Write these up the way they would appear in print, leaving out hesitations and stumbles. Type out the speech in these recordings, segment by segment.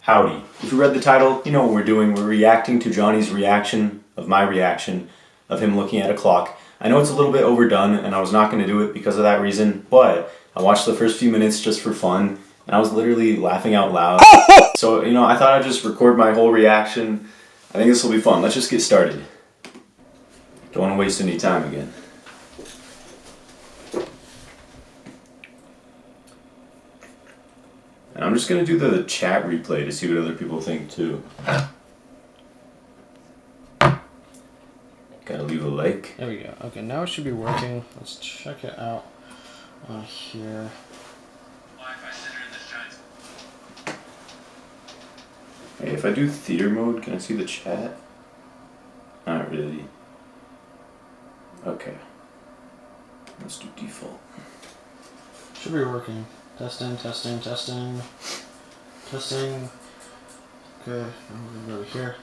Howdy. If you read the title, you know what we're doing. We're reacting to Johnny's reaction of my reaction of him looking at a clock. I know it's a little bit overdone and I was not going to do it because of that reason, but I watched the first few minutes just for fun and I was literally laughing out loud. So, I thought I'd just record my whole reaction. I think this will be fun. Let's just get started. Don't want to waste any time again. And I'm just going to do the chat replay to see what other people think too. Gotta leave a like. There we go. Okay, now it should be working. Let's check it out on here. Hey, if I do theater mode, can I see the chat? Not really. Okay. Let's do default. Should be working. Testing, testing, testing. Testing. Okay, I'm gonna go here.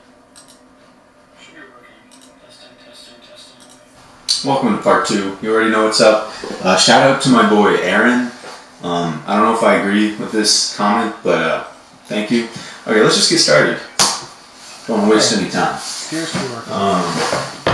Should be working. Testing, testing, testing. Welcome to part 2. You already know what's up. Shout out to my boy Aaron. I don't know if I agree with this comment, but thank you. Okay, let's just get started. Don't want to waste any time. Here's working.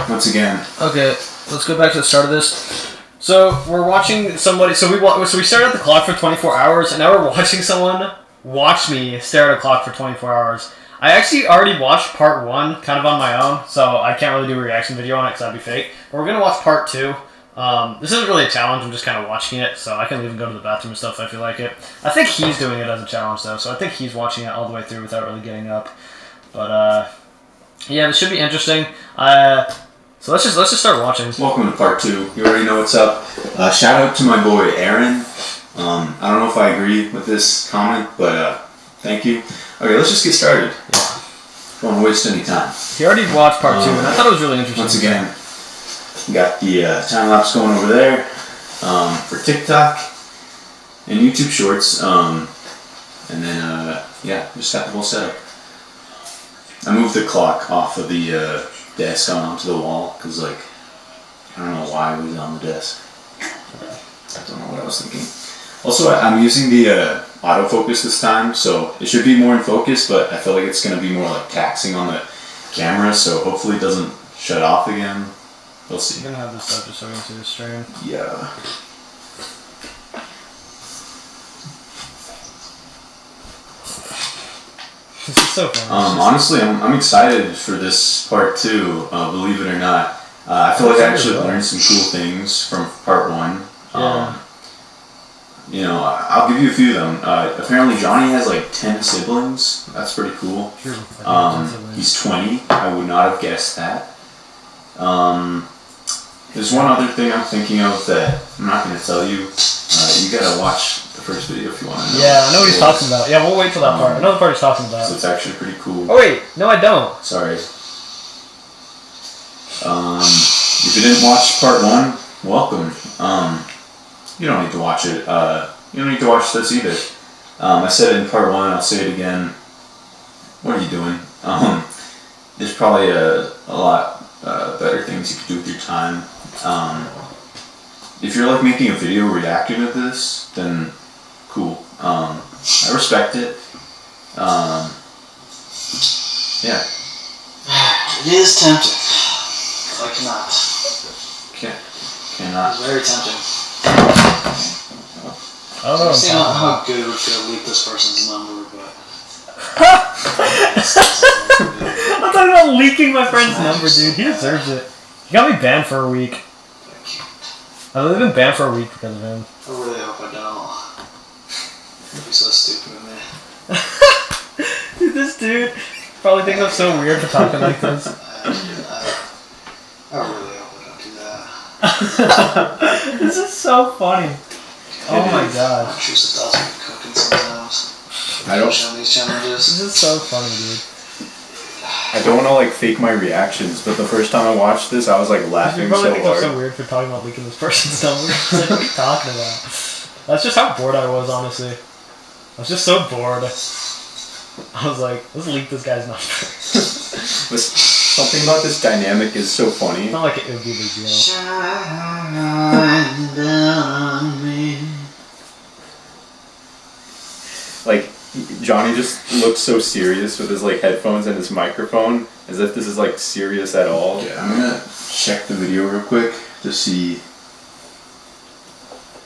Once again. Okay, let's go back to the start of this. So we're watching somebody. So we stared at the clock for 24 hours, and now we're watching someone watch me stare at a clock for 24 hours. I actually already watched part 1, kind of on my own, so I can't really do a reaction video on it because that'd be fake. But we're gonna watch part 2. This isn't really a challenge. I'm just kind of watching it, so I can even go to the bathroom and stuff if I feel like it. I think he's doing it as a challenge though, so I think he's watching it all the way through without really getting up. But yeah, this should be interesting. So let's just start watching. Welcome to part 2. You already know what's up. Shout out to my boy Aaron. I don't know if I agree with this comment, but thank you. Okay, let's just get started. Yeah. Don't want to waste any time. He already watched part 2, and I thought it was really interesting. Once again, we got the time lapse going over there for TikTok and YouTube Shorts, and then yeah, just got the whole setup. I moved the clock off of the desk onto the wall because, like, I don't know why it was on the desk. I don't know what I was thinking. Also, I'm using the autofocus this time, so it should be more in focus, but I feel like it's going to be more like taxing on the camera, so hopefully it doesn't shut off again. We'll see. You're gonna have this up just so we can see the stream. Yeah. This is so fun. Honestly, I'm excited for this part 2, believe it or not. I feel like I actually learned some cool things from part 1. Yeah. I'll give you a few of them. Apparently Johnny has like 10 siblings. That's pretty cool. True. He's 20. I would not have guessed that. There's one other thing I'm thinking of that I'm not going to tell you. You gotta watch the first video if you want to know. Yeah, I know what he's talking about. Yeah, we'll wait till that part. I know the part he's talking about. So it's actually pretty cool. Oh wait, no I don't. Sorry. If you didn't watch part 1, welcome. You don't need to watch it. You don't need to watch this either. I said it in part 1, I'll say it again. What are you doing? There's probably a lot better things you could do with your time. If you're like making a video reacting to this, then cool. I respect it. Yeah. It is tempting. I cannot. Cannot. It's very tempting. Oh, I've seen how good it would feel to leak this person's number, but... I'm talking about leaking my friend's number, dude. He deserves it. He got me banned for a week. I've been banned for a week because of him. I really hope I don't. It'd be so stupid of me. Dude, this dude probably thinks I'm so weird for talking like this. I really hope I don't do that. This is so funny. Oh my god. I'm sure Sadal's been cooking sometimes. I don't. Showing these challenges. This is so funny, dude. I don't want to like fake my reactions, but the first time I watched this, I was like You laughing probably so think I'm so hard. weird for talking about leaking this person's number. It's like, what are you talking about? That's just how bored I was, honestly. I was just so bored. I was like, let's leak this guy's number. But something about this dynamic is so funny. It's not like it would be a big deal. Shine down on me. Like, Johnny just looks so serious with his like headphones and his microphone, as if this is like serious at all. Yeah, I'm gonna check the video real quick to see.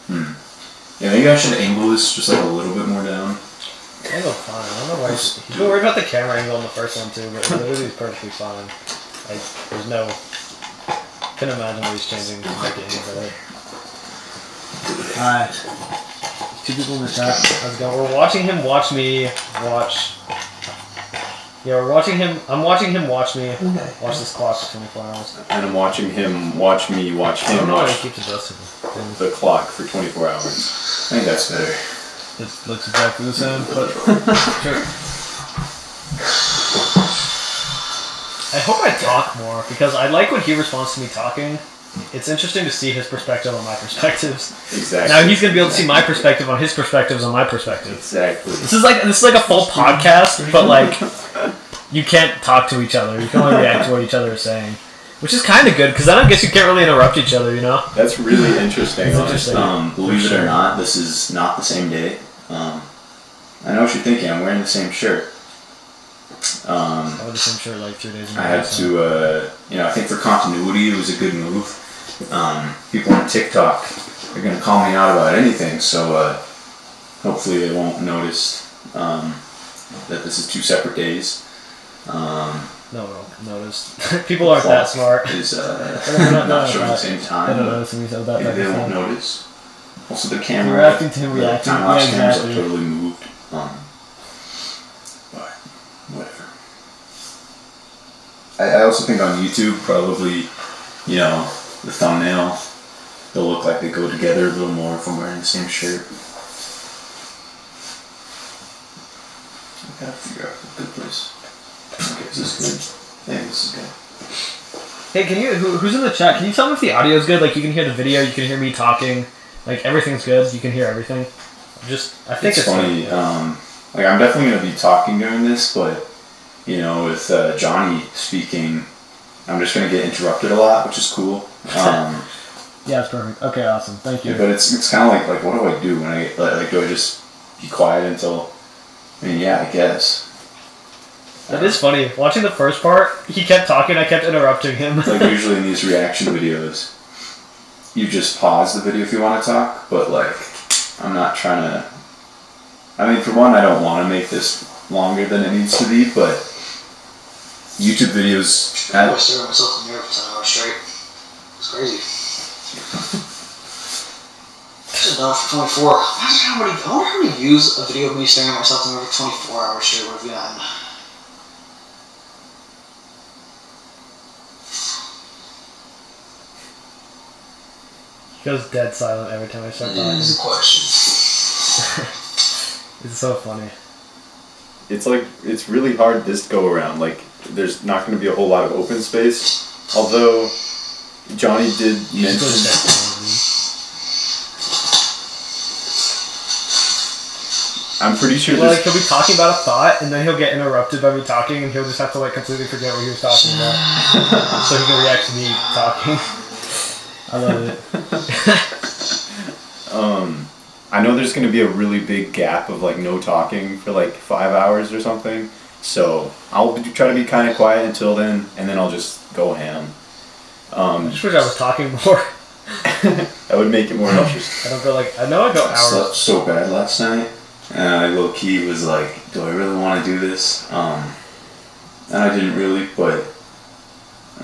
Yeah, maybe I should angle this just like a little bit more down. Angle fine. I don't know why he's worried about the camera angle on the first one too, but literally is perfectly fine. Like, there's no. Couldn't imagine what he's changing to make it any better. Alright. 2 people in the chat. Let's go. We're watching him watch me watch. Yeah, we're watching him. I'm watching him watch me watch this clock for 24 hours. And I'm watching him watch me watch I don't him know why he watch keeps adjusting things. the clock for 24 hours. I think that's better. It looks exactly the same, but sure. I hope I talk more because I like when he responds to me talking. It's interesting to see his perspective on my perspectives. Exactly. Now he's gonna be able to see my perspective on his perspectives on my perspective. Exactly. This is like a full podcast, but like you can't talk to each other. You can only react to what each other is saying, which is kind of good because then I guess you can't really interrupt each other. You know? That's really interesting. It's honestly. interesting. Believe it or not, this is not the same day. I know what you're thinking. I'm wearing the same shirt. I wore the same shirt like 3 days ago. I had to, I think for continuity, it was a good move. People on TikTok are going to call me out about anything, so hopefully they won't notice that this is 2 separate days. No one will notice. People aren't that smart. Is They're not showing the same They time. don't but notice when you said that. Maybe they type of won't thing. notice. Also, the camera, Reacting to him the reacting. time-lapse Yeah, cameras exactly. are totally moved. But whatever. I also think on YouTube, probably, the thumbnail, they'll look like they go together a little more if I'm wearing the same shirt. I gotta figure out a good place. Okay, is this good? Yeah, this is good. Hey, who's in the chat? Can you tell me if the audio is good? Like, you can hear the video, you can hear me talking. Like, everything's good. You can hear everything. I think it's funny. I'm definitely gonna be talking during this, but with Johnny speaking, I'm just gonna get interrupted a lot, which is cool. Yeah, it's perfect. Okay, awesome. Thank you. Yeah, but it's kind of like what do I do when I get like do I just be quiet until? I mean, yeah, I guess. That is funny. Watching the first part, he kept talking, I kept interrupting him. Like usually in these reaction videos, you just pause the video if you want to talk, but like I'm not trying to. I mean, for one, I don't want to make this longer than it needs to be, but YouTube videos. I was staring at myself in the mirror for 10 hours straight. It's crazy. Just enough for 24. I wonder how many views a video of me staring at myself in the mirror for 24 hours straight would have gotten. He goes dead silent every time I start talking. That's a question. It's so funny. It's really hard this go around. Like, there's not going to be a whole lot of open space. Although Johnny did mention. I'm pretty sure Well, like, this. he'll be talking about a thought, and then he'll get interrupted by me talking, and he'll just have to, like, completely forget what he was talking about. So he can react to me talking. I love it. I know there's going to be a really big gap of like no talking for like 5 hours or something. So I'll try to be kind of quiet until then, and then I'll just go ham. I just wish I was talking more. That would make it more interesting. I don't go like, I know I go I hours. slept so bad last night, and I low key was like, do I really want to do this? And I didn't really, but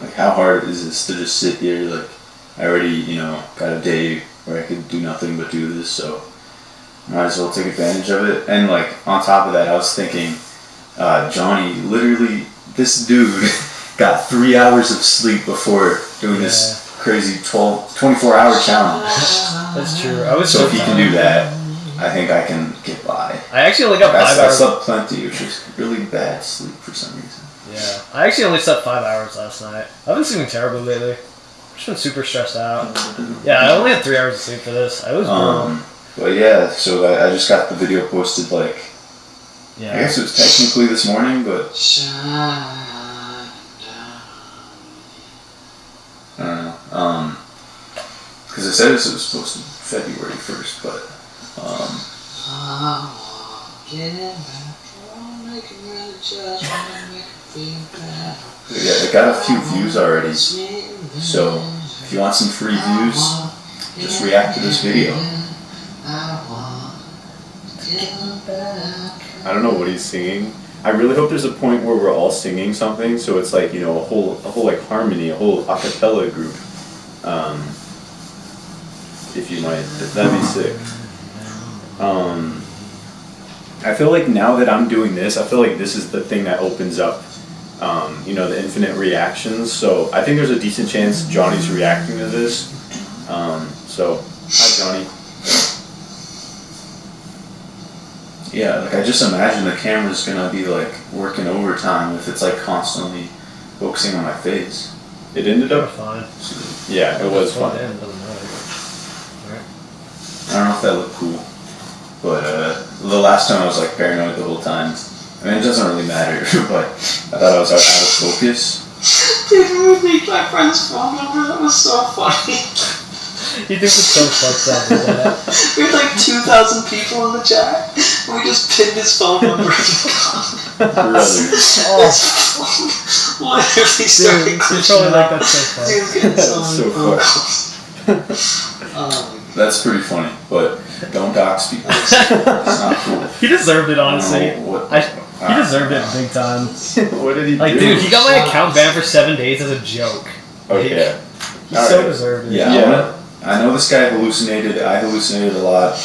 like, how hard is this to just sit here? Like, I already, got a day where I could do nothing but do this, so might as well take advantage of it. And like on top of that, I was thinking, Johnny, literally, this dude got 3 hours of sleep before doing this crazy 24-hour challenge. That's true. I was So if he can do tired. that, I think I can get by. I actually only got 5 I hours. slept plenty, which was really bad sleep for some reason. Yeah. I actually only slept 5 hours last night. I've been sleeping terribly lately. I've just been super stressed out. Yeah, I only had 3 hours of sleep for this. I was brutal. But yeah, so I just got the video posted like, I guess it was technically this morning, but I don't know. Because it said it was posted February 1st, but Yeah, it got a few views already. So if you want some free views, just react to this video. I don't know what he's singing. I really hope there's a point where we're all singing something, so it's like, you know, a whole like harmony, a whole a cappella group. If you might, that'd be sick. I feel like now that I'm doing this, I feel like this is the thing that opens up, you know, the infinite reactions. So I think there's a decent chance Johnny's reacting to this. So, hi Johnny. Yeah, like I just imagine the camera's gonna be like working overtime if it's like constantly focusing on my face. It ended up, Fine. yeah, it was Well, fun. then, doesn't matter. Alright. I don't know if that looked cool, but the last time I was like paranoid the whole time. I mean, it doesn't really matter, but I thought I was out of focus. Dude, we leaked my friend's phone number. That was so funny. You think it's so fucked up with that? We had like 2,000 people in the chat. And we just pinned his phone number. Brothers. Oh, Literally started dude, it's glitching probably like out. that's so funny. Dude, getting That's so funny. That's pretty funny, but don't dox people. It's not cool. He deserved it, I don't honestly. know what- He deserved it big time. What did he Like, do? dude, he got my account banned for 7 days as a joke. Okay. He so Alright. deserved it. Yeah, I know this guy hallucinated. I hallucinated a lot.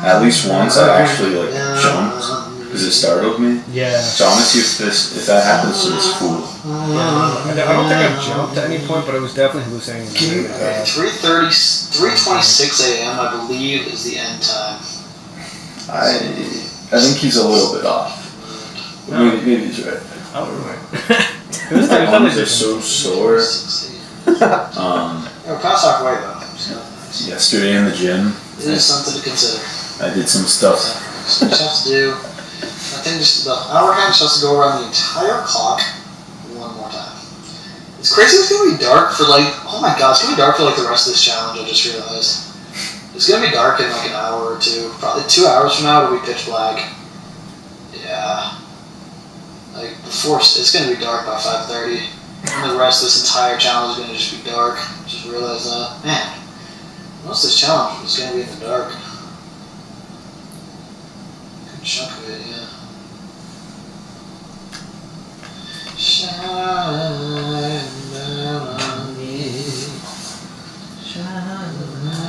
At least once I actually like jumped because it startled me. Yeah. So I'm gonna see if that happens to this fool. I don't think I jumped at any point, but it was definitely hallucinating. Really bad. 3:26 a.m. I believe is the end time. I think he's a little bit off. Maybe he's right. I don't know. It was My definitely arms are so sore. We're past halfway though. Yesterday in the gym, It is something to consider. I did some stuff. So you just have to do. I think just the hour hand just has to go around the entire clock one more time. It's crazy. It's gonna be dark for like. Oh my god, it's gonna be dark for like the rest of this challenge. I just realized. It's gonna be dark in like an hour or two. Probably 2 hours from now it'll be pitch black. Yeah. Like before, it's gonna be dark by 5:30. And the rest of this entire challenge is gonna just be dark. Just realized that. Man, most of this challenge is gonna be in the dark. Good chunk of it, yeah. Shine down on me. Shine down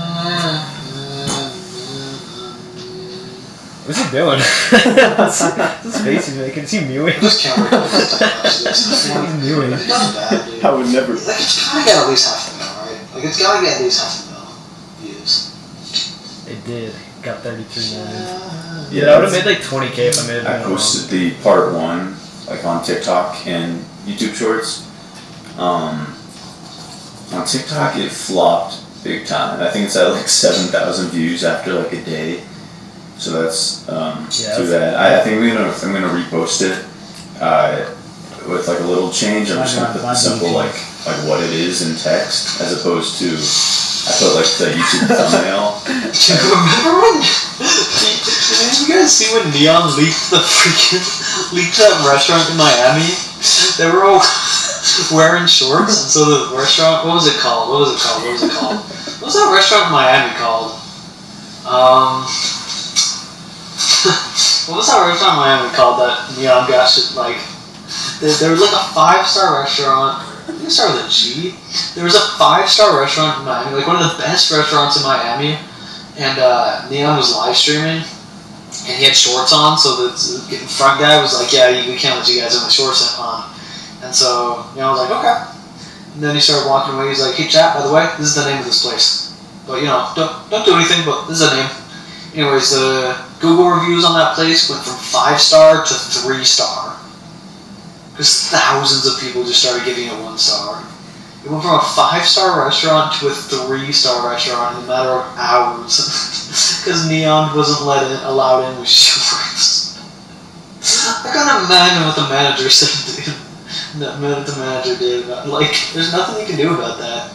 on me. What's he doing? What's his face he's making? Is he mewing? I just can't wait to this time. He's mewing. It's not bad, dude. I would never. Like, it's gotta get at least half a mil, right? Like, it's gotta get at least half a mil views. It did. Got 33 million. Yeah, Yeah, I would have made like 20k if I made it. I posted the part 1 like on TikTok and YouTube Shorts. On TikTok it flopped big time. I think it's at like 7,000 views after like a day. So that's too bad. I think I'm gonna repost it with like a little change. I'm just gonna put the simple like what it is in text as opposed to I put like the YouTube thumbnail. Dude, remember when? Did you guys see when Neon leaked that restaurant in Miami? They were all wearing shorts, and so the restaurant. What was it called? What was that restaurant in Miami called? What was that restaurant in Miami called that Neon got shit like? There was like a 5-star restaurant. I think it started with a G. There was a 5-star restaurant in Miami, like one of the best restaurants in Miami, and Neon was live streaming, and he had shorts on, so the front guy was like, "Yeah, we can't let you guys have the shorts on." And so Neon was like, "Okay." And then he started walking away. He's like, "Hey, chat, by the way, this is the name of this place, but don't do anything. But this is the name." Anyways, the Google reviews on that place went from 5-star to 3-star. Because thousands of people just started giving it 1 star. It went from a 5-star restaurant to a 3-star restaurant in a matter of hours. Because Neon wasn't allowed in with shorts. I can't imagine what the manager said, dude. What the manager did about like, there's nothing you can do about that.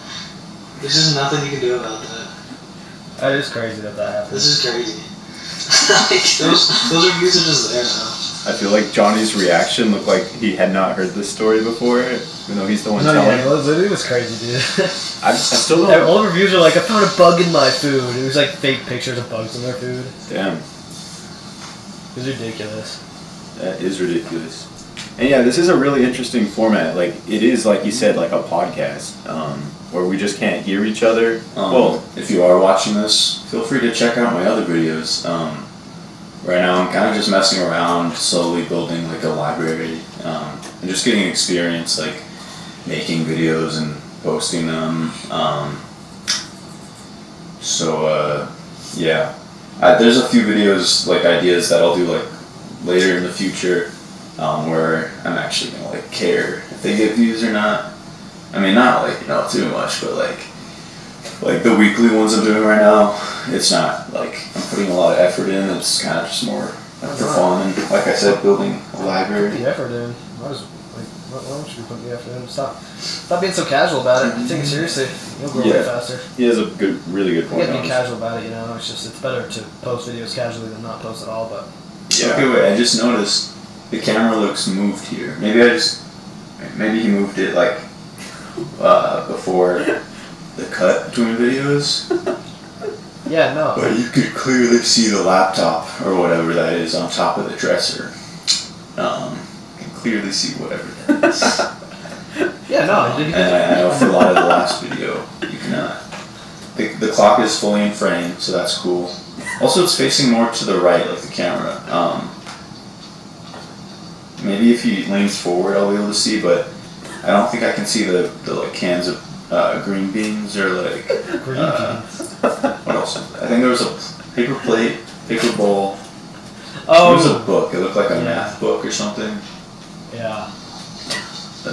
There's just nothing you can do about that. That is crazy that happened. This is crazy. Like, those reviews are just there now. I feel like Johnny's reaction looked like he had not heard this story before, even though he's the one No, telling yeah, it was crazy, dude. I still don't. All the reviews are like, I found a bug in my food. It was like fake pictures of bugs in their food. Damn, It was ridiculous. that is ridiculous. And yeah, this is a really interesting format. Like, it is, like you said, like a podcast, where we just can't hear each other. Well, if you are watching this, feel free to check out my other videos. Right now, I'm kind of just messing around, slowly building like a library, and just getting experience, like making videos and posting them. Yeah, there's a few videos, like ideas that I'll do like later in the future, where I'm actually gonna like care if they get views or not. I mean, not like too much, but like the weekly ones I'm doing right now, it's not like I'm putting a lot of effort in. It's kind of just more like for fun and, like I said, building a library. Put the effort in. Why don't you be putting the effort in? Stop being so casual about it. Take it seriously. You'll grow way faster. he has a really good You point. gotta be casual about it, it's better to post videos casually than not post at all, but... Yeah. Okay, wait, I just noticed the camera looks moved here. Maybe he moved it like before the cut between videos. Yeah, no. But you could clearly see the laptop or whatever that is on top of the dresser. You can clearly see whatever that is. Yeah, no. And I know for a lot of the last video, you cannot. The clock is fully in frame, so that's cool. Also, it's facing more to the right, like the camera. Maybe if he leans forward, I'll be able to see, but I don't think I can see the like cans of green beans or like Green beans. what else? I think there was a paper plate, paper bowl. Oh. It was a book. It looked like a Yeah. math book or something. Yeah. I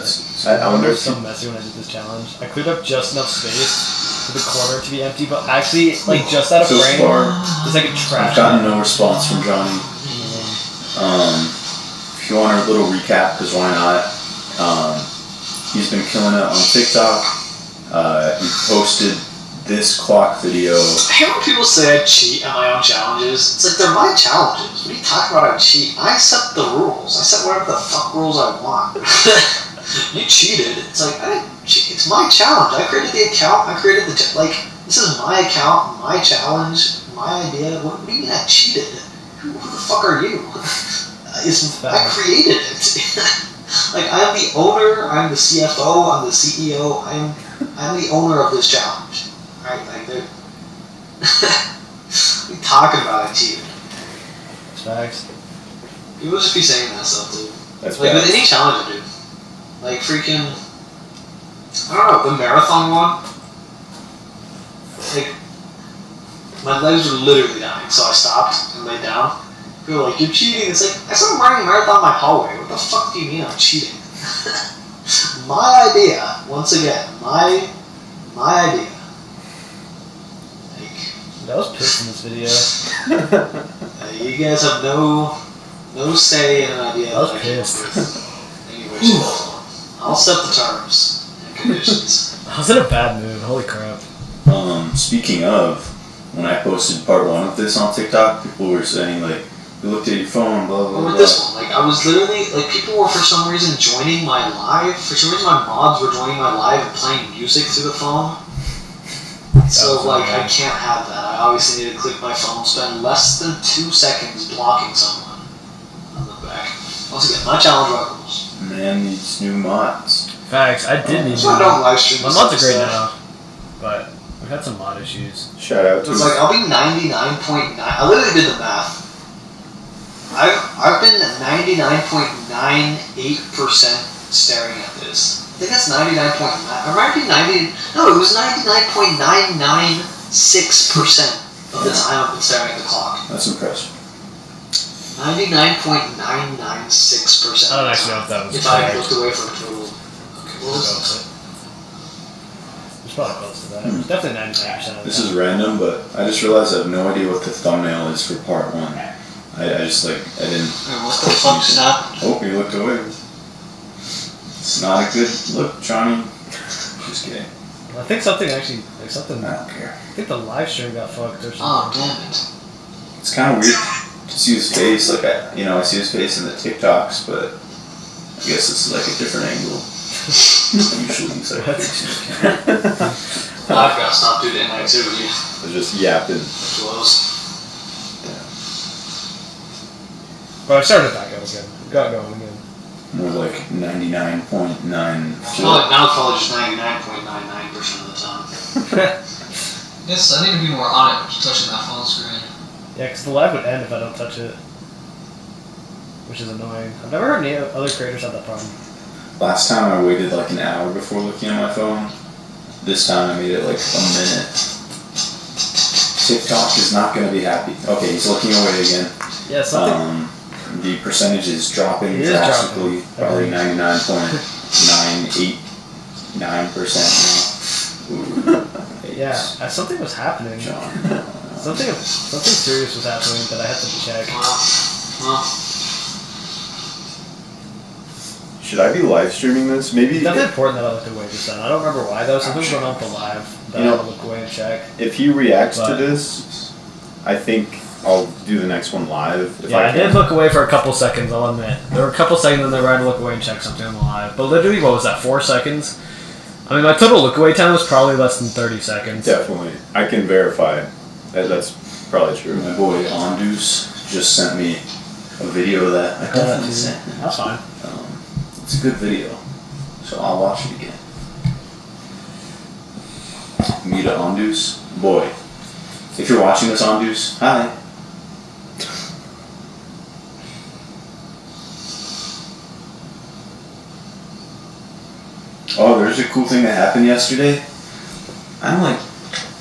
wonder I if was so messy when I did this challenge. I cleared up just enough space for the corner to be empty, but actually, like, just out of So frame, far, there's like a I've trash. gotten no response from Johnny. If you want a little recap, because why not? He's been killing it on TikTok. He posted this clock video. I hate when people say I cheat at my own challenges. It's like, they're my challenges. What are you talking about? I cheat. I set the rules. I set whatever the fuck rules I want. You cheated. It's like, I didn't cheat. It's my challenge. I created the account. I created the this is my account, my challenge, my idea. What do you mean I cheated? Who the fuck are you? I created it. Like, I'm the owner. I'm the CFO. I'm the CEO. I'm the owner of this challenge. Right? Like, what are you talking about? I cheated. It's facts. People just be saying that stuff, dude. that's Like, bad. with any challenge, dude. Like, freaking, I don't know, the marathon one. Like, my legs were literally dying, so I stopped and laid down. People were like, you're cheating. It's like, I started running a marathon in my hallway. What the fuck do you mean I'm cheating? My idea, once again, my idea. Like, That was pissed in this video. you guys have no say in an idea I was that I came up pissed. with. Anyway, I'll set the terms and conditions. I was in a bad mood. Holy crap. Speaking of, when I posted part 1 of this on TikTok, people were saying like, you looked at your phone, blah blah Or blah. with this one, like, I was literally, like, people were for some reason joining my live. For some reason, my mods were joining my live and playing music through the phone. So, like, I can't have that. I obviously need to click my phone, spend less than 2 seconds blocking someone on the back. Once again, my challenge rules. Man needs new mods. Facts. I did need So I don't live stream My this mods are great stuff. now, but we've had some mod issues. Shout out to It's like, I'll be 99.9. I literally did the math. I've been 99.98% staring at this. I think that's 99.9. Or might be 90. No, it was 99.996% of the time I've been staring at the clock. That's impressive. 99.996%. I don't actually know if that was If I correct. looked away from total. Okay, what was it? It's probably close to that. It's definitely 99% of the This time. is random, but I just realized I have no idea what the thumbnail is for part 1. I just like, I didn't. What the fuck just happened? Oh, you looked away. It's not a good look, Johnny. Just kidding. I think something actually, like something, I I don't care. think the live stream got fucked or something. Oh, damn it. It's kind of weird. to see his face. Like I see his face in the TikToks, but I guess this is like a different angle. Usually, it's like I've got to stop doing inactivity. They're just yapping. Close. But I started back up again. Got going again. more like 99.9. Now it's probably just 99.99% of the time. Yes, I need to be more on it, touching that phone screen. Yeah, because the live would end if I don't touch it. Which is annoying. I've never heard any other creators have that problem. Last time I waited like an hour before looking at my phone. This time I made it like a minute. TikTok is not going to be happy. Okay, he's looking away again. Yeah, something. The percentage is dropping It is drastically. dropping. Probably 99.989% now. Yeah, something was happening. John. Something serious was happening that I had to check. Well, Should I be live streaming this? Maybe It's definitely important that I looked away just then. I don't remember why though. Something's going on with the live that You I know- had to look away and check. if he reacts to But- this, I think I'll do the next one live. If Yeah, I can. did look away for a couple seconds, I'll admit. There were a couple seconds and then I had to look away and check something on the live. But literally, what was that, 4 seconds? I mean, my total look away time was probably less than 30 seconds. Definitely. I can verify. That's probably true. My boy Ondus just sent me a video that I definitely sent him. That's fine. It's a good video, so I'll watch it again. Mita Ondus, boy. If you're watching this, Ondus, hi. Oh, there's a cool thing that happened yesterday. I'm like,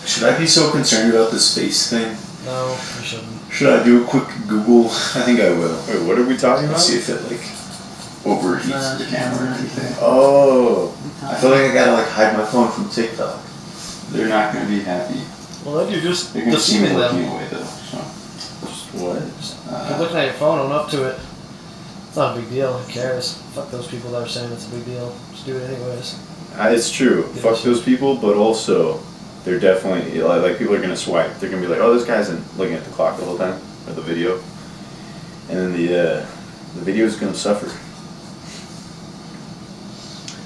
should I be so concerned about this face thing? No, you shouldn't. Should I do a quick Google? I think I will. Wait, what are we talking about? Let's see if it like overheats the camera or anything. Oh, I feel like I gotta like hide my phone from TikTok. They're not gonna be happy. Well, then you're just They're gonna see me deceiving looking them. away though. So. what? If you're looking at your phone, own up to it. It's not a big deal. Who cares? Fuck those people that are saying it's a big deal. Just do it anyways. It's true. Yeah, Fuck sure. those people, but also they're definitely like people are gonna swipe. They're gonna be like, oh, this guy's looking at the clock the whole time or the video, and then the video is gonna suffer.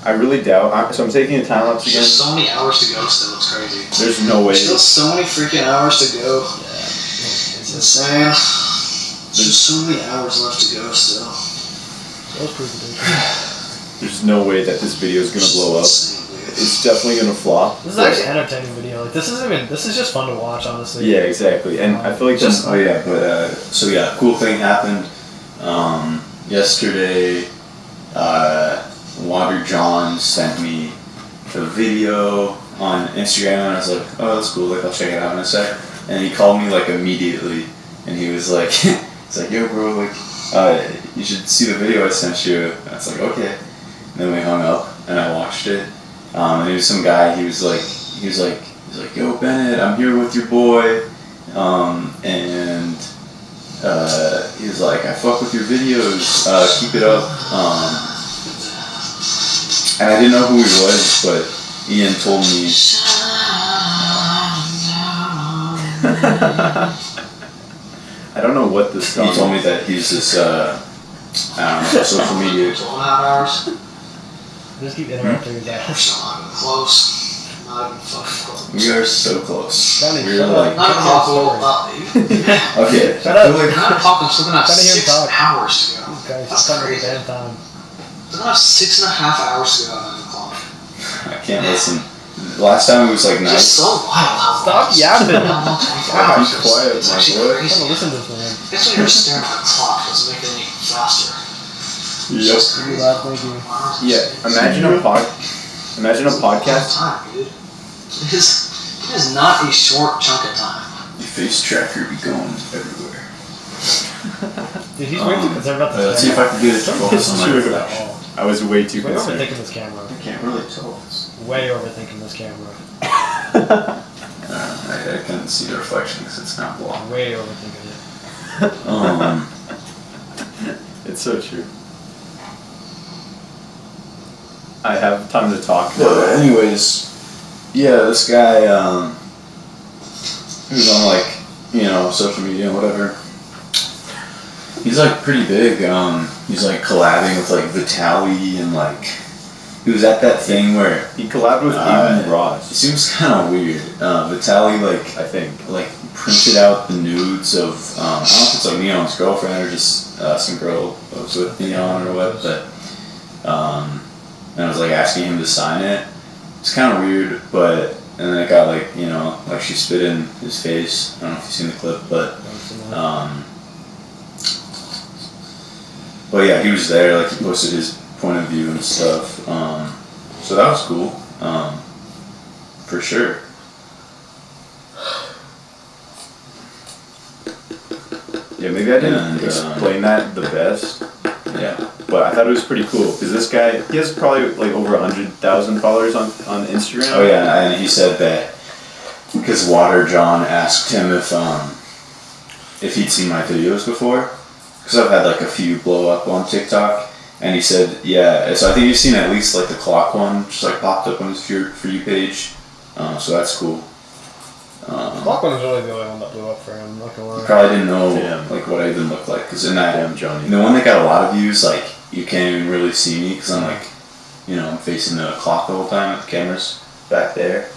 I really doubt. So I'm taking a time lapse there's again. just so many hours to go still, it's crazy. There's no way. Still so many freaking hours to go. Yeah. It's insane. There's just so many hours left to go still. That was pretty ridiculous. There's no way that this video is gonna blow up. Insane, dude. It's definitely gonna flop. This is actually an entertaining video. Like this is just fun to watch, honestly. Yeah, exactly. And I feel like Just- Oh yeah, but so yeah, cool thing happened yesterday. Water John sent me a video on Instagram, and I was like, oh, that's cool. Like I'll check it out in a sec. And he called me like immediately, and he was like, he's like, yo, bro, like you should see the video I sent you. And I was like, okay. And then we hung up, and I watched it. And it was some guy. He was like, yo, Bennett, I'm here with your boy. And he was like, I fuck with your videos. Keep it up. And I didn't know who he was, but Ian told me. I don't know what this song. He told me that he's this. I don't know, social media. 12 hours. Just keep interrupting his We're ass. still not even close. Not even fucking close. We are so close. Johnny, We're shut like. Not a Tell clock. me Okay. Shut I up. feel like Not a clock. I'm still gonna have Trying to hear him 6 talk. hours to go. Guys, That's it's time to crazy. damn time. I'm gonna have 6.5 hours to go on the clock. I can't listen. Last time it was like It's nice. just so wild how Stop long yapping. how long 24 God, hours be is. quiet, It's my actually boy. I'm crazy. trying to listen to this man. It's when you're staring at the clock, it doesn't make it any faster. Yep. You laugh, thank you. Yeah. Imagine a podcast. Time, dude. It is not a short chunk of time. Your face tracker be going everywhere. Dude, he's way too concerned about this Let's see if I can get it to Don't focus on my listen to it reflection. at all. I was way too Way concerned. overthinking this camera. I can't really tell. Way overthinking this camera. I couldn't see the reflection because it's not blocked. Way overthinking it. It's so true. I have time to talk. But anyways, yeah, this guy, he was on like, social media and whatever. He's like pretty big. He's like collabing with like Vitaly and like he was at that thing where He collabed with Uh, Even it Ross, seems kind of weird. Vitaly like I think. printed out the nudes of I don't know if it's like Neon's girlfriend or just some girl that was with Neon or what, but and I was like asking him to sign it. It's kind of weird, but and then it got like like she spit in his face. I don't know if you've seen the clip, but yeah, he was there. Like he posted his point of view and stuff. So that was cool, for sure. Yeah, maybe I didn't And, explain that the best, Yeah. but I thought it was pretty cool because this guy, he has probably like over 100,000 followers on Instagram. Oh yeah, and he said that because Water John asked him if he'd seen my videos before, because I've had like a few blow up on TikTok, and he said yeah. So I think you've seen at least like the clock one, just like popped up on his for you page. So that's cool. Clock one was really the only one that blew up for him. I'm not gonna lie. Probably didn't know Damn. like what I even looked like, because in that Damn, Johnny. the one that got a lot of views, like you can't even really see me because I'm like I'm facing the clock the whole time with the cameras back there.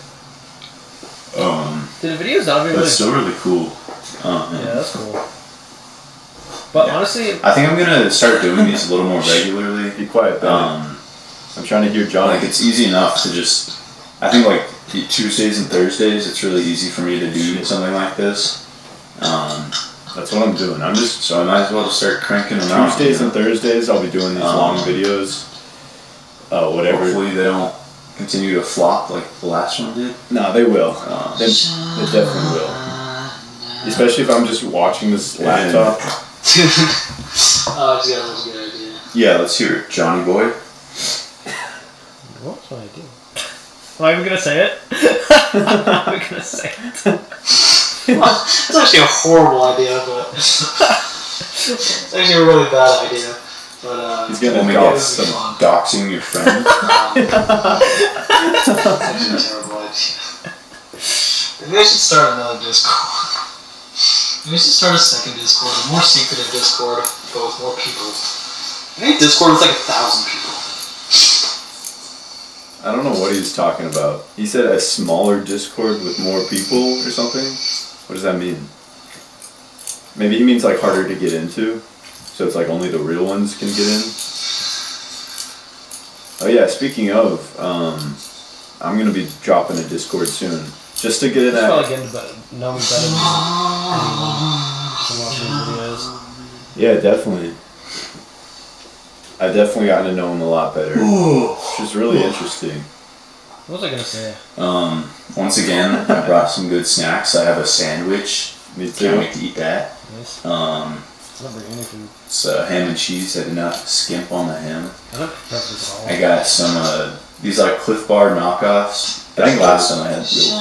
Did the videos not be But really? it's still really cool. Yeah, that's cool. But Yeah. honestly, I think I'm gonna start doing these a little more regularly. Be quiet, Ben. I'm trying to hear Johnny. Like it's easy enough to just. I think like Tuesdays and Thursdays, it's really easy for me to do something like this. That's what I'm doing. I'm just So I might as well just start cranking them out. Tuesdays and Thursdays. I'll be doing these long videos. Whatever. Hopefully they don't continue to flop like the last one did. No, they will. They definitely will. Especially if I'm just watching this laptop. Oh, I just got a good idea. Yeah, let's hear it, Johnny boy. what's my idea? Am I even gonna say it? I'm not even gonna say it. It's actually a horrible idea, but it's actually a really bad idea. But He's gonna Let me dox get some. some doxing your friend. it's actually a terrible idea. Maybe I should start another Discord. Maybe I should start a second Discord, a more secretive Discord, but with more people. I think Discord with like 1,000 people. I don't know what he's talking about. He said a smaller Discord with more people or something. What does that mean? Maybe he means like harder to get into. So it's like only the real ones can get in. Oh yeah, speaking of, I'm gonna be dropping a Discord soon. Just to get in Just probably that. getting to know me better than watching these videos. Yeah, definitely. I've definitely gotten to know him a lot better. Which is really interesting. What was I gonna say? Once again, I brought some good snacks. I have a sandwich. Me Can't too. wait to eat that. Yes. I don't bring any food. It's ham and cheese. I did not skimp on the ham. I don't prep this at all. I got some these like Cliff Bar knockoffs. I think last time I had real Cliff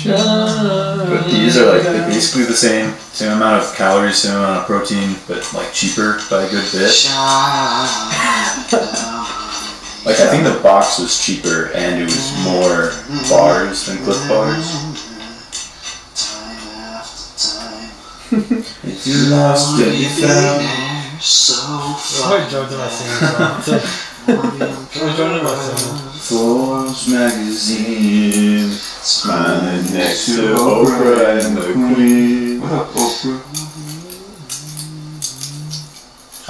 Bars. But these are like they're basically the same amount of calories, same amount of protein, but like cheaper by a good bit. Like I think the box was cheaper and it was more bars than Cliff Bars. If you lost it, you found. I joined in my singing song. I joined in my singing. Forbes magazine, Smiling next to Oprah and the Queen. What up, Oprah?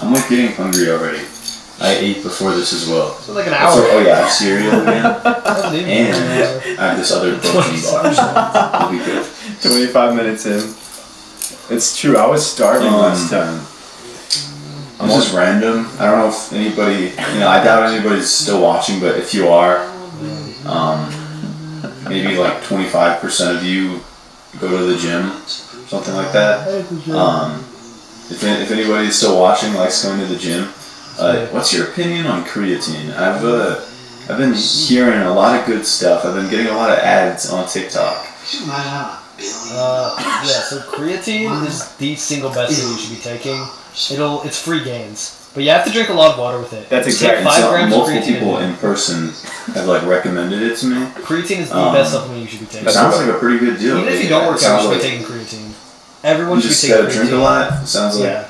I'm like getting hungry already. I ate before this as well. It's been like an So, hour. oh yeah, I have cereal again, I haven't eaten and in an hour. I have this other protein bar. So it'll be good. 25 minutes in. It's true, I was starving last time. This is random. I don't know if anybody, I doubt anybody's still watching, but if you are, maybe like 25% of you go to the gym, something like that. If anybody's still watching, likes going to the gym, what's your opinion on creatine? I've been hearing a lot of good stuff. I've been getting a lot of ads on TikTok. Could you imagine having $1 billion? Yeah, so creatine is the single best thing you should be taking. It's free gains. But you have to drink a lot of water with it. That's Take exactly- 5 So grams of multiple creatine. people in person have like recommended it to me. Creatine is the best supplement you should be taking. It sounds like a pretty good deal. Even if you don't work It sounds out, you should like- be taking creatine. everyone You should be just taking gotta drink a creatine. lot. It sounds like. Yeah,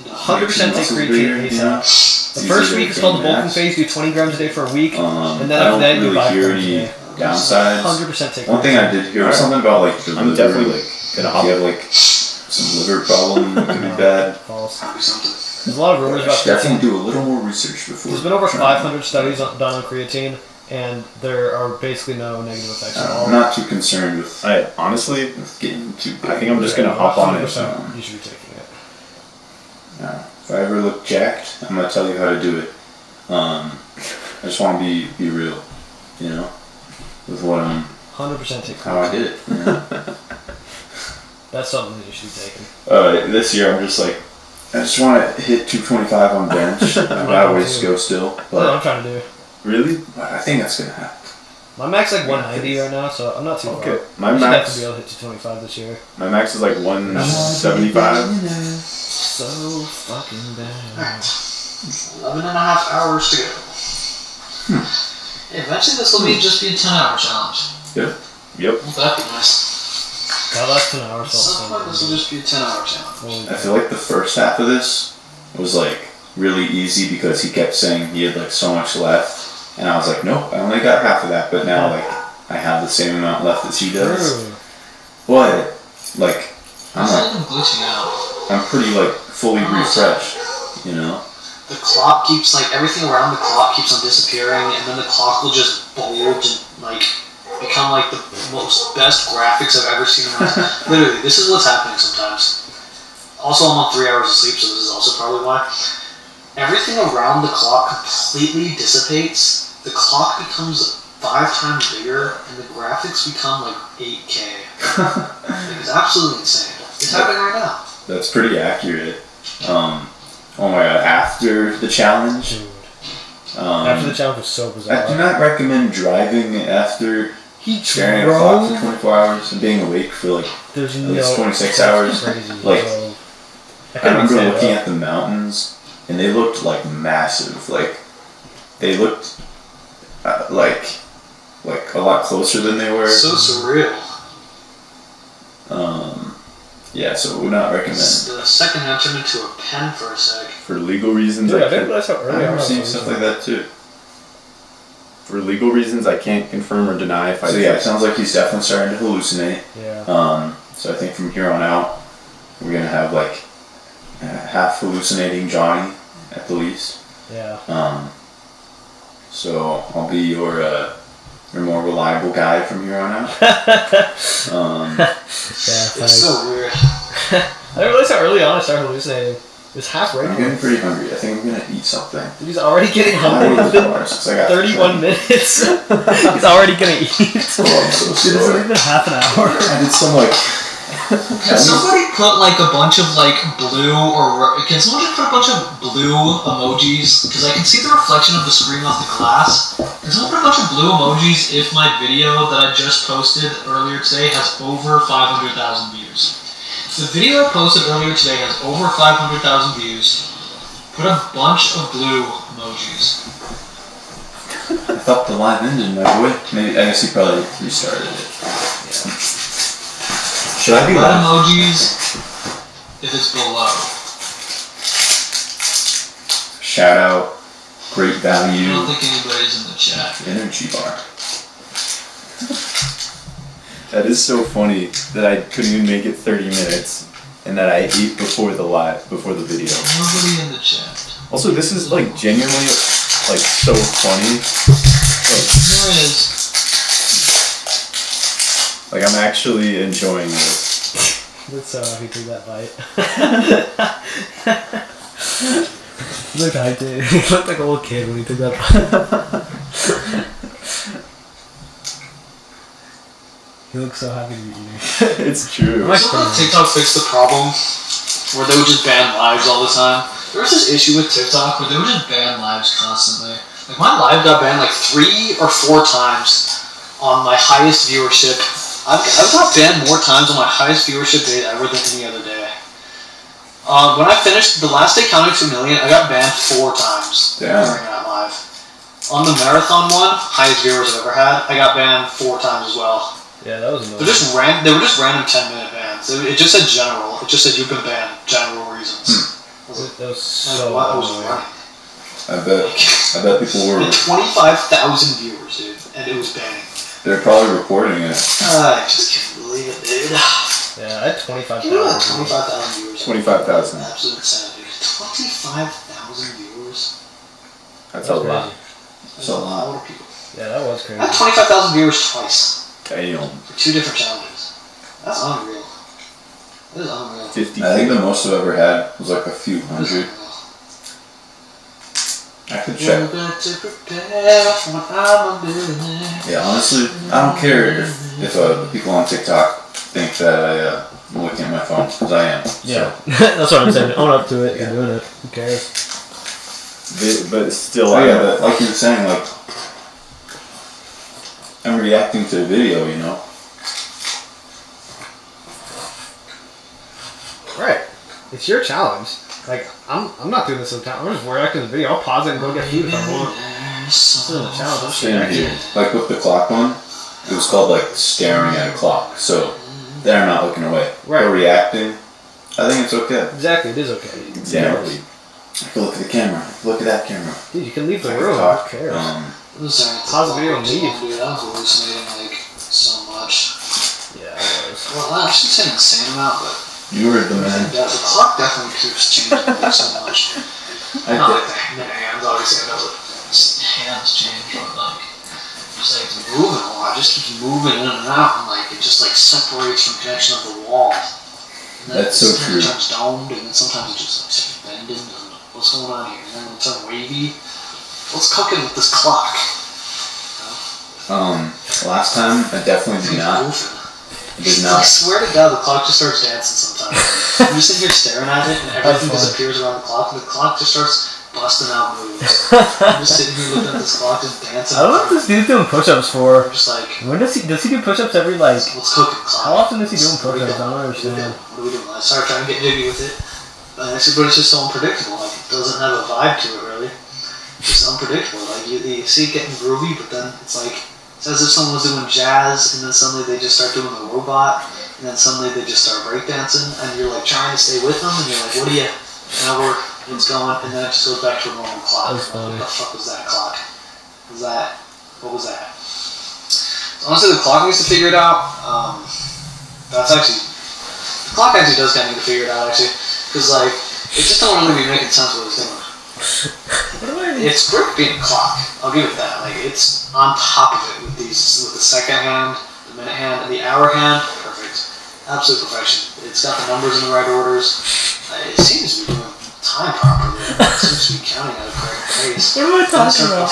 100% take muscle creatine bigger, you know? ASAP. The It's first easy week to is called the gain bulking mass. phase. Do 20 grams a day for a week, and then I after don't that, you really 5 hear grams a any day. downsides. 100% take One thing creatine. I did hear Alright. something about like the I'm liver, definitely like gonna if hop. you have like some liver problem, it could be bad. False. That'd be something. There's a lot of rumors I about should definitely creatine. do a little more research before. There's been over trying. 500 studies done on creatine, and there are basically no negative effects at all. I'm not too concerned with Honestly, getting too big. I think I'm just gonna hop on it. 100% you should be taking it. If I ever look jacked, I'm gonna tell you how to do it. I just want to be real, you know, with what 100% take how I creatine. did it. You know? That's something that you should be taking. This year I'm just like, I just want to hit 225 on bench. I've got a ways to go still, That's what I'm but trying to do. Really? I think that's gonna happen. My max like 190 right now, so I'm not too Okay. far. My I should max. definitely be able to hit 225 this year. My max is like 175. So fucking bad. Alright. 11 and a half hours to go. Eventually this will Let me be just be a 10-hour challenge. Yep. won't that be nice? God, that's an hour. At some point this will just be a 10-hour challenge. I feel like the first half of this was like really easy because he kept saying he had like so much left, and I was like, nope, I only got half of that, but now like I have the same amount left as he does. True. But like I'm It's like not even glitching out. I'm pretty like fully refreshed, you know. The clock keeps like everything around the clock keeps on disappearing, and then the clock will just bulge and like become like the most best graphics I've ever seen in my life. Literally, this is what's happening sometimes. Also, I'm on 3 hours of sleep, so this is also probably why. Everything around the clock completely dissipates. The clock becomes 5 times bigger, and the graphics become like 8K. Like, it's absolutely insane. It's happening right now. That's pretty accurate. Oh my god! After the challenge, Dude. After the I challenge was so do bizarre. not recommend driving after He staring at a clock for drove. 24 hours and being awake for like. There's At no. least 26 hours. Crazy. Like, bro. I couldn't remember stand looking up. at the mountains, and they looked like massive. Like they looked like a lot closer than they were. So surreal. Yeah, so would not recommend. The second hand turned into a pen for a sec. For legal reasons, Dude, I I didn't can't, realize how I early I remember was. seeing stuff like that too. for legal reasons, I can't confirm or deny if I. So yeah, it sounds like he's definitely starting to hallucinate. Yeah. So I think from here on out, we're gonna have like half hallucinating Johnny at the least. Yeah. So I'll be your more reliable guide from here on out. Yeah. It's Thanks. so weird. I didn't realize how early on I started hallucinating. It was half I'm right getting here. pretty hungry. I think I'm gonna eat something. He's already getting I hungry ate within bars since I got 31 minutes. He's already gonna eat. Oh, I'm so Dude, it's sorry. only been half an hour. I did some like. Can somebody put like a bunch of like blue can someone just put a bunch of blue emojis? Because I can see the reflection of the screen off the glass. Can someone put a bunch of blue emojis if my video that I just posted earlier today has over 500,000 views? If the video I posted earlier today has over 500,000 views, put a bunch of blue emojis. I thought the live ended, my boy. Maybe I guess he probably restarted it. Should I be Red live? emojis if it's below. Shout out, great I value, don't think anybody's in the chat. energy bar. That is so funny that I couldn't even make it 30 minutes, and that I ate before the video. Nobody in the chat. Also, this is like genuinely like so funny. There is. Like I'm actually enjoying this. Look so happy he took that bite. Look, I did. He looked like a little kid when he took that bite. He looks so happy to be eating. It's true. My So friend. TikTok fixed the problem where they would just ban lives all the time. There was this issue with TikTok where they would just ban lives constantly. Like my live got banned like 3 or 4 times on my highest viewership. I've got banned more times on my highest viewership day ever than any other day. When I finished the last day counting 2 million, I got banned 4 times Damn. during that live. On the marathon one, highest viewers I've ever had, I got banned 4 times as well. Yeah, that was They annoying. were just random 10-minute bans. bans. It just said general. It just said you've been banned. General reasons. I was like, That was so what? I was annoying. running. I bet people were. Had 25,000 viewers, dude, and it was banning. They're probably recording it. I just can't believe it, dude. Yeah, I had 25,000. You had 25,000 viewers. 25,000. Absolute insanity. 25,000 viewers. That's a lot. That's a lot of people. Yeah, that was crazy. I had 25,000 viewers twice Damn. for 2 different challenges. That's unreal. That is unreal. 50. I think the most I've ever had was like a few That is hundred. unreal. I could check. We're going to prepare for what I'm a millionaire. Yeah, honestly, I don't care if people on TikTok think that I'm looking at my phone, because I am. Yeah, that's what I'm saying. Own up to it. You're doing it. Who cares? But it's still. Oh yeah, but like you were saying, like I'm reacting to a video, you know. Right. It's your challenge. Like, I'm not doing this all the time. I'm just reacting to the video. I'll pause it and go get food if I want. This isn't a challenge. I'm Same reacting. here. Like with the clock one, it was called like staring at a clock. So they're not looking away. Right. They're reacting. I think it's okay. Exactly, it is okay. Exactly. I can look at the camera. I can look at that camera. Dude, you can leave the I can room. talk. Who cares? It was Pause the video and leave. Dude, I was hallucinating like so much. Yeah, it was. Well, I shouldn't say an insane amount, but You were the man. yeah, the clock definitely keeps changing like, so much. I Not did. like the hands, obviously, I know, but Hands change, but like, just like it's moving a lot. It just keeps moving in and out, and like it just like separates from connection of the wall. And then That's so sometimes true. it turns domed, and then sometimes it just like starts bending. And what's going on here? And then it'll turn wavy. What's cooking with this clock? Last time I definitely did not. Goofing. I did I not. swear to God, the clock just starts dancing sometimes. I'm just sitting here staring at it, and everything funny. disappears around the clock, and the clock just starts busting out moves. I'm just sitting here looking at this clock, just dancing. I don't know what this dude's doing push-ups I'm for. just like, When does he do push-ups every, like, what's cooking, clock? how often is he doing What are we push-ups? I doing? don't understand. What are we doing? I started trying to get jiggy with it, but it's just so unpredictable. Like, it doesn't have a vibe to it, really. It's just unpredictable. Like, you see it getting groovy, but then it's like, it's as if someone was doing jazz, and then suddenly they just start doing the robot, and then suddenly they just start breakdancing, and you're like trying to stay with them, and you're like, what do you, now it's going, and then it just goes back to a normal clock. That's funny. What the fuck was that clock? What was that? So honestly, the clock needs to figure it out. The clock actually does kind of need to figure it out, actually, because like, it just don't really be making sense what it's doing. What do I mean? It's great being a clock. I'll give it that. Like it's on top of it with the second hand, the minute hand, and the hour hand. Perfect, absolute perfection. It's got the numbers in the right orders. It seems to be doing time properly. It seems to be counting at a correct pace. What am I talking about?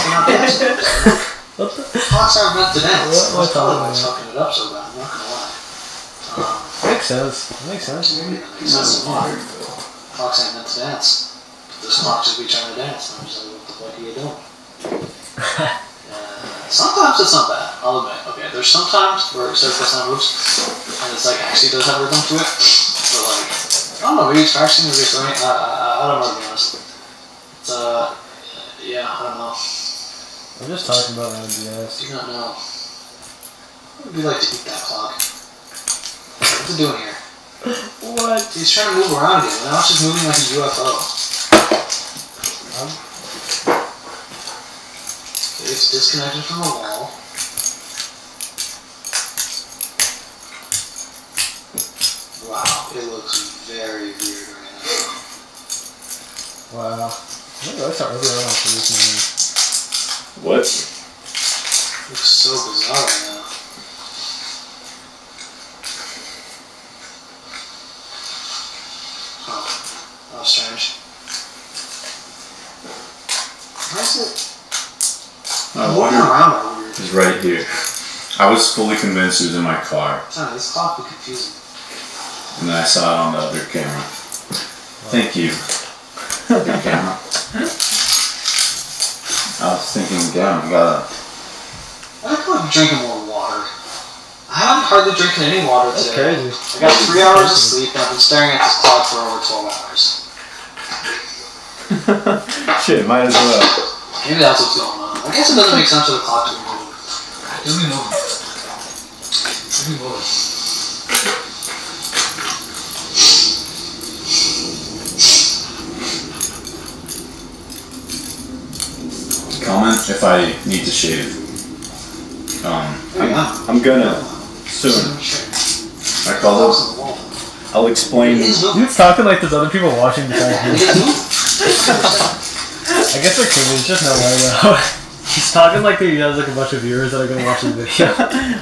What the? Clocks aren't meant to dance. What am I That's talking probably why it's about? fucking it up so bad. I'm not gonna lie. Makes sense. Makes sense. Maybe that makes sense a lot. Clocks ain't meant to dance. This clock should be trying to dance. And I'm just like, what the fuck are you doing? Sometimes it's not bad, I'll admit. Okay, there's sometimes where it starts pressing on moves, and it's like actually does have rhythm to it. But like, I don't know, maybe it's practicing with your throwing. I don't know, to be honest. It's, yeah, I don't know. I'm just talking about my ideas. Do not know. What would you like to eat that clock? What's it doing here? What? He's trying to move around again. Now it's just moving like a UFO. It's disconnected from the wall. Wow, it looks very weird right now. Wow. Maybe I start really on for this movie. What? It looks so bizarre right now. Huh. That was strange. Why is it? I Walking wonder. around are weird. It's right here. I was fully convinced it was in my car, Sorry, this clock would confuse me. and then I saw it on the other camera. Thank you. Other camera. I was thinking, damn, I gotta. I think I'm drinking more water. I haven't hardly drinking any water That's today. crazy. I got 3 hours of sleep and I've been staring at this clock for over 12 hours. Shit, might as well. Maybe that's what's going on. I guess it doesn't make sense for the clock to be moving. it'll be moving. It'll be moving. comment if I need to shave. I'm gonna soon. I call those. I'll explain. Dude's talking like there's other people watching besides you. I guess there could be, there's just no way though. He's talking like he has like a bunch of viewers that are gonna watch his video.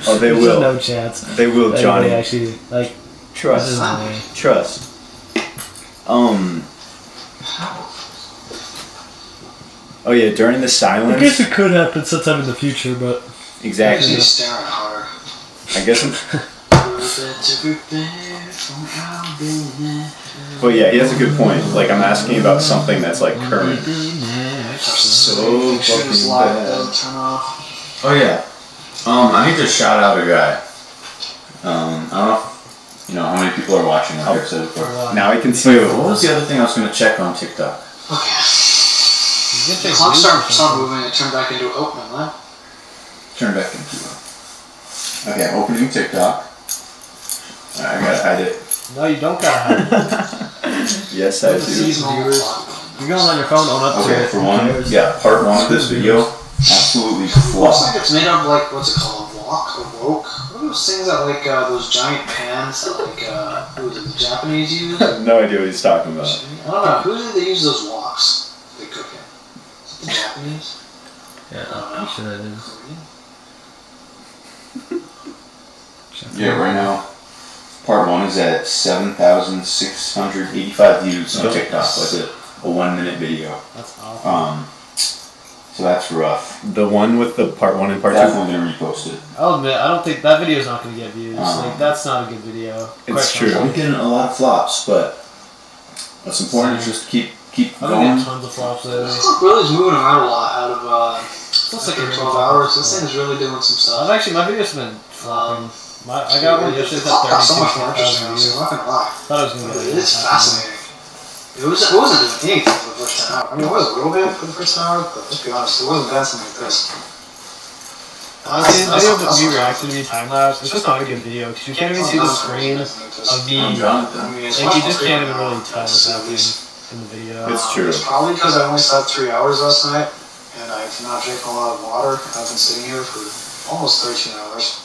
Oh, they There's will. no chance. They will, that Johnny. anybody actually, like, Trust. there's no way. Trust. Oh yeah, during the I guess silence. it could happen sometime in the future, but Exactly. He's staring hard. I guess. But yeah, he has a good point. Like I'm asking about something that's like current. So Make sure his fucking light bad. doesn't turn off. Oh yeah. I need to shout out a guy. I don't know. You know how many people are watching. Like I've said before. Now I can see. Wait, what was the other thing I was gonna check on TikTok? Okay. you get The things clock moved or started something. moving, it turned back into open, right? Turn back into. Okay, opening TikTok. Alright, I gotta hide it. No, you don't gotta have it. Yes, I do. Seasonal viewers. clock. You're going on your phone, own up to Okay, it. for one, yeah, part one of this video, absolutely Looks flop. like it's made of like, what's it called, a wok, a woke? What are those things that like, those giant pans that like, who is it, the Japanese use? I have no idea what he's talking about. I don't know, who did they use those woks they cook in? Is it the Japanese? Yeah, I'm sure that is. Korean? Yeah, right now, part one is at 7,685 views on TikTok, like a 1 minute video. That's awesome. So that's rough. The one with the part one and part two. Definitely gonna repost it. I'll admit, I don't think that video's not gonna get views. Uh-huh. Like, that's not a good video. It's Quite true. I'm getting a lot of flops, but what's important is just keep I'm going. gonna get tons of flops lately. This clock really is moving around a lot out of, It's it's like 12 hours. This thing is really doing some stuff. I've actually, my video's been flopping. I got one yesterday The clock got so much more 32,000 interesting, views. I'm not gonna lie. Thought it was gonna get It's fascinating. It wasn't doing anything for the first 10 hours. I mean, it was a little bit for the first 10 hours, but let's be honest, it wasn't dancing like this. Honestly, the That's video not- of me that's not- reacting to me time lapse, it's just not a good video because you can't even see the screen of me. I'm I Jonathan. mean, it's Like, much you more just can't even frequent really now. tell what's happening It's in the video. It's true. It's probably because I only slept 3 hours last night, and I've not drinking a lot of water. I've been sitting here for almost 13 hours.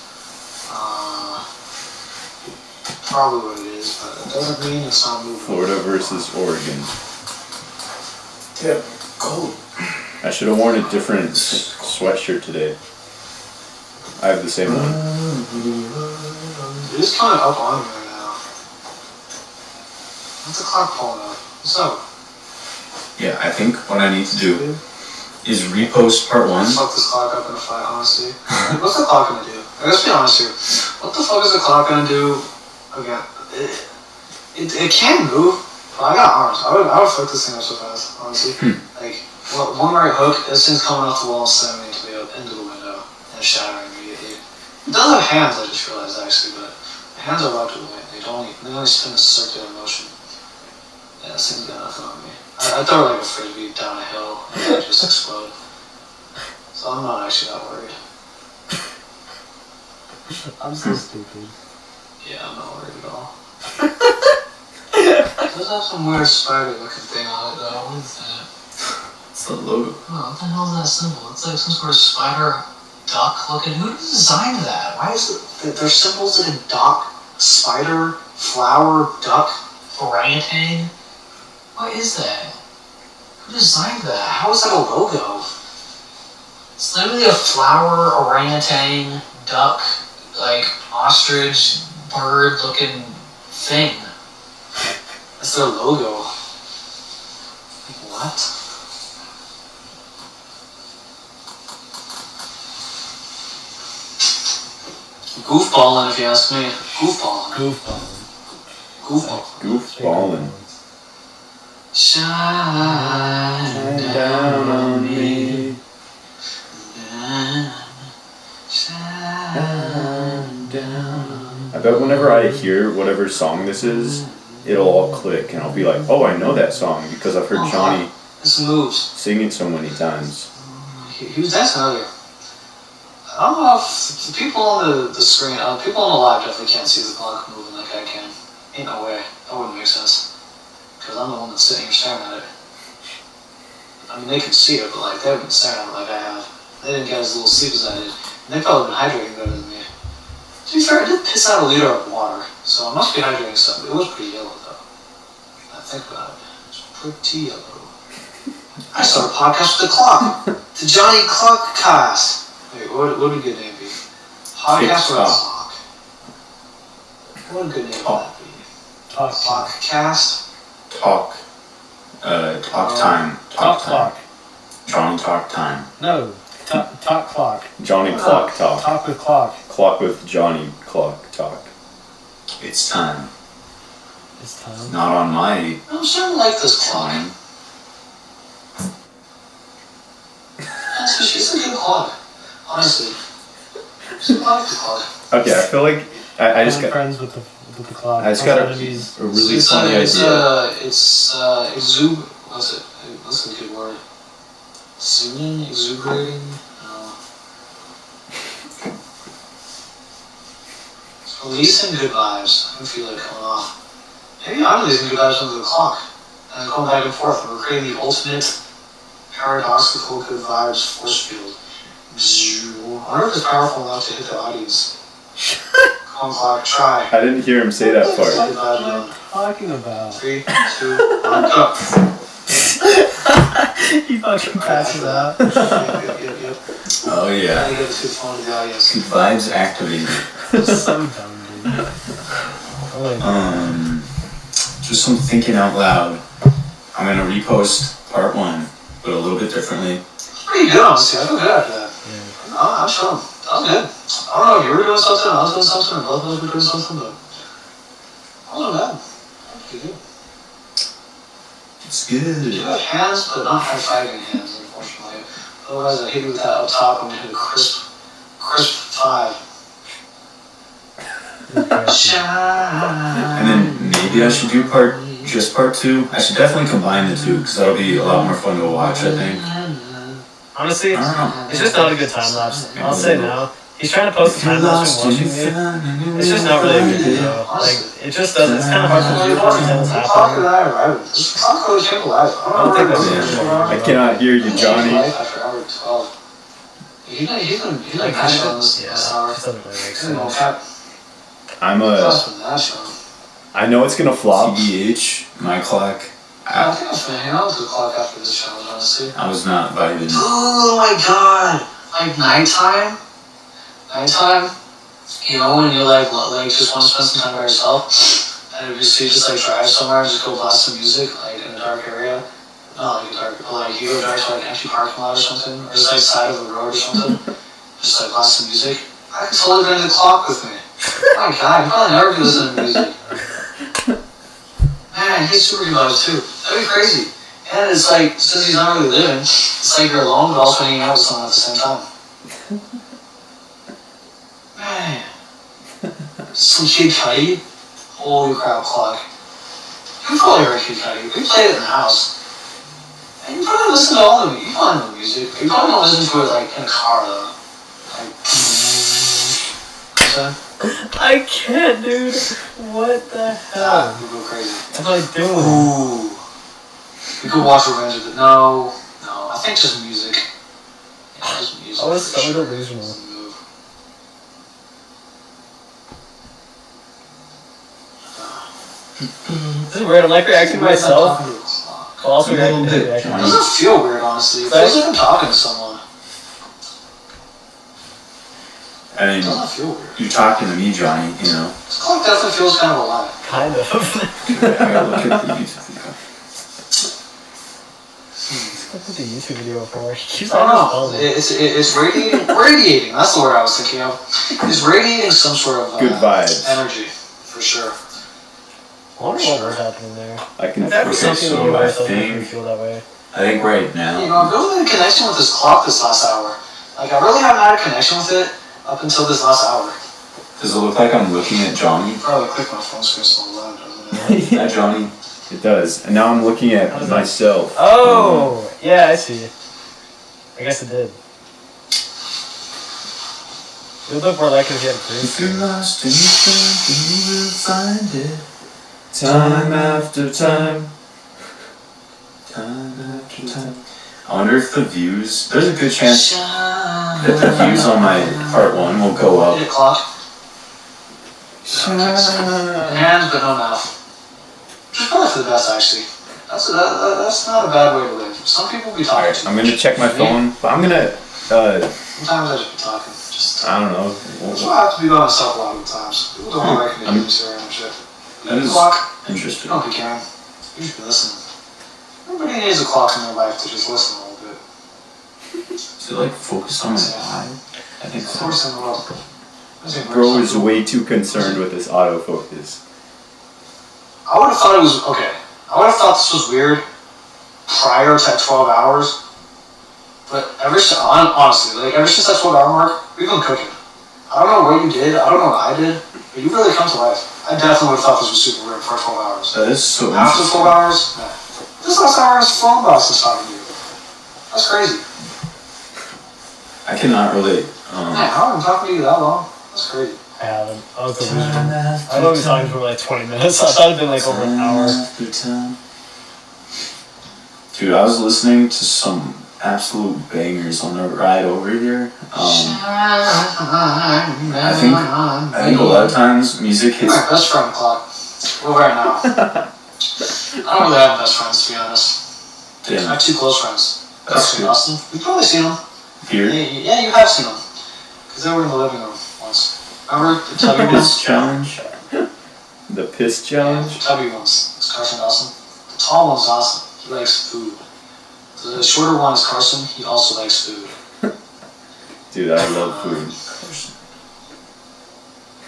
Probably what it is, but it doesn't mean it's not moving. Florida versus Oregon. Yeah, cold. I should have worn a different sweatshirt today. I have the same one. It is kind of up on me right now. What's the clock pulling up? What's up? Yeah, I think what I need to do is repost part one. Fuck this clock up in a fight, honestly. What's the clock gonna do? Let's be honest here. What the fuck is the clock gonna do? Again, it can move, but I got arms. I would fuck this thing up so fast, honestly. Like, well, one right hook, this thing's coming off the wall and slamming into the window and shattering immediately. It does have hands, I just realized actually, but the hands are relatively light. They only spin a circular motion. Yeah, this thing's got nothing on me. I throw it like a frisbee down a hill and it just explode. So I'm not actually that worried. I'm so stupid. Yeah, I'm not worried at all. It does have some weird spider looking thing on it though. What is that? It's the logo. Oh, what the hell is that symbol? It's like some sort of spider duck looking. Who designed that? Why is it? There's symbols like a duck, spider, flower, duck. Orangutan? What is that? Who designed that? How is that a logo? It's literally a flower, orangutan, duck, like ostrich, bird looking thing. That's their logo. Like what? Goofballing, if you ask me. Goofballing. Goofball. Goofball. Goofballing. Shine down on me. Shine down. I bet whenever I hear whatever song this is, it'll all click and I'll be like, oh, I know that song because I've heard Johnny This moves. sing it so many times. He was dancing earlier. I don't know if the people on the screen, people on the live definitely can't see the clock moving like I can. Ain't no way. That wouldn't make sense. Because I'm the one that's sitting here staring at it. I mean, they can see it, but like, they haven't been staring at it like I They didn't get as little sleep as I did. And they probably been hydrating better than me. To be fair, I did piss out a liter of water, so I must be hydrating some. It was pretty yellow though. I think about it. It's pretty yellow. I started a podcast with the clock. The Johnny Clockcast. Wait, what would a good name be? Podcast with the clock. What would a good name would that be? Clockcast? Talk. Talk time. Talk clock. Johnny talk time. No. Talk clock. Johnny Clock Talk. Talk with clock. Clock with Johnny Clock Talk. It's time. It's time. Not on my I'm starting to like this clock. time. She's a good clock. Honestly. I like the clock. Okay, I feel like I just I'm got. friends with the clock. I just got enemies. a really It's funny idea. What's it? What's a good word? Zooming? Exuberating? No. It's releasing good vibes. I can feel it coming off. Maybe I'm releasing good vibes into the clock. And going back and forth. We're creating the ultimate paradoxical good vibes force field. I wonder if it's powerful enough to hit the audience. Come on, clock, try. I didn't hear him say that part. Good vibes What are on. you talking about? 3, 2, 1, go. He fucking passes out. Yep. Oh I yeah. gotta get the phone to the audience. Good vibes activated. So dumb, dude. Oh, Just some thinking out loud. I'm gonna repost part 1, but a little bit differently. Pretty good, honestly. I feel good after that. yeah. I'm chilling. That was good. I don't know if you were doing something, I was doing something, or both of us were doing something, but I wasn't bad. That was pretty good. It's You good. have hands, but not high-fiving hands, unfortunately. Otherwise, I hit you with that up top and we hit a crisp 5. Shine. And then maybe I should do just part 2. I should definitely combine the two because that'll be a lot more fun to watch. I think. Honestly, I don't know. it's just not a good time lapse. I'll say now. He's trying to post a time lapse when watching me. It's just not really a good video. Like, it just doesn't. It's kind of hard for me to understand what's happening. I don't think that's I cannot hear you, Johnny. He's like Kind on of, this yeah, hour. it doesn't really make He's no sense. cap. I'm That's from that show. I know it's gonna flop. TBH, my clock. I think I was gonna hang out with the clock after this show, honestly. I was not vibing. Oh my god! Like nighttime? You know, when you're like just want to spend some time by yourself, and if you just like drive somewhere and just go blast some music, like in a dark area. Not like a dark, but like you go drive to like an empty parking lot or something, or just like side of a road or something, just like blast some music. I could totally bring the clock with me. My god, you probably never be listening to music. Man, he's super good about it too. That'd be crazy. And it's like, since he's not really living, it's like you're alone but also hanging out with someone at the same time. Man. Some Kid Cudi? Holy crap, clock. You probably heard Kid Cudi. We played it in the house. And you probably listen to all of it. You probably know music. You probably don't listen to it like in a car though. Like, you know I can't, dude. What the hell? you go crazy. What am I doing? Ooh. We could watch Revenge of the... No. I think just music. Yeah, just music. I was for so sure. delusional. It's the move. This is weird. I'm like reacting to myself. Talking to a clock. While also A little reacting to bit, the reaction. It doesn't feel weird, honestly. It feels like I'm talking to someone. I mean, It doesn't feel weird. you're talking to me, Johnny. You know. This clock definitely feels kind of alive. Kind of. I gotta look at the YouTube video. Look at the YouTube video before. He keeps I don't on know. his It's radiating. Radiating. That's the word I was thinking of. It's radiating some sort of Good vibes. energy, for sure. I wonder what was happening there. I can. That'd be Okay, something so that you I myself make me think- feel that way. I think right You now. know, I've really made a connection with this clock this last hour. Like, I really haven't had a connection with it up until this last hour. Does it look like I'm looking at Johnny? Probably click my phone screen so loud, doesn't it? That Johnny. It does. And now I'm looking at myself. Oh, yeah, I see. I guess it did. It would look more like it if you had a green If screen. you're lost and you think you will find it. Time after time. Time after time. I wonder if the views. There's a good chance. the views on my part 1 will go up. 8 o'clock. And but no mouth. Which is probably for the best, actually. That's not a bad way to live. Some people be talking too I'm much. gonna check my phone, but I'm gonna. Sometimes I just be talking. Just. I don't know. That's why I have to be by myself a lot of the times. People don't like me doing Instagram and shit. That is Clock. interesting. Don't be caring. You should be listening. Everybody needs a clock in their life to just listen a little bit. Is it like focused on my eye? I think Of so. course, I will. Bro is way too concerned with his autofocus. I would have thought it was okay. I would have thought this was weird prior to that 12 hours. But honestly, like ever since that 12-hour mark, we've been cooking. I don't know what you did. I don't know what I did. But you really come to life. I definitely would have thought this was super weird for 12 hours. That is so After interesting. 12 hours, nah. This last hour is phone box is talking to you. That's crazy. I cannot relate. Man, how am I talking to you that long? That's crazy. I haven't. I was delusional. I've only been talking for like 20 minutes. I thought it'd been like over an hour. After time. Dude, I was listening to some absolute bangers on the ride over here. I think a lot of times music You're hits. my best friend, Clock. Well, right now. I don't really have best friends, to be honest. I Damn, have 2 close friends. That's Carson and good. Austin. You've probably seen them. Here, Yeah, you have seen them. Because they were in the living room once. Remember the tubby this ones? challenge. The piss The challenge? tubby ones. It's Carson and Austin. The tall one's Austin. He likes food. The shorter one is Carson. He also likes food. Dude, I love food.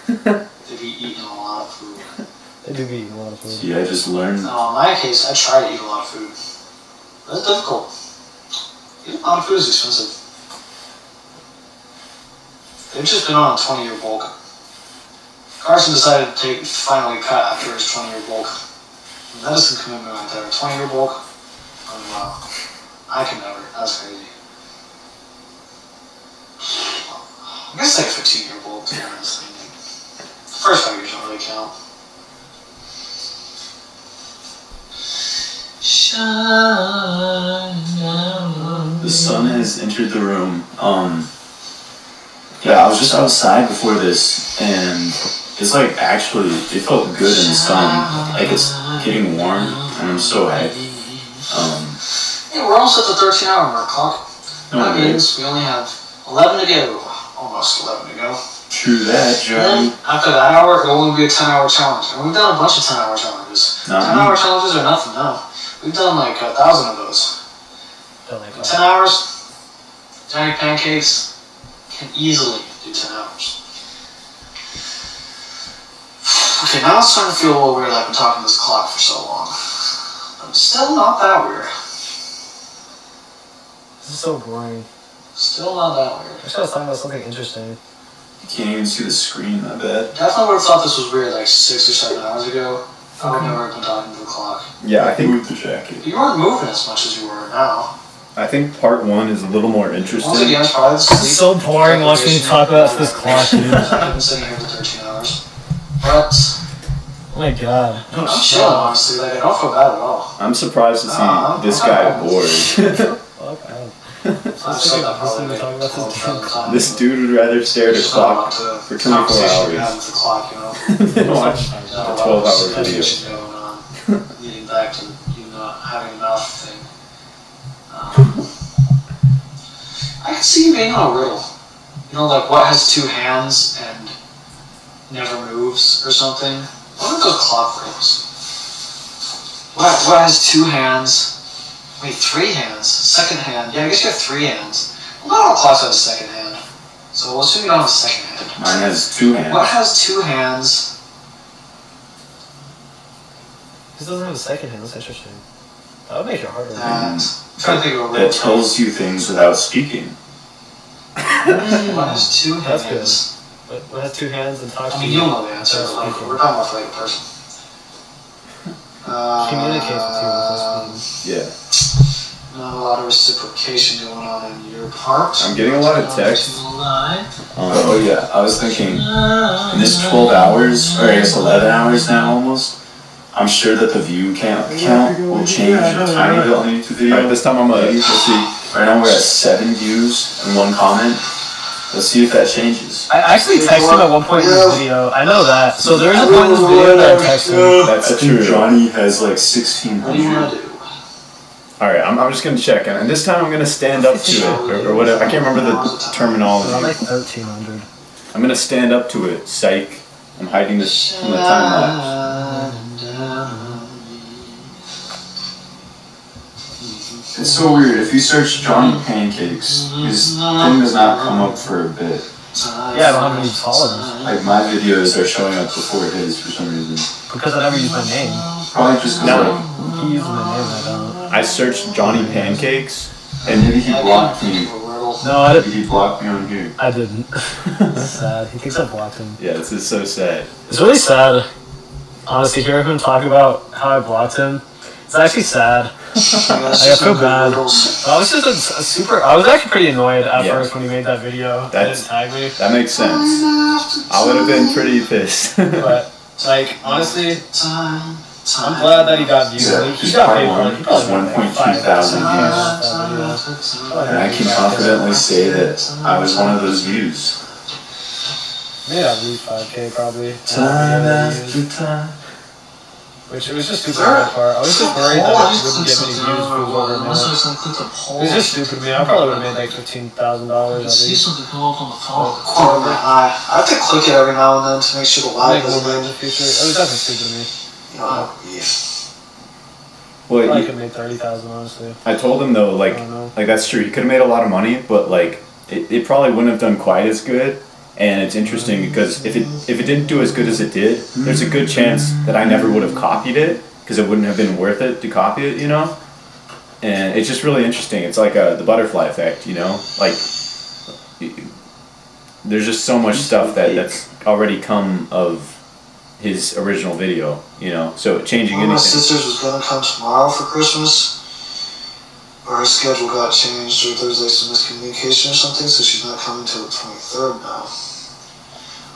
They be eating a lot of food. They do be eating a lot of food. See, I just learned. In my case, I try to eat a lot of food. That's difficult. Eating a lot of food is expensive. They've just been on a 20-year bulk. Carson decided to finally cut after his 20-year bulk. Medicine commitment right there. 20-year bulk. Oh wow. I can never. That's crazy. I guess it's like a 15-year bulk, to be honest. I mean, like, the first 5 years don't really count. The sun has entered the room. Yeah, I was just outside before this, and it's like actually, it felt good in the sun. Like it's getting warm, and I'm so happy. Hey, we're almost at the 13-hour mark, Clock. No, That right? means we only have 11 to go. Almost 11 to go. True that, Then, Johnny. after that hour, it'll only be a 10-hour challenge. And we've done a bunch of 10-hour challenges. Not 10-hour challenges are nothing, no. We've done like 1,000 of those. Don't like 10 hours, Johnny Pancakes can easily do 10 hours. Okay, now it's starting to feel a little weird that I've been talking to this clock for so long. But still not that weird. This is so boring. Still not that weird. I should have talking about something interesting. You can't even see the screen, I bet. Definitely would have thought this was weird like 6 or 7 hours ago. I would never have been talking to the clock. Yeah, I think Move the jacket. You weren't moving as much as you were now. part 1 is a little more Once interesting. again, it's probably the sleep. It's so boring watching you talk about this clock, dude. I've been sitting here for 13 hours. But Oh my god. I'm chilling, honestly. Like, I don't feel bad at all. I'm surprised to see I'm this guy happy. bored. Fuck out. I've said that probably like Talking about this 12 times. This dude would rather stare at a Just clock not about for the 24 conversation we had hours with the clock, you know. than watch a Not a lot of 12-hour video. discussion going on. Leading back to you not having a mouth thing. I can see you being on a riddle. You know, like what has 2 hands and never moves or something. What are those clock riddles? What has 2 hands? Wait, 3 hands? Second hand? Yeah, I guess you have 3 hands. Well, not all clocks have a second hand. So we'll assume you don't have a second hand. Mine has 2 hands. What has 2 hands? This doesn't have a second hand, that's interesting. That would make it harder. I'm trying to think of a That riddle. tells you things without speaking. What has 2 That's hands? But what has 2 hands and talks I to mean, you? you'll know the answer, but like, we're talking about the right person. Communicates with you without speaking. Yeah. Not a lot of reciprocation going on in your part. I'm getting a lot of text. Oh yeah, I was thinking, in this 12 hours, or I guess 11 hours now almost, I'm sure that the view count will change a tiny bit on the YouTube video. Alright, this time I'm Maybe, gonna. let's see. Right now we're at 7 views and 1 comment. Let's see if that changes. I actually texted him at one point in this video. I know that. So there's a point in this video that I texted him. That's I think true. Johnny has like What do you 1,600. want to do? Alright, I'm just gonna check, and this time I'm gonna stand up to it, or whatever. I can't remember the terminology. I'm like 1,300. I'm gonna stand up to it, psych. I'm hiding this from the time lapse. It's so weird. If you search Johnny Pancakes, his thing does not come up for a bit. Yeah, I don't have any followers. Like my videos are showing up before his for some reason. Because I never use my name. Probably just because No. like, He uses my name, I don't. I searched Johnny Pancakes, and maybe he blocked me. No, I Maybe didn't. he blocked me on here. I didn't. That's sad. He thinks I blocked him. yeah, this is so sad. It's really sad. Honestly, hearing him talk about how I blocked him, it's actually sad. I feel bad. I was just a super. I was actually pretty annoyed at Yeah. first when he made that video. That's- Didn't tag me. That makes sense. I would have been pretty pissed. But like honestly, I'm glad that he got views. Yeah, He his got part paid for one it. He probably is got like 1.2 thousand 5,000 And I can confidently say that I was one of those views. Maybe at least 5K probably. Time after time. Which it was just stupid on my part. I was just worried that I wouldn't get many views if it was over a minute. It was just stupid of me. I probably would have made like $15,000 at See least. something come up on the phone. Corner of my eye. I have to click it every now and then to make sure the live Like more money in is the future. It was definitely stupid of me. Well, I he- could make 30,000 honestly. I told him though, I don't know. like that's true. He could have made a lot of money, but like it probably wouldn't have done quite as good. And it's interesting because if it didn't do as good as it did, there's a good chance that I never would have copied it because it wouldn't have been worth it to copy it, you know. And it's just really interesting. It's like the butterfly effect, you know. Like there's just so much stuff that's already come of his original video, you know. So changing One of my anything. sisters was gonna come tomorrow for Christmas, but her schedule got changed, or there was like some miscommunication or something, so she's not coming till the 23rd now.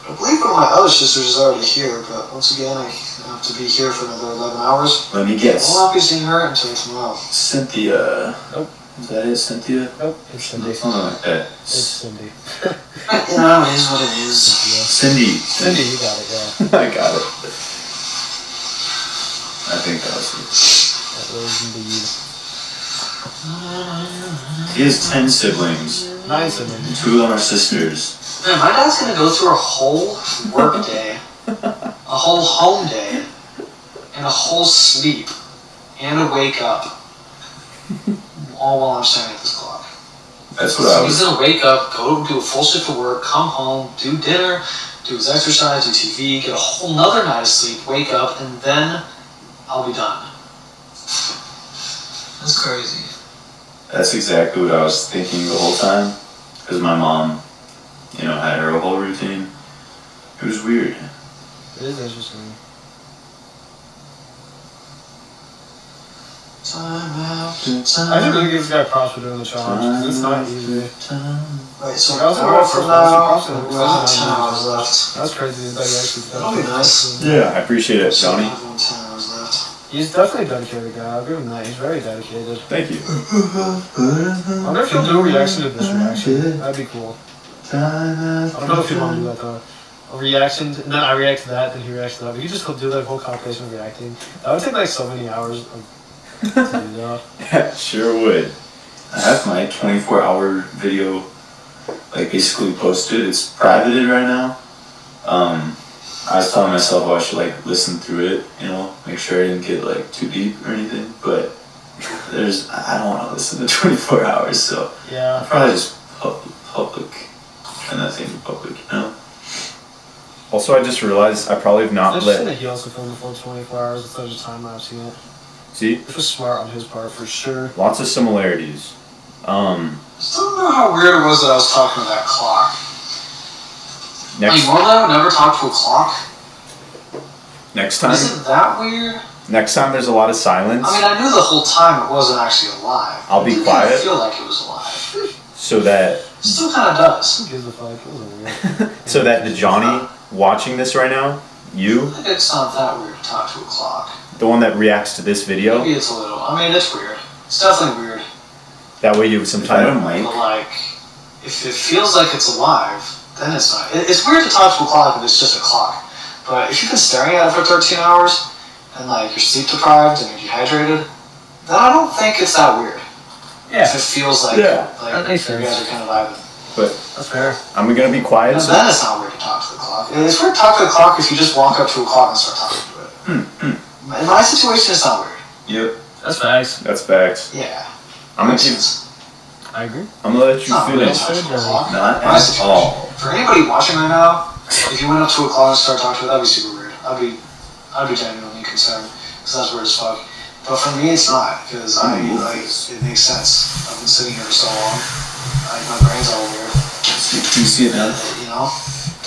But I believe one of my other sisters is already here, but once again, I have to be here for another 11 hours. Let me I guess. will not be seeing her until tomorrow. Cynthia. Nope. Is that it, Cynthia? Nope, it's Cindy. Something like that. It's Cindy. You know, it is what it is. Cindy. Cindy, you got it, yeah. I got it. I think that was it. That was indeed. He has 10 siblings. 9 siblings. 2 of them are sisters. Man, my dad's gonna go through a whole work day, a whole home day, and a whole sleep, and a wake up, all while I'm staring at this clock. That's what I So he's was. gonna wake up, go do a full shift of work, come home, do dinner, do his exercise, do TV, get a whole nother night of sleep, wake up, and then I'll be done. That's crazy. That's exactly what I was thinking the whole time. Because my mom, had her whole routine. It was weird. It is interesting. Time after I should time. really give this guy props for doing the challenge. 'Cause it's not easy. Right, so Like, I was an hour wondering from for now, first we'll person, have first 10 time. hours left. That's crazy that he actually That'll be nice. Yeah, I appreciate it, So Johnny. we'll have 10 hours left. He's definitely a dedicated guy. I'll give him that. He's very dedicated. Thank you. I wonder if he'll do a reaction to this reaction. That'd be cool. I don't know if he'd want to do that though. A reaction, and then I react to that, then he reacts to that. We could just do that whole compilation of reacting. That would take like so many hours to do that. Yeah, sure would. I have my 24-hour video, basically posted. It's privated right now. I was telling myself I should listen through it, make sure I didn't get too deep or anything. But I don't want to listen to 24 hours, so Yeah. I'll probably just public and nothing public, Also, I just realized I probably have It's not interesting let. that he also filmed the full 24 hours instead of just time lapsing it. See, Which was smart on his part for sure. lots of similarities. Still don't know how weird it was that I was talking to that clock. Next Normally I would never talk to a clock. next time, Isn't that weird? next time there's a lot of silence, I mean, I knew the whole time it wasn't actually alive. I'll be It didn't quiet. feel like it was alive. so that Still kind of does. Who gives a fuck? It was weird. so that the Johnny watching this right now, you, I think it's not that weird to talk to a clock. the one that reacts to this video, Maybe it's a little. I mean, it's weird. It's definitely weird. that way you have some time. Mic. But if it feels like it's alive, then it's not. It's weird to talk to a clock if it's just a clock. But if you've been staring at it for 13 hours, and like you're sleep deprived and you're dehydrated, then I don't think it's that weird. Yeah. If it feels like, Yeah. like That makes you guys sense. are kind of vibing. But That's fair. I'm gonna be quiet. So Then it's not weird to talk to the clock. It's weird to talk to the clock if you just walk up to a clock and start talking to it. In my situation, it's not weird. Yep. That's facts. that's facts. Yeah. I'm gonna Makes keep, sense. I agree. I'm gonna let you Not weird to finish. talk to a clock. Not My at situation. all. For anybody watching right now, if you went up to a clock and started talking to it, that'd be super weird. I'd be genuinely concerned because that's weird as fuck. But for me, it's not because it makes sense. I've been sitting here for so long. My brain's all weird. Do you see it now? You know.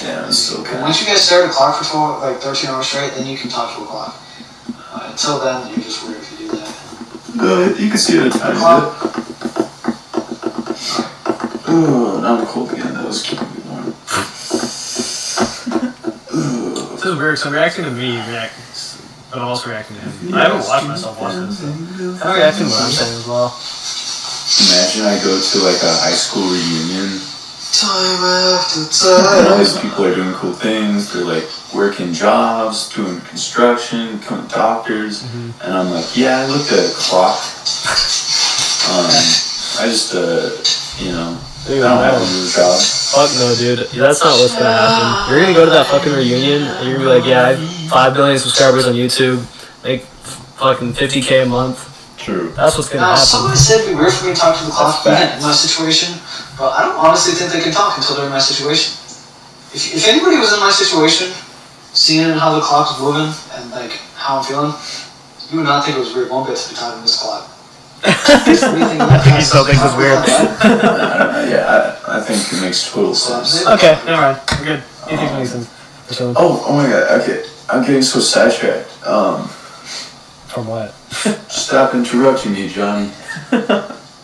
Yeah, it's so But good. once you guys stare at a clock for 13 hours straight, then you can talk to a clock. Until then, you're just weird if you do that. You can see it a tiny Clock. bit. Oh, now I'm cold again. That was keeping me warm. This is weird. So reacting to me, but also reacting to him. I haven't watched myself watch this. I'm reacting to what I'm saying as well. Imagine I go to like a high school reunion Time after and all time. these people are doing cool things. They're like working jobs, doing construction, becoming doctors. And I'm like, yeah, I looked at a clock. I just, you know, I don't have a new job. Fuck no, dude. That's not what's gonna happen. You're gonna go to that fucking reunion and you're gonna be like, yeah, I have 5 billion subscribers on YouTube, make fucking 50K a month. True. That's what's gonna Someone happen. said it'd be weird for me to talk to the clock That's in my situation, but I don't honestly think they can talk until they're in my situation. If anybody was in my situation, seeing how the clock's moving and like how I'm feeling, you would not think it was weird one bit to be talking to this clock. You still think it's weird? Yeah, I think it makes total sense. Okay, never mind. We're good. You think it makes sense? Oh my god, okay. I'm getting so sidetracked. From what? Stop interrupting me, Johnny. There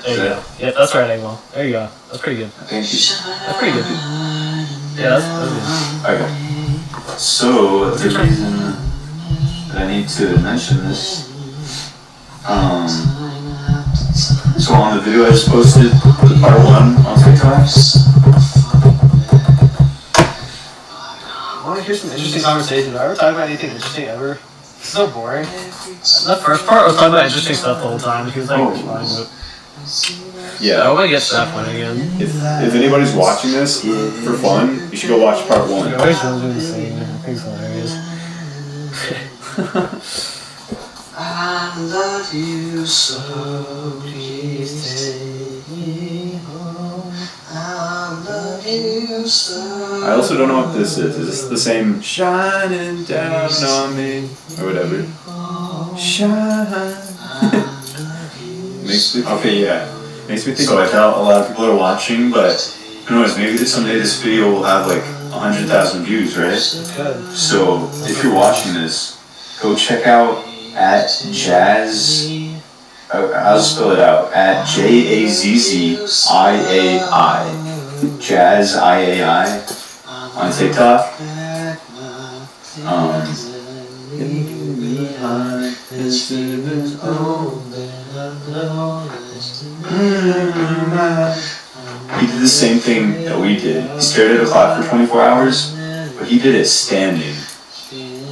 you go. Yeah, that's right, Angel. There you go. That's pretty good. Thank you. That's pretty good. Yeah, that's good. Okay. So, the reason that I need to mention this, so on the video I just posted, the part 1 on TikTok, I want to hear some interesting conversation. Have I ever talked about anything interesting ever? It's so boring. The first part I was talking about interesting stuff the whole time. He was like, responding to it. I Yeah. want to get to that point again. If anybody's watching this for fun, you should go watch part 1. I always do the same. I think it's hilarious. I love you so, please take me home. I love you so. I also don't know what this is. Is this the same shining down on me or whatever? Shine. Makes me okay, yeah. makes me think. So I doubt a lot of people are watching, but who knows, maybe someday this video will have like 100,000 views, right? So if you're watching this, go check out at Jazz, I'll spell it out, at JAZZIAI, Jazz IAI on TikTok. He did the same thing that we did. He stared at a clock for 24 hours, but he did it standing.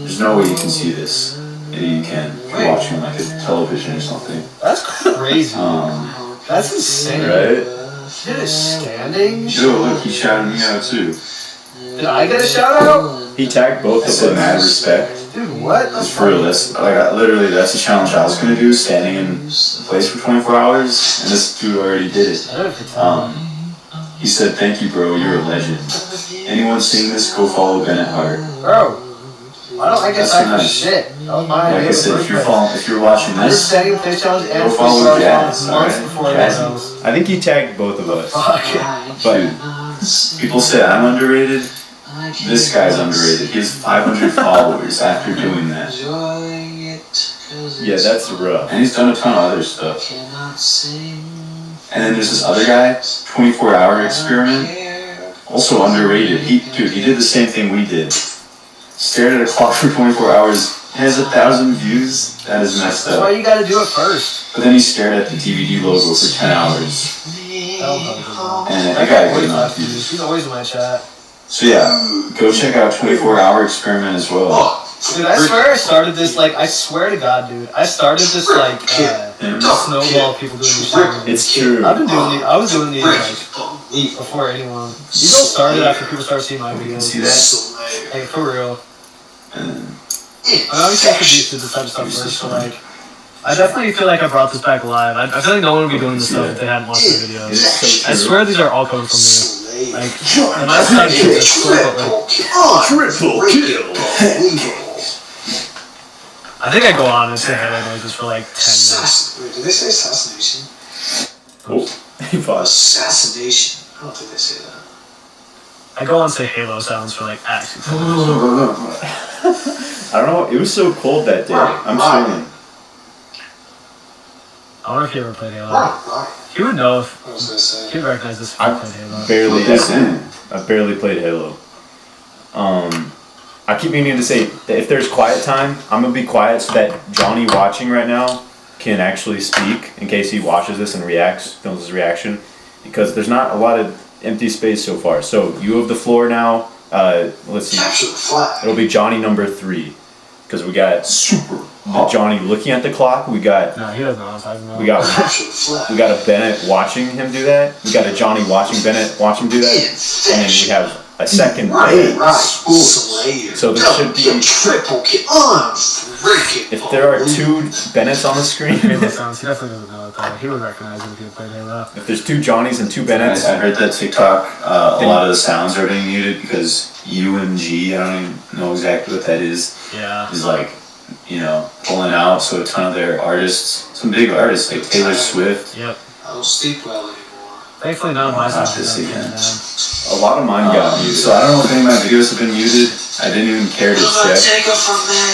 There's no way you can see this. Maybe you can if you're watching like a television or something. That's crazy. That's insane. Right? It is standing. Yo, look, he shouted me out too. Did I get a shout out? He tagged both I of said mad us. respect. Dude, what? It's for real. That's like literally that's the challenge I was gonna do, standing in place for 24 hours, and this dude already did it. He said, "Thank you, bro. You're a legend. Anyone seeing this, go follow Bennett Hart." Bro, why don't I get That's back for nice. shit? That was my Like idea. I said, if you're watching I was this, setting pitch challenge and go follow freestyle Jazz. months Alright, before Jazzy. I think he tagged both of us. Fuck. Dude, people say I'm underrated. This guy's underrated. He has 500 followers after doing that, Yeah, that's rough. and he's done a ton of other stuff. And then there's this other guy, 24-hour experiment, also underrated. He did the same thing we did. Stared at a clock for 24 hours, has 1,000 views. That is messed That's why up. you gotta do it first. But then he stared at the DVD logo for 10 hours. Tell him how And That I guy gotta always get him left, up, dude. dude. He's always in my chat. So yeah, go check out 24-hour experiment as well. Oh, Dude, I swear I started this, like, I swear to God, dude. I started this, like, snowball of people doing these challenges. It's true. I've been doing these, I was doing these, like, Leave. before anyone. These all started after people started seeing my videos. See that? Like, for real. And then I always introduced to this type of stuff first, but, like, I definitely feel like I brought this back alive. I feel like no one would be doing this stuff if they hadn't watched the videos. so I swear these are all coming from me. Like, the last time you did this, like, Triple kill. I think I go on and say Halo noises for like 10 minutes. Wait, did they say assassination? Oh, he paused. Assassination. I don't think they say that. I go on and say Halo sounds for like actually. I don't know. It was so cold that day. I'm chilling. I wonder if he ever played Halo. Right. He would know if I was gonna say. he would recognize this if he I played Halo. barely. That's it. I barely played Halo. I keep meaning to say that if there's quiet time, I'm gonna be quiet so that Johnny watching right now can actually speak in case he watches this and reacts, films his reaction, because there's not a lot of empty space so far. So you have the floor now. Let's see. Capture the flag. It'll be Johnny number 3, because we got super the Johnny looking at the clock. We got No, he doesn't know what I'm talking about. we got Capture the flag. we got a Bennett watching him do that. We got a Johnny watching Bennett watch him do that, and then we have a second Bennett. Slayer. So there should be- triple kill. Unbreakable. If there are 2 Bennetts on the screen, Halo sounds. He definitely doesn't know that. He would recognize it if he played Halo. if there's 2 Johnnies and 2 Bennetts, I heard that TikTok, a lot of the sounds are being muted because UMG, I don't even know exactly what that is Yeah. like, you know, pulling out. So a ton of their artists, some big artists like Taylor Swift. Yep. I don't sleep well anymore. Thankfully, none of my Not songs this are again. a lot of mine got muted. So I don't know if any of my videos have been muted. I didn't even care to check. Take her from me.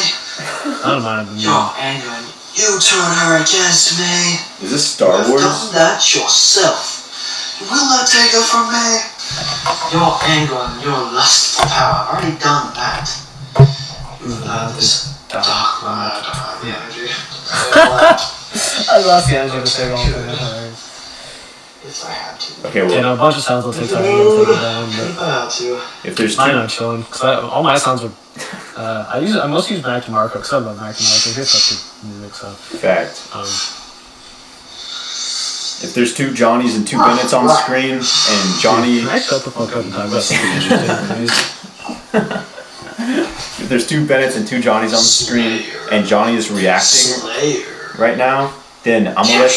None of mine have been You're muted. angry. You turn her against me. Is this Star You've Wars? done that yourself. You will not take her from me. Your anger and your lust for power. I've already done that. You've learned this dark matter. The energy. I lost the energy to say the whole thing. If I had to. Okay, You well, know, a bunch of sounds will take time to take it down, but If I had to. if there's mine 2, are chilling. Cause all my sounds are. I mostly use Mac DeMarco because I love Mac DeMarco. He's such good music, so. fact, if there's 2 Johnnies and 2 Bennetts on the screen, and Johnny, Can I shut the fuck up and talk about something interesting, please? if there's 2 Bennetts and 2 Johnnies on the screen, and Johnny is reacting Slayer. right now, then I'm gonna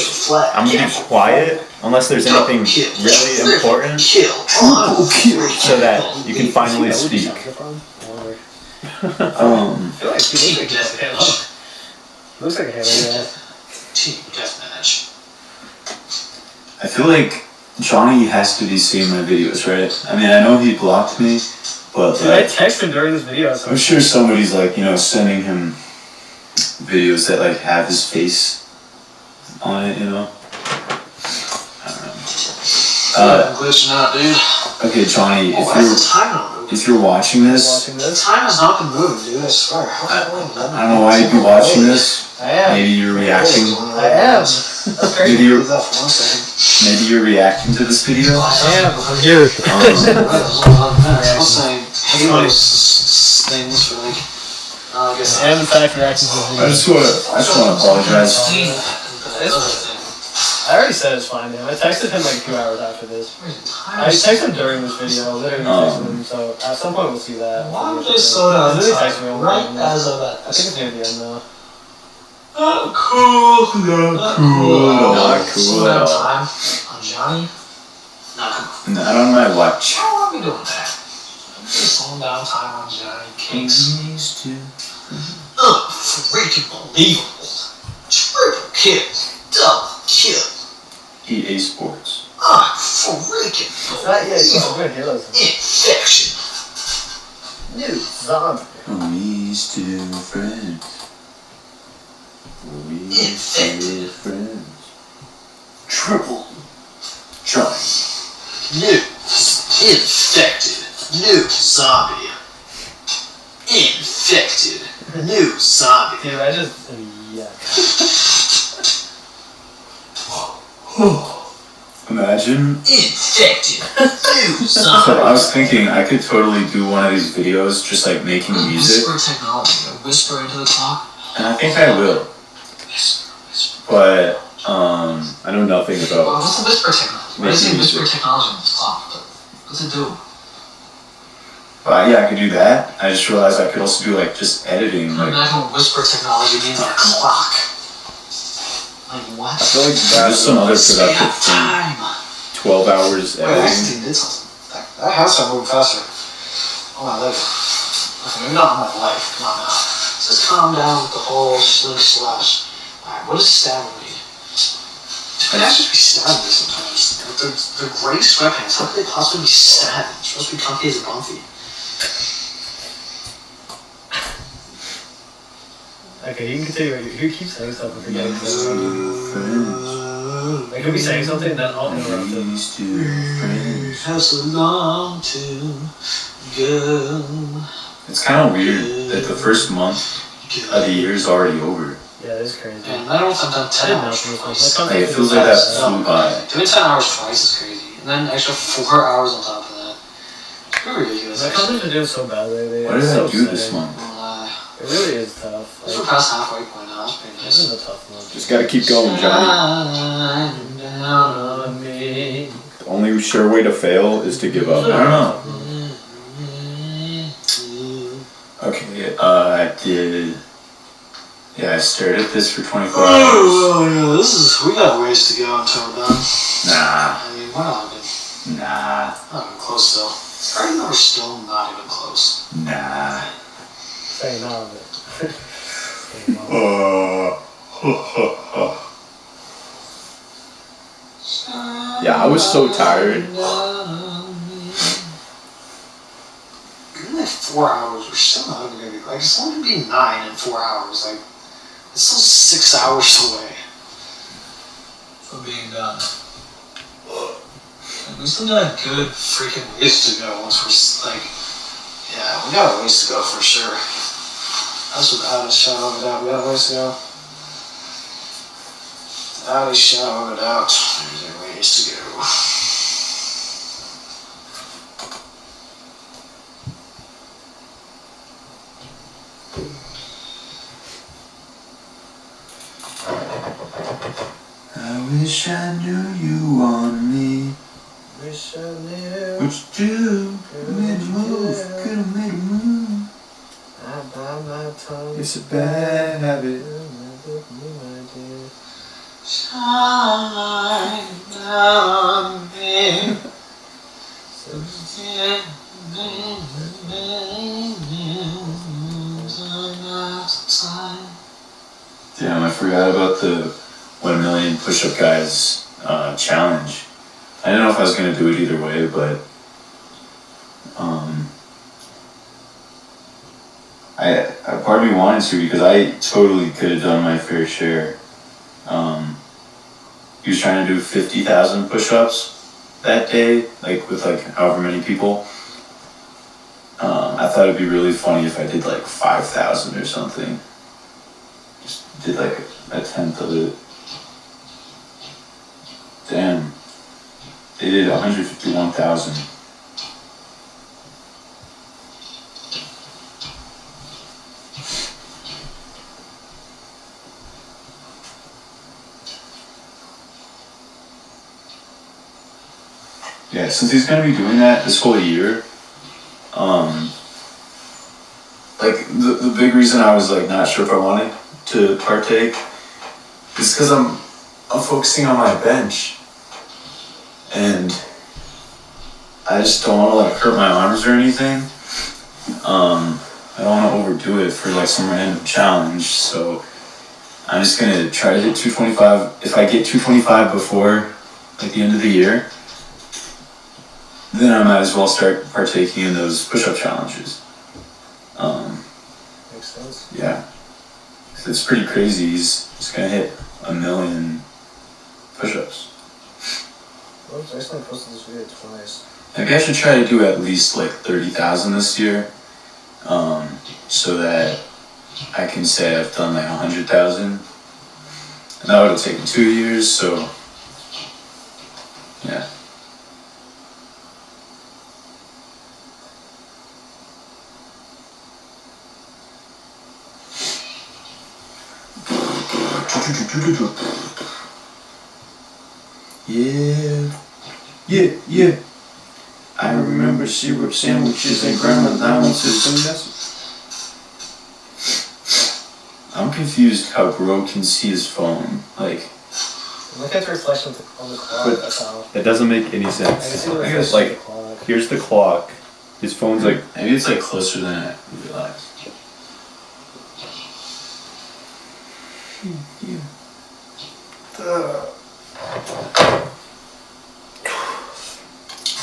be quiet unless there's anything really important, Kill. so that you can finally speak. Looks like a Halo, yeah. Team deathmatch. I feel like Johnny has to be seeing my videos, right? I mean, I know he blocked me, but Dude, I like, texted him during this video. I'm sure somebody's like, you know, sending him videos that like have his face on it, you know? I don't know. I'm glitching out, dude. Okay, Johnny, Why is the time not moving? if you're watching this, The time has not been moving, dude. I swear. I don't know why you'd be watching this. I am. Maybe you're reacting. I am. That's crazy. Maybe you're, Leave that for 1 second. maybe you're reacting to this video. I am. I'm here. I was saying Halo things for like. I guess. I am in fact reacting to this video. I just wanna apologize. I already said it's fine, man. I texted him like 2 hours after this. I texted him during this video, literally texted him, so at some point we'll see that. Why would they slow down? Literally texted me on Right phone. as of that. I think it's near the end though. Cool. Not cool Slow at down all. time on Johnny. No, Not on my watch. why are we doing that? I'm just slowing down time on Johnny Cakes. Freaking believable. Triple kill. Double kill. EA Sports. Freaking Not yet, it's good Halo's. infection. New zombie. We still friends. We still friends. Triple. Johnny. New. Infected. New zombie. Infected. New zombie. Dude, I just. Yeah. Imagine. Infected. You So son. I was thinking I could totally do one of these videos just like making music, Whisper technology. Whisper into the clock. and I think I will. Whisper, whisper. But I know nothing Well, about. what's the whisper technology? Why is it Making whisper music. technology on this clock? What's it do? yeah, I could do that. I just realized I could also do like just editing. Like Imagine what whisper technology means on a clock. Like what? I feel like just that's some other Speed productive up thing. time. 12 hours Wait, I editing. actually did something. That house started moving faster. On my leg. Okay, maybe not on my leg. Come on now. Just calm down with the whole sling slash. Alright, what does stabbing mean? It can actually be stabbing sometimes. They're gray sweatpants. How could they possibly be stabbing? It's supposed to be comfy as a bumpy. Okay, you can continue. Who keeps saying stuff if you're Like, he'll be saying something, then I'll interrupt him. These two friends. How so long to go. It's kind of weird that the first month of the year is already over. Yeah, that's crazy. And I don't know if I've done 10 I didn't know hours if it was twice. like- Like, it feels like that flew by. Doing 10 hours twice is crazy. And then an extra 4 hours on top of that. Pretty ridiculous, My actually. company's been doing so bad lately. What did It's I so do this sad. month? It really is tough. We're Like, past halfway point now. That's pretty this nice. is a tough one. Just gotta keep going, Johnny. Shine down on me. The only sure way to fail is to give I up. don't know. me. Okay, I did. Yeah, I stared at this for 24 hours. Oh, yeah, this is. We got ways to go until we're done. Nah, I mean, we're not even nah, close still. Right now, we're still not even close. nah. Say no, but. Say no. Yeah, I was so tired. Even at 4 hours, we're still not even gonna be like it's only gonna be 9 in 4 hours. Like it's still 6 hours away. For being done. And we still got a good Freaking ways to go once we're like, yeah, we got a ways to go for sure. That's without a shadow of a doubt. We got a ways to go. Without a shadow of a doubt, there's a ways to go. I wish I knew you want me. Wish I knew. What you do? Made a move, could've made a move. I bite my tongue. It's a bad habit. Shine down me. Damn, I forgot about the 1 million push-up guys challenge. I didn't know if I was gonna do it either way, but I part of me wanted to because I totally could have done my fair share. He was trying to do 50,000 push-ups that day, like with like however many people. I thought it'd be really funny if I did like 5,000 or something. Just did like a tenth of it. Damn. They did 151,000. Yeah, since he's gonna be doing that this whole year, like the big reason I was like not sure if I wanted to partake is because I'm focusing on my bench, and I just don't want to like hurt my arms or anything. I don't want to overdo it for like some random challenge, so I'm just gonna try to hit 225. If I get 225 before like the end of the year, then I might as well start partaking in those push-up challenges. Makes sense. Yeah. 'Cause it's pretty crazy. He's gonna hit 1 million push-ups. Well, I actually posted this video twice. Maybe I should try to do at least like 30,000 this year, so that I can say I've done like 100,000. And that would have taken 2 years, so yeah. Yeah. I remember syrup sandwiches and grandma allowances. I'm confused how Bro can see his phone. Like, Look at the reflection on the clock. But- That's how. That doesn't make any I can sense. see the I reflection guess, on like- the clock. Here's the clock. His phone's like, maybe it's like closer than I realized.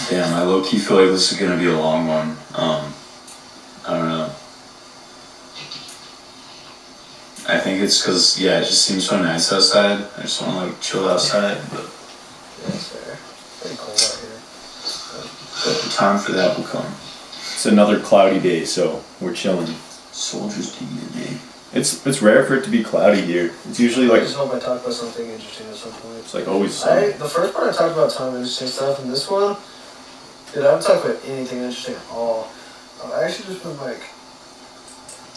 Damn, I low key feel like this is gonna be a long one. I don't know. I think it's cause it just seems so nice outside. I just wanna like chill outside, but Yeah, that's fair. Pretty cold out here. the time for that will come. it's another cloudy day, so we're chilling. Soldiers DNA. It's rare for it to be cloudy here. It's usually I like just hope I talk about something interesting at some point. it's like always sunny. The first part I talked about time interesting stuff, and this one, dude, I haven't talked about anything interesting at all. I actually just been like,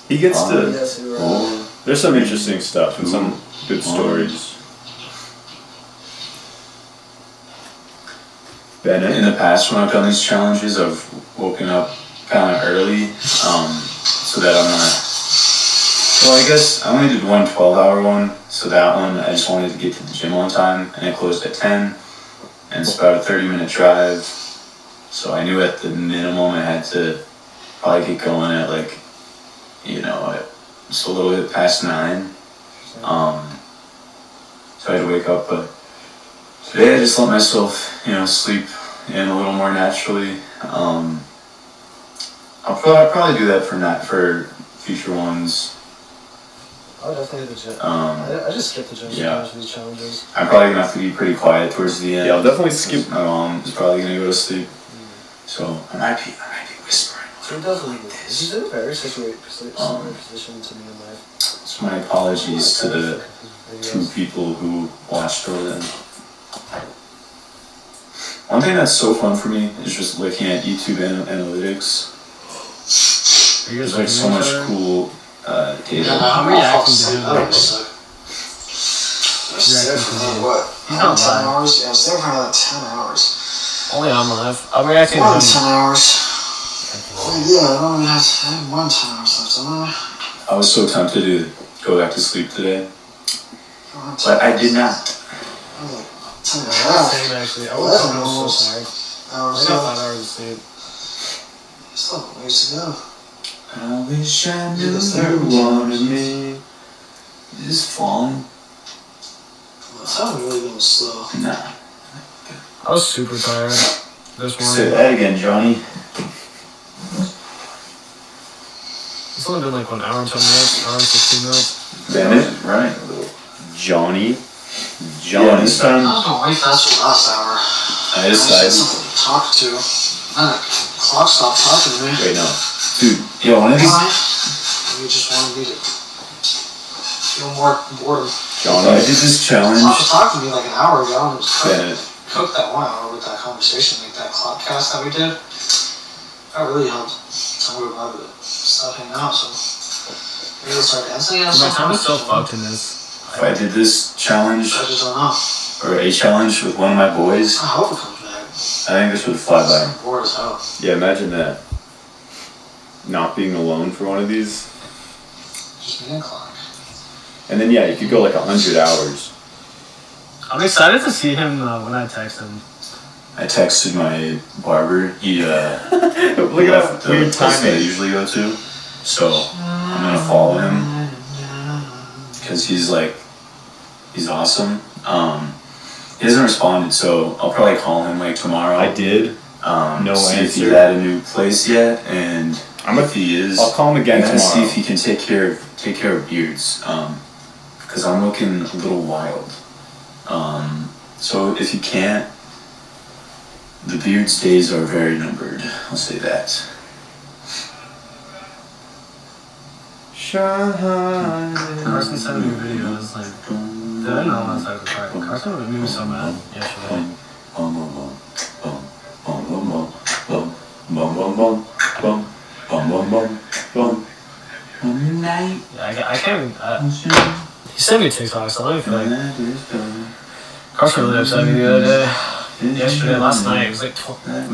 He gets to. yes, you're right. Oh, There's some interesting stuff and some good stories. in Bennett. the past when I've done these challenges, I've woken up kind of early, so that I'm not. Well, I guess I only did one 12-hour one, so that one I just wanted to get to the gym on time, and it closed at 10, and it's about a 30-minute drive, so I knew at the minimum I had to probably get going at like, at just a little bit past 9, so I had to wake up, but today I just let myself, sleep in a little more naturally. I'll probably do that for future ones. I'll definitely hit the gym. Um, I just skip the gym yeah. sometimes for these challenges. I'm probably gonna have to be pretty quiet towards the end. Yeah, I'll definitely skip. My mom is probably gonna go to sleep, so I might be whispering. So definitely, this is a very similar position to me in life. So my apologies to the two Videos. people who watched over them. One thing that's so fun for me is just looking at YouTube analytics. Are you guys There's like so much cool data. I'm reacting fall to asleep. him. That would suck. Reacting to him. What? He's not 10 lying. hours? Yeah, I was there for another 10 hours. Only I'm alive. I'll be acting More to than him. 10 hours. Oh, yeah, I only had more than 10 hours left, don't I? I was so tempted to go back to sleep today, More than 10 but I hours. did not. I was like 10 and a Yeah, half same actually. I woke up and I was so tired. hours I got left. 5 hours of sleep. Still a ways to go. I wish I knew knew you wanted me. Is this falling? Well, I haven't really been slow. Nah. I was super tired this Say morning. that again, Johnny. It's only been like 1 hour and 10 minutes, hour and 16 minutes. Bennett, right? Johnny. Yeah, this I time was going way fast for the last hour. I I just had decided. something to talk to. And the clock stopped talking to me. Wait, no, dude. Yo, one of these. Why? You just wanted me to feel more boredom. Johnny, I did this challenge. Clock was talking to me like an hour ago and it was Bennett. cooked that 1 hour with that conversation, like that clock cast that we did. That really helped. So we were about to stop hanging out, so maybe we'll start dancing again. My time is so fucked in this. If I did this challenge I just don't know. or a challenge with one of my boys, I hope it comes back. I think this would fly by. I'm bored as hell. Yeah, imagine that. Not being alone for one of these. Just me and clock. And then yeah, you could go like 100 hours. I'm excited to see him when I text him. I texted my barber. He Look at left that the weird place that I timing. usually go to, so I'm gonna follow him because he's awesome. He hasn't responded, so I'll probably call him like tomorrow. I did. No see if he's answer. at a new place yet, and if he is, I'll call him again and see tomorrow. if he can take care of beards. Because I'm looking a little wild. So if he can't, the beard's days are very numbered. I'll say that. Carson sent me a video. I was like, dude, I didn't know I was like, Carson made me so mad yesterday. Bum bum bum bum bum bum bum bum bum bum bum bum bum bum bum bum night. Yeah, I can't even. He sent me a TikTok, so let me play. That is done. Carson really upset me the other day. Yesterday, last night. It was like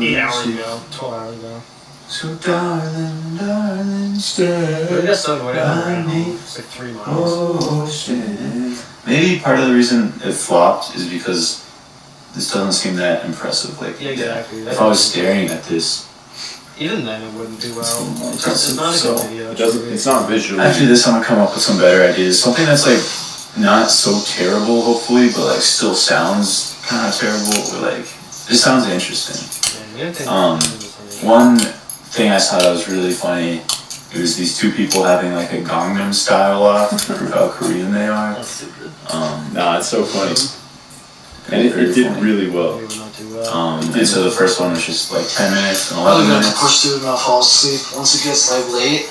8 hours ago. 12 hours ago. So darling, darling, stay. Maybe that's so annoying. by me. It's like 3 miles. Oh, stay. Maybe part of the reason it flopped is because this doesn't seem that impressive. Like, Yeah, exactly. if I was staring at this, Even then, it wouldn't do well. it's more It's impressive. not a So good video. It doesn't. It's not visual. after this, I'm gonna come up with some better ideas. Something that's like not so terrible, hopefully, but like still sounds kind of terrible. Or like this sounds interesting. One thing I thought was really funny. It was these two people having like a Gangnam Style off to prove how Korean they are. That's stupid. Nah, it's so funny, and it Very did funny. really well. It would not do well. And so the first one was just like 10 minutes and I was 11 gonna have to minutes. push through and not fall asleep once it gets like late.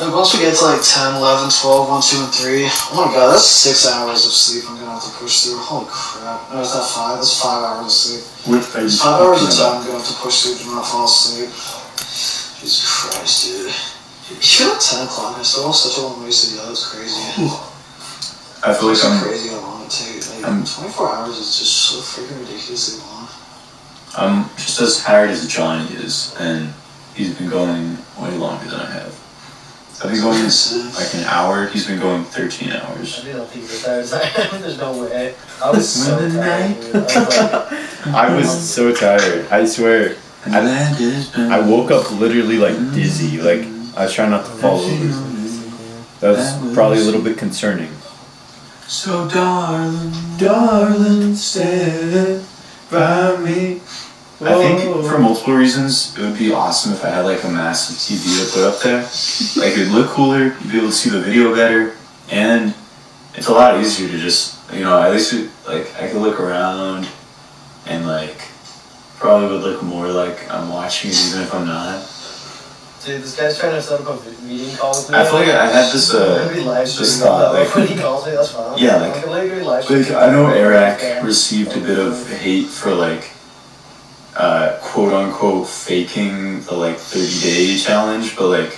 Like once we get to like 10, 11, 12, 1, 2, and 3. Oh my god, that's 6 hours of sleep I'm gonna have to push through. Holy crap. No, is that 5? That's 5 hours of sleep. What are you 5 hours of talking time about? I'm gonna have to push through to not fall asleep. Jesus Christ, dude. Even at 10 o'clock, I still have such a long ways to go. It's crazy. I feel like It's I'm crazy how long it takes. Like, I'm- 24 hours is just so freaking ridiculously long. I'm just as tired as Johnny is, and he's been going way longer than I have. I've been going like an hour. He's been going 13 hours. I don't think that there's no way. I was so When the tired. night- Dude. I was like, I was so tired. I swear. And the land is I woke up literally like dizzy. Like I was trying not to fall over. That was probably a little bit concerning. So darling, darling, stay by me. I think for multiple reasons, it would be awesome if I had like a massive TV to put up there. Like it'd look cooler, you'd be able to see the video better, and it's a lot easier to just, at least like I could look around and like probably would look more like I'm watching it even if I'm not. dude, this guy's trying to set up a meeting call with me. I feel like I had this Maybe live this stream thought, though. like, When he calls me, that's fine. Yeah, like- I'm gonna do live stream. I know Eric received a bit of hate for like quote unquote faking the like 30-day challenge, but like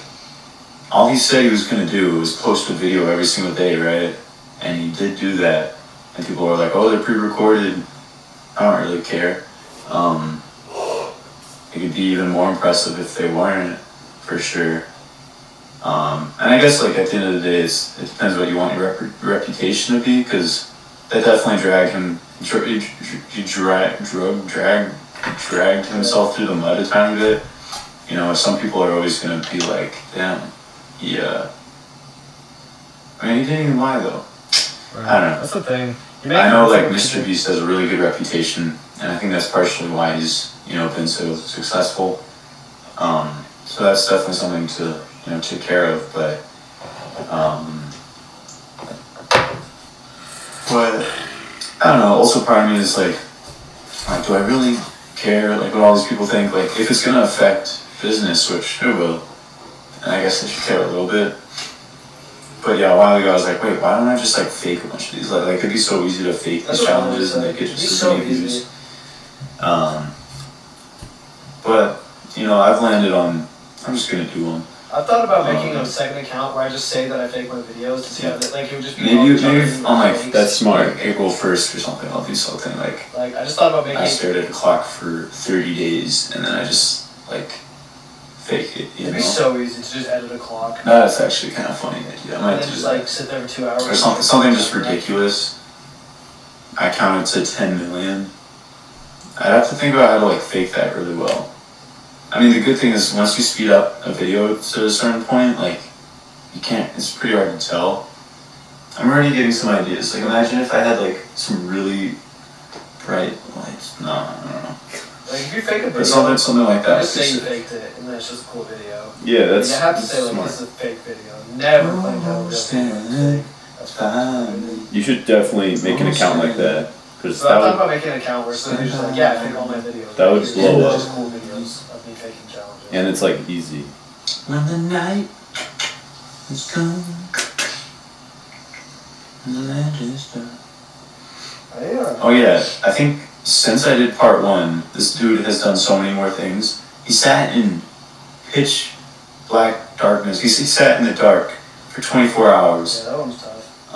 all he said he was gonna do was post a video every single day, right? And he did do that, and people were like, "Oh, they're pre-recorded." I don't really care. It could be even more impressive if they weren't, for sure. And I guess like at the end of the day, it depends what you want your reputation to be, because that definitely dragged him. Dragged himself through the mud a tiny bit. Some people are always gonna be like, "Damn, yeah." I mean, he didn't even lie though. I don't know. That's the thing. I know like Mr. Beast has a really good reputation, and I think that's partially why he's been so successful. So that's definitely something to take care of, but I don't know. Also, part of me is like, do I really care like what all these people think? Like, if it's gonna affect business, which it will, and I guess I should care a little bit. But yeah, a while ago I was like, wait, why don't I just like fake a bunch of these? Like it'd be so easy to fake these challenges, and they could just so views. But I've landed on. I'm just gonna do them. I've thought about making a second account where I just say that I fake my videos to see how that, like, it would just be Maybe all on like fakes. That's smart. like April 1st or something. I'll do something like Like, I just thought about making I stared at a clock for 30 days, and then I just like fake it. it'd be so easy to just edit a clock. That's actually kind of funny idea. I And might then do just that. like sit there for 2 hours. Or something just ridiculous. I counted to 10 million. I'd have to think about how to like fake that really well. I mean, the good thing is once you speed up a video to a certain point, like you can't. It's pretty hard to tell. I'm already getting some ideas. Like imagine if I had like some really bright lights. No, I don't know. Like, if you fake a video, Or something like that. just say you faked it, and then it's just a cool video. Yeah, that's You have to say, like, smart. this is a fake video. Never claim that Oh, real stand video. That's fine. You should definitely make an account like that, because So I thought that about making an account where somebody's just like, yeah, I fake all my videos. That would Here's blow up. just cool videos of me faking challenges. and it's like easy. When the night is come and the land is dark. Yeah. Oh yeah, I think since I did part 1, this dude has done so many more things. He sat in pitch black darkness. He sat in the dark for 24 hours. Yeah, that one's tough.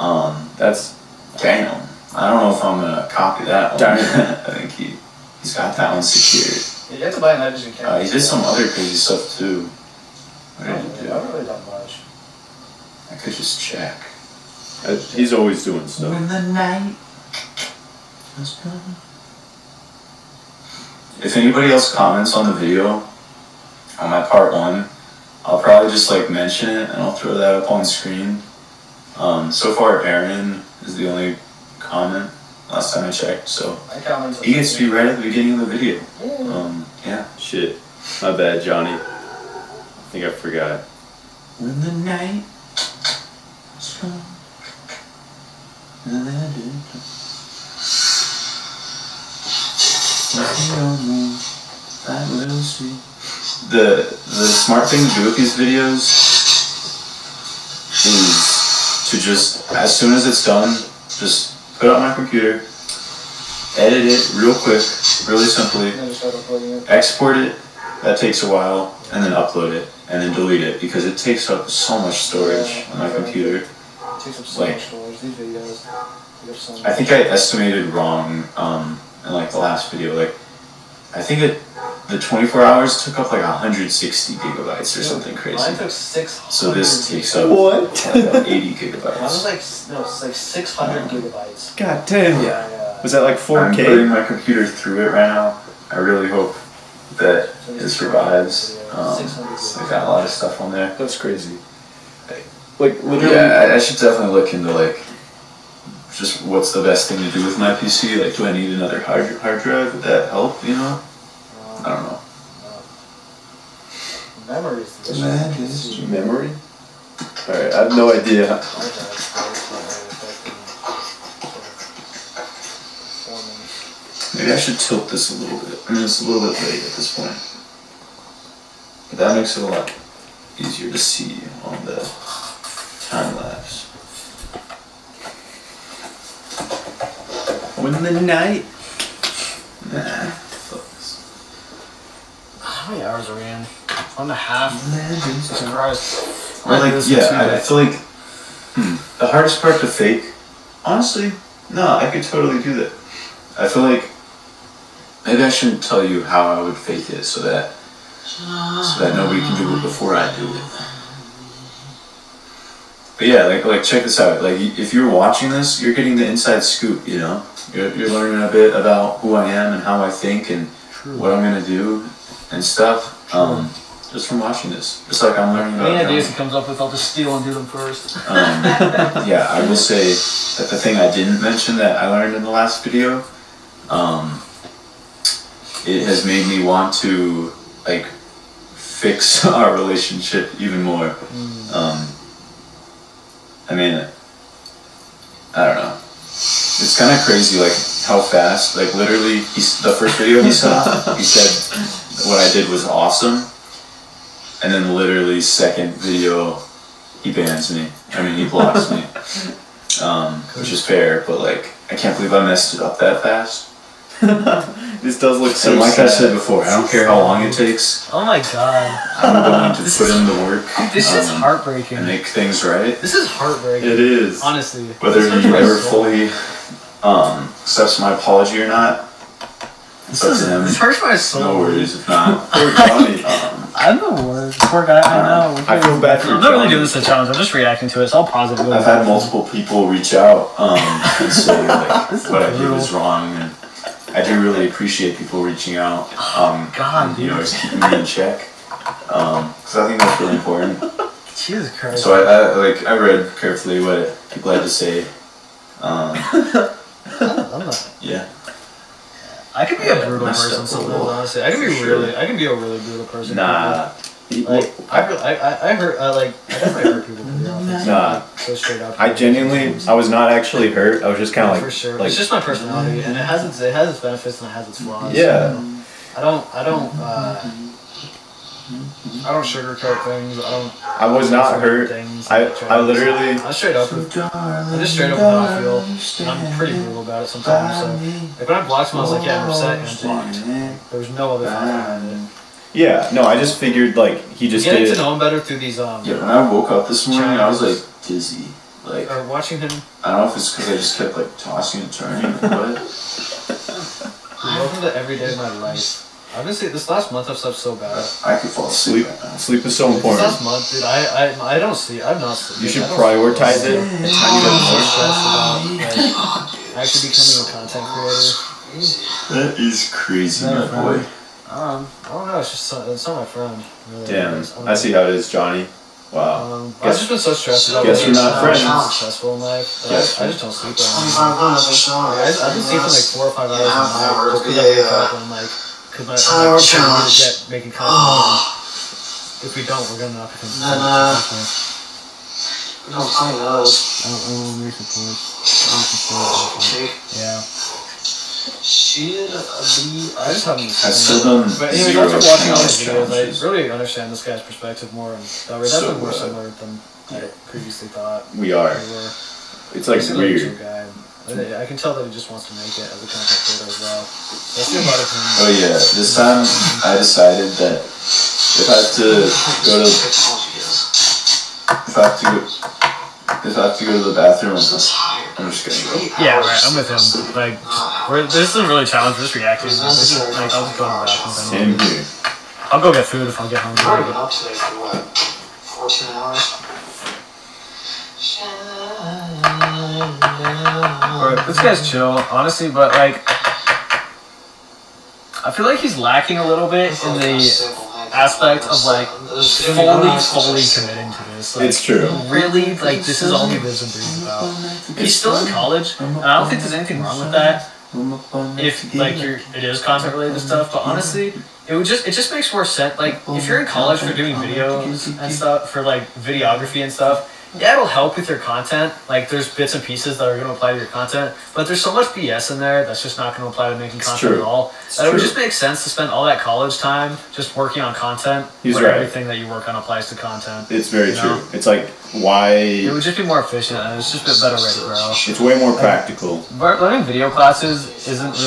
That's Damn. I don't know if I'm gonna copy that one. Darn. I think he's got that one secured. Yeah, you have to buy a night vision camera. He did some other crazy stuff too. What did he do? I haven't really done much. I could just check. he's always doing stuff. When the night has come. If anybody else comments on the video, on my part 1, I'll probably just like mention it and I'll throw that up on screen. So far Aaron is the only comment last time I checked, so I commented. he gets to be right at the beginning of the video. Yeah. Shit. My bad, Johnny. I think I forgot. When the night has come. The smart thing to do with these videos is to just, as soon as it's done, just put it on my computer, edit it real quick, really simply, export it, that takes a while, and then upload it, and then delete it, because it takes up so much storage on my computer. It takes up so much storage. These videos. I think I estimated wrong in like the last video. Like, I think that the 24 hours took up like 160 gigabytes or something Mine crazy. took 600. So this takes up What? like 80 Mine was gigabytes. like it's like 600 gigabytes. God damn. Yeah. Was that like I'm putting 4K? my computer through it right now. I really hope that it survives. I got a lot of stuff on there. That's crazy. Like literally. Yeah, I should definitely look into like just what's the best thing to do with my PC. Like, do I need another hard drive? Would that help? You know? I don't know. Memories. That is Memory? Alright, I have no idea. Maybe I should tilt this a little bit. I mean, it's a little bit late at this point. But that makes it a lot easier to see on the time lapse. When the night. Nah. How many hours are we in? 1.5. Surprised. Or like, yeah, I feel like the hardest part to fake, honestly, no, I could totally do that. I feel like maybe I shouldn't tell you how I would fake it so that nobody can do it before I do it. But yeah, like check this out. Like, if you're watching this, you're getting the inside scoop. You know, you're learning a bit about who I am and how I think and what I'm gonna do and stuff. Just from watching this, just like I'm learning about. Any ideas he comes up with, I'll just steal and do them first. Yeah, I will say that the thing I didn't mention that I learned in the last video, it has made me want to like fix our relationship even more. I mean, I don't know. It's kind of crazy, like how fast, like literally, the first video he saw, he said what I did was awesome, and then literally second video, he bans me. I mean, he blocks me, which is fair, but like I can't believe I messed it up that fast. This does look so And like I sad. said before, I don't care how long it takes. Oh my god. I'm going to put in the work. This is heartbreaking. And make things right. This is heartbreaking. It is. Honestly. Whether This he hurts my ever soul. fully accepts my apology or not, it's up to him. This hurts my soul. No worries if not. Poor Johnny. I'm the worst. Poor guy, I know. I feel bad for I'm not really Johnny. doing this as a challenge. I'm just reacting to it. It's all positive. I've had multiple people reach out and say like This is what I did brutal. was wrong, and I do really appreciate people reaching out. God, and, you know, just keeping me in check. Because I think that's really important. Jesus Christ. So I read carefully what people had to say. I'm not. Yeah. I could be a brutal Messed person up a sometimes, little. honestly. I can be For sure. I can be a really brutal person. Nah. Like, I hurt, I definitely hurt people pretty often. Nah. So straight up. I genuinely, I was not actually hurt. I was just kind of like, for sure. like, It's just my personality, and it has its benefits and it has its flaws. yeah. I don't sugarcoat things. I was not hurt. Things. I literally, I'm straight up. I'm just straight up with how I feel. And I'm pretty brutal about it sometimes. So, like when I blocked someone, I was like, yeah, I'm upset and I'm blocked. There was no other thought behind it. yeah, no, I just figured like he just Getting did to it. know him better through these Yeah, when I woke up this morning, I was like dizzy. Like, Or watching him. I don't know if it's because I just kept like tossing and turning or what. Welcome to every day of my life. Honestly, this last month I've slept so bad. I could fall asleep. Sleep is so This important. last month, dude, I don't sleep. I'm not sleeping. You should I don't prioritize sleep. it. I'm so stressed about like, actually becoming a content creator. That is crazy, Never my boy. I don't know. It's just it's not my friend. Really. Damn, It's- I see how it is, Johnny. Wow. I've just been so stressed about Guess we're not being friends. successful in life. That Guess I just don't sleep anymore. 25 minutes or so. I've been sleeping like 4 or 5 hours a Half night hour just to because be I wake a, up and like, because my Tyler I'm challenge. to get making content. If we don't, we're gonna not become And, successful. No, plenty of those. I don't make support. Okay. Yeah. Shit, I just haven't. I've still done But anyways, zero after watching all these challenge videos, challenges. I really understand this guy's perspective more, and that we're So, definitely more similar than I previously thought We are. we were. It's like He's an unusual weird. guy. I can tell that he just wants to make it as a content creator as well. That's the about it. Oh yeah, this time I decided that if I have to go to the bathroom, I'm just gonna go. Yeah, right. I'm with him. Like, this isn't really a challenge. We're just reacting. This is, like, I'll just go to the bathroom. Same here. I'll go get food if I get hungry. I've been up today for what? 14 hours? Alright, this guy's chill, honestly, but like, I feel like he's lacking a little bit in the aspect of like fully committing to this. Like, It's true. really, like, this is all he lives and breathes about. He's still in college, and I don't think there's anything wrong with that. If like it is content related stuff, but honestly, it just makes more sense. Like, if you're in college for doing videos and stuff, for like videography and stuff, yeah, it'll help with your content. Like, there's bits and pieces that are going to apply to your content, but there's so much BS in there that's just not going to apply to making content true. at all. It's That it would true. just make sense to spend all that college time just working on content. He's where right. Everything that you work on applies to content. It's very You know? true. It's like, why? It would just be more efficient, and it's just a bit better way to grow. It's way more practical. But learning video classes doesn't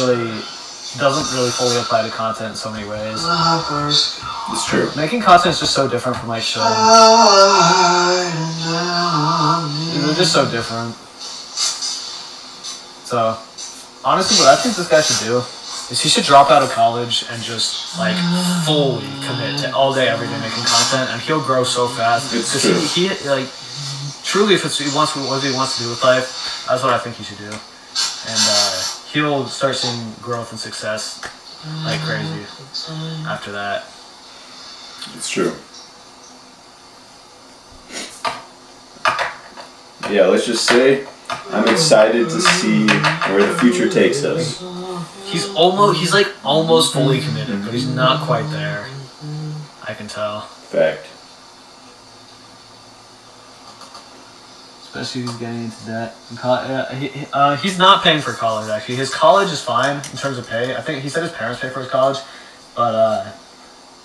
really fully apply to content in so many ways. It's true. Making content is just so different from like showing. They're just so different. So, honestly, what I think this guy should do is he should drop out of college and just like fully commit to all day, every day making content, and he'll grow so fast. It's 'Cause true. He like truly, if it's what he wants to do with life, that's what I think he should do, and he'll start seeing growth and success like crazy after that. It's true. Yeah, let's just say I'm excited to see where the future takes us. He's like almost fully committed, but he's not quite there. I can tell. Fact. Especially if he's getting into debt. He's not paying for college, actually. His college is fine in terms of pay. I think he said his parents pay for his college, but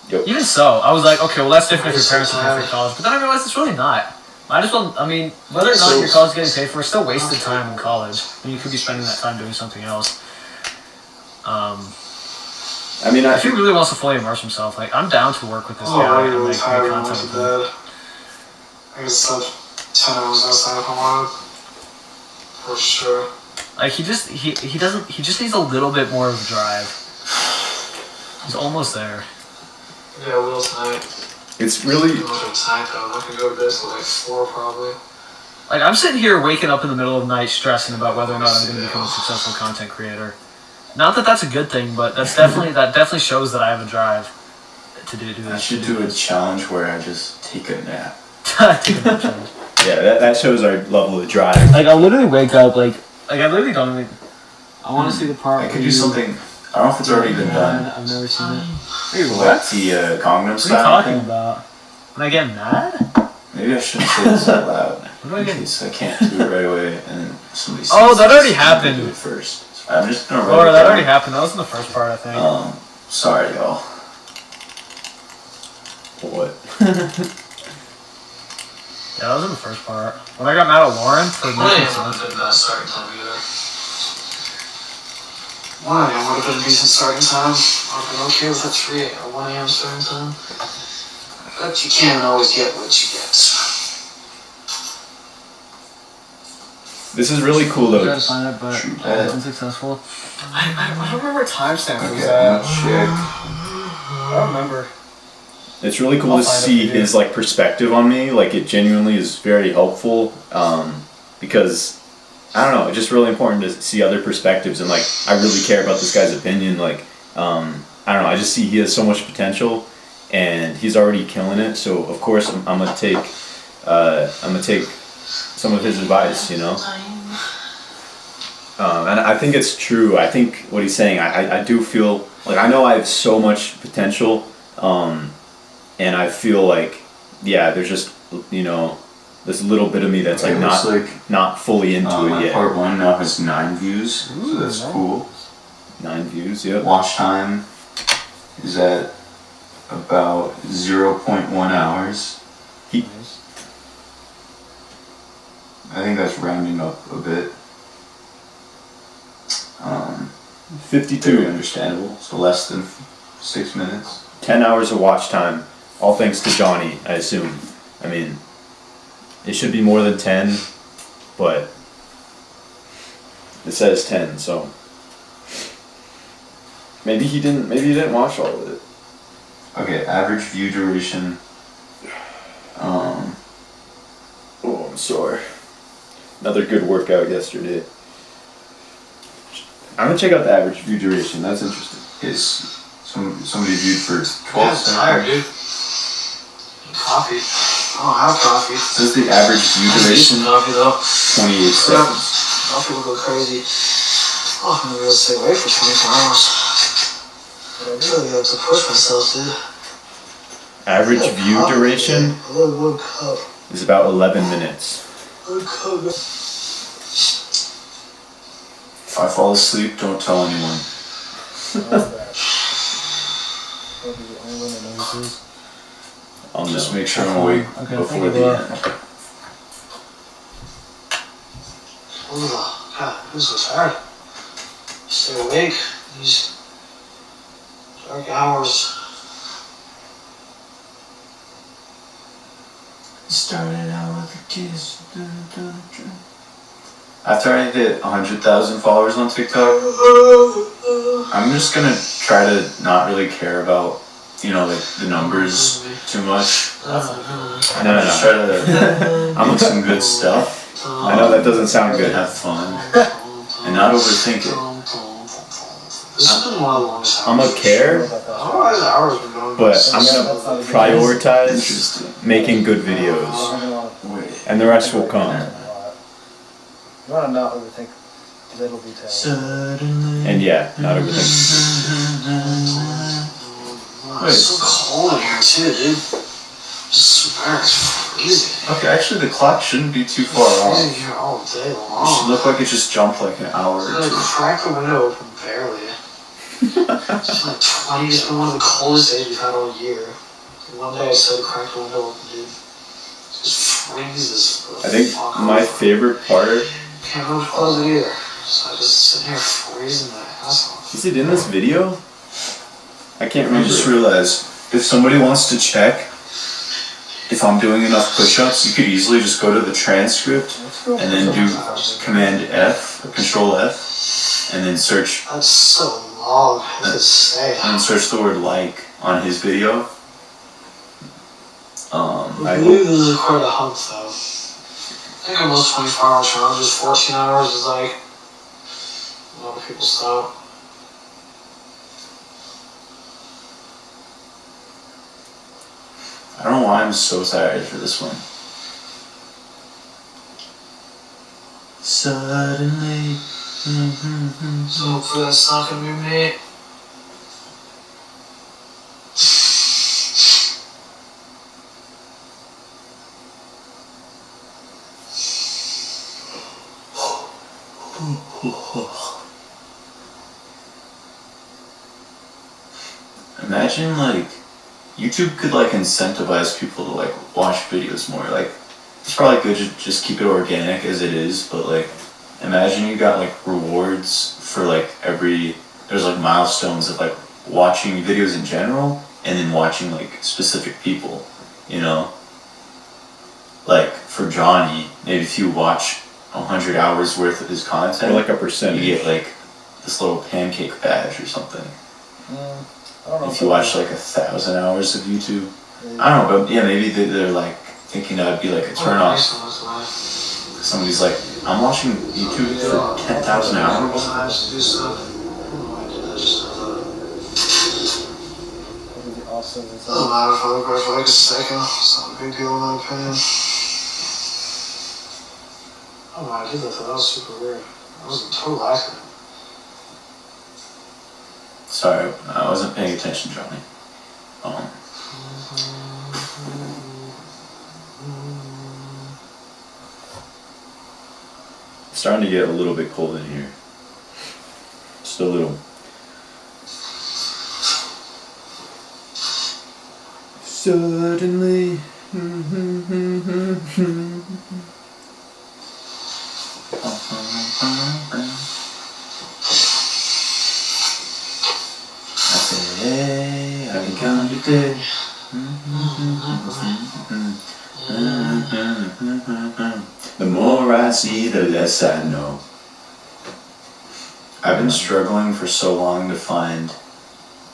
Yep. even so, I was like, okay, well, that's different if your parents pay for your college. But then I realized it's really not. Whether or not your college is getting paid for, it's still wasted time in college, and you could be spending that time doing something else. I mean, If he really wants to fully immerse himself, like, I'm down to work with this guy and like make content with him. I can sleep 10 hours outside if I wanted. For sure. Like, he just needs a little bit more of a drive. He's almost there. Yeah, I will tonight. it's really Too much of time though. I can go to bed till like 4 probably. Like, I'm sitting here waking up in the middle of the night stressing about whether or not I'm going to become a successful content creator. Not that that's a good thing, but that definitely shows that I have a drive to do this. I should do a challenge where I just take a nap. Take a nap challenge. yeah. That shows our level of drive. Like, I'll literally wake up, like I literally don't even... I want to see the part I where could do you- something. I don't know if it's already been done. I've never seen it. Wait, Like what? the Gangnam What are you Style talking thing. about? When I get mad? Maybe I shouldn't say this out loud. What do I In get? case I can't do it right away, and then somebody says Oh, that already I'm gonna happened. Do it first. So I'm just gonna write Laura, it that down. already happened. That was in the first part, I think. Sorry, y'all. What? Yeah, that was in the first part. When I got mad at Lauren for making sense. Good starting time either. Why? It would have been a decent starting time. I've been okay with a 3 or 1 a.m. starting time. But you can't always get what you get. This is really cool I tried though. to find it, but True I that. was unsuccessful. I don't remember timestamp it was Okay, at. check. I don't remember. It's really cool I'll to find it see for you. his like perspective on me. Like it genuinely is very helpful because I don't know. It's just really important to see other perspectives and like I really care about this guy's opinion. Like I don't know. I just see he has so much potential and he's already killing it. So of course I'm gonna take some of his advice. You know. And I think it's true. I think what he's saying. I do feel like I know I have so much potential. And I feel like, yeah, there's just, you know, this little bit of me that's Okay, like looks not fully into it my yet. part 1 now has 9 views, so that's nice. cool. 9 views, yep. Watch time is at about 0.1 hours. I think that's rounding up a bit. 52. Very understandable. So less than 6 minutes. 10 hours of watch time, all thanks to Johnny, I assume. I mean, it should be more than 10, but it says 10, so maybe he didn't watch all of it. Okay, average view duration. Oh, I'm sore. Another good workout yesterday. I'm gonna check out the average view duration. That's interesting. Is somebody viewed for 12 I'm tired, seconds. dude. Coffee. I don't have coffee. Says the average view duration Coffee though. 28 seconds. Coffee will go crazy. Oh, I'm gonna be able to stay awake for 24 hours. But I really have to push myself, dude. Average view duration One cup. is about 11 minutes. One cup. If I fall asleep, don't tell anyone. I'll Just know. make sure I'm awake Okay, before thank you, the bro. end. Oh, God, I'm so tired. Stay awake. These dark hours. Started out with a kiss. After I hit 100,000 followers on TikTok, I'm just gonna try to not really care about, you know, like the numbers too much. No. Just try to make some good stuff I know that doesn't sound and good. have fun and not overthink it. This has been one of the longest I'm hours. gonna care, Hours, hours been going. but I'm gonna prioritize Interesting. making good videos, Wait. and the rest will come. You want to not overthink little details. And yeah, not everything. It's so cold in here too, dude. Just swear it's freezing. Okay, actually the clock shouldn't be too far Freezing off. here all day It should long. look like it just jumped like an hour or I two. cracked the window open barely. It's been like 20, it's been one of the coldest days we've had all year. One day I said crack the window open, dude. It just freezes. I think my favorite part Can't really close it either. So I just sit here freezing my ass off. is it in this video? I can't I remember. just realized if somebody wants to check if I'm doing enough push-ups, you could easily just go to the transcript and then do Command F, Control F, and then search That's so long. What does it say? and then search the word like on his video. I I believe this is quite a hump though. I think almost 24 hours from now, just 14 hours is like a lot of people stop. I don't know why I'm so tired for this one. Suddenly. So hopefully that's not gonna be me. Imagine like YouTube could like incentivize people to like watch videos more. Like it's probably good to just keep it organic as it is, but like imagine you got like rewards for like there's like milestones of like watching videos in general and then watching like specific people, you know? Like for Johnny, maybe if you watch 100 hours worth of his content, Or like a you percentage. get like this little pancake badge or something. I don't know. If you watch like 1,000 hours of YouTube, I don't know, but yeah, maybe they're like thinking that would be like a turn off. Somebody's like, I'm watching YouTube for 10,000 hours. Doesn't matter if I look right for like a second. It's not a big deal in my opinion. Oh man, I did that. That was super weird. That was a total accident. Sorry, I wasn't paying attention, Johnny. It's starting to get a little bit cold in here. Just a little. Suddenly. I said, hey, I can come today. The more I see, the less I know. I've been struggling for so long to find,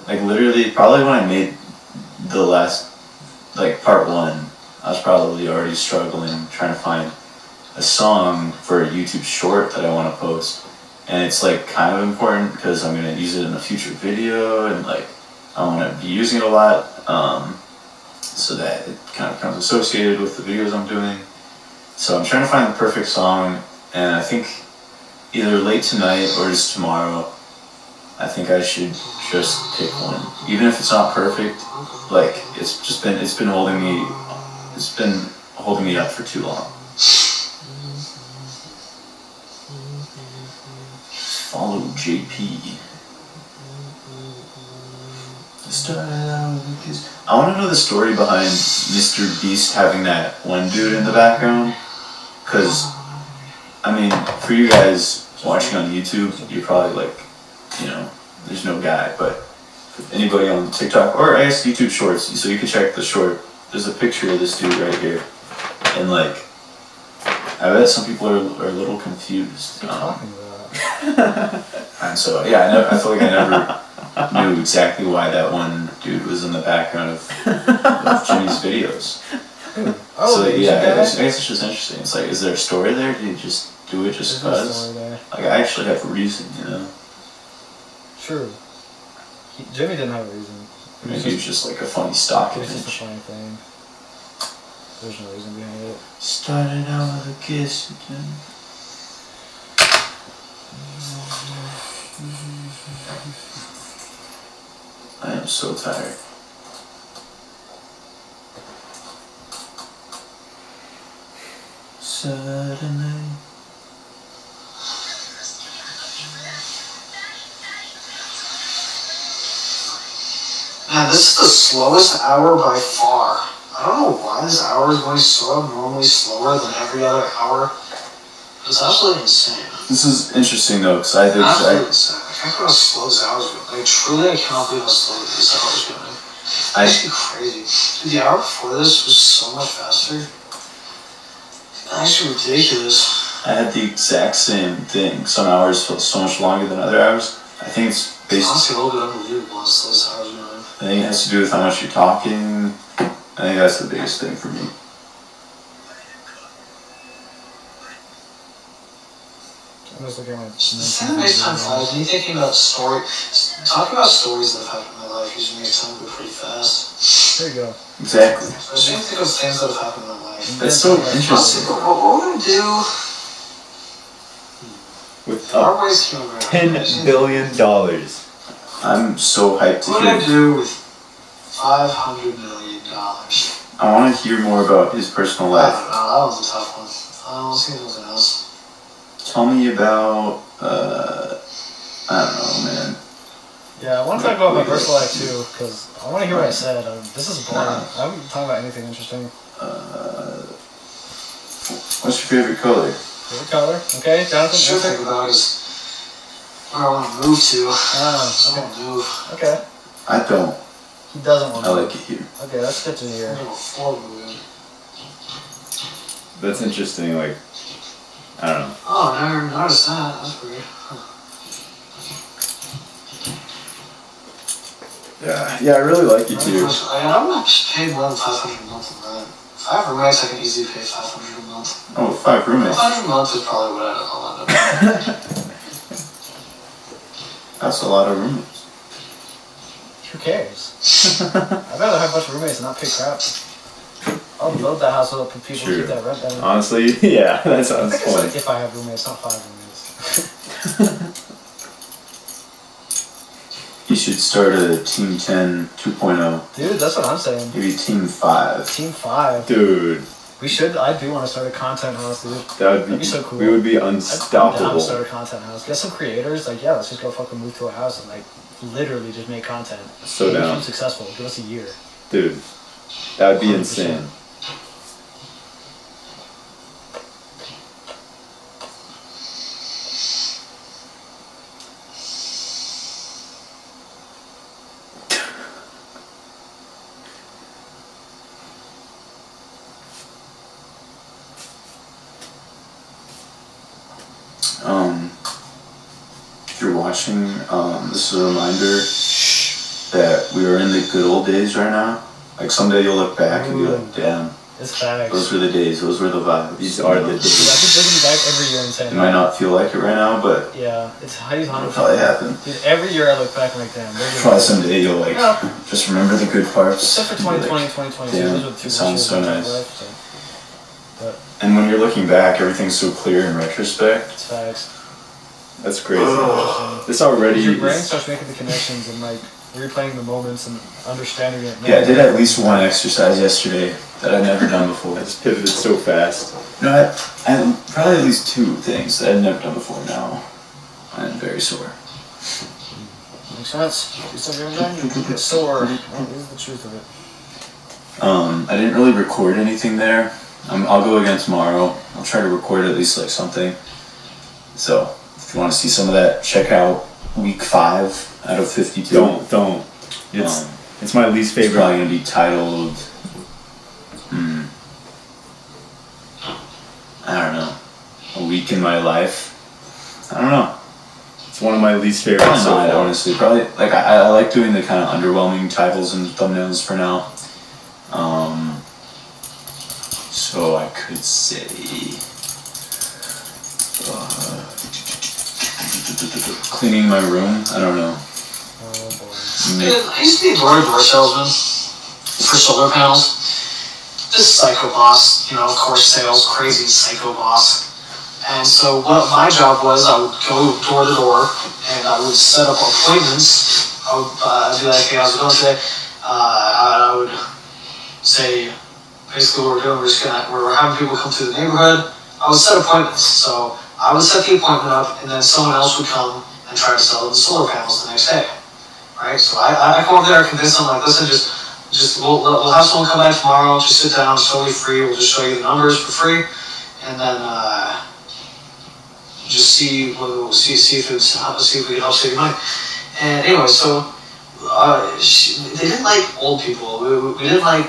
like literally, probably when I made the last, like part one, I was probably already struggling trying to find a song for a YouTube short that I want to post. And it's like kind of important because I'm going to use it in a future video and like I want to be using it a lot so that it kind of becomes associated with the videos I'm doing. So I'm trying to find the perfect song, and I think either late tonight or just tomorrow, I think I should just pick one. Even if it's not perfect, like it's been holding me up for too long. Follow JP. I want to know the story behind Mr. Beast having that one dude in the background. Because, I mean, for you guys watching on YouTube, you're probably like, you know, there's no guy. But anybody on TikTok, or I guess YouTube Shorts, so you can check the short. There's a picture of this dude right here. And like, I bet some people are a little confused. And so, yeah, I feel like I never knew exactly why that one dude was in the background of Jimmy's videos. So, yeah, I guess it's just interesting. It's like, is there a story there? Did you just do it just because? Like, I actually have a reason, you know? True. Jimmy didn't have a reason. Maybe it was just like a funny stock It was just a image. funny thing. There's no reason behind it. Started out with a kiss. I am so tired. Suddenly. Man, this is the slowest hour by far. I don't know why this hour is going so abnormally slower than every other hour. It's absolutely insane. This is interesting though, because I think Absolutely insane. I can't believe how slow this hour's going. Like, truly, I cannot believe how slow this hour's going. It's actually crazy. Dude, the hour before this was so much faster. It's actually ridiculous. I had the exact same thing. Some hours felt so much longer than other hours. I think it's It's based. honestly a little bit unbelievable how slow this hour's going. I think it has to do with how much you're talking. I think that's the biggest thing for me. I'm just looking at my It's kind of nice time flies. Me thinking about talking about stories that have happened in my life usually makes time go pretty fast. There you go. Exactly. I just think of things that have happened in my life. That's so Honestly, interesting. what we're gonna do? With There are ways to go $10 billion. I'm so hyped to What would I hear. do with $500 million? I want to hear more about his personal I life. don't know. That was a tough one. Let's think of something else. Tell me about, I don't know, man. Yeah, I want to talk about my personal life too, because I want to hear what I said. This is boring. I haven't talked about anything interesting. What's your favorite color? Favorite color? Okay, Jonathan, Should answer. think about is where I want to move to. Ah, I want to move. okay. I don't. He doesn't want I to. like it here. Okay, that's good to I'm hear. going to moving. That's interesting. Like, I don't know. Oh, I never noticed that. That's weird. Yeah, I really like it too. I'm not paid more than $500 a month in rent. If I have roommates, I can easily pay $500 a month. Oh, 5 roommates. $500 a month is probably what I'll end up paying. That's a lot of roommates. Who cares? I'd rather have a bunch of roommates and not pay crap. I'll build that house with people True. keep that rent down. Honestly, yeah, that sounds I think it's like funny. if I have roommates, not 5 roommates. You should start a Team 10 2.0. Dude, that's what I'm saying. Maybe Team 5. Team 5. Dude, We should. I do want to start a content house, dude. that'd That'd be so cool. We would be I'm down to unstoppable. start a content house. Get some creators. Like, yeah, let's just go fucking move to a house and like literally just make content. So If down. I'm successful, give us a year. Dude, that would be 100%. insane. If you're watching, this is a reminder that we are in the good old days right now. Like someday you'll look back and be like, damn, It's facts. those were the days, those were the vibes. These are the Dude, I days. keep looking back every year and saying, It might not feel like it right now, but yeah, it's how you it'll probably happen. Dude, every year I look back and like, damn, those are Probably the- someday you'll like Yeah. just remember the good parts. Except for and be 2020, like, 2022, damn, those were the it two sounds worst so years of my nice. life, so. But And when you're looking back, everything's so clear in retrospect. it's facts. That's crazy. Interesting. This already Your brain is, starts making the connections and like replaying the moments and understanding it. Yeah, I did at least one exercise yesterday that I'd never done before. it's pivoted so fast. No, I probably at least 2 things that I'd never done before now. I'm very sore. Makes sense. Do something every day, you get sore. That is the truth of it. I didn't really record anything there. I'll go again tomorrow. I'll try to record at least like something. So, if you want to see some of that, check out week 5 out of 52. Don't. It's Um, it's my least It's favorite. probably going to be titled, I don't know, a week in my life. I don't know. It's one of my least favorites. Probably so not, far. honestly. Probably, like, I like doing the kind of underwhelming titles and thumbnails for now. So I could say, cleaning my room. I don't know. Oh boy. I used to be a door-to-door salesman for solar panels. This psycho boss, of course, sales, crazy psycho boss. And so what my job was, I would go door to door and I would set up appointments. I would be like, hey, how's it going today? I would say, basically what we're doing, we're having people come through the neighborhood. I would set appointments. So I would set the appointment up and then someone else would come and try to sell them the solar panels the next day. Right? So I come over there, I convince them, like, listen, we'll have someone come back tomorrow, just sit down, it's totally free, we'll just show you the numbers for free, and then just see if we can help save you money. And anyway, so they didn't like old people. We didn't like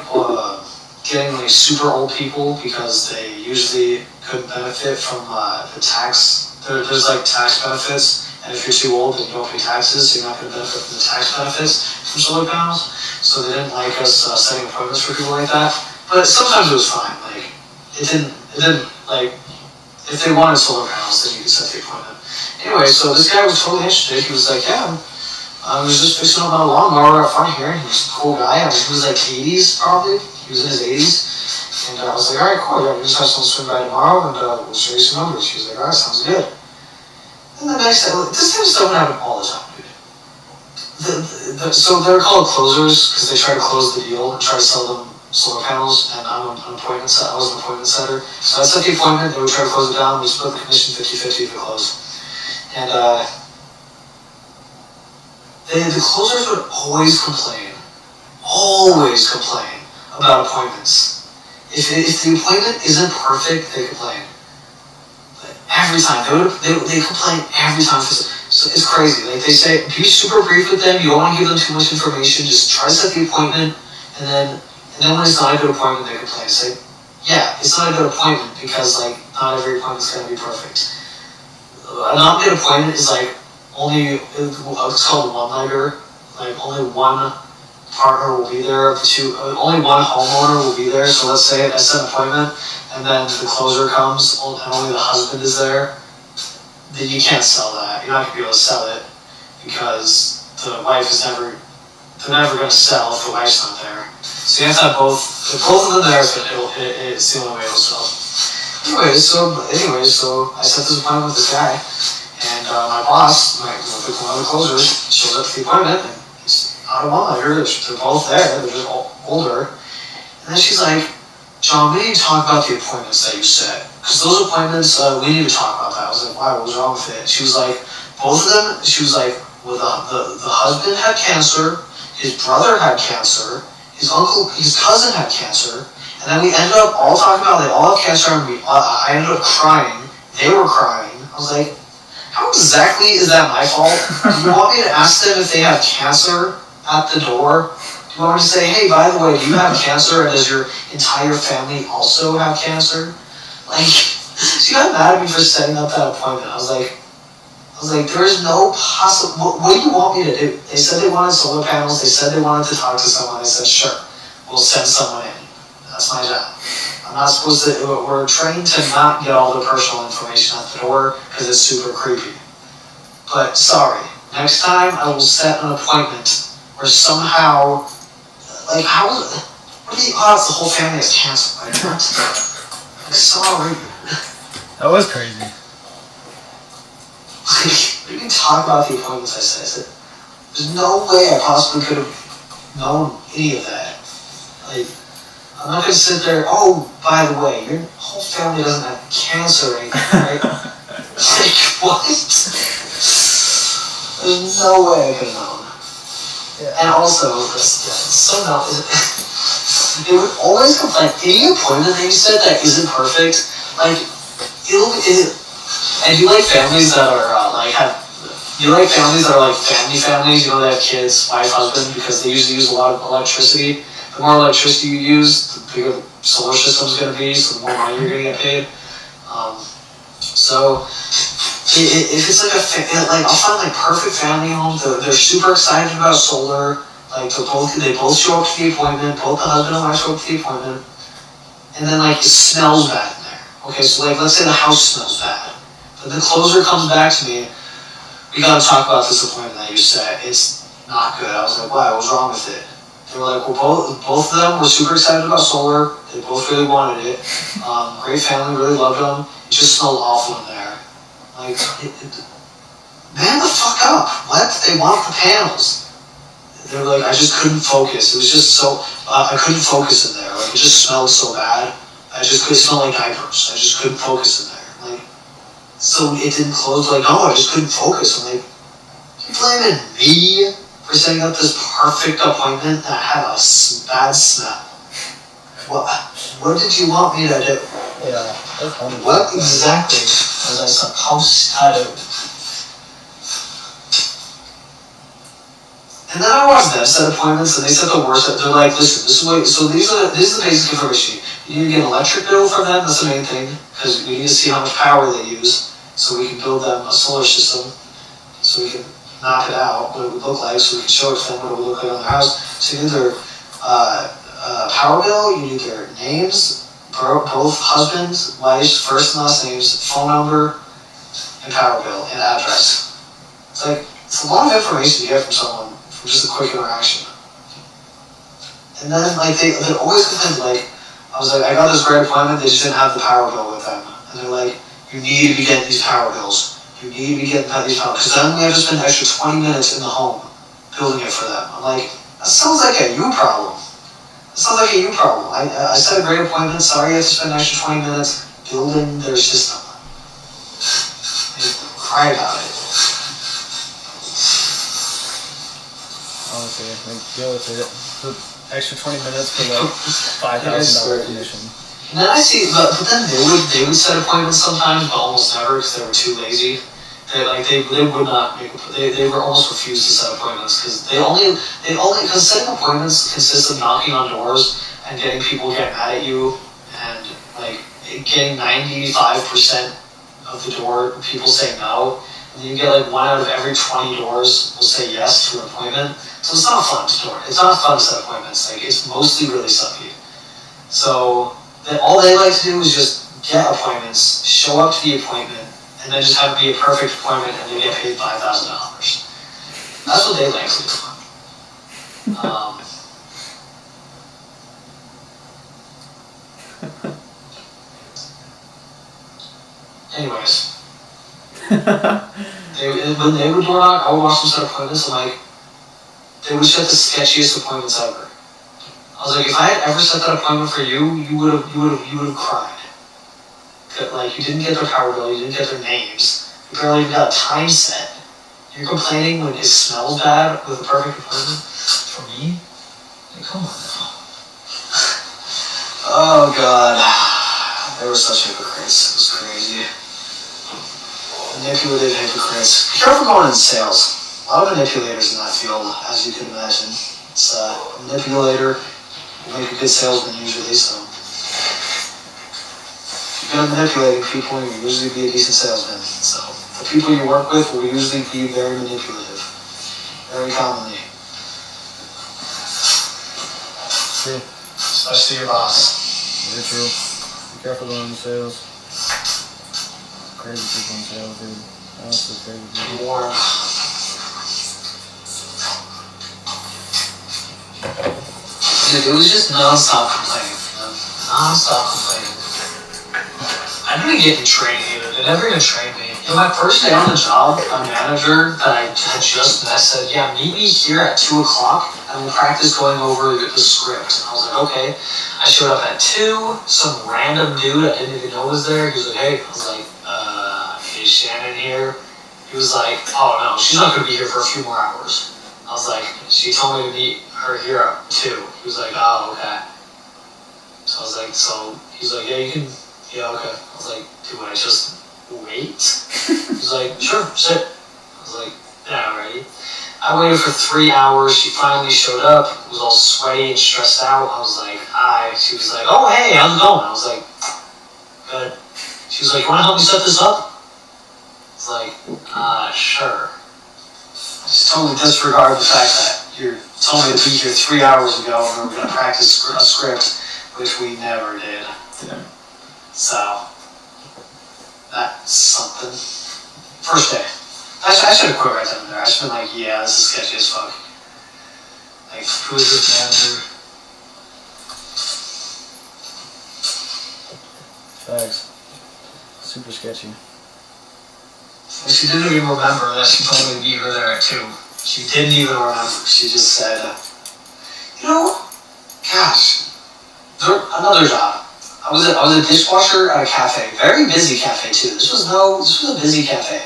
getting like super old people because they usually couldn't benefit from the tax. There's like tax benefits, and if you're too old and you don't pay taxes, you're not going to benefit from the tax benefits from solar panels. So they didn't like us setting appointments for people like that. But sometimes it was fine. Like it didn't like if they wanted solar panels, then you could set the appointment. Anyway, so this guy was totally interested. He was like, yeah, I was just fixing up on a lawnmower out front here. He was a cool guy. I mean, he was like 80s probably. He was in his 80s. And I was like, all right, cool. Yeah, we just have someone swing by tomorrow and we'll show you some numbers. He was like, all right, sounds good. And the next day, this type of stuff would happen all the time, dude. So they're called closers because they try to close the deal and try to sell them solar panels. And I was an appointment setter. So I set the appointment. They would try to close it down. We split the commission 50-50 if it closed. And the closers would always complain about appointments. If the appointment isn't perfect, they complain. Every time. They complain every time. So it's crazy. Like they say, be super brief with them. You don't want to give them too much information. Just try to set the appointment, and then when it's not a good appointment, they complain. It's like, yeah, it's not a good appointment because like not every appointment's gonna be perfect. A not good appointment is like only, it's called one-nighter. Like only one partner will be there of the two, only one homeowner will be there. So let's say I set an appointment and then the closer comes and only the husband is there, then you can't sell that. You're not gonna be able to sell it because the wife is never, they're never gonna sell if the wife's not there. So you have to have both, if both of them there, it's the only way it'll sell. Anyways, so I set this appointment with this guy, and my boss, one of the closers, shows up to the appointment, and he's not a one-nighter, they're both there, they're just older. And then she's like, John, we need to talk about the appointments that you set. Because those appointments, we need to talk about that. I was like, why, what was wrong with it? She was like, both of them, she was like, well, the husband had cancer, his brother had cancer, his cousin had cancer, and then we ended up all talking about they all have cancer, and I ended up crying. They were crying. I was like, how exactly is that my fault? Do you want me to ask them if they have cancer at the door? Do you want me to say, hey, by the way, do you have cancer, and does your entire family also have cancer? Like, she got mad at me for setting up that appointment. I was like, there is no possible. What do you want me to do? They said they wanted solar panels. They said they wanted to talk to someone. I said, sure, we'll send someone in. That's my job. I'm not supposed to. We're trained to not get all the personal information at the door because it's super creepy. But sorry, next time I will set an appointment where somehow, like, what are the odds the whole family has cancer? Like, what? Like, sorry. That was crazy. We can talk about the appointments I said. There's no way I possibly could have known any of that. Like, I'm not gonna sit there, oh, by the way, your whole family doesn't have cancer or anything, right? Like, what? There's no way I could have known. Yeah. And also, somehow, they would always complain, any appointment that you said that isn't perfect, like, and you like families that are, family families, you know, they have kids, wife, husband, because they usually use a lot of electricity. The more electricity you use, the bigger the solar system's going to be, so the more money you're going to get paid. So, if it's like I'll find like perfect family homes, they're super excited about solar, like they both show up to the appointment, both the husband and wife show up to the appointment, and then like it smells bad in there. Okay, so like let's say the house smells bad. But the closer comes back to me, we gotta talk about this appointment that you set. It's not good. I was like, why? What's wrong with it? They were like, well, both of them were super excited about solar. They both really wanted it. Great family, really loved them. It just smelled awful in there. Like, man the fuck up. What? They want the panels. They were like, I just couldn't focus. It was just so, I couldn't focus in there. Like, it just smelled so bad. I just couldn't smell like diapers. I just couldn't focus in there. Like, so it didn't close. Like, no, I just couldn't focus. I'm like, you blaming me for setting up this perfect appointment that had a bad smell? What did you want me to do? Yeah, that's funny. What exactly was I supposed to do? And then I watched them set appointments, and they set the worst. They're like, listen, this is the basic information. You need to get an electric bill from them. That's the main thing, because we need to see how much power they use, so we can build them a solar system, so we can knock it out, what it would look like, so we can show it to them what it would look like on their house. So you need their power bill, you need their names, both husbands, wives, first and last names, phone number, and power bill, and address. It's like, it's a lot of information to get from someone from just a quick interaction. And then, like, they always complain, like, I was like, I got this great appointment, they just didn't have the power bill with them. And they're like, you need to be getting these power bills. You need to be getting these power bills. Because then we have to spend an extra 20 minutes in the home building it for them. I'm like, that sounds like a you problem. That sounds like a you problem. I set a great appointment, sorry you have to spend an extra 20 minutes building their system. They cry about it. Honestly, like, deal with it. The extra 20 minutes for like $5,000 commission. And then I see, but then they would set appointments sometimes, but almost never because they were too lazy. They would not make. They were almost refused to set appointments because because setting appointments consists of knocking on doors and getting people to get mad at you, and like getting 95% of the door people say no, and then you get like 1 out of every 20 doors will say yes to an appointment. So it's not fun to door. It's not fun to set appointments. Like it's mostly really sucky. So all they like to do is just get appointments, show up to the appointment, and then just have it be a perfect appointment, and they get paid $5,000. That's what they like to do. Anyways, when they would door knock, I would watch them set appointments, and like, they would set the sketchiest appointments ever. I was like, if I had ever set that appointment for you, you would have cried. Like, you didn't get their power bill, you didn't get their names, you barely even got a time set. You're complaining when it smells bad with a perfect appointment? For me? Like, come on now. Oh god. They were such hypocrites. It was crazy. Manipulative hypocrites. Be careful going into sales. A lot of manipulators in that field, as you can imagine. It's a manipulator will make a good salesman usually, so. If you're good at manipulating people, you'll usually be a decent salesman. So, the people you work with will usually be very manipulative. Very commonly. True. Especially your boss. Very true. Be careful going into sales. Crazy people in sales, dude. Honestly, crazy people. Be warned. Dude, it was just non-stop complaining. Non-stop complaining. I didn't get in training either. They never even trained me. In my first day on the job, a manager that I had just met said, yeah, meet me here at 2 o'clock and we'll practice going over the script. I was like, okay. I showed up at 2. Some random dude I didn't even know was there. He was like, hey. I was like, is Shannon here? He was like, oh no, she's not going to be here for a few more hours. I was like, she told me to meet her here at 2. He was like, oh, okay. So I was like, he's like, yeah, you can, yeah, okay. I was like, do I just wait? He's like, sure, sit. I was like, yeah, alright. I waited for 3 hours. She finally showed up. Was all sweaty and stressed out. I was like, she was like, oh, hey, how's it going? I was like, good. She was like, you want to help me set this up? I was like, sure. I just totally disregard the fact that you're telling me to be here 3 hours ago and we're going to practice a script, which we never did. Yeah. So, that's something. First day. I should have quit right then and there. I should have been like, yeah, this is sketchy as fuck. Like, who is this manager? Facts. Super sketchy. And she didn't even remember that she told me to meet her there at 2. She didn't even remember. She just said, you know, gosh, another job. I was a dishwasher at a cafe. Very busy cafe too. This was a busy cafe. I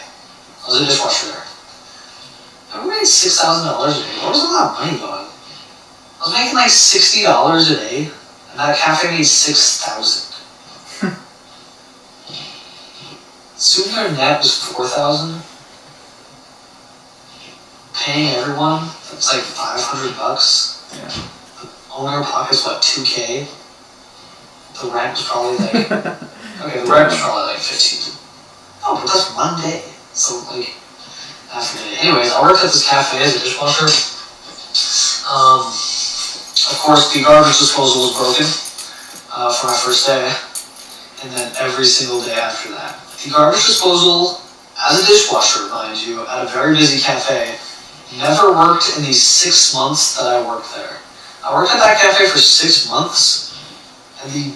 was a dishwasher there. I made $6,000 a day. Where was all that money going? I was making like $60 a day, and that cafe made $6,000. Soon their net was $4,000. Paying everyone, it's like $500. Yeah. The owner pockets what, $2K? The rent was probably like okay, the rent was probably like 15. Oh, but that's one day. So like half a day. Anyways, I worked at this cafe as a dishwasher. Of course the garbage disposal was broken for my first day. And then every single day after that. The garbage disposal, as a dishwasher, mind you, at a very busy cafe, never worked in these 6 months that I worked there. I worked at that cafe for 6 months, and the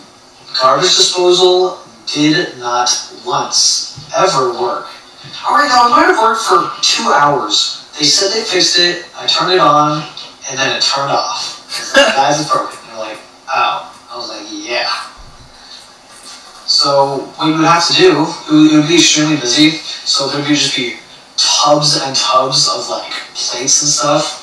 garbage disposal did not once ever work. Alright, now it might have worked for 2 hours. They said they fixed it, I turned it on, and then it turned off. Guys, it's broken. They're like, oh. I was like, yeah. So what you would have to do, it would be extremely busy, so there would just be tubs and tubs of like plates and stuff.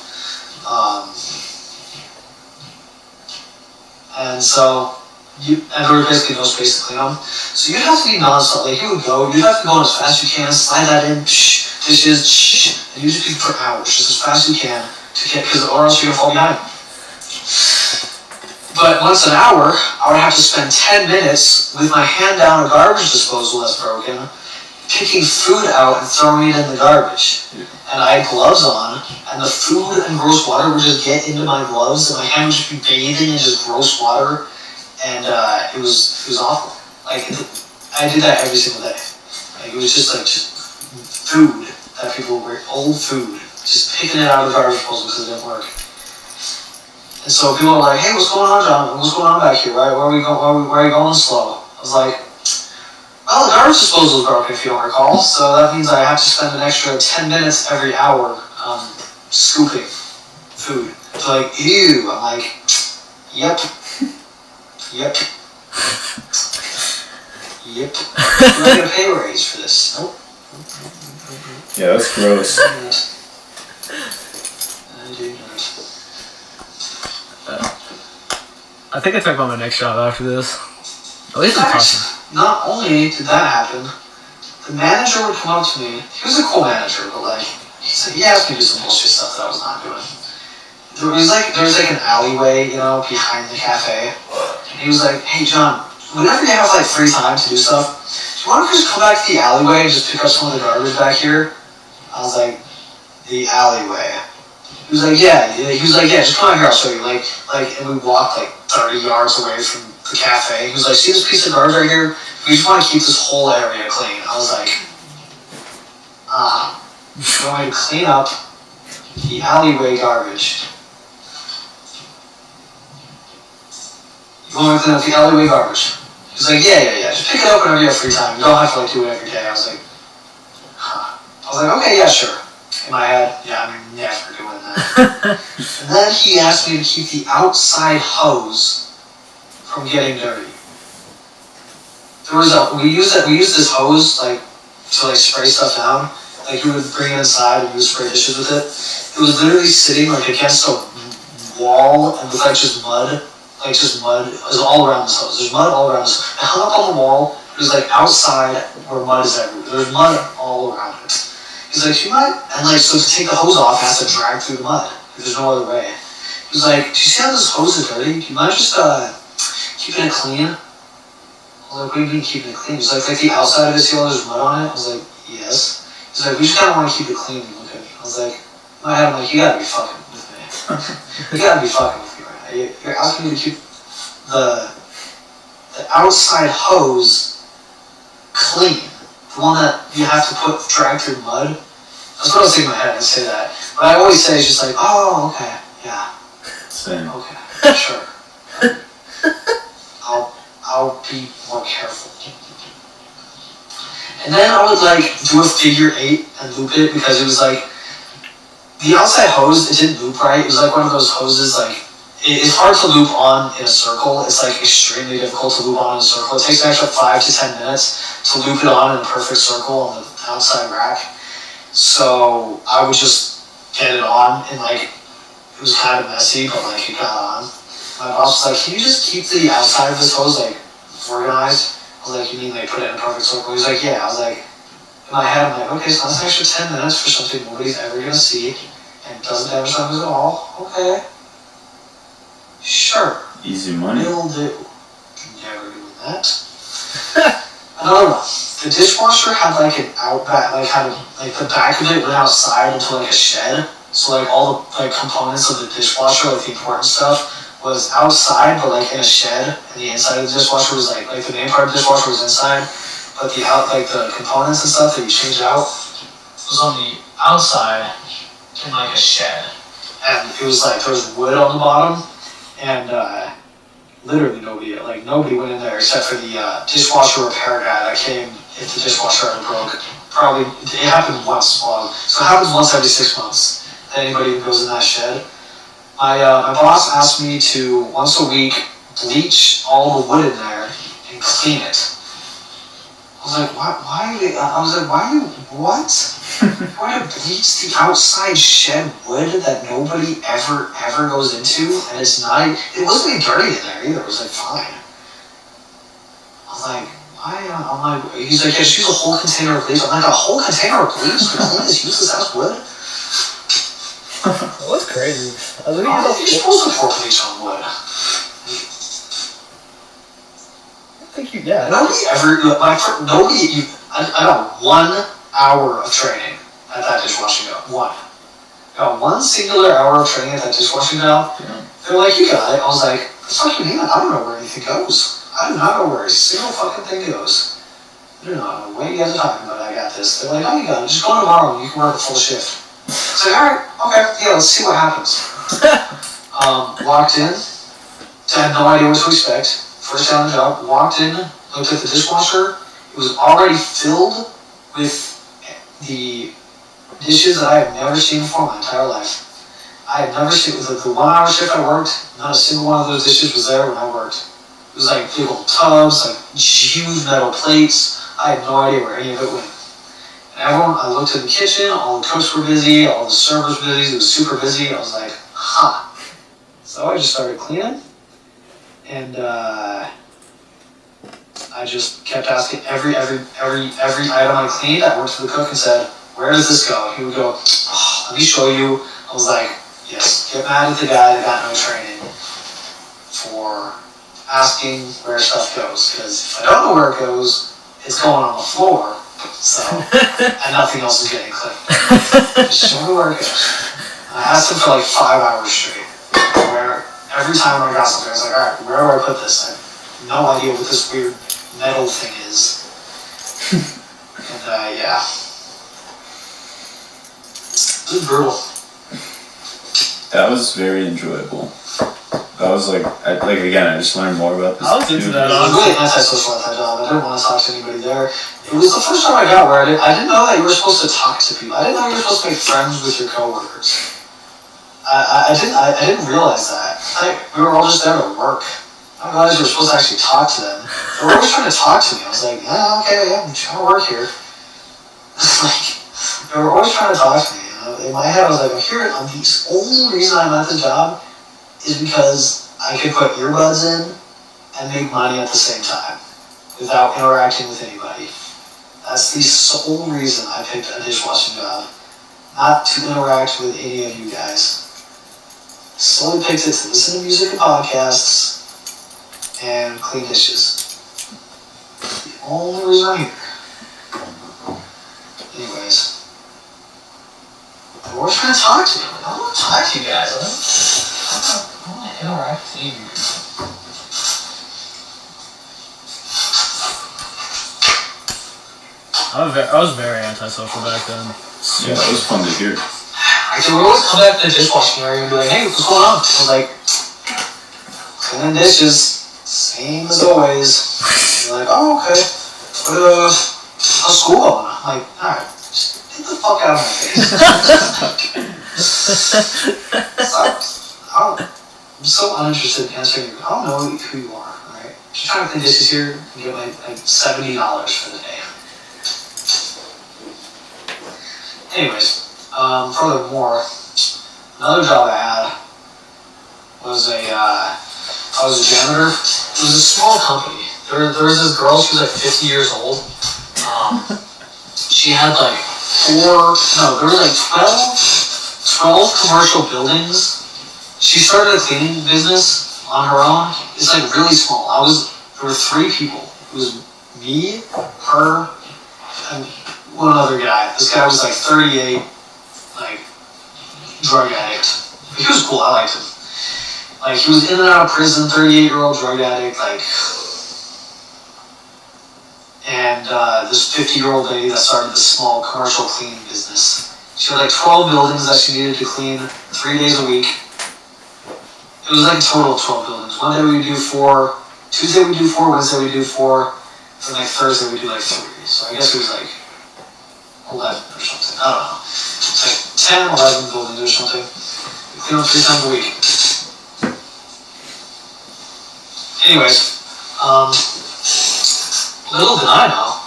And so and there was basically no space to clean them. So you'd have to be non-stop. Like you'd have to go as fast as you can, slide that in, dishes, and you'd just be for hours, just as fast as you can to get, or else you're gonna fall behind. But once an hour, I would have to spend 10 minutes with my hand down a garbage disposal that's broken, picking food out and throwing it in the garbage. And I had gloves on, and the food and gross water would just get into my gloves, and my hand would just be bathing in just gross water, and it was awful. Like, I did that every single day. Like, it was just food that people were, old food, just picking it out of the garbage disposal because it didn't work. And so people were like, "Hey, what's going on, John? What's going on back here? Why are you going slow?" I was like, "Well, the garbage disposal is broken, if you don't recall, so that means I have to spend an extra 10 minutes every hour scooping food." So like, ew. I'm like, yep. Yep. Yep. I'm not gonna pay a raise for this. Nope. Yeah, that's gross. I do not. I think I took on my next job after this. At least I'm talking. Not only did that happen, the manager would come up to me. He was a cool manager, but like, he asked me to do some bullshit stuff that I was not doing. There was an alleyway, behind the cafe. And he was like, "Hey, John, whenever you have like free time to do stuff, do you want to just come back to the alleyway and just pick up some of the garbage back here?" I was like, "The alleyway." He was like, "Yeah." He was like, "Yeah, just come out here, I'll show you." And we walked like 30 yards away from the cafe. He was like, "See this piece of garbage right here? We just want to keep this whole area clean." I was like, you want me to clean up the alleyway garbage? You want me to clean up the alleyway garbage? He was like, yeah. Just pick it up whenever you have free time. You don't have to do it every day. I was like, okay, yeah, sure. In my head, yeah, I'm never doing that. And then he asked me to keep the outside hose from getting dirty. We used this hose to spray stuff down. Like, we would bring it inside and we would spray dishes with it. It was literally sitting against a wall and with just mud. Just mud. It was all around this hose. There's mud all around this. It hung up on the wall. It was outside where mud is everywhere. There's mud all around it. He's like, "You might," and so to take the hose off, I have to drag through the mud. There's no other way. He was like, "Do you see how this hose is dirty? Do you mind just keeping it clean?" I was like, "What do you mean keeping it clean?" He was like the outside of it, see all there's mud on it? I was like, "Yes." He's like, "We just kind of want to keep it clean." Okay. I was like, in my head, I'm like, "You gotta be fucking with me. You gotta be fucking with me right now. You're asking me to keep the outside hose clean. The one that you have to drag through mud." That's what I was thinking in my head. I didn't say that. But I always say it's just like, "Oh, okay, yeah, Same. okay, sure. I'll be more careful." And then I would do a figure 8 and loop it because it was the outside hose. It didn't loop right. It was one of those hoses it's hard to loop on in a circle. It's extremely difficult to loop on in a circle. It takes an extra 5 to 10 minutes to loop it on in a perfect circle on the outside rack. So I would just get it on, and it was kind of messy, but it got on. My boss was like, "Can you just keep the outside of this hose organized?" I was like, "You mean put it in a perfect circle?" He was like, "Yeah." I was like, in my head, I'm like, "Okay, so that's an extra 10 minutes for something nobody's ever gonna see, and it doesn't damage the hose at all. Okay. Sure. Easy money. Will do." Never doing that. Another one. The dishwasher had an outback, the back of it went outside into a shed. So all the components of the dishwasher, the important stuff, was outside, but in a shed. And the inside of the dishwasher was the main part of the dishwasher was inside, but the components and stuff that you change out was on the outside in a shed. And it was there was wood on the bottom. And literally nobody went in there except for the dishwasher repair guy that came if the dishwasher ever broke. Probably, it happened once. So it happens once every 6 months that anybody who goes in that shed. My boss asked me to, once a week, bleach all the wood in there and clean it. I was like, what? Why to bleach the outside shed wood that nobody ever goes into? And it wasn't even dirty in there either. It was fine. I was like, why? He's like, "Yeah, just use a whole container of bleach." I'm like, "A whole container of bleach to clean this useless ass wood?" That's crazy. You're supposed to pour bleach on wood. think you. Yeah. Nobody ever, I got 1 hour of training at that dishwashing job. One. Got 1 singular hour of training at that dishwashing job. Yeah. They're like, you got it. I was like, what the fuck you mean? I don't know where anything goes. I do not know where a single fucking thing goes. I don't know what you guys are talking about. I got this. They're like, oh, you got it. Just go tomorrow and you can work a full shift. It's like, alright, okay, yeah, let's see what happens. Walked in, had no idea what to expect. First day on the job, walked in, looked at the dishwasher. It was already filled with the dishes that I have never seen before in my entire life. I had never seen, the 1 hour shift I worked, not a single one of those dishes was there when I worked. It was like big old tubs, like huge metal plates. I had no idea where any of it went. And everyone, I looked in the kitchen, all the cooks were busy, all the servers were busy, it was super busy. I was like, huh. So I just started cleaning, and I just kept asking every item I cleaned. I went to the cook and said, where does this go? He would go, oh, let me show you. I was like, yes, get mad at the guy that got no training for asking where stuff goes. Because if I don't know where it goes, it's going on the floor. So, and nothing else is getting cleaned. Just show me where it goes. I asked him for like 5 hours straight. Where every time I got something, I was like, alright, where do I put this? I have no idea what this weird metal thing is. And yeah. It was brutal. That was very enjoyable. I was like again, I just learned more about this. I was into that. It was really antisocial at that job. I didn't want to talk to anybody there. It was the first time I got where I didn't know that you were supposed to talk to people. I didn't know you were supposed to make friends with your coworkers. I didn't realize that. We were all just there to work. I didn't realize we were supposed to actually talk to them. They were always trying to talk to me. I was like, yeah, okay, yeah, I'm trying to work here. Like, they were always trying to talk to me. In my head, I was like, I'm here. The only reason I'm at the job is because I could put earbuds in and make money at the same time without interacting with anybody. That's the sole reason I picked a dishwashing job. Not to interact with any of you guys. Solely picked it to listen to music and podcasts and clean dishes. The only reason I'm here. Anyways. They were always trying to talk to me. I don't want to talk to you guys. I want to interact with you. I was very antisocial back then. Yeah, that was fun to hear. So we always come back to the dishwashing area and be like, hey, what's going on? I was like, cleaning dishes, same as always. They're like, oh, okay. How's school going? I'm like, alright, just get the fuck out of my face. I'm so uninterested in answering you. I don't know who you are, alright? Just trying to clean dishes here and get like $70 for the day. Anyways, furthermore, another job I had was I was a janitor. It was a small company. There was this girl, she was like 50 years old. She had like there were like 12 commercial buildings. She started a cleaning business on her own. It's like really small. There were 3 people. It was me, her, and one other guy. This guy was like 38, like drug addict. He was cool, I liked him. Like he was in and out of prison, 38-year-old drug addict, like, and this 50-year-old lady that started this small commercial cleaning business. She had like 12 buildings that she needed to clean 3 days a week. It was like a total of 12 buildings. One day we would do 4, Tuesday we do 4, Wednesday we do 4, and like Thursday we do like 3. So I guess it was like 11 or something. I don't know. It's like 10, 11 buildings or something. We clean them 3 times a week. Anyways, little did I know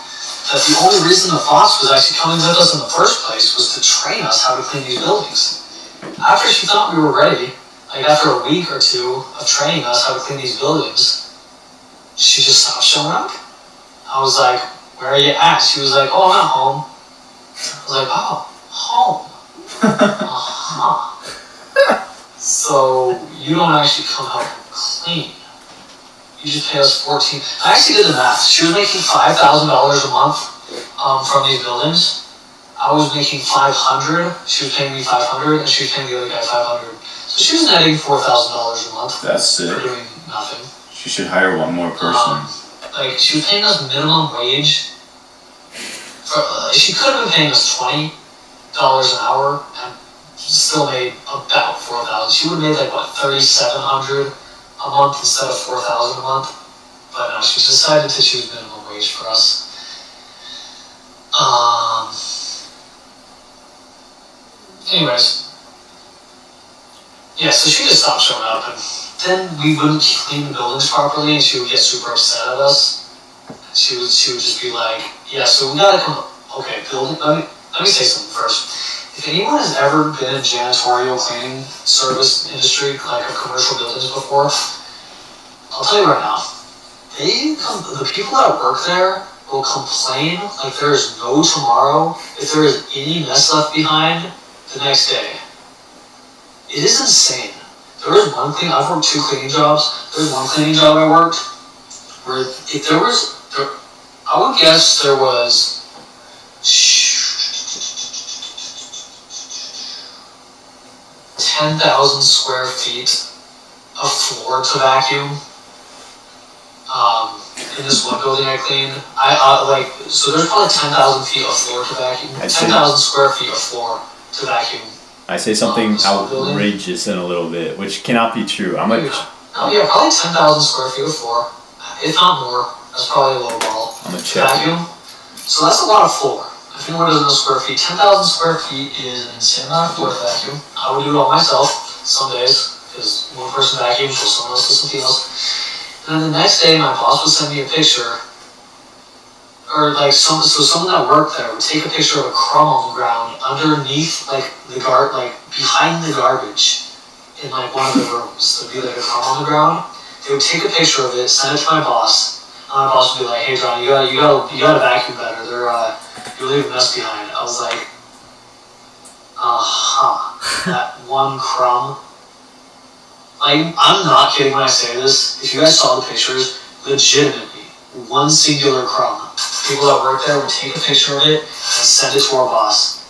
that the only reason the boss was actually coming with us in the first place was to train us how to clean these buildings. After she thought we were ready, like after a week or 2 of training us how to clean these buildings, she just stopped showing up. I was like, where are you at? She was like, oh, I'm at home. I was like, oh, home. So you don't actually come help clean. You just pay us 14. I actually did the math. She was making $5,000 a month from these buildings. I was making 500. She was paying me 500, and she was paying the other guy 500. So she was netting $4,000 a month. That's for sick. doing nothing. She should hire one more person. Like she was paying us minimum wage. She could have been paying us $20 an hour and still made about 4,000. She would have made like what 3,700 a month instead of 4,000 a month. But no, she decided to choose minimum wage for us. Anyways, yeah, so she just stopped showing up, and then we wouldn't clean the buildings properly, and she would get super upset at us. She would just be like, yeah, so we gotta come. Okay, building. Let me say something first. If anyone has ever been in janitorial cleaning service industry, like a commercial buildings before, I'll tell you right now, the people that work there will complain like there is no tomorrow if there is any mess left behind the next day. It is insane. There was one thing, I've worked 2 cleaning jobs. There was one cleaning job I worked where if there was, I would guess there was 10,000 square feet of floor to vacuum. In this one building I cleaned, so there's probably 10,000 feet of floor to vacuum, 10,000 square feet of floor to vacuum. I say something outrageous in a little bit, which cannot be true. I'm like, oh yeah, probably 10,000 square feet of floor, if not more. That's probably a low ball. I'm gonna check. Vacuum. So that's a lot of floor. If anyone doesn't know square feet, 10,000 square feet is an insane amount of floor to vacuum. I would do it all myself some days because one person vacuums while someone else does something else. And then the next day, my boss would send me a picture, or like someone that worked there would take a picture of a crumb on the ground underneath, like behind the garbage in like one of the rooms. There'd be like a crumb on the ground. They would take a picture of it, send it to my boss, and my boss would be like, "Hey, John, you gotta vacuum better. You're leaving a mess behind." I was like, that one crumb. I'm not kidding when I say this. If you guys saw the pictures, legitimately, one singular crumb. People that work there would take a picture of it and send it to our boss.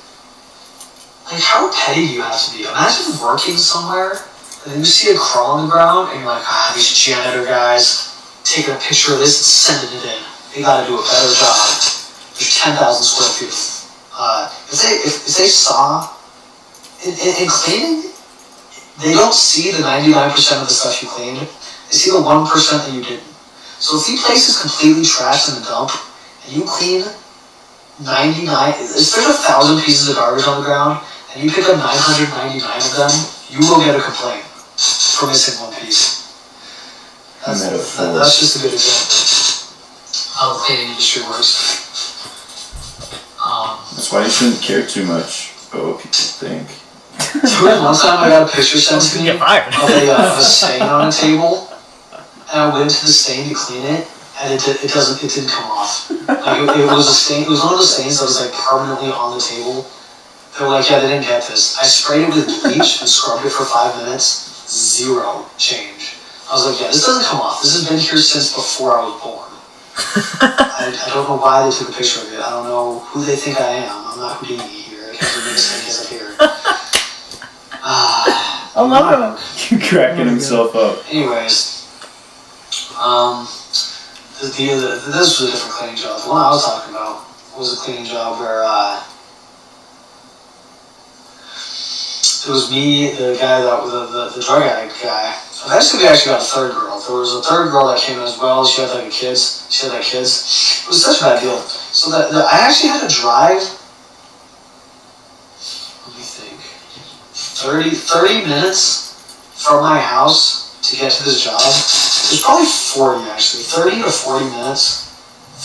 Like, how petty do you have to be? Imagine working somewhere and then you see a crumb on the ground and you're like, these janitor guys taking a picture of this and sending it in. They gotta do a better job. There's 10,000 square feet of, if they saw, in cleaning, they don't see the 99% of the stuff you cleaned. They see the 1% that you didn't. So if the place is completely trashed in the dump, and you clean 99, if there's 1,000 pieces of garbage on the ground, and you pick up 999 of them, you will get a complaint for missing one piece. That's just a good example of how the cleaning industry works. That's why you shouldn't care too much about what people think. One time I got a picture sent to me Get fired. of a stain on a table, and I went to the stain to clean it, and it didn't come off. Like it was a stain. It was one of those stains that was like permanently on the table. They were like, yeah, they didn't get this. I sprayed it with bleach and scrubbed it for 5 minutes. 0 change. I was like, yeah, this doesn't come off. This has been here since before I was born. I don't know why they took a picture of it. I don't know who they think I am. I'm not Houdini here. I can't do this thing as I hear. I love it. cracking himself up. Anyways, this was a different cleaning job. The one I was talking about was a cleaning job where it was me, the guy that was the drug addict guy. Eventually, we actually got a third girl. There was a third girl that came in as well. She had like kids. She had like kids. It was such a bad deal. So I actually had to drive. Let me think. 30 minutes from my house to get to this job. It was probably 40 actually. 30 to 40 minutes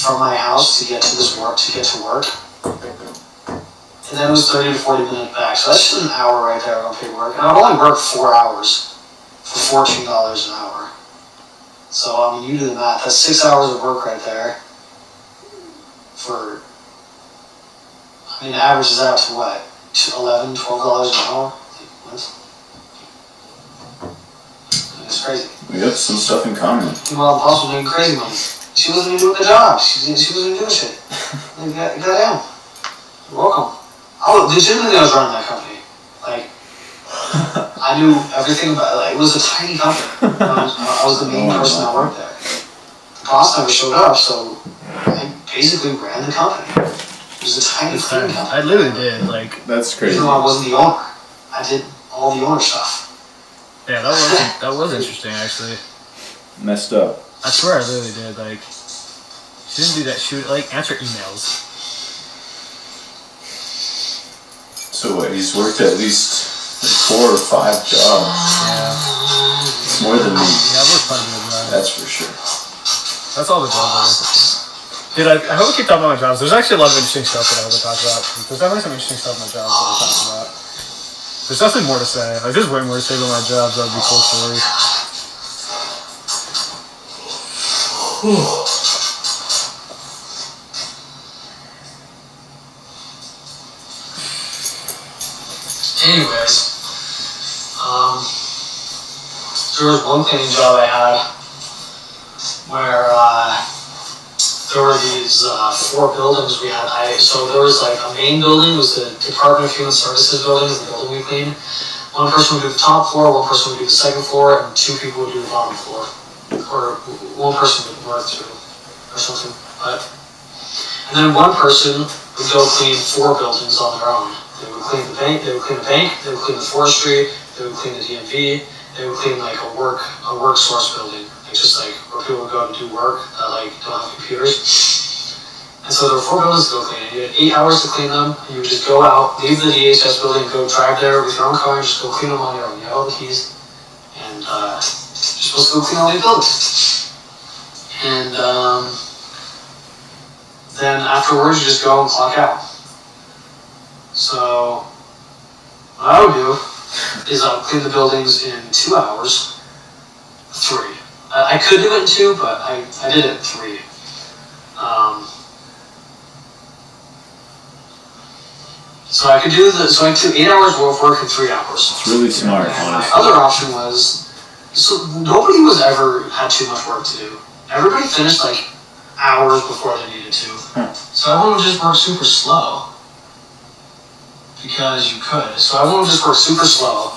from my house to get to this work. To get to work. And then it was 30 to 40 minutes back. So that's just an hour right there on paid work. And I'd only work 4 hours for $14 an hour. So, I mean, you do the math. That's 6 hours of work right there. For, I mean, it averages out to what? $11, $12 an hour? What? It's crazy. We have some stuff in common. Meanwhile, the boss was making crazy money. She wasn't even doing the job. She wasn't even doing shit. Like, goddamn. You're welcome. Legitimately, I was running that company. Like, I knew everything about it. Like, it was a tiny company. I was the main person that worked there. The boss never showed up, so I basically ran the company. It was a tiny company. I literally did, like... That's crazy. Even though I wasn't the owner. I did all the owner stuff. Yeah, that was interesting, actually. Messed up. I swear I literally did, like... She didn't do that, she would, like, answer emails. So what, he's worked at least 4 or 5 jobs. Yeah. It's more than me. Yeah, I've worked plenty of jobs. That's for sure. That's all the jobs I worked at. Dude, I hope we keep talking about my jobs. There's actually a lot of interesting stuff that I hope to talk about. There's definitely some interesting stuff in my jobs that we'll talk about. There's definitely more to say. Like, there's way more to say about my jobs. That would be cool stories. Anyways, there was one cleaning job I had where there were these 4 buildings we had. So there was like a main building, was the Department of Human Services building, the building we cleaned. One person would do the top floor, one person would do the second floor, and 2 people would do the bottom floor. Or one person would work through, or something. And then one person would go clean 4 buildings on their own. They would clean the bank, they would clean the the forestry, they would clean the DMV, they would clean like a work source building. Like just like where people would go to do work that like don't have computers. And so there were 4 buildings to go clean. And you had 8 hours to clean them. And you would just go out, leave the DHS building, go drive there with your own car and just go clean them on your own. You have all the keys. And you're supposed to go clean all these buildings. And then afterwards you just go and clock out. So what I would do is I would clean the buildings in 2 hours, 3. I could do it in 2, but I did it in 3. So I could do so I took 8 hours of work in 3 hours. It's really smart, And my honestly. other option was, so nobody was ever had too much work to do. Everybody finished like hours before they needed to. So everyone would just work super slow. Because you could. So everyone would just work super slow.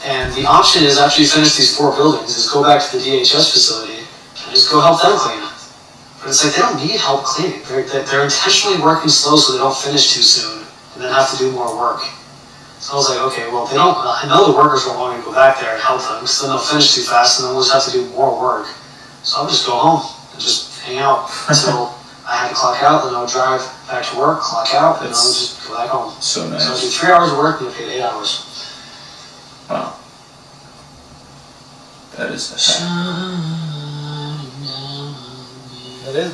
And the option is after you finish these 4 buildings is go back to the DHS facility and just go help them clean. But it's like they don't need help cleaning. They're intentionally working slow so they don't finish too soon and then have to do more work. So I was like, okay, well, I know the workers won't want me to go back there and help them because then they'll finish too fast and then we'll just have to do more work. So I'll just go home and just hang out until I had to clock out, then I would drive back to work, clock out, and I would just go back home. So So I nice. do 3 hours of work and I paid 8 hours. Wow. That is a hack.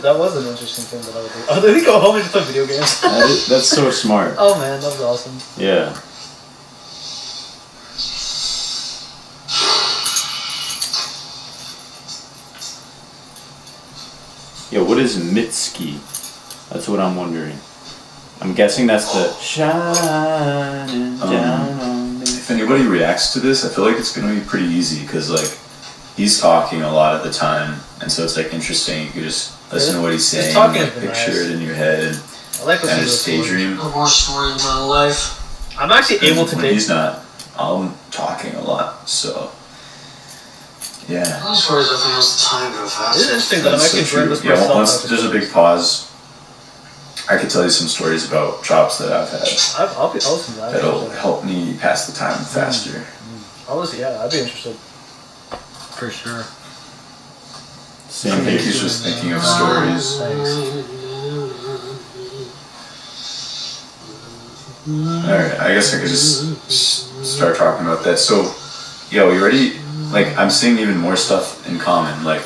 That was an interesting thing that I would do. Oh, did he go home and just play video games? That's so smart. Oh man, that was awesome. Yeah. Yeah, what is Mitski? That's what I'm wondering. I'm guessing that's the shining down on me. If anybody reacts to this, I feel like it's gonna be pretty easy because like he's talking a lot at the time, and so it's like interesting. You can just listen to what he's saying, talking like, has been picture nice. it in your head, and I like kind listening of to those daydream. The worst story of my life. I'm actually able to When date. he's not, I'm talking a lot, so yeah. Those stories, I think, has the time go fast. It is interesting that I'm That's so actually enjoying true. this Yeah, myself. once there's a big pause, I could tell you some stories about jobs that I've had I'll listen to that. that'll help me pass the time faster. I'll listen, yeah, I'd be interested. For sure. I think he's just thinking of stories. Thanks. Alright, I guess I could just start talking about that. So, yo, you ready? Like, I'm seeing even more stuff in common. Like,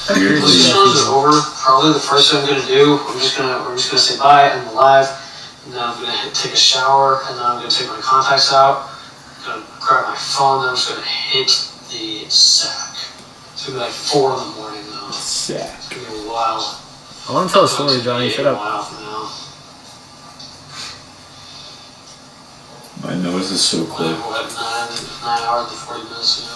When weirdly, the show's over, probably the first thing I'm gonna do, we're just gonna say bye, I'm alive, and then I'm gonna take a shower, and then I'm gonna take my contacts out, gonna grab my phone, then I'm just gonna hit the sack. It's gonna be like 4 in the morning though. Sack. It's gonna be a while. I want to tell a story, Johnny. Shut A up. while from now. my nose is so Like, close. what, 9 hours and 40 minutes ago?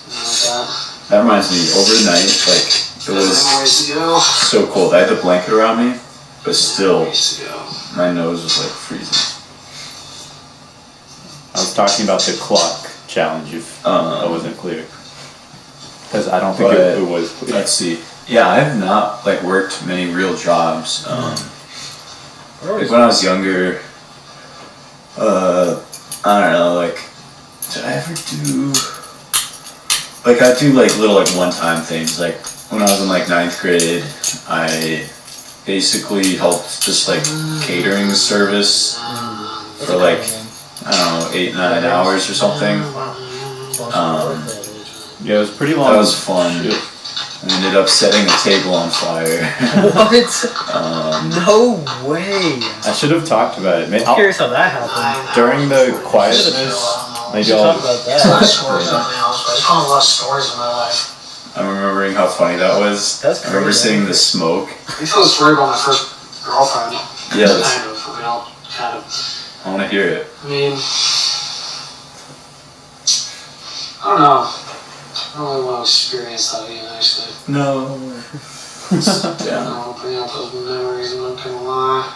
And then that. That reminds me, overnight, like, it was Ways to go. so cold. I had the blanket around me, but still, Ways to go. my nose was like freezing. I was talking about the clock challenge. If that wasn't clear, because I don't think But- it was clear. Let's see. Yeah, I have not like worked many real jobs. Like when I was younger, I don't know, like, did I ever do, like, I do like little like one-time things. Like when I was in like 9th grade, I basically helped just like catering service for like, I don't know, 8-9 hours or something. Yeah, it was pretty long. That was fun. I ended up setting a table on fire. What? No way. I should have talked about it. I'm curious how that happened. During the quietness, maybe Talk I'll. about It's that. not stories about my house, but I told a lot of stories in my life. I'm remembering how funny that was. That's I remember crazy. seeing the smoke. You told a story about my first girlfriend. Yeah, let's- Kind of. I mean, I'll kind of. I want to hear it. I mean, I don't know. I don't really want to experience that again, actually. No. I don't Yeah. want to bring up those memories, I'm not gonna lie.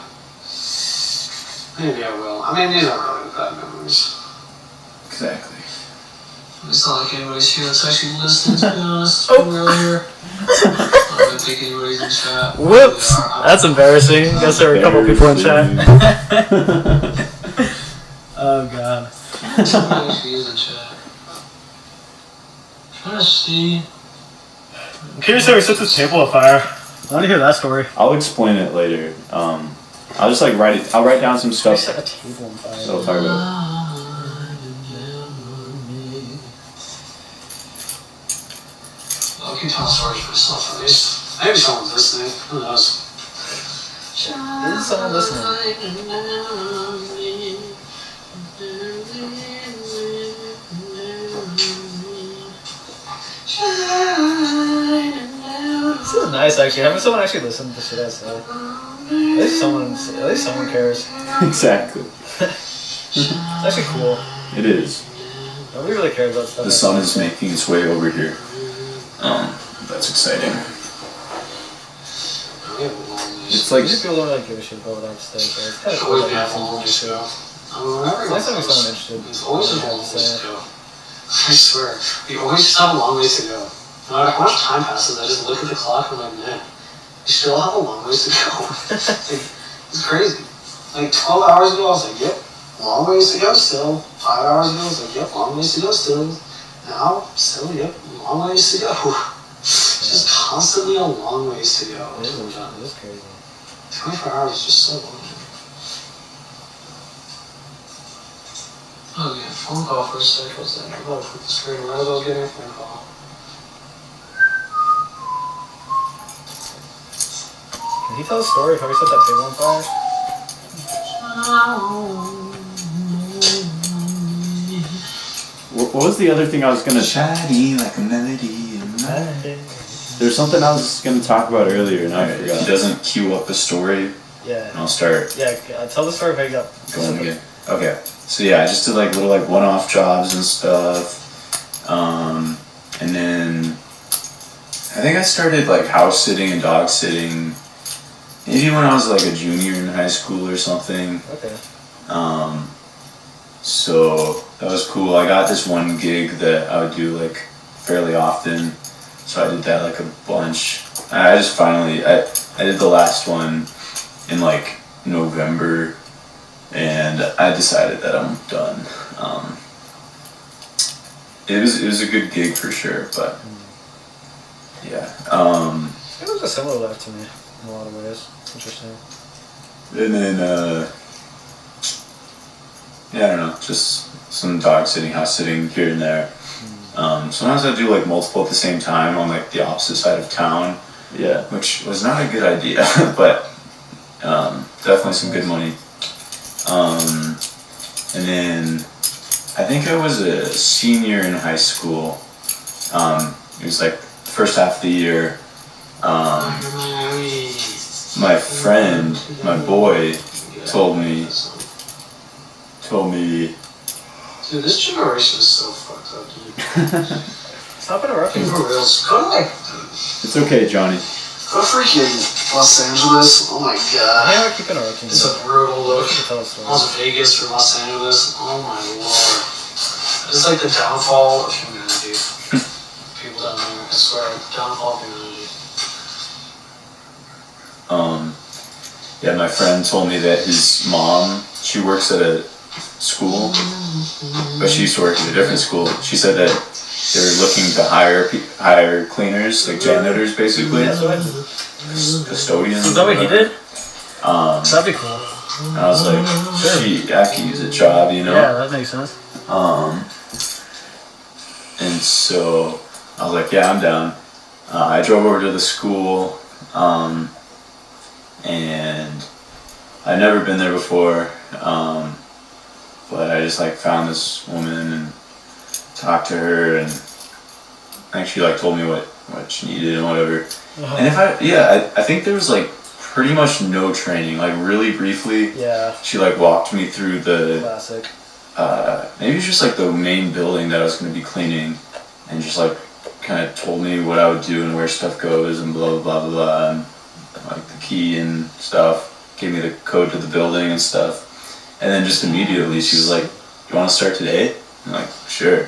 Maybe I will. I mean, these aren't really bad memories. Exactly. It's not like anybody's here that's actually listening, to be honest. Earlier. I don't think anybody's in chat. Whoops. That's embarrassing. Guess there were a couple people in chat. Oh god. Somebody actually is in chat. Trying to see. I'm curious how we set this table afire. I want to hear that story. I'll explain it later. I'll just like write it. I'll write down some We stuff. set a table on fire. So I'll talk about. I'll keep telling stories for myself at least. Maybe someone's listening. Who knows? Is someone listening? This is nice actually. Having someone actually listen to the shit I say. At least someone cares. Exactly. It's actually cool. It is. Nobody really cares about stuff. The sun is making its way over here. That's exciting. It's like These people don't really give a shit about what I have to say, so it's kind of cool Always that been happens a when long you ways say to it. go. It's nice having someone interested. It's always in a what I long have to ways say. to go. I swear. We always just have a long ways to go. No matter how much time passes, I just look at the clock and I'm like, man, we still have a long ways to go. It's crazy. Like 12 hours ago, I was like, yep, long ways to go still. 5 hours ago, I was like, yep, long ways to go still. Now, still, yep, long ways to go. It's just constantly a long ways to go. It is crazy. 24 hours is just so long. Oh yeah, phone call for a sec. What's that? I'm about to flip the screen. Might as well get a phone call. Can he tell a story of how we set that table on fire? what was the other thing I was gonna? Chatty like a melody. There's something I was gonna talk about earlier, and I If he forgot. doesn't queue up a story, Yeah. I'll start Yeah, tell the story of how you got going again. Okay. So yeah, I just did like little like one-off jobs and stuff. And then I think I started like house sitting and dog sitting maybe when I was like a junior in high school or something. Okay. So that was cool. I got this one gig that I would do like fairly often. So I did that like a bunch. I just finally I did the last one in like November, and I decided that I'm done. It was a good gig for sure, but yeah. It was a similar life to me in a lot of ways. Interesting. And then yeah, I don't know, just some dog sitting, house sitting here and there. Sometimes I do like multiple at the same time on like the opposite side of town, Yeah. which was not a good idea, but definitely some good money. And then I think I was a senior in high school. It was like the first half of the year. My friend, my boy, told me, Dude, this generation is so fucked up, dude. Stop interrupting. For reals. Go to like, It's okay, Johnny. go to freaking Los Angeles. Oh my god. I keep interrupting. It's a brutal look. You can tell us. Las Vegas for Los Angeles. Oh my lord. It's like the downfall of humanity. People down there, I swear, downfall of humanity. Yeah, my friend told me that his mom, she works at a school, but she used to work at a different school. She said that they're looking to hire cleaners, like janitors, basically, custodians. Is that what he did? That'd be cool. And I was like, I could use a job, you know. Yeah, that makes sense. And so I was like, yeah, I'm down. I drove over to the school, and I'd never been there before, but I just like found this woman and talked to her, and I think she like told me what she needed and whatever. And I think there was like pretty much no training, like really briefly. Yeah. She like walked me through the Classic. maybe it's just like the main building that I was going to be cleaning, and just like kind of told me what I would do and where stuff goes and blah blah blah blah, and like the key and stuff. Gave me the code to the building and stuff, and then just immediately she was like, "You want to start today?" I'm like, "Sure."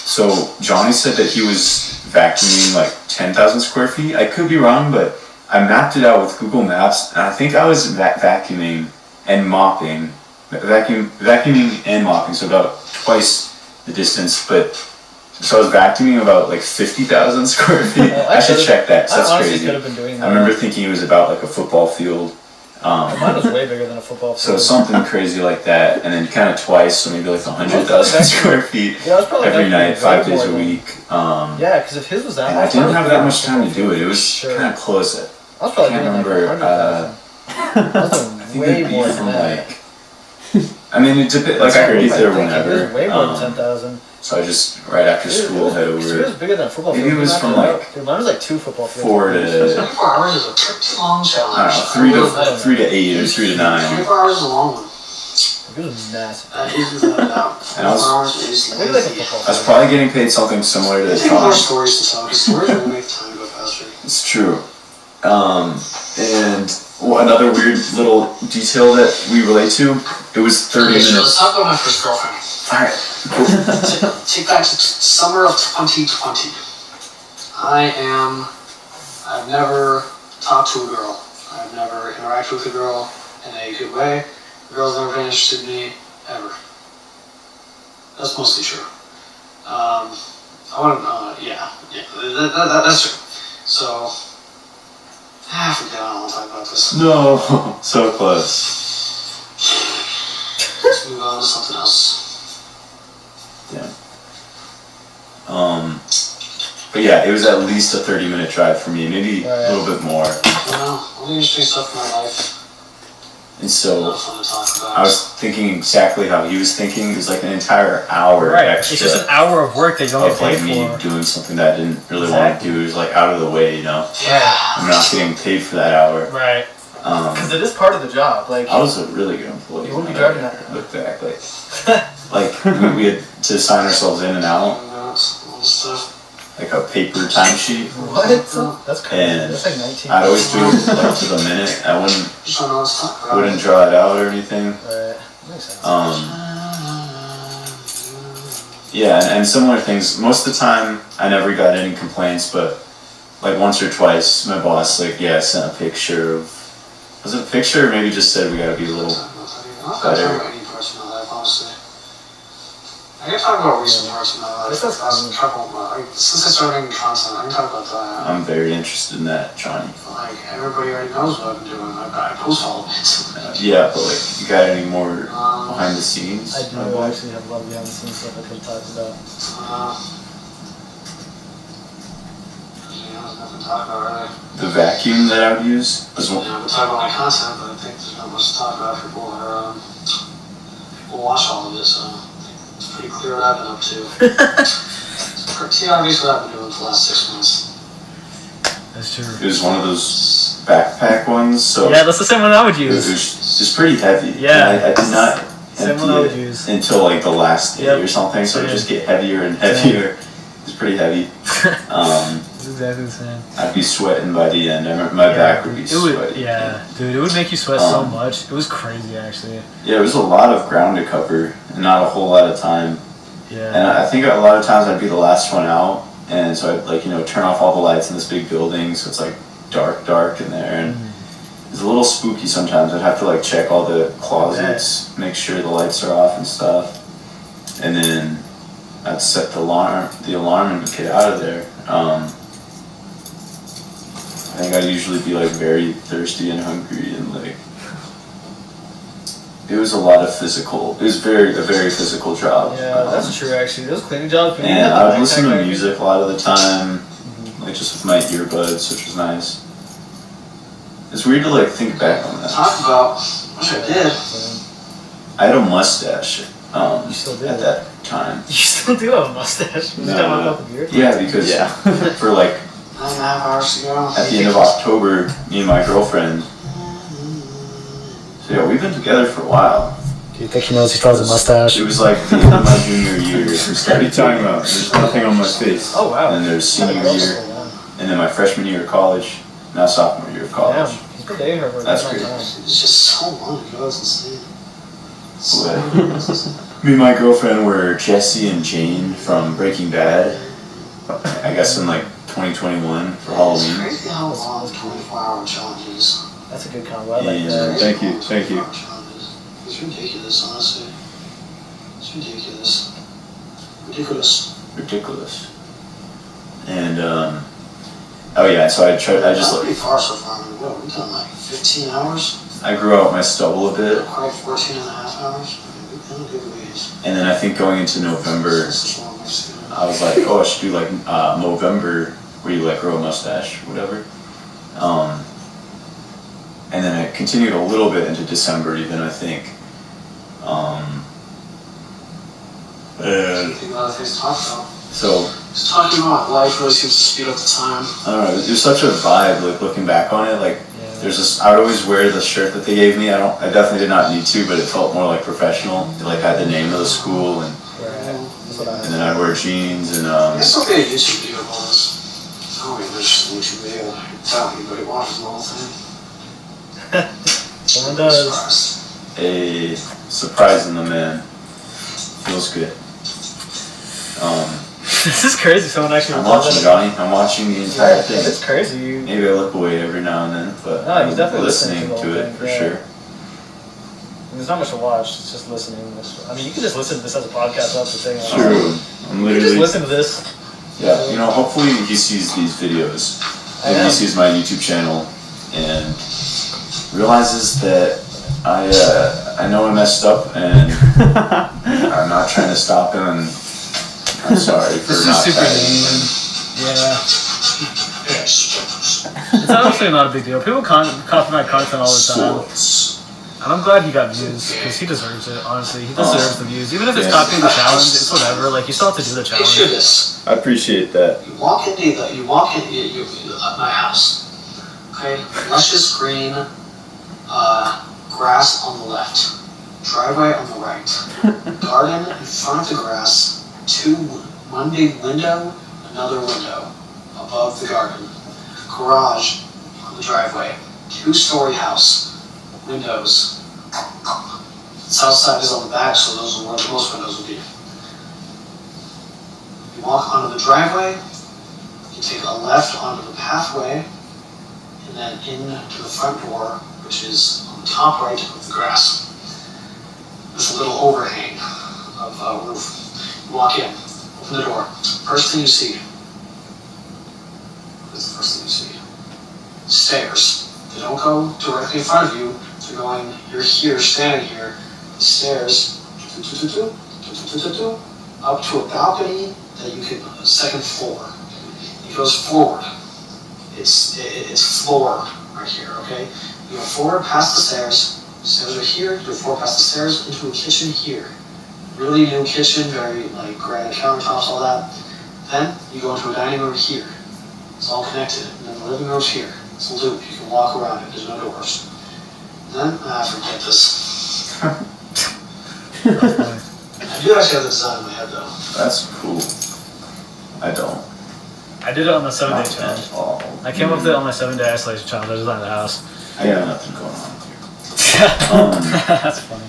So Johnny said that he was vacuuming like 10,000 square feet. I could be wrong, but I mapped it out with Google Maps, and I think I was vacuuming and mopping. Vacuuming and mopping, so about twice the distance, but so I was vacuuming about like 50,000 square feet. I should check that, 'cause I that's honestly crazy. could have been doing that. I remember thinking it was about like a football field. Mine was way bigger than a football So field. something crazy like that, and then kind of twice, so maybe like 100,000 square feet Yeah, it was probably every night, definitely 5 days more a than- week. Yeah, because if his was that And much, I didn't mine have was that bigger much than time to football do it. It field. was Sure. kind of close. I was probably can't doing remember, like 100,000. I was I doing think way it'd be more than from that. like. I mean, it depends. Like I could be there It whenever. was way more than 10,000. So I just right after school head It was over bigger than a football Maybe field. it was Knocked from, it out. like, Dude, mine was like 2 football fields. 4 to 24 hours is a pretty long I challenge. don't know 3 to 8 or 3 to 9. 24 hours is a long one. It was massive. That is without a doubt. And I was- 24 hours is Maybe like a lazy. football I was field. probably getting paid something similar to I think more Tom. stories to tell, because stories will make time go faster. It's true. And another weird little detail that we relate to, it was 30 Okay, so let's minutes. talk about my first girlfriend. Alright. Take back to summer of 2020. I've never talked to a girl. I've never interacted with a girl in a good way. A girl's never been interested in me, ever. That's mostly true. I wouldn't, that's true. So, I forget, I don't want to talk about this. No, so close. Let's move on to something else. But yeah, it was at least a 30-minute drive for me, maybe a little bit more. I don't know, all the interesting stuff in my life, And so not fun to talk about. I was thinking exactly how he was thinking. It was like an entire hour Right. extra It's just an hour of work that you don't of get like paid me for. doing something that I didn't really want to do. It was like out of the way, you know. Yeah. I'm not getting paid for that hour. Right. Um, Because it is part of the job. Like, I was a really good employee. You wouldn't be when I driving that. Look back, like we had to sign ourselves in and out, Notes, all this stuff. like a paper timesheet. what? That's crazy. And That's like 19. I'd always do it like to the minute. I wouldn't Just don't know what to talk about. wouldn't draw it out or anything. Right. Makes sense. Yeah, and similar things. Most of the time, I never got any complaints, but like once or twice, my boss sent a picture of. Was it a picture, or maybe just said we gotta be a little. I'm not gonna talk about any parts of my life, honestly. I can talk about recent parts of my life. This is Last couple of since I started making content, I can talk about that. I'm very interested in that, Johnny. Like, everybody already knows what I've been doing. I post all of it. Yeah, but like, you got any more behind the scenes? I do my boy? actually have a lot of behind the scenes stuff I could talk about. There's nothing to talk about, really. The vacuum that I would use was Yeah, I'm talk about my content, but I think there's not much to talk about. People watch all of it, so it's pretty clear what I've been up to. It's pretty obvious what I've been doing for the last 6 months. That's true. it was one of those backpack ones, so Yeah, that's the same one I would it was use. it's pretty heavy. Yeah. And I did not Same one I would use. until like the last day Yep. or something, so it Same. just get heavier and heavier. It's pretty heavy. It's exactly the same. I'd be sweating by the end. I remember my back would be It would, sweaty. yeah, dude, it would make you sweat so Um, much. It was crazy, actually. Yeah, it was a lot of ground to cover and not a whole lot of time. And Yeah. I think a lot of times I'd be the last one out, and so I'd like turn off all the lights in this big building, so it's like dark in there, and it's a little spooky sometimes. I'd have to like check all the closets, make sure the lights are off and stuff, and then I'd set the alarm and get out of there. I think I'd usually be like very thirsty and hungry, and like it was a lot of physical. It was a very physical job. Yeah, that's true, actually. Those cleaning jobs, when you And have I the would listen to backpack, music a lot of the time, like just with my earbuds, which was nice. It's weird to like think back on that. Talk about, which I did. I had a mustache You still do. at that time. You still do have a mustache. You No. got one up with beard. Yeah, because for like 9.5 hours to go. at the end of October, me and my girlfriend. So yeah, we've been together for a while. Do you think he knows he still has a mustache? It was like the end of my junior year. We What are you started talking about? There's nothing on my face. Oh, wow. And then there's senior year, and then my freshman year of college, now sophomore year of Damn, college. he's been dating her for a That's long great. time. It's just so long ago, it's insane. So What? long, it's insane. Me and my girlfriend were Jesse and Jane from Breaking Bad. I guess in like 2021 for It's Halloween. crazy how long 24-hour challenge is. That's a good combo. I like Yeah. that. Thank you, thank you. It's ridiculous, honestly. It's ridiculous. Ridiculous. Ridiculous. And oh yeah, so I just That's like pretty far so far. I mean, what, we've done like 15 hours? I grew out my stubble a Not bit, quite 14 and a half hours. I mean, we've done a good ways. and then I think going into November, This is long ways to go. I was like, oh, I should do like Movember, where you like grow a mustache, whatever. And then I continued a little bit into December, even I think. I And think about other things to talk about. so Just talking about life really seems to speed up the time. I don't know. It was such a vibe. Like looking back on it, like Yeah. there's this. I would always wear the shirt that they gave me. I definitely did not need to, but it felt more like professional. It like had the name of the school, and That's what I then I'd wear jeans and It's okay, YouTube video of all this. I don't even just a YouTube video. I doubt anybody watches the whole thing. Someone does. Surprised. a surprise in the man. Feels good. This is crazy. Someone actually I'm replied watching that. Johnny. I'm watching the entire Yeah, thing. it's crazy. You, Maybe I look away every now and then, but No, he's definitely listening listening to the to whole it thing, for yeah. sure. there's not much to watch. It's just listening. I mean, you can just listen to this as a podcast. That's the thing. True. I'm You can just literally. listen to this. Yeah, hopefully he sees these videos. I Maybe know. he sees my YouTube channel and realizes that I know I messed up and I'm not trying to stop him. And I'm sorry for This is not super tagging him. Yeah. It's honestly not a big deal. People copy my content all the time. Sports. And I'm glad he got views, because he deserves it, honestly. He deserves the views. Even if it's Yeah. copying the challenge, it's whatever. Like, you still have to do the Picture challenge. this. I appreciate that. You walk into my house. Okay, luscious green, grass on the left, driveway on the right, garden in front of the grass, one big window, another window above the garden, garage on the driveway, 2-story house, windows. South side is on the back, so those are where the most windows would be. You walk onto the driveway, you take a left onto the pathway, and then into the front door, which is on the top right of the grass. There's a little overhang of roof. You walk in, open the door. First thing you see. What's the first thing you see? Stairs. They don't go directly in front of you. They're going, you're here, standing here. The stairs, up to a balcony that you can, second floor. It goes forward. It's floor right here, okay? You go forward past the stairs are here, you go forward past the stairs into a kitchen here. Really new kitchen, very like granite countertops, all that. Then you go into a dining room here. It's all connected. And then the living room's here. It's a loop, you can walk around it, there's no doors. Then, forget this. I do actually have the design in my head though. That's cool. I don't. I did it on the 7-day Not challenge. at all. I came up with it on my 7-day isolation challenge. I designed the house. I got nothing going on here. That's funny.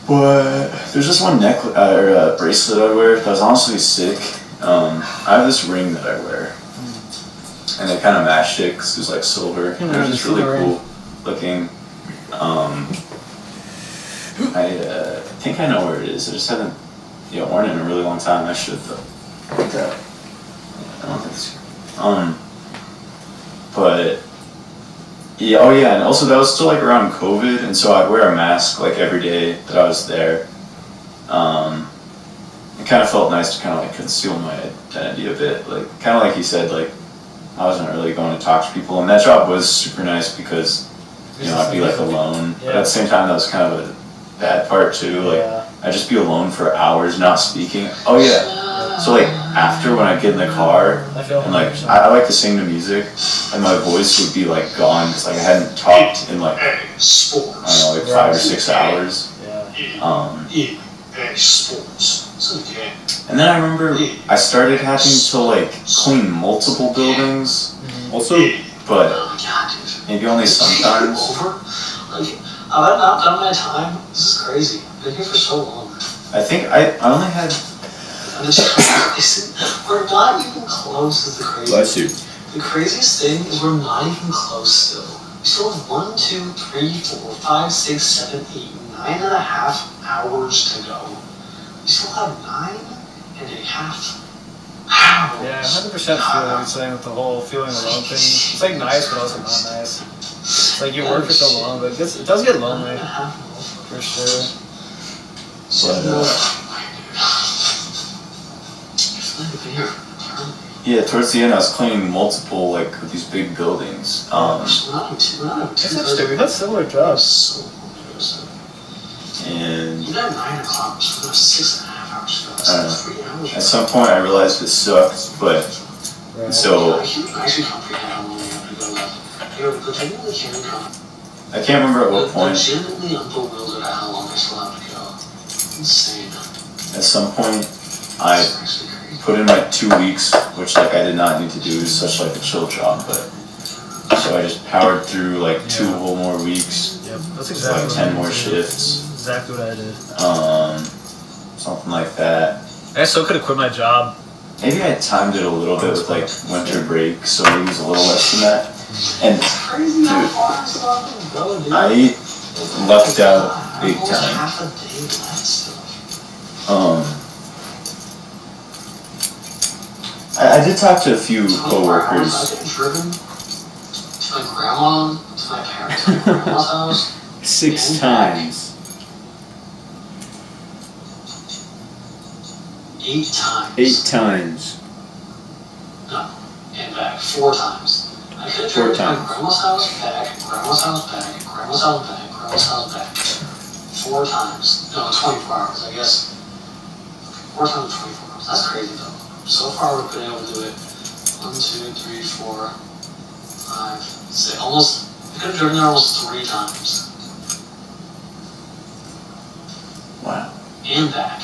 But there's this one necklace or bracelet I wear that was honestly sick. I have this ring that I wear, and they kind of matched it because it was like silver. It was just really cool looking. I think I know where it is. I just haven't worn it in a really long time. I should though. Like that. I don't think it's here. But yeah, oh yeah, and also that was still like around COVID, and so I'd wear a mask like every day that I was there. It kind of felt nice to kind of like conceal my identity a bit, like kind of like you said, like I wasn't really going to talk to people, and that job was super nice because I'd be like alone, but at the same time that was kind of a bad part too. Like I'd just be alone for hours not speaking. Oh yeah. So like after when I get in the car and like I like to sing the music and my voice would be like gone because like I hadn't talked in like Sports. I don't know like 5 or 6 hours. Sports. It's a game. And then I remember I started having to like clean multiple buildings, Also, but Oh my god, dude. maybe only sometimes. Over? Like, I've not done my time. This is crazy. I've been here for so long. I think I only had And we're not even close is the craziest. bless you. The craziest thing is we're not even close still. We still have 1, 2, 3, 4, 5, 6, 7, 8, 9.5 hours to go. We still have 9.5 hours. Yeah, 100% feel what you're saying with the whole feeling alone thing. It's like nice, but also not nice. It's like you work for so long, but it does get lonely, for sure. yeah, towards the end I was cleaning multiple like these big buildings. That's interesting. We've had similar jobs. And You got 9 o'clock, so we have 6.5 hours to go. That's 3 hours. at some point I realized it sucked, but so I can't actually comprehend how long we have to go left. You're genuinely can't comprehend. I can't remember at what point. Genuinely unbewildered at how long I still have to go. Insane. At some point I It's actually crazy. put in like 2 weeks, which like I did not need to do. It was such like a chill job, but so I just powered through like 2 whole more weeks, Yep, that's like exactly 10 what more I did. shifts, Exactly what I did. something like that. I still could have quit my job. Maybe I timed it a little bit with like winter break, so maybe it was a little less than that. And Crazy how dude, far I still have to go, dude. I lucked out big Almost time. half a day left still. I did talk to a few 24 hours, coworkers. I've been driven to my grandma, to my parents, to my grandma's house. 6 times. 8 times. 8 times. No, and back 4 times. I could have 4 driven to my times. grandma's house, back, grandma's house, back, grandma's house, back, grandma's house, back. 4 times. No, 24 hours, I guess. 4 times 24 hours. That's crazy though. So far we've been able to do it. 1, 2, 3, 4, 5, 6. Almost. I could have driven there almost 3 times. Wow. And back.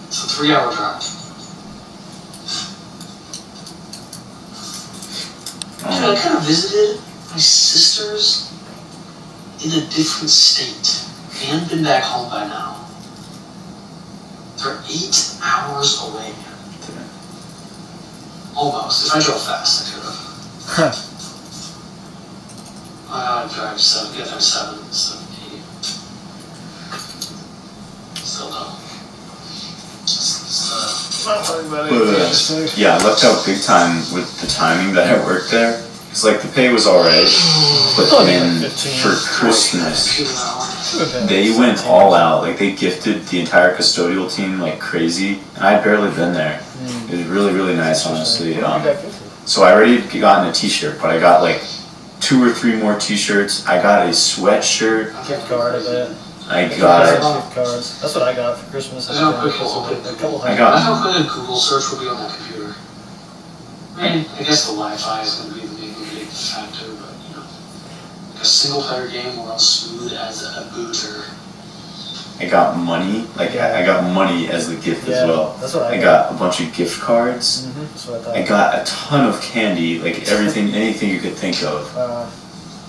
It's a 3-hour drive. Dude, I could have visited my sisters in a different state and been back home by now. They're 8 hours away. Almost. If I drove fast, I could have. I gotta drive 7, get there 7, 7, 8. Still no. But yeah, I lucked out big time with the timing that I worked there. Cause like the pay was alright, but then for Christmas they went all out. Like they gifted the entire custodial team like crazy, and I'd barely been there. It was really really nice, honestly. So I already gotten a T-shirt, but I got like 2 or 3 more T-shirts. I got a sweatshirt. Gift card, I bet. I Gift got cards. That's what I got for Christmas. I got pretty cool. A couple I hundred. got- That's how good a Google search will be on that computer. I mean, I guess the Wi-Fi is going to be the big factor, but you know, like a single-player game will run smooth as a booter. I got money. Like I got money as the gift as well. That's what I got a bunch of gift cards. That's what I thought. I got a ton of candy, like everything, anything you could think of.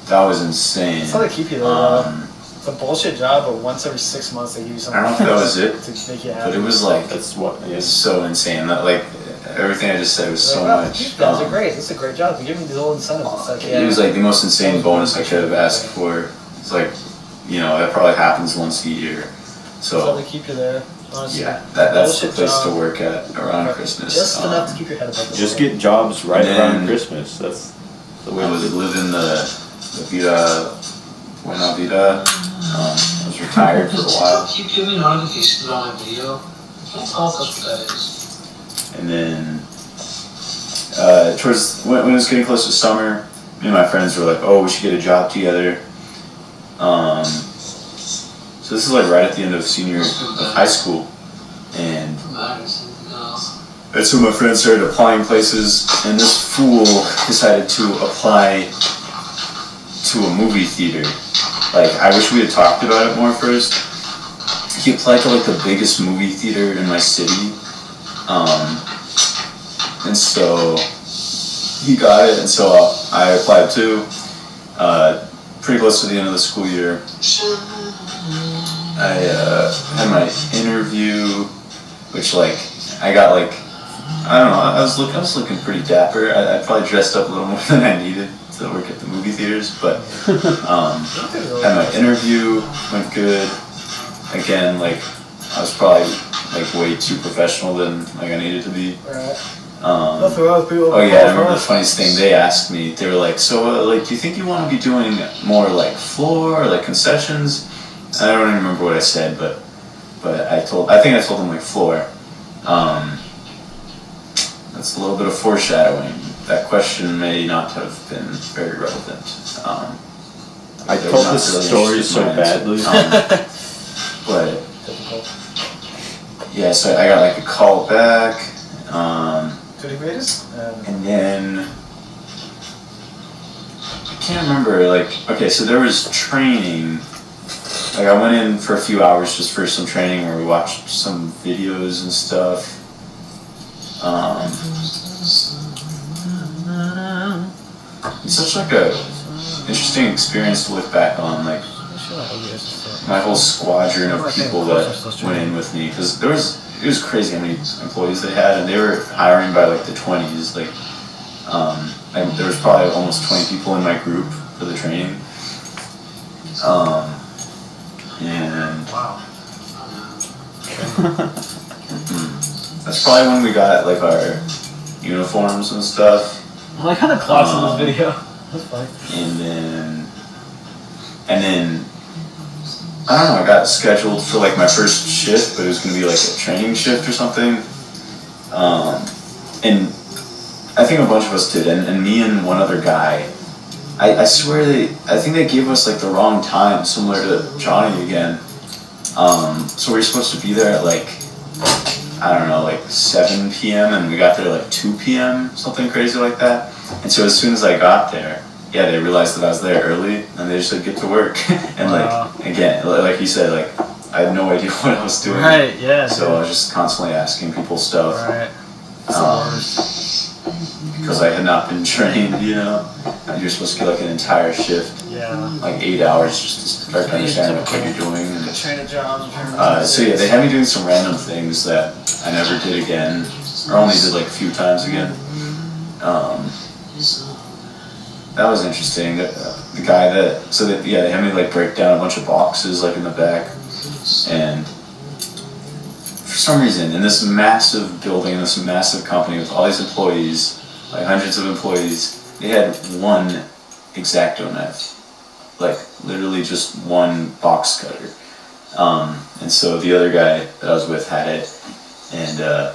That was insane. That's how they keep you there. It's a bullshit job, but once every 6 months they give you something. I don't know if that was it, to make you happy. but it was like That's what. it's so insane. That like everything I just said was so Like, much. You guys are great. This is a great job. They give me these little incentives. It's like, It was like the most insane bonus I could have asked for. It's like, you know, that probably happens once a year. That's how So they keep you there. Honestly. yeah, that's the Bullshit place job. to work at around Christmas. Just enough to keep your head above the Just water. get jobs right And around then- Christmas. That's the way I to was do it. living the vida buena vida. I was retired for a while, Keep giving notifications on my video. Don't tell us what that is. and then towards when it was getting close to summer, me and my friends were like, "Oh, we should get a job together." So this is like right at the end of senior of high school, and that's when my friends started applying places, and this fool decided to apply to a movie theater. Like, I wish we had talked about it more first. He applied to like the biggest movie theater in my city, and so he got it, and so I applied too. Pretty close to the end of the school year, I had my interview, which like I got like I don't know. I was looking pretty dapper. I probably dressed up a little more than I needed to work at the movie theaters, but had my interview, went good. Again, like I was probably like way too professional than like I needed to be. Right. That's what I was people. Oh yeah, I remember the funniest thing. They asked me. They were like, "So, like, do you think you want to be doing more like floor or like concessions?" I don't even remember what I said, but I think I told them like floor. That's a little bit of foreshadowing. That question may not have been very relevant. I they were told not this really story interested so in my answer. badly. But yeah, so I got like a call back, To the greatest? and then I can't remember. Like, okay, so there was training. Like, I went in for a few hours just for some training where we watched some videos and stuff. It's such like a interesting experience to look back on, like my whole squadron of people that went in with me, because it was crazy how many employees they had, and they were hiring by like the 20s. Like, there was probably almost 20 people in my group for the training. And Wow. that's probably when we got like our uniforms and stuff. I like how the clock's in this video. That's funny. And then I don't know, I got scheduled for like my first shift, but it was gonna be like a training shift or something. And I think a bunch of us did, and me and one other guy. I swear I think they gave us like the wrong time, similar to Johnny again. So we were supposed to be there at like, I don't know, like 7 p.m. and we got there like 2 p.m., something crazy like that. And so as soon as I got there, yeah, they realized that I was there early, and they just said, "Get to work." And Wow. like, again, like you said, like, I had no idea what I was doing. Right, yeah. So I was just constantly asking people stuff. Right. Because I had not been trained, you know. You're supposed to get like an entire shift, Yeah. like 8 hours, just to start to understand what you're doing. And, Training jobs. so yeah, they had me doing some random things that I never did again, or only did like a few times again. That was interesting. The guy they had me like break down a bunch of boxes like in the back, and for some reason in this massive building, this massive company with all these employees, like hundreds of employees, they had one X-Acto knife, like literally just one box cutter. And so the other guy that I was with had it, and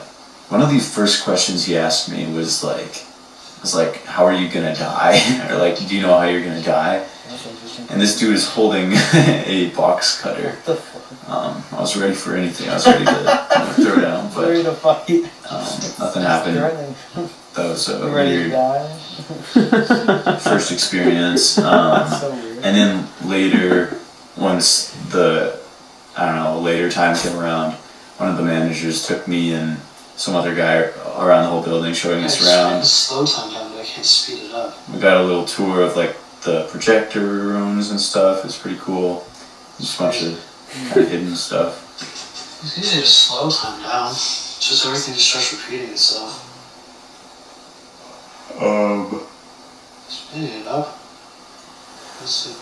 one of the first questions he asked me was like, "How are you gonna die?" or like, "Do you know how you're gonna die?" And this dude is holding a box cutter. I was ready for anything. I was ready to throw down, but Ready to fight. nothing happened. Threatening. That was a Ready to weird die. first experience. So weird. And then later, once the I don't know, a later time came around, one of the managers took me and some other guy around the whole building showing us around. Slow time down, but I can't speed it up. We got a little tour of like the projector rooms and stuff. It's pretty cool. Just a bunch of kind of hidden stuff. It's easy to slow time down. Just everything just starts repeating itself. Speeding it up. Let's see.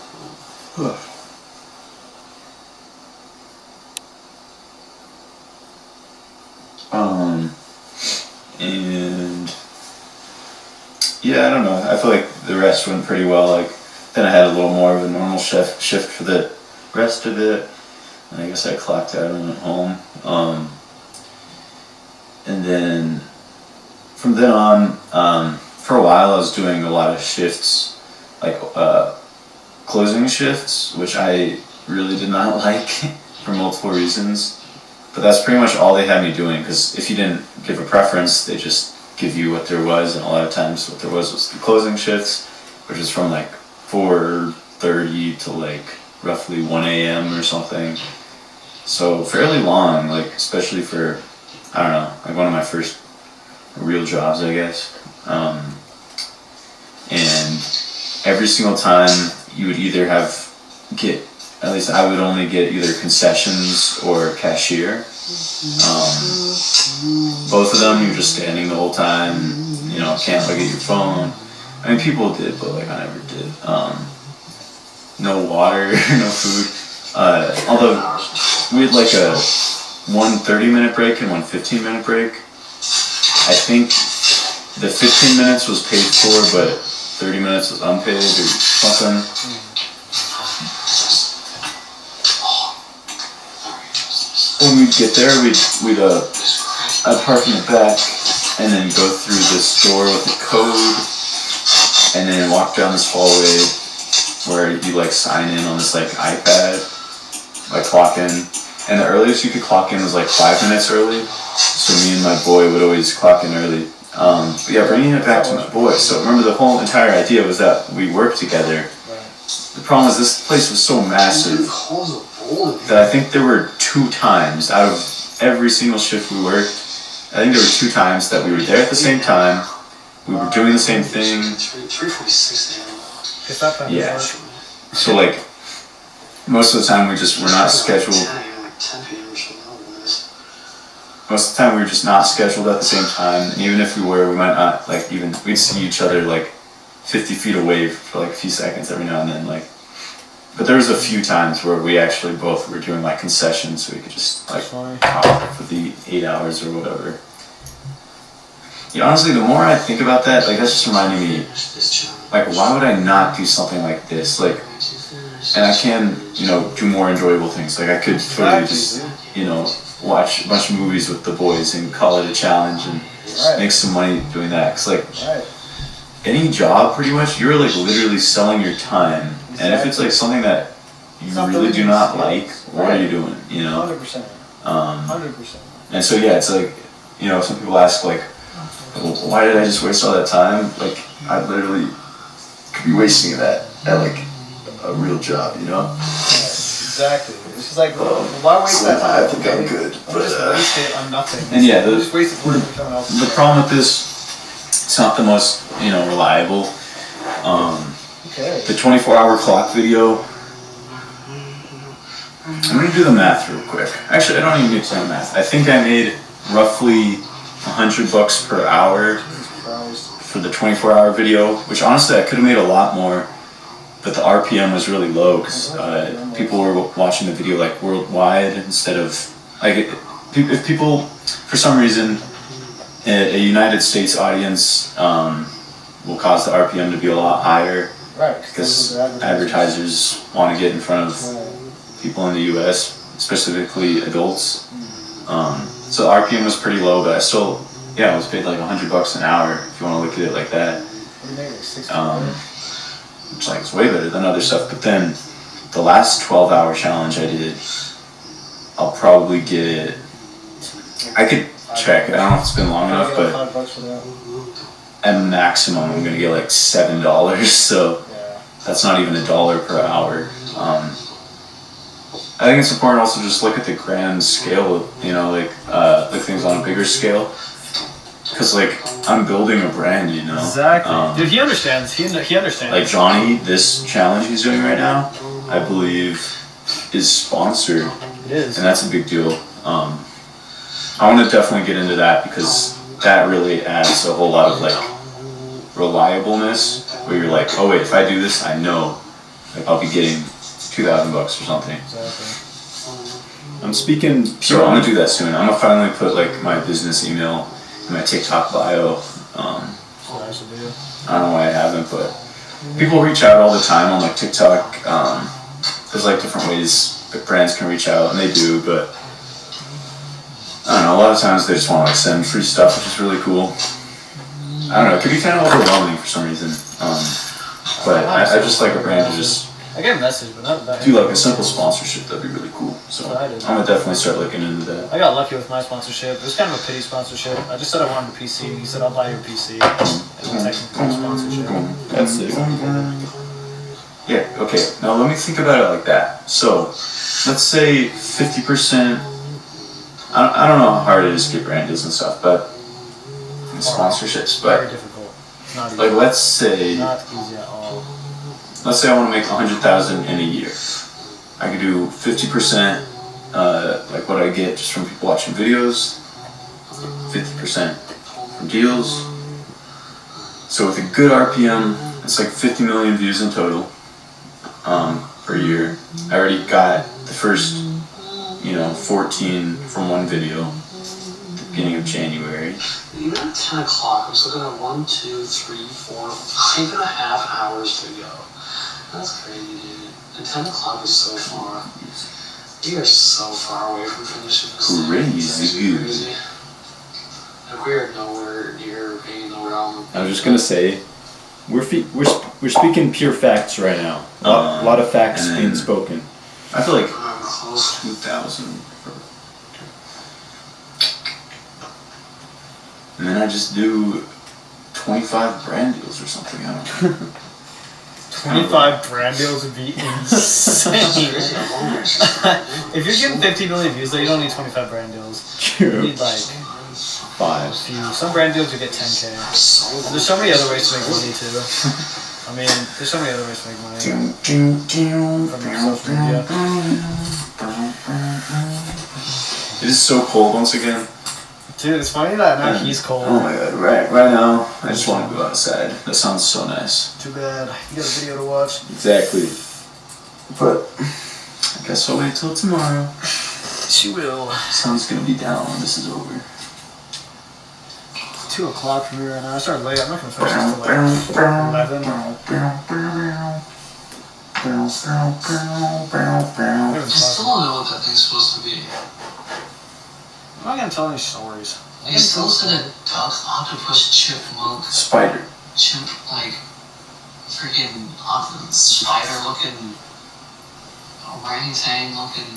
And yeah, I don't know. I feel like the rest went pretty well. Like then I had a little more of a normal shift for the rest of it. And I guess I clocked out and went home. And then from then on, for a while I was doing a lot of shifts, like closing shifts, which I really did not like for multiple reasons. But that's pretty much all they had me doing, because if you didn't give a preference, they just give you what there was, and a lot of times what there was the closing shifts, which is from like 4:30 to like roughly 1 a.m. or something. So fairly long, like especially for, I don't know, like one of my first real jobs, I guess. And every single time you would either at least I would only get either concessions or cashier. Both of them, you're just standing the whole time, you know, can't look at your phone. I mean, people did, but like I never did. No water, no food. Although we had like a 1 30-minute break and 1 15-minute break. I think the 15 minutes was paid for, but 30 minutes was unpaid or something. When we'd get there, I'd park in the back and then go through this door with a code and then walk down this hallway where you like sign in on this like iPad, like clock in. And the earliest you could clock in was like 5 minutes early. So me and my boy would always clock in early. But yeah, bringing it back to my boy. So remember, the whole entire idea was that we worked together. The problem is this place was so massive that I think there were 2 times out of every single shift we worked, I think there were 2 times that we were there at the same time, we were doing the same thing. 3:46 Yeah. So like, most of the time we're not scheduled. Most of the time we were just not scheduled at the same time, and even if we were, we might not, like, we'd see each other like 50 feet away for like a few seconds every now and then, like. But there was a few times where we actually both were doing like concessions, so we could just like talk for the 8 hours or whatever. Yeah, honestly, the more I think about that, like that's just reminding me, like why would I not do something like this? Like, and I can, do more enjoyable things. Like I could totally just, watch a bunch of movies with the boys and call it a challenge and make some money doing that. Cause like any job, pretty much, you're like literally selling your time. And if it's like something that you really do not like, what are you doing? 100%. 100%. And so yeah, it's like, some people ask like, well, why did I just waste all that time? Like I literally could be wasting that at like a real job, Exactly. It's just like, why waste that time? I think I'm good, but just waste it on nothing. And yeah, just waste it for someone else. the problem with this, it's not the most reliable. The 24-hour clock video. I'm gonna do the math real quick. Actually, I don't even need to do the math. I think I made roughly $100 per hour for the 24-hour video, which honestly I could have made a lot more, but the RPM was really low because people were watching the video like worldwide instead of like if people for some reason a United States audience will cause the RPM to be a lot higher. Right. Because advertisers want to get in front of people in the U.S., specifically adults. So the RPM was pretty low, but I was paid like $100 an hour if you want to look at it like that. Which like is way better than other stuff. But then the last 12-hour challenge I did, I'll probably get. I could check. I don't know if it's been long enough, but at maximum I'm gonna get like $7. So. That's not even $1 per hour. I think it's important also just look at the grand scale, you know, like things on a bigger scale. Because, like, I'm building a brand, you know. Exactly. Dude, he understands. He understands. Like, Johnny, this challenge he's doing right now, I believe, is sponsored. It is. And that's a big deal. I want to definitely get into that because that really adds a whole lot of, like, reliableness. Where you're like, oh, wait, if I do this, I know like, I'll be getting $2,000 or something. Exactly. I'm speaking. So I'm gonna do that soon. I'm gonna finally put like my business email in my TikTok bio. That's what I should do. I don't know why I haven't, but people reach out all the time on like TikTok. There's like different ways that brands can reach out, and they do, but I don't know. A lot of times they just want to like send free stuff, which is really cool. I don't know. It can be kind of overwhelming for some reason, but I just like a brand to just I get a message, but not that. do like a simple sponsorship. That'd be really cool. So That's what I did. I'm gonna definitely start looking into that. I got lucky with my sponsorship. It was kind of a pity sponsorship. I just said I wanted a PC. He said, I'll buy your PC. It was technically a sponsorship. That's it. Yeah, okay. Now let me think about it like that. So, let's say 50%. I don't know how hard it is to get brand deals and stuff, but and sponsorships. Very But difficult. It's not easy. like, let's say Not easy at all. I want to make 100,000 in a year. I could do 50%, like what I get just from people watching videos. 50% from deals. So with a good RPM, it's like 50 million views in total. Per year. I already got the first, 14 from one video at the beginning of January. Even at 10 o'clock, I was looking at 1, 2, 3, 4, 5.5 hours to go. That's crazy, dude. And 10 o'clock is so far. We are so far away from finishing this. Crazy good. Crazy. Like, we are nowhere near being in the realm. I was just gonna say, we're speaking pure facts right now. A lot of facts and then- being spoken. I feel like I'm close. 2,000. And then I just do 25 brand deals or something. I don't know. 25 brand deals would be insane. If you're getting 50 million views, though, you don't need 25 brand deals. You need like a 5. few. Some brand deals you get 10K. And there's so many other ways to make money too. I mean, there's so many other ways to make money from your social media. It is so cold once again. Dude, it's funny that now he's cold. Oh my god, right now, I just want to go outside. That sounds so nice. Too bad. You got a video to watch. Exactly. But I guess I'll wait till tomorrow. She will. Sun's gonna be down when this is over. 2 o'clock for me right now. I started late. I'm not gonna finish until like 11. I still don't know what that thing's supposed to be. I'm not gonna tell any stories. Like, it still looks like a duck, octopus, chipmunk, Spider. like, freaking spider-looking, orangutan-looking,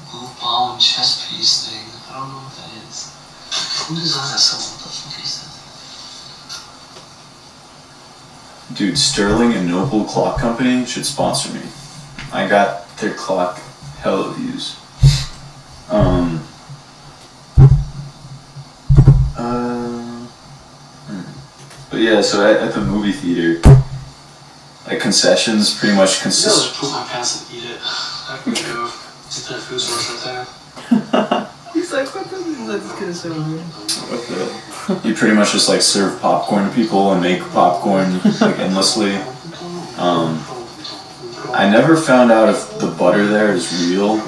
goofball and chess piece thing. I don't know what that is. Who designed that symbol? What the fuck is that? Dude, Sterling and Noble Clock Company should sponsor me. I got their clock hella views. But yeah, so at the movie theater, like concessions pretty much I'll consist. just poop my pants and eat it. I can go. It's a food source right there. He's like, what the he's like, this kid is so weird. What the? You pretty much just like serve popcorn to people and make popcorn like endlessly. I never found out if the butter there is real.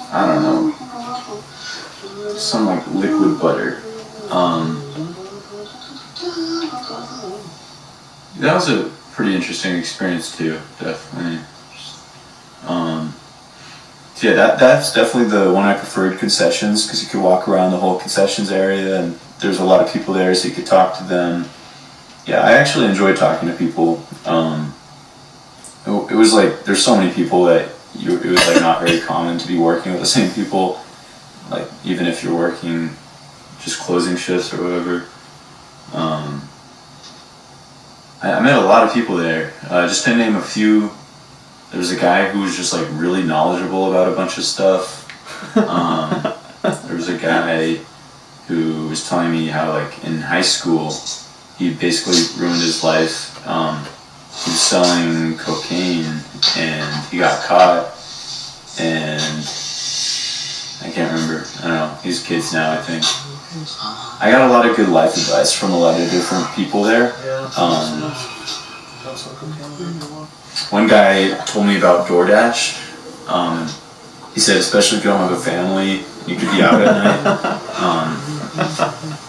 I don't know. Some like liquid butter. That was a pretty interesting experience too, definitely. So yeah, that's definitely the one I preferred, concessions, because you could walk around the whole concessions area and there's a lot of people there, so you could talk to them. Yeah, I actually enjoyed talking to people. It was like there's so many people that it was like not very common to be working with the same people. Like even if you're working just closing shifts or whatever. I met a lot of people there. Just to name a few, there was a guy who was just like really knowledgeable about a bunch of stuff. There was a guy who was telling me how like in high school he basically ruined his life. He was selling cocaine and he got caught, and I can't remember. I don't know. He's kids now, I think. I got a lot of good life advice from a lot of different people there. One guy told me about DoorDash. He said, especially if you don't have a family, you could be out at night.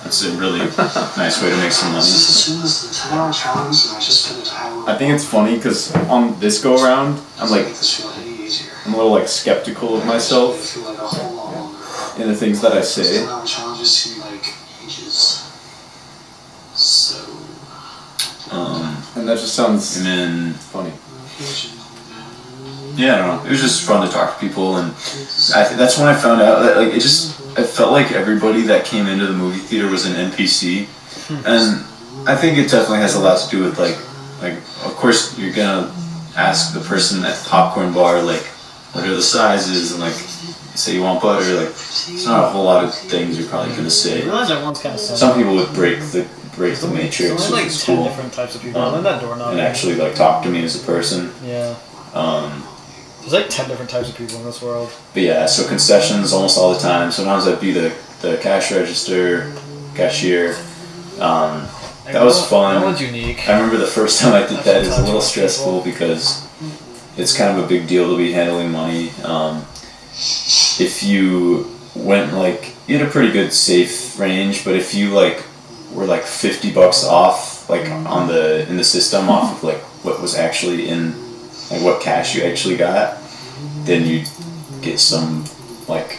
It's a really nice way to make some money. Just as soon as the 10-hour challenge, and I just finished an hour. I think it's funny because on this go around, I'm like, Make this feel any easier. I'm a little like skeptical of myself I feel like a whole lot longer. in the things that I say. 10-hour challenges seem like ages. So. And that just sounds And then, funny. yeah, I don't know. It was just fun to talk to people, and that's when I found out that like it felt like everybody that came into the movie theater was an NPC, and I think it definitely has a lot to do with like of course you're gonna ask the person at the popcorn bar like what are the sizes, and like say you want butter, like it's not a whole lot of things you're probably gonna I say. realize everyone's kind of similar. Some people would break the matrix, There's like which is 10 cool, different types of people. And that doorknob. and actually like talk to me as a person. Yeah. There's like 10 different types of people in this world. But yeah, so concessions almost all the time. Sometimes I'd be the cash register, cashier. That was fun. That was unique. I remember the first time I did that. It was a little stressful because it's kind of a big deal to be handling money. If you went like, you had a pretty good safe range, but if you like were like $50 off, like in the system off of like what was actually in, like what cash you actually got, then you get some like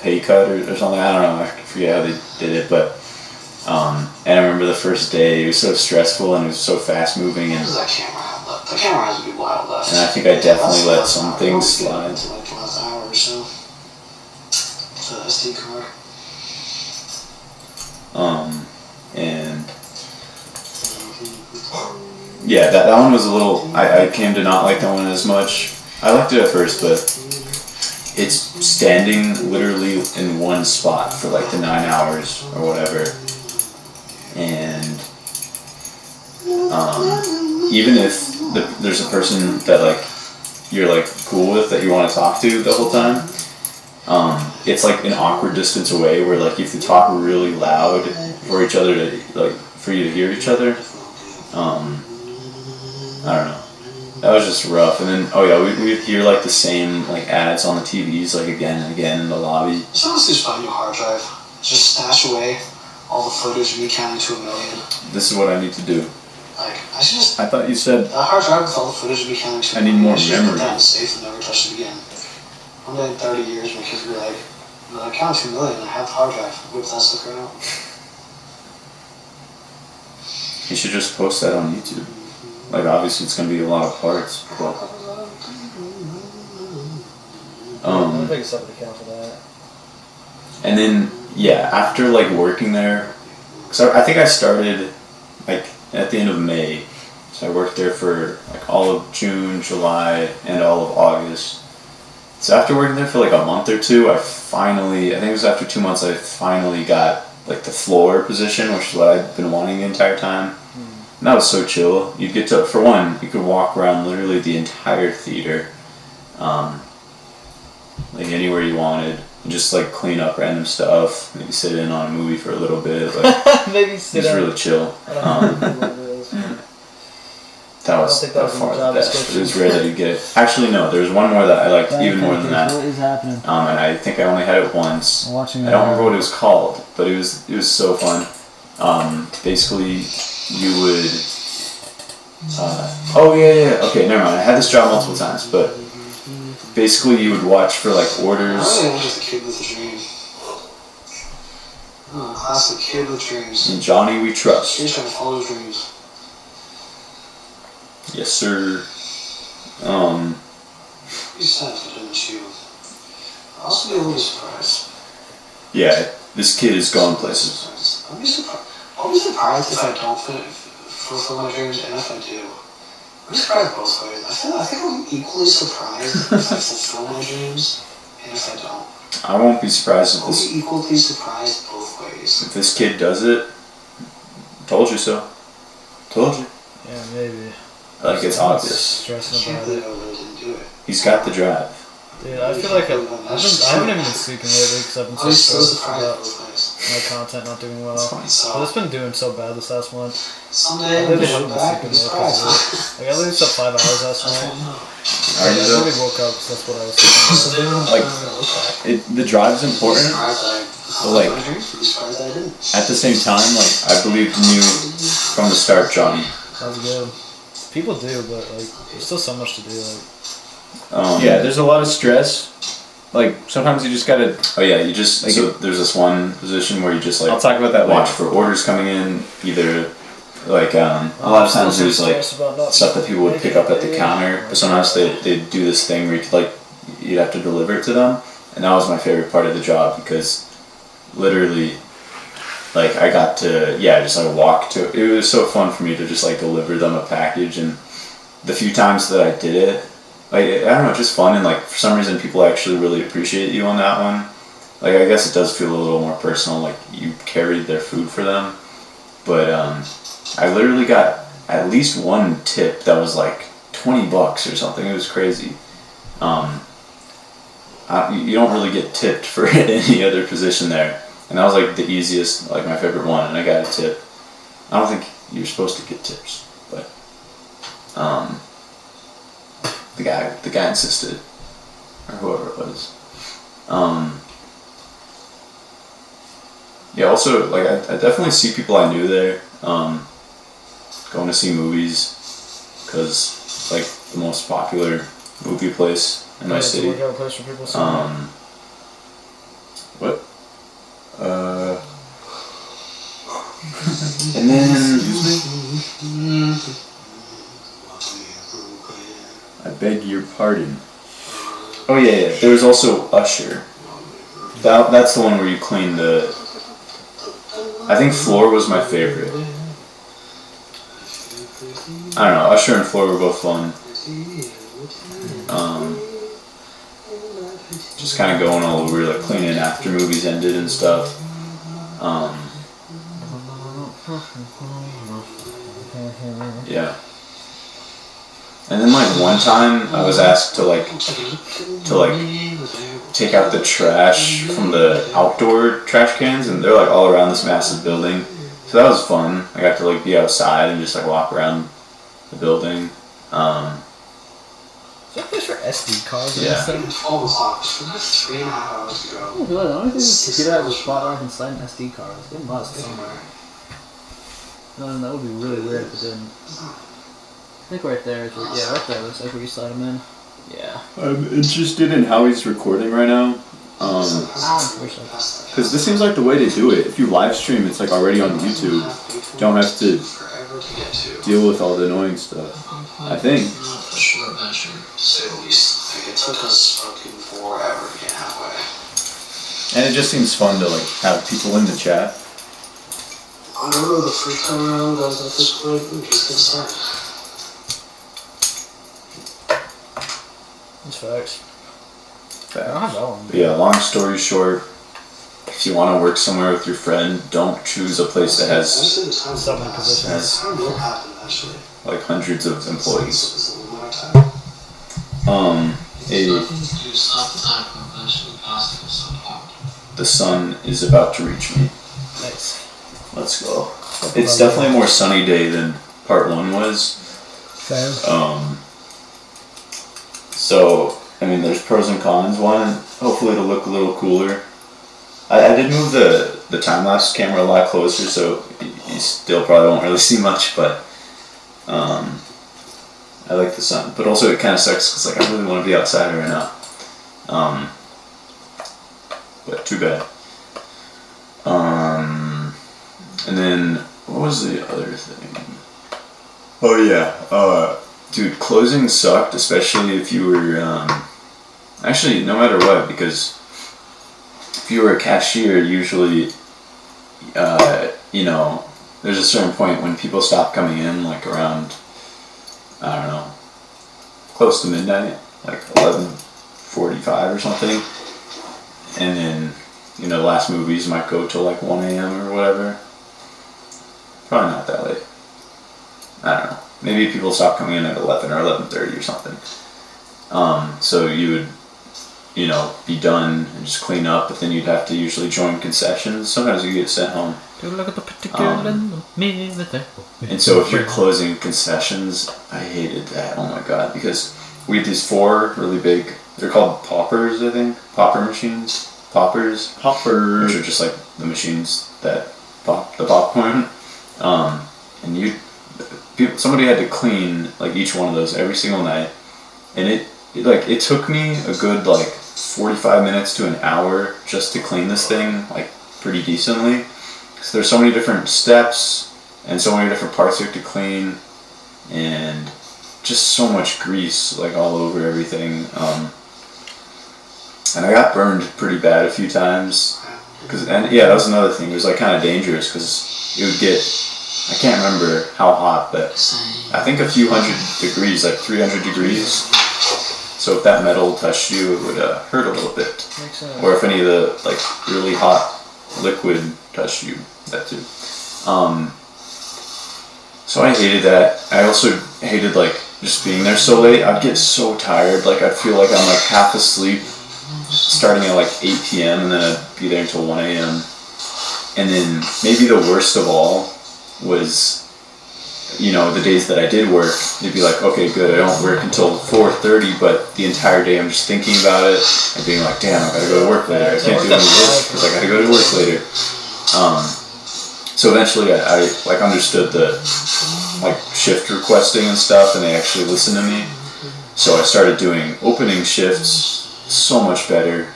pay cut or something. I don't know. I forget how they did it, but and I remember the first day it was so stressful and it was so fast moving, What and does that camera have left? The camera has to be wild left. I think I definitely let That's some not- things I don't slide. get into, like the last hour or so. The SD card. And yeah, that one was a little. I came to not like that one as much. I liked it at first, but it's standing literally in one spot for like the 9 hours or whatever, and even if there's a person that like you're like cool with that you want to talk to the whole time, it's like an awkward distance away where like you have to talk really loud for each other to like for you to hear each other. I don't know. That was just rough. And then we would hear like the same like ads on the TVs like again and again in the lobby. So let's just buy a new hard drive. Just stash away all the footage of me counting to 1 million. This is what I need to do. Like, I should just. I thought you said That hard drive with all the footage of me counting to I 1 need million, more I should just memory. put that in a safe and never touch it again. One day in 30 years, my kids will be like, I counted 2 million, I have the hard drive. Whip that sucker out. You should just post that on YouTube. Like obviously it's gonna be a lot of parts, but I'll take a separate account for that. and then yeah, after like working there, so I think I started like at the end of May, so I worked there for like all of June, July, and all of August. So after working there for like a month or two, I think it was after 2 months, I finally got like the floor position, which is what I'd been wanting the entire time. And that was so chill. You'd get to, for one, you could walk around literally the entire theater, like anywhere you wanted, and just like clean up random stuff, maybe sit in on a movie for a little bit. Like, Maybe it sit was down. really chill. I don't know what it is. That was think that by was in far the the job best. description. It was rare that you get it. Actually, no, there was one more that I liked even more than that. What is happening? And I think I only had it once. I'm watching I don't remember what it was called, but it was so fun. Basically, you would. Okay, never mind. I had this job multiple times, but basically you would watch for like I orders. really am just a kid with a dream. Oh, classic kid with dreams. In Johnny We Trust. He's trying to follow his dreams. Yes, sir. Be sad if I didn't chew. I'll also be a little surprised. Yeah, this kid is going places. I'll be surprised if I don't fulfill my dreams, and if I do, I'm surprised both ways. I think I'm equally surprised if I fulfill my dreams, and if I don't. I won't be surprised if I'll be equally surprised both ways. this kid does it. Told you so. Told you. Yeah, maybe. Like it's I'm obvious. I stressing can't about believe it. I really didn't do it. He's got the drive. Dude, I feel like I haven't even been sleeping lately because I've been so I'm still stressed surprised about both ways. my content not doing well. It's fine. But it's been doing so bad this last month. Someday I I'm literally gonna shouldn't look have back been and be sleeping well because surprised. of it. Like, I literally slept 5 hours last I night. don't know. Are I you though? literally woke up because that's what I was thinking. Someday I'm Like- gonna look back. The drive's Be important. surprised that I But, like, my dreams. Be surprised that I didn't. At the same time, like I believed in you from the start, Johnny. That's good. People do, but like, there's still so much to do. Like, yeah, there's a lot of stress. Like sometimes you just gotta. Oh yeah, you just Like so there's this one position where you just like I'll talk about that watch later. for orders coming in. Either like a lot of times there's like stuff that people would pick up at the counter, but sometimes they do this thing where you could like you'd have to deliver it to them, and that was my favorite part of the job because literally like I got to just like walk to it was so fun for me to just like deliver them a package, and the few times that I did it, like I don't know, it's just fun, and like for some reason people actually really appreciate you on that one. Like I guess it does feel a little more personal, like you carried their food for them, but I literally got at least one tip that was like $20 or something. It was crazy. You don't really get tipped for any other position there, and that was like the easiest, like my favorite one, and I got a tip. I don't think you're supposed to get tips, but the guy insisted, or whoever it was. Yeah. Also, like I definitely see people I knew there. Going to see movies, because it's like the most popular movie place in my it's a city. workout place for people. So What? And then I beg your pardon. oh yeah, there was also Usher. That's the one where you clean the. I think Floor was my favorite. I don't know. Usher and Floor were both fun. Just kind of going all over, like cleaning after movies ended and stuff. Yeah. And then like one time I was asked to take out the trash from the outdoor trash cans, and they're like all around this massive building. So that was fun. I got to like be outside and just like walk around the building. is there a place for SD cards? Yeah. And Even stuff? 12 o'clock. We have 3.5 hours to go. Oh, good. I don't think this computer has a spot where I can slide an SD card. It must somewhere. No, that would be really weird if it didn't. I think right there is where, yeah, right there looks like where you slide them in. Yeah. I'm interested in how he's recording right now. Because this seems like the way to do it. If you live stream, it's like already on YouTube. You don't have to Forever to get to. deal with all the annoying stuff. I think. Not for sure, Asher. To say the least. Like, it took us fucking forever to get halfway. And it just seems fun to like have people in the chat. I don't know, the first time around, guys, at this point, we just get started. That's facts. I don't have that one. But yeah, long story short, if you want to work somewhere with your friend, don't choose a place that has Honestly, the time So many will pass. positions. Time will happen, actually. like hundreds of employees. It's a little more time. There's nothing to stop the time from eventually passing at some point. The sun is about to reach me. Nice. Let's go. It's definitely a more sunny day than part one was. Same. So, I mean, there's pros and cons. One, hopefully it'll look a little cooler. I did move the time-lapse camera a lot closer, so you still probably won't really see much, but I like the sun. But also it kind of sucks because like, I really want to be outside right now. But too bad. And then, what was the other thing? Oh yeah, dude, closing sucked, especially if you were, actually, no matter what, because if you were a cashier, usually, you know, there's a certain point when people stop coming in, like around, I don't know, close to midnight, like 11:45 or something, and then, you know, the last movies might go till like 1 a.m. or whatever. Probably not that late. I don't know. Maybe people stop coming in at 11 or 11:30 or something. So you would, you know, be done and just clean up, but then you'd have to usually join concessions. Sometimes you get sent home. And so if you're closing concessions, I hated that. Oh my god, because we had these 4 really big, they're called poppers, I think. Popper machines. Poppers. Which are just like the machines that pop the popcorn. And somebody had to clean like each one of those every single night. And it took me a good like 45 minutes to an hour just to clean this thing like pretty decently. Because there's so many different steps and so many different parts you have to clean, and just so much grease like all over everything. And I got burned pretty bad a few times. And yeah, that was another thing. It was like kind of dangerous because it would get, I can't remember how hot, but I think a few hundred degrees, like 300 degrees. So if that metal touched you, it would hurt a little bit. Makes sense. Or if any of the like really hot liquid touched you, that too. So I hated that. I also hated like just being there so late. I'd get so tired. Like I'd feel like I'm like half asleep, starting at like 8 p.m. and then I'd be there until 1 a.m. And then maybe the worst of all was, you know, the days that I did work, they'd be like, okay, good, I don't work until 4:30, but the entire day I'm just thinking about it and being like, damn, I gotta go to work later. I can't do any work because I gotta go to work later. So eventually I like understood the like shift requesting and stuff, and they actually listened to me. So I started doing opening shifts so much better.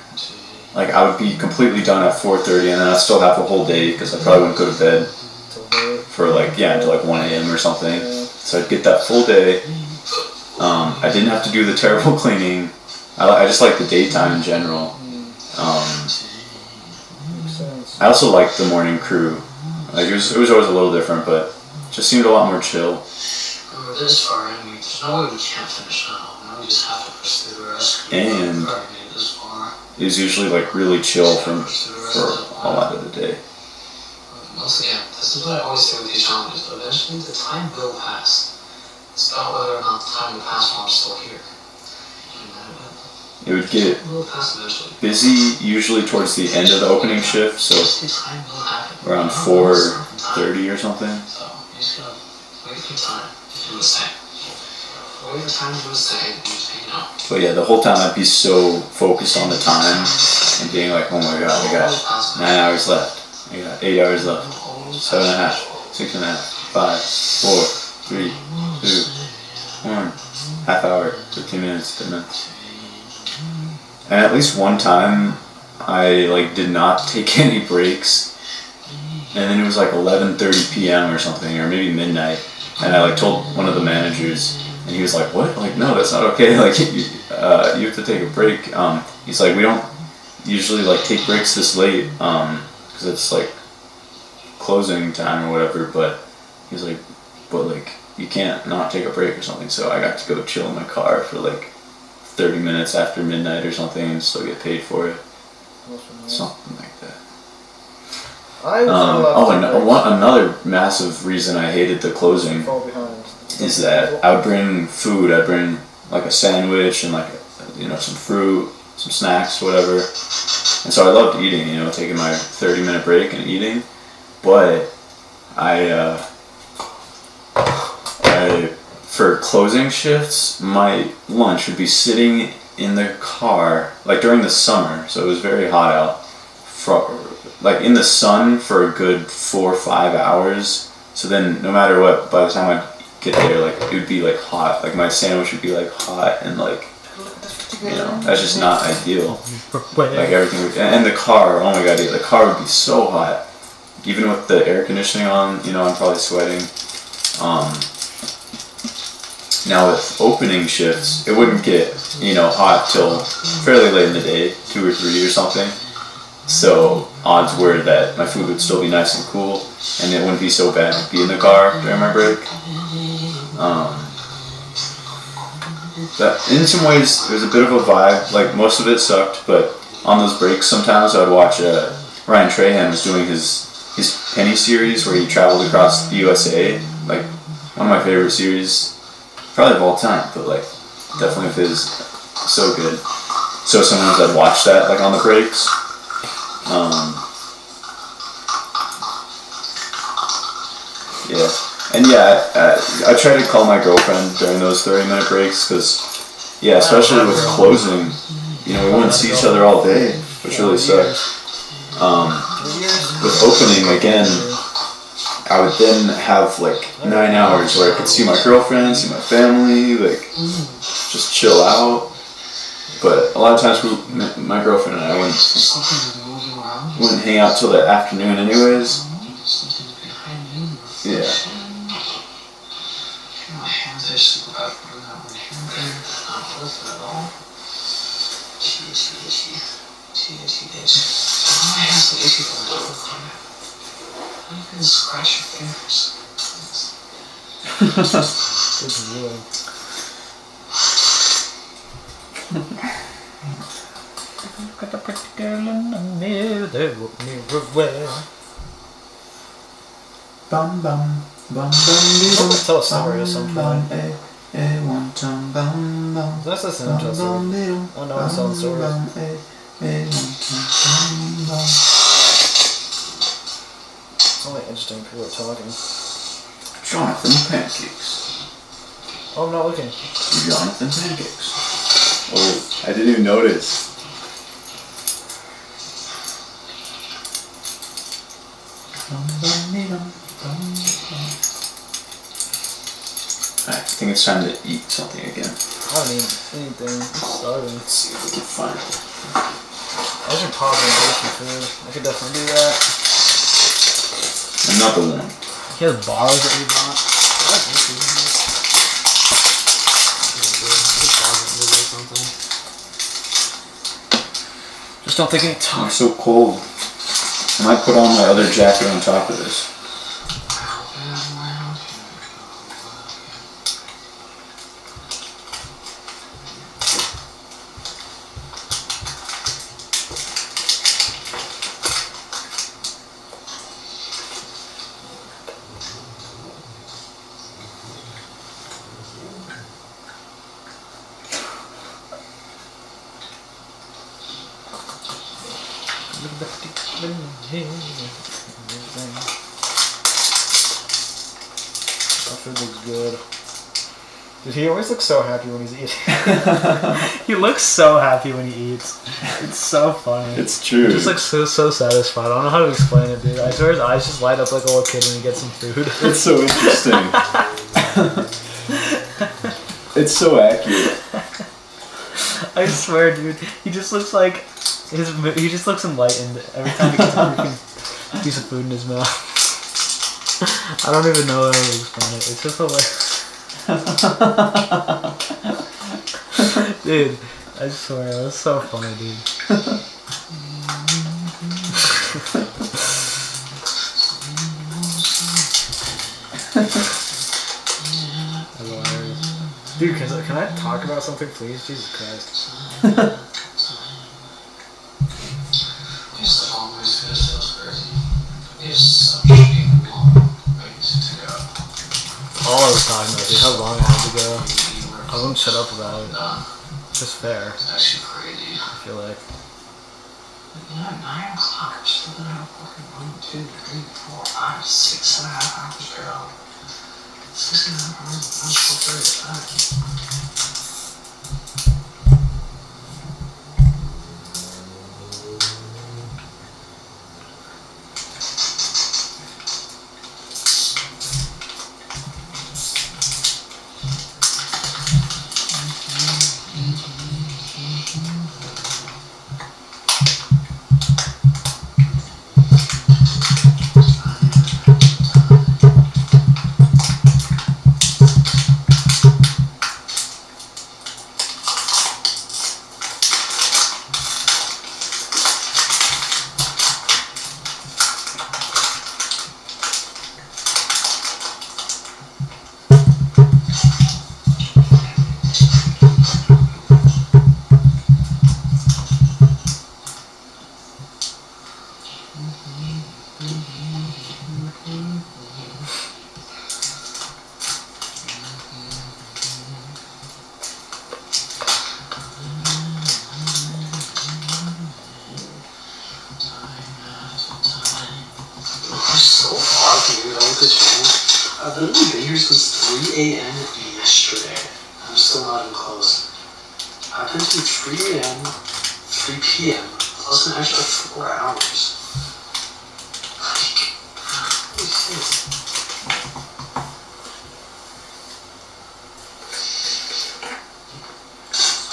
Like I would be completely done at 4:30, and then I'd still have the whole day because I probably wouldn't go to bed for like, yeah, until like 1 a.m. or something. So I'd get that full day. I didn't have to do the terrible cleaning. I just like the daytime in general. I also liked the morning crew. Like it was always a little different, but it just seemed a lot more chill. We're this far in, there's no way we can't finish now. Now we just have to push through the rest. And This far. it was usually like really chill for a lot of the day. Once again, this is what I always say with these challenges, but eventually the time will pass. It's about whether or not the time will pass while I'm still here. It would get It will pass eventually. busy usually towards the end of the opening shift, so The time will happen. around 4:30 or something. So you just gotta wait for time to do the same. Wait for time to do the same, and just hang out. But yeah, the whole time I'd be so focused on the time and being like, oh my god, I got 9 hours left. I got 8 hours left. 7.5, 6.5, 5, 4, 3, 2, 1. Half hour, 15 minutes, 10 minutes. And at least one time, I like did not take any breaks, and then it was like 11:30 p.m. or something, or maybe midnight, and I like told one of the managers, and he was like, "What? Like, no, that's not okay. Like, you have to take a break." He's like, "We don't usually like take breaks this late, because it's like closing time or whatever." But he's like, "But like, you can't not take a break or something." So I got to go chill in my car for like 30 minutes after midnight or something and still get paid for it. Something like that. Another massive reason I hated the closing is that I would bring food. I'd bring like a sandwich and like, you know, some fruit, some snacks, whatever. And so I loved eating, you know, taking my 30-minute break and eating. But for closing shifts, my lunch would be sitting in the car, like during the summer, so it was very hot out, like in the sun for a good 4 or 5 hours. So then no matter what, by the time I'd get there, like it would be like hot, like my sandwich would be like hot, and like, you know, that's just not ideal. Like everything would, and the car, oh my god, the car would be so hot. Even with the air conditioning on, you know, I'm probably sweating. Now with opening shifts, it wouldn't get, you know, hot till fairly late in the day, 2 or 3 or something. So odds were that my food would still be nice and cool, and it wouldn't be so bad to be in the car during my break. But in some ways, there's a bit of a vibe. Like most of it sucked, but on those breaks, sometimes I would watch. Ryan Trahan was doing his Penny series where he traveled across the USA. Like one of my favorite series, probably of all time, but like definitely of his. So good. So sometimes I'd watch that like on the breaks. Yeah. And yeah, I try to call my girlfriend during those 30-minute breaks because, yeah, especially with closing, you know, we wouldn't see each other all day, which really sucked. With opening, again, I would then have like 9 hours where I could see my girlfriend, see my family, like just chill out. But a lot of times my girlfriend and I wouldn't hang out till the afternoon anyways. Yeah. My hands are super bad for that. My hands are not worth it at all. TH. My hands are itchy for that. You can scratch your fingers. It's real. Got a pretty girl in the mirror, Bum bum bum bum tell a story or something. bum That's a Snapchat story. Oh no, it's telling stories. It's only interesting if people are talking. Jonathan Pancakes. Oh, I'm not looking. Jonathan Pancakes. Oh, I didn't even notice. I think it's time to eat something again. I don't need anything. I'm starving. Let's see if we can find it. I should pause and get some food. I could definitely do that. Another one. He has bars that we bought. Just don't think any time. I'm so cold. I might put on my other jacket on top of this. That food looks good. Dude, he always looks so happy when he's eating. He looks so happy when he eats. It's so funny. It's true. He just looks so satisfied. I don't know how to explain it, dude. I swear his eyes just light up like a little kid when he gets some food. It's so interesting. It's so accurate. I swear, dude. He just looks like he just looks enlightened every time he gets a freaking piece of food in his mouth. I don't even know how to explain it. It's just hilarious. Dude, I swear, that's so funny, dude. Hilarious. Dude, can I talk about something, please? Jesus Christ. This always feels crazy. It's such a long ways to go. All I was talking about, dude, how long I had to go. I wouldn't shut up about it. Just fair, It's actually crazy. I feel like. Yeah, 9 o'clock. I'm still gonna have fucking 1, 2, 3, 4, 5, 6, 7.5 hours, girl. 6.5 hours. I'm so very tired. a.m. yesterday. I'm still not even close. I've been to 3 a.m., 3 p.m., plus an extra 4 hours. Like, holy shit.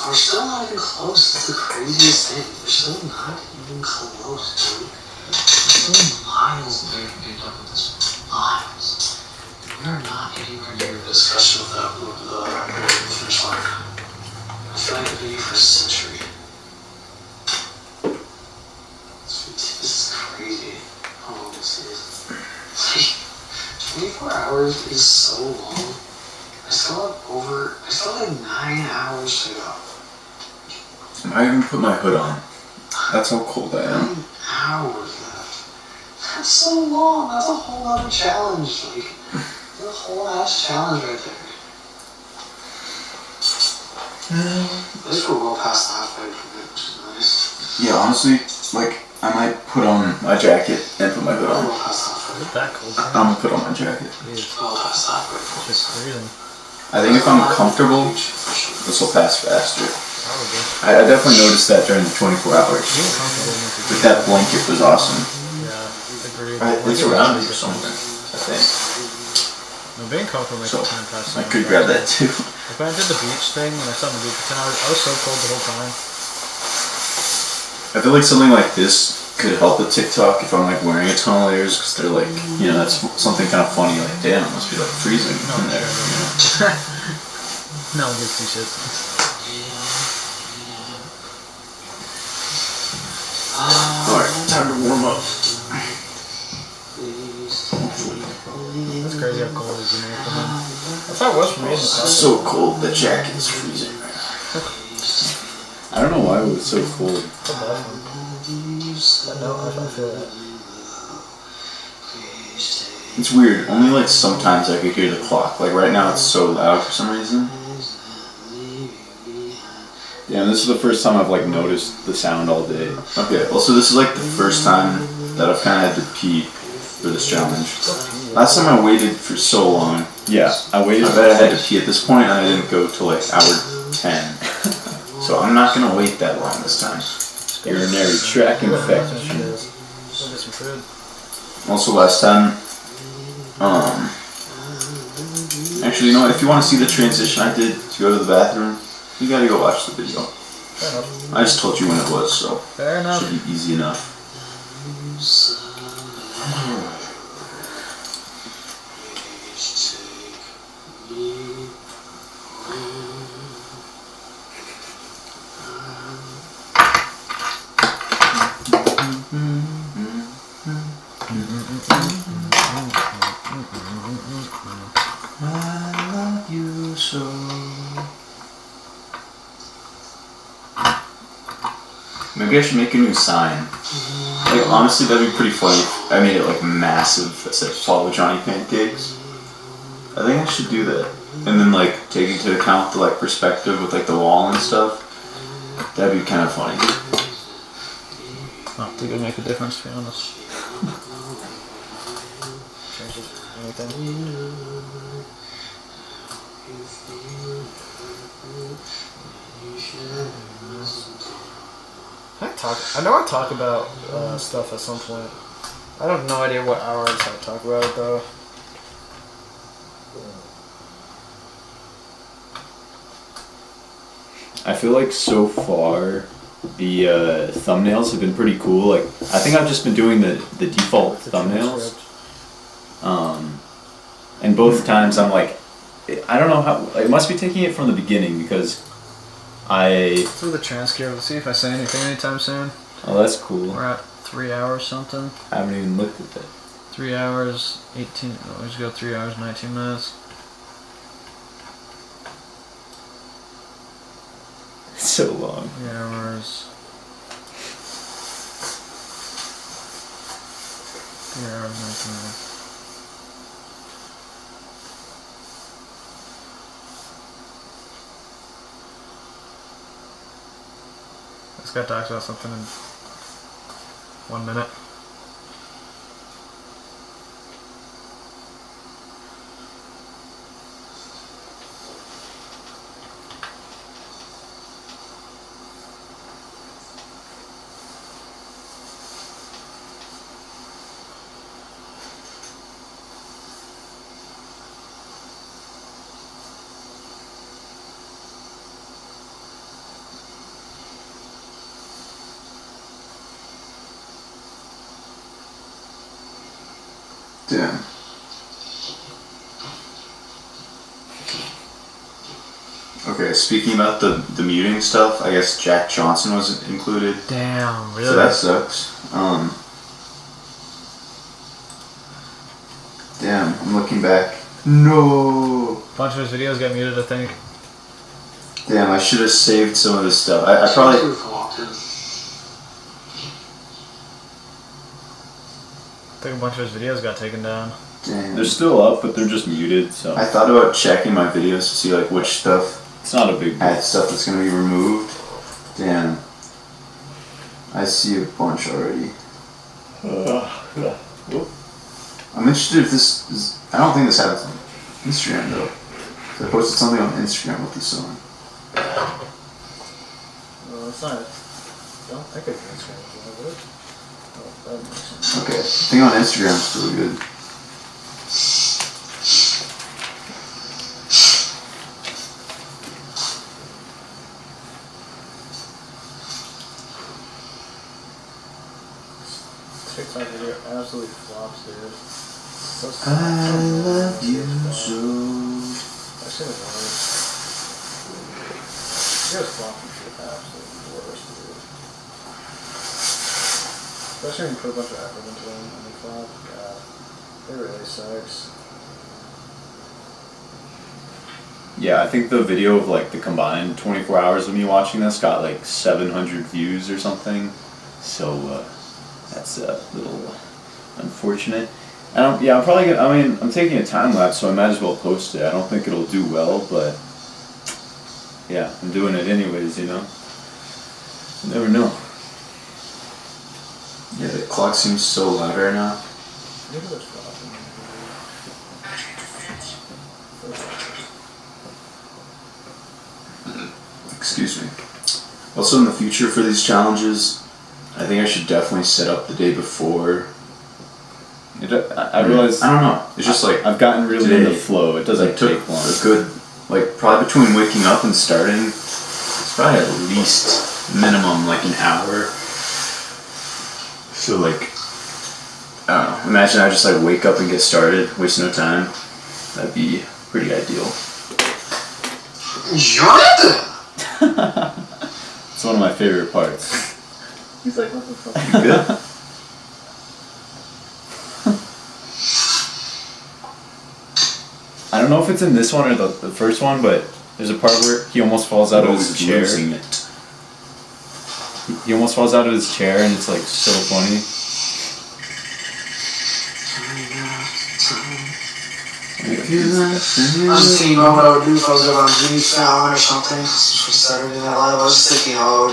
We're still not even close. It's the craziest thing. We're still not even close, dude. We're still miles away from getting done with this. Miles. We're not anywhere near the discussion of the finish line. I feel like I've been here for a century. It's crazy how long this is. Like, 24 hours is so long. I still have 9 hours to go. I haven't put my hood on. That's how cold I am. 9 hours left. That's so long. That's a whole other challenge. Like, that's a whole ass challenge right there. At least we're well past the halfway from it, which is nice. Yeah, honestly, like, I might put on my jacket and put my hood We're on. well past the halfway. It's that cold. I'm gonna put on my jacket. Well past the halfway. It's freezing. I think if I'm comfortable, For sure. this will pass faster. Probably. I definitely noticed that during the 24 hours. Being comfortable makes a But that blanket was awesome. Yeah, agree. It's around me or something, I think. No, being comfortable makes So, the time pass. I could grab that too. Like when I did the beach thing, when I sat on the beach for 10 hours, I was so cold the whole time. I feel like something like this could help with TikTok if I'm like wearing a ton of layers, because they're like, you know, that's something kind of funny. Like, damn, it must be like freezing in there. You know? No one gives two shits. Alright, time to warm up. That's crazy how cold it is in April. That's how it was for me in the It's past. so cold, the jacket is freezing. I don't know why it was so cold. So bad for me. But no, I feel that. It's weird, only like sometimes I could hear the clock. Like right now it's so loud for some reason. Yeah, and this is the first time I've like noticed the sound all day. Okay, well so this is like the first time that I've kind of had to pee for this challenge. Last time I waited for so long. Yeah, I waited. I bet I had to pee at this point and I didn't go till like hour 10. So I'm not gonna wait that long this time. Urinary tract infection. Go get some food. Also last time, actually you know what, if you want to see the transition I did to go to the bathroom, you gotta go watch the video. Fair enough. I just told you when it was, so Fair it enough. should be easy enough. I love you so. Maybe I should make a new sign. Like honestly, that'd be pretty funny if I made it like massive that said "Follow Johnny Pancakes." I think I should do that, and then like take into account the like perspective with like the wall and stuff. That'd be kind of funny. I don't think it'll make a difference, to be honest. Changes anything. I know I talk about stuff at some point. I have no idea what hours I talk about it though. I feel like so far the thumbnails have been pretty cool. Like I think I've just been doing the default thumbnails. And both times I'm like, I don't know how. It must be taking it from the beginning because Let's do the transcript. Let's see if I say anything anytime soon. Oh, that's cool. We're at 3 hours something. I haven't even looked at that. 3 hours 18. No, let's go 3 hours 19 minutes. It's so long. 3 hours. 3 hours 19 minutes. This guy talks about something in 1 minute. Damn. Okay, speaking about the muting stuff, I guess Jack Johnson was included. Damn, really? So that sucks. Damn, I'm looking back. No. A bunch of his videos got muted, I think. Damn, I should have saved some of this stuff. I probably. I think a bunch of his videos got taken down. Damn. They're still up, but they're just muted. So I thought about checking my videos to see like which stuff it's not a big deal. had stuff that's gonna be removed. Damn. I see a bunch already. I'm interested if this is. I don't think this happens on Instagram though. 'Cause I posted something on Instagram with this song. Well, it's not. I don't think it's Instagram. Oh, that makes sense. Okay, I think on Instagram it's really good. TikTok video absolutely flops, dude. So I love you so. I should have known. Videos flop and shit absolutely worst, dude. Especially when you put a bunch of effort into them and they flop. God, it really sucks. Yeah, I think the video of like the combined 24 hours of me watching this got like 700 views or something. So that's a little unfortunate. I'm probably gonna, I'm taking a time lapse, so I might as well post it. I don't think it'll do well, but yeah, I'm doing it anyways, you know? You never know. Yeah, the clock seems so loud right now. Look at this flopping. Excuse me. Also, in the future for these challenges, I think I should definitely set up the day before. I realize I don't know. It's just like I've gotten really in the today, flow. It doesn't took take long. a good, like probably between waking up and starting, it's probably at least minimum like an hour. So like, I don't know. Imagine I just like wake up and get started, waste no time. That'd be pretty ideal. It's one of my favorite parts. He's like, what the fuck? You good? I don't know if it's in this one or the first one, but there's a part where he almost falls out of his chair. Losing it. He almost falls out of his chair, and it's like so funny. I was thinking about what I would do if I was ever on Jimmy Fallon or something for Saturday Night Live. I was thinking how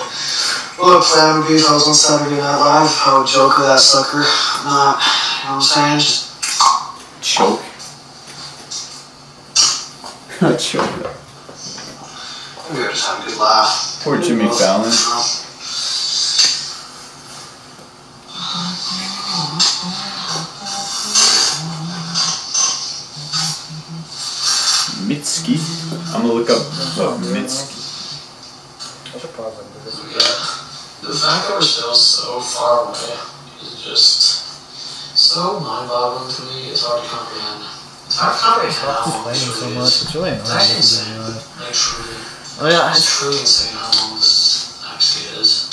what a plan would be if I was on Saturday Night Live. I would joke with that sucker. Not, you know what I'm saying? Just Choke. Choke. we were just having a good laugh. Poor Jimmy Fallon. Mitski. I'm gonna look up Mitski. I should pause it because we The fact that we're still so far away is just so mind-boggling to me. It's hard to comprehend. It's hard to comprehend how long this complaining so really much. is. It's really annoying. That's This is insane. annoying. Like truly. Oh yeah, It's truly insane how long this actually is.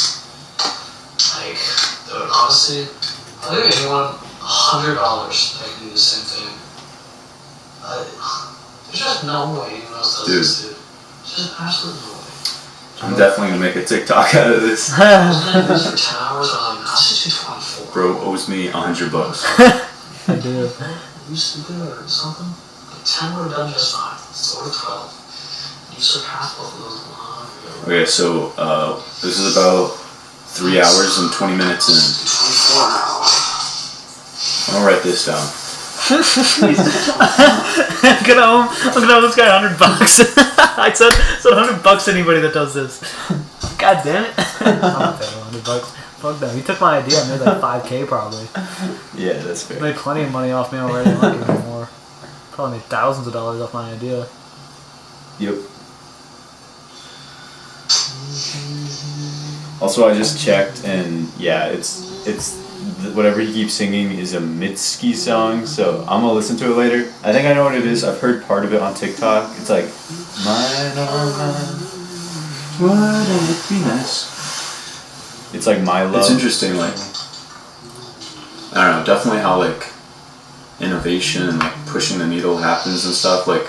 Like, dude, honestly, I'll give anyone $100 that can do the same thing. There's just no way anyone else does this, dude. There's just absolutely no way. I'm definitely gonna make a TikTok out of this. I was gonna do this for 10 hours, I'm like, I'll just do 24. Bro owes me $100. I do. You stupid or something? Like 10 would have done just fine. Let's go to 12. You surpassed both of those long. Okay, so this is about 3 hours and 20 minutes in. 24 now. I'm gonna write this down. I'm gonna owe this guy $100. I said $100 to anybody that does this. God damn it! I'm not paying $100. Fuck that. He took my idea. I made like $5K probably. Yeah, that's fair. Made plenty of money off me already. I'm not giving more. Probably made thousands of dollars off my idea. Yep. Also, I just checked, and yeah, it's whatever he keeps singing is a Mitski song, so I'm gonna listen to it later. I think I know what it is. I've heard part of it on TikTok. It's like, mine or mine. Wouldn't it be nice? It's like My Love. It's interesting, like, I don't know, definitely how, like, innovation and, like, pushing the needle happens and stuff. Like,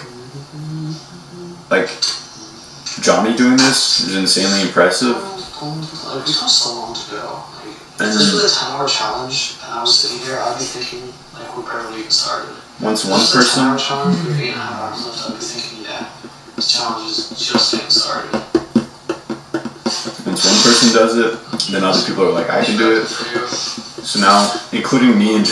Johnny doing this is insanely impressive. Like, we've got so long to go. Like, And if this was a 10-hour challenge, and I was sitting here, I'd be thinking, like, we're barely even started. once If one this was a 10-hour person, challenge, we have 8.5 hours left, I'd be thinking, yeah, this challenge is just getting started. once one person does it, then other people are like, I can do it. For you. So now, including me and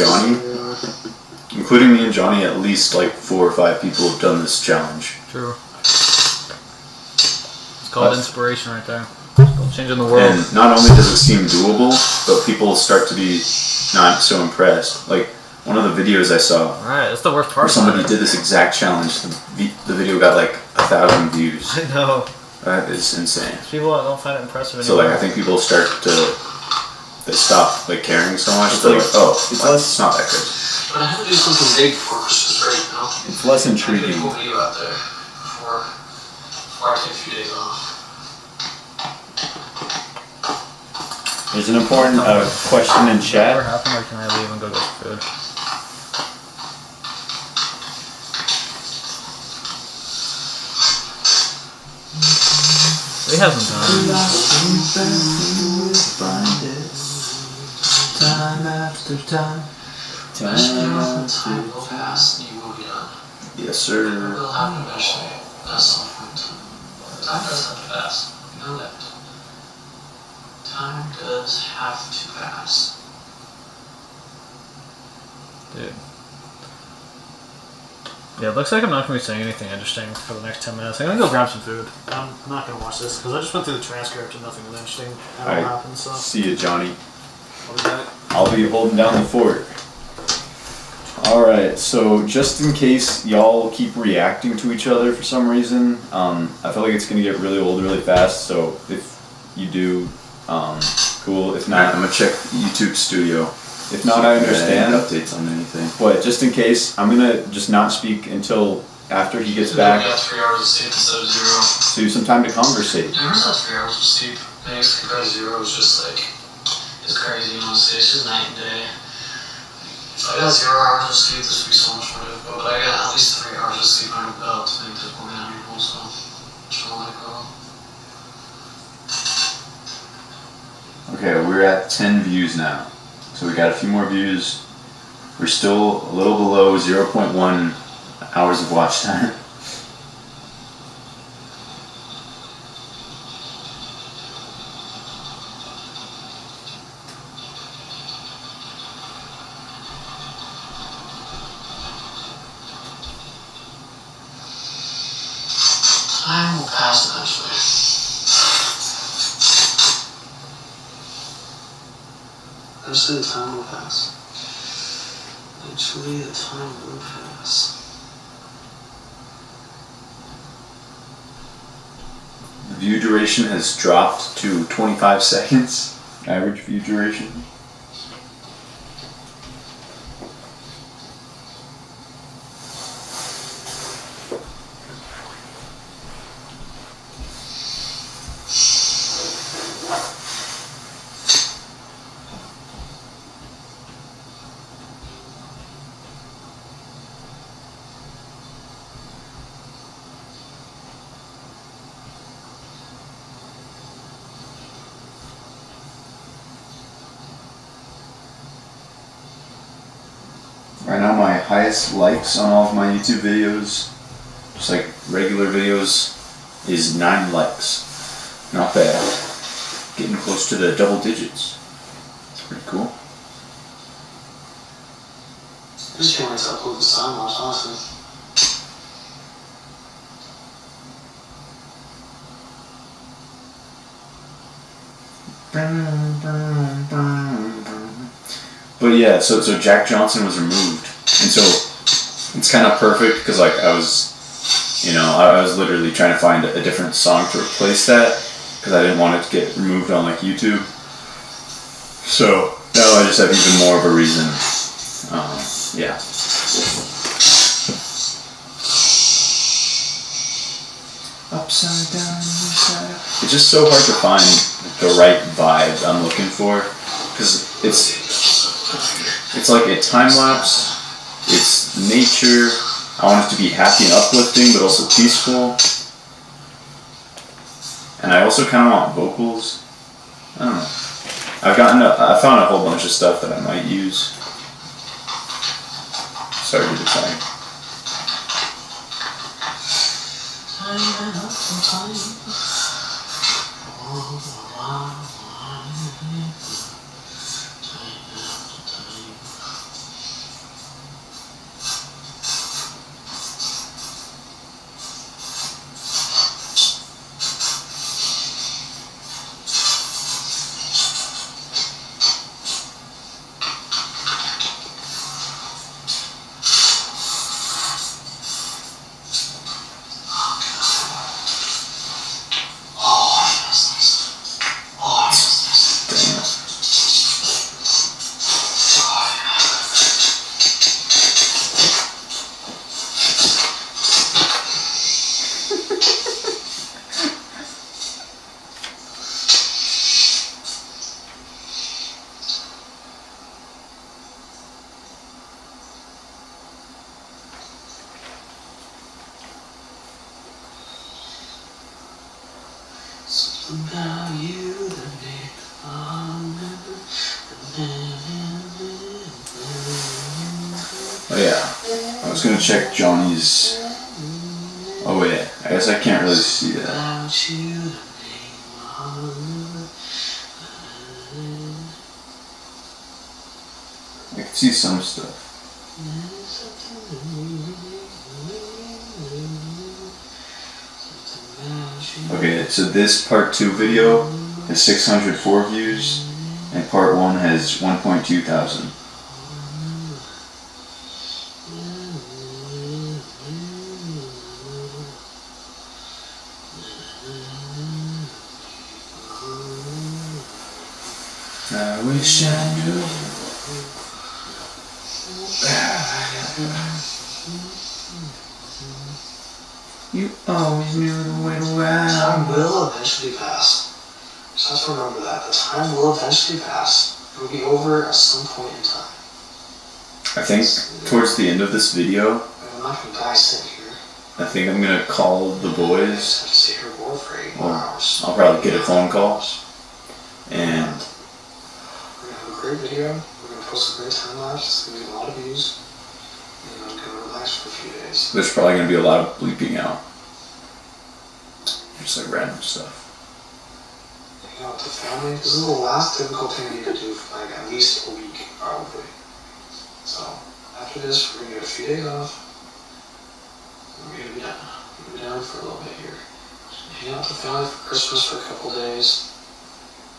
Johnny, at least like 4 or 5 people have done this challenge. True. It's called inspiration right there. It's called changing the world. And not only does it seem doable, but people start to be not so impressed. Like, one of the videos I saw, Right, that's the worst where part. somebody about did this exact challenge, the video got like 1,000 views. it. I know. That is insane. People don't find it impressive So anymore. like, I think people start to, they stop like caring so much. It's They're like- like, oh, it's like, less- it's not that good. But I had to do something big before Christmas break, you know? It's less I had to get a intriguing. cool video out there before I take a few days off. There's an important question in Whatever chat. happened, or can I leave and go get food? We have some time. Time after time. Time will pass and you will be done. Yes, It sir. will happen eventually, at some point. Time does have to pass. You know that. Time does have to pass. Dude. Yeah, it looks like I'm not going to be saying anything interesting for the next 10 minutes. I'm going to go grab some food. I'm not going to watch this because I just went through the transcript and nothing interesting Alright. happened, so See you, Johnny. I'll be back. I'll be holding down the fort. Alright, so just in case y'all keep reacting to each other for some reason, I feel like it's gonna get really old really fast, so if you do, cool. If Alright, not, I'm gonna check YouTube Studio. if not, I Any understand. updates on anything. But just in case, I'm gonna just not speak until after he gets We back, got 3 hours of sleep instead of 0. so some time to conversate. Never thought 3 hours of sleep. Thanks compared to 0 is just like, it's crazy, honestly. It's just night and day. If I got 0 hours of sleep, this would be so much more difficult. But I got at least 3 hours of sleep under the belt to make this more manageable, so just wanna let it go. Okay, we're at 10 views now. So we got a few more views. We're still a little below 0.1 hours of watch time. Time will pass eventually. Eventually the time will pass. Eventually the time will pass. The view duration has dropped to 25 seconds. Average view duration. Right now my highest likes on all of my YouTube videos, just like regular videos, is 9 likes. Not bad. Getting close to the double digits. It's pretty cool. I just can't wait to upload this time lapse, honestly. But yeah, so Jack Johnson was removed, and so it's kind of perfect because like I was, I was literally trying to find a different song to replace that because I didn't want it to get removed on like YouTube. So now I just have even more of a reason. Yeah. Upside down, inside. It's just so hard to find the right vibe I'm looking for, because it's like a time lapse. It's nature. I want it to be happy and uplifting, but also peaceful. And I also kind of want vocals. I don't know. I found a whole bunch of stuff that I might use. Sorry to decide. Oh yeah, I was gonna check Johnny's. Oh wait, I guess I can't really see that. I can see some stuff. Okay, so this part 2 video has 604 views, and part 1 has 1.2 thousand. I wish I knew. You always knew the way to Time wow. will eventually pass. Just have to remember that. The time will eventually pass. It will be over at some point in time. I think towards the end of this video, I'm not gonna die sitting here. I think I'm gonna call the I boys. just have to sit here bored for 8 more Well, hours. I'll probably get a phone call, and We're gonna have a great video. We're gonna post a great time lapse. It's gonna get a lot of views. And I'm gonna relax for a few days. there's probably gonna be a lot of bleeping out. Just like random stuff. Hang out with the family. This is the last difficult thing I need to do for like at least a week, probably. So after this, we're gonna get a few days off. And we're gonna be done. We're gonna be down for a little bit here. Hang out with the family for Christmas for a couple days.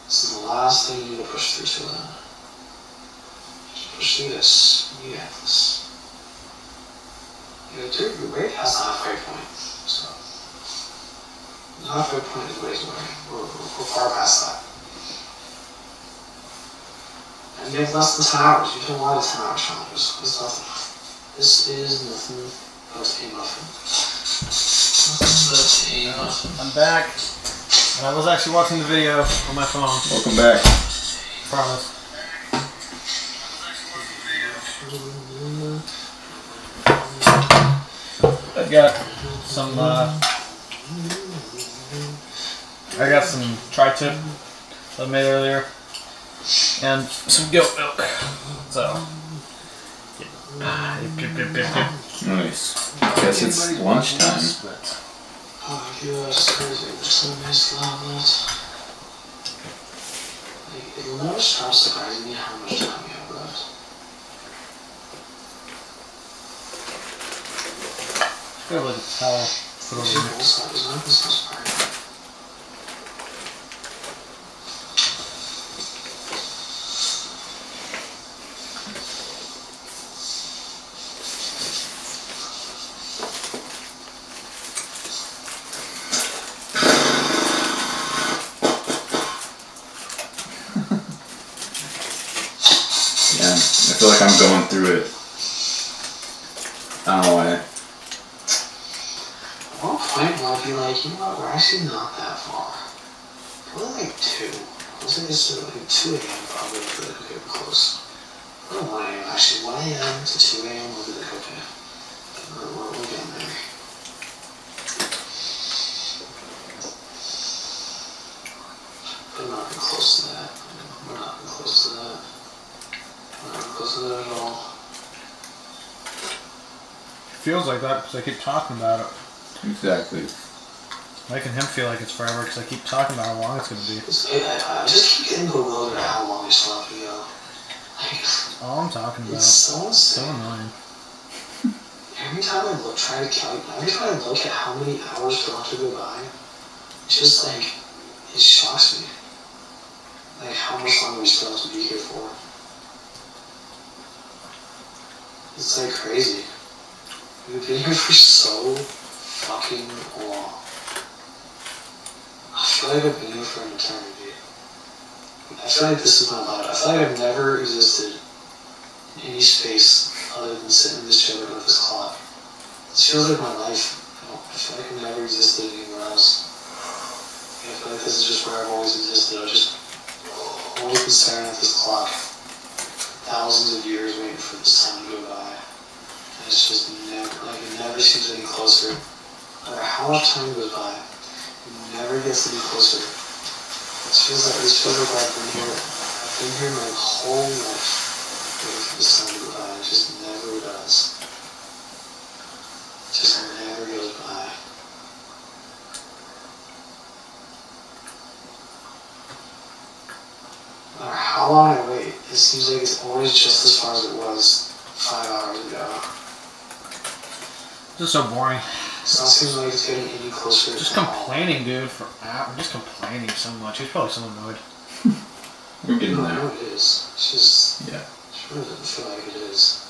This is the last thing you need to push through till then. Just push through this. You get this. You're way past the halfway point. So the halfway point is ways away. We're far past that. And you have less than 10 hours. You don't want 10 hour challenges. It's nothing. This is nothing but a muffin. Nothing but a muffin. I'm back, and I was actually watching the video on my phone. Welcome back. Promise. I got some. I got some tri-tip that I made earlier, and some goat milk. So. Nice. Guess it's lunchtime. Oh, you are crazy. There's so much left. Like, it will never stop surprising me how much time you have left. Go like a towel. Put It's over me. not surprising. I'm going through it. I don't know why. At one point, I'll be like, you know what, we're actually not that far. Probably like 2. I was like, it's like 2 a.m. probably, but okay, we're close. Or 1 a.m. actually. 1 a.m. to 2 a.m. we'll be like, okay. We're getting there. But not even close to that. We're not even close to that. We're not even close to that at all. Feels like that because I keep talking about it. Exactly. Making him feel like it's forever because I keep talking about how long it's gonna be. I just keep getting bewildered at how long we still have to go. Like, All I'm talking about. it's so So insane. annoying. Every time I look, try to calculate, every time I look at how many hours still have to go by, it's just like, it shocks me. Like how much longer we still have to be here for. It's like crazy. We've been here for so fucking long. I feel like I've been here for an eternity. I feel like this is my life. I feel like I've never existed in any space other than sitting in this chair looking at this clock. This feels like my life. I feel like I've never existed anywhere else. I feel like this is just where I've always existed. I've just always been staring at this clock. Thousands of years waiting for this time to go by. And it's just never, like it never seems any closer. No matter how much time goes by, it never gets to be closer. It feels like I've been here my whole life waiting for this time to go by. It just never does. It just never goes by. No matter how long I wait, it seems like it's always just as far as it was 5 hours ago. This is so boring. It's not seeming like it's getting any closer. Just at all. complaining, dude, for hours. Just complaining so much. He's probably so annoyed. We're getting I know there. it is. It's just, Yeah. it really doesn't feel like it is.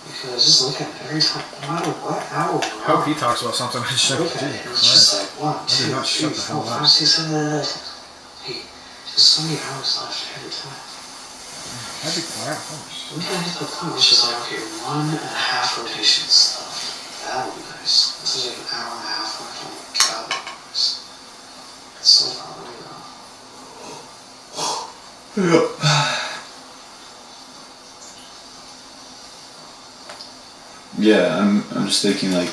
Because I just look at it every time, no matter what hour I hope he talks about something. I just I look at it, and it's just like 1, I do 2, not 3, shut the 4, hell up. 5, 6, 7, 8, 9, 10. Hey, there's so many hours left every time. I'd be quiet. We gotta get to the point where it's just like, okay, 1.5 rotations stuff. That would be nice. This is like an hour and a half left. Oh my god, that would be nice. It's so far away though. Yeah, I'm just thinking like,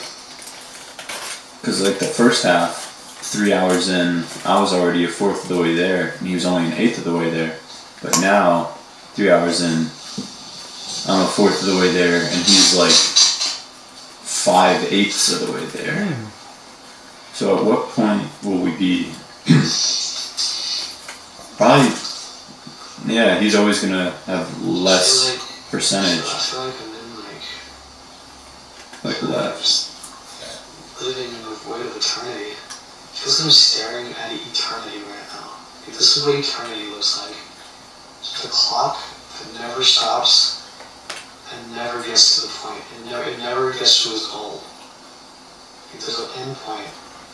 cause like the first half, 3 hours in, I was already a fourth of the way there, and he was only an eighth of the way there. But now, 3 hours in, I'm a fourth of the way there, and he's like 5/8 of the way there. So at what point will we be? Probably, yeah, he's always gonna have less I feel percentage, like I'm in like left. living in the void of eternity. It feels like I'm staring at eternity right now. Like, this is what eternity looks like. Just a clock that never stops and never gets to the point. It never gets to its goal. Like, there's an end point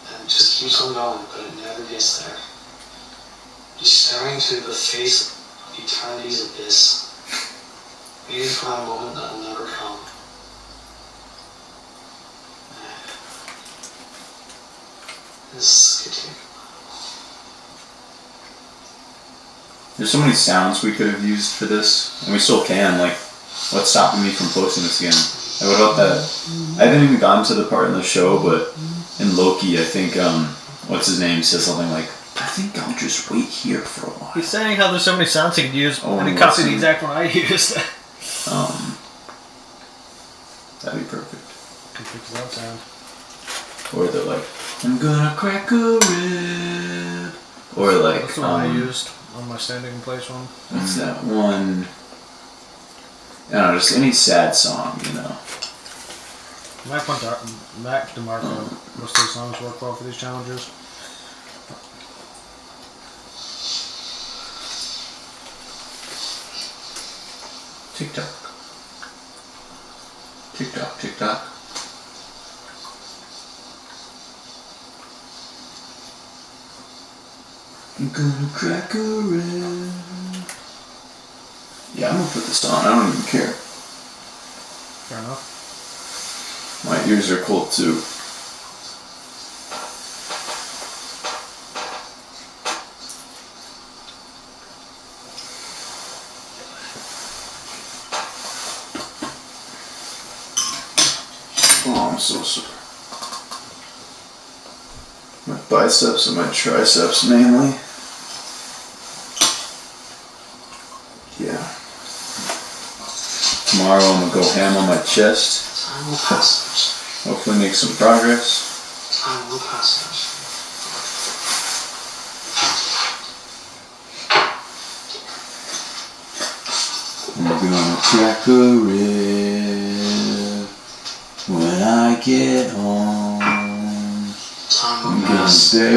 and it just keeps on going, but it never gets there. Just staring to the face of eternity's abyss, waiting for that moment that will never come. This could take. There's so many sounds we could have used for this, and we still can. Like, what's stopping me from posting this again? I would hope that I haven't even gotten to the part in the show, but in Loki, I think what's his name says something like, "I think I'll just wait here for a while." He's saying how there's so many sounds he could use, Oh, and he and copied the listen. exact one I used. That'd be perfect. He fixed that sound. Or they're like, "I'm gonna crack a rib," or like, That's the one I used on my standing in place one. what's that one? I don't know, just any sad song, you know. Mac DeMarco, most of his songs work well for these challenges. Tick tock. Tick tock, tick tock. I'm gonna crack a rib. Yeah, I'm gonna put this on. I don't even care. Fair enough. My ears are cold too. Oh, I'm so sore. My biceps and my triceps mainly. Yeah. Tomorrow I'm gonna go ham on my chest. Time will pass. Hopefully make some progress. Time will pass. I'm gonna crack a rib when I get home. Time I'm will gonna pass. bury I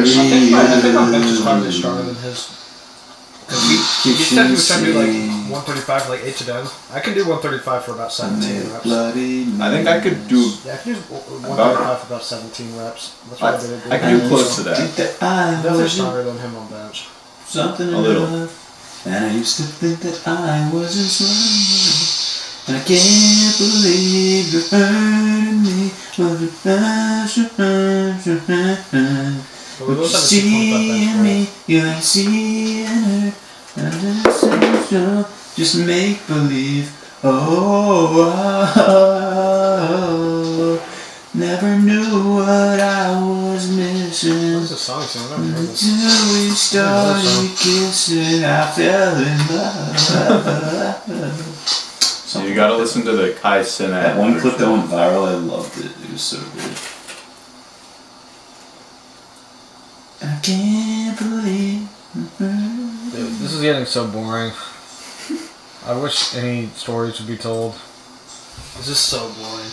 think my bench is probably you. stronger than his. Because he said he was trying to do like 135 for like 8 to 10. I can do 135 for about 17 reps. Bloody I think I could do. Yeah, I can do 135 for about 17 reps. That's what I did. I can do close to that. Definitely stronger than him on bench. Something A little. enough. And I used to think that I wasn't strong. And I can't believe you're hurting me. But we both have a 225 Seeing bench me, you ain't seeing her. Just make believe. Oh, never knew what I was missing. What's the song singing? I don't heard this. Until we started kissing, I fell in love. So you gotta listen to the Kai Cenat. That one clip that version. went viral, I loved it. It was so good. I can't believe. Dude, this is getting so boring. I wish any stories would be told. This is so boring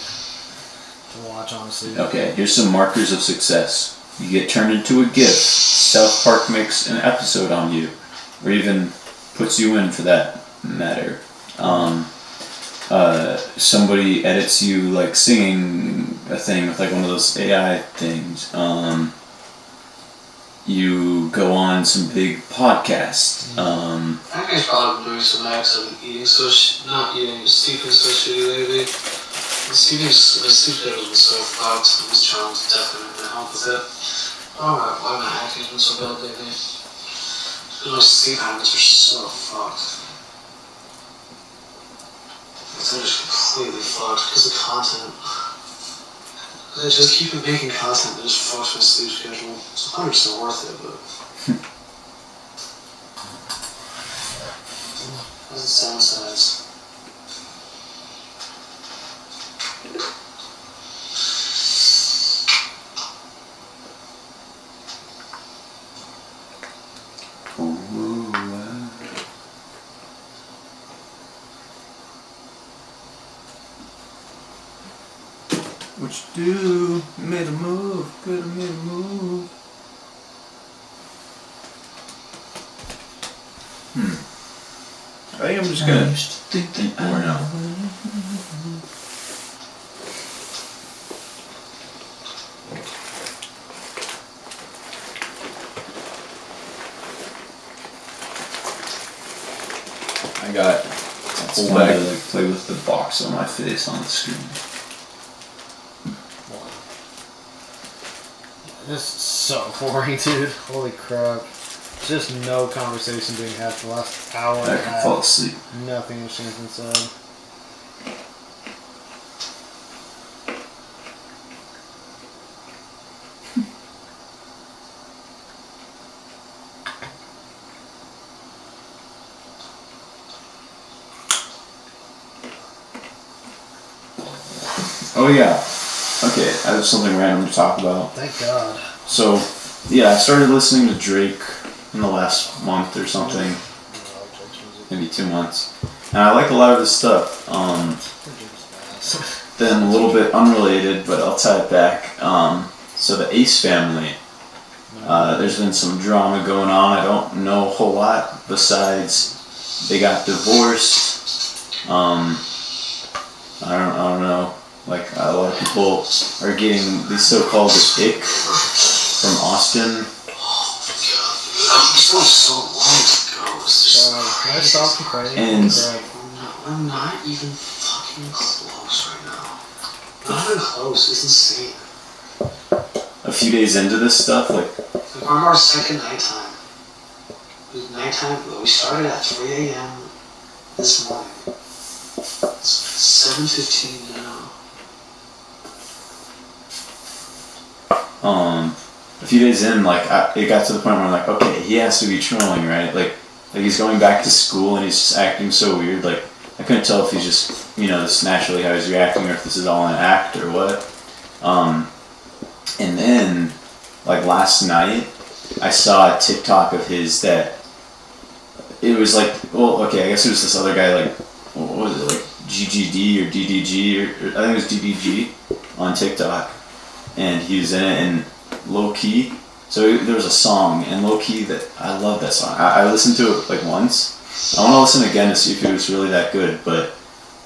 to watch, honestly. Okay, here's some markers of success. You get turned into a GIF. South Park makes an episode on you, or even puts you in for that matter. Somebody edits you like singing a thing with like one of those AI things. You go on some big podcast. That guy's probably doing some acts of eating not eating, sleeping so shitty lately. Sleep's schedule's been so fucked. I'm just trying to definitely help with it. Why my acting's been so bad lately? Because my sleep habits are so fucked. They're just completely fucked because of content. Because I just keep making content that just fucks my sleep schedule. It's 100% worth it, but. Has its downsides. What you do? You made a move. Could have made a move. I think I'm just gonna think eat more now. I got It's whole fun bag. to like play with the box on my face on the screen. This is so boring, dude. Holy crap. Just no conversation being had for the last hour and I a can half. fall asleep. Nothing interesting has been said. Oh yeah. Okay, I have something random to talk about. Thank God. So, yeah, I started listening to Drake in the last month or something, maybe 2 months, and I like a lot of his stuff. Then a little bit unrelated, but I'll tie it back. So the Ace family, there's been some drama going on. I don't know a whole lot besides they got divorced. I don't know. Like a lot of people are getting these so-called ick from Austin. This was so long ago. It's just Can I stop complaining? And Crap. I'm not even fucking close right now. Not even close. It's insane. A few days into this stuff, like, Like, we're on our second nighttime. It was nighttime. We started at 3 a.m. this morning. It's 7:15 now. a few days in, like, it got to the point where I'm like, okay, he has to be trolling, right? Like he's going back to school and he's just acting so weird. Like, I couldn't tell if he's just, this naturally how he's reacting or if this is all an act or what. And then, like, last night, I saw a TikTok of his that it was like, well, okay, I guess it was this other guy, like, what was it, like GGD or DDG, or I think it was DDG on TikTok, and he was in it, and low key, so there was a song, and low key, that I love that song. I listened to it like once. I want to listen again to see if it was really that good, but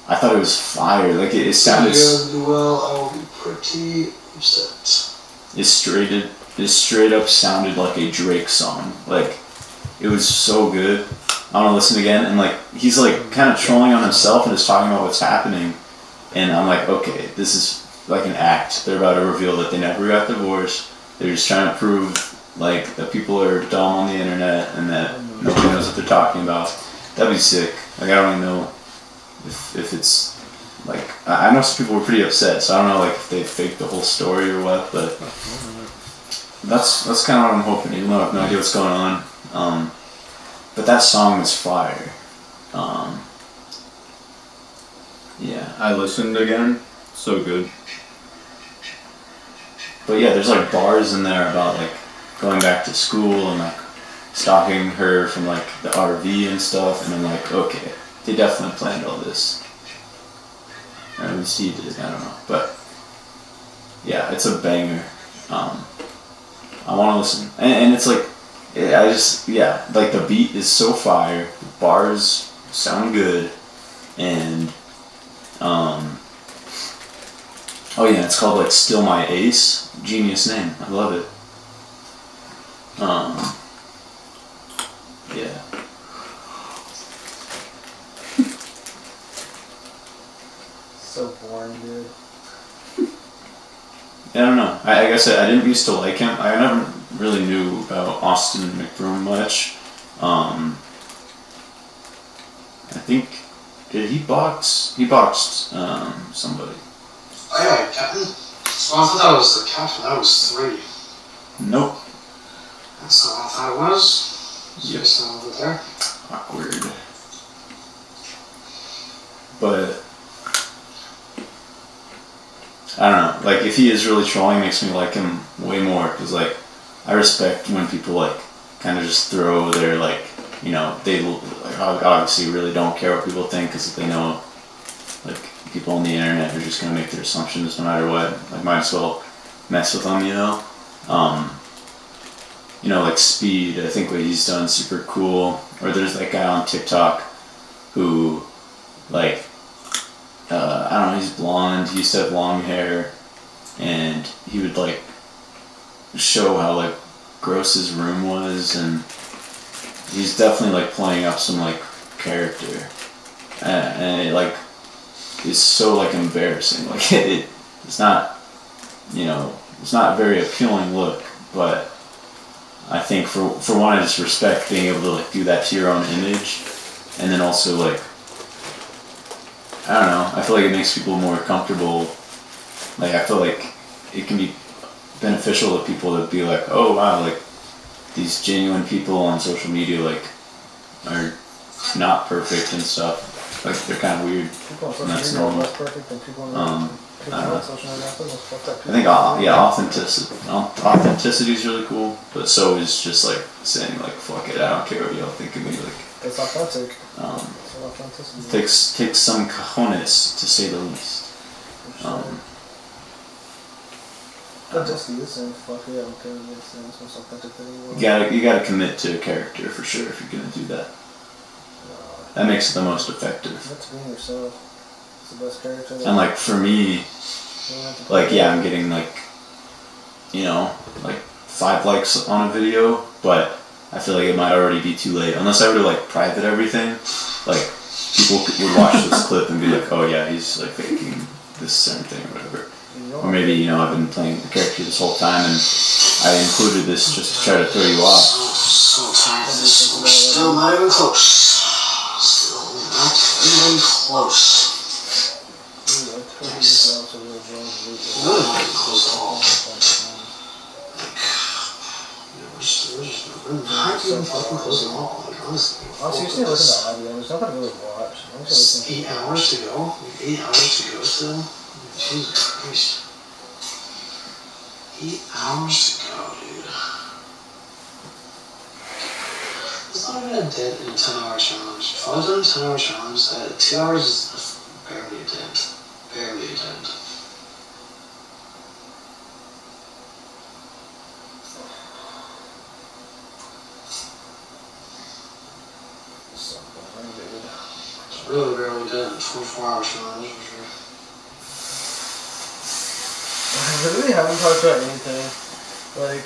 I thought it was fire. Like, it sounded. Do well, I will be pretty upset. It straight up sounded like a Drake song. Like, it was so good. I want to listen again, and like, he's like kind of trolling on himself and just talking about what's happening, and I'm like, okay, this is like an act. They're about to reveal that they never got divorced. They're just trying to prove like that people are dumb on the internet and that nobody knows what they're talking about. That'd be sick. Like, I don't even know if it's like, I know some people were pretty upset, so I don't know like if they faked the whole story or what, but that's kind of what I'm hoping, even though I have no idea what's going on. But that song was fire. Yeah. I listened again. So good. But yeah, there's like bars in there about like going back to school and like stalking her from like the RV and stuff, and I'm like, okay, they definitely planned all this. Or at least he did, I don't know. But yeah, it's a banger. I want to listen. And it's like, like the beat is so fire, the bars sound good, and oh yeah, it's called like Still My Ace. Genius name. I love it. Yeah. So boring, dude. I don't know. I guess I didn't used to like him. I never really knew about Austin McBroom much. I think, did he box? He boxed somebody. Oh yeah, captain. So I thought that was the captain. That was 3. Nope. That's not what I thought it was. Yep. Just over there. Awkward. But I don't know. Like, if he is really trolling, it makes me like him way more, because like, I respect when people like kind of just throw their like, they like, obviously really don't care what people think, because they know like people on the internet are just gonna make their assumptions no matter what. Like, might as well mess with them, like Speed. I think what he's done is super cool. Or there's that guy on TikTok who, like, I don't know, he's blonde. He used to have long hair, and he would like show how like gross his room was, and he's definitely like playing up some like character, and it like is so like embarrassing. Like, it's not, it's not a very appealing look, but I think for one, I just respect being able to like do that to your own image, and then also like, I don't know, I feel like it makes people more comfortable. Like, I feel like it can be beneficial to people to be like, oh wow, like these genuine people on social media like are not perfect and stuff. Like, they're kind of weird. People on And that's social media are normal. less perfect than people on I don't know. social media. I think authenticity is really cool, but so is just like saying like, fuck it, I don't care what y'all think of me. Like, It's authentic. It's authenticity. takes some cojones, to say the least. But just you saying fuck it, I don't care what you're saying. It's most authentic thing in the world. You gotta commit to a character for sure if you're gonna do that. That makes it the most effective. That's being yourself. It's the best character. And like, for me, like, yeah, I'm getting like, like 5 likes on a video, but I feel like it might already be too late. Unless I were to like private everything, like people would watch this clip and be like, oh yeah, he's like faking this certain thing or whatever. Or maybe, you know, I've been playing the character this whole time and I included this just to try to throw you off. So tired of this. We're still not even close. Still not even close. Nice. Really not even close at all. We're not even fucking close at all. Like, honestly. Honestly, you should look at the audio. There's nothing to really watch. 8 hours to go? 8 hours to go still? Jesus Christ. 8 hours to go, dude. It's not even a dead in a 10-hour challenge. If I was on a 10-hour challenge, 2 hours is barely a dent. Barely a dent. It's really barely a dent. 24-hour challenge for sure. I really haven't talked about anything. Like,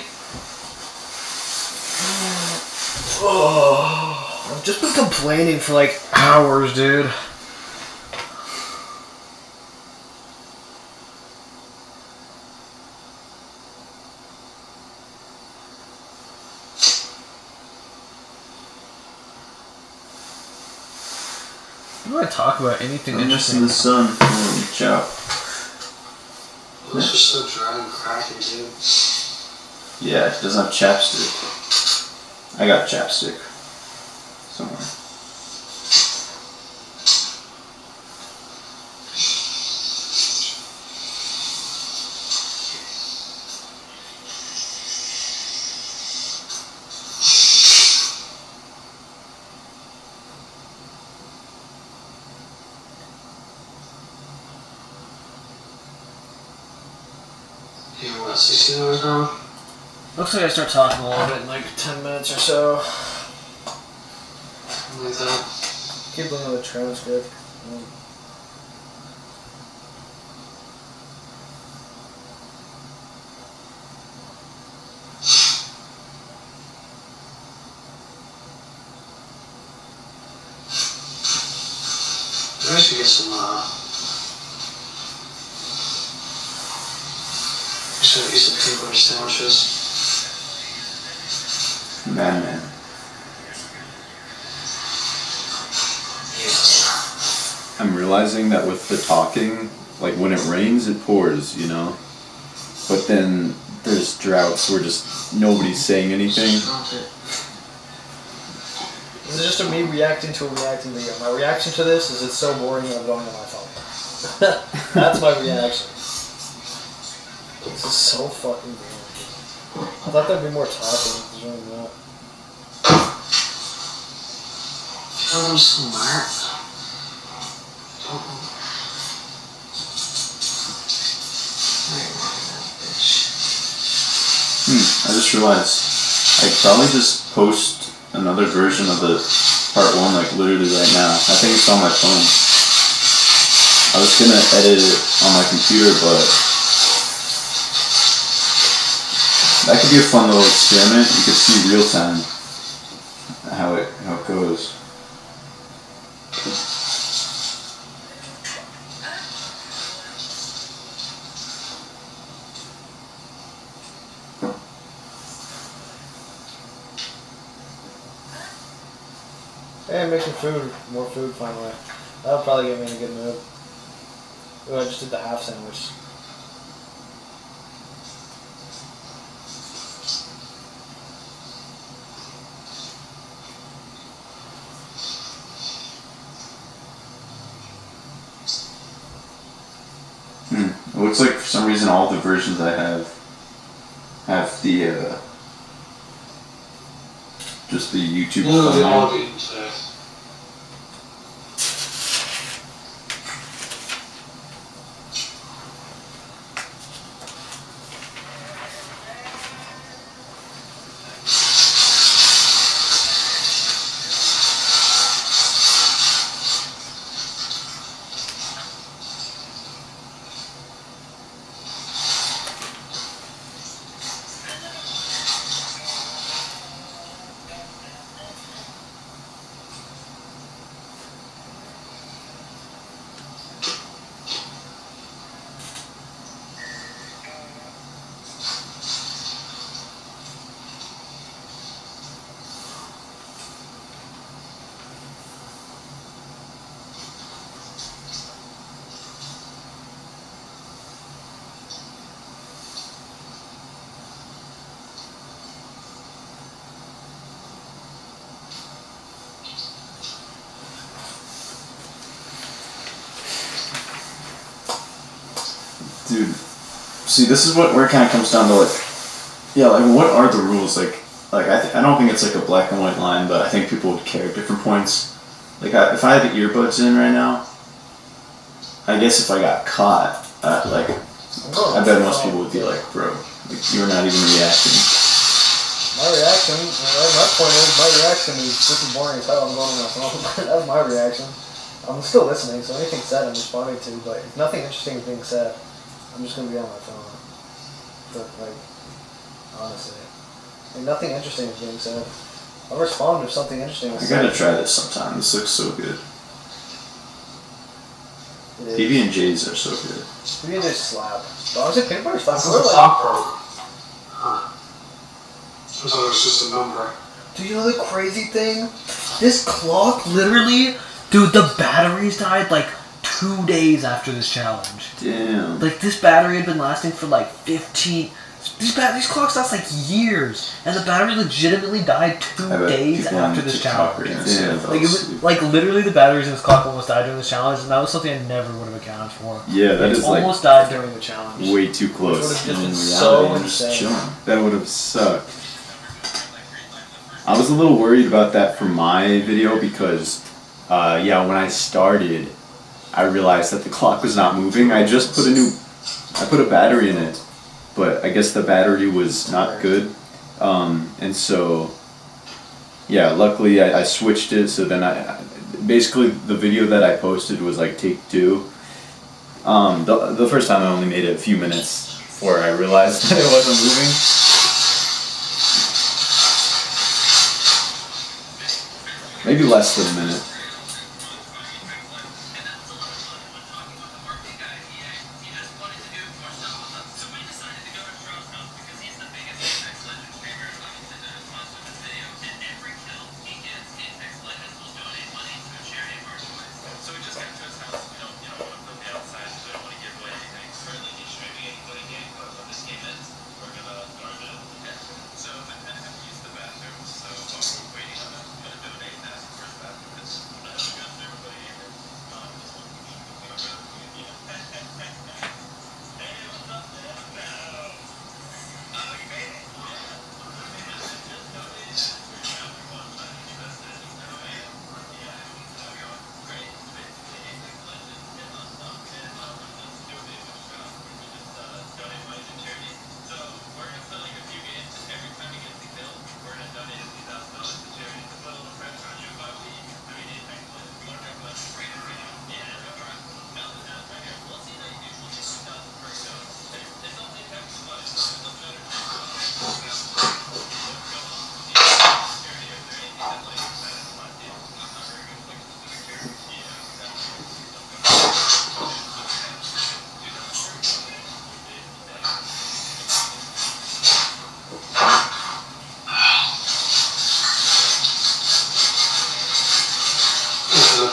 oh, I've just been complaining for like hours, dude. How do I talk about anything I'm interesting? missing the sun. Reach out. This is so dry and cracky, dude. Yeah, it doesn't have chapstick. I got chapstick somewhere. You're what, 16 hours now? Looks like I start talking a little bit in like 10 minutes or so. Something like that. Keep looking at the transcript. Maybe I should get some, should eat some peanut butter sandwiches. Madman. Yes. I'm realizing that with the talking, like when it rains, it pours, you know? But then there's droughts where just nobody's saying anything. This is just a me reacting to a reacting video. My reaction to this is it's so boring I'm going on my phone. That's my reaction. This is so fucking boring. I thought there'd be more talking. There's really not. I'm smart. Don't know. I just realized I could probably just post another version of the part 1 like literally right now. I think it's on my phone. I was gonna edit it on my computer, but that could be a fun little experiment. You could see real time how it goes. Hey, I'm making food. More food finally. That'll probably get me in a good mood. Ooh, I just did the half sandwich. It looks like for some reason all the versions I have the just the YouTube No, they all thumbnail. get today. dude. See, this is where it kind of comes down to like, yeah, like what are the rules? Like I don't think it's like a black and white line, but I think people would care at different points. Like if I had the earbuds in right now, I guess if I got caught, like I bet most people would be like, bro, like, you're not even reacting. My reaction, my point is, my reaction is this is boring as hell. I'm going on my phone. That's my reaction. I'm still listening, so anything said I'm responding to, but if nothing interesting is being said, I'm just gonna be on my phone. But like, honestly, like, nothing interesting is being said. I'll respond if something interesting is I said. gotta try this sometime. This looks so good. It is. PB and J's are so good. PB and J's slap. But honestly, peanut butter slap. This is a clock program. Huh. I thought it was just a number. Do you know the crazy thing? This clock literally, dude, the batteries died like 2 days after this challenge. Damn. Like this battery had been lasting for like 15. These clocks last like years, and the battery legitimately died 2 I bet days people on after this TikTok are challenge. gonna say I fell Like it was, asleep. like literally the batteries in this clock almost died during this challenge, and that was something I never would have accounted for. Yeah, that It is like almost died during the challenge. way too Which would have close. just been In so reality, I'm just insane. chilling. That would have sucked. I was a little worried about that for my video because, when I started, I realized that the clock was not moving. I just put a battery in it, but I guess the battery was not good. And so, luckily I switched it. So then basically the video that I posted was like take 2. The first time I only made it a few minutes before I realized that it wasn't moving. Maybe less than a minute.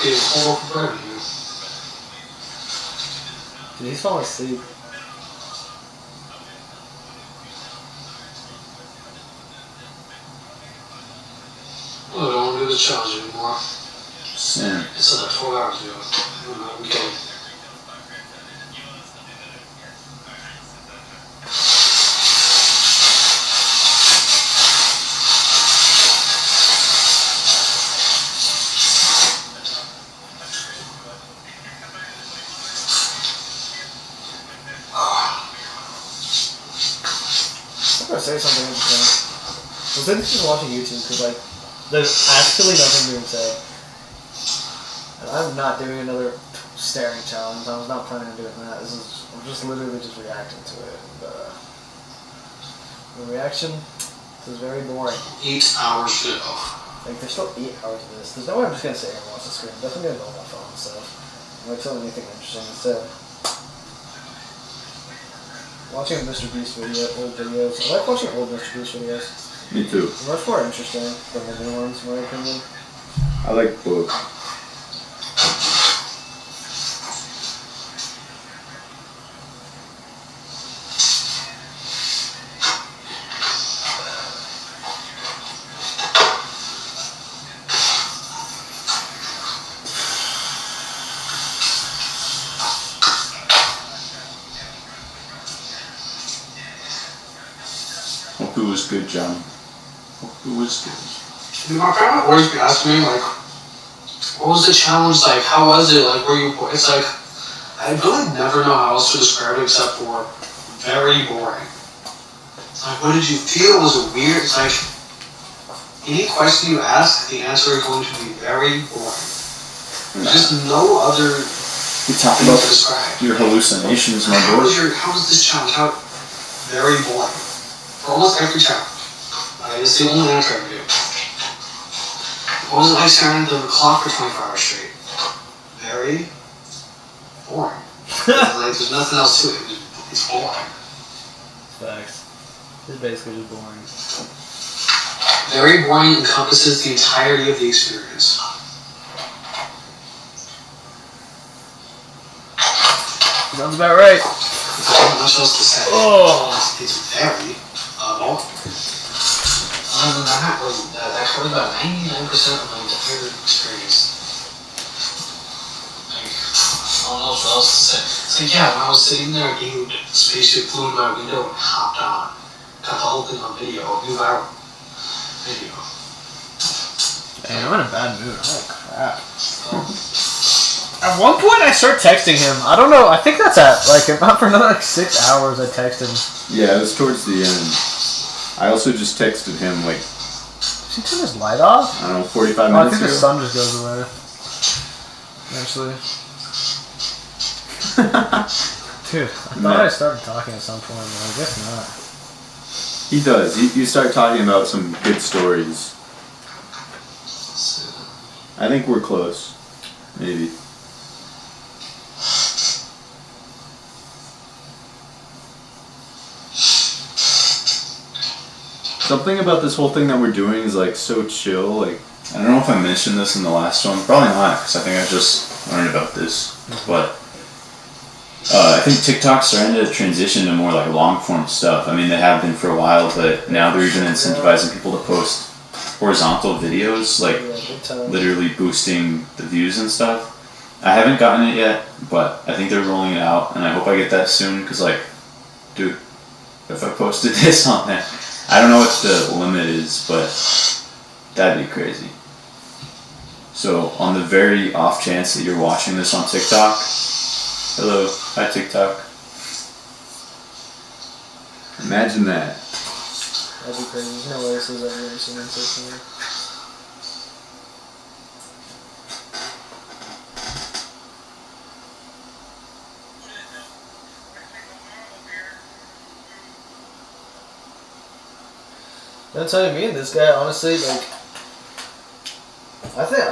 Getting whole for bread here. Dude, he's falling asleep. Oh, I don't want to do the challenge anymore. Sin. It's like 4 hours ago. I'm kidding. I'm gonna say something interesting. Was I just watching YouTube because like there's actually nothing being said, and I'm not doing another staring challenge. I was not planning on doing that. I'm just literally just reacting to it. And, the reaction is very boring. 8 hours video. Like there's still 8 hours of this. There's no way I'm just gonna sit here and watch the screen. I'm definitely gonna go on my phone and stuff. I'm gonna tell anything interesting instead. Watching Mr. Beast old videos. I like watching old Mr. Beast videos. Me too. They're much more interesting than the new ones, in my opinion. I like both. was good, John? Who was good? Dude, my friend would always be asking me, like, what was the challenge like? How was it? Like, were you? It's like, I really never know how else to describe it except for very boring. It's like, what did you feel? Was it weird? It's like, any question you ask, the answer is going to be very boring. There's just no other We talk thing about to describe. your hallucinations, my How boy. was this challenge? Very boring. For almost every challenge. It's the only answer I can do. What was it like staring at the clock for 24 hours straight? Very boring. Like, there's nothing else to it. It's boring. Facts. It's basically just boring. Very boring encompasses the entirety of the experience. Sounds about right. There's not much else to say. Oh. It's very boring. Other than that, that covers about 99% of my entire experience. Like, I don't know what else to say. It's like, yeah, when I was sitting there, a spaceship flew in my window and hopped on. Got the whole thing on video, new viral video. Man, I'm in a bad mood. Holy crap. At one point, I start texting him. I don't know. I think that's at, like, about for another, 6 hours I texted him. Yeah, it was towards the end. I also just texted him, like, Did he turn his light off? I don't know, 45 Oh, I minutes think the ago. sun just goes away. Eventually. Dude, I thought I started talking at some point, but I guess not. He does. You start talking about some good stories. I think we're close. Maybe. Something about this whole thing that we're doing is like so chill. Like, I don't know if I mentioned this in the last one. Probably not, because I think I just learned about this. But I think TikTok's starting to transition to more like long form stuff. I mean, they have been for a while, but now they're even incentivizing people to post horizontal videos, like literally boosting the views and stuff. I haven't gotten it yet, but I think they're rolling it out, and I hope I get that soon, because, like, dude, if I posted this on there, I don't know what the limit is, but that'd be crazy. So, on the very off chance that you're watching this on TikTok, hello, hi TikTok. imagine that. That'd be crazy. There's no way this is ever seen on social media. That's how me and this guy, honestly, like, I think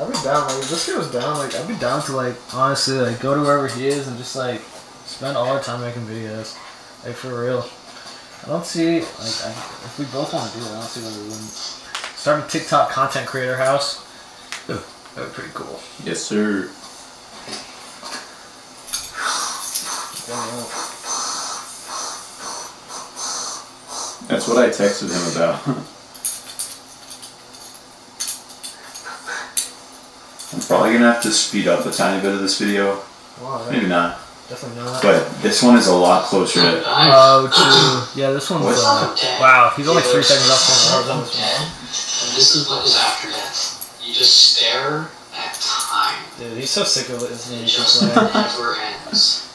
I'd be down. Like, if this guy was down, like, I'd be down to, like, honestly, like, go to wherever he is and just, like, spend all our time making videos, like, for real. I don't see, like, if we both want to do it, I don't see why we wouldn't. Start a TikTok content creator house. Ooh, that would be pretty cool. Yes, sir. That's what I texted him about. I'm probably gonna have to speed up a tiny bit of this video. Wow, Maybe not. definitely not. But this one is a lot closer to. Oh, true. Yeah, this one's, What's wow, he's only 3 seconds Some up of them dead, and this is what is after death. You just stare at time. Dude, he's so sick of it, isn't It he? just never ends.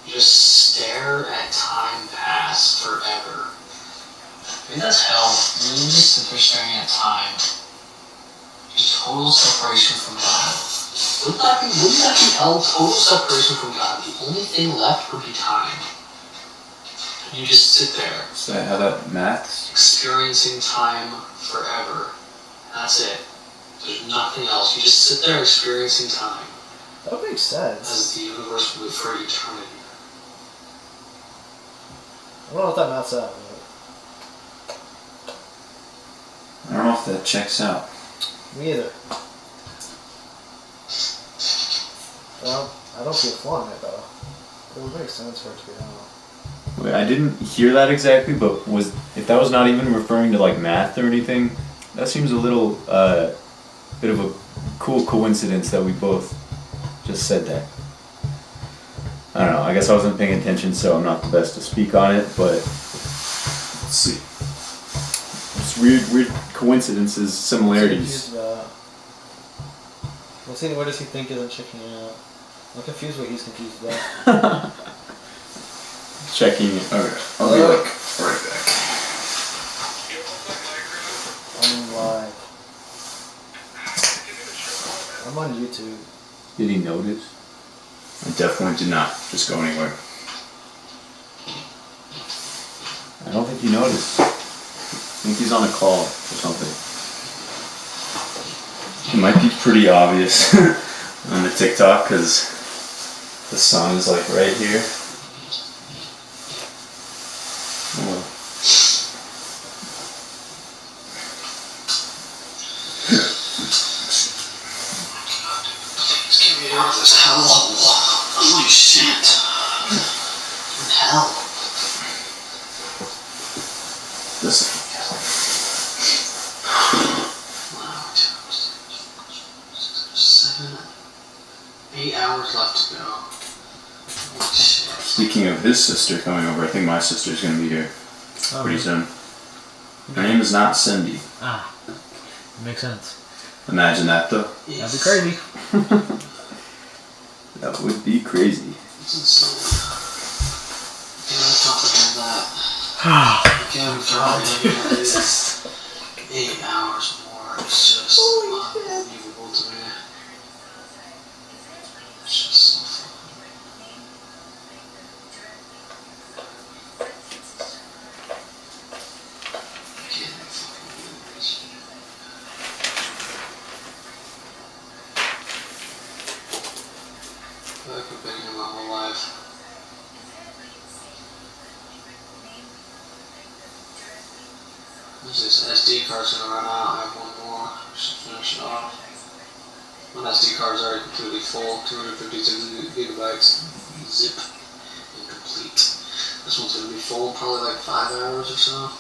You just stare at time pass forever. I mean, that's hell. You just sit there staring at time. Just total separation from God. Wouldn't that be hell? Total separation from God. The only thing left would be time. And you just sit there, Is that how that maths? experiencing time forever. That's it. There's nothing else. You just sit there experiencing time That makes sense. as the universe moves for eternity. I don't know what that math's at, I don't know if that checks out. but me either. Well, I don't see a flaw in it, though. It would make sense for it to be on. Wait, I didn't hear that exactly, but if that was not even referring to like math or anything, that seems a little bit of a cool coincidence that we both just said that. I don't know. I guess I wasn't paying attention, so I'm not the best to speak on it. But Let's see. Just weird coincidences, similarities. Confused about. What does he think isn't checking out? I'm confused what he's confused about. Checking. Okay, I'll be like right back. I'm live. I'm on YouTube. Did he notice? I definitely did not just go anywhere. I don't think he noticed. I think he's on a call or something. It might be pretty obvious on the TikTok because the sun is like right here. Oh. Please get me out of this hellhole. Holy shit. In hell. Listen. 8 hours left to go. Holy shit. Speaking of his sister coming over, I think my sister's gonna be here pretty soon. Her name is not Cindy. Ah, makes sense. Imagine that though. That'd be crazy. That would be crazy. It's insane. I can't comprehend that. I can't comprehend it. 8 hours more. It's just unbelievable to me. It's just so fun. I can't even fucking believe this. I feel like I've been here my whole life. This SD card's gonna run out. I have one more. Just finish it off. My SD card's already completely full. 256 gigabytes. Zip. Incomplete. This one's gonna be full in probably like 5 hours or so.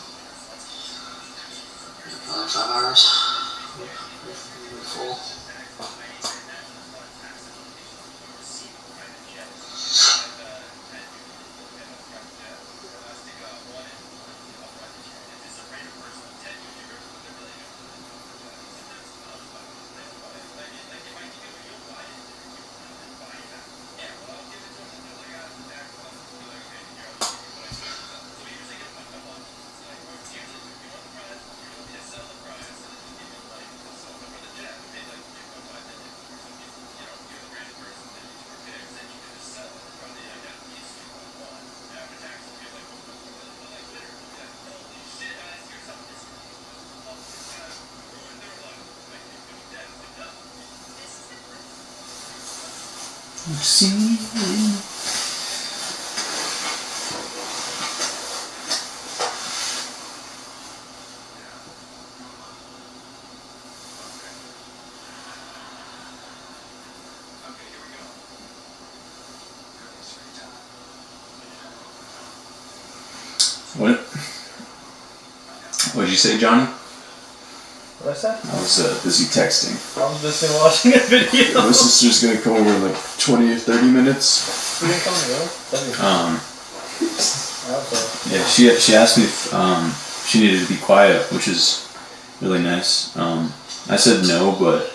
Yeah, probably 5 hours. It'll be full. See. What did you say, Johnny? What I said? I was busy texting. I was busy watching a video. My sister's gonna come over in like 20 or 30 minutes. You didn't come to go? Okay. Yeah, she asked me if she needed to be quiet, which is really nice. I said no, but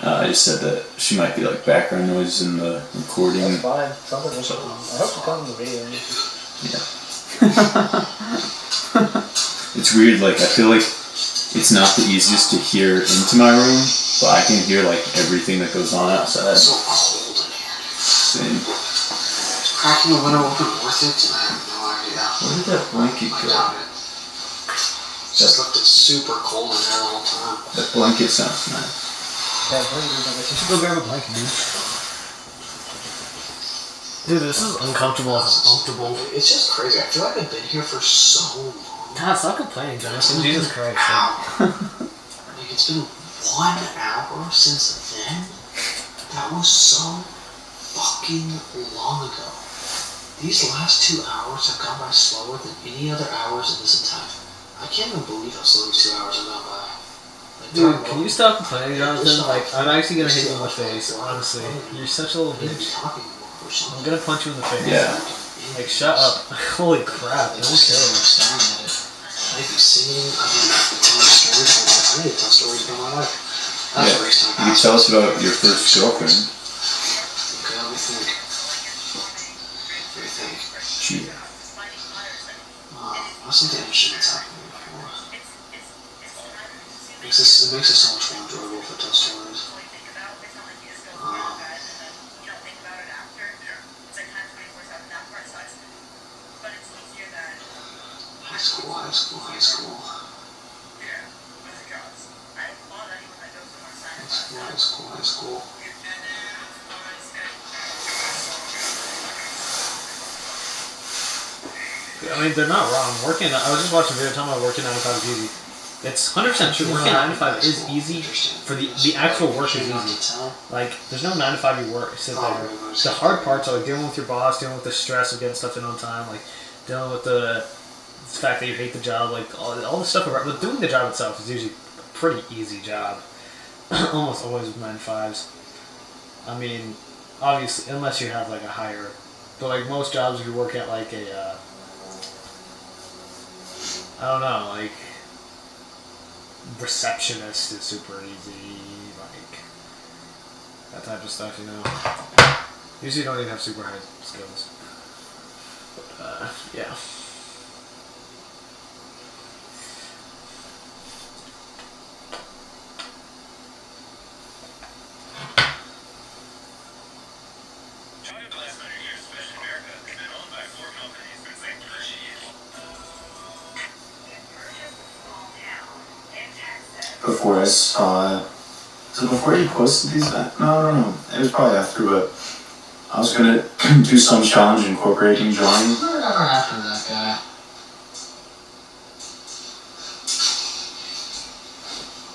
I just said that she might be like background noise in the recording. That's fine. Something was I hope you come to the video. Yeah. It's weird, like I feel like it's not the easiest to hear into my room, but I can hear like everything that goes on outside. It's so cold in here, dude. Same. Is cracking the window open worth it? I have no idea. Where did that blanket I go? doubt it. Just left it super cold in there the whole time. That blanket sounds nice. Yeah, you should go grab a blanket, dude. Dude, this is uncomfortable. Uncomfortable. It's just crazy. I feel like I've been here for so long. God, stop complaining, Jonathan. Jesus Christ. Like, it's been 1 hour since then? That was so fucking long ago. These last 2 hours have gone by slower than any other hours in this entire... I can't even believe how slow these 2 hours have gone by. Like, Dude, can you stop complaining, Jonathan? Like, I'm actually gonna hit you in the face, honestly. You're such a little bitch. I'm gonna punch you in the face. Yeah. Like, shut up. Holy crap, no kidding. I'd be singing, I'd be telling stories. I need to tell stories about my life. That's a waste of You can tell us about your first girlfriend. Okay, let me think. Gee. What's something interesting that's happened before? It makes it so much more enjoyable if I tell stories. High school. I mean, they're not wrong. I was just watching a video talking about working 9 to 5 is easy. It's 100% true. Working 9 to 5 is easy. For the actual work is easy. Like, there's no 9 to 5 you work. Sit there. The hard parts are like dealing with your boss, dealing with the stress of getting stuff in on time, like dealing with the fact that you hate the job, like all the stuff around. But doing the job itself is usually a pretty easy job. Almost always with 9 to 5s. I mean, obviously, unless you have like a higher, but like most jobs, if you work at like a, I don't know, like receptionist is super easy, like that type of stuff, you know. Usually, you don't even have super high skills. But yeah. Before I saw, so before you posted these, no, it was probably after, but I was gonna do some challenge incorporating drawing. Whatever happened to that guy?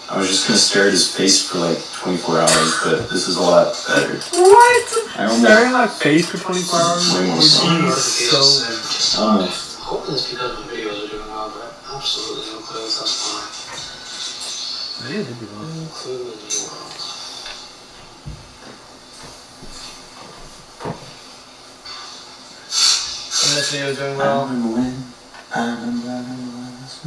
I was just gonna stare at his face for like 24 hours, but this is a lot better. What? I almost, Staring at my face for 24 hours? way more fun. Almost. I hope those people in the videos are doing well, but absolutely no clue if that's fine. I think it did be well. No clue in the world. And this video is doing I well. remember when I was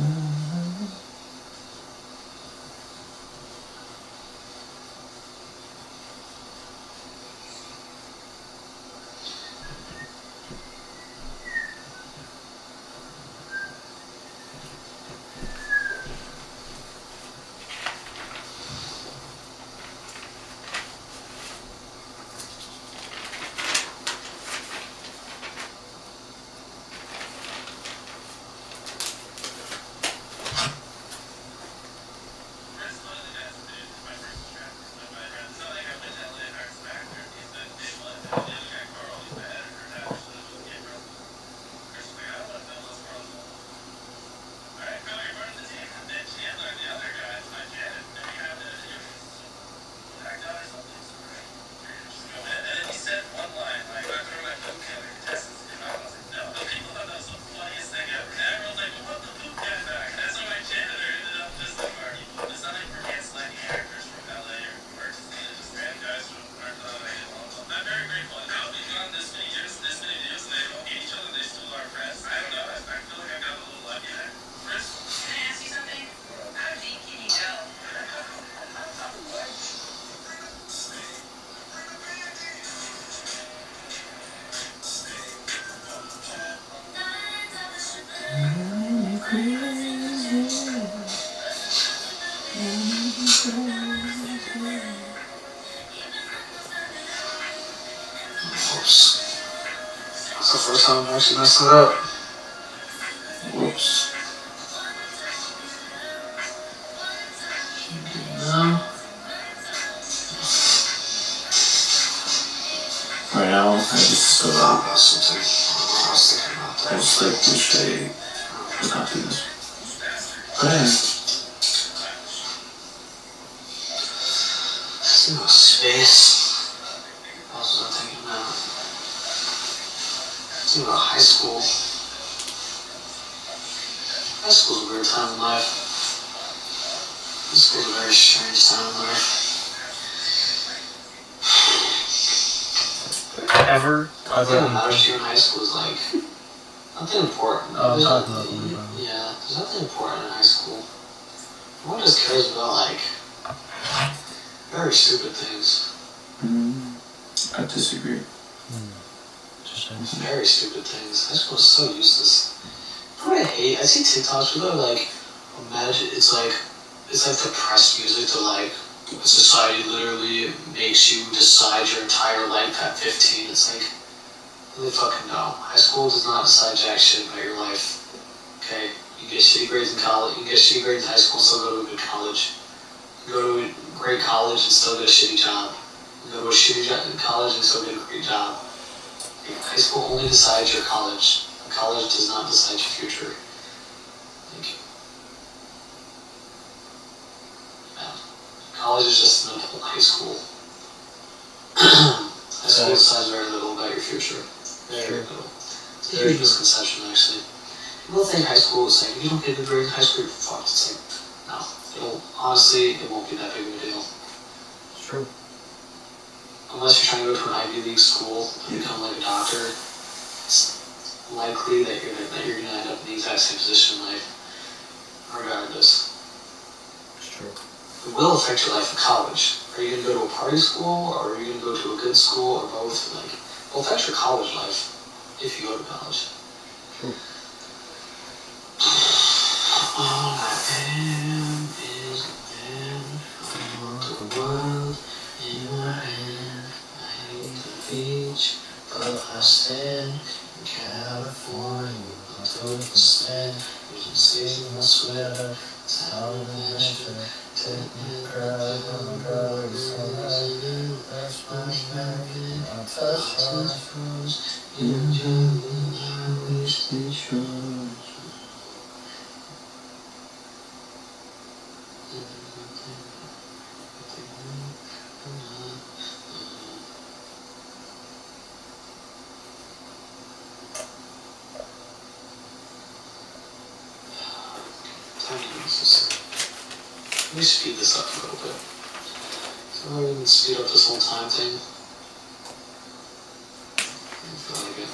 Whoops. That's the first time I actually messed it up. Whoops. No. Right now, I just About something. I was thinking about I that. just like wish I would not do this. But anyway. There's no space. What else was I thinking about? Thinking about high school. High school's a weird time in life. High school's a very strange time in life. Ever? Nothing that matters to you in high school is like nothing important. Oh, I'm There's talking not- about when we were- Yeah, there's nothing important in high school. One just cares about, like, very stupid things. I disagree. Very stupid things. High school is so useless. What I hate, I see TikToks where they're like, imagine, it's like depressed music to like, society literally makes you decide your entire life at 15. It's like, really fucking no. High school does not decide jack shit about your life. Okay? You get shitty grades in college, you get shitty grades in high school, still go to a good college. You go to a great college and still get a shitty job. You go to a shitty college and still get a great job. High school only decides your college. College does not decide your future. Like, yeah. College is just an adult high school. High school decides very little about your future. Very little. It's a huge misconception, actually. People think high school is like, if you don't get a good grade in high school, you're fucked. It's like, no. Honestly, it won't be that big of a deal. It's true. Unless you're trying to go to an Ivy League school and become like a doctor, it's likely that you're gonna end up in the exact same position in life, regardless. It's true. It will affect your life in college. Are you gonna go to a party school, or are you gonna go to a good school, or both? Like, it will affect your college life if you go to college. True. All I am is a man. I want the world in my hand. I hate the beach, but I stand in California until we can stand. You can see my sweater, it's how the measure. Take me cry, I'm crying, that's my magnet. I touch my shoes, in June, I wish they should. Let me speed this up a little bit. So we can speed up this whole time thing. I feel like it.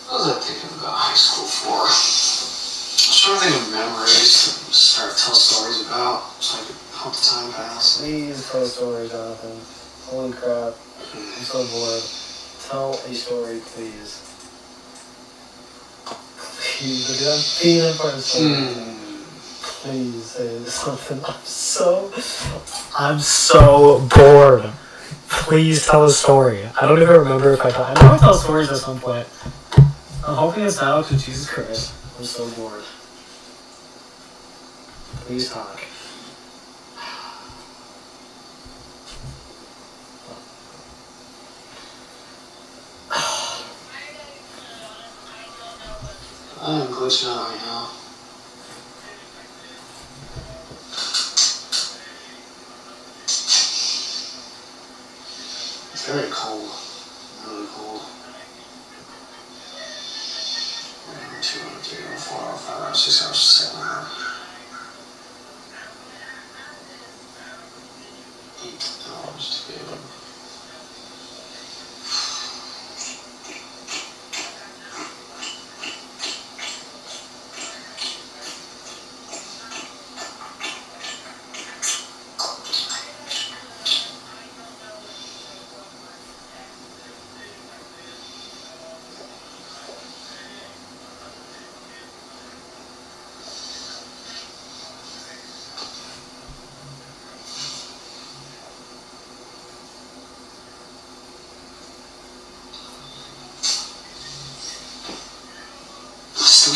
What was I thinking about high school for? I was trying to think of memories to start to tell stories about, so I could help the time pass. Please tell a story, Jonathan. Holy crap. I'm so bored. Tell a story, please. Please, I'm feeling for a story. Please say something. I'm so bored. Please tell a story. I don't even remember if I know I tell stories at some point. I'm hoping it's now, because Jesus Christ, I'm so bored. Please talk. I'm glitching out right now. It's very cold. Really cold. 2 hours, 3 hours, 4 hours, 5 hours, 6 hours, 7 hours. 8 hours to be able to.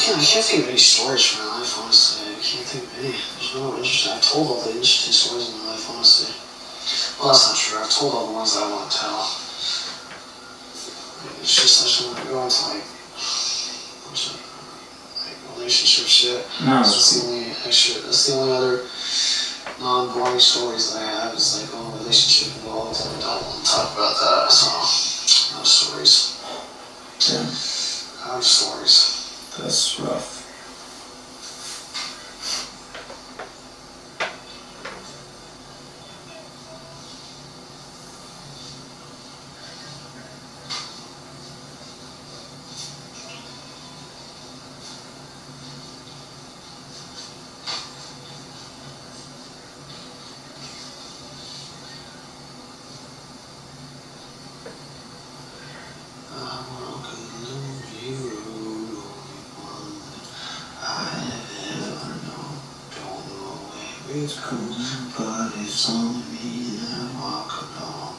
I can't think of any stories from my life, honestly. I can't think of any. There's no interesting. I've told all the interesting stories in my life, honestly. Well, that's not true. I've told all the ones that I want to tell. It's just I just want to go into like a bunch of like shit. No, That's the only other non-boring stories that I have is like relationship involved. I don't want to talk about that. So no stories. Damn, No stories. that's rough. It's cool, but it's only me that walk alone.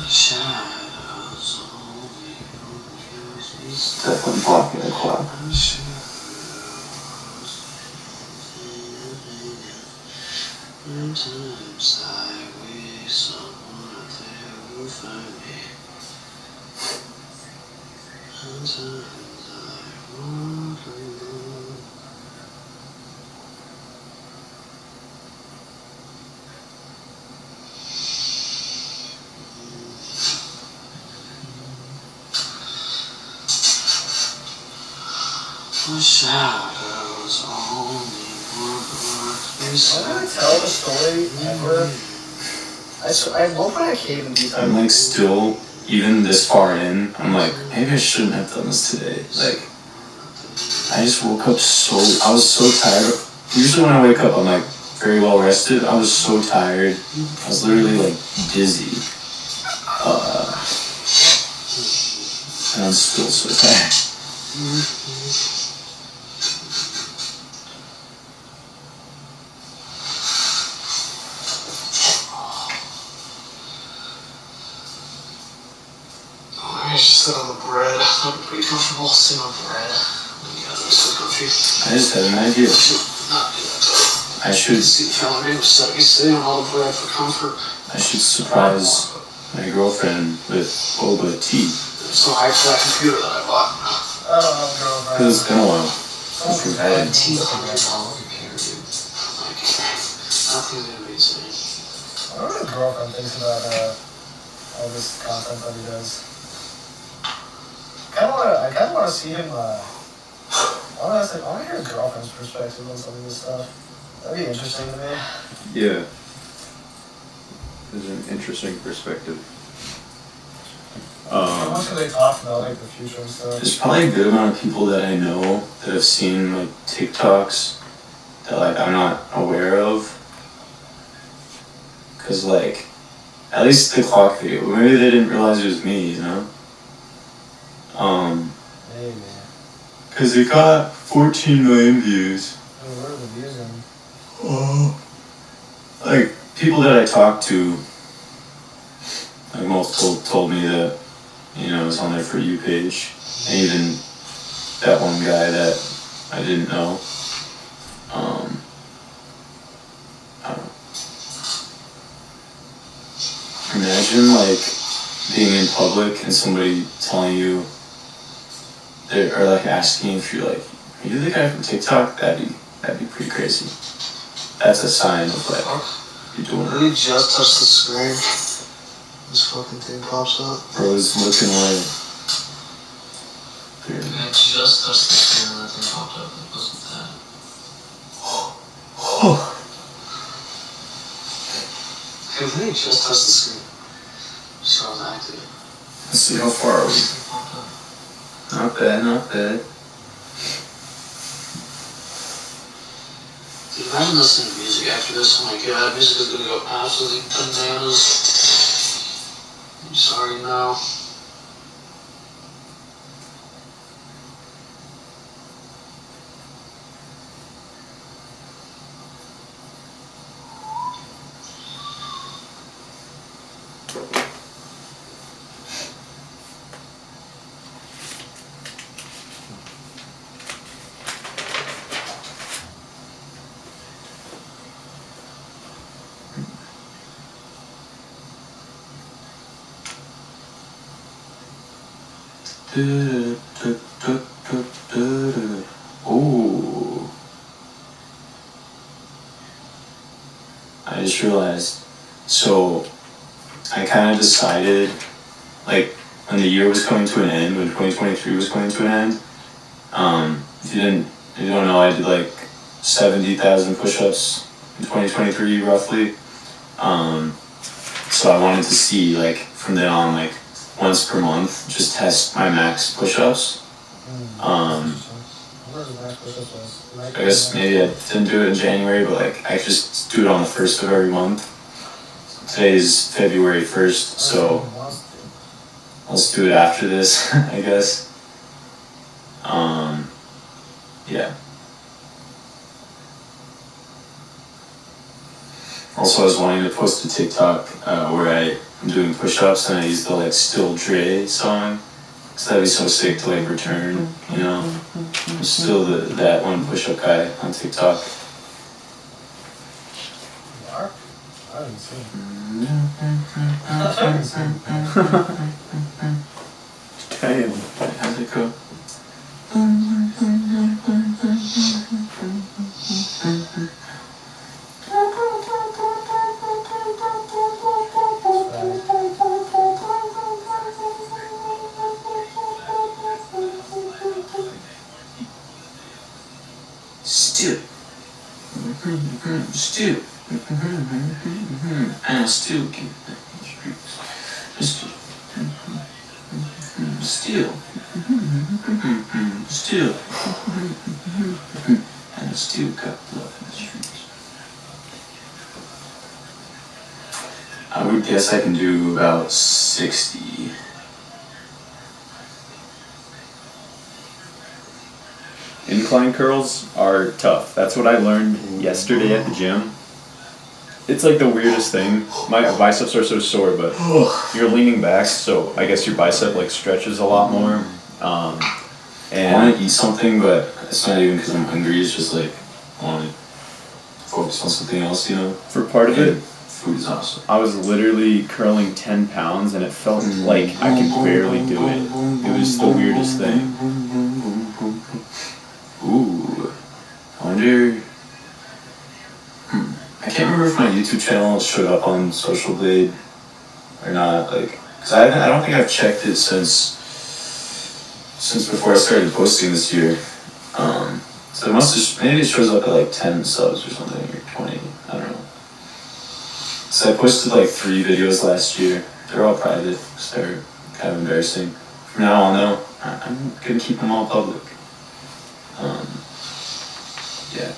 Shadows only confuse me. Definitely blocking the clock. Sometimes I wish someone there would find me. Sometimes I walk alone. The shadows only want me. I don't tell the story ever. At one point I came in these I'm like still, even this far in, I'm like, maybe I shouldn't have done this today. Like, I just woke up I was so tired. Usually when I wake up, I'm like very well rested. I was so tired. I was literally like dizzy. And I'm still so tired. I just sit on the bread. I'm pretty comfortable sitting on bread. Yeah, that's so comfy. I just had an idea. Not do that though. I should See the fellow name sitting on all the bread for comfort. surprise my girlfriend with boba tea. There's no hype for that computer that I bought. Because it's been a while. Since I had Tea computer, dude. Like, nothing's amazing. I don't know if girlfriend thinks about all this content that he does. I kind of want to see him. I want to hear his girlfriend's perspective on some of this stuff. That'd be interesting to me. Yeah. It's an interesting perspective. How much do they talk about like the future and stuff? There's probably a good amount of people that I know that have seen like TikToks that like I'm not aware of. Cause like, at least the clock video, maybe they didn't realize it was me, you know? Hey man. Cause it got 14 million views. Hey, where are the views in? Like, people that I talked to, like most told me that, you know, it's on their For You page. And even that one guy that I didn't know. I don't know. Imagine like being in public and somebody telling you, or like asking if you're like, are you the guy from TikTok? That'd be pretty crazy. That's a sign of like you're doing Did he just touch the screen? This fucking thing pops up. Bro's looking away. Weird. I just touched the screen and that thing popped up. It wasn't that. Hey, did he just touch the screen? So I was active. Let's see how far are we. It popped up. Not bad, not bad. Dude, imagine listening to music after this. Oh my god, music is gonna go absolutely bananas. I'm sorry now. Ooh. I just realized. So, I kind of decided, like, when the year was coming to an end, when 2023 was coming to an end, if you don't know, I did like 70,000 push-ups in 2023 roughly. So I wanted to see, like, from then on, like, once per month, just test my max push-ups. I guess maybe I didn't do it in January, but like I just do it on the 1st of every month. Today is February 1st, so let's do it after this, I guess. Yeah. Also, I was wanting to post a TikTok where I'm doing push-ups and I use the like Still Dre song. Cause that'd be so sick to like return, you know? I'm still that one push-up guy on TikTok. You are? I haven't seen. Damn. How's it go? Still. Still. And still keep still. Still. Still. And still got love in the streets. I would guess I can do about 60. Incline curls are tough. That's what I learned yesterday at the gym. It's like the weirdest thing. My biceps are so sore, but you're leaning back, so I guess your bicep like stretches a lot more. I And want to eat something, but it's not even because I'm hungry. It's just like I want to focus on something else, you know? for part of it, Food is awesome. I was literally curling 10 pounds and it felt like I could barely do it. It was the weirdest thing. Ooh. I wonder. I can't remember if my YouTube channel showed up on Social Blade or not. Like, cause I don't think I've checked it since before I started posting this year. So it must have, maybe it shows up at like 10 subs or something, or 20. I don't know. So I posted like 3 videos last year. They're all private, so they're kind of embarrassing. From now on, though, I'm gonna keep them all public. Yeah.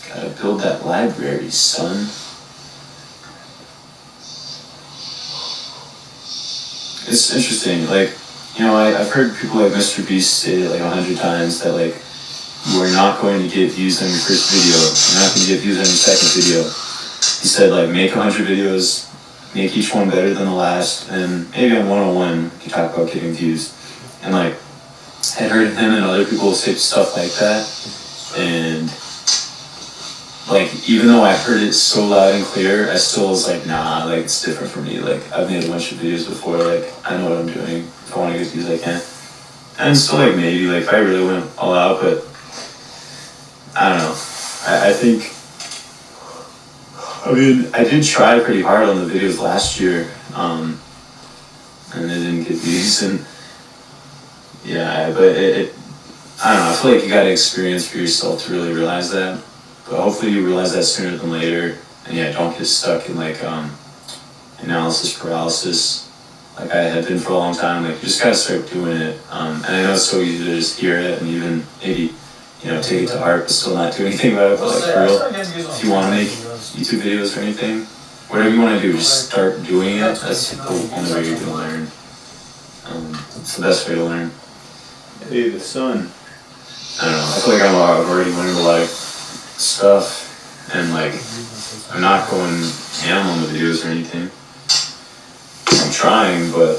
Gotta build that library, son. It's interesting, like, you know, I've heard people like Mr. Beast say it like 100 times that like, you are not going to get views on your first video, you're not going to get views on your second video. He said like, make 100 videos, make each one better than the last, and maybe on 101 you talk about getting views. And like, I'd heard him and other people say stuff like that, and like, even though I heard it so loud and clear, I still was like, nah, like, it's different for me. Like, I've made a bunch of videos before, like, I know what I'm doing. If I want to get views, I can. And still, like, maybe, like, if I really went all out, but I don't know. I think, I mean, I did try pretty hard on the videos last year, and they didn't get views, and yeah, but it I don't know, I feel like you gotta experience for yourself to really realize that. But hopefully you realize that sooner than later, and yeah, don't get stuck in like analysis paralysis, like I had been for a long time. Like, you just gotta start doing it. And I know it's so easy to just hear it and even maybe, you know, take it to heart, but still not do anything about it. But like, for real, if you want to make YouTube videos or anything, whatever you want to do, just start doing it. That's the only way you're gonna learn. It's the best way to learn. Hey, the sun. I don't know. I feel like I've already learned a lot of stuff, and like, I'm not going ham on the videos or anything. I'm trying, but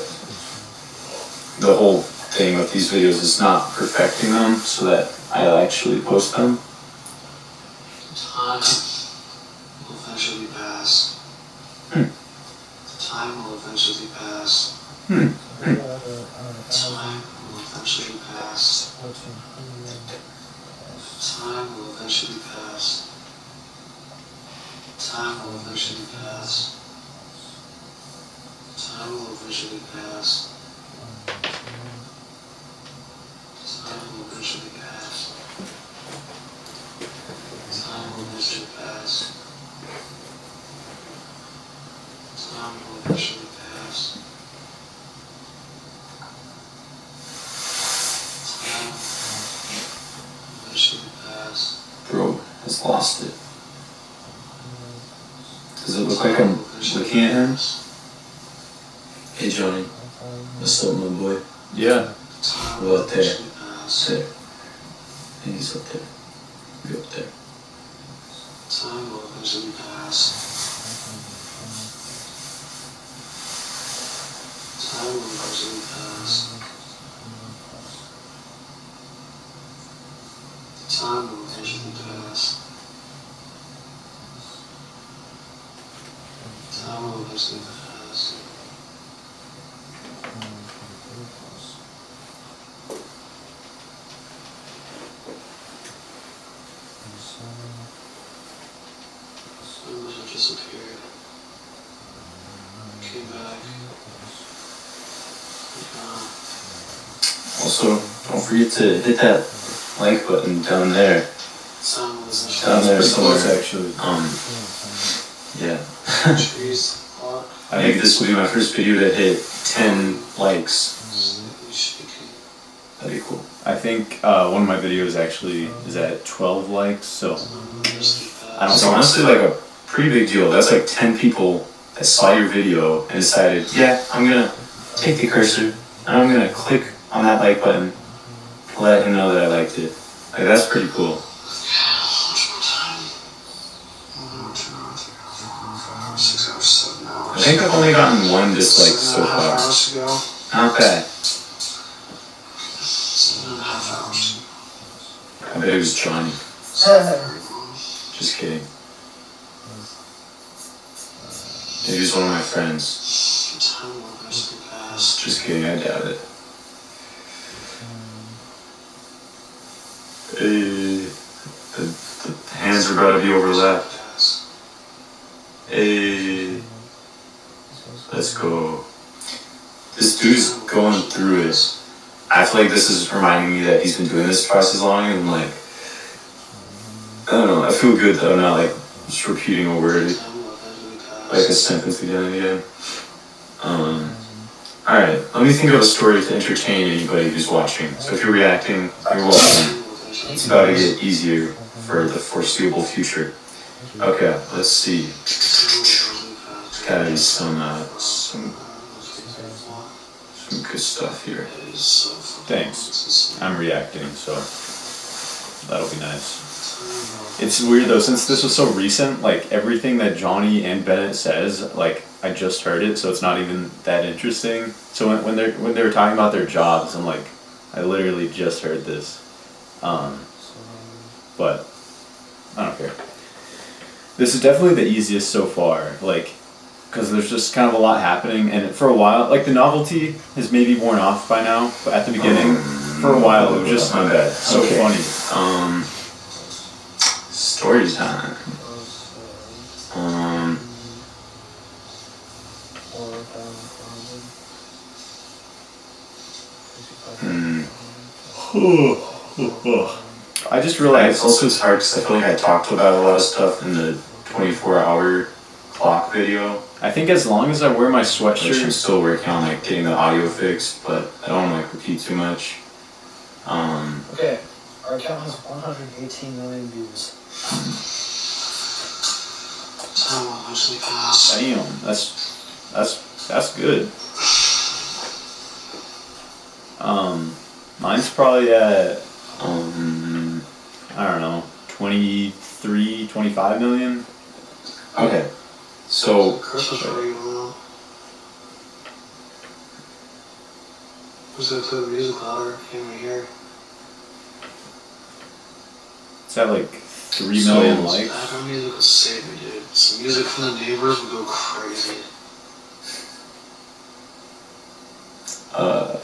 the whole thing with these videos is not perfecting them so that I actually post them. Time will eventually pass. Time will eventually pass. Time will eventually pass. Time will eventually pass. Time will eventually pass. Time will eventually pass. Time will eventually pass. Time will eventually pass. Time will eventually pass. Time will eventually pass. Bro has lost it. Does it look like I'm looking at him? Hey Johnny, what's up, my boy? Yeah. Time Well, there. eventually pass. There. And he's up there. You're up there. Time will eventually pass. Time will eventually pass. Time will eventually pass. Time will eventually pass. Some of them disappeared. Came back. Gone. Also, don't forget to hit that like button down there. Time will eventually Down there Pretty close, somewhere. actually. Yeah. trees. What? I think this will be my first video to hit 10 likes. That'd be cool. I think one of my videos actually is at 12 likes, so I don't It's think honestly like a pretty big deal. That's like 10 people that saw your video and decided, yeah, I'm gonna take the cursor and I'm gonna click on that like button to let him know that I liked it. Like, that's pretty cool. I think I've only gotten one dislike so far. Hours ago. Not bad. 7.5 hours. I bet it was Johnny. Just kidding. Maybe he's one of my friends. Time will eventually pass. Just kidding, I doubt it. The hands are about to be overlapped. Hey, let's go. This dude's going through it. I feel like this is reminding me that he's been doing this twice as long, and like, I don't know, I feel good that I'm not like just repeating a word Time will eventually pass. like a sentence again and again. Alright, let me think of a story to entertain anybody who's watching. So if you're reacting, you're welcome. It's about to get easier for the foreseeable future. Okay, let's see. Gotta be some good stuff here. Thanks. I'm reacting, so that'll be nice. It's weird though, since this was so recent, like everything that Johnny and Bennett says, like I just heard it, so it's not even that interesting. So when they were talking about their jobs, I'm like, I literally just heard this. But I don't care. This is definitely the easiest so far, like, because there's just kind of a lot happening, and for a while, like the novelty has maybe worn off by now, but at the beginning, for a while, it was just My bad. so Okay. funny. Story time. I just It's realized also hard because I feel like I talked about a lot of stuff in the 24-hour clock video. I think as long as I wear my Which I'm sweatshirt, still working on like getting the audio fixed, but I don't want to like repeat too much. Okay, our account has 118 million views. Time will eventually pass. damn, that's good. Mine's probably at I don't know, 23, 25 million. Okay, so Christmas party going on. Who's gonna play the music louder? Can't really hear. It's at like 3 million likes. Background music would save me, dude. Some music from the neighbors would go crazy. Time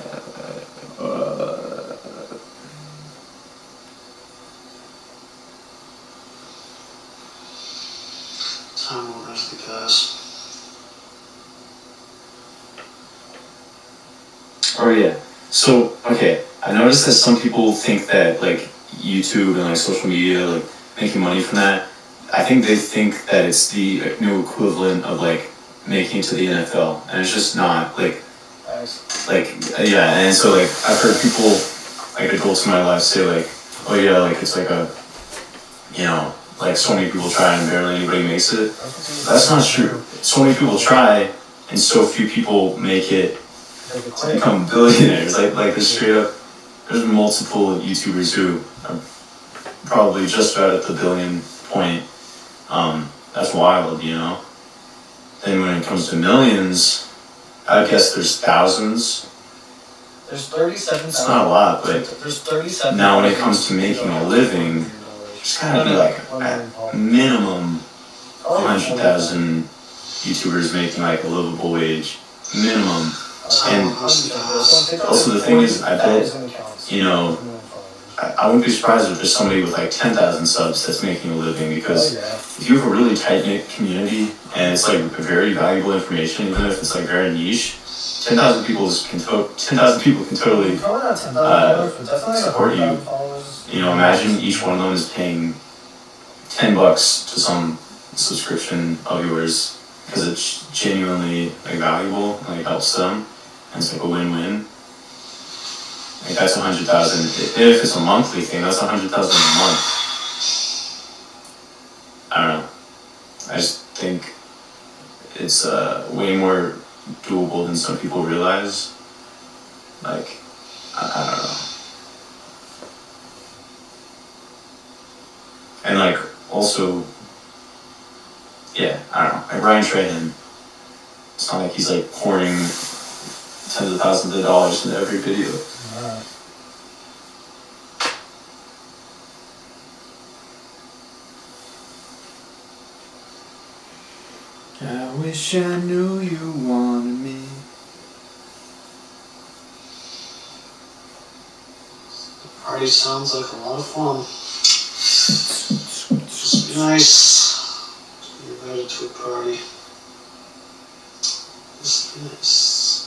will eventually pass. Oh yeah. So okay, I noticed that some people think that like YouTube and like social media, like making money from that. I think they think that it's the new equivalent of like making it to the NFL, and it's just not. Like yeah, and so like I've heard people like adults in my life say like, oh yeah, like it's like a, you know, like so many people try and barely anybody makes it. That's not true. So many people try, and so few people make it to become billionaires. Like there's straight up, there's multiple YouTubers who are probably just about at the billion point. That's wild, you know. Then when it comes to millions, I guess there's thousands. There's 37,000. It's not a lot, but There's 37. now when it comes to making a living, there's gotta be like at minimum 100,000 YouTubers making like a livable wage, minimum. And also the thing is, I bet, you know, I wouldn't be surprised if there's somebody with like 10,000 subs that's making a living, because if you have a really tight-knit community and it's like very valuable information, even if it's like very niche, 10,000 people can totally support you. You know, imagine each one of them is paying $10 to some subscription of yours because it's genuinely like valuable, like helps them, and it's like a win-win. Like that's 100,000. If it's a monthly thing, that's 100,000 a month. I don't know. I just think it's way more doable than some people realize. Like, I don't know. And like, also, yeah, I don't know. Like Ryan Trahan, it's not like he's like pouring tens of thousands of dollars into every video. Alright. I wish I knew you wanted me. Party sounds like a lot of fun. Must be nice to be invited to a party. Must be nice.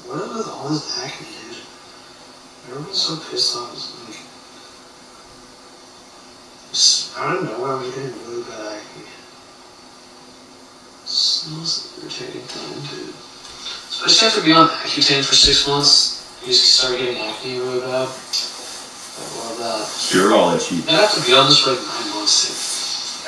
What is with all this acne, dude? Everyone's so pissed off. It's like, just out of nowhere, I'm getting really bad acne. It's the most irritating thing, dude. Especially after being on Accutane for 6 months, you just start getting acne really bad. I love that. Urology. I have to be on this for like 9 months, dude.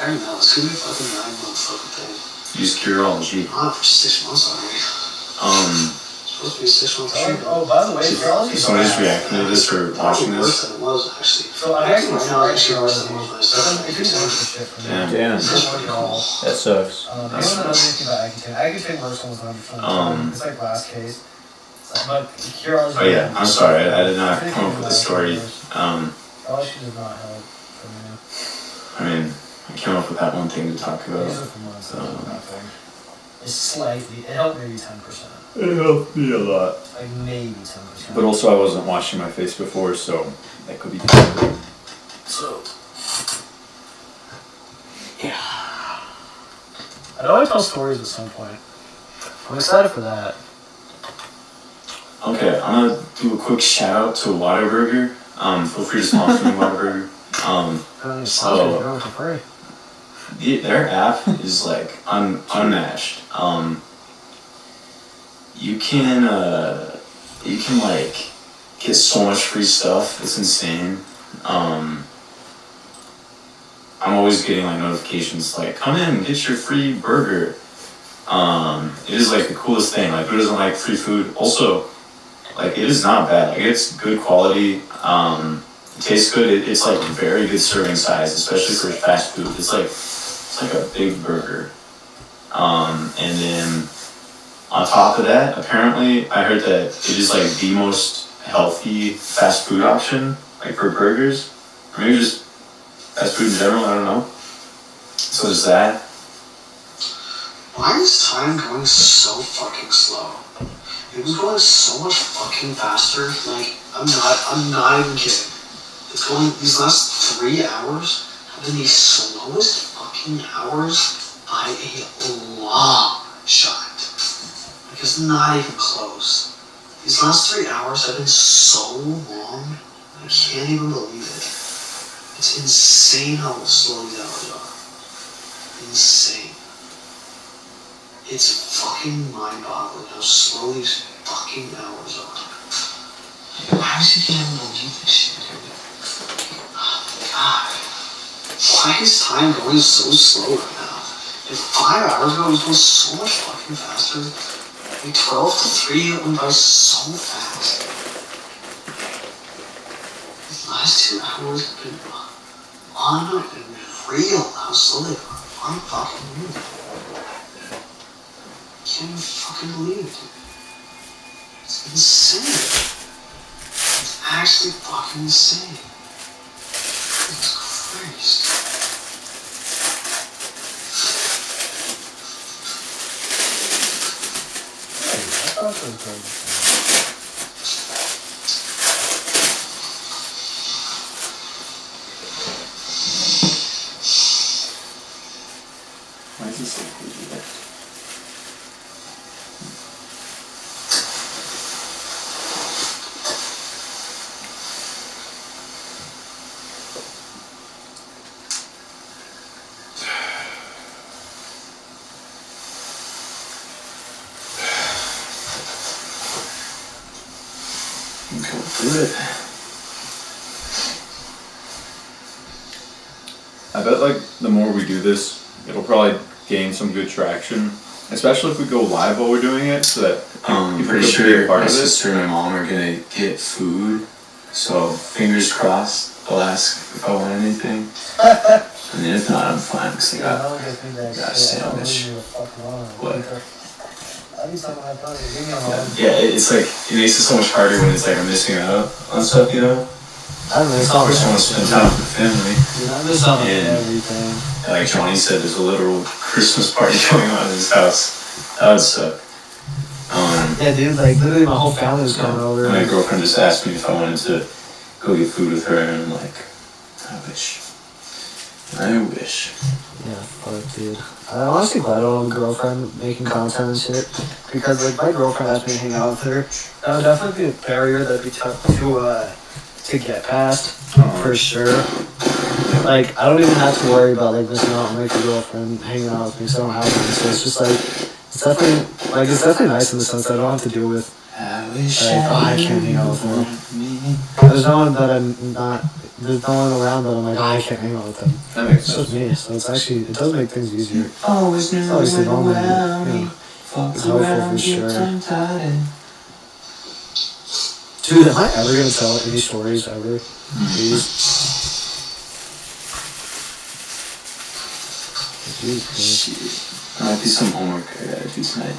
I don't know, it's gonna be a fucking 9-month fucking thing. Use Curology. I'm on it for 6 months already. It's supposed to be a 6-month treatment. Oh, by the way, Urology. Somebody's reacting to this or watching Probably this. worse than it was, actually. So I'm Acne actually right now right actually here worse than it was when I started. If you want the shit from me. Damn. Damn, Y'all. that sucks. Anyone that knows anything about Accutane? Accutane works almost 100%. It's like last case. But Urology. Oh yeah, I'm sorry, I did not come up with the story. Urology does not help for me. I mean, I came up with that one thing to talk I use about. it for months, so it's nothing. It's slightly, it helped maybe 10%. It helped me a lot. Like maybe 10%. But also, I wasn't washing my face before, so that could be different. So, yeah. I'd always tell stories at some point. I'm excited for that. Okay, I'm gonna do a quick shout out to Whataburger. Feel free to sponsor me, Whataburger. Going for free. Their app is like unmatched. You can like get so much free stuff. It's insane. I'm always getting like notifications like, come in, get your free burger. It is like the coolest thing. Like, who doesn't like free food? Also, like, it is not bad. Like, it's good quality. It tastes good. It's like very good serving size, especially for fast food. It's like a big burger. And then on top of that, apparently, I heard that it is like the most healthy fast food option, like for burgers, or maybe just fast food in general. I don't know. So there's that. Why is time going so fucking slow? It was going so much fucking faster. Like, I'm not even kidding. It's going, these last 3 hours have been the slowest fucking hours by a long shot. Like, it's not even close. These last 3 hours have been so long, I can't even believe it. It's insane how slow these hours are. Insane. It's fucking mind-boggling how slow these fucking hours are. How is he gonna believe this shit, dude? God. Why is time going so slow right now? Like 5 hours ago, it was going so much fucking faster. Like 12 to 3, it went by so fast. These last 2 hours have been unreal how slow they are. Unfucking real. Can't even fucking believe it, dude. It's insane. It's actually fucking insane. Jesus Christ. I thought it was crazy. Why is this so crazy? Go through it. I bet like the more we do this, it'll probably gain some good traction. Especially if we go live while we're doing it, so that I'm people pretty can be a sure part my of it. sister and my mom are gonna get food, so fingers crossed. They'll ask if I want anything, and then if not, I'm fine because I got. No one gets me that got a shit. I don't sandwich. leave you a fucking alone. What? I need something like that. Leave me alone. Yeah, it's like it makes it so much harder when it's like I'm missing out on stuff, you know. I miss I just want to spend time with the family. I miss out on And- everything. Like Johnny said, there's a literal Christmas party going on in his house. That would suck. Yeah, dude, like literally my whole family was coming over. My girlfriend just asked me if I wanted to go get food with her, and I'm like, I wish. I wish. Yeah, fuck, dude. I'm honestly glad I don't have a girlfriend making content and shit. Because, like, my girlfriend asked me to hang out with her. That would definitely be a barrier that'd be tough to get past, for sure. Like, I don't even have to worry about, like, missing out on, like, a girlfriend hanging out with me, so I don't have one. So it's just, like, it's definitely nice in the sense that I don't have to deal with, I wish like, oh, I can't hang out with her. There's no one that I'm not, there's no one around that I'm like, oh, I can't hang out with them. That makes It's sense. just me, so it's actually, it does make things easier. Always knew Obviously, when normally, around me. yeah. Fuck It's helpful around, for get sure. tongue-tied. Dude, am I ever gonna tell any stories ever? Please. Shit. Might be some homework I gotta do tonight.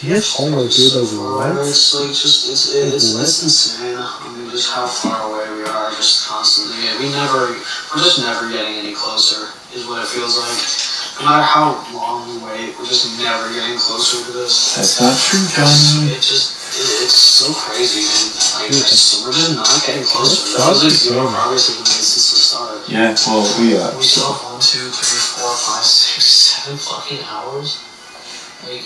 He has homework, dude, like what? It's like just it's What? insane. I mean, just how far away we are, just constantly. We're just never getting any closer. Is what it feels like. No matter how long we wait, we're just never getting closer to this. That's not true, Johnny. It's so crazy, man. Like, we're just not getting closer. It's That was like so zero crazy. progress we've made since the start. Yeah, well, We still have 1, 2, 3, 4, 5, 6, 7 fucking hours. Like,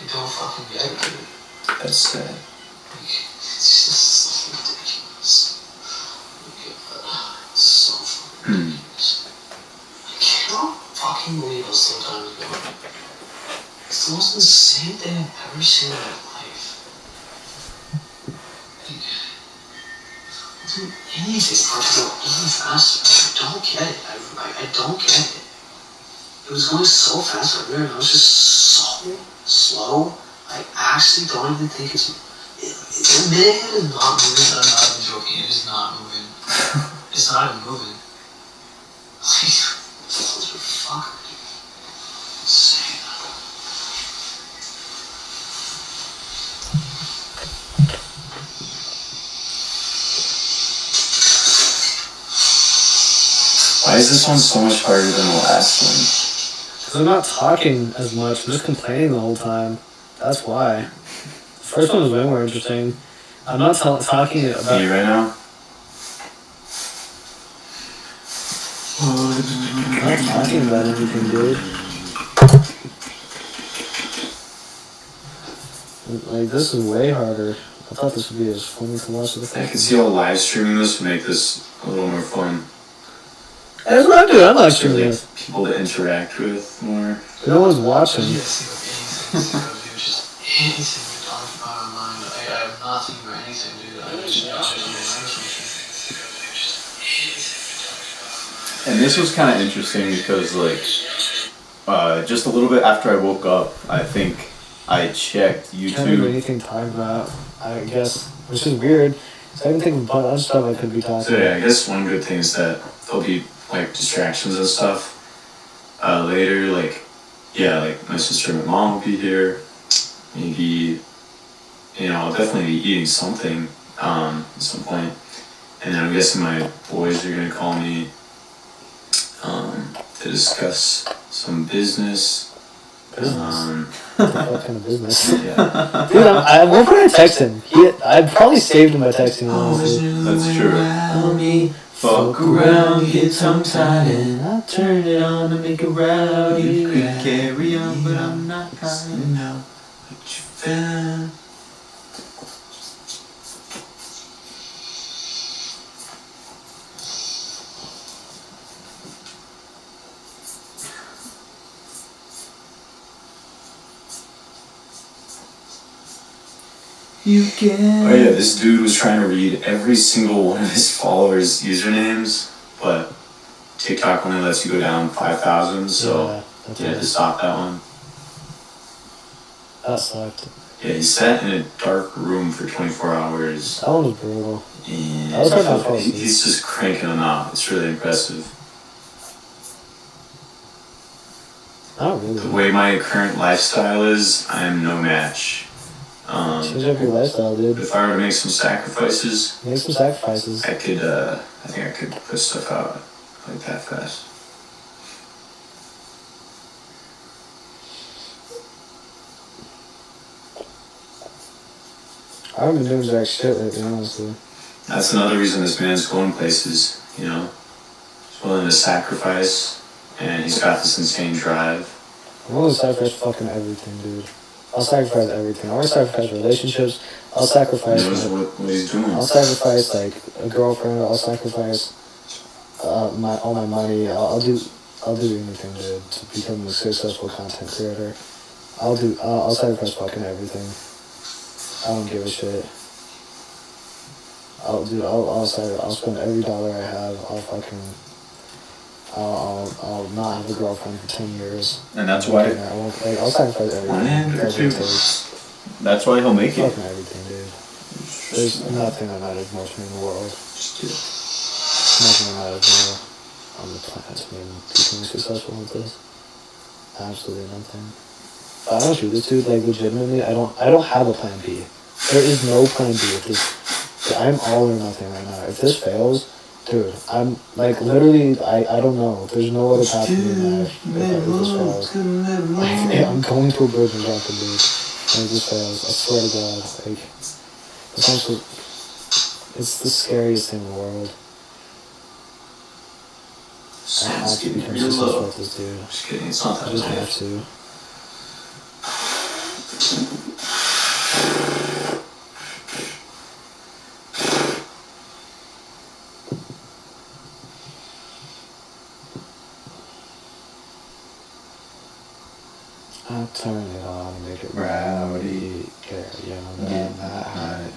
I don't fucking get it, dude. that's sad. Like, it's just so ridiculous. Like, it's so fucking Hmm. ridiculous. I cannot fucking believe how slow time is going. It's the most insane thing I've ever seen in my life. Like, I'll do anything for it to go even faster. I don't get it. I don't get it. It was going so fast earlier, and I was just so slow. I actually don't even think it's. The minute it is not moving, I'm not even joking, it is not moving. It's not even moving. like, fuck. Insane. Why is this one so much harder than the last one? Because I'm not talking as much. I'm just complaining the whole time. That's why. The first one was way more interesting. I'm not talking Can about. you right now? I'm not talking about anything, dude. Like, this is way harder. I thought this would be as fun to watch as the I can see how live streaming this would make this a little more fun. That's what I'm doing. I'm live So, streaming like, this. people to interact with more. No one's watching. Anything to talk about online. I have nothing or anything, dude. I just And this was kind of interesting because, like, just a little bit after I woke up, I think I checked Can't do YouTube. anything time about, I guess, which is weird. So I can think of a bunch of stuff I could be talking So yeah, about. I guess one good thing is that there'll be like distractions and stuff later. Like, yeah, like my sister and my mom will be here. Maybe, I'll definitely be eating something at some point. And then I'm guessing my boys are gonna call me to discuss some business. What kind of business? Yeah. Dude, at one point I text him. I probably saved him by texting him. Honestly. That's true. Fuck around, get tongue tied, and I turn it on to make a rowdy. You could carry on, but I'm not finding out what you found. You can. Oh yeah, this dude was trying to read every single one of his followers' usernames, but TikTok only lets you go down 5,000, so that's he had right. to stop that one. That sucked. Yeah, he sat in a dark room for 24 hours, That one was brutal. and That was hard to fall asleep. he's just cranking them out. It's really impressive. Not The really. way my current lifestyle is, I am no match. Change up your lifestyle, dude. If I were to make some sacrifices, Make some sacrifices. I think I could put stuff out like that fast. I haven't been doing jack shit lately, honestly. That's another reason this man's going places, He's willing to sacrifice, and he's got this insane drive. I'm willing to sacrifice fucking everything, dude. I'll sacrifice everything. I want to sacrifice relationships. I'll He sacrifice. knows what he's doing. I'll sacrifice like a girlfriend. I'll sacrifice all my money. I'll do anything, dude, to become a successful content creator. I'll sacrifice fucking everything. I don't give a shit. I'll spend every dollar I have. I'll not have a girlfriend for 10 years. And that's why I'll sacrifice everything. that's why he'll make it. Fucking everything, dude. There's nothing that matters more to me in the world. Nothing that matters more on the planet to me than becoming successful with this. Absolutely nothing. If I don't do this, dude, like legitimately, I don't have a plan B. There is no plan B with this. I'm all or nothing right now. If this fails, dude, I'm like literally, I don't know. There's no other path to me than that if this fails. Like, I'm going to a bridge and dropping, dude. And it just fails. I swear to God. Like, it's the scariest thing in the world. I have Sounds to getting become real successful low. with this, dude. Just kidding, it's not I that just bad. have to. I'll turn it on and make it rowdy. Carry on down that high.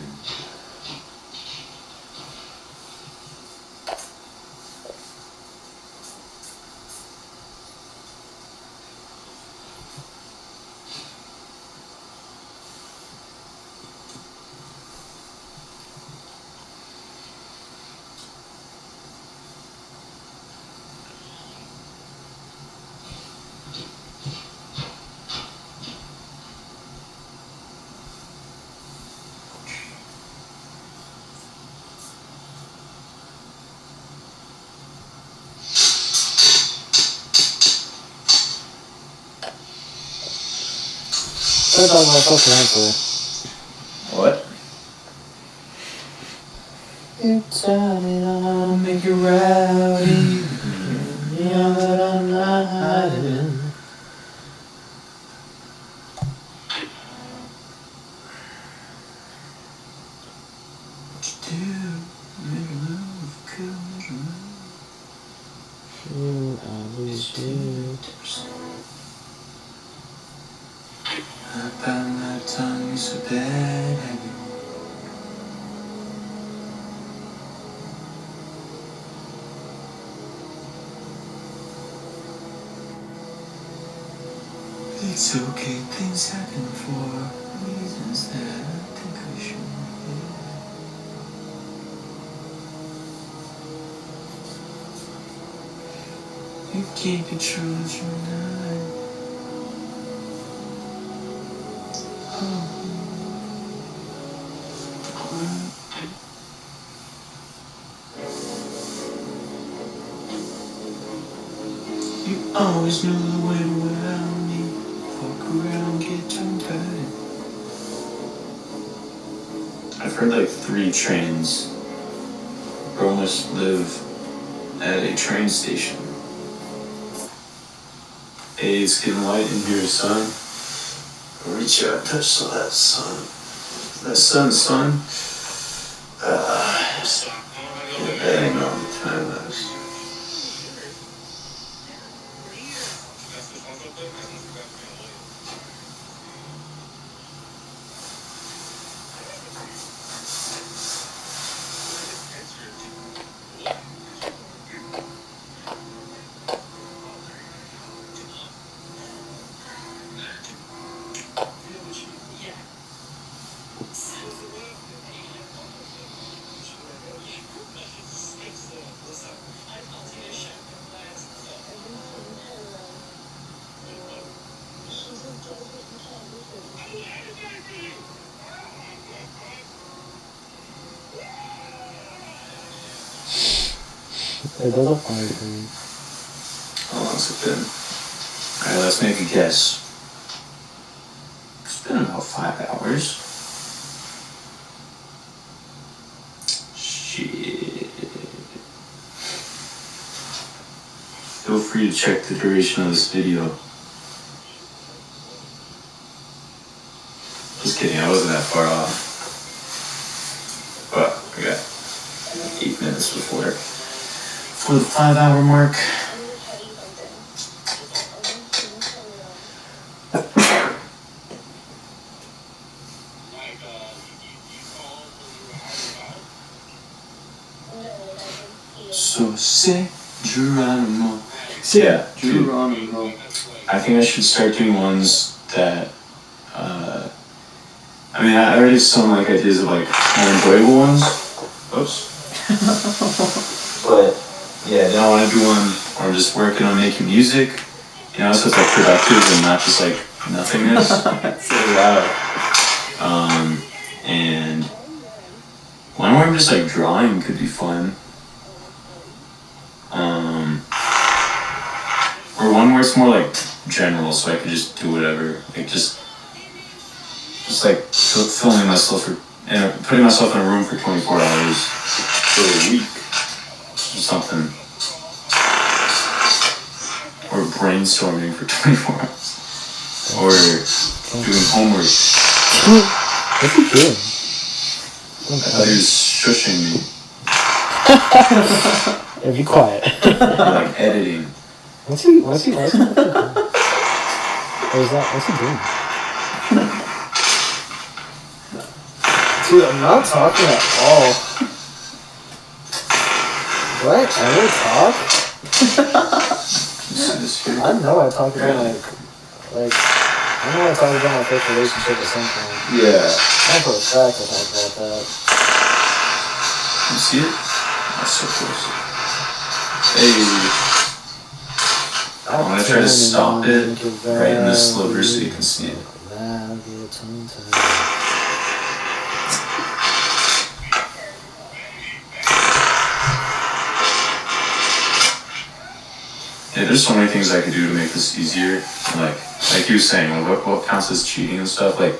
gonna talk about fucking answer. What? You tell me I'll make you rowdy. Yeah, but I'm not hiding. You always do. About my tongue is a bad habit. It's okay, things happen for reasons that I think I should. You can't control your mind. You always knew the way around me. Walk around, get turned tired. I've heard like 3 trains. Bro must live at a train station. Hey, it's getting light in here, son. Reach out, touch some of that sun. That sun. Yeah, that ain't all the time lapse. It does a fire thing. How long's it been? Alright, let's make a guess. It's been about 5 hours. Shit. Feel free to check the duration of this video. Just kidding, I wasn't that far off. But I got 8 minutes before the 5-hour mark. So say Geronimo. Yeah, dude. Geronimo. I think I should start doing ones that, I mean, I already have some like ideas of like more enjoyable ones. Oops. But yeah, then I want to do one where I'm just working on making music, you know, so it's like productive and not just like nothingness. So loud. And one where I'm just like drawing could be fun. Or one where it's more like general, so I could just do whatever, like just like filming myself and putting myself in a room for 24 hours for a week or something, or brainstorming for 24 hours, or doing homework. What's he doing? I thought he was shushing me, Yeah, be quiet. like editing. What's he doing? What's he doing? Dude, I'm not talking at all. Do I ever talk? I know I talk about I know I talk about my first relationship at some point. Yeah. I know for a fact I talk about that. You see it? That's so close. Hey. I want to try to stop it right in the sliver so you can see it. Yeah, there's so many things I could do to make this easier. Like you were saying, what counts as cheating and stuff. Like,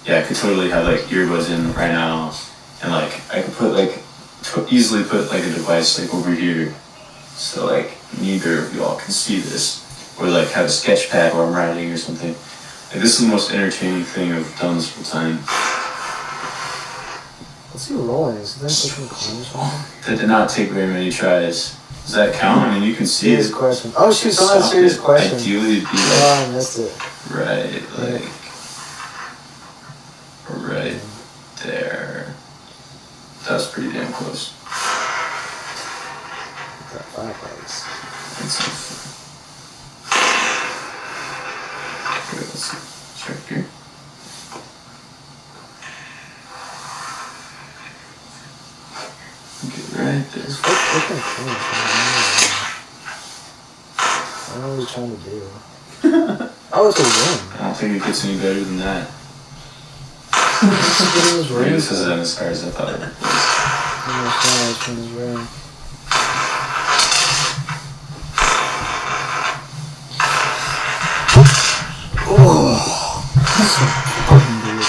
yeah, I could totally have like earbuds in right now, and like I could easily put like a device like over here, so like neither of y'all can see this, or like have a sketch pad while I'm writing or something. Like, this is the most entertaining thing I've done this whole time. Let's see rolling. Is that pushing the corner or something? That did not take very many tries. Does that count? I mean, you can see Serious it. question. Oh shoot, someone had a Stop serious it. question. Ideally, it'd be Oh, I missed it. right there. That was pretty damn close. That fireplace. Okay, let's see. Check here. Okay, right there. It's looking cool. I don't know what he's trying to do. Oh, it's a ring. I don't think it gets any better than that. What's getting his Maybe ring? this isn't as hard as I thought it was. I don't know what's getting his ring. Oh, that's so fucking weird.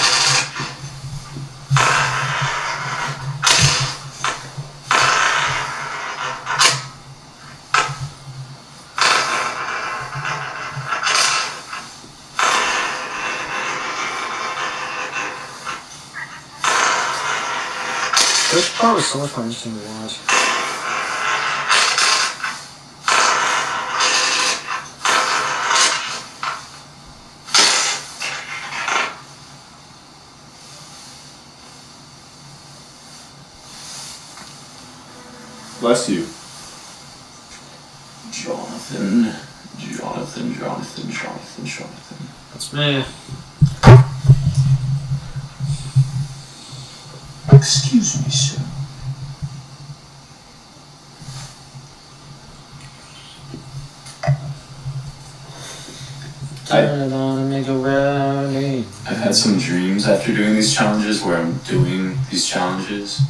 This part was so much more interesting to watch. Bless you. Jonathan. That's me. Excuse me, sir. Turn it on and make a rally. I've had some dreams after doing these challenges where I'm doing these challenges.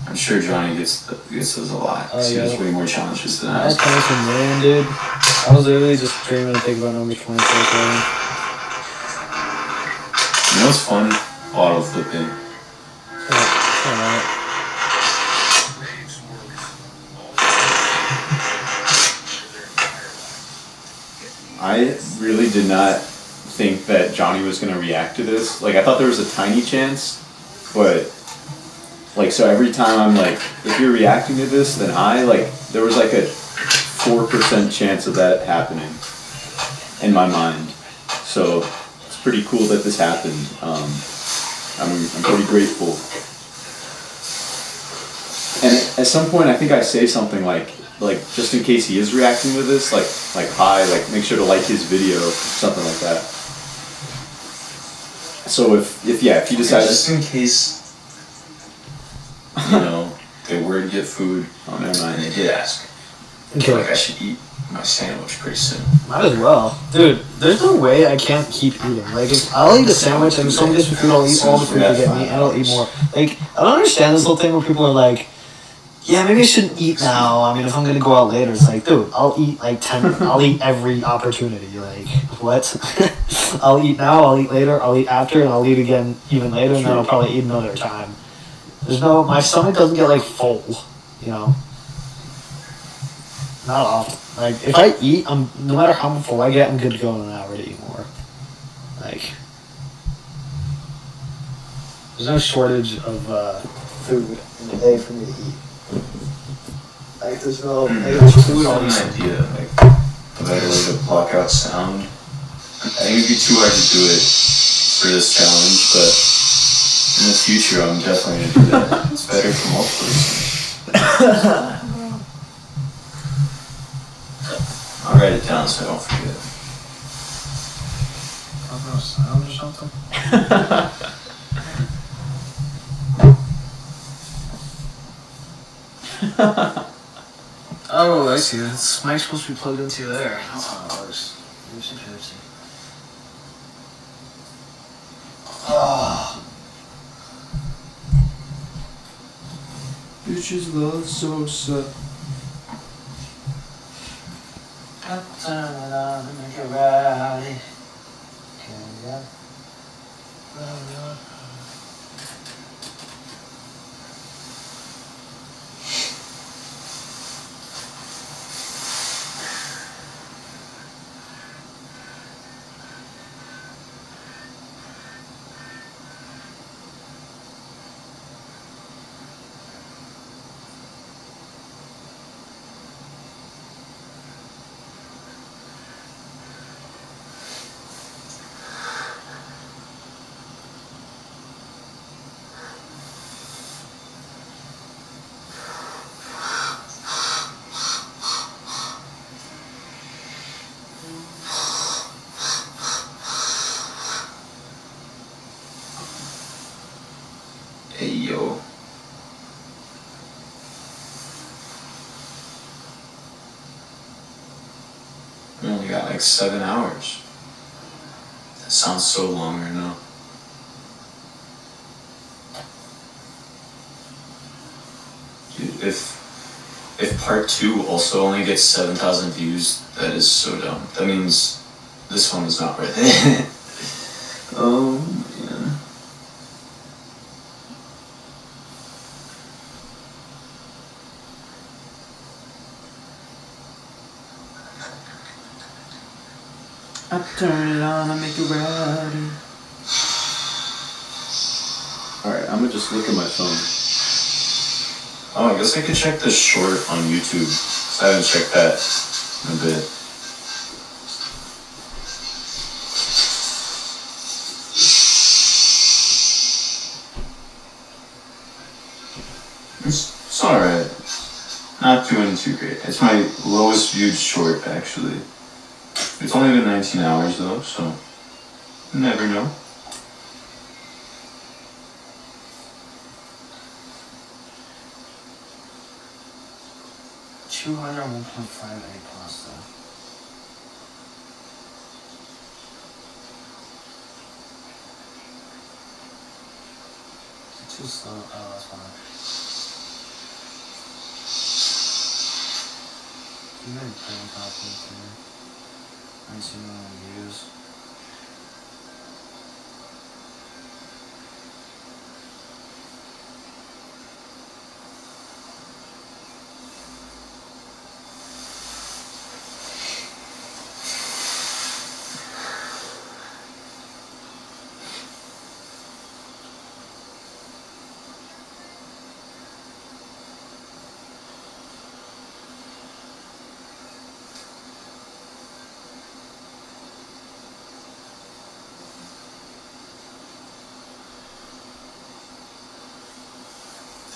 I'm sure Johnny gets those a lot. Oh, 'cause he has yeah. way more challenges than I I was was. playing some million, dude. I was literally just dreaming to think about number 24 playing. You know what's fun? Bottle flipping. Alright. I really did not think that Johnny was going to react to this. Like, I thought there was a tiny chance, but, like, so every time I'm like, if you're reacting to this, then there was like a 4% chance of that happening in my mind. So, it's pretty cool that this happened. I'm pretty grateful. And at some point, I think I say something like just in case he is reacting to this, like hi, like make sure to like his video, something like that. So if he decides, Just in case, you know, they were to get food, oh never and mind. they did ask. I feel like I should eat my sandwich pretty soon. Might as well. Dude, there's no way I can't keep eating. Like, if I'll eat a sandwich and if someone gets me food, I'll eat all the food they get me, and I'll eat more. Like, I don't understand this whole thing where people are like, yeah, maybe I shouldn't eat now. I mean, if I'm gonna go out later, it's like, dude, I'll eat like 10, I'll eat every opportunity. Like, what? I'll eat now, I'll eat later, I'll eat after, and I'll eat again even later, and then I'll probably eat another time. My stomach doesn't get like full, you know? Not often. Like, if I eat, no matter how full I get, I'm good to go in an hour to eat more. Like, there's no shortage of food in the day for me to eat. Like, there's no, there's food all An these. idea, like a better way to block out sound. I think it'd be too hard to do it for this challenge, but in the future, I'm definitely gonna do that. It's better for multiple reasons. I'll write it down so I don't forget. Sound or something? Oh, I see. This mic's supposed to be plugged into there. That's how it works. Interesting. Oh. Bitches love Sosa. I'll turn it on and make it rowdy. Yeah. Hey yo. We only got like 7 hours. That sounds so long right now. Dude, if part 2 also only gets 7,000 views, that is so dumb. That means this one is not worth it. Oh man. I turn it on and make it rowdy. Alright, I'm gonna just look at my phone. Oh, I guess I could check this short on YouTube. 'Cause I haven't checked that in a bit. It's alright. Not doing too great. It's my lowest viewed short, actually. It's only been 19 hours, though, so you never know. $201.58 plus though. Too slow. Oh, that's fine. You made pretty copies here. 19 million views.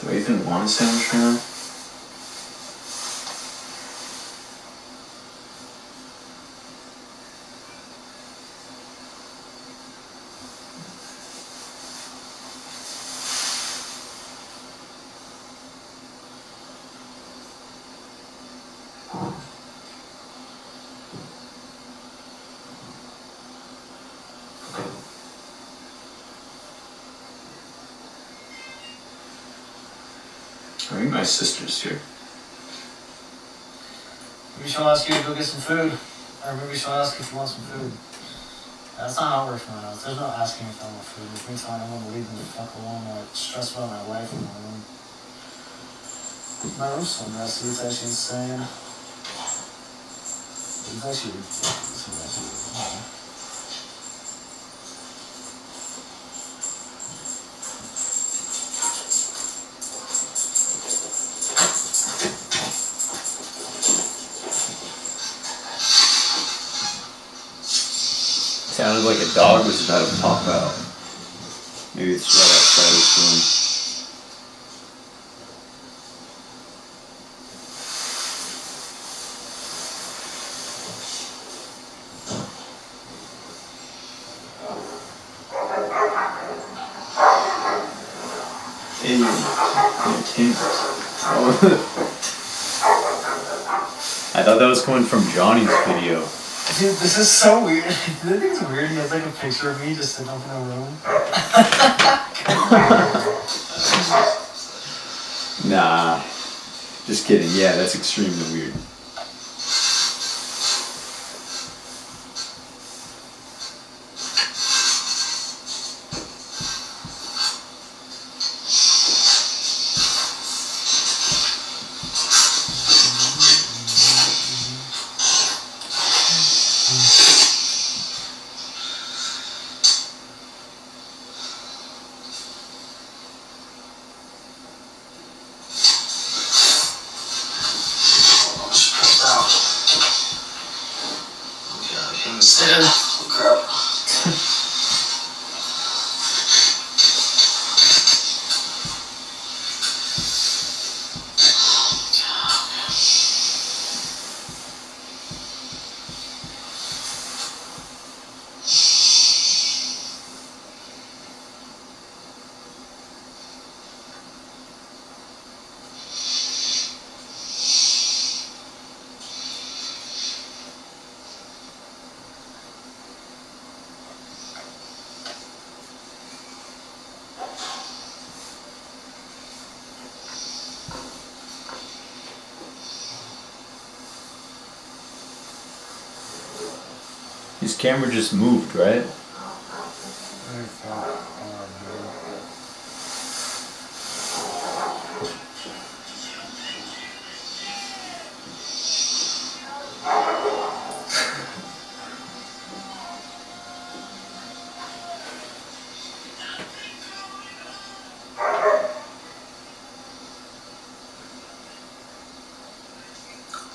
Do I even want a sandwich right now? I think my sister's here. Maybe she'll ask you to go get some food. Or maybe she'll ask if you want some food. That's not how it works, man. There's no asking if I want food. If me telling I want to leave me the fuck alone or stress about my life in my room. My room's so messy, it's actually insane. It's actually so messy. Sounded like a dog was about to pop out. Maybe it's right outside his room. Hey, I thought that was coming from Johnny's video. Dude, this is so weird. Do you think it's weird? He has like a picture of me just sitting up in a room. Nah, just kidding. Yeah, that's extremely weird. Oh, crap. His camera just moved, right?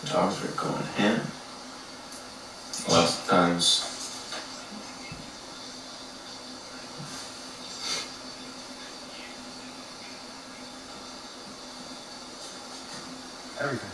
Dogs are going ham. Lots of times. Everything.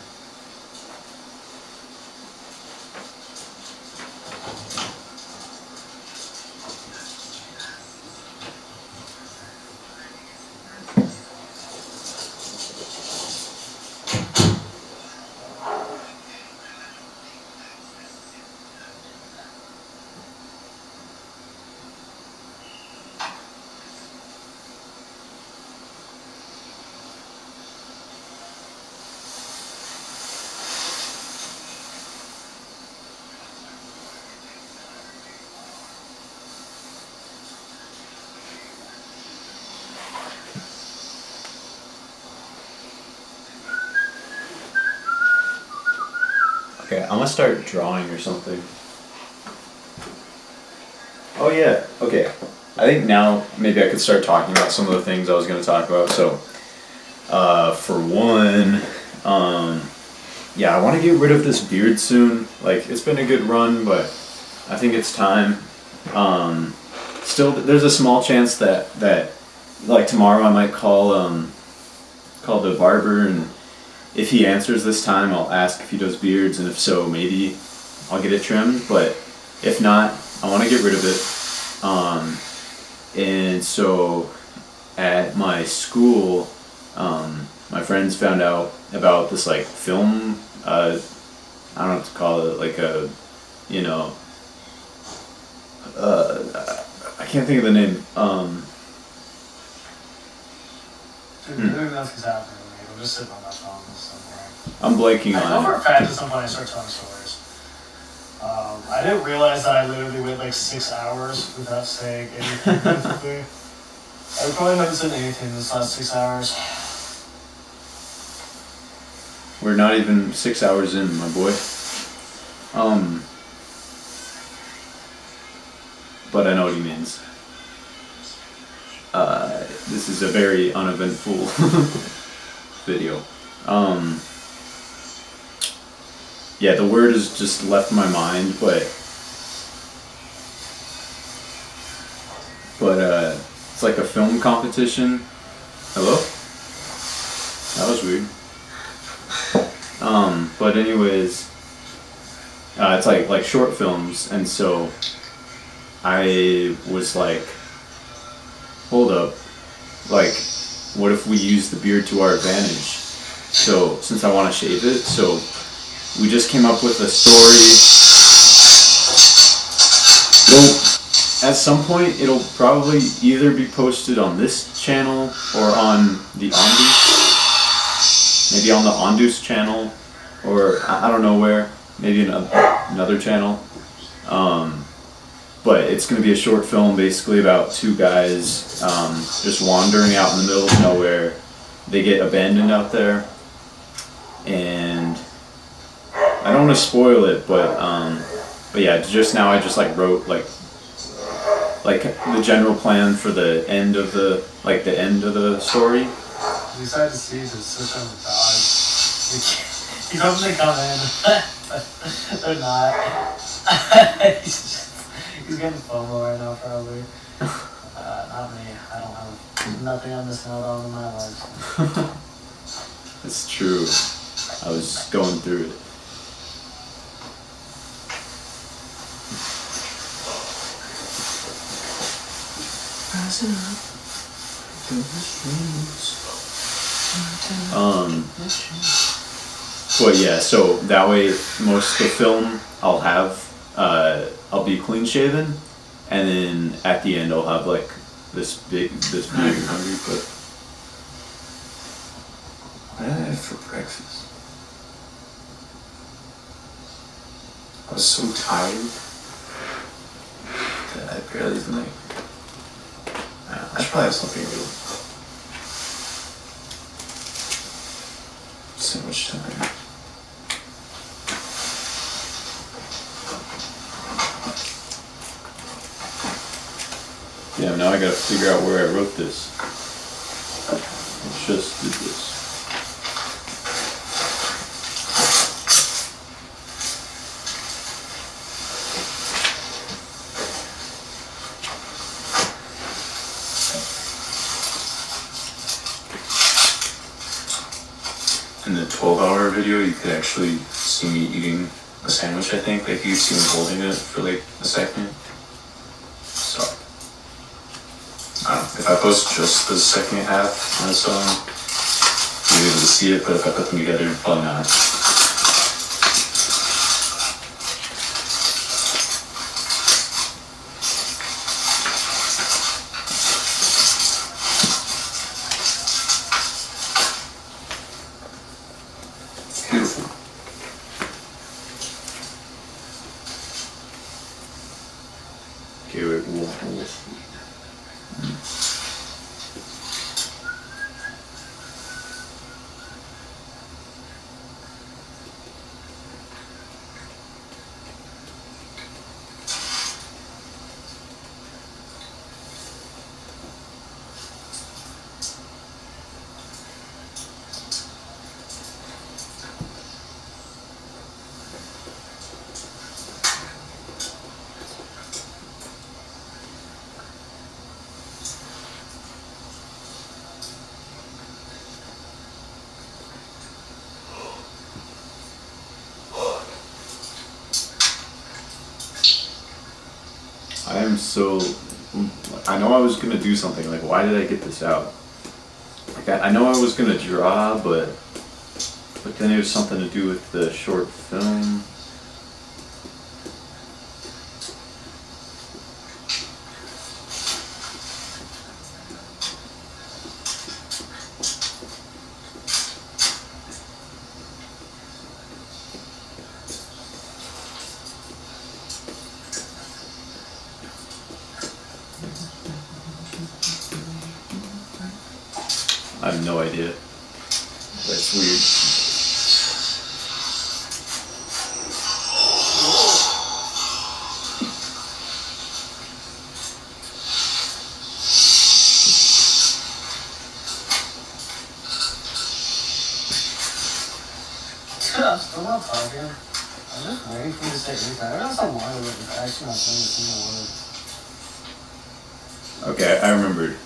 Okay, I'm gonna start drawing or something. Oh yeah, okay. I think now maybe I could start talking about some of the things I was gonna talk about. So, for one, yeah, I want to get rid of this beard soon. Like, it's been a good run, but I think it's time. Still, there's a small chance that like tomorrow I might call the barber, and if he answers this time, I'll ask if he does beards, and if so, maybe I'll get it trimmed. But if not, I want to get rid of it. And so at my school, my friends found out about this like film. I don't know what to call it, like a, you know, I can't think of the name. Dude, nothing else is happening to me. I'm just sitting on my phone somewhere. I'm blanking I know for on a fact at some point I start telling stories. I didn't realize that I literally went like 6 hours without saying anything practically. I probably haven't said anything this last 6 hours. it. We're not even 6 hours in, my boy. But I know what he means. This is a very uneventful video. Yeah, the word has just left my mind, but it's like a film competition. Hello? That was weird. But anyways, it's like short films, and so I was like, hold up, like, what if we use the beard to our advantage? So since I want to shave it, so we just came up with a story. At some point, it'll probably either be posted on this channel or on the Ondus. Maybe on the Ondus channel, or I don't know where. Maybe another channel. But it's going to be a short film basically about two guys just wandering out in the middle of nowhere. They get abandoned out there. And I don't want to spoil it, but yeah, just now I just like wrote like the general plan for the end of the story. Besides the season, switch on the dogs. You hope they come in. They're not. He's getting FOMO right now, probably. Not me. I don't have nothing I'm missing out on in my life. It's true. I was going through it. But yeah, so that way most of the film I'll have, I'll be clean shaven, and then at the end I'll have like this big. Hungry, but what did I have for breakfast? I was so tired that I barely even like. I should probably have something real. So much time. Yeah, now I gotta figure out where I wrote this. I just did this. In the 12-hour video, you could actually see me eating a sandwich, I think. Like, you could see me holding it for like a second. So, I don't know. If I post just the second half on the song, you'll be able to see it, but if I put them together, probably not. Beautiful. Okay, wait, we'll I am so. I know I was gonna do something. Like, why did I get this out? Like, I know I was gonna draw, but then it was something to do with the short film. I have no idea. That's weird. I'm still not talking. I'm just waiting for you to say anything. I got some line with it. Actually, not saying a single word. Okay, I remembered.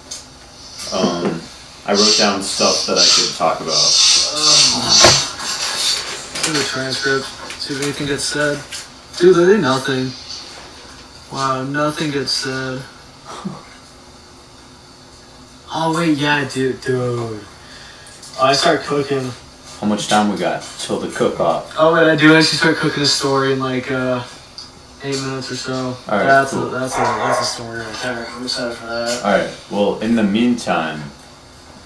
I wrote down stuff that I could talk about. Do the transcript. See if anything gets said. Dude, there ain't nothing. Wow, nothing gets said. Oh wait, yeah, dude. I start cooking. How much time we got till the cook-off? Oh wait, I do actually start cooking a story in like 8 minutes or so. Alright, that's cool. that's a story right there. I'm excited for that. Alright, well, in the meantime,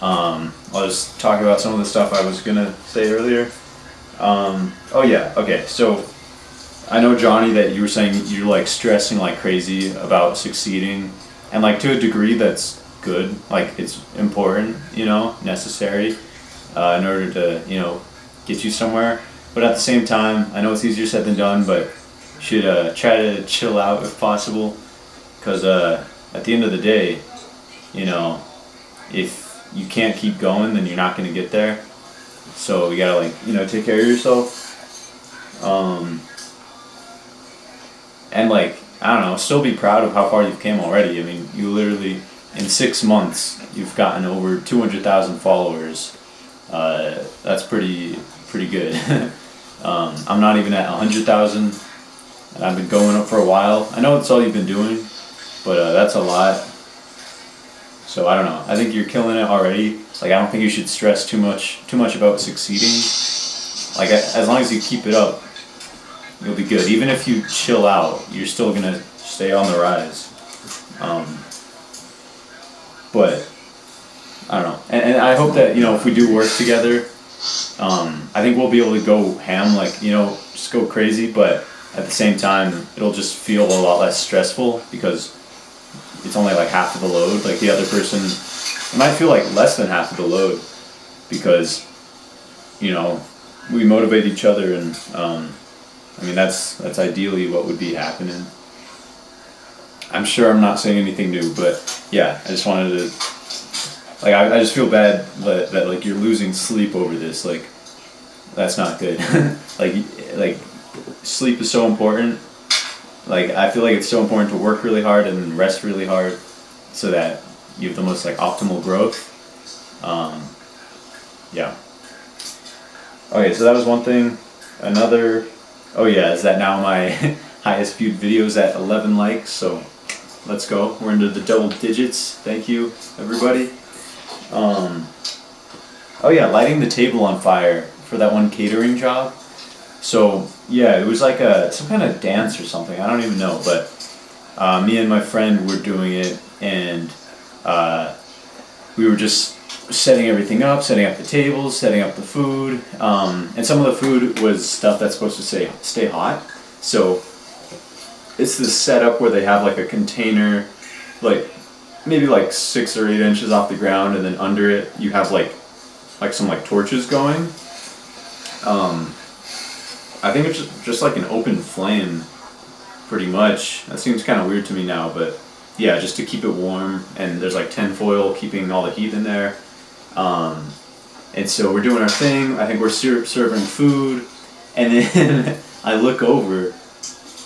I'll just talk about some of the stuff I was gonna say earlier. Oh yeah, okay, so I know, Johnny, that you were saying you're like stressing like crazy about succeeding, and like to a degree that's good, like it's important, necessary in order to, get you somewhere. But at the same time, I know it's easier said than done, but you should try to chill out if possible, because at the end of the day, if you can't keep going, then you're not going to get there. So you gotta take care of yourself. And like, I don't know, still be proud of how far you've came already. I mean, you literally, in 6 months, you've gotten over 200,000 followers. That's pretty good. I'm not even at 100,000, and I've been going up for a while. I know it's all you've been doing, but that's a lot. So I don't know. I think you're killing it already. Like, I don't think you should stress too much about succeeding. Like, as long as you keep it up, you'll be good. Even if you chill out, you're still gonna stay on the rise. But I don't know. And I hope that, you know, if we do work together, I think we'll be able to go ham, like, you know, just go crazy, but at the same time, it'll just feel a lot less stressful because it's only like half of the load. Like, the other person, it might feel like less than half of the load because, you know, we motivate each other, and I mean, that's ideally what would be happening. I'm sure I'm not saying anything new, but yeah, I just wanted to, like, I just feel bad that like you're losing sleep over this. Like, that's not good. like sleep is so important. Like, I feel like it's so important to work really hard and rest really hard so that you have the most like optimal growth. Yeah. Okay, so that was one thing. Another, oh yeah, is that now my highest viewed video is at 11 likes, so let's go. We're into the double digits. Thank you, everybody. Oh yeah, lighting the table on fire for that one catering job. So yeah, it was like some kind of dance or something. I don't even know, but me and my friend were doing it, and we were just setting everything up, setting up the tables, setting up the food, and some of the food was stuff that's supposed to stay hot. So it's this setup where they have like a container, like maybe like 6 or 8 inches off the ground, and then under it you have like some like torches going. I think it's just like an open flame, pretty much. That seems kind of weird to me now, but yeah, just to keep it warm, and there's like tinfoil keeping all the heat in there. And so we're doing our thing. I think we're serving food, and then I look over,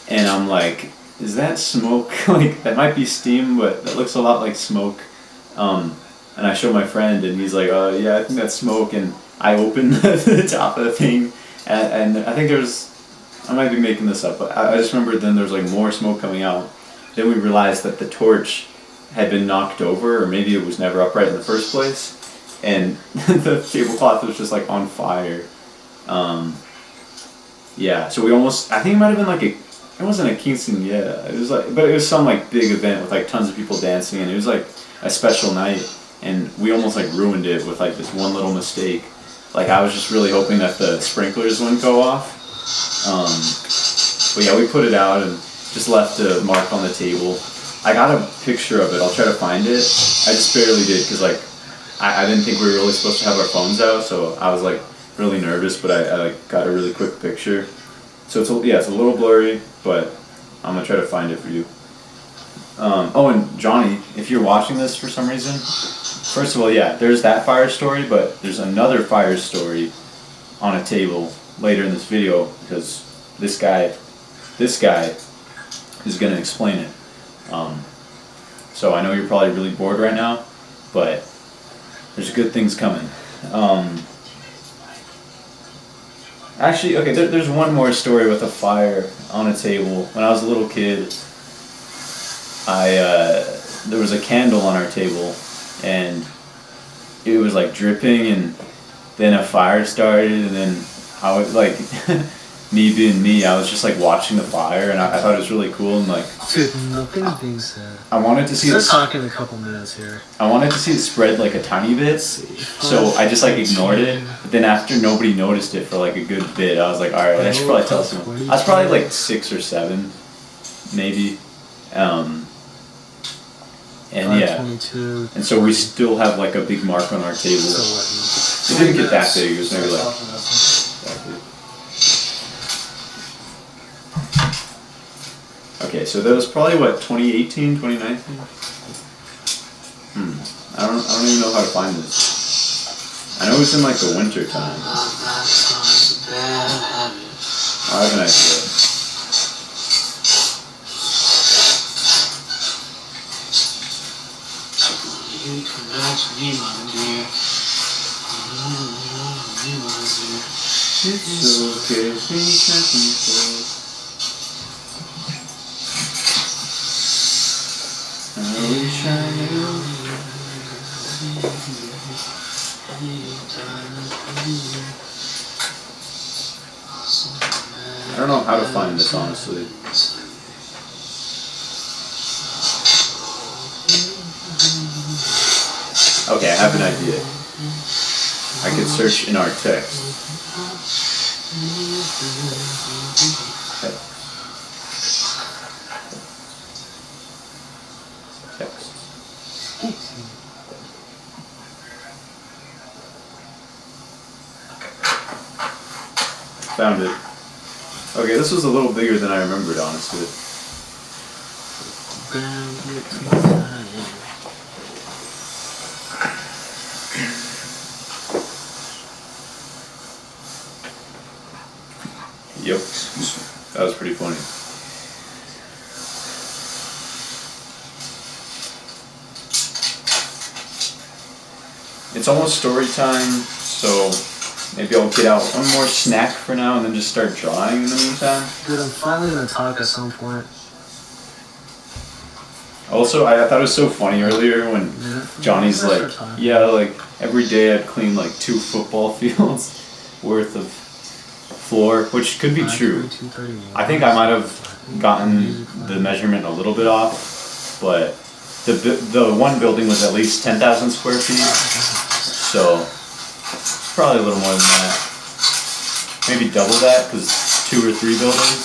and I'm like, is that smoke? Like, that might be steam, but that looks a lot like smoke. And I show my friend, and he's like, oh yeah, I think that's smoke. And I open the top of the thing, and I think I might be making this up, but I just remember then there was like more smoke coming out. Then we realized that the torch had been knocked over, or maybe it was never upright in the first place, and the tablecloth was just like on fire. Yeah, so we almost, I think it might have been like it wasn't a quinceañera, it was like, but it was some like big event with like tons of people dancing, and it was like a special night, and we almost like ruined it with like this one little mistake. Like, I was just really hoping that the sprinklers wouldn't go off. But yeah, we put it out and just left a mark on the table. I got a picture of it. I'll try to find it. I just barely did because like I didn't think we were really supposed to have our phones out, so I was like really nervous. But I like got a really quick picture. So it's a little blurry, but I'm gonna try to find it for you. Oh, and Johnny, if you're watching this for some reason, first of all, yeah, there's that fire story, but there's another fire story on a table later in this video, because this guy is gonna explain it. So I know you're probably really bored right now, but there's good things coming. Actually, okay, there's one more story with a fire on a table. When I was a little kid, there was a candle on our table, and it was like dripping, and then a fire started, and then I was like, me being me, I was just like watching the fire, and I thought it was really cool, and like, Dude, nothing being said. I wanted to see Start it. talking in a couple minutes here. I wanted to see it spread like a tiny bit, so I just like ignored it. But then after nobody noticed it for like a good bit, I was like, all right, I should probably tell someone. I was probably like 6 or 7, maybe. And yeah, 522. and so we still have like a big mark on our table. It didn't get that big. It was maybe like that big. Okay, so that was probably what, 2018, 2019? I don't even know how to find this. I know it's in like the winter time. I have an idea. It's okay, be careful. I wish I knew. I don't know how to find this, honestly. Okay, I have an idea. I could search in our text. Text. Found it. Okay, this was a little bigger than I remembered, honestly. Yep. That was pretty funny. It's almost story time, so maybe I'll get out one more snack for now and then just start drawing in the meantime. Dude, I'm finally gonna talk at some point. Also, I thought it was so funny earlier when Johnny's like, yeah, like every day I'd clean like 2 football fields worth of floor, which could be true. I think I might have gotten the measurement a little bit off, but the one building was at least 10,000 square feet, so probably a little more than that. Maybe double that, because 2 or 3 buildings.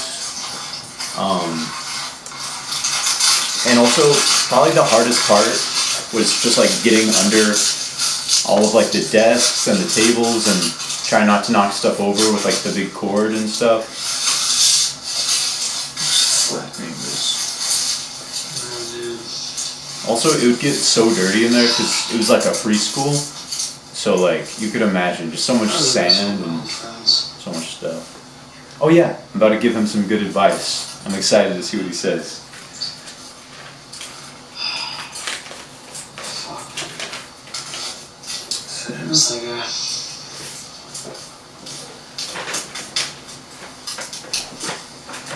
And also, probably the hardest part was just like getting under all of like the desks and the tables and trying not to knock stuff over with like the big cord and stuff. Flattening this. Also, it would get so dirty in there because it was like a preschool. So like, you could imagine just so much sand and so much stuff. Oh yeah, I'm about to give him some good advice. I'm excited to see what he says. It's like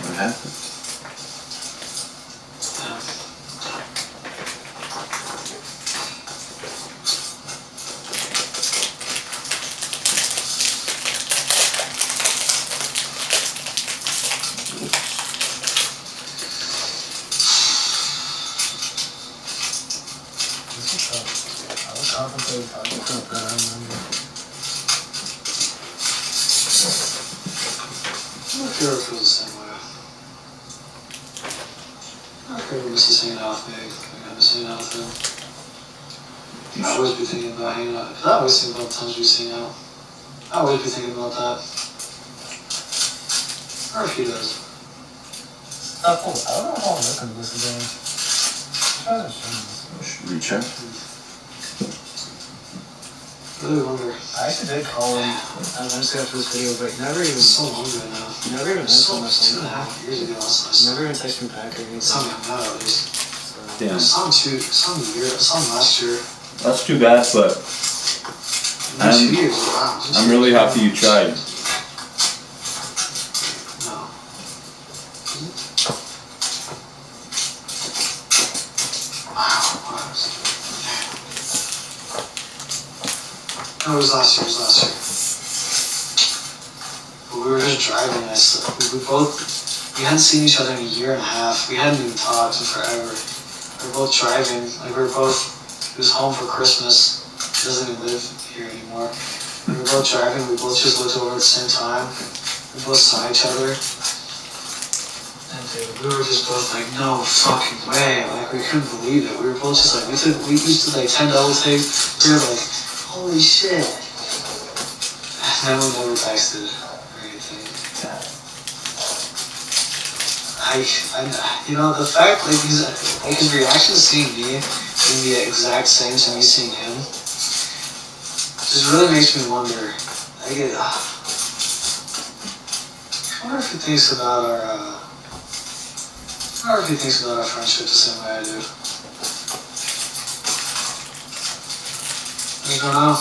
What happened? I was contemplating talking about that, I remember. I'm not sure if it feels the same way. I remember missus hanging out with me. I miss hanging out with him. I always be thinking about hanging out. I always think about the times we sing out. I always be thinking about that. Or if he does. I don't know how I'm looking at this again. Try to show me. Should reach out. I really wonder. I actually did call him. I was after this video, but he never even. It's so long ago now. He never even So, answered my phone 2.5 call. years ago. He never even texted me back or anything. It's something I'm not at least. So, Damn, I saw him last year. that's too bad, but 2 years. Wow. I'm really happy you tried. No. Wow. No, it was last year. But we were just driving. We hadn't seen each other in a year and a half. We hadn't even talked in forever. We were both driving. He was home for Christmas. He doesn't even live here anymore. We were both driving. We both just looked over at the same time. We both saw each other. And dude, we were just both like, no fucking way. Like, we couldn't believe it. We were both just like, we used to like $10 thing. We were like, holy shit. And then we never texted or anything. The fact, his reaction to seeing me being the exact same to me seeing him, just really makes me wonder. I wonder if he thinks about our friendship the same way I do. I don't know.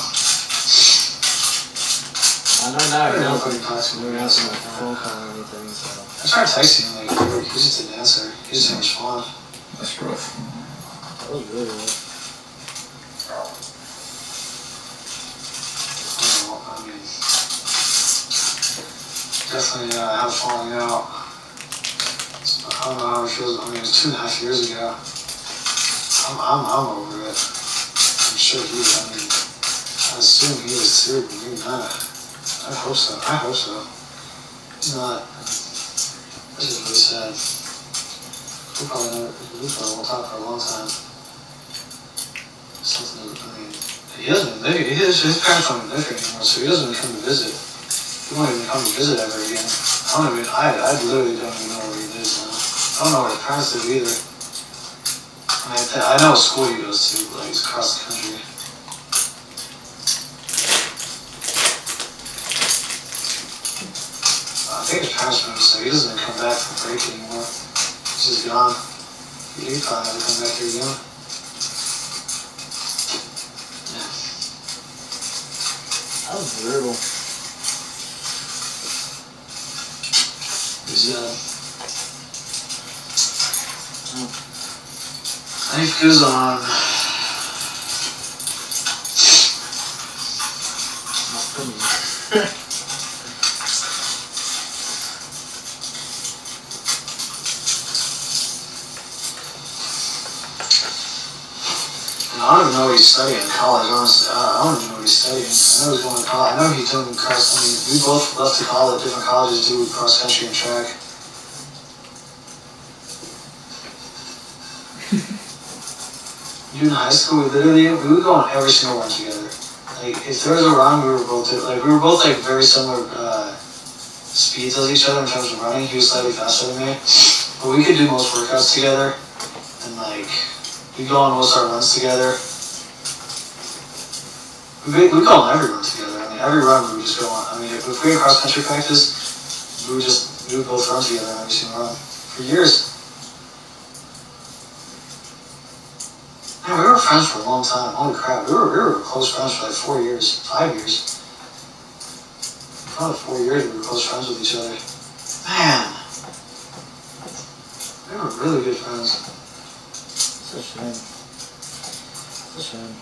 I I don't know don't if he talks to me. never answered my phone call or anything, so. I tried texting him, like, he just didn't answer. He just didn't respond. That's rough. That was really rough. I don't know, I mean, definitely had a falling out. I don't know how it feels. I mean, it was 2.5 years ago. I'm over it. I'm sure he. I mean, I assume he is too, but maybe not. I hope so. I hope so. He's not. This is really sad. We probably won't talk for a long time. Something. I mean, he doesn't. His parents don't live here anymore, so he doesn't even come to visit. He won't even come to visit ever again. I literally don't even know where he lives now. I don't know where his parents live either. I mean, I know what school he goes to, but like, he's across the country. I think his parents moved, so he doesn't even come back from break anymore. He's just gone. He probably never come back here again. Yeah. That was brutal. He's life goes on. Not for me. I don't even know what he's studying in college, honestly. I don't even know what he's studying. I know he's going to college. I know he's doing cross. I mean, we both left to college, different colleges do cross country and track. You in high school, we would go on every single run together. Like, if there was a run, we were both like very similar speeds as each other in terms of running. He was slightly faster than me, but we could do most workouts together, and like. We go on most of our runs together. We go on every run together. I mean, every run we would just go on. I mean, if we had cross country practice, we would both run together on every single run for years. Man, we were friends for a long time. Holy crap, we were close friends for like 4 years, 5 years. Probably 4 years we were close friends with each other. Man, we were really good friends. It's a shame. It's a shame.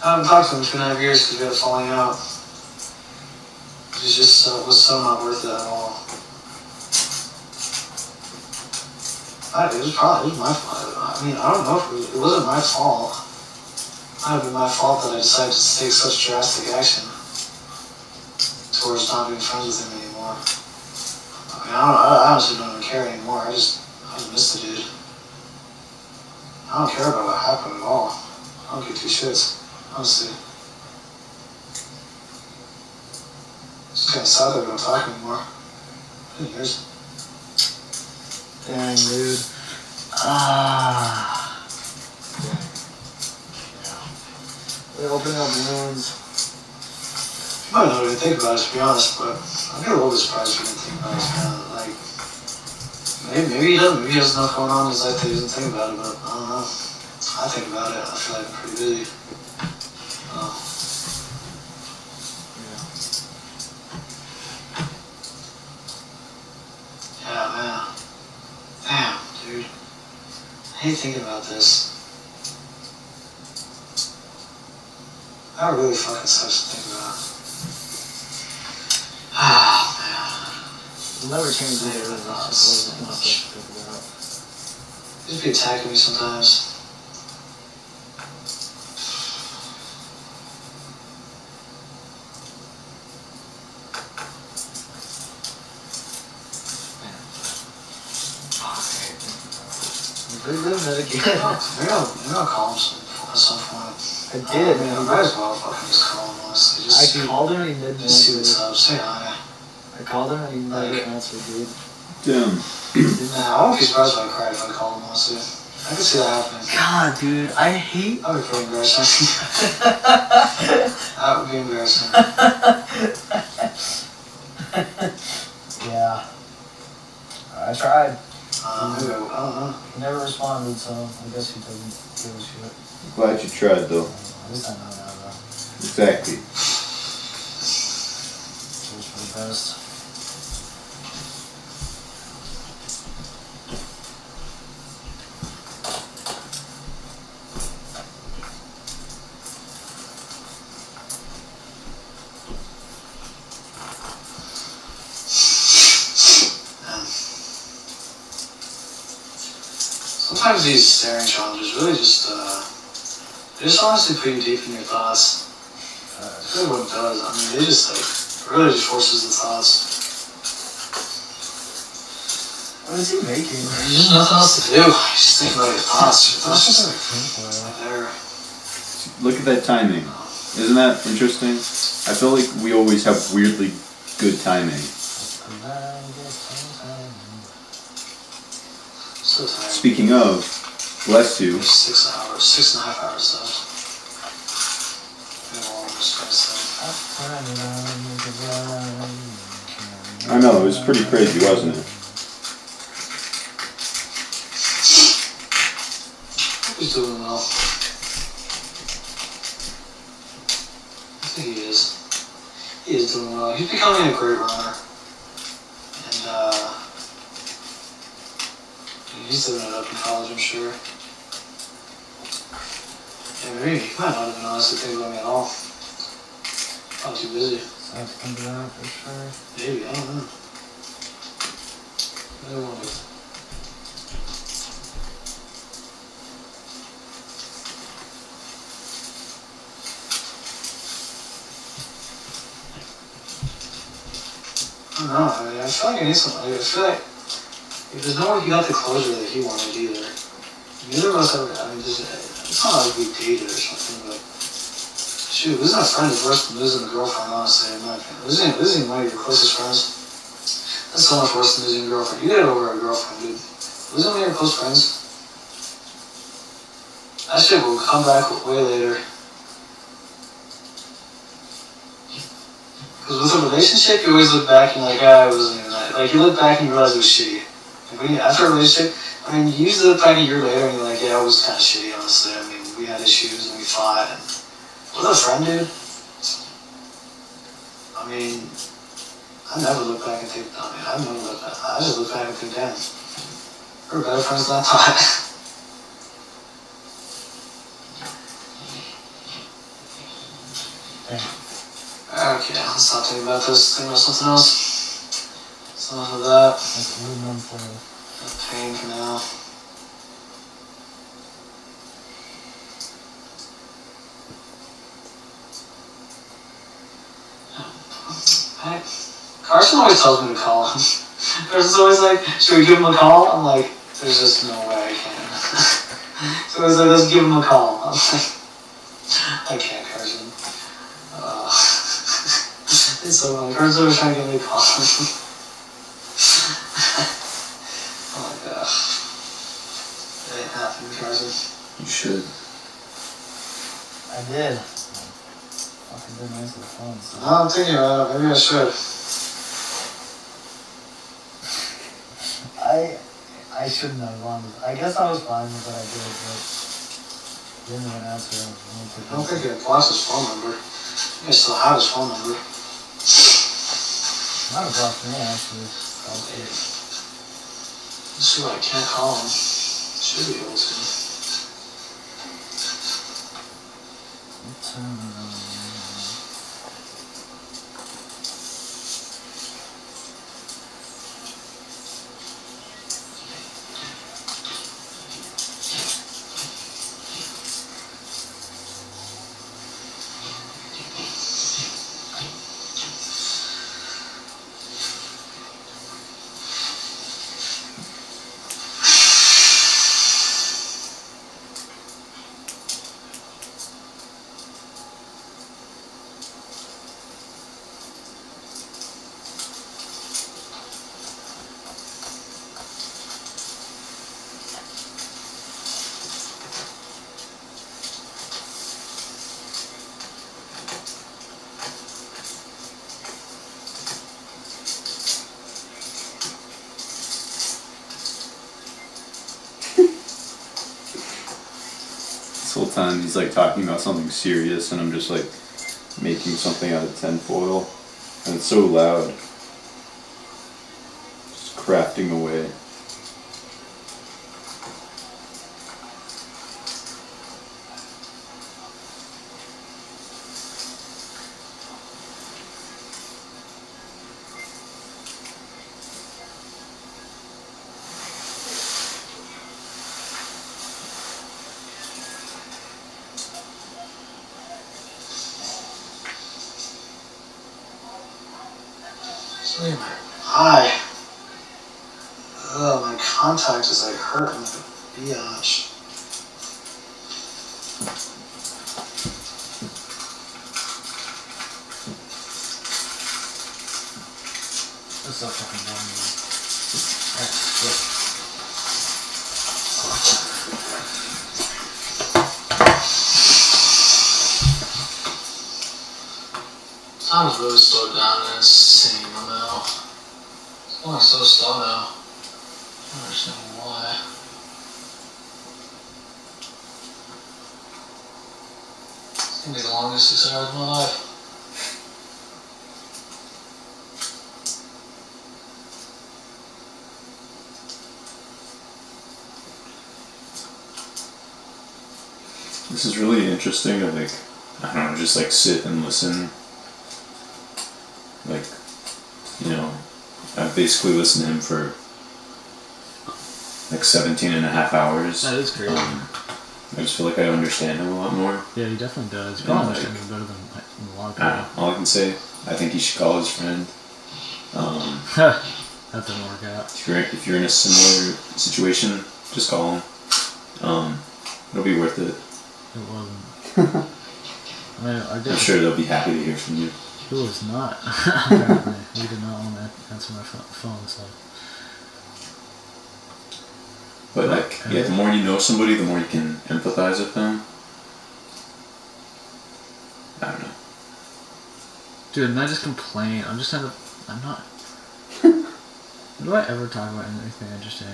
I haven't talked to him in 2.5 years because we had a falling out. It just was so not worth it at all. It was my fault. I mean, I don't know if it wasn't my fault. It might have been my fault that I decided to take such drastic action towards not being friends with him anymore. I mean, I honestly don't even care anymore. I just miss the dude. I don't care about what happened at all. I don't give two shits, honestly. It's just kind of sad that we don't talk anymore. Who cares? Dang, dude. They're opening up wounds. I don't even think about it, to be honest, but I get a little bit surprised he didn't think about it. Kind of like, maybe he doesn't. Maybe he has enough going on in his life that he doesn't think about it, but I don't know. I think about it. I feel like I'm pretty busy. Yeah, man. Damn, dude. I hate thinking about this. That really fucking sucks to think about. Ah, man. It'll never change either. So much. He just be attacking me sometimes. Good living it again. Maybe I'll call him at some point. I did, I man. might as well fucking just call him, honestly. I called him and he didn't Just see answer. what's up. Say hi. I called him and he never answered, dude. Damn. Nah, I won't be surprised if I cried if I called him, honestly. I can see that happening. God, dude, I hate. That would be pretty embarrassing. That would be embarrassing. Yeah. I tried. Maybe I don't know. He never responded, so I guess he doesn't give a shit. Glad you tried though. At least I know now, though. Exactly. It was for the best. Sometimes these staring challenges really just, they just honestly put you deep in your thoughts. That's really what it does. I mean, they just, like, really just forces the thoughts. What is he making? There's nothing else to do. You just think about your thoughts. Your thoughts just Tinfoil. there. Look at that timing. Isn't that interesting? I feel like we always have weirdly good timing. So tired. Speaking of, bless you. There's 6 hours, 6.5 hours left. I know, it was pretty crazy, wasn't it? He's doing well. I think he is. He is doing well. He's becoming a great runner. And, he's living it up in college, I'm sure. Yeah, maybe he might not even honestly think about me at all. I'm too busy. I have to come to that for sure. Maybe, I don't know. I don't know. I don't know. I mean, I feel like I need something. I feel like if there's no one he got the closure that he wanted either. Neither of us ever. I mean, just it's not like we dated or something, but shoot, losing a friend is worse than losing a girlfriend. Honestly, in my opinion, losing one of your closest friends. That's so much worse than losing a girlfriend. You get it over a girlfriend, dude. Losing one of your close friends. That shit will come back way later. Because with a relationship, you always look back and you're like, ah, it wasn't even that. Like, you look back and you realize it was shitty. Like, when you, after a relationship, I mean, you usually look back a year later and you're like, yeah, it was kind of shitty, honestly. I mean, we had issues and we fought. And with a friend, dude, I mean, I never look back and think, I mean, I never look back. I just look back and think, damn, we're better friends than I thought. Okay, let's stop thinking about this. Think about something else. So enough of that. That's aluminum foil. That's pain for now. Hey, Carson always tells me to call him. Carson's always like, should we give him a call? I'm like, there's just no way I can. So he's like, let's give him a call. I'm like, I can't, Carson. It's so funny. Carson's always trying to get me a call. Oh my gosh. It ain't happening, Carson. You should. I did. Fucking didn't answer the phone. So. No, I'm thinking about it. Maybe I should. I shouldn't have gone. I guess I was fine with what I did, but didn't even answer. I don't think I lost his phone number. I think I still have his phone number. Not a block me, actually. Okay. Let's see what I can't call him. Should be able to. This whole time he's like talking about something serious, and I'm just like making something out of tinfoil, and it's so loud. Just crafting away. Hi. Ugh, my contact is like hurting like a biatch. That's so fucking boring. Time's really slowed down an insane amount. It's going so slow now. I don't understand why. It's gonna be the longest 6 hours of my life. This is really interesting to like, I don't know, just like sit and listen. Like, you know, I've basically listened to him for like 17 and a half hours. That is crazy. I just feel like I understand him a lot more. Yeah, he definitely does. You Yeah, probably like- understand him better than a lot of I don't know. All I can say, I think he should call his friend. people. That didn't work out. If you're in a similar situation, just call him. It'll be worth it. It wasn't. I mean, I I'm guess sure they'll be happy to hear from you. it was not. Apparently, he did not want to answer my phone. So But like, yeah, the more you know somebody, the more you can empathize with them. I don't know. dude, and I just complain. I'm just kind of. I'm not. When do I ever talk about anything interesting?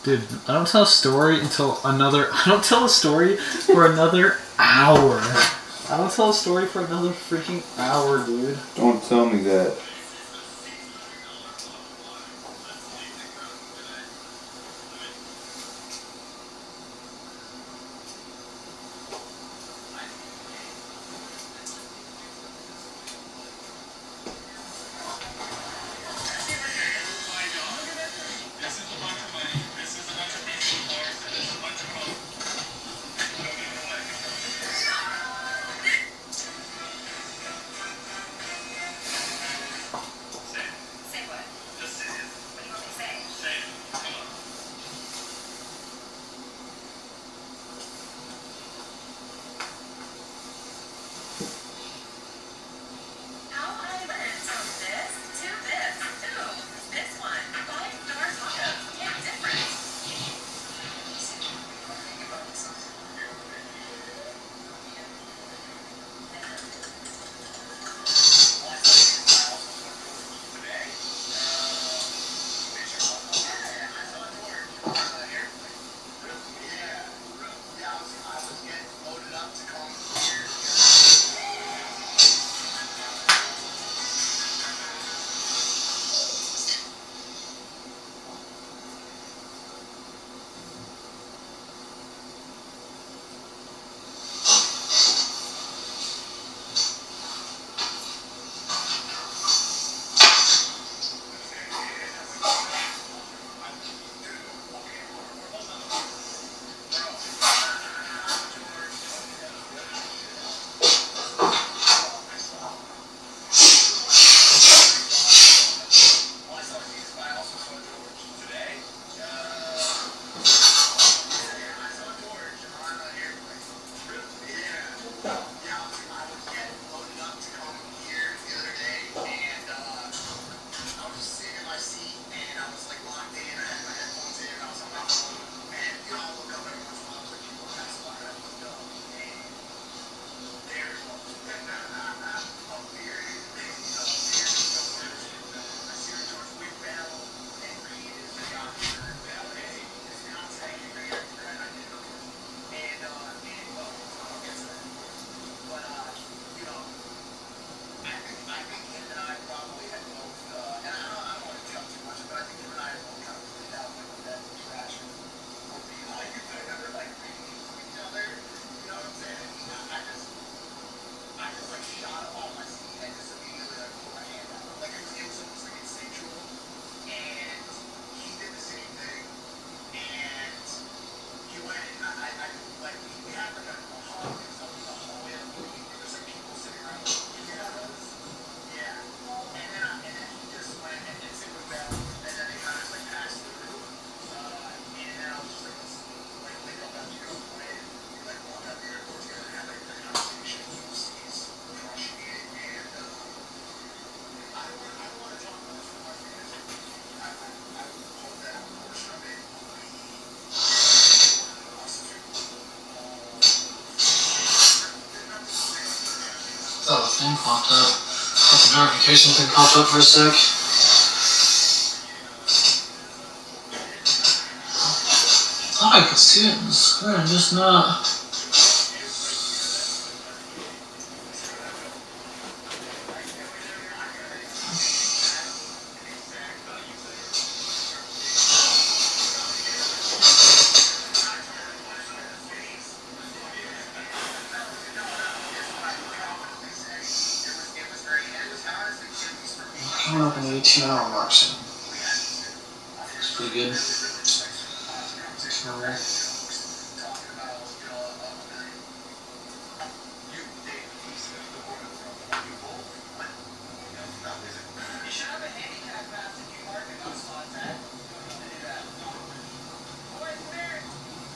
Dude, I don't tell a story until another. I don't tell a story for another hour. I don't tell a story for another freaking hour, dude. Don't tell me that. popped up. The notification thing popped up for a sec. I thought I could see it in the screen, just not. Coming up in the 18-hour mark soon. It's pretty good. Alright.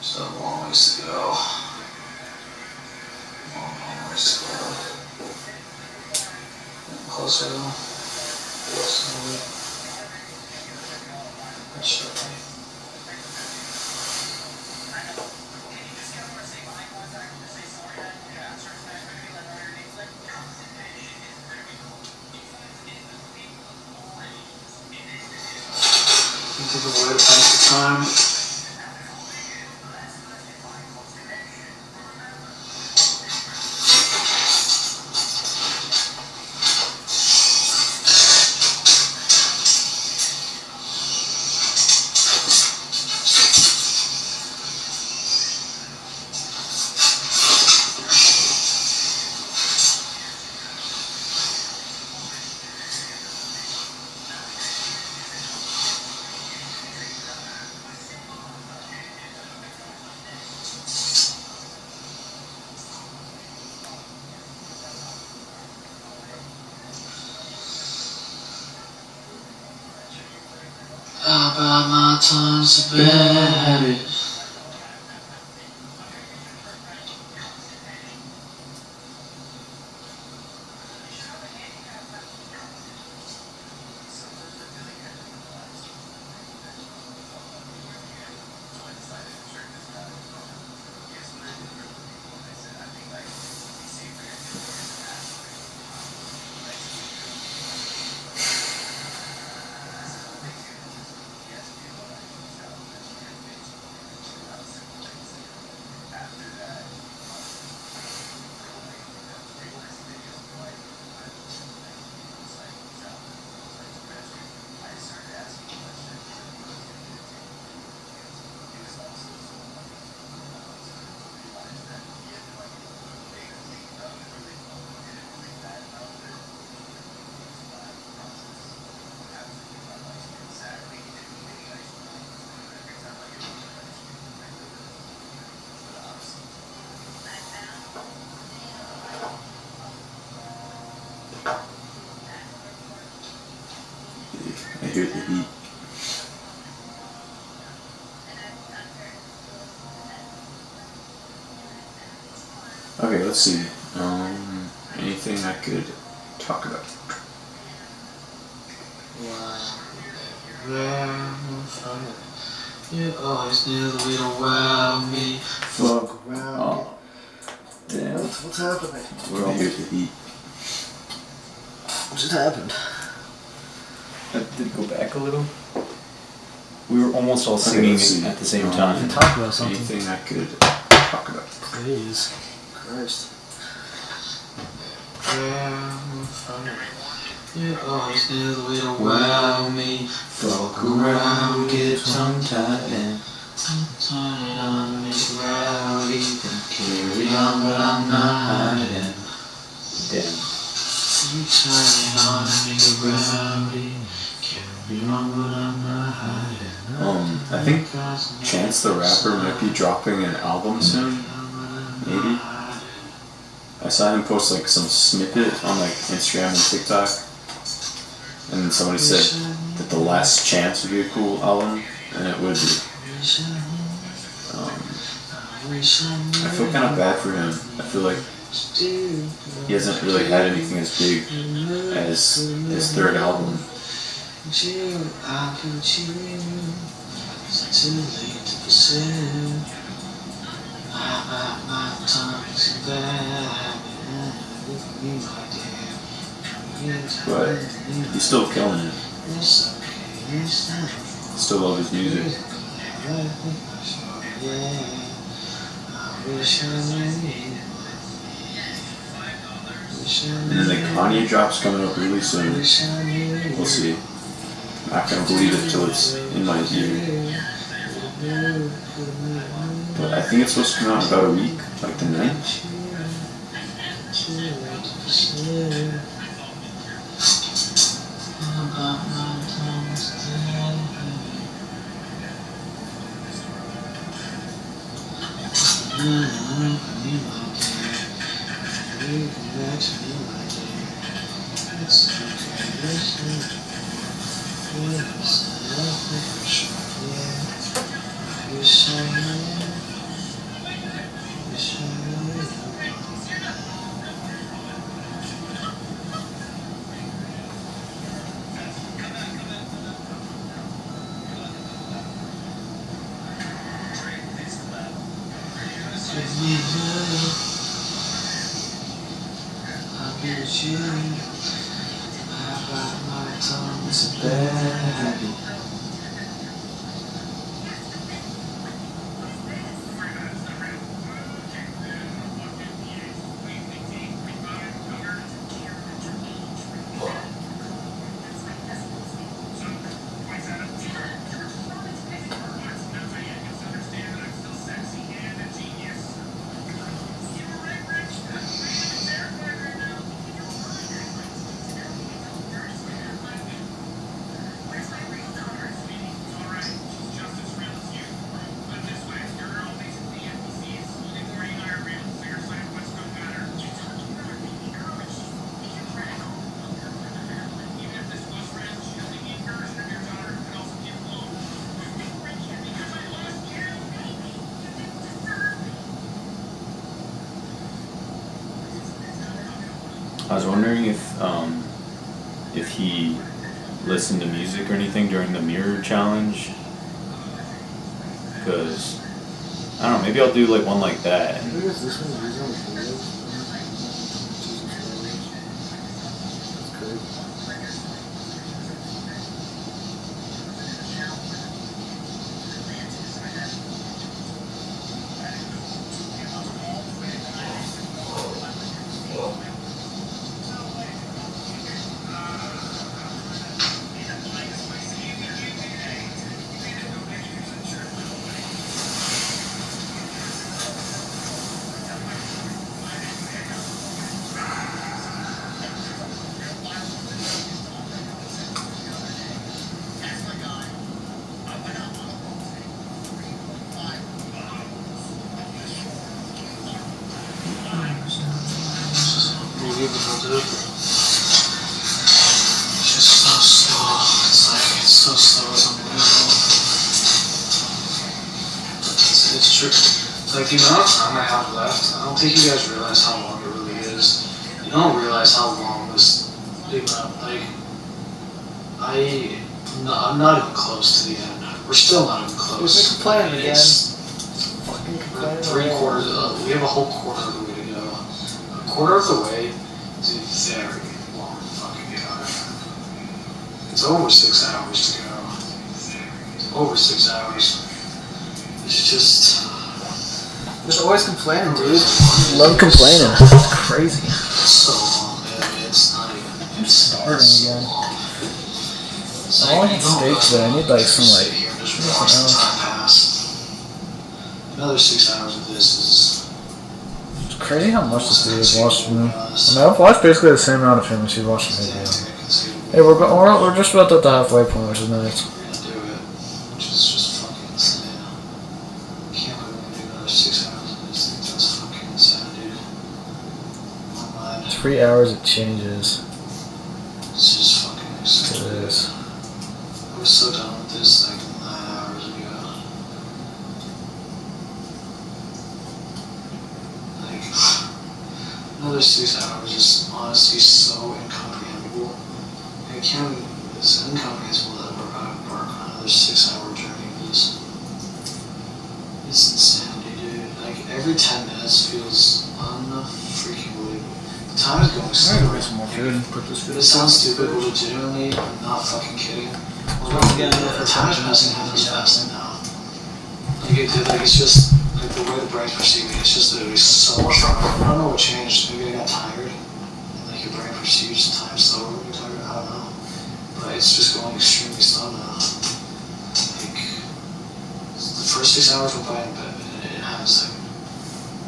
Still a long ways to go. Long ways to go. Getting closer though. Slowly. But surely. Think of a way to pass the time. About my time's a bad. I hear the heat. Okay, let's see. Anything I could talk about? You always knew the way to wow me. Fuck around. Oh, damn. What's happening? We're all here to heat. What just happened? Did it go back a little? We were almost all singing let's see. at the same time. Talk about something. Anything I could talk about? Please. Christ. You always knew the way to wow me. Fuck around, get tongue-tied and Turn it on, make it rowdy. carry on, but I'm not hiding. Damn. You turn it on and make it rowdy. Carry on, but I'm not hiding. I think Chance the Rapper might be dropping an album soon. Maybe. I saw him post like some snippet on like Instagram and TikTok, and then somebody said that The Last Chance would be a cool album, and it would be. I feel kind of bad for him. I feel like he hasn't really had anything as big as his third album. It's too late to pursue. My time's bad with me, my dear. but he's still killing it. Still love his music. And then the Kanye drop's coming up really soon. We'll see. I'm not gonna believe it till it's in my ear. But I think it's supposed to come out in about a week, like the 9th. I was wondering if he listened to music or anything during the mirror challenge. Because, I don't know, maybe I'll do like one like that. I guess this one's used on the videos. That's great. It's just so slow. It's so slow. It's unbelievable. It's true. It's like the amount of time I have left. I don't think you guys realize how long it really is. You don't realize how long this amount. Like, I'm not even close to the end. We're still not even close. We're complaining again. It's Fucking complaining. 3/4. We have a whole quarter of the way to go. A quarter of the way is a very long fucking drive. It's over 6 hours to go. It's over 6 hours. It's just. Just always complaining, dude. Love complaining. It's crazy. It's so long, man. It's not even. It's starting so again. long. It's I want you don't steaks, realize though. I how need, long like, you some, sit like, here and just something watch the else. time pass. Another 6 hours of this is. It's crazy how much this dude has watched me. I mean, Honest. I've watched basically the same amount of him as he watched the video. Hey, we're just about at the halfway point, which is nice. We're gonna do it, which is just fucking insane. Can't believe we're gonna do another 6 hours of this thing. That's fucking insane, dude. My mind. 3 hours it changes. It's just fucking It insane. is. I was so done with this like 9 hours ago. Like, another 6 hours is honestly so incomprehensible. I can't. It's incomprehensible that we're about to embark on another 6 hour journey of this. It's insanity, dude. Like, every 10 minutes feels unfreaking believable. The time is going I'm so gonna get some more food. Put with this video. This sounds stupid, but legitimately, I'm not fucking kidding. The time is passing happens fast now. It's just like the way the brain's perceiving. It's just literally so much stronger. I don't know what changed. Maybe I got tired. And like your brain perceives time slower when you're tired. I don't know. But it's just going extremely slow now. Like the first 6 hours went by in bed in half a second.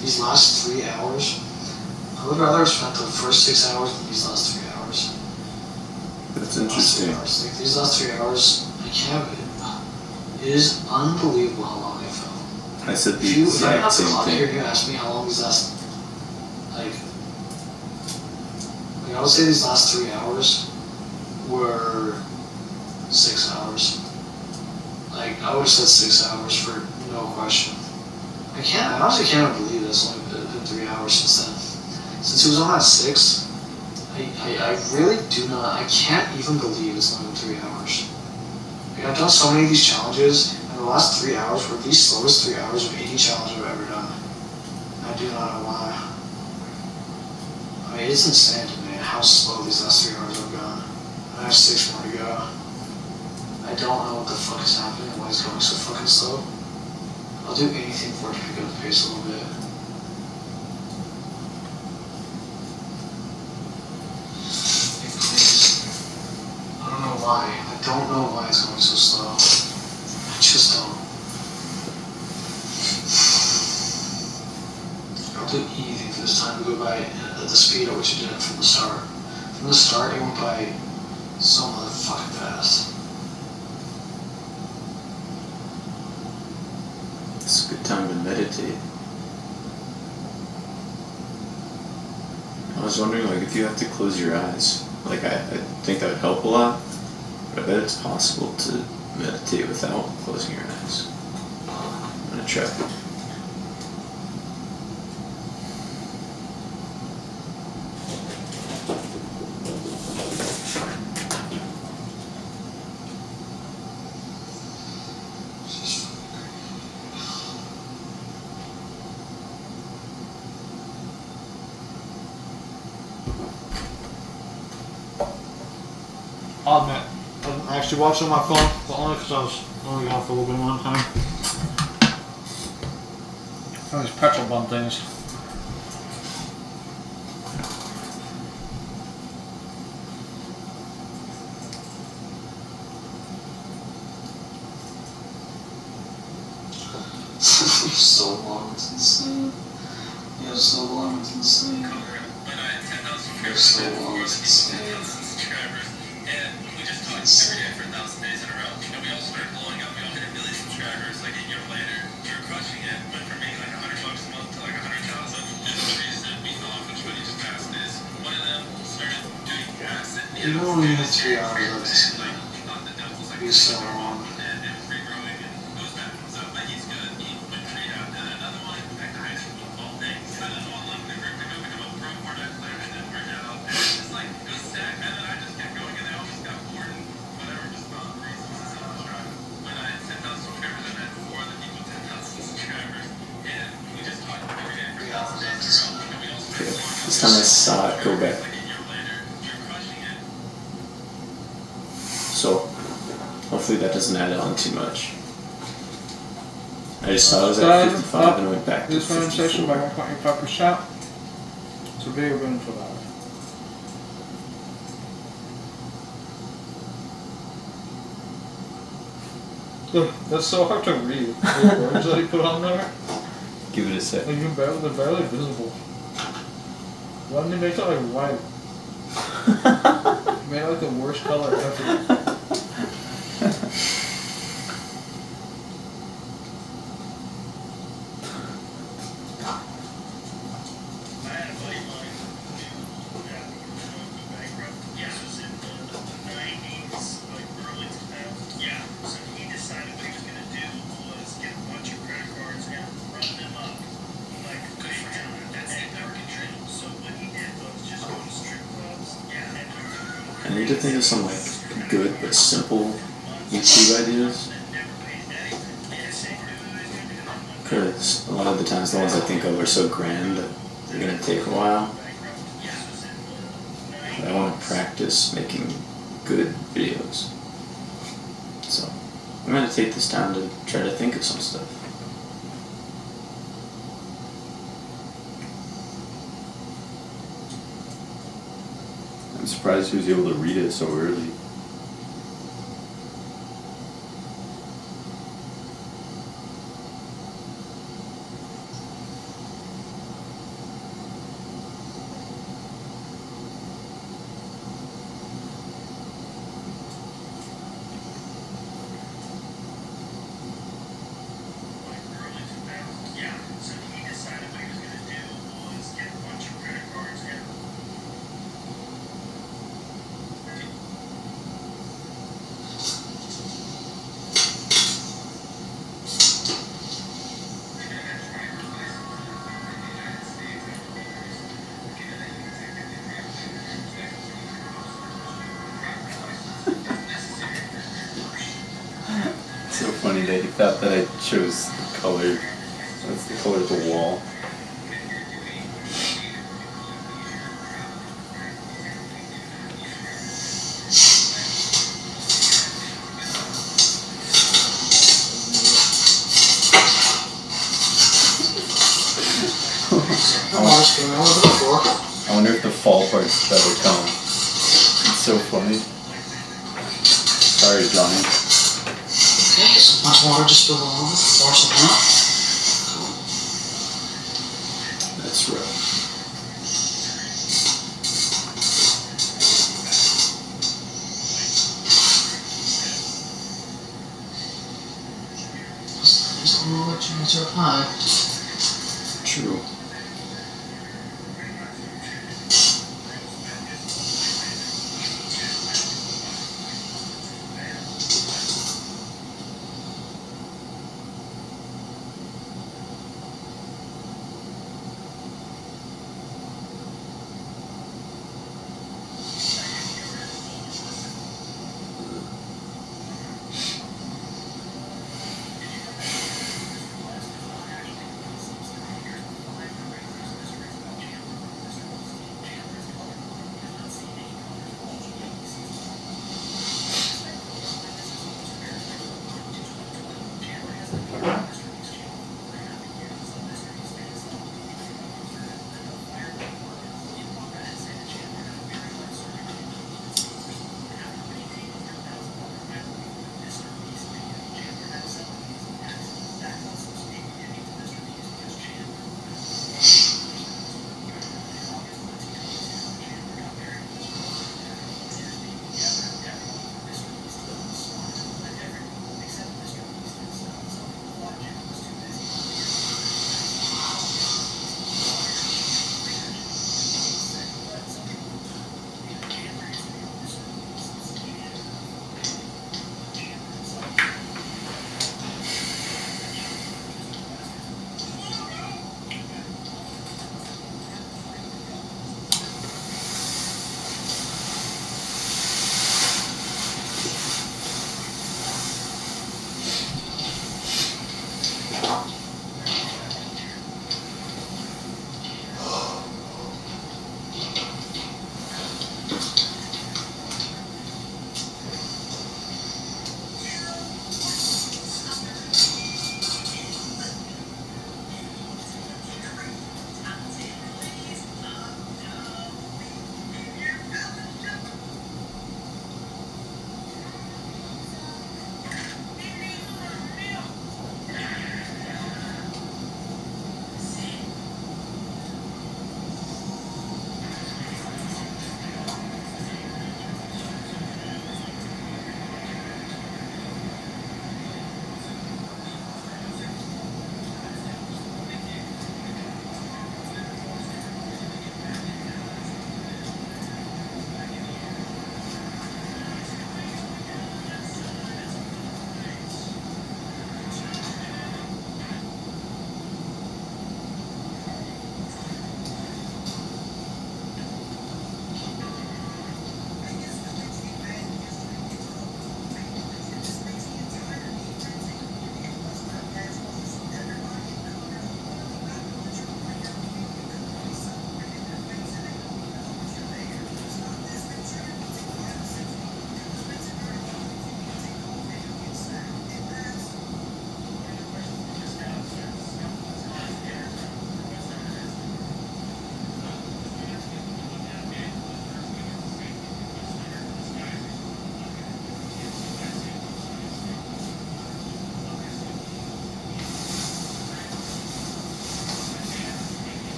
These last 3 hours, I would rather have spent the first 6 hours than these last 3 hours. That's interesting. Like these last 3 hours, I can't. It is unbelievable how long I felt. I said the If I exact have the same clock here, thing. you ask me how long these last, like I would say these last 3 hours were 6 hours. Like I would have said 6 hours for no question. I honestly can't believe it's only been 3 hours since then. Since it was on at 6, I really do not, I can't even believe it's only been 3 hours. Like, I've done so many of these challenges, and the last 3 hours were the slowest 3 hours of any challenge I've ever done. I do not know why. I mean, it's insane to me how slow these last 3 hours have gone. I have 6 more to go. I don't know what the fuck is happening and why it's going so fucking slow. I'll do anything for it to pick up the pace a little bit. I don't know why. I don't know why it's going so slow. I just don't. I'll do anything for this time to go by at the speed at which it did it from the start. From the start, it went by so motherfucking fast. It's a good time to meditate. I was wondering, like, if you have to close your eyes. Like, I think that would help a lot. But I bet it's possible to meditate without closing your eyes. I'm gonna try. I'll admit, I actually watched it on my phone, but only because I was only gone for a little bit more time. All these pretzel bun things. You're so long, it's insane. You're so long, it's insane. You're so long, it's insane. You don't only have 3 hours of this. You're so long. This time I saw it go back. So, hopefully that doesn't add on too much. I just saw it was at 55 and went back to This pronunciation 54. by 1.85%. It's a big win for that. Ugh, that's so hard to read. The words that he put on there, Give it a sec. like they're barely visible. Why didn't he make it like white? He made it like the worst color ever. I need to think of some like good but simple YouTube ideas. Because a lot of the times the ones I think of are so grand that they're gonna take a while. But I want to practice practice making good videos. So I'm gonna take this time to try to think of some stuff. I'm surprised he was able to read it so early. So funny that he thought that I chose the color. That's the color of the wall. I wonder if the fall part's better come. It's so funny. Sorry, Johnny. Okay, so much water just spilled all over the floor somehow. That's rough. Just a little chance are high. True.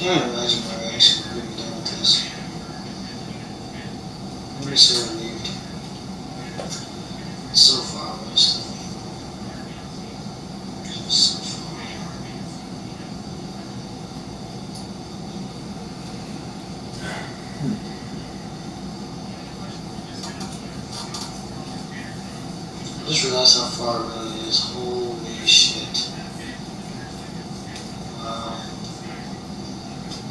can't imagine my reaction when we're done with this. I'm just so relieved. It's so far away still. Just so far. I just realized how far it really is. Holy shit. Wow.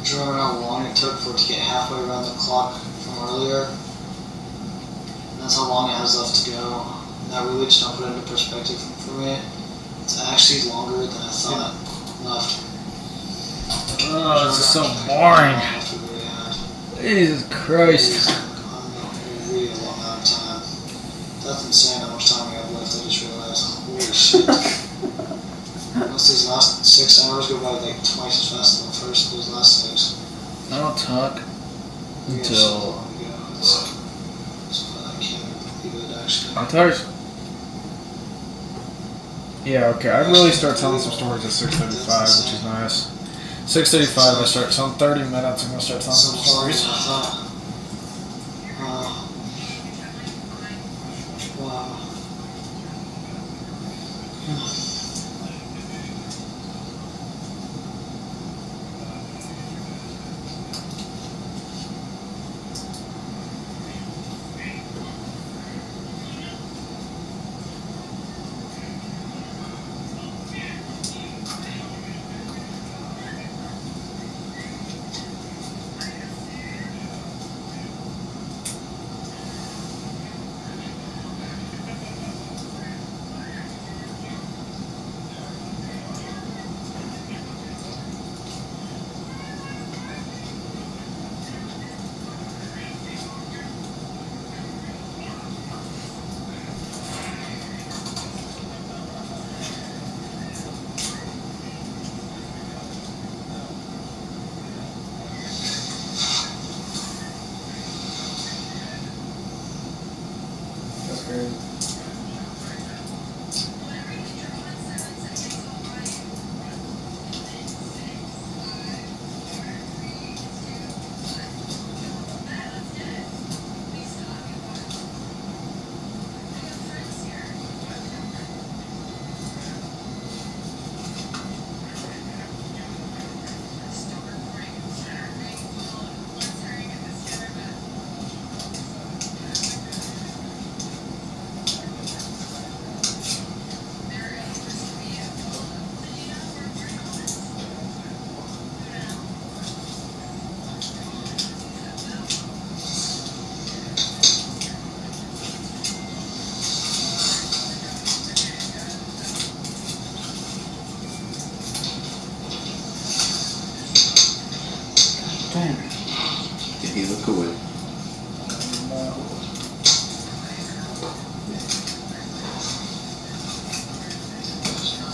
Do you remember how long it took for it to get halfway around the clock from earlier? And that's how long it has left to go. And that really just don't put it into perspective for me. It's actually longer than I thought left. Oh, this is so boring. Left we really had. Jesus Christ. It's a really long amount of time. That's insane how much time we have left, I just realized. Holy shit. Unless these last 6 hours go by like twice as fast as the first, those last 6. I'll talk We have so until long to go. I can't believe it actually. I'm tired. Yeah, okay. I really start telling some stories at 6:35, which is nice. 6:35, I start. So in 30 minutes, I'm gonna start telling So some far as stories. I thought. Wow. That's crazy. Did he look away?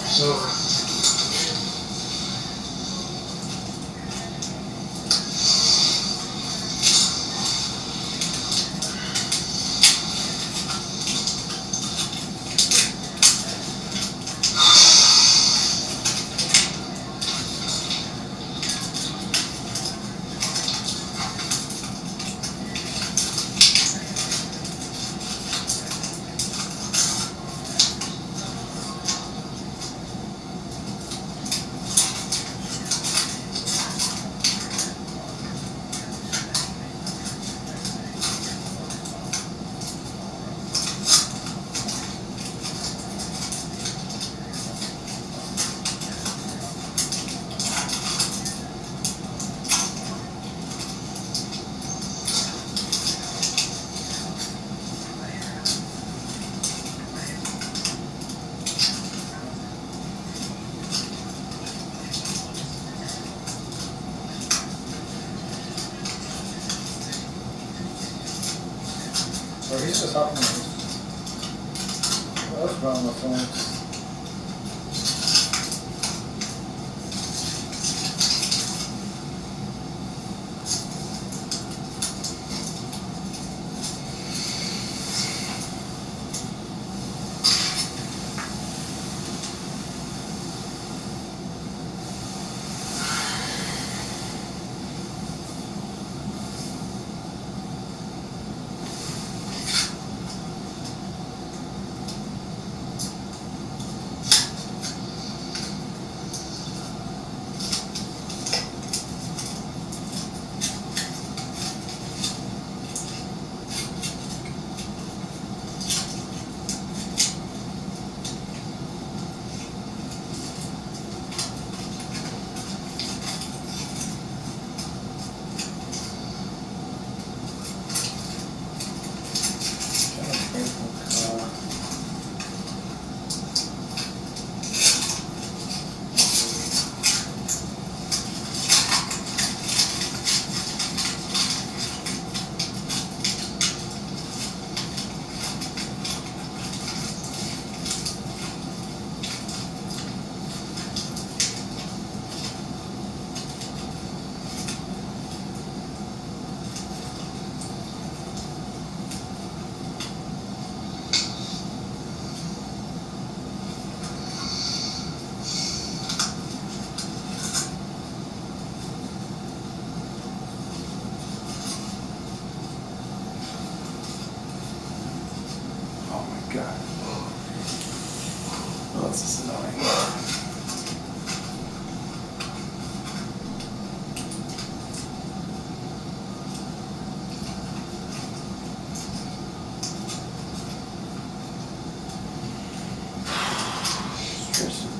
So, Or he's just hopping. What else wrong with phone? that's just annoying. Stressing.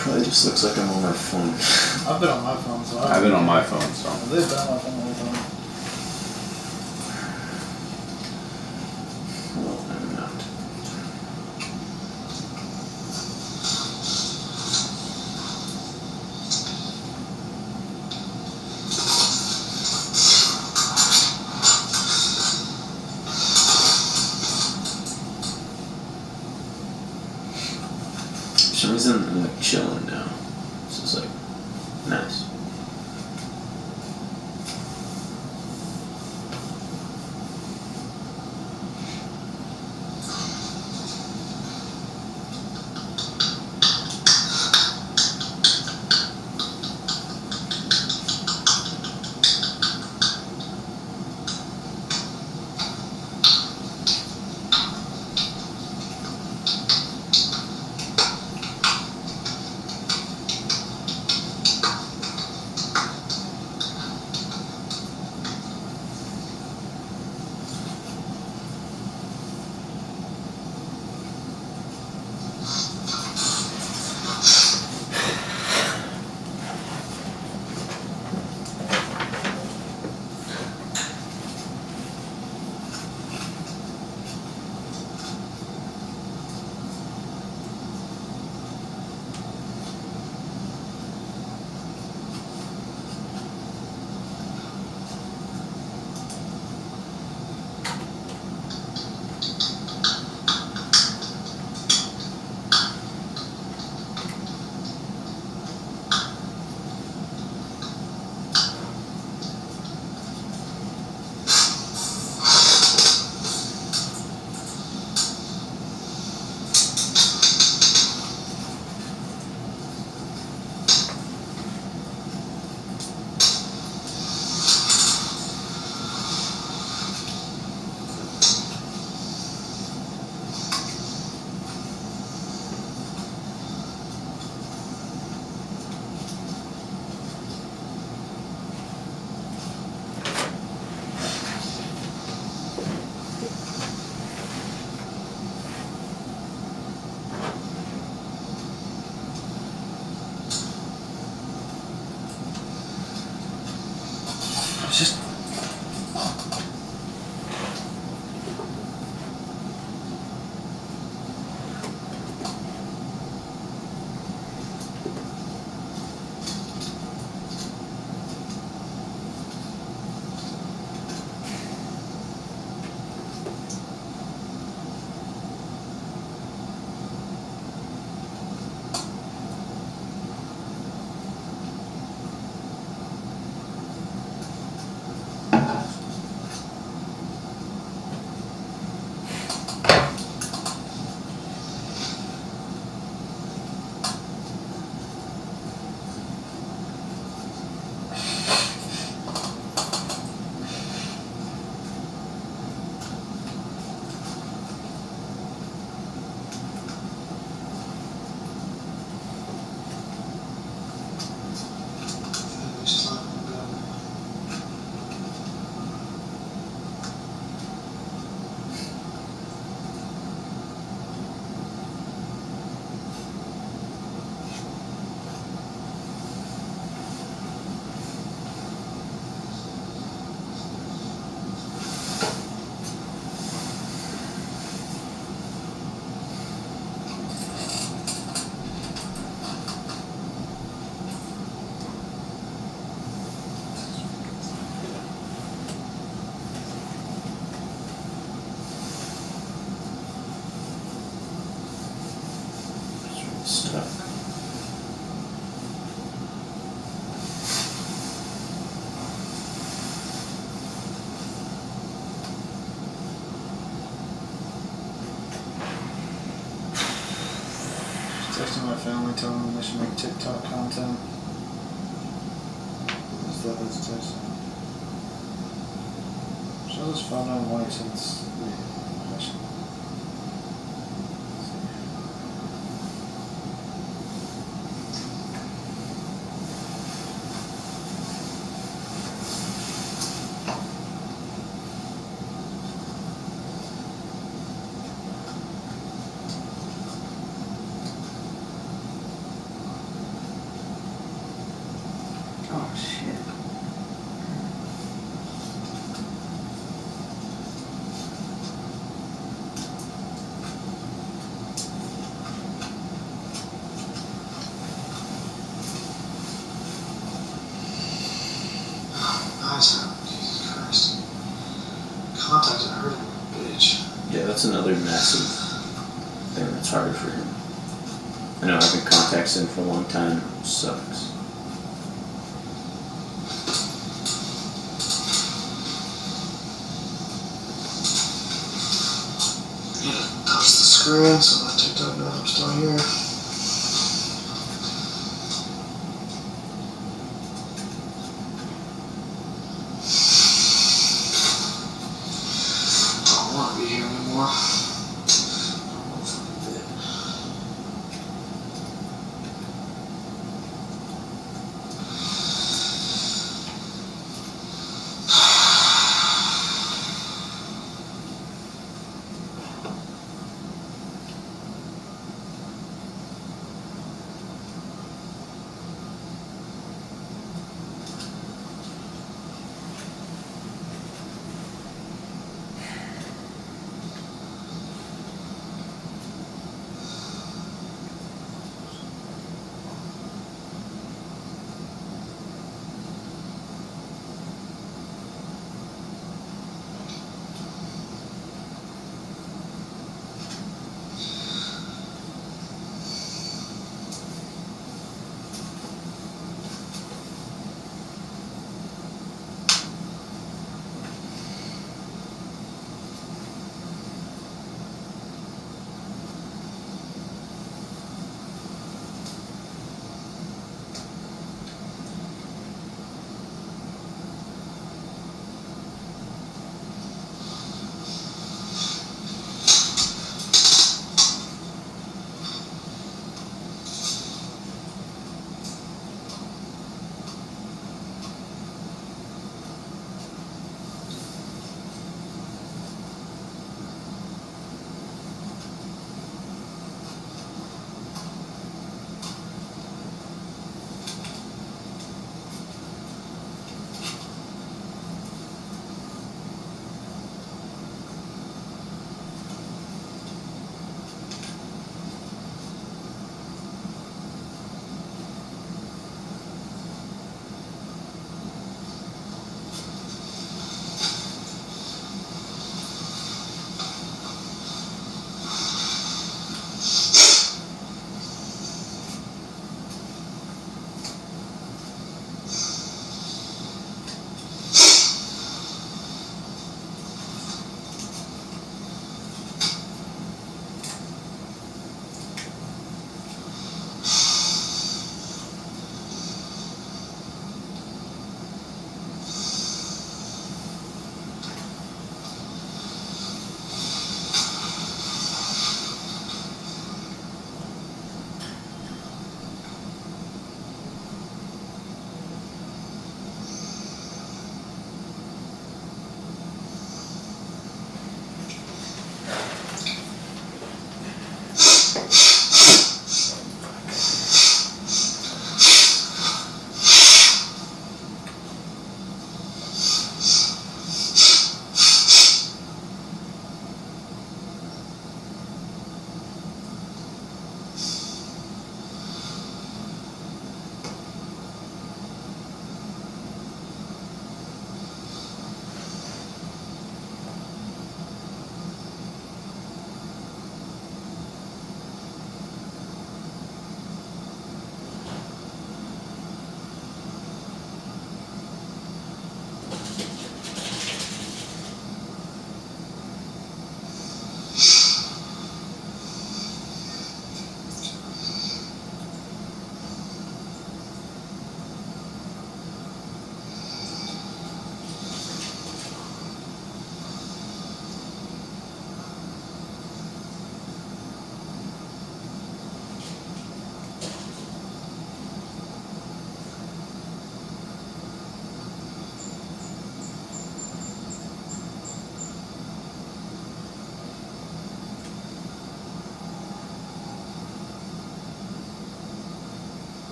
Probably just looks like I'm on my phone. I've been on my phone, so I've been on my phone, so. They've been on my phone all the time. Well, I'm not. For some reason, I'm like chilling now. So it's like nice. stuff. Texting my family, telling them they should make TikTok content. What's that? That's text. Show this phone on white since Oh shit. Nice. Jesus Christ. Contacts are hurting me, bitch. Yeah, that's another massive thing that's harder for him. I know having contacts in for a long time sucks. Need to touch the screen so that TikTok knows I'm still here. Don't want to be here anymore. Don't want to fucking bit.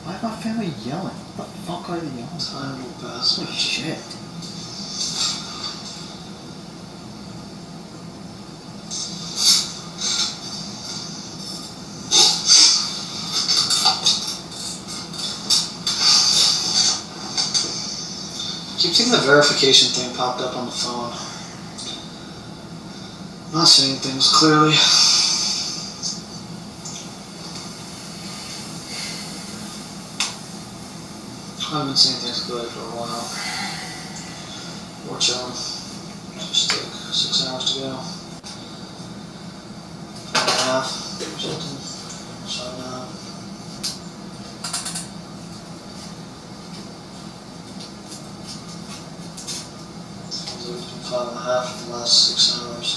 Why is my family yelling? What the fuck are they yelling? Time will pass. Holy shit. Keep seeing the verification thing popped up on the phone. Not seeing things clearly. I haven't been seeing things clearly for a while. We're chilling. Just like 6 hours to go. 4.5 or something. 7.5. It's been 5.5 for the last 6 hours.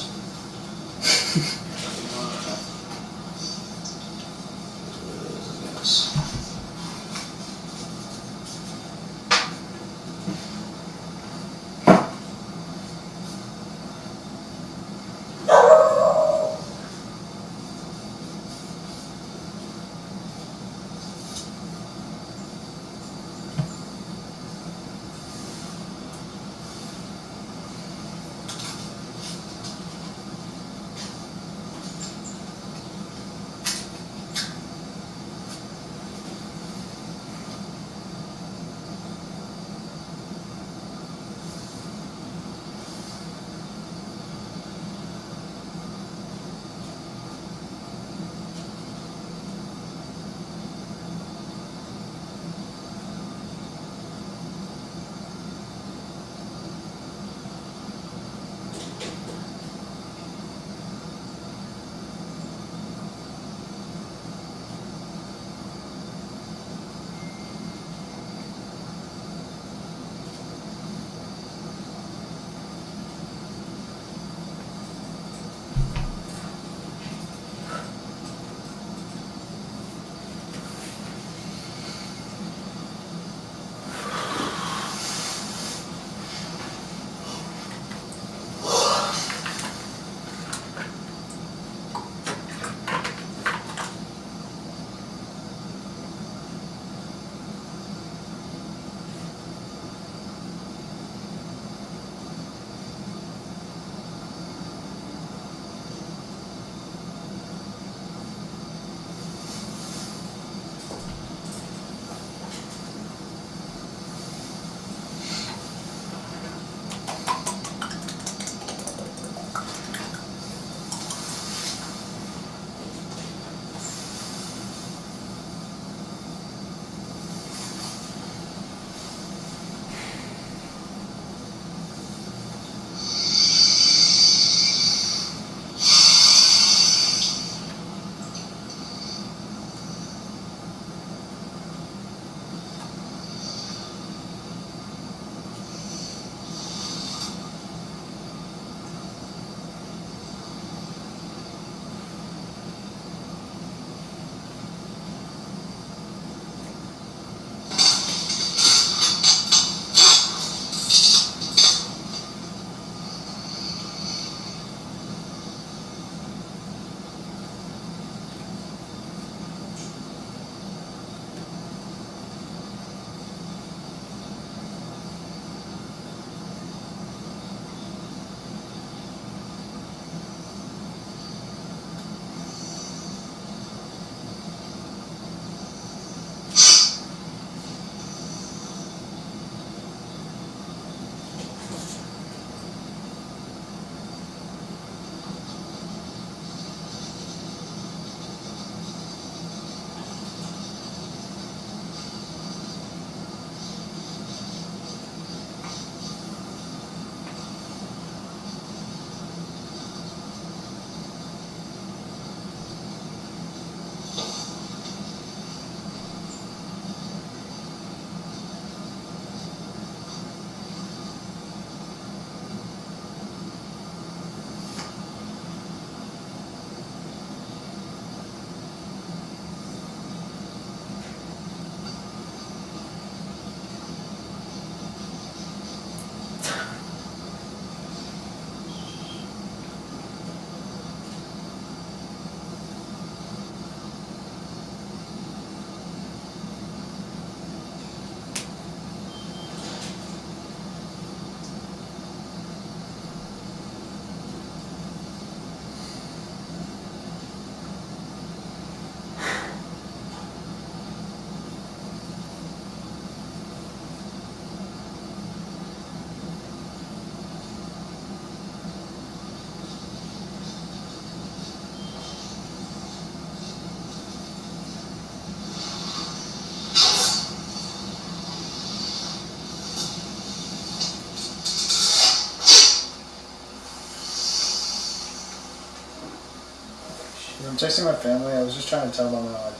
I'm texting my family. I was just trying to tell them how I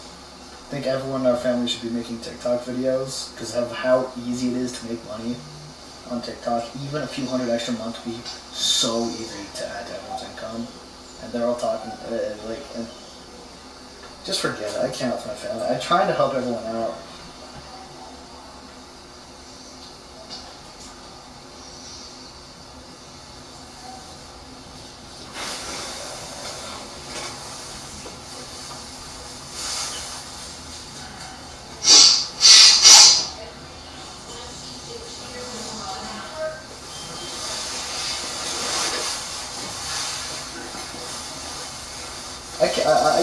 think everyone in our family should be making TikTok videos because of how easy it is to make money on TikTok. Even a few hundred extra a month would be so easy to add to everyone's income. And they're all talking and just forget it. I can't help my family. I tried to help everyone out.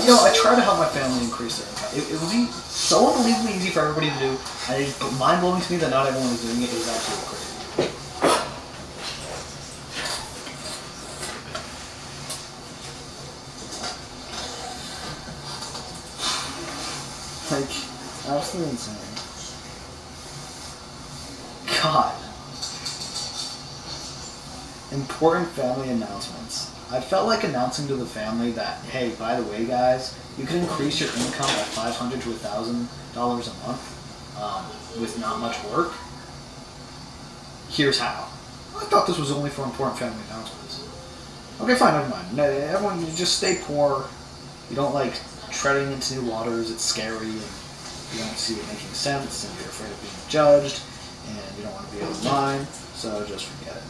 I try to help my family increase their income. It would be so unbelievably easy for everybody to do, and it's mind-blowing to me that not everyone is doing it. It is absolutely crazy. Like, absolutely insane. God. Important family announcements. I felt like announcing to the family that, hey, by the way, guys, you can increase your income by $500 to $1,000 a month with not much work. Here's how. I thought this was only for important family announcements. Okay, fine, never mind. No, everyone, you just stay poor. You don't like treading into new waters. It's scary, and you don't see it making sense, and you're afraid of being judged, and you don't want to be online, so just forget it.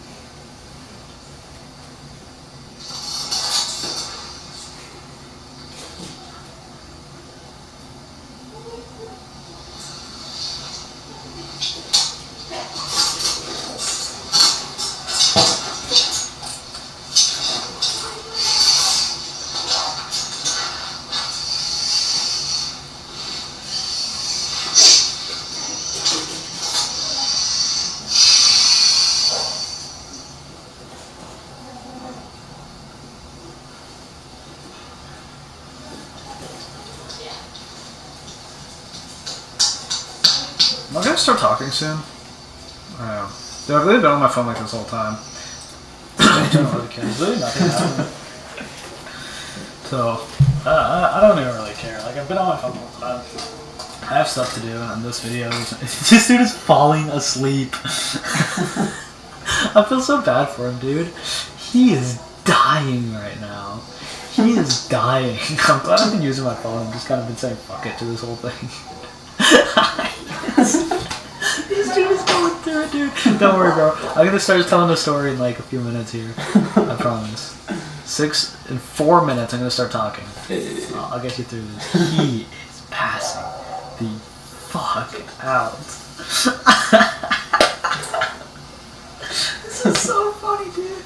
Am I gonna start talking soon? I am. Dude, I've really been on my phone like this whole time. I don't really care. There's really nothing happening. So, I don't even really care. Like, I've been on my phone the whole time. I have stuff to do, and this video is... This dude is falling asleep. I feel so bad for him, dude. He is dying right now. He is dying. I'm glad I've been using my phone. I've just kind of been saying fuck it to this whole thing. This dude is going through it, dude. Don't worry, bro. I'm gonna start telling the story in like a few minutes here. I promise. 4 minutes, I'm gonna start talking. I'll get you through this. He is passing the fuck out. This is so funny, dude.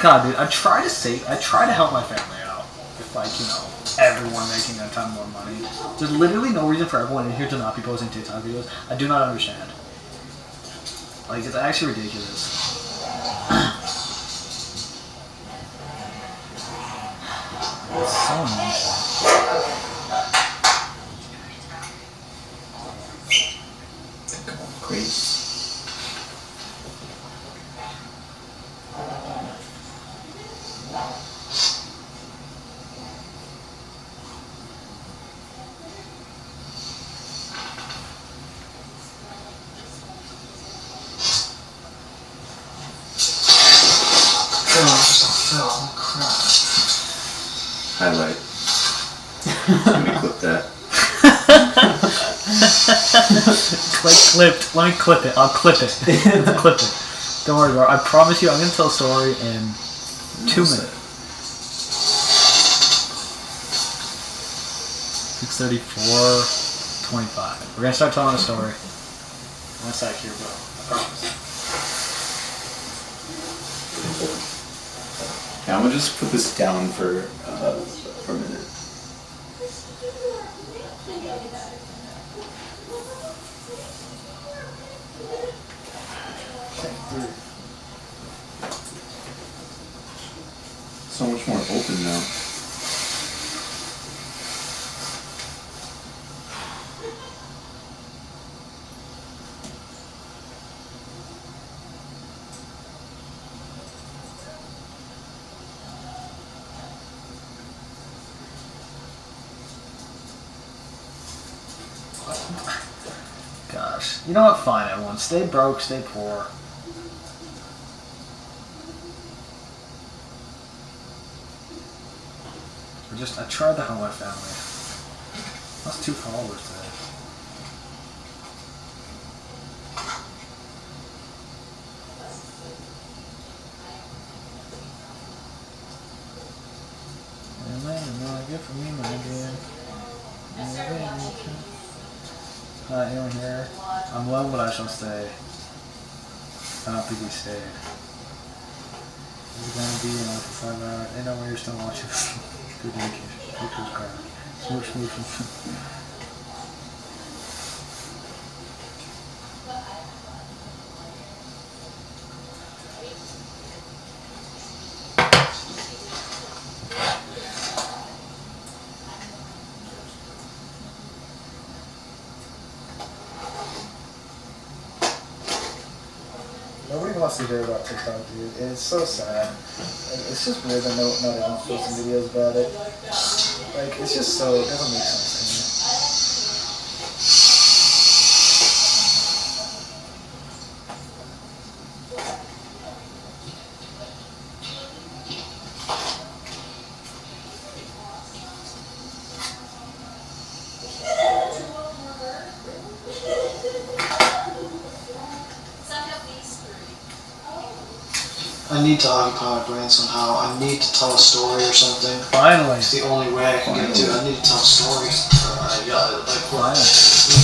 God, dude, I try to help my family out with, like, you know, everyone making a ton more money. There's literally no reason for everyone in here to not be posting TikTok videos. I do not understand. Like, it's actually ridiculous. It's so nice. Great. Highlight. Let me clip that. Clipped. Let me clip it. I'll clip it. Clip it. Don't worry, bro. I promise you, I'm gonna tell a story in 2 minutes. 6:34:25. We're gonna start telling a story. One sec here, bro. I promise. Yeah, I'm gonna just put this down for a minute. So much more open now. Gosh. You know what? Fine, everyone. Stay broke, stay poor. Or just, I tried the How My Family. That's 2 followers today. Anyone here? I'm low, but I shall stay. I don't think we stayed. It's gonna be for 5 hours. They know where you're still watching. Good dedication. Pictures crap. Smooch, smooch, smooch. Nobody wants to hear about TikTok, dude. It's so sad. Like, it's just weird that not everyone's posting videos about it. Like, it's just so, it doesn't make sense to me. I need to occupy my brain somehow. I need to tell a story or something. Finally. It's the only way I can get to it. I need to tell a story. I need to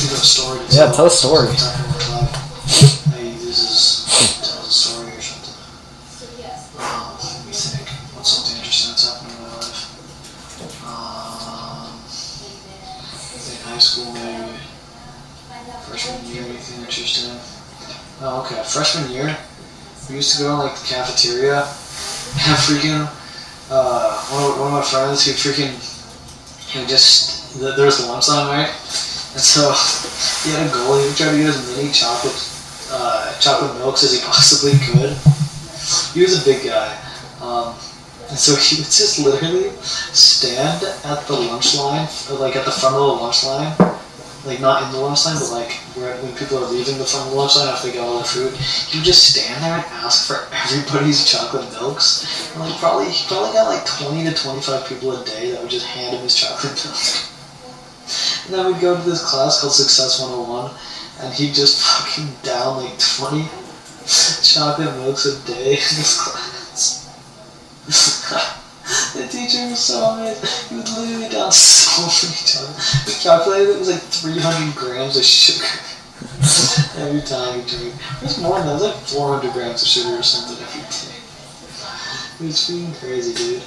get a story to tell. Yeah, tell a story. Hey, this is tell a story or something. Let me think. What's something interesting that's happened in my life? I think high school maybe. Freshman year, anything interesting? Oh, okay. Freshman year. We used to go in like the cafeteria and freaking one of my friends who freaking there was the lunch line, right? And so he had a goal. He would try to get as many chocolate milks as he possibly could. He was a big guy, and so he would just literally stand at the lunch line, like at the front of the lunch line. Like not in the lunch line, but like when people are leaving the front of the lunch line after they got all their food, he would just stand there and ask for everybody's chocolate milks. And like he probably got like 20 to 25 people a day that would just hand him his chocolate milk. And then we'd go to this class called Success 101, and he'd just fucking down like 20 chocolate milks a day in this class. The teacher was so amazing. He would literally down so many chocolate. We calculated it was like 300 grams of sugar every time he drank. It was more than that. It was like 400 grams of sugar or something every day. It was freaking crazy, dude.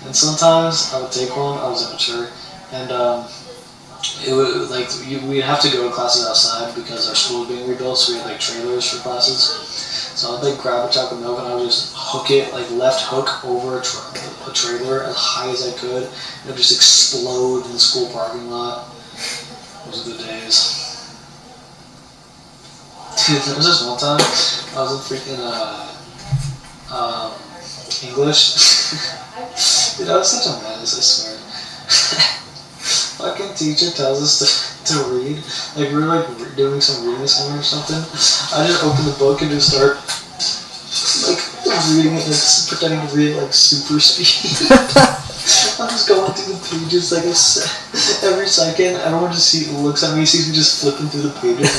And sometimes I would take one. I was immature, and it would like we'd have to go to classes outside because our school was being rebuilt, so we had like trailers for classes. So I'd like grab a chocolate milk and I would just hook it, like left hook over a trailer as high as I could. And it would just explode in the school parking lot. Those are the days. Dude, there was this one time I was in freaking English. Dude, I was such a menace, I swear. Fucking teacher tells us to read. Like we were like doing some reading assignment or something. I just open the book and just start like reading it, like pretending to read it like super speed. I'm just going through the pages like every second. Everyone just looks at me, sees me just flipping through the pages.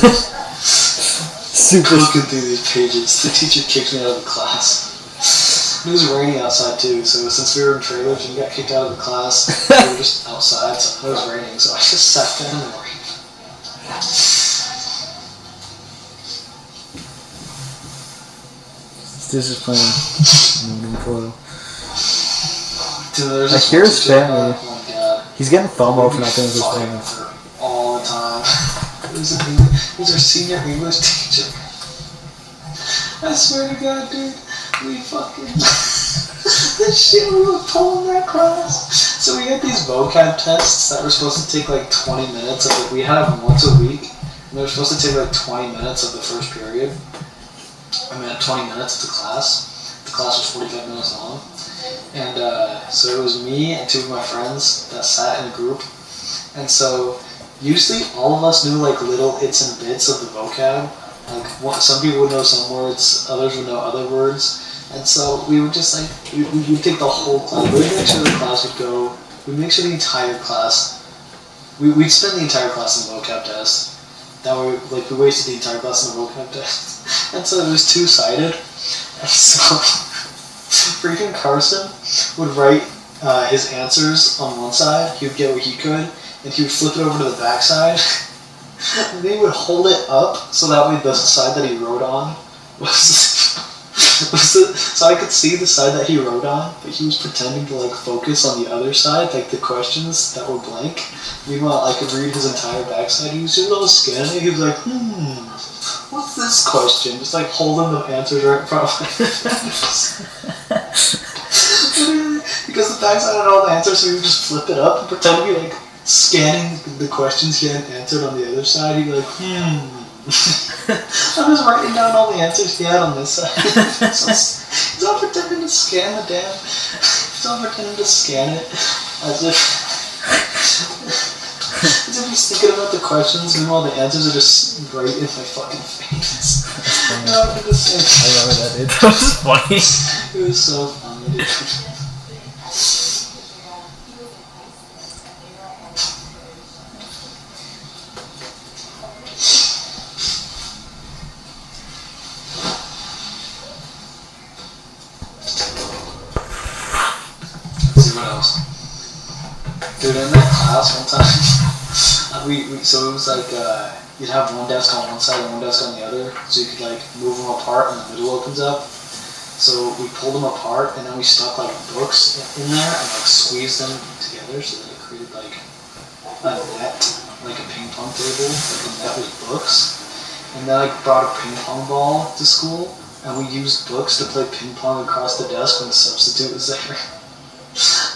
Super looking through these pages. The teacher kicked me out of the class. It was raining outside too, so since we were in trailers and we got kicked out of the class, we were just outside, so it was raining, so I just sat down in the rain. This is playing Photo. Dude, I hear his family. Oh my god. He's getting FOMO for not doing his Fucking family. for all the time. He's our senior English teacher. I swear to God, dude, we fucking the shit we were pulling that class. So we had these vocab tests that were supposed to take like 20 minutes of it. We had them once a week, and they were supposed to take like 20 minutes of the first period. 20 minutes of the class. The class was 45 minutes long. And so it was me and two of my friends that sat in a group. And so usually all of us knew like little its and bits of the vocab. Like some people would know some words, others would know other words, and so we would just like we'd take the whole class. We'd make sure the class would go. We'd make sure the entire class. We'd spend the entire class in the vocab test. That way, like we wasted the entire class in the vocab test, and so it was 2-sided. And so freaking Carson would write his answers on one side. He would get what he could, and he would flip it over to the back side. And then he would hold it up so that way the side that he wrote on was so I could see the side that he wrote on, but he was pretending to like focus on the other side, like the questions that were blank. Meanwhile, I could read his entire backside. He was just all scanning. He was like, what's this question? Just like holding the answers right in front of my face. Because the backside had all the answers, so he would just flip it up and pretend to be like scanning the questions he hadn't answered on the other side. He'd be like, I'm just writing down all the answers he had on this side. He's all pretending to scan the damn. He's all pretending to scan it as if he's thinking about the questions, and all the answers are just right in my fucking face. No, I remember that, dude. That was funny. It was so funny, dude. Dude, in that class one time, so it was like, you'd have one desk on one side and one desk on the other, so you could like move them apart and the middle opens up. So we pulled them apart and then we stuck like books in there and like squeezed them together so that it created like a net, like a ping pong table, like the net with books. And then I brought a ping pong ball to school and we used books to play ping pong across the desk when the substitute was there.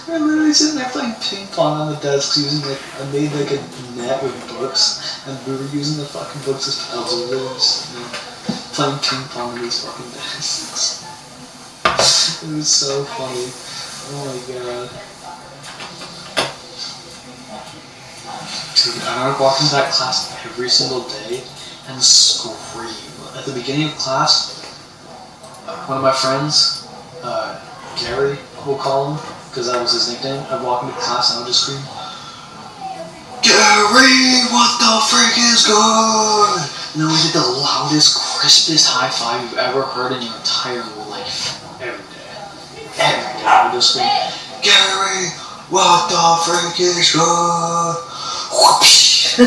We're literally sitting there playing ping pong on the desks using like, I made like a net with books and we were using the fucking books as paddles. We were just playing ping pong on these fucking desks. It was so funny. Oh my god. Dude, I would walk into that class every single day and scream. At the beginning of class, one of my friends, Gary, we'll call him, because that was his nickname, I'd walk into class and I would just scream, Gary, what the frick is good? And then we did the loudest, crispest high five you've ever heard in your entire life. Every day. Every day. I would just scream, Gary, what the frick is good? Whoopsh!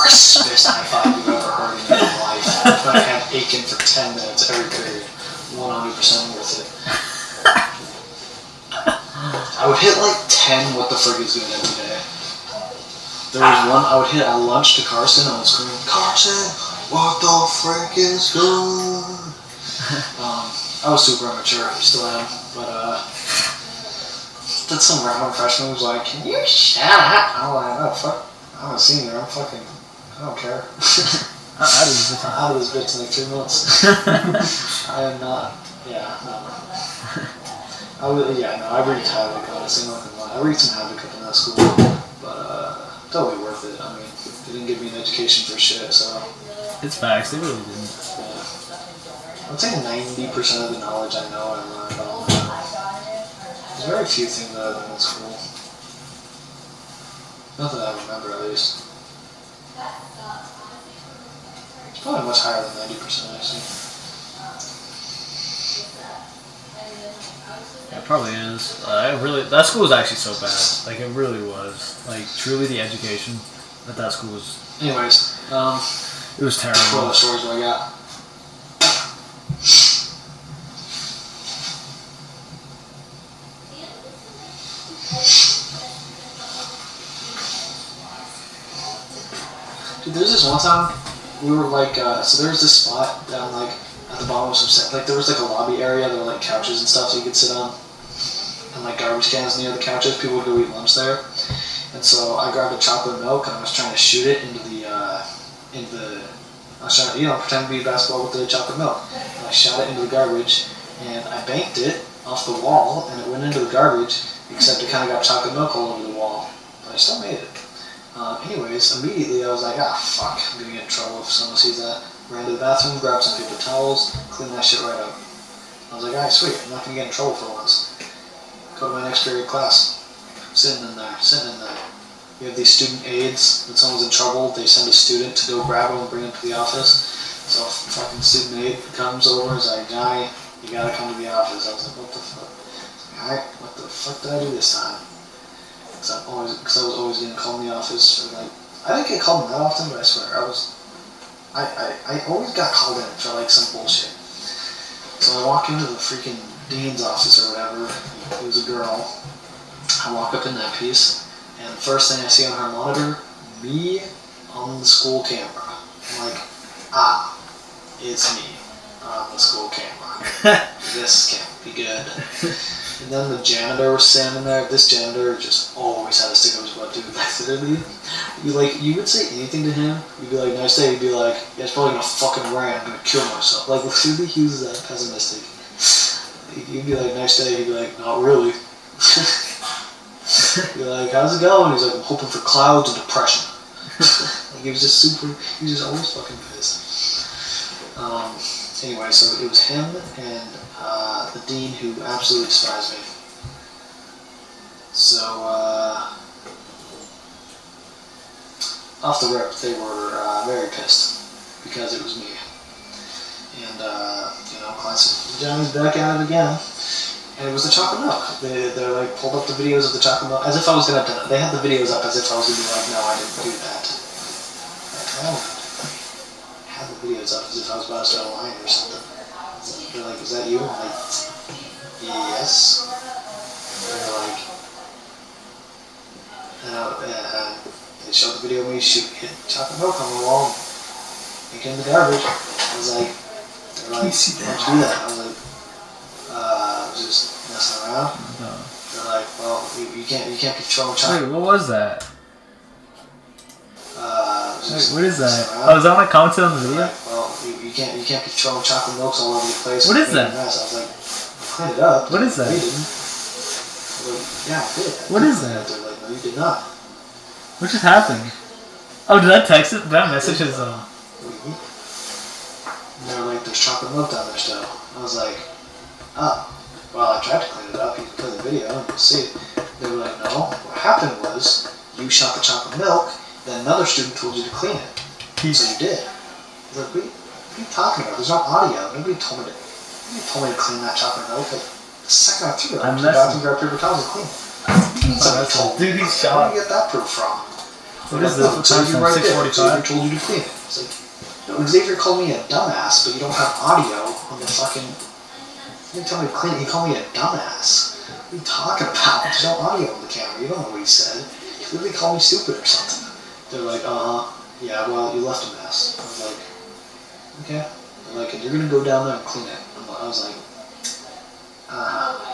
Crispest high five you've ever heard in your life. I had Aiken for 10 minutes every period. 100% worth it. I would hit like 10 what the frick is good every day. There was one I would hit at lunch to Carson and I would scream, Carson, what the frick is good? I was super immature, still am, but then some random freshman was like, can you shut up? I'm like, oh fuck, I'm a senior, I don't care. I'm out of this bitch in like 3 months. I am not, no. I wreaked havoc, honestly, not gonna lie. I wreaked some havoc up in that school, but totally worth it. I mean, they didn't give me an education for shit, so. It's facts, they really didn't. Yeah. I'd say 90% of the knowledge I know I learned on There's very few things that I learned in school. Not that I remember, at least. It's probably much higher than 90%, actually. Yeah, it probably is. That school was actually so bad. Like, it really was. Like, truly the education at that school was... Anyways, it was terrible. What other stories do I got? Dude, there's this one time, we were like, so there was this spot down like, at the bottom of some set, like there was like a lobby area, there were like couches and stuff so you could sit on, and like garbage cans near the couches, people would go eat lunch there. And so I grabbed a chocolate milk and I was trying to shoot it into the, I was trying to, pretend to be basketball with the chocolate milk. And I shot it into the garbage and I banked it off the wall and it went into the garbage, except it kind of got chocolate milk all over the wall. But I still made it. Anyways, immediately I was like, fuck, I'm gonna get in trouble if someone sees that. Ran to the bathroom, grabbed some paper towels, cleaned that shit right up. I was like, alright, sweet, I'm not gonna get in trouble for once. Go to my next period class. Sitting in there. You have these student aides. When someone's in trouble, they send a student to go grab them and bring them to the office. So fucking student aide comes over and is like, Johnny, you gotta come to the office. I was like, what the fuck? Alright, what the fuck did I do this time? Because I was always getting called in the office for like, I didn't get called in that often, but I swear, I always got called in for like some bullshit. So I walk into the freaking dean's office or whatever. It was a girl. I walk up in that piece, and the first thing I see on her monitor, me on the school camera. I'm like, it's me on the school camera. This can't be good. And then the janitor was standing there. This janitor just always had a stick up his butt, dude. Like, you would say anything to him. You'd be like, nice day. He'd be like, yeah, it's probably gonna fucking rain. I'm gonna kill myself. Like, literally, he was that pessimistic. You'd be like, nice day. He'd be like, not really. You're like, how's it going? He's like, I'm hoping for clouds and depression. Like, he was just always fucking pissed. Anyway, so it was him and the dean who absolutely despised me. So, off the rip, they were very pissed because it was me. And, classic Johnny's back at it again. And it was the chocolate milk. They're like pulled up the videos of the chocolate milk as if I was gonna. They had the videos up as if I was gonna be like, no, I didn't do that. Like, I had the videos up as if I was about to start a line or something. They're like, is that you? I'm like, yes. They're like, they showed the video of me hit chocolate milk on the wall, making the garbage. I was like, they're like, why'd you do that? I was like, just messing around. No. They're like, well, you can't be throwing chocolate. Wait, what was that? Wait, what is that? Oh, is that my comment on the video? Like, well, you can't be throwing chocolate milks all over the place. What is that? I was like, I cleaned it up. What is that? You didn't. Like, yeah, I did. What is that? They're like, no, you did not. What just happened? Oh, did I text it? Did I message his? And they're like, there's chocolate milk down there still. I was like, oh. Well, I tried to clean it up. You can play the video and you'll see it. They were like, no. What happened was you shot the chocolate milk, then another student told you to clean it. So you did. I was like, what are you talking about? There's no audio. Nobody told me to clean that chocolate milk. Like, the second I threw it, I went to the bathroom, grabbed paper towels, and cleaned it. Dude, he's shot. Where did you get that proof from? What is this? What time is it? 6:45? Xavier told you to clean it. It's like, no, Xavier called me a dumbass, but you don't have audio on the fucking. He didn't tell me to clean it. He called me a dumbass. What are you talking about? There's no audio on the camera. You don't know what he said. He literally called me stupid or something. They're like, yeah, well, you left a mess. I was like, okay. They're like, you're gonna go down there and clean it. I was like,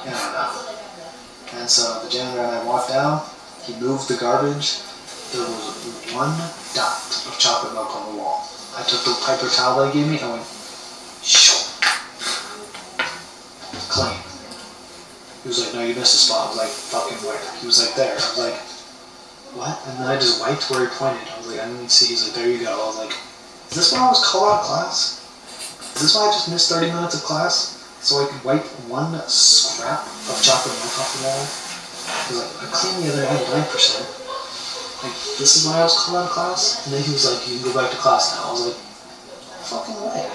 yeah, I know. And so the janitor and I walked down. He moved the garbage. There was one dot of chocolate milk on the wall. I took the paper towel they gave me. I went, shoo. Clean. He was like, no, you missed a spot. I was like, fucking where? He was like, there. I was like, what? And then I just wiped where he pointed. I was like, I didn't see. He's like, there you go. I was like, is this why I was called out of class? Is this why I just missed 30 minutes of class? So I could wipe one scrap of chocolate milk off the wall? Because I cleaned the other 99%. Like, this is why I was called out of class? And then he was like, you can go back to class now. I was like, fucking way.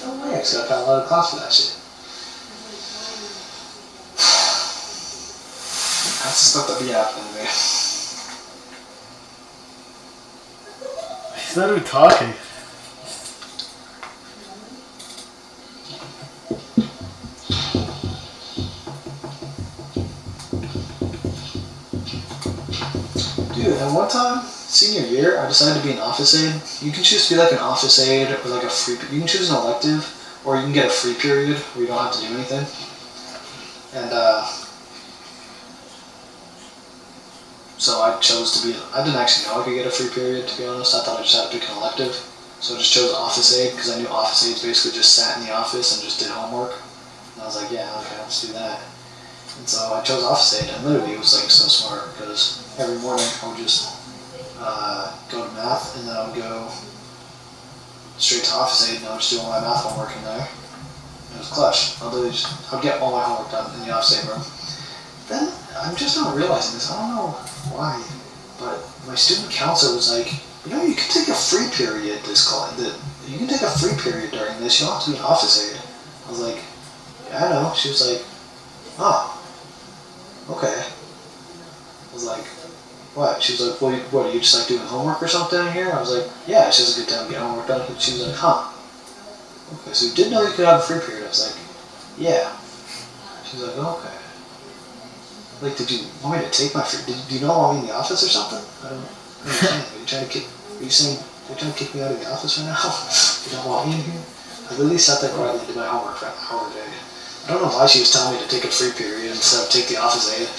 No way I just got called out of class for that shit. That's the stuff that be happening to me. He's not even talking. Dude, and one time, senior year, I decided to be an office aide. You can choose to be like an office aide or like a free. You can choose an elective, or you can get a free period where you don't have to do anything. And so I chose to be. I didn't actually know I could get a free period, to be honest. I thought I just had to pick an elective. So I just chose office aide because I knew office aides basically just sat in the office and just did homework. And I was like, yeah, okay, let's do that. And so I chose office aide, and literally it was like so smart because every morning I would just go to math, and then I would go straight to office aid, and I would just do all my math homework in there. It was clutch. I'd get all my homework done in the office aid room. Then I'm just not realizing this. I don't know why, but my student counselor was like, you know, you can take a free period you can take a free period during this. You don't have to be an office aide. I was like, yeah, I know. She was like, oh, okay. I was like, what? She was like, what, are you just like doing homework or something in here? I was like, yeah, it's just a good time to get homework done. And she was like, huh. Okay, so you did know you could have a free period. I was like, yeah. She was like, okay. Like, did you want me to take my free? Do you know I'm in the office or something? I don't understand. Are you trying to kick me out of the office right now? You don't want me in here? I literally sat there quietly and did my homework for an hour a day. I don't know why she was telling me to take a free period instead of take the office aid.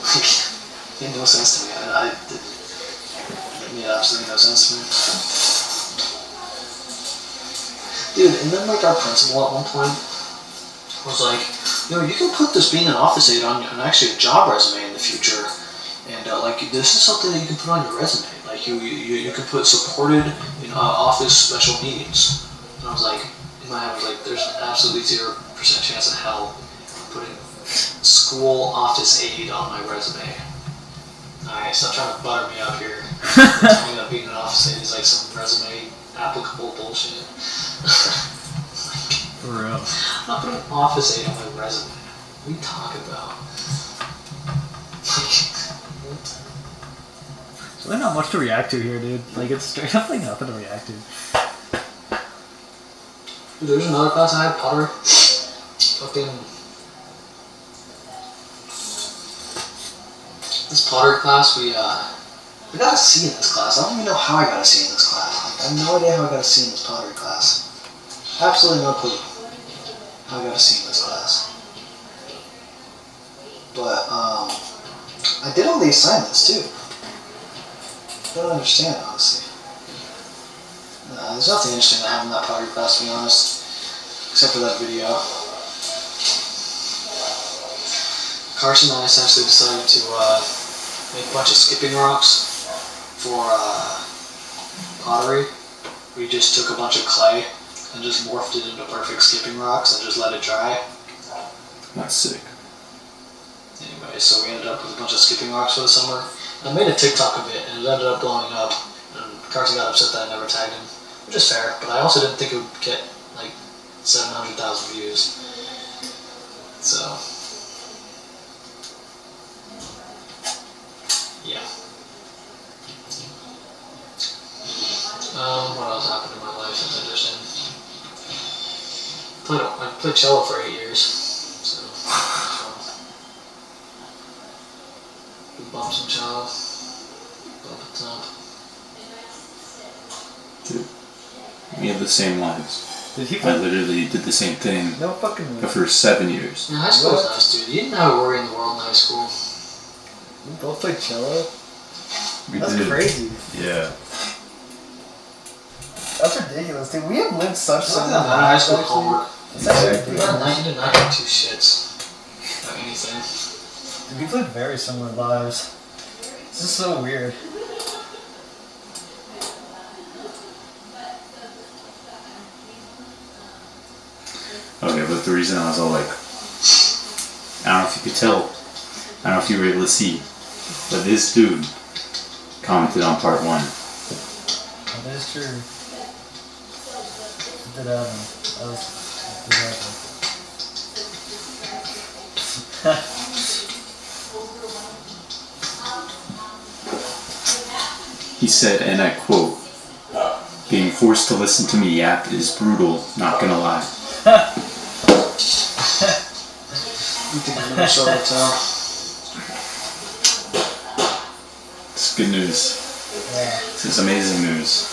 Like, it made no sense to me. It made absolutely no sense to me. Dude, and then like our principal at one point was like, you know, you can put this being an office aide on actually a job resume in the future, and like this is something that you can put on your resume. Like you can put supported in office special needs. And I was like, in my head, I was like, there's absolutely 0% chance in hell of putting school office aide on my resume. Alright, stop trying to butter me up here. Tell me that being an office aide is like some resume applicable bullshit. For real. I'm not putting office aide on my resume. What are you talking about? There's really not much to react to here, dude. Like, it's straight up like nothing to react to. Dude, there's another class I had, pottery. Fucking... This pottery class, we got a C in this class. I don't even know how I got a C in this class. Like, I have no idea how I got a C in this pottery class. Absolutely no clue how I got a C in this class. But, I did all the assignments too. I don't understand, honestly. There's nothing interesting that happened in that pottery class, to be honest. Except for that video. Carson and I essentially decided to make a bunch of skipping rocks for pottery. We just took a bunch of clay and just morphed it into perfect skipping rocks and just let it dry. That's sick. Anyway, so we ended up with a bunch of skipping rocks for the summer. I made a TikTok of it and it ended up blowing up. And Carson got upset that I never tagged him, which is fair, but I also didn't think it would get like 700,000 views. So, yeah. What else happened in my life that's interesting? I played cello for 8 years, so we bumped some cello, bump it up. Dude, we have the same lives. Did he I play? literally did the same thing No fucking way. for 7 years. Yeah, high school was nice, dude. You didn't have a worry in the world in high school. We both played cello? We That's did. crazy. Yeah. That's ridiculous, dude. We have lived such Something that high school homework. It's actually You did not get 2 shits about anything. Dude, we've lived very similar lives. This is so weird. Okay, but the reason I was all like, I don't know if you could tell, I don't know if you were able to see, but this dude commented on part 1. That is true. It did happen. It did happen. He said, and I quote, "Being forced to listen to me yap is brutal, not gonna lie." You think I'm gonna show it tell? It's good news. Yeah, This is amazing news.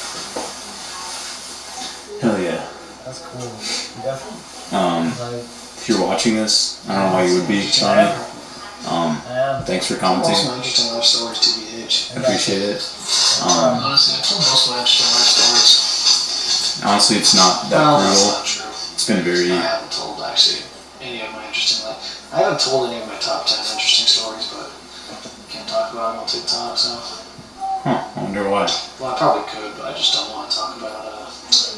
Hell yeah. that's cool. We definitely, like, If you're watching this, I don't know why you would be, Johnny. Thanks for Most commenting. of my interesting life stories, TBH. I appreciate it. Honestly, I told most of my interesting life stories. Honestly, it's not that Well, that's brutal. not true. It's been very. I haven't told actually any of my interesting life. I haven't told any of my top 10 interesting stories, but can't talk about them on TikTok, so. Huh, I wonder why. Well, I probably could, but I just don't want to talk about. I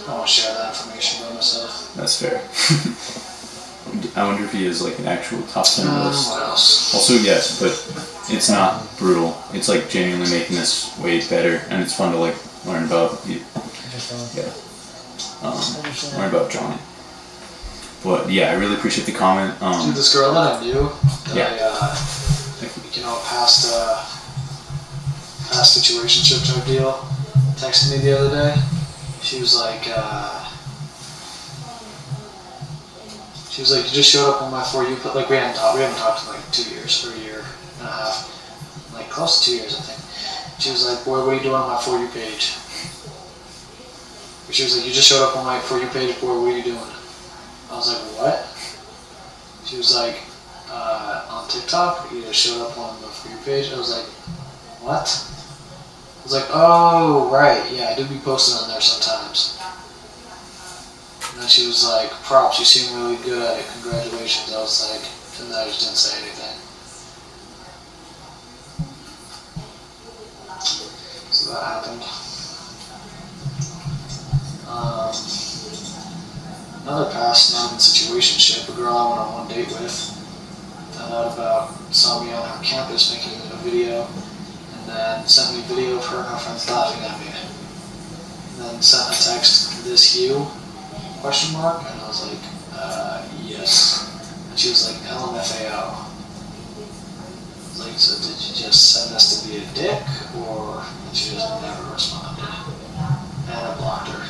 don't want to share that information by myself. That's fair. I wonder if he is like an actual top 10 list. What else? Also, yes, but it's not brutal. It's like genuinely making this way better, and it's fun to like learn about. Learn about Johnny. But yeah, I really appreciate the comment. Dude, this girl that I knew, Yeah. past situationship type deal, texted me the other day. She was like, you just showed up on my For You, but like we haven't talked in like 2 years or a year and a half, like close to 2 years I think. She was like, boy, what are you doing on my For You page? She was like, you just showed up on my For You page, boy, what are you doing? I was like, what? She was like, on TikTok, you just showed up on the For You page. I was like, what? I was like, oh, right, yeah, I do be posting on there sometimes. And then she was like, props, you seem really good at it, congratulations. I was like, and then I just didn't say anything. So that happened. Another past non-situationship, a girl I went on one date with, found out about, saw me on her campus making a video, and then sent me a video of her and her friends laughing at me. And then sent a text, "This you?" question mark, and I was like, yes. And she was like, LMFAO. I was like, so did you just send us to be a dick, or? And she just never responded. And I blocked her. I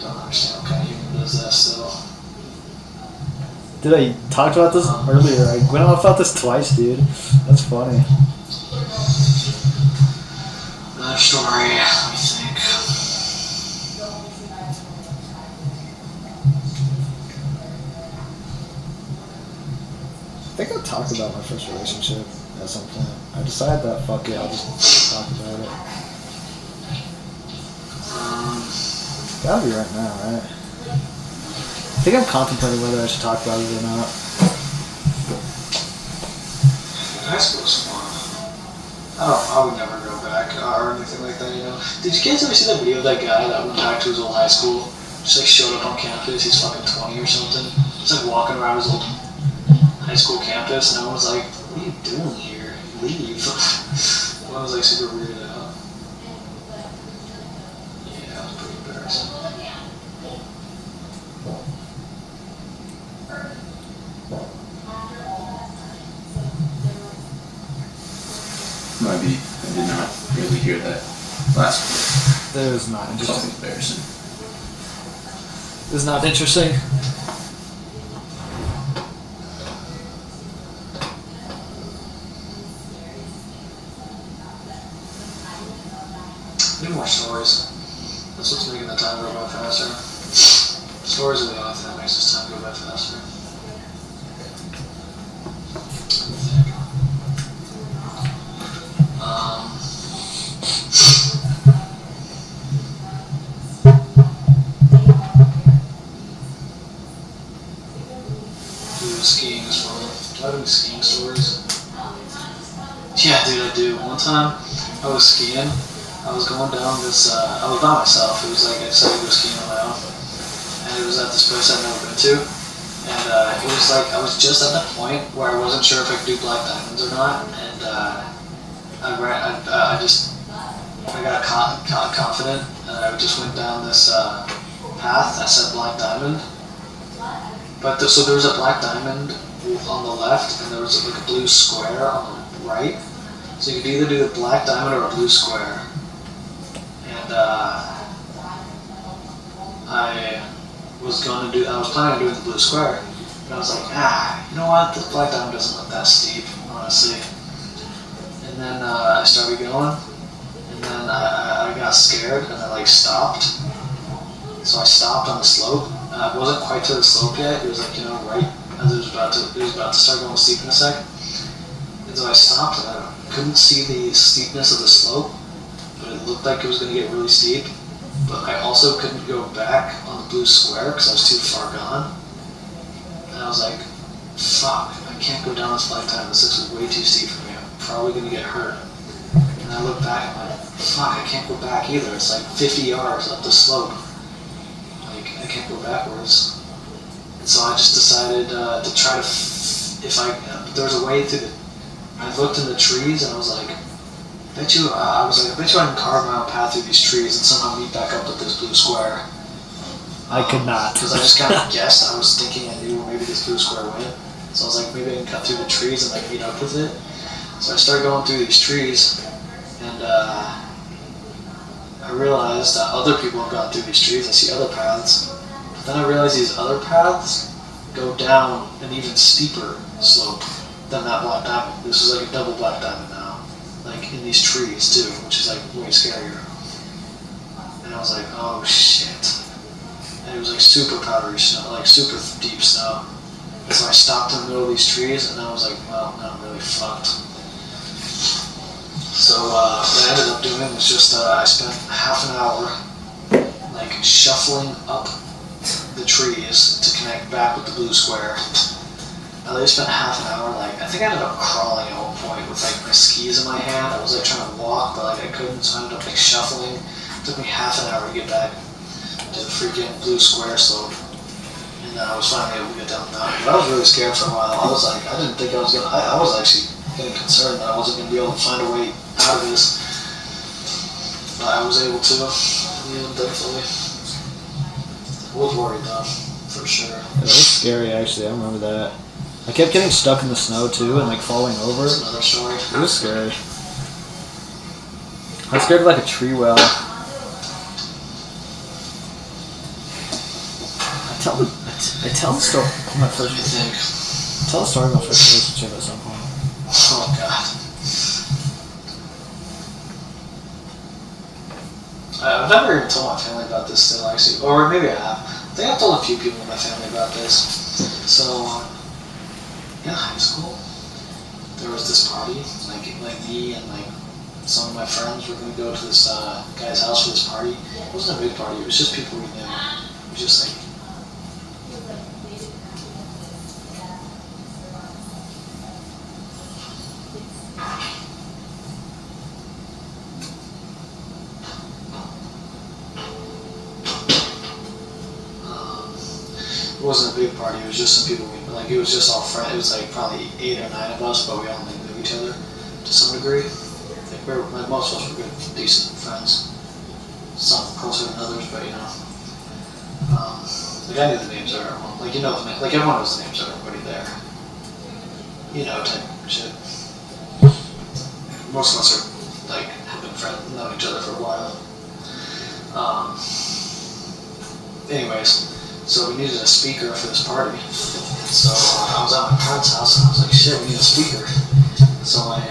don't understand what kind of human does that still. Dude, I talked about this earlier. I went off about this twice, dude. That's funny. Another story, let me think. I think I talked about my first relationship at some point. I decided that, fuck it, I'll just talk about it. Gotta be right now, right? I think I'm contemplating whether I should talk about it or not. High school was fun. I would never go back or anything like that, you know. Did you guys ever see that video of that guy that went back to his old high school? Just like showed up on campus, he's fucking 20 or something. Just like walking around his old high school campus, and I was like, what are you doing here? Leave. I was like super weirded out. Yeah, it was pretty embarrassing. Maybe I did not really hear that last That was not bit. interesting. Something embarrassing. It was not interesting. Need more stories. That's what's making the time go by faster. Stories are the only thing that makes this time go by faster. Dude, skiing is fun. Do I have any skiing stories? Yeah, dude, I do. One time, I was skiing. I was going down this, I was by myself. It was like I decided to go skiing on my own. And it was at this place I'd never been to. And it was like, I was just at that point where I wasn't sure if I could do Black Diamonds or not. And I got confident, and I just went down this path that said Black Diamond. But so there was a Black Diamond on the left, and there was like a blue square on the right. So you could either do the Black Diamond or a blue square. And I was planning on doing the blue square. And I was like, you know what? This Black Diamond doesn't look that steep, honestly. And then I started going, and then I got scared, and I like stopped. So I stopped on the slope. I wasn't quite to the slope yet. It was like, right as it was about to start going steep in a sec. And so I stopped, and I couldn't see the steepness of the slope, but it looked like it was going to get really steep. But I also couldn't go back on the blue square because I was too far gone. And I was like, fuck, I can't go down this Black Diamond. This looks way too steep for me. I'm probably going to get hurt. I look back, I'm like, fuck, I can't go back either. It's like 50 yards up the slope. Like, I can't go backwards. And so I just decided to try to, there's a way through I looked in the trees and I was like, I bet you I can carve my own path through these trees and somehow meet back up with this blue square. I could not. Because I just kind of guessed. I was thinking I knew where maybe this blue square went. So I was like, maybe I can cut through the trees and like meet up with it. So I started going through these trees, and I realized that other people have gone through these trees. I see other paths. But then I realized these other paths go down an even steeper slope than that black diamond. This is like a double black diamond now. Like in these trees too, which is like way scarier. And I was like, oh shit. And it was like super powdery snow, like super deep snow. And so I stopped in the middle of these trees, and I was like, well, now I'm really fucked. So what I ended up doing was just I spent half an hour like shuffling up the trees to connect back with the blue square. I literally spent half an hour, like I think I ended up crawling at one point with like my skis in my hand. I was like trying to walk, but like I couldn't, so I ended up like shuffling. It took me half an hour to get back to the freaking blue square slope. And then I was finally able to get down the mountain. But I was really scared for a while. I was like, I didn't think I was gonna, I was actually getting concerned that I wasn't gonna be able to find a way out of this. But I was able to, thankfully. I was worried though, for sure. Yeah, that was scary actually, I remember that. I kept getting stuck in the snow too and like falling over. That's another story. It was scary. I was scared of like a tree well. I tell the story. My first. Let me think. Tell the story of my first relationship at some point. Oh god. I've never even told my family about this still actually, or maybe I have. I think I've told a few people in my family about this. So, in high school, there was this party, like me and like some of my friends were gonna go to this guy's house for this party. It wasn't a big party, it was just people we knew. It was just like, it wasn't a big party, it was just some people we knew. Like, it was just all friends. It was like probably 8 or 9 of us, but we all knew each other to some degree. Like most of us were good, decent friends. Some closer than others, but you know. Like I knew the names of everyone. Like, you know, like everyone knows the names of everybody there. You know, type shit. Most of us are, like, have been friends, known each other for a while. Anyways. So we needed a speaker for this party. So I was at my parents' house and I was like, shit, we need a speaker. So I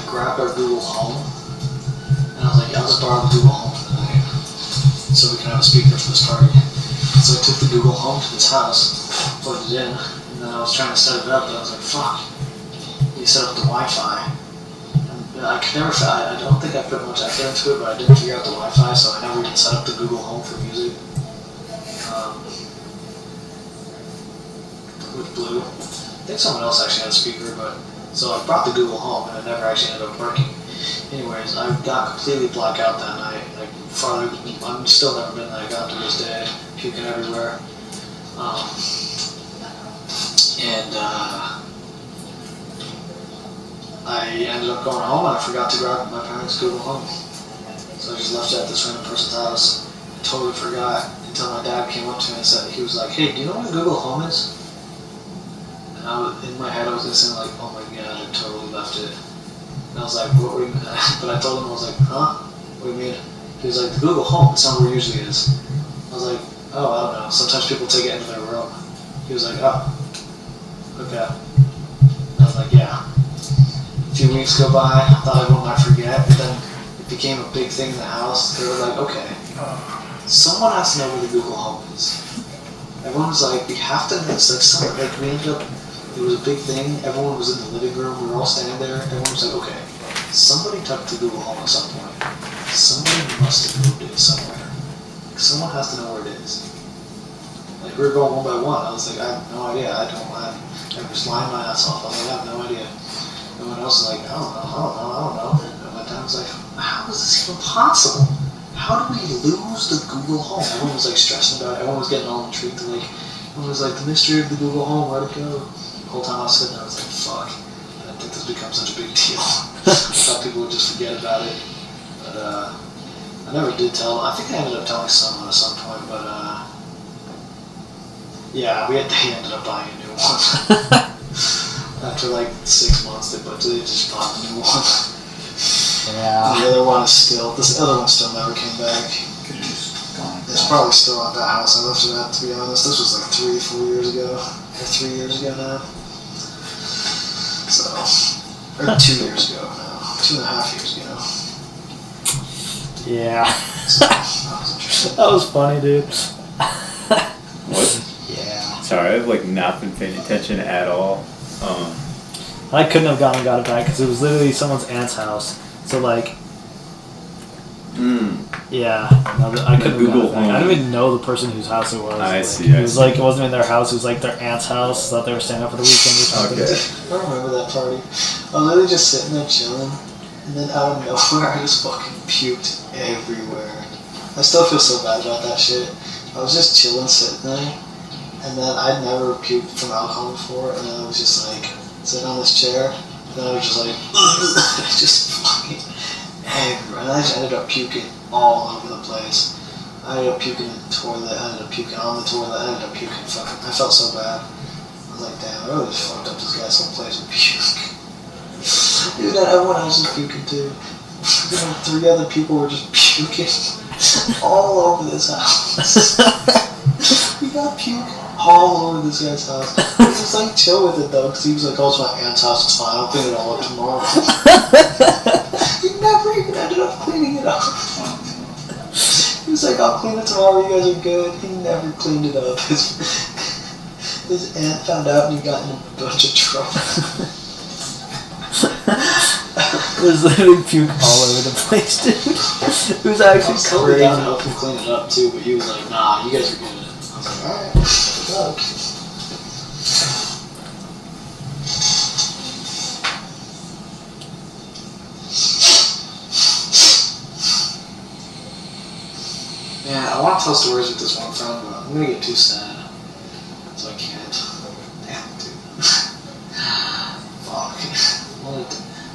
grabbed our Google Home and I was like, I'll just borrow the Google Home for the night so we can have a speaker for this party. So I took the Google Home to this house, plugged it in, and then I was trying to set it up, but I was like, fuck, you set up the Wi-Fi. And I don't think I put much effort into it, but I didn't figure out the Wi-Fi, so I never even set up the Google Home for music. With Blue. I think someone else actually had a speaker, but so I brought the Google Home and it never actually ended up working. Anyways, I got completely blacked out that night. Like farther, I'm still never been like out to this day, puking everywhere. I ended up going home and I forgot to grab my parents' Google Home. So I just left it at this random person's house. I totally forgot until my dad came up to me and said, he was like, hey, do you know what a Google Home is? And in my head I was listening like, oh my god, I totally left it. And I was like, what do you mean? But I told him, I was like, huh? What do you mean? He was like, the Google Home, it's not where it usually is. I was like, oh, I don't know. Sometimes people take it into their room. He was like, oh, okay. And I was like, yeah. A few weeks go by, I thought everyone might forget, but then it became a big thing in the house. They were like, okay, someone has to know where the Google Home is. Everyone was like, we have to, it's like something, like we ended up, it was a big thing, everyone was in the living room, we were all standing there, everyone was like, okay, somebody took the Google Home at some point. Somebody must have moved it somewhere. Someone has to know where it is. Like, we were going one by one, I was like, I have no idea, I was lying my ass off, I was like, I have no idea. Everyone else was like, I don't know. And my dad I was like, how is this even possible? How do we lose the Google Home? Everyone was like stressing about it. Everyone was getting all intrigued. Like, everyone was like, the mystery of the Google Home, where'd it go? The whole time I was sitting there, I was like, fuck. I didn't think this would become such a big deal. I thought people would just forget about it. But I never did tell. I think I ended up telling someone at some point, but yeah, they ended up buying a new one. After like 6 months, they just bought a new one. Yeah. The other one is still, this other one still never came back. Could've just gone. It's probably still at that house I left it at, to be honest. This was like 3-4 years ago. Or 3 years ago now. So, or 2 years ago now. 2.5 years ago. Yeah. So, that was interesting. That was funny, dude. What? Yeah. Sorry, I've like not been paying attention at all. I couldn't have gone and got it back because it was literally someone's aunt's house. So like, yeah, no, I couldn't have Google got it back. I Home. didn't even know the person whose house it was. I Like, see, It I was see. like it wasn't in their house. It was like their aunt's house that they were staying up for the weekend or something. Okay. I remember that party. I was literally just sitting there chilling, and then out of nowhere, I just fucking puked everywhere. I still feel so bad about that shit. I was just chilling, sitting there, and then I'd never puked from alcohol before, and then I was just like sitting on this chair, and then I was just like, just fucking everywhere. And I just ended up puking all over the place. I ended up puking in the toilet, I ended up puking on the toilet, I ended up puking fucking. I felt so bad. I was like, damn, I really just fucked up this guy's whole place with puke. Dude, and everyone else was puking too. 3 other people were just puking all over this house. We got puke all over this guy's house. He was just like chill with it though, because he was like, oh, it's my aunt's house, it's fine, I'll clean it all up tomorrow. He never even ended up cleaning it up. He was like, I'll clean it tomorrow, you guys are good. He never cleaned it up. His aunt found out and he got in a bunch of trouble. There's literally puke all over the place, dude. It was I actually was totally down to crazy. help him clean it up too, but he was like, nah, you guys are good. I was like, alright, good luck. Yeah, I want to tell stories with this one friend, but I'm gonna get too sad. So I can't. Damn, dude. Fuck.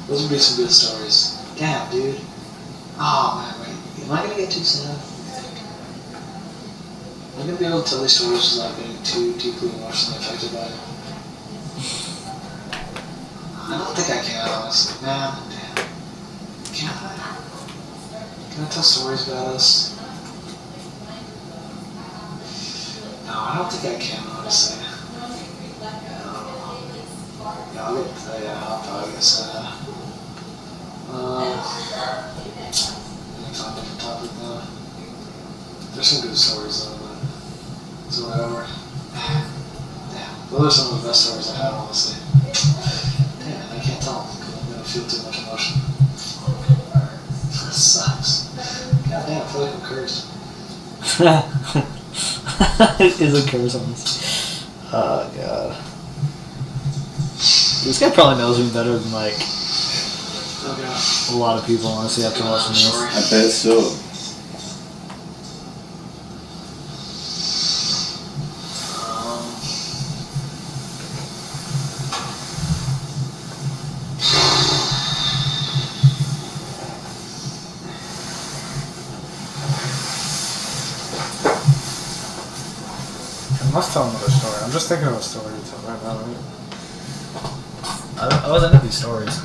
Those would be some good stories. Damn, dude. Oh man, wait. Am I gonna get too sad? Am I gonna be able to tell these stories without getting too deeply emotionally affected by it? I don't think I can, honestly. Man, damn. Can I? Can I tell stories about us? No, I don't think I can, honestly. I'll probably get sad. Let's find a different topic now. There's some good stories though, but it's whatever. Damn, those are some of the best stories I have, honestly. Damn, I can't tell because I'm gonna feel too much emotion. That sucks. God damn, I feel like I'm cursed. It is a curse on this. Oh god. This guy probably knows me better than like Okay. a lot of people, honestly, after watching this. I bet so. I must tell another story. I'm just thinking of a story to tell right now. I was into these stories.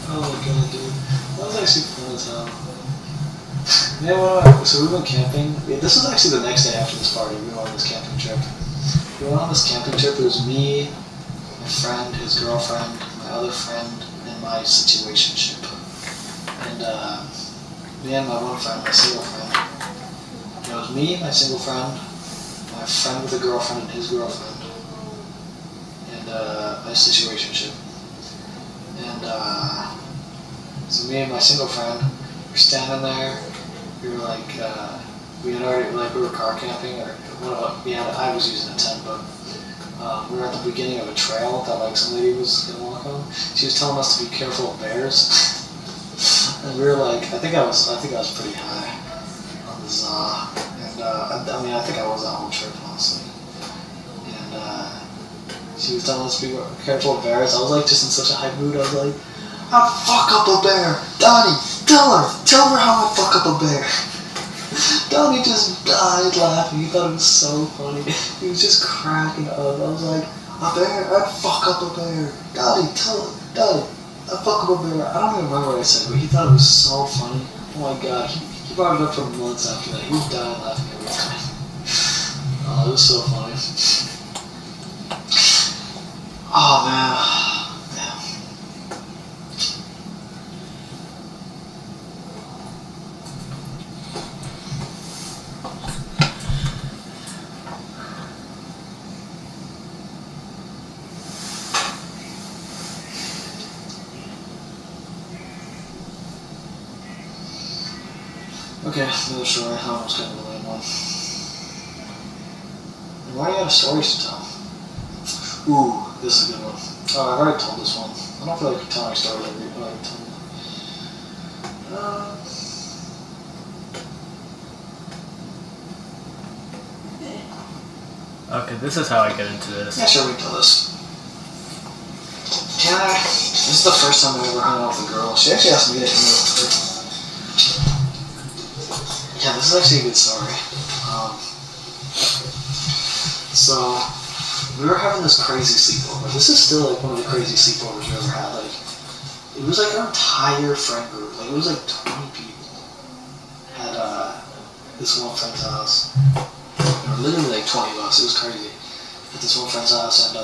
Oh my god, dude. That was actually fun as hell. Yeah, so we went camping. Yeah, this was actually the next day after this party. We went on this camping trip. We went on this camping trip. It was me, my friend, his girlfriend, my other friend, and my situationship. And me and my one friend, my single friend. It was me, my single friend, my friend with a girlfriend and his girlfriend, and my situationship. And so me and my single friend, We're standing there. We were like, we had already like we were car camping or I was using a tent, but we were at the beginning of a trail that like some lady was gonna walk on. She was telling us to be careful of bears, and we were like, I think I was pretty high on the za, and I think I was that whole trip honestly, and she was telling us to be careful of bears. I was like just in such a high mood. I was like, I'll fuck up a bear, Donnie. Tell her how I fuck up a bear. Donnie just died laughing. He thought it was so funny. He was just cracking up. I was like, a bear? I'd fuck up a bear. Donnie, I'd fuck up a bear. I don't even remember what I said, but he thought it was so funny. Oh my god, he brought it up for months after that. He died laughing every time. Oh, it was so funny. Oh man. Okay, another story. I almost got the lame one. Why do you have stories to tell? Ooh, this is a good one. Oh, I've already told this one. I don't feel like telling stories every time. Okay, this is how I get into this. Yeah, sure, we can tell this. Can I? This is the first time I ever hung out with a girl. She actually asked me to hang out with her. Yeah, this is actually a good story. So, we were having this crazy sleepover. This is still like one of the crazy sleepovers we ever had. Like, it was like our entire friend group. Like, it was like 20 people at this one friend's house. Or literally like 20 of us. It was crazy. At this one friend's house, and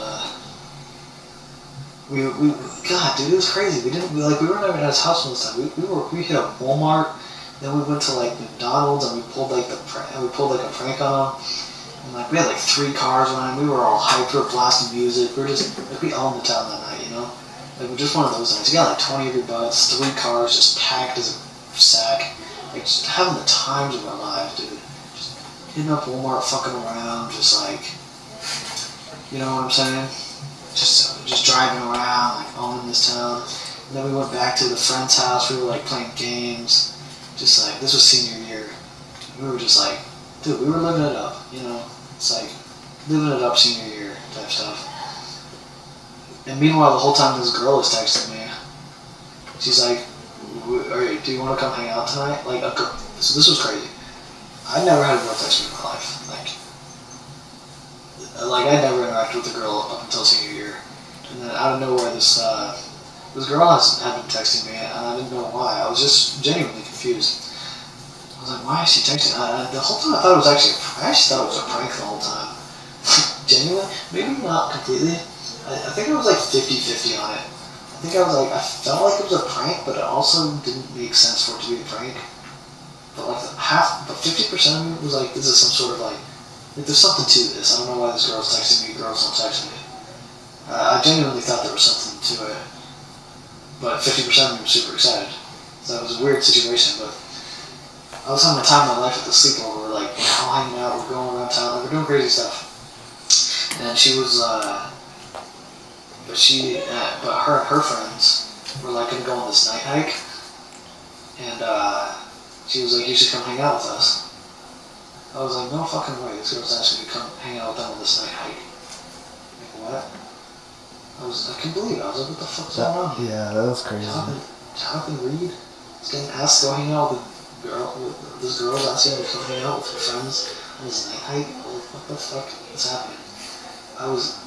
God, dude, it was crazy. We weren't even at his house most of the time. We hit a Walmart. Then we went to like McDonald's and we pulled like a prank on him. And like we had like 3 cars running. We were all hyped. We were blasting music. We were just like we owned the town that night, you know. Like just one of those nights. You got like 20 of your butts, 3 cars just packed as a sack. Like just having the times of our lives, dude. Just hitting up Walmart, fucking around, just like, you know what I'm saying? Just driving around, like owning this town. And then we went back to the friend's house. We were like playing games. Just like, this was senior year. We were just like, dude, we were living it up, you know? It's like, living it up senior year type stuff. And meanwhile, the whole time this girl is texting me. She's like, do you want to come hang out tonight? Like, a girl. So this was crazy. I never had a girl text me in my life. Like I never interacted with a girl up until senior year. And then out of nowhere, this girl had been texting me, and I didn't know why. I was just genuinely confused. I was like, why is she texting? The whole time I thought it was I actually thought it was a prank the whole time. Genuinely, maybe not completely. I think I was like 50-50 on it. I felt like it was a prank, but it also didn't make sense for it to be a prank. But like 50% of me was like, this is some sort of like there's something to this. I don't know why this girl's texting me, girls don't text me. I genuinely thought there was something to it. But 50% of me was super excited. So it was a weird situation, but I was having the time of my life at the sleepover. We're like, all hanging out, we're going around town, we're doing crazy stuff. And she was, but her friends were like gonna go on this night hike. And she was like, you should come hang out with us. I was like, no fucking way, this girl's asking me to come hang out with them on this night hike. Like, what? I couldn't believe it. I was like, what the fuck's going on? Yeah, that was crazy. Jonathan Reed is getting asked to go hang out with this girl's asking him to come hang out with her friends on this night hike. Like, what the fuck is happening? I was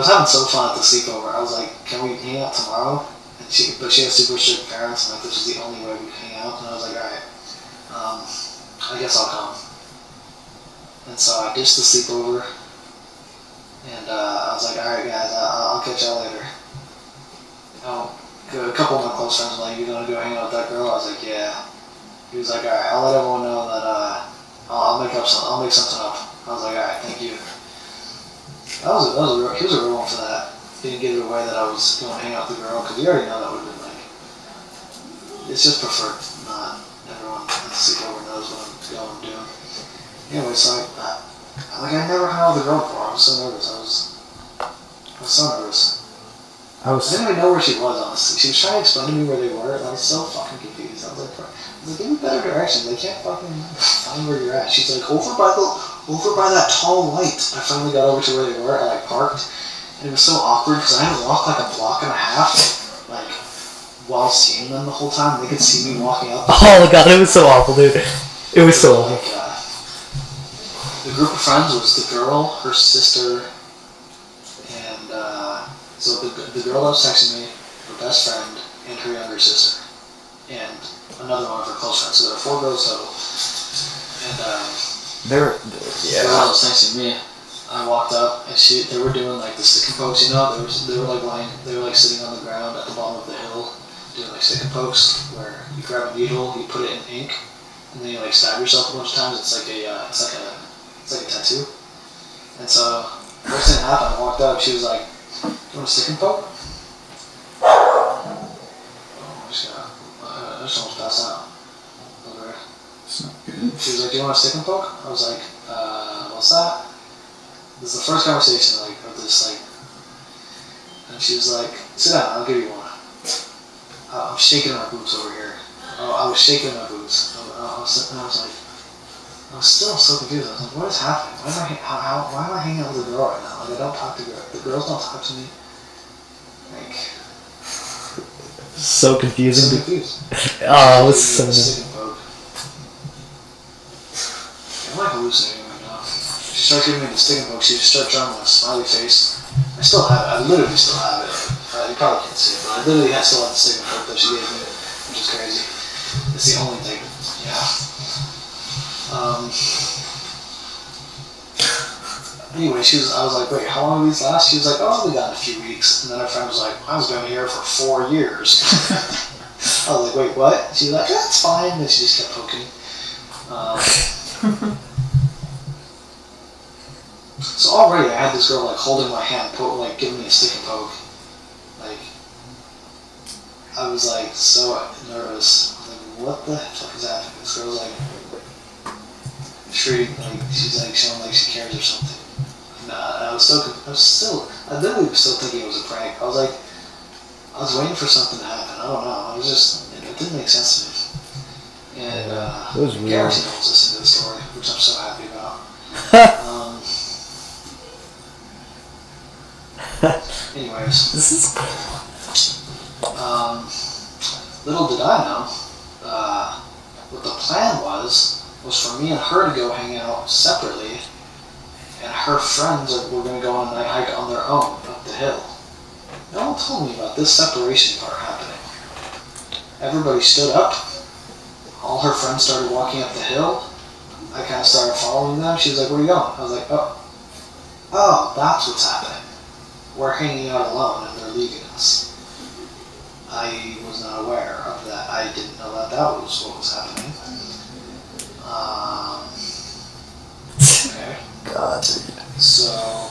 having so fun at the sleepover. I was like, can we hang out tomorrow? And she has super strict parents, and like this was the only way we could hang out. And I was like, alright, I guess I'll come. And so I ditched the sleepover, and I was like, alright guys, I'll catch y'all later. A couple of my close friends were like, you gonna go hang out with that girl? I was like, yeah. He was like, alright, I'll let everyone know that I'll make something up. I was like, alright, thank you. He was a real one for that. didn't give it away that I was going to hang out with the girl, because you already know that would have been like, it's just preferred not everyone at the sleepover knows what I'm going and doing. Anyway, so I never hung out with the girl before. I was so nervous. I was so nervous. I didn't even know where she was, honestly. She was trying to explain to me where they were, and I was so fucking confused. I was like, give me better directions. They can't fucking find where you're at. She's like, over by that tall light. I finally got over to where they were. I like parked, and it was so awkward because I had to walk like a block and a half, like while seeing them the whole time. They could see me walking up. Oh god, it was so awful, dude. It was so awful. The group of friends was the girl, her sister, and so the girl that was texting me, her best friend, and her younger sister, and another one of her close friends. So there were 4 girls total. And the girl that was texting me, I walked up and they were doing like the stick and pokes, you know. They were like sitting on the ground at the bottom of the hill, doing like stick and pokes, where you grab a needle, you put it in ink, and then you like stab yourself a bunch of times. It's like a tattoo. And so first thing that happened, I walked up. She was like, "Do you want a stick and poke?" I just almost passed out. Okay. It's not good. She was like, "Do you want a stick and poke?" I was like, "What's that?" This is the first conversation of this and she was like, "Sit down, I'll give you one." I'm shaking my boots over here. I was shaking my boots. I was still so confused. I was like, what is happening? Why am I hanging out with a girl right now? Like, I don't talk to girls. The girls don't talk to me. Like, So confusing. so confused. Oh, it was so Stick and poke. I'm like hallucinating right now. She started giving me the stick and poke. She just started drawing a smiley face. I still have it. I literally still have it. You probably can't see it, but I literally still have the stick and poke that she gave me, which is crazy. It's the only thing. Yeah. Anyway, I was like, wait, how long do these last? She was like, oh, we got a few weeks. And then her friend was like, I was going to be here for 4 years. I was like, wait, what? She was like, that's fine. And she just kept poking. So already I had this girl like holding my hand, like giving me a stick and poke. Like, I was like so nervous. I was like, what the fuck is happening? This girl's like, she's like showing like she cares or something. Nah, I literally was still thinking it was a prank. I was waiting for something to happen. I don't know. It didn't make sense to me. And it was weird. Garrison was listening to the story, which I'm so happy about. Anyways, This is little did I know, what the plan was for me and her to go hang out separately, and her friends were going to go on a night hike on their own up the hill. No one told me about this separation part happening. Everybody stood up. All her friends started walking up the hill. I kind of started following them. She was like, where are you going? I was like, oh, that's what's happening. We're hanging out alone and they're leaving us. I was not aware of that. I didn't know that was what was happening. Okay. God. So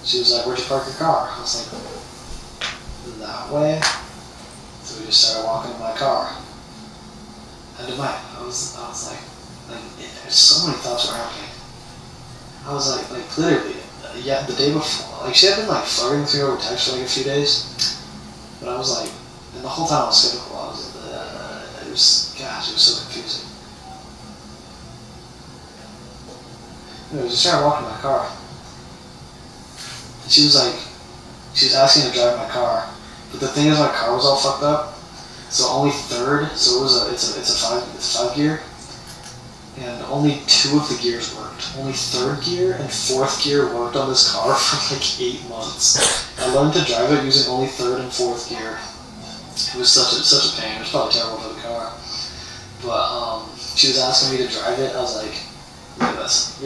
she was like, where'd you park your car? I was like, that way. So we just started walking to my car. And I was like, there's so many thoughts were happening. I was like literally, yeah, the day before, like she had been like flirting with me over text for like a few days, but I was like, and the whole time I was skeptical. I was, it was so confusing. Anyway, just started walking my car, and she was asking to drive my car, but the thing is my car was all fucked up, so only third, so it's a 5 gear. And only 2 of the gears worked. Only 3rd gear and 4th gear worked on this car for like 8 months. I learned to drive it using only 3rd and 4th gear. It was such a pain. It was probably terrible for the car. But she was asking me to drive it. I was like, look at this.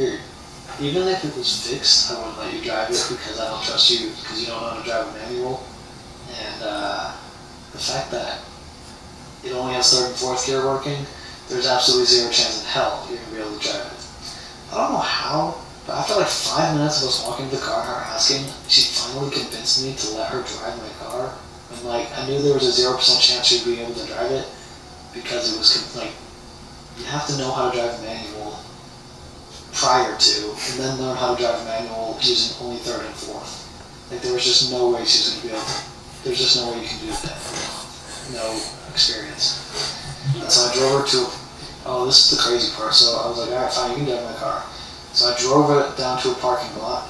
Even if it was fixed, I wouldn't let you drive it because I don't trust you because you don't know how to drive a manual. And the fact that it only has 3rd and 4th gear working, there's absolutely 0 chance in hell you're going to be able to drive it. I don't know how, But after like 5 minutes of us walking to the car and her asking, she finally convinced me to let her drive my car. And like, I knew there was a 0% chance she'd be able to drive it because it was like, you have to know how to drive a manual prior to, and then learn how to drive a manual using only third and fourth. Like, there was just no way she was going to be able to, there's just no way you can do that. No experience. And so I drove her to, oh, this is the crazy part. So I was like, alright, fine, you can drive my car. So I drove it down to a parking lot.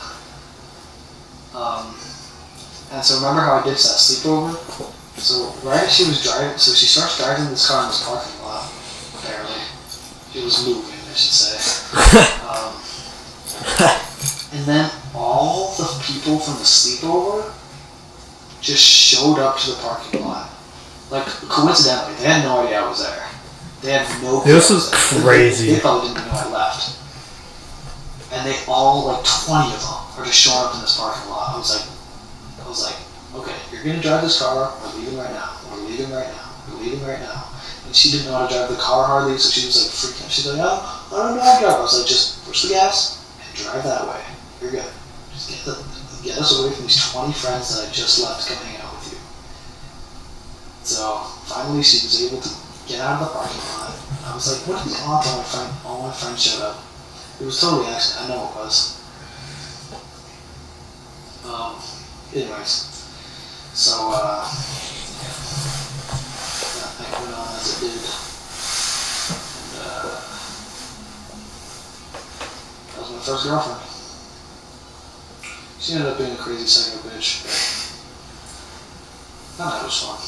And so remember how I ditched that sleepover? So right as she was driving, so she starts driving this car in this parking lot, barely. It was moving, I should say. And then all the people from the sleepover just showed up to the parking lot. Like, coincidentally, they had no idea I was there. They had no clue. This is crazy. They probably didn't know I left. And they all, like 20 of them, are just showing up in this parking lot. I was like, okay, you're gonna drive this car, we're leaving right now. We're leaving right now. We're leaving right now. And she didn't know how to drive the car hardly, so she was like freaking out. She's like, oh, I don't know how to drive. I was like, just push the gas and drive that way. You're good. Just get us away from these 20 friends that I just left to come hang out with you. So finally she was able to get out of the parking lot. I was like, what are the odds all my friends showed up? It was totally an accident, I know it was. Anyways, so that thing went on as it did. And that was my first girlfriend. She ended up being a crazy psycho bitch, but that was fun.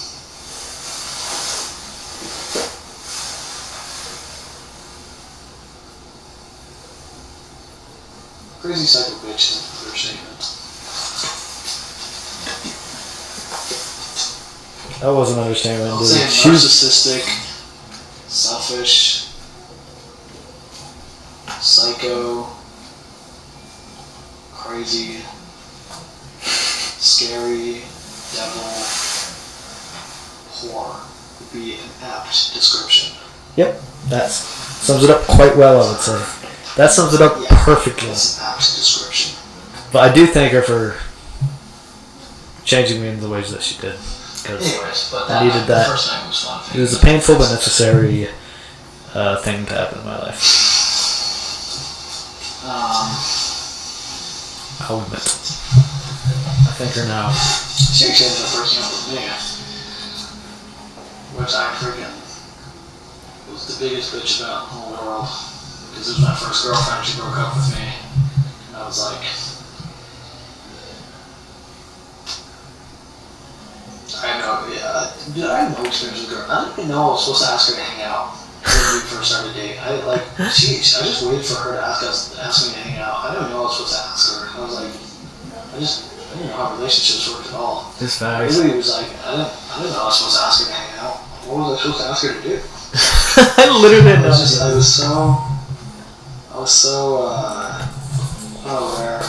Crazy psycho bitch is an understatement. That was an understatement, I'll dude. say She was narcissistic, selfish, psycho, crazy, scary, devil, whore would be an apt description. Yep, that sums it up quite well, I would say. That sums it up perfectly. That's an apt description. But I do thank her for changing me in the ways that she did. Because Anyways, but I needed that. The first night was fun. it was a painful but necessary thing to happen in my life. I'll admit. I thank her now. She actually ended up breaking up with me. Which I freaking was the biggest bitch about in the whole world. Because it was my first girlfriend, she broke up with me. And I was like, I had no experience with girls. I didn't even know I was supposed to ask her to hang out when we first started dating. I just waited for her to ask me to hang out. I didn't know I was supposed to ask her. I was like, I didn't know how relationships worked at all. It's I facts. really was like, I didn't know I was supposed to ask her to hang out. What was I supposed to ask her to do? I literally didn't know. I was so unaware.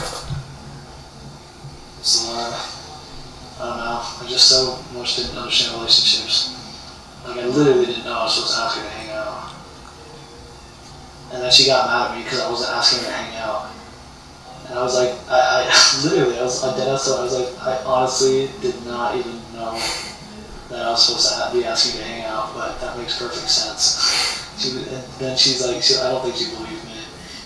So, I don't know. I just so much didn't understand relationships. Like, I literally didn't know I was supposed to ask her to hang out. And then she got mad at me because I wasn't asking her to hang out. And I was like, I literally, I was dead ass. So I was like, I honestly did not even know that I was supposed to be asking her to hang out, but that makes perfect sense. And then she's like, I don't think she believed me,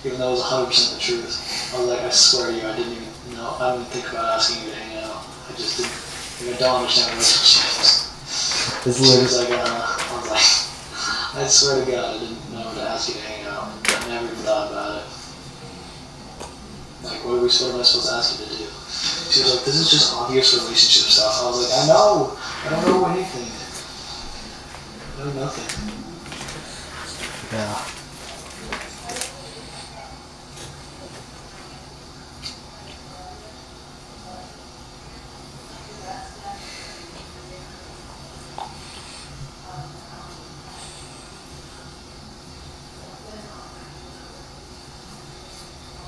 even though it was 100% the truth. I was like, I swear to you, I didn't even know. I didn't think about asking you to hang out. I just didn't. I don't understand relationships. It's She literally. was like, I was like, I swear to God, I didn't know to ask you to hang out. I never even thought about it. Like, what am I supposed to ask you to do? She was like, this is just obvious relationship stuff. I was like, I know. I don't know anything. I know nothing. Yeah.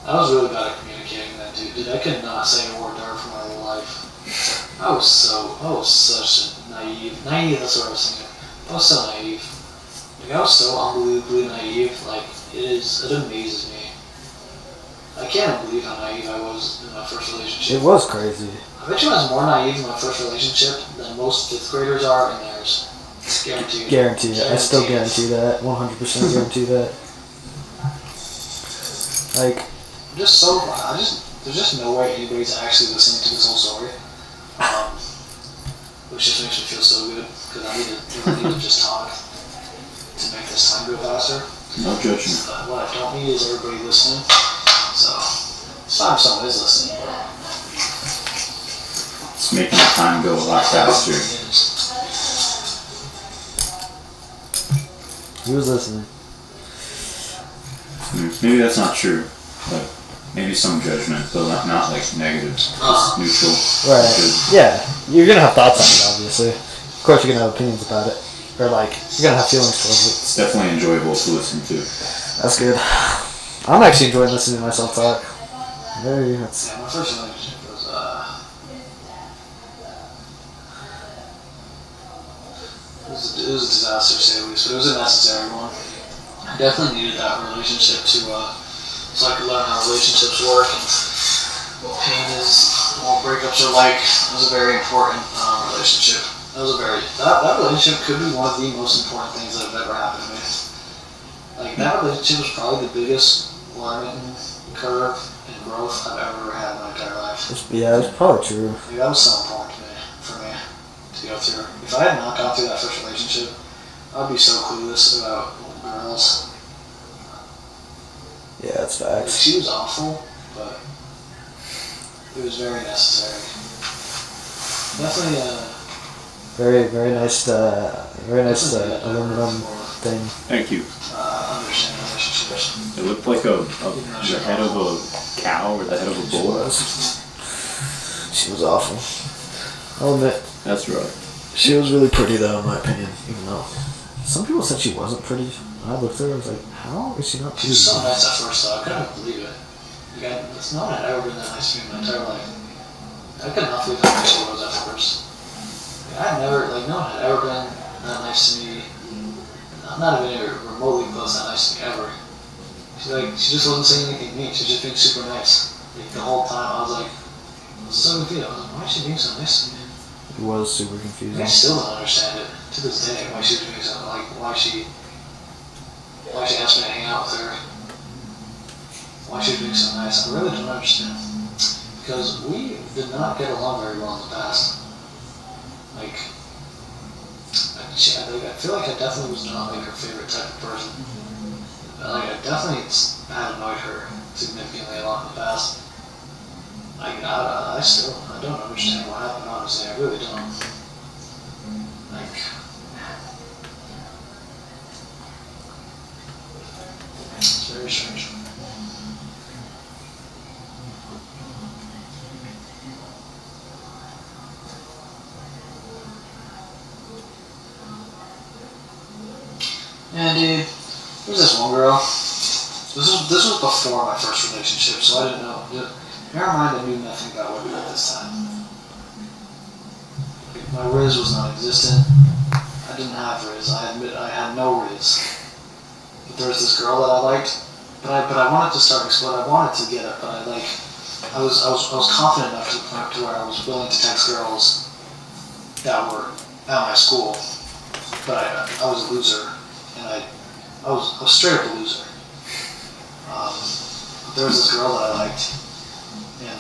I was really bad at communicating that dude. I could not say a word to her for my whole life. I was such a naive, that's what I was thinking. I was so naive. Like, I was so unbelievably naive, like, it amazes me. I can't believe how naive I was in my first relationship. It was crazy. I bet you I was more naive in my first relationship than most 5th graders are in theirs. Guaranteed. Guaranteed. I still guarantee that. 100% guarantee that. Like, There's just no way anybody's actually listening to this whole story. Which just makes me feel so good, because I really need to just talk to make this time go faster. No judgment. But what I don't need is everybody listening. So, it's fine if someone is listening. It's making the time go a lot faster. he was listening. Maybe that's not true. Like, maybe some judgment, but not like negative. Just neutral. Right. Good. Yeah. You're gonna have thoughts on it, obviously. Of course, you're gonna have opinions about it. Or, like, you're gonna have feelings towards it. It's definitely enjoyable to listen to. That's good. I'm actually enjoying listening to myself talk. Very. That's. Yeah, my first relationship was, it was a disaster, to say the least, but it was a necessary one. I definitely needed that relationship to, so I could learn how relationships work and what pain is, what breakups are like. It was a very important relationship. That relationship could be one of the most important things that have ever happened to me. Like, that relationship was probably the biggest learning curve and growth I've ever had in my entire life. Yeah, it's probably true. Like, that was so important to me, for me, to go through. If I had not gone through that first relationship, I'd be so clueless about girls. Yeah, that's Like, facts. she was awful, but it was very necessary. Definitely, Very, very nice. Aluminum thing. Thank you. understand relationships. It looked like the head of a cow or the head of a bull. She was awful. I'll admit, That's right. she was really pretty though, in my opinion. Even though some people said she wasn't pretty. When I looked at her, I was like, how is she not She pretty? was so nice at first, though. I couldn't believe it. Like, no one had ever been that nice to me in my entire life. I could not believe how nice she was at first. Like, no one had ever been that nice to me. Not even remotely close that nice to me ever. She just wasn't saying anything mean. She was just being super nice. Like, the whole time, I was like, so confused. I was like, why is she being so nice to me? It was super I confusing. still don't understand it to this day. Why she was doing something like why she asked me to hang out with her. Why she was being so nice. I really don't understand. Because we did not get along very well in the past. Like, I feel like I definitely was not like her favorite type of person. Like, I definitely had annoyed her significantly a lot in the past. Like, I don't understand what happened, honestly. I really don't. Like, it's very strange. Yeah, dude. There was this one girl. This was before my first relationship, so I didn't know. Never mind, I knew nothing about women at this time. My Riz was non-existent. I didn't have Riz. I admit I had no Riz. But there was this girl that I liked. But I wanted to start exploring. I wanted to get it, but I was confident enough to the point to where I was willing to text girls that were at my school. But I was a loser, and I was straight up a loser. But there was this girl that I liked. And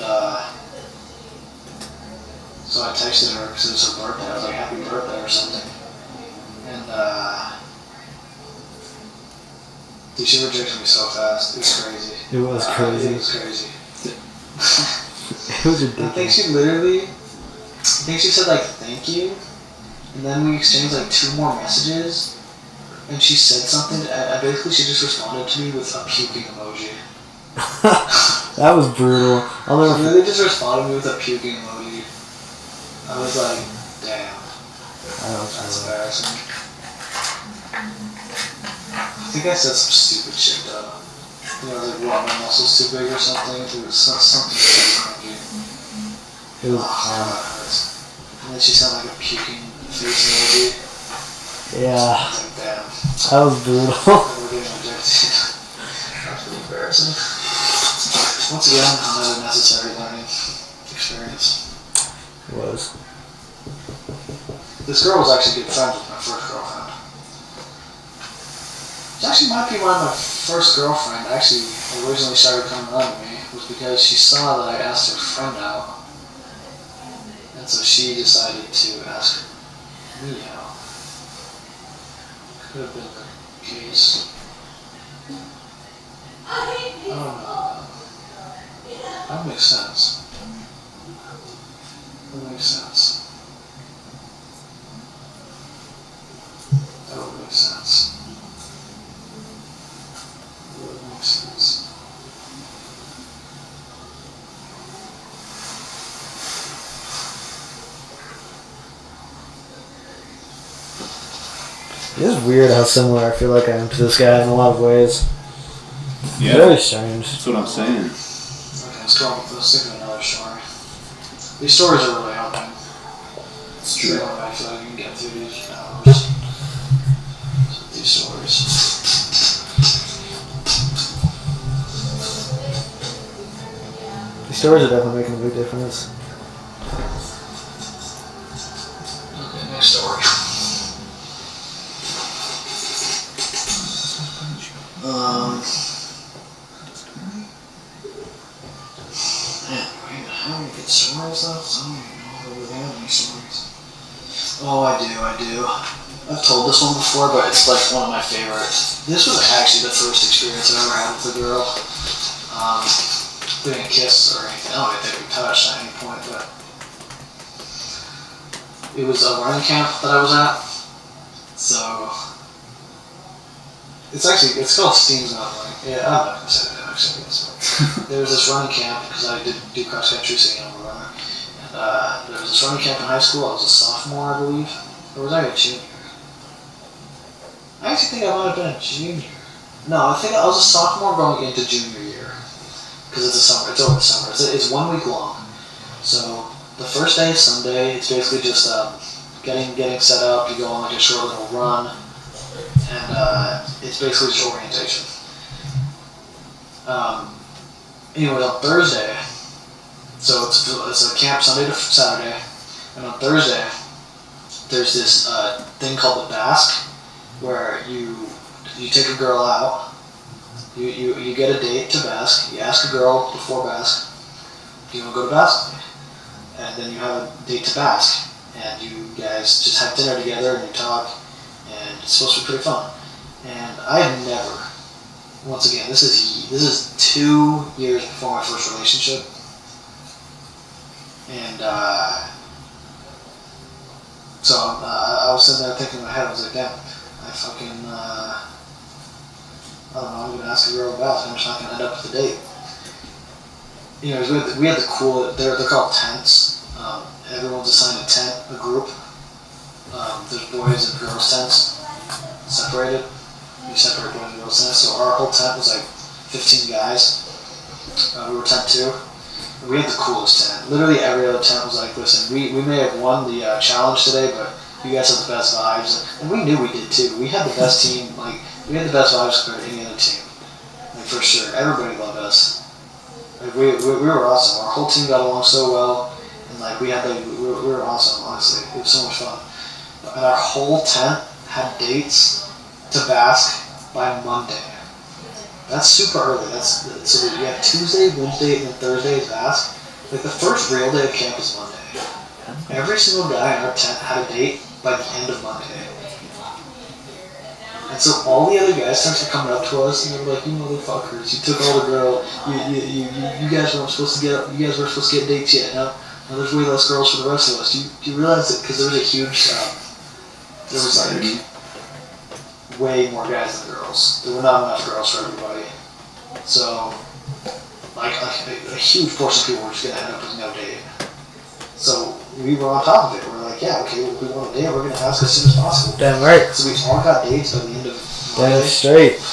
so I texted her because it was her birthday. I was like, happy birthday or something. And dude, she rejected me so fast. It was crazy. It was crazy. It was crazy. It was ridiculous. I think she said like, thank you. And then we exchanged like 2 more messages. And she said something. Basically, she just responded to me with a puking emoji. That was brutal. I'll never. She really just responded to me with a puking emoji. I was like, damn, that's embarrassing. I think I said some stupid shit though. You know, like, what, my muscle's too big or something? It was something super cringy. It was. That hurts. And then she sent like a puking face emoji. Yeah, I was like, damn, that was brutal. we're getting rejected. That's really embarrassing. What once again, another necessary learning experience. It was. This girl was actually good friends with my first girlfriend. She actually might be why my first girlfriend actually originally started coming on to me, was because she saw that I asked her friend out. And so she decided to ask me out. Could have been the case. I don't know. That makes sense. That makes sense. That would make sense. That would make sense. It is weird how similar I feel like I am to this guy in a lot of ways. Yeah, Very strange. that's what I'm saying. Okay, let's think of another story. These stories are really helping. It's true. So I feel like you can get through these hours. These stories. These stories are definitely making a big difference. Okay, next story. Man, how many good stories though? I don't even know if I really have any stories. Oh, I do. I've told this one before, but it's like one of my favorites. This was actually the first experience I ever had with a girl. We didn't kiss or anything. I don't even think we touched at any point, but it was a running camp that I was at. So it's called Steam's Not Running. Yeah, I'm not gonna say that actually. There was this running camp because I did do cross country, so I'm a runner. And there was this running camp in high school. I was a sophomore, I believe, or was I a junior? I actually think I might have been a junior. No, I think I was a sophomore going into junior year because it's a summer. It's over the summer. It's 1 week long. So the first day, Sunday, it's basically just getting set up. You go on like a short little run, and it's basically just orientation. Anyway, on Thursday, so it's a camp Sunday to Saturday, and on Thursday, there's this thing called the Basque, where you take a girl out, you get a date to Basque, you ask a girl before Basque, do you want to go to Basque? And then you have a date to Basque, and you guys just have dinner together and you talk, and it's supposed to be pretty fun. And I had never, once again, this is 2 years before my first relationship, and so I was sitting there thinking in my head, I was like, damn, I fucking, I don't know, I'm gonna ask a girl about it, I'm just not gonna end up with a date. You know, we had the cool, they're called tents. Everyone's assigned a tent, a group. There's boys and girls tents, separated. We separate boys and girls tents. So our whole tent was like 15 guys. We were tent 2. We had the coolest tent. Literally every other tent was like, listen, we may have won the challenge today, but you guys have the best vibes. And we knew we did too. We had the best team, like, we had the best vibes compared to any other team. Like, for sure. Everybody loved us. Like, we were awesome. Our whole team got along so well. And, like, we were awesome, honestly. It was so much fun. And our whole tent had dates to Basque by Monday. That's super early. So you have Tuesday, Wednesday, and then Thursday is Basque. Like, the first real day of camp is Monday. Every single guy in our tent had a date by the end of Monday. And so all the other guys tents were coming up to us and they were like, you motherfuckers, you took all the girl, you guys weren't supposed to get dates yet. Now there's way less girls for the rest of us. Do you realize that? Because there was a huge, there was like way more guys than girls. There were not enough girls for everybody. So, like a huge portion of people were just gonna end up with no date. So we were on top of it. We're like, yeah, okay, if we want a date, we're gonna ask as soon as possible. Damn right. So we all got dates by the end of Monday. Damn straight. Dude,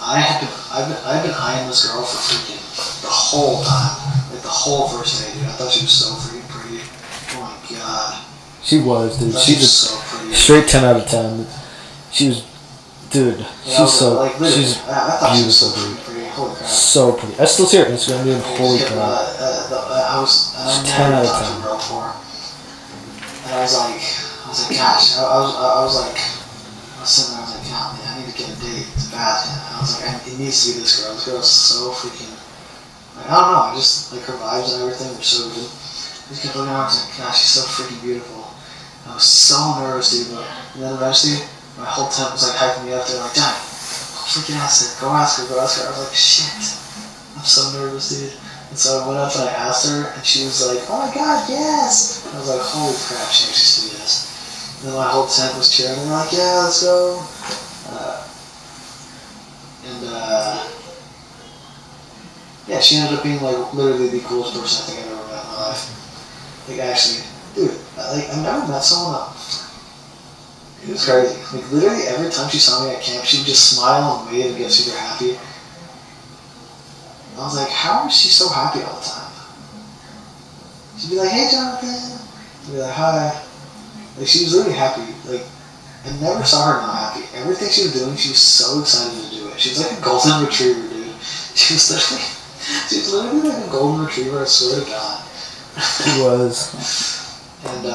I've been eyeing this girl for freaking the whole time. Like the whole first day, dude. I thought she was so freaking pretty. Oh my god. She was, dude. She's She's so pretty. a straight 10 out of 10. She was, dude. Yeah, She's so, like, literally, she's I thought she was so beautiful, freaking dude. pretty. holy crap. So pretty. I still see her Instagram, dude. Holy crap. I It's never 10 out of talked to 10. a girl before. And I was like, gosh, I was sitting there, I was like, God, man, I need to get a date. It's bad. And I was like, it needs to be this girl. This girl's so freaking, like, I don't know, I just, like, her vibes and everything were so good. I just kept looking at her, I was like, gosh, she's so freaking beautiful. I was so nervous, dude, and then eventually, my whole tent was, like, hyping me up. They're like, Johnny, freaking ask her, go ask her. I was like, shit, I'm so nervous, dude. And so I went up and I asked her, and she was like, oh my god, yes! And I was like, holy crap, she actually said yes. And then my whole tent was cheering, and they're like, yeah, let's go. Yeah, she ended up being like literally the coolest person I think I've ever met in my life. Like actually, dude, I've never met someone else. It was crazy. Like literally every time she saw me at camp, she would just smile and wave and get super happy. I was like, how is she so happy all the time? She'd be like, hey Jonathan. I'd be like, hi. Like she was literally happy. Like I never saw her not happy. Everything she was doing, she was so excited to do it. She was like a golden retriever, dude. She was literally like a golden retriever, I swear to God. He was. And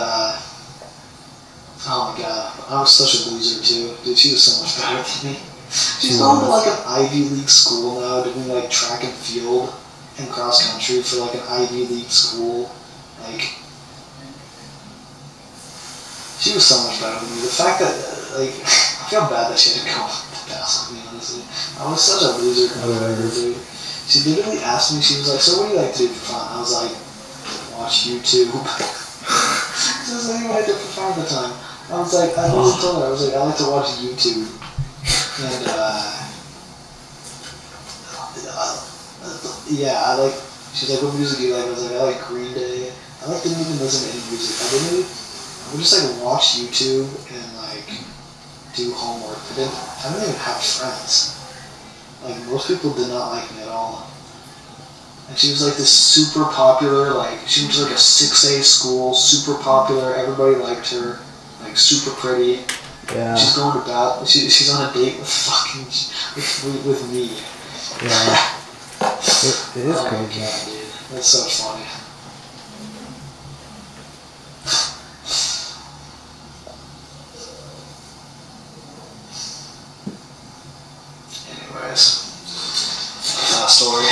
oh my god, I was such a loser too. Dude, she was so much better than me. She's going to like an Ivy League school now, doing like track and field and cross country for like an Ivy League school. Like, she was so much better than me. The fact that, like, I feel bad that she had to go to pass with me, honestly. I was such a loser compared to her, dude. She literally asked me, she was like, so what do you like to do for fun? I was like, watch YouTube. This is what I did for fun at the time. I was like, I literally told her, I was like, I like to watch YouTube. And, yeah, I like, she's like, what music do you like? I was like, I like Green Day. I like didn't even listen to any music. I would just like watch YouTube and like do homework. I didn't even have friends. Like most people did not like me at all. And she was like this super popular, like she went to like a 6A school, super popular, everybody liked her, like super pretty. Yeah. She's going to bat. She's on a date with fucking with me. Yeah. It is oh crazy. My God, dude. That's so funny. Anyways, that story.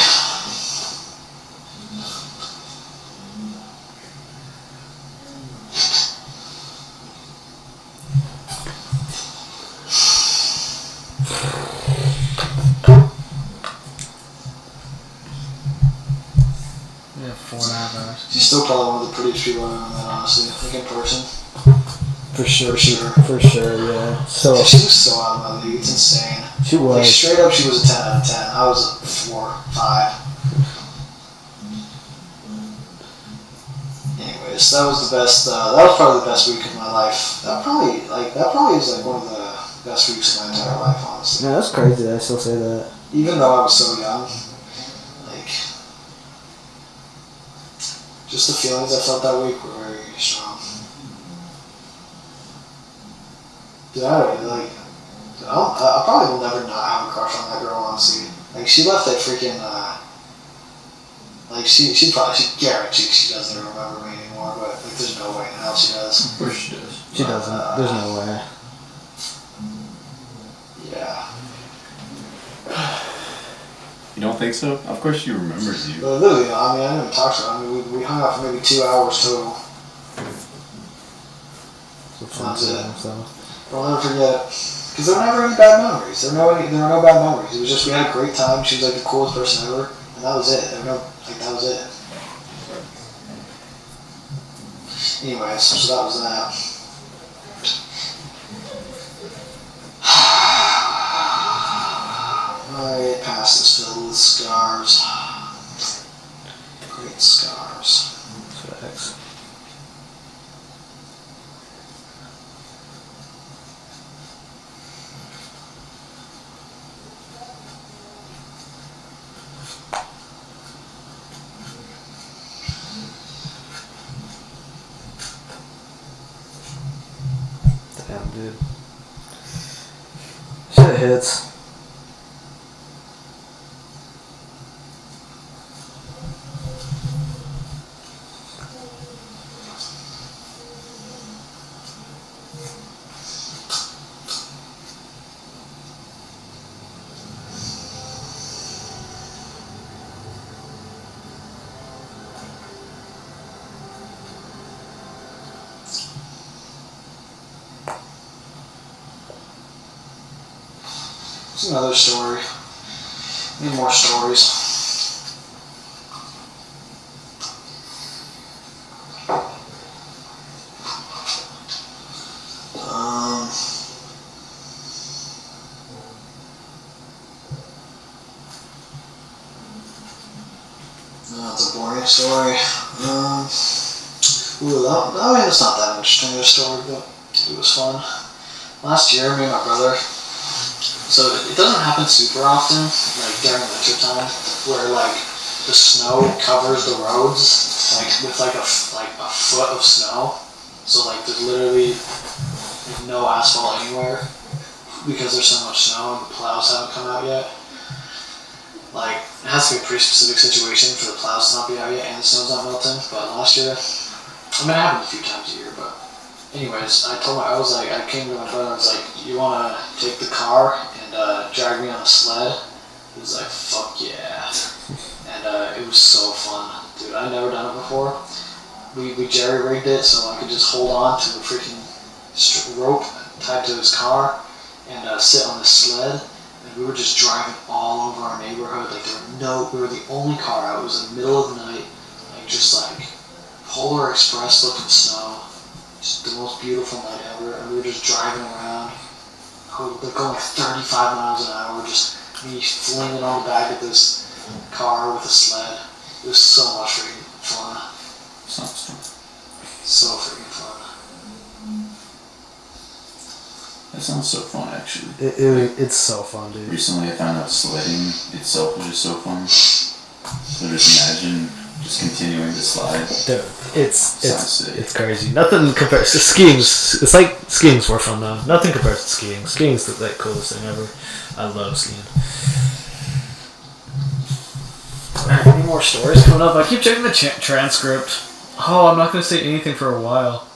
Yeah, 4.5 hours. She's still probably one of the prettiest people I've ever met, honestly. Like in person. For sure. For sure. For sure, yeah. So She was so out of my league. It's insane. she Like was. straight up, she was a 10 out of 10. I was a 4, 5. Anyways, that was the best. That was probably the best week of my life. That probably is like one of the best weeks of my entire life, honestly. Yeah, that's crazy that I still say that. Even though I was so young, like just the feelings I felt that week were very strong. Dude, I probably will never not have a crush on that girl, honestly. Like, she left that freaking, like, she guaranteed she doesn't even remember me anymore, but, like, there's no way in hell she does. Of course she does. She doesn't. There's no way. Yeah. You don't think so? Of course she remembers you. But literally, I mean, I didn't even talk to her. I mean, we hung out for maybe 2 hours total. That's it. So. I'll never forget it. Because there were never any bad memories. There were no bad memories. It was just we had a great time. She was like the coolest person ever, and that was it. That was it. Anyways, so that was that. My past is filled with scars. Great scars. Facts. Damn, dude. Shit hits. It's another story. Need more stories. That's a boring story. I mean, it's not that interesting of a story, but it was fun. Last year, me and my brother, so it doesn't happen super often, like during winter time, where like the snow covers the roads, like with like a foot of snow. So like there's literally no asphalt anywhere because there's so much snow and the plows haven't come out yet. Like it has to be a pretty specific situation for the plows to not be out yet and the snow's not melting. But last year, I mean, it happened a few times a year, but anyways, I came to my brother and I was like, you want to take the car and drag me on a sled? He was like, fuck yeah. And it was so fun. Dude, I'd never done it before. We jerry-rigged it so I could just hold on to a freaking rope tied to his car and sit on the sled. And we were just driving all over our neighborhood. Like we were the only car out. It was in the middle of the night. Like just like Polar Express looking snow. Just the most beautiful night ever, and we were just driving around, going 35 miles an hour, just me flinging on the back of this car with a sled. It was so much freaking fun. So freaking fun. That sounds so fun, actually. It's so fun, dude. Recently, I found out sledding itself was just so fun. So just imagine just continuing to slide. Dude, Sounds sick. it's crazy. Nothing compares to skiing. It's like skiing's more fun though. Nothing compares to skiing. Skiing's the coolest thing ever. I love skiing. Any more stories coming up? I keep checking the transcript. Oh, I'm not going to say anything for a while.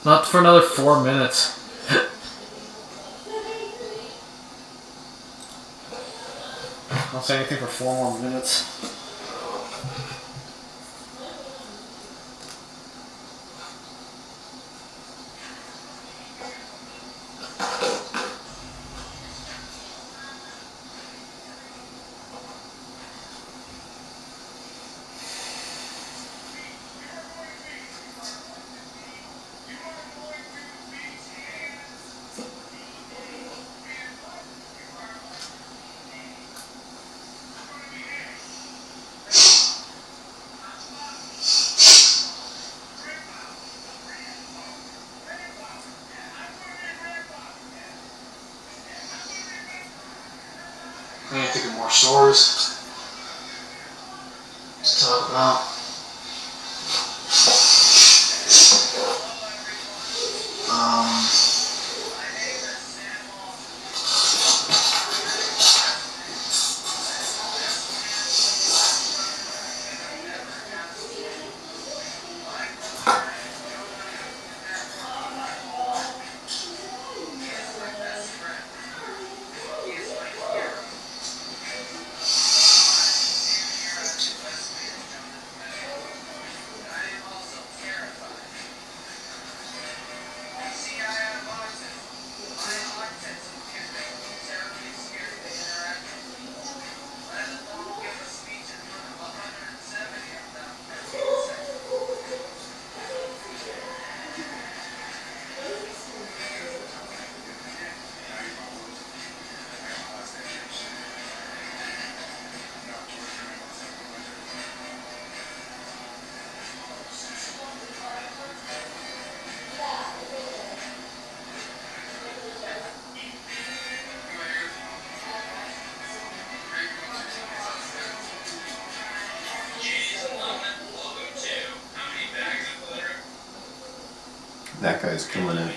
Not for another 4 minutes. I'll say anything for 4 more minutes. I need to think of more stories to talk about. That guy's killing it.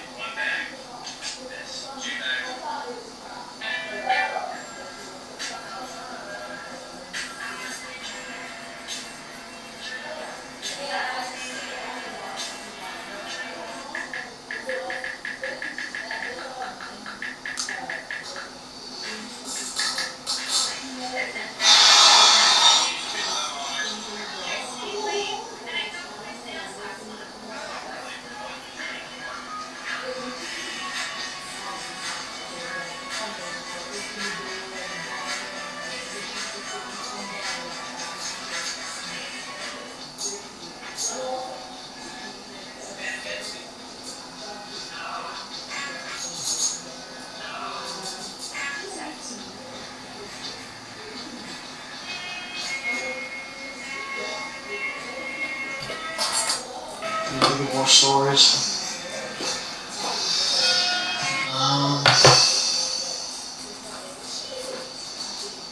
to get more stories.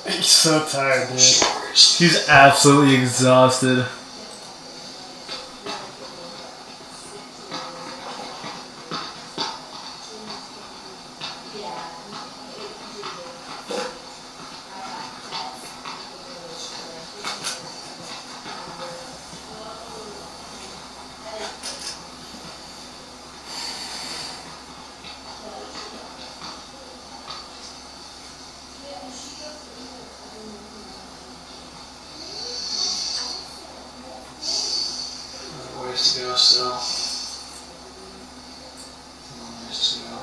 He's so tired, dude. Stories. He's absolutely exhausted. Ways to go still. Ways to go.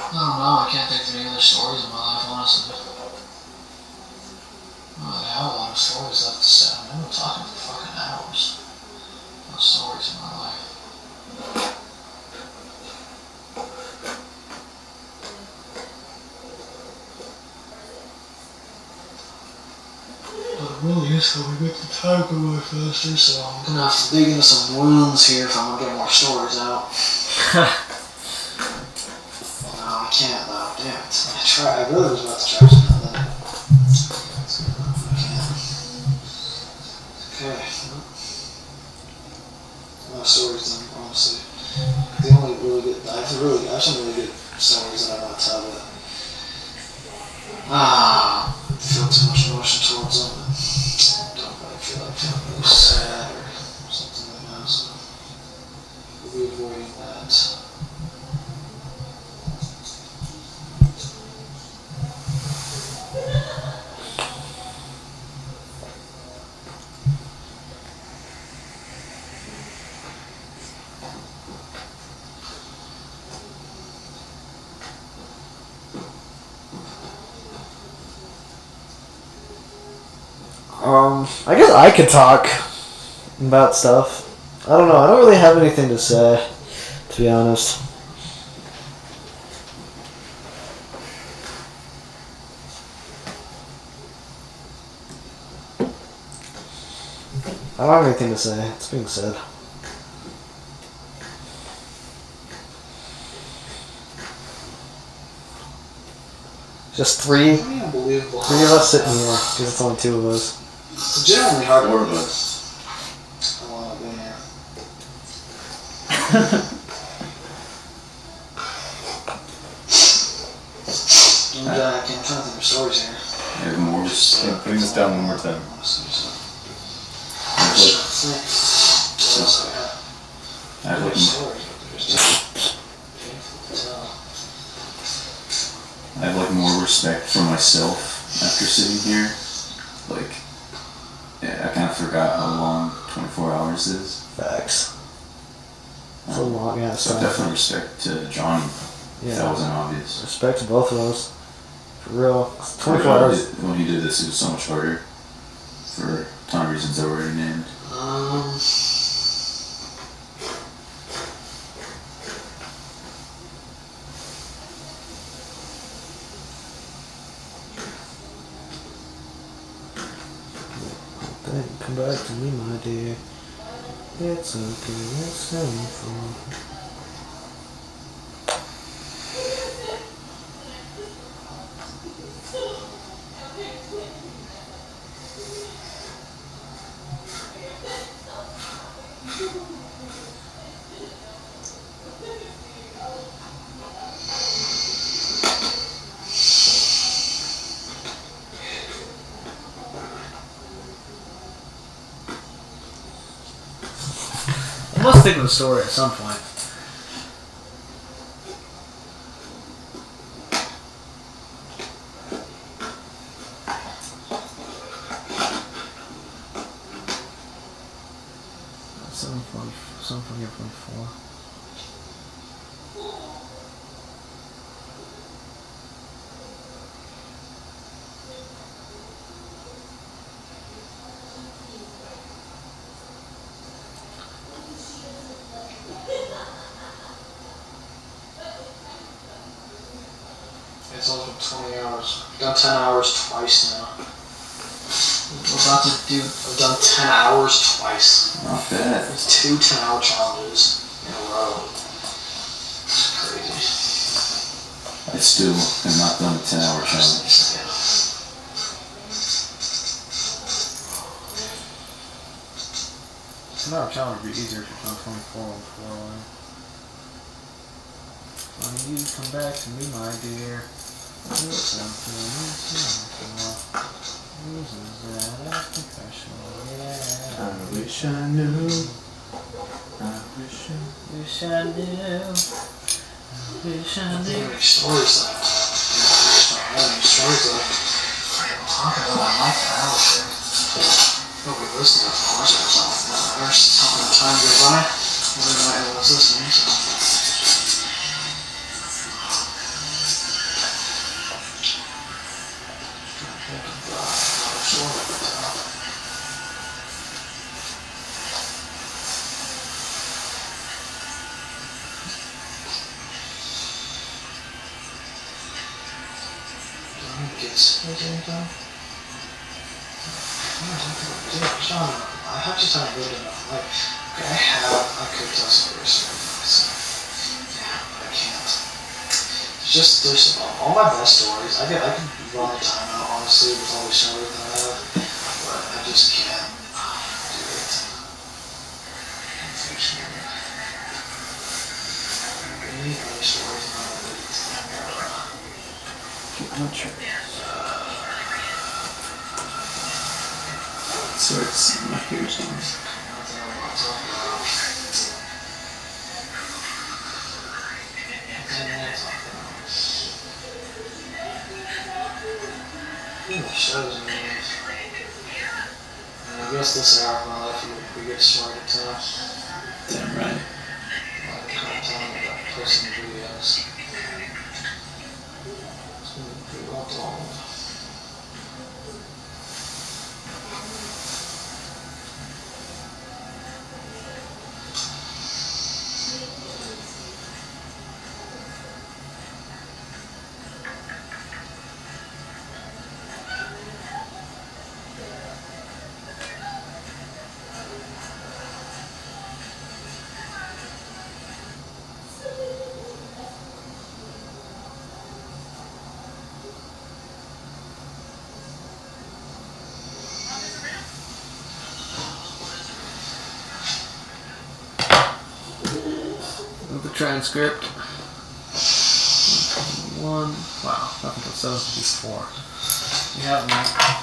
I don't know, I can't think of any other stories in my life, honestly. I have a lot of stories left to say. I've been talking for fucking hours. No stories in my life. But it really is how we make the time go by faster, so I'm gonna have to dig into some wounds here if I'm gonna get more stories out. No, I can't though. Damn it. I really was about to try something then. I can't. Okay. No stories then, honestly. The only really good, I have some really good stories that I want to tell, but I feel too much emotion towards them. And don't really feel like feeling really sad or something like that, so we'll be avoiding that. I guess I could talk about stuff. I don't know. I don't really have anything to say, to be honest. I don't have anything to say. It's being said. Just three Pretty unbelievable. of us sitting here, because it's only two of us. It's genuinely hard to 4 of believe. us. I want to be here. And I can't try to think of stories here. I have more. Yeah, putting this down one more time. I have like Stories, but they're just painful to tell. I have like more respect for myself after sitting here. Like, yeah, I kind of forgot how long 24 hours is. Facts. It's a long ass So time. definitely respect to Johnny. That Yeah. wasn't obvious. Respect to both of us. For real. It's 24 When hours. when he did this, it was so much harder. For a ton of reasons I already named. Then come back to me, my dear. It's okay, it's simple. I must think of a story at some point. Some from your 24. 20 hours. I've done 10 hours twice now. We're about to do. I've done 10 hours twice. Not bad. It's 2 10-hour challenges in a row. It's crazy. I still have not done a 10-hour challenge. Another challenge would be easier if you're 24 and 4 When you come back to me, my dear. I wish I knew. I wish I Wish I knew. Wish I knew. Any stories like that? Any stories like Talking about my hours. nobody listening, of course, there's nothing there. Something time goes by. Whether or not anyone's listening, so. I have just had a good enough. Like, okay, I could tell some research, yeah, but I can't. There's all my best stories. I could run the time out, honestly, with all the stories that I have, but I just can't do it. Unfortunately. Any other stories I'm not ready to I'm not sure. So it's my hair's on. Shows me. And I guess this hour of my life would be a good story to tell. Damn right. Like kind of telling about posting videos. It's gonna be pretty well told. The transcript. 1. Wow, up until 7:54. You have that.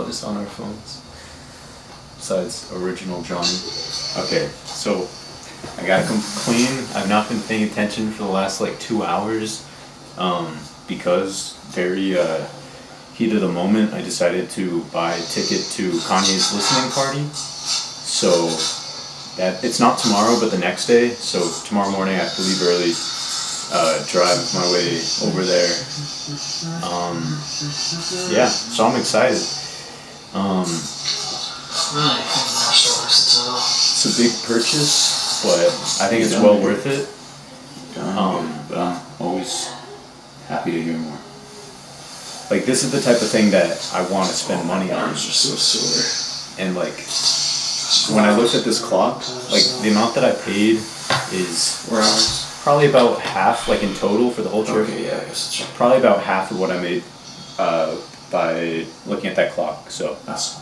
this on our phones. Besides original Johnny. Okay, so I gotta complain. I've not been paying attention for the last like 2 hours because very heat of the moment I decided to buy a ticket to Kanye's listening party. So that it's not tomorrow but the next day. So tomorrow morning I have to leave early, drive my way over there. Yeah, so I'm excited. Really, more stories to tell. It's a big purchase, but I think it's well worth it. But I'm always happy to hear more. Like this is the type of thing that I want to spend money on. Arms are so sore. And like when I looked at this clock, like the amount that I paid is 4 hours. probably about half, like in total for the whole trip. Okay, yeah, I guess that's right. Probably about half of what I made by looking at that clock. So That's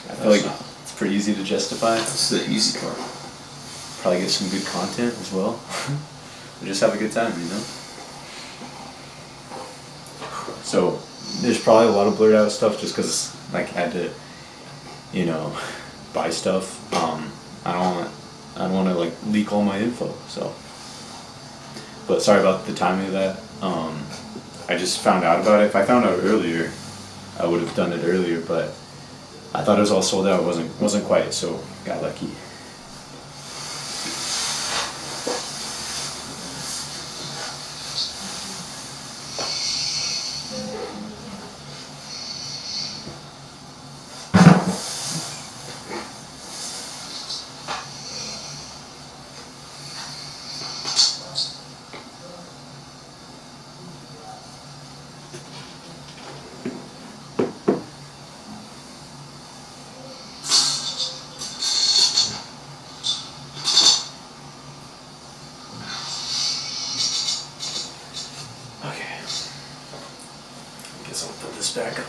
I feel like it's pretty easy to justify. that's the easy part. Probably get some good content as well. Or just have a good time, you know? So there's probably a lot of blurred out stuff just because like I had to, you know, buy stuff. I don't want to like leak all my info. So, but sorry about the timing of that. I just found out about it. If I found out earlier, I would have done it earlier. But I thought it was all sold out. It wasn't quite. So got lucky. Okay. I guess I'll put this back up.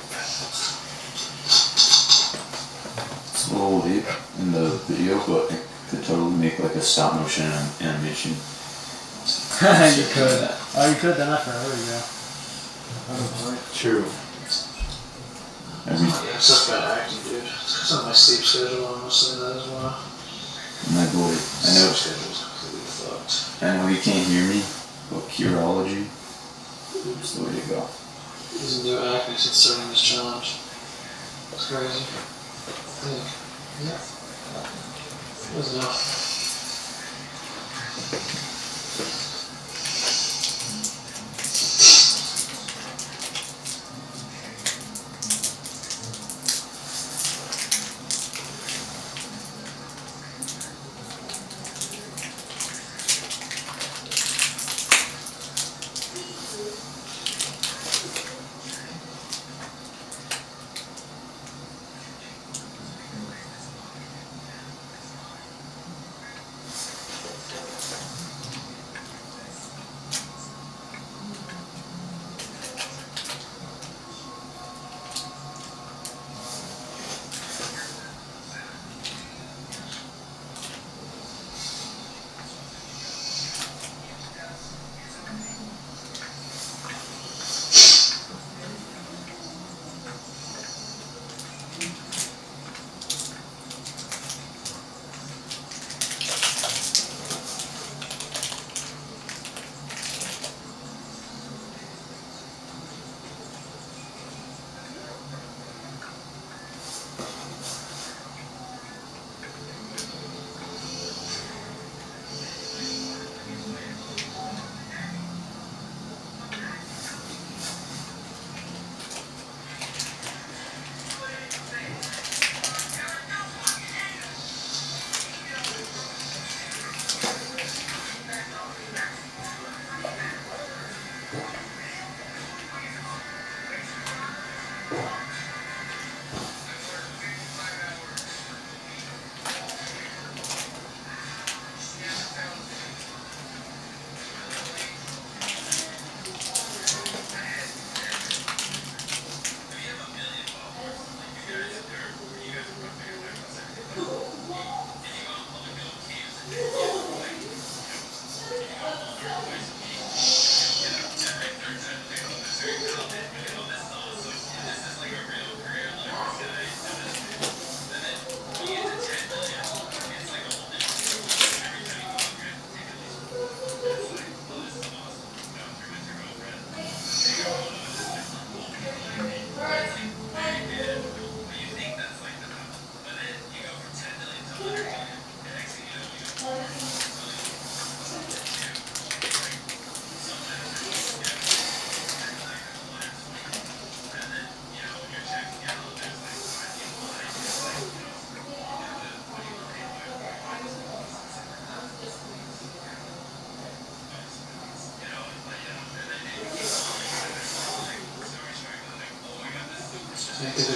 It's a little late in the video, but it could totally make like a stop motion animation. You could. Oh, you could. Then after there we go. True. Every Yeah, such bad acting, dude. It's because of my sleep schedule, I'm mostly that as well. my boy, Sleep schedule's completely fucked. I know you can't hear me, but Curology is the way to go. There's a new acne since starting this challenge. It's crazy. Yeah. It was enough.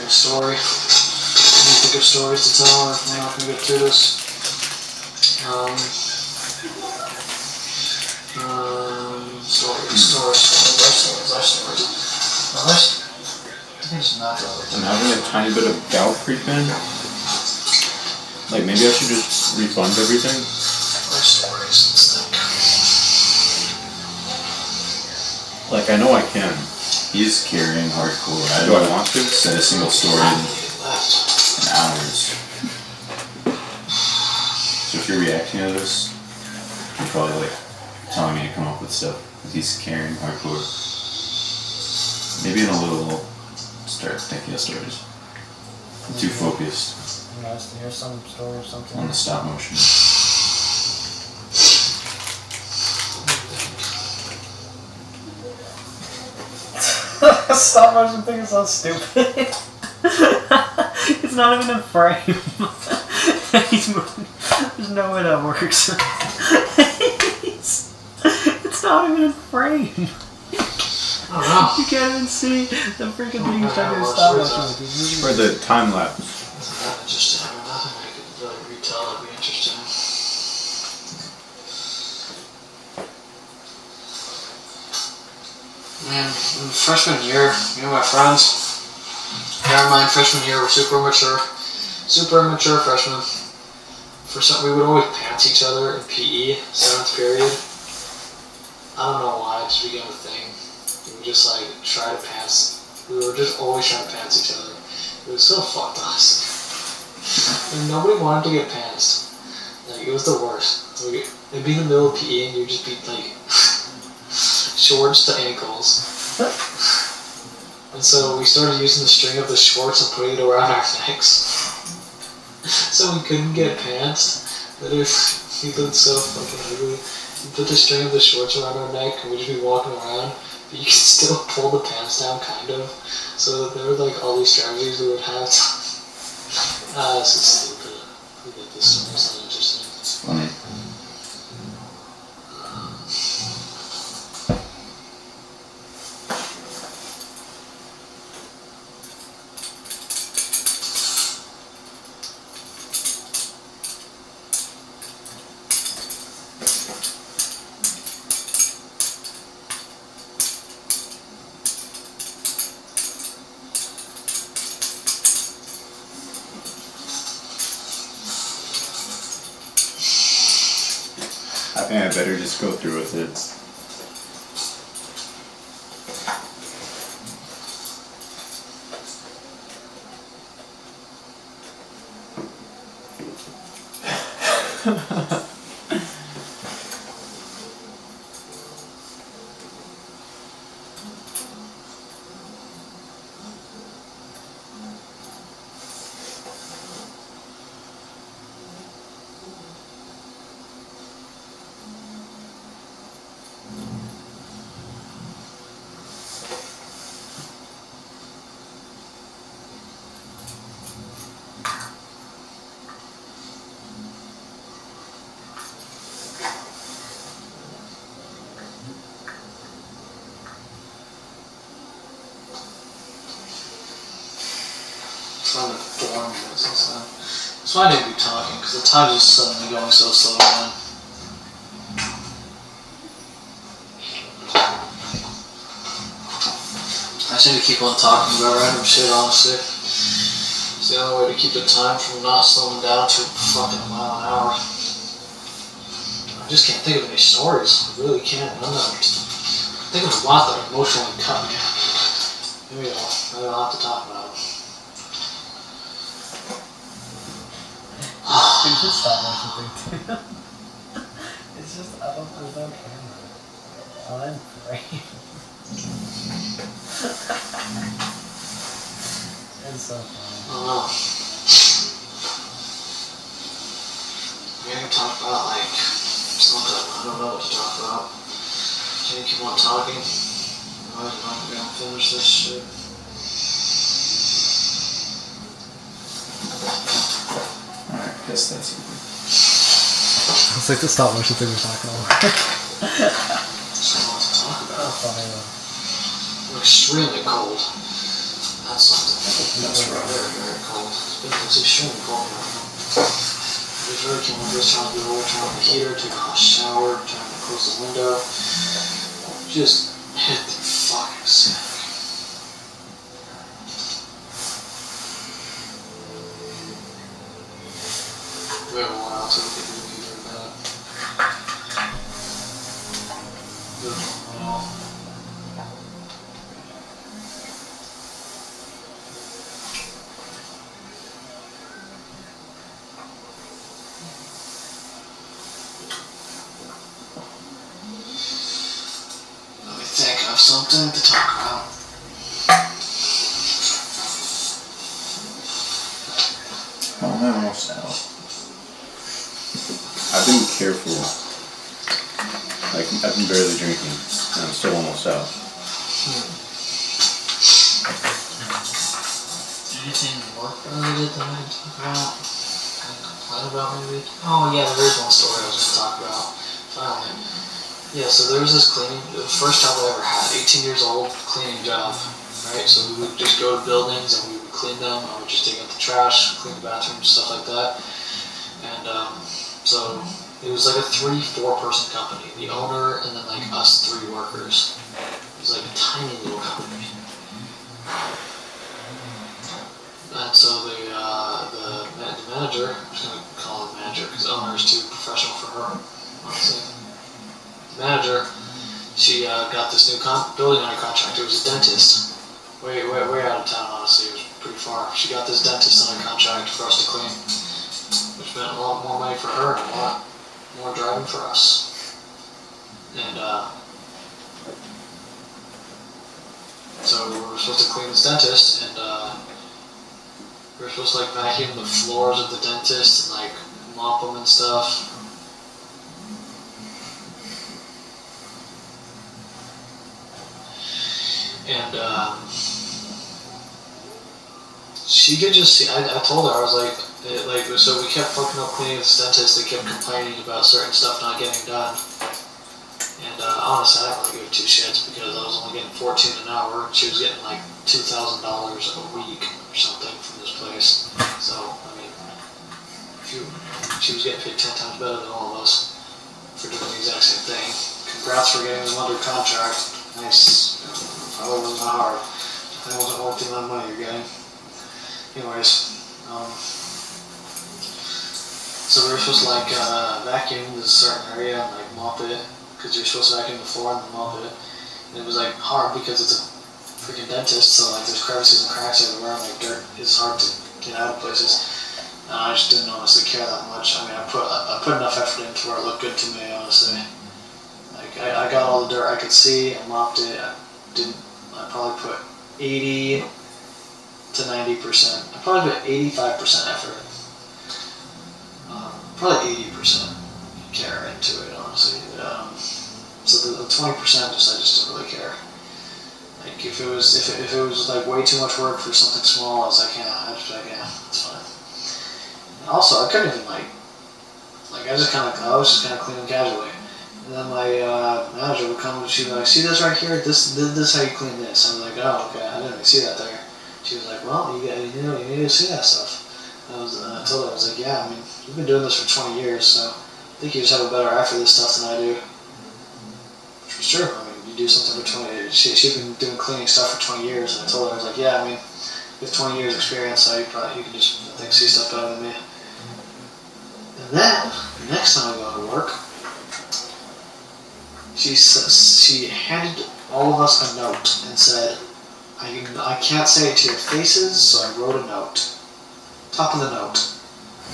think of a story. Let me think of stories to tell, or we're not gonna get through this. Stories. I think it's not I'm having a tiny bit of gout creeping. Like maybe I should just refund everything. Like I know I can. He's carrying hardcore. Do I want to? Said a single story in hours. So if you're reacting to this, you're probably like telling me to come up with stuff. He's carrying hardcore. Maybe in a little, we'll start thinking of stories. I'm too focused Nice to hear some story or something. on the stop motion. Stop motion thing is so stupid. It's not even in frame. He's moving. There's no way that works. It's not even in frame. I don't know. You can't even see the freaking thing he's trying to do stop motion with. He's moving. For the time lapse. Just to have nothing I could really retell that'd be interesting. Man, in freshman year, me and my friends, bear in mind freshman year, we're super immature freshmen. We would always pants each other in PE, 7th period. I don't know why, it just became a thing. We would just like try to pants. We were just always trying to pants each other. It was so fucked us. And nobody wanted to get pantsed. Like, it was the worst. It'd be in the middle of PE and you'd just be like, shorts to ankles. And so we started using the string of the shorts and putting it around our necks. So we couldn't get pants. But he looked so fucking ugly. We put the string of the shorts around our neck and we'd just be walking around. But you could still pull the pants down, kind of. So there were like all these strategies we would have. This is stupid. We get this story, it's not interesting. It's funny. I think I better just go through with it. Trying to form this and stuff. That's why I didn't be talking, because the time's just suddenly going so slow down. I just need to keep on talking about random shit, honestly. It's the only way to keep the time from not slowing down to fucking a mile an hour. I just can't think of any stories. I really can't. I'm not thinking of a lot that emotionally cut me. Maybe I'll have to talk about it. It's just stop motion thing too. It's just, I don't know, there's no camera. I'm frame. It's so funny. I don't know. Maybe we can talk about like something. I don't know what to talk about. Can you keep on talking? Otherwise I'm not gonna finish this shit. Alright, guess that's it. It's like the stop motion thing we're talking about. There's a lot to talk about. Funny though. I'm extremely cold. That's something. That's right. Very, very cold. It's extremely cold right now. It's really came over this trying to be over, turn on the heater, take a hot shower, trying to close the window. Just hit the fucking sick. We have a while till we get the heater back. Good one, Let me think of something to talk about. Oh, I'm almost out. I've been careful. Like, I've been barely drinking, and I'm still almost out. Anything work related that I can talk about? Can I complain about maybe? Oh yeah, there is one story I was going to talk about. Finally. Yeah, so there was this cleaning, the first job I ever had, 18 years old, cleaning job, right? So we would just go to buildings and we would clean them. I would just take out the trash, clean the bathrooms, stuff like that. And so it was like a 3-4 person company. The owner and then like us 3 workers. It was like a tiny little company. And so the manager, I'm just going to call her manager because owner is too professional for her, honestly. The manager, she got this new building under contract. It was a dentist. Way out of town, honestly. It was pretty far. She got this dentist under contract for us to clean, which meant a lot more money for her and a lot more driving for us. And so we were supposed to clean this dentist, and we were supposed to like vacuum the floors of the dentist and like mop them and stuff. And she could just see, I told her, I was like, so we kept fucking up cleaning this dentist, they kept complaining about certain stuff not getting done. And honestly, I didn't really give 2 shits because I was only getting $14 an hour. She was getting like $2,000 a week or something from this place. So, I mean, she was getting paid 10 times better than all of us for doing the exact same thing. Congrats for getting them under contract. Nice. Probably wasn't hard. It wasn't worth the amount of money you're getting. Anyways, so we were supposed to like vacuum this certain area and like mop it, because you're supposed to vacuum the floor and then mop it. And it was like hard because it's a freaking dentist, so like there's crevices and cracks everywhere, and like dirt is hard to get out of places. And I just didn't honestly care that much. I mean, I put enough effort into where it looked good to me, honestly. Like I got all the dirt I could see, I mopped it. I probably put 80 to 90%. I probably put 85% effort. Probably 80% care into it, honestly. So the 20% I just didn't really care. Like if it was like way too much work for something small, I was like, yeah, it's fine. And also, I couldn't even like I was just kind of cleaning casually. And then my manager would come and she'd be like, see this right here? This is how you clean this. I was like, oh, okay, I didn't even see that there. She was like, well, you need to see that stuff. I told her, I was like, yeah, I mean, you've been doing this for 20 years, so I think you just have a better eye for this stuff than I do. Which was true. I mean, you do something for 20 years. She'd been doing cleaning stuff for 20 years, and I told her, I was like, yeah, I mean, with 20 years experience, so you can just, I think, see stuff better than me. And then, the next time I go to work, she handed all of us a note and said, I can't say it to your faces, so I wrote a note. Top of the note.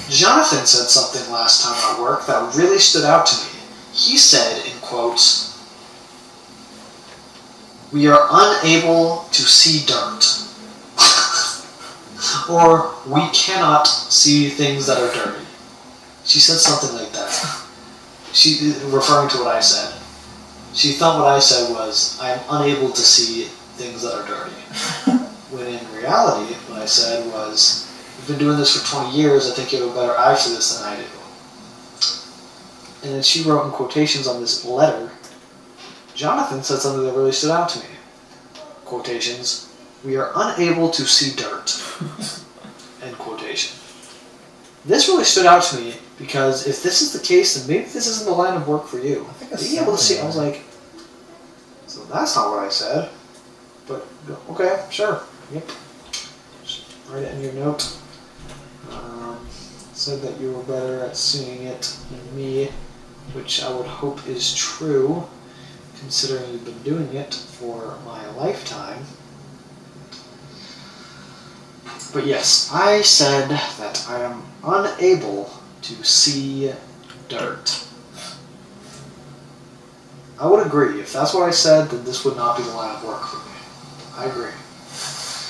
Jonathan said something last time at work that really stood out to me. He said, in quotes, "We are unable to see dirt." Or, "We cannot see things that are dirty." She said something like that. She referring to what I said. She thought what I said was, I am unable to see things that are dirty. When in reality, what I said was, you've been doing this for 20 years, I think you have a better eye for this than I do. And then she wrote in quotations on this letter, Jonathan said something that really stood out to me. Quotations, we are unable to see dirt. End quotation. This really stood out to me because if this is the case, then maybe this isn't the line of work for you. I think Being able to see, I was like, so that's not what I said. But okay, sure, yep. Just write it in your note. Said that you were better at seeing it than me, which I would hope is true, considering you've been doing it for my lifetime. But yes, I said that I am unable to see dirt. I would agree. If that's what I said, then this would not be the line of work for me. I agree.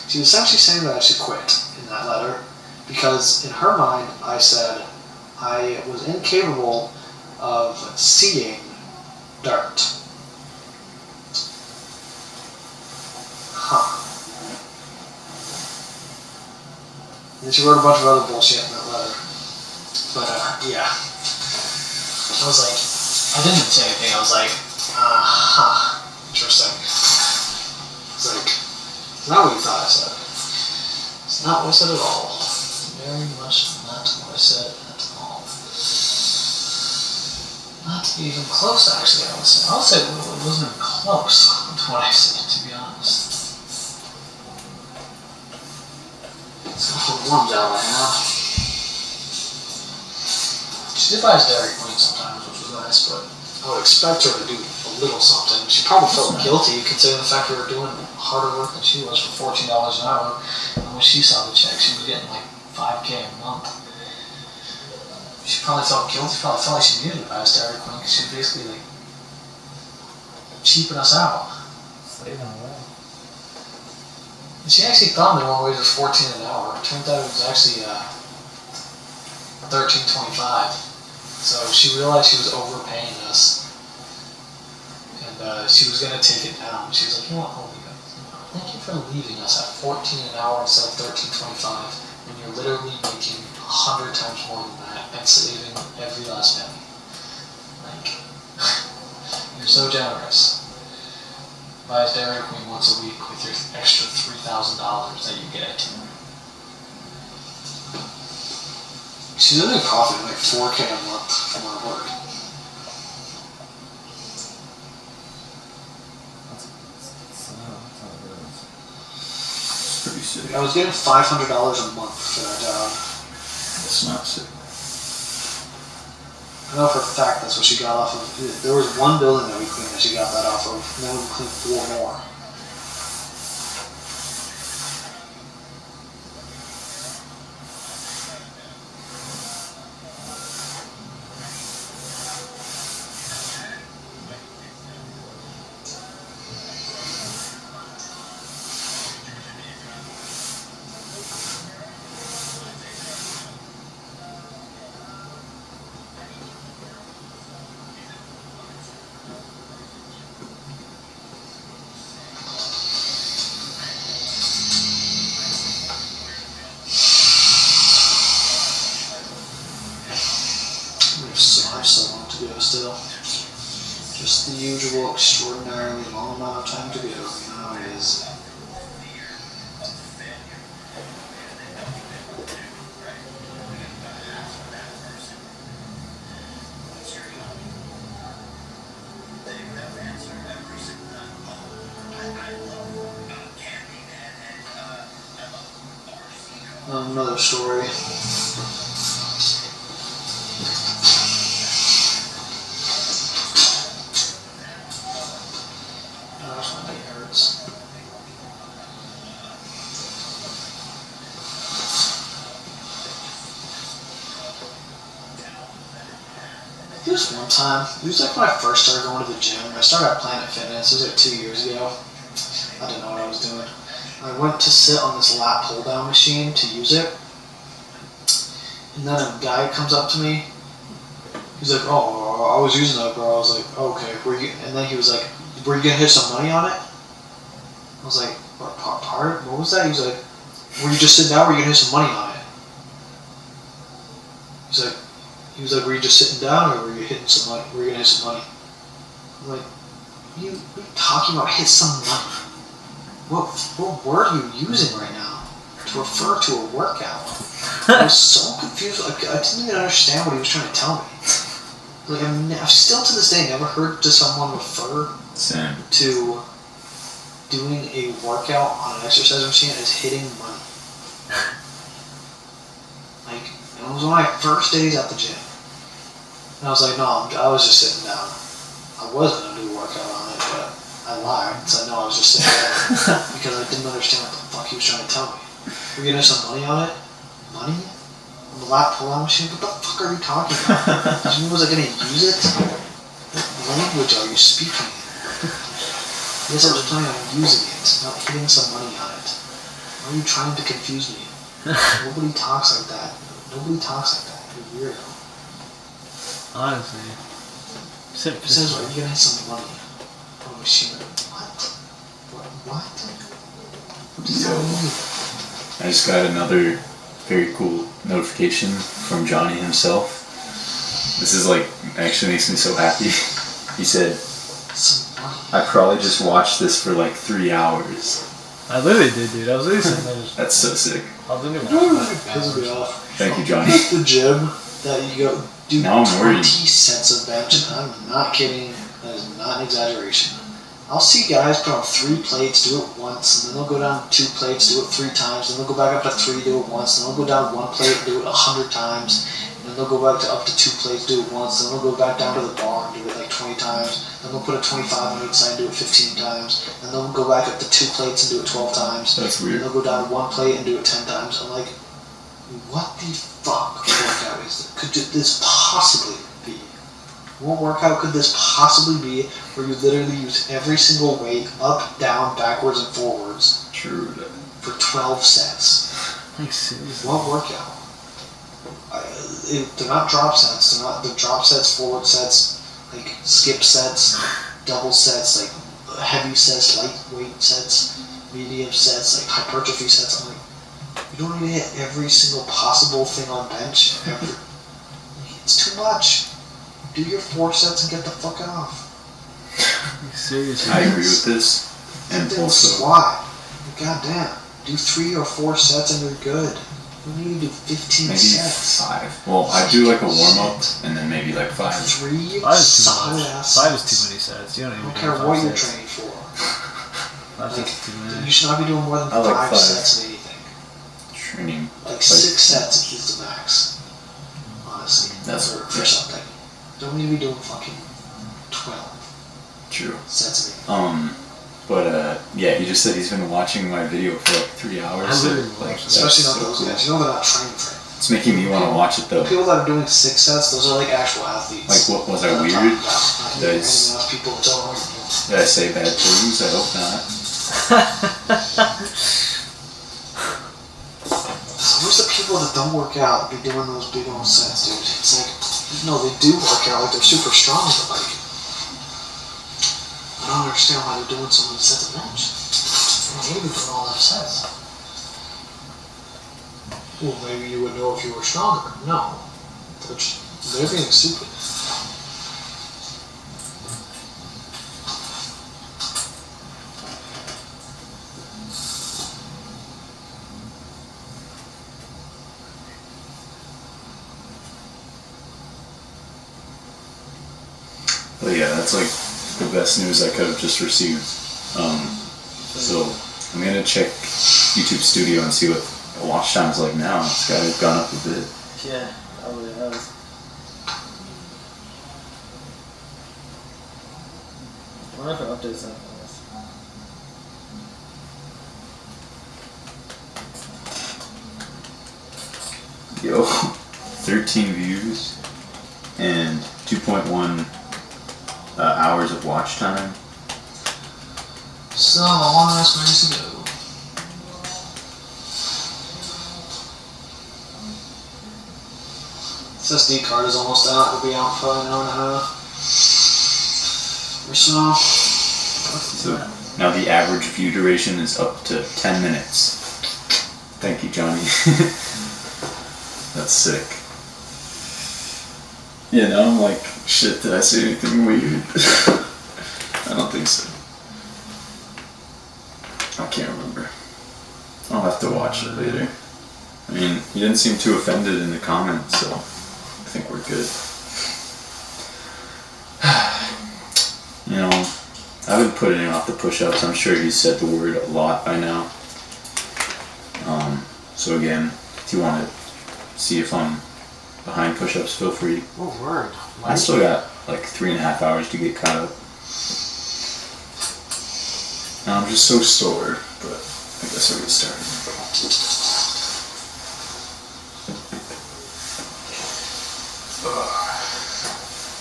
She's essentially saying that I should quit in that letter because in her mind, I said I was incapable of seeing dirt. Huh. And then she wrote a bunch of other bullshit in that letter. But, yeah. I was like, I didn't even say anything. I was like, interesting. It's like, it's not what you thought I said. It's not what I said at all. Very much not what I said at all. Not even close, actually, I would say it wasn't even close to what I said, to be honest. It's awful warm down right now. She did buy us Dairy Queen sometimes, which was nice, but I would expect her to do a little something. She probably felt guilty considering the fact we were doing harder work than she was for $14 an hour. And when she saw the check, she was getting like $5K a month. She probably felt guilty, probably felt like she needed to buy us Dairy Queen because she was basically like cheaping us out. Saving away. And she actually thought minimum wage was $14 an hour. It turned out it was actually $13.25. So she realized she was overpaying us, and she was gonna take it down. She was like, "You know what, holy God, thank you for leaving us at $14 an hour instead of $13.25, when you're literally making 100 times more than that and saving every last penny. Like, you're so generous. Buy us Dairy Queen once a week with your extra $3,000 that you get." She's only profiting like $4K a month from her work. It's pretty sick. I was getting $500 a month for that job. It's not sick. I know for a fact that's what she got off of. There was one building that we cleaned that she got that off of. Now we cleaned 4 more. I have so long to go still. Just the usual extraordinarily long amount of time to go. You know how it is. Another story. Gosh, my knee hurts. There was one time, it was like when I first started going to the gym. I started at Planet Fitness, it was like 2 years ago. I didn't know what I was doing. I went to sit on this lat pull down machine to use it. And then a guy comes up to me. He's like, "Oh, I was using that, bro." I was like, "Oh, okay." And then he was like, "Were you gonna hit some money on it?" I was like, "What part? What was that?" He was like, "Were you just sitting down? Were you gonna hit some money on it?" He was like, "Were you just sitting down, or were you hitting some money? Were you gonna hit some money?" I'm like, what are you talking about? Hit some money? what word are you using right now to refer to a workout? I was so confused. I didn't even understand what he was trying to tell me. Like, I've still to this day never heard someone refer Same. to doing a workout on an exercise machine as hitting money. Like, it was one of my first days at the gym. And I was like, no, I was just sitting down. I was going to do a workout on it, but I lied. So no, I was just sitting down because I didn't understand what the fuck he was trying to tell me. We're getting some money on it? Money? On the lat pull-out machine? What the fuck are you talking about? Was I going to use it? What language are you speaking in? Yes, I was planning on using it, not hitting some money on it. Why are you trying to confuse me? Nobody talks like that. Nobody talks like that. You're a weirdo. Honestly. It says, are you gonna hit some money on a machine? What? What does that mean? I just got another very cool notification from Johnny himself. This is like, actually makes me so happy. He said, Some money. I probably just watched this for like 3 hours. I literally did, dude. I was literally sitting there just... That's so sick. I was literally Pisses me off. Thank you, Johnny. The gym that you go do Now I'm 20 worried. sets of bench, and I'm not kidding. That is not an exaggeration. I'll see guys put on 3 plates, do it once, and then they'll go down 2 plates, do it 3 times, then they'll go back up to 3, do it once, then they'll go down 1 plate, do it 100 times, and then they'll go back to up to 2 plates, do it once, then they'll go back down to the bar and do it like 20 times, then they'll put a 25 on each side and do it 15 times, then they'll go back up to 2 plates and do it 12 times, That's and weird. they'll go down to 1 plate and do it 10 times. I'm like, what the fuck workout is this? Could this possibly be? What workout could this possibly be where you literally use every single weight up, down, backwards, and forwards True. for 12 sets? like, seriously. What workout? They're not drop sets. They're drop sets, forward sets, like skip sets, double sets, like heavy sets, lightweight sets, medium sets, like hypertrophy sets. I'm like, you don't need to hit every single possible thing on bench. It's too much. Do your 4 sets and get the fuck off. Like, seriously. I agree with this. And Then also, squat. Goddamn. Do 3 or 4 sets and you're good. You don't need to do 15 maybe sets. 5. Well, I do like a warm-up and then maybe like 5. 3 5 is too solid much. ass 5 is sets. too many sets. You don't I even don't do care 5 what you're sets. training for. 5 sets is too many. You should not be doing more than I like 5 5. sets in anything. Training. Like 6 sets is the max. Honestly. That's for yeah. something. Don't need to be doing fucking 12 True. sets in But yeah, he just said he's been watching my video for like 3 hours. I literally so, like, watched that's Especially not so those cool. guys. You know they're not training for it. It's making me want to watch it though. People that are doing 6 sets, those are like actual athletes. Like, what was I Not weird? talking about, not Did I anything s- else people don't. Did I say bad things? I hope not. So where's the people that don't work out be doing those big old sets, dude? It's like, no, they do work out, like they're super strong, but like, I don't understand why they're doing so many sets of bench. I hate doing all those sets. Well, maybe you would know if you were stronger. No. They're being stupid. But yeah, that's like the best news I could have just received. So I'm gonna check YouTube Studio and see what the watch time's like now. It's gotta have gone up a bit. Yeah, probably has. I wonder if it updates that for us. Yo, 13 views and 2.1 hours of watch time. So, long ass ways to go. SSD card is almost out. It'll be out for an hour and a half. Or so. So now the average view duration is up to 10 minutes. Thank you, Johnny. That's sick. Yeah, now I'm like, shit, did I say anything weird? I don't think so. I can't remember. I'll have to watch it later. I mean, he didn't seem too offended in the comments, so I think we're good. You know, I've been putting off the push-ups. I'm sure he said the word a lot by now. So again, if you want to see if I'm behind push-ups, feel free. What word? I still got like 3.5 hours to get caught up. And I'm just so sore, but I guess I'll get started.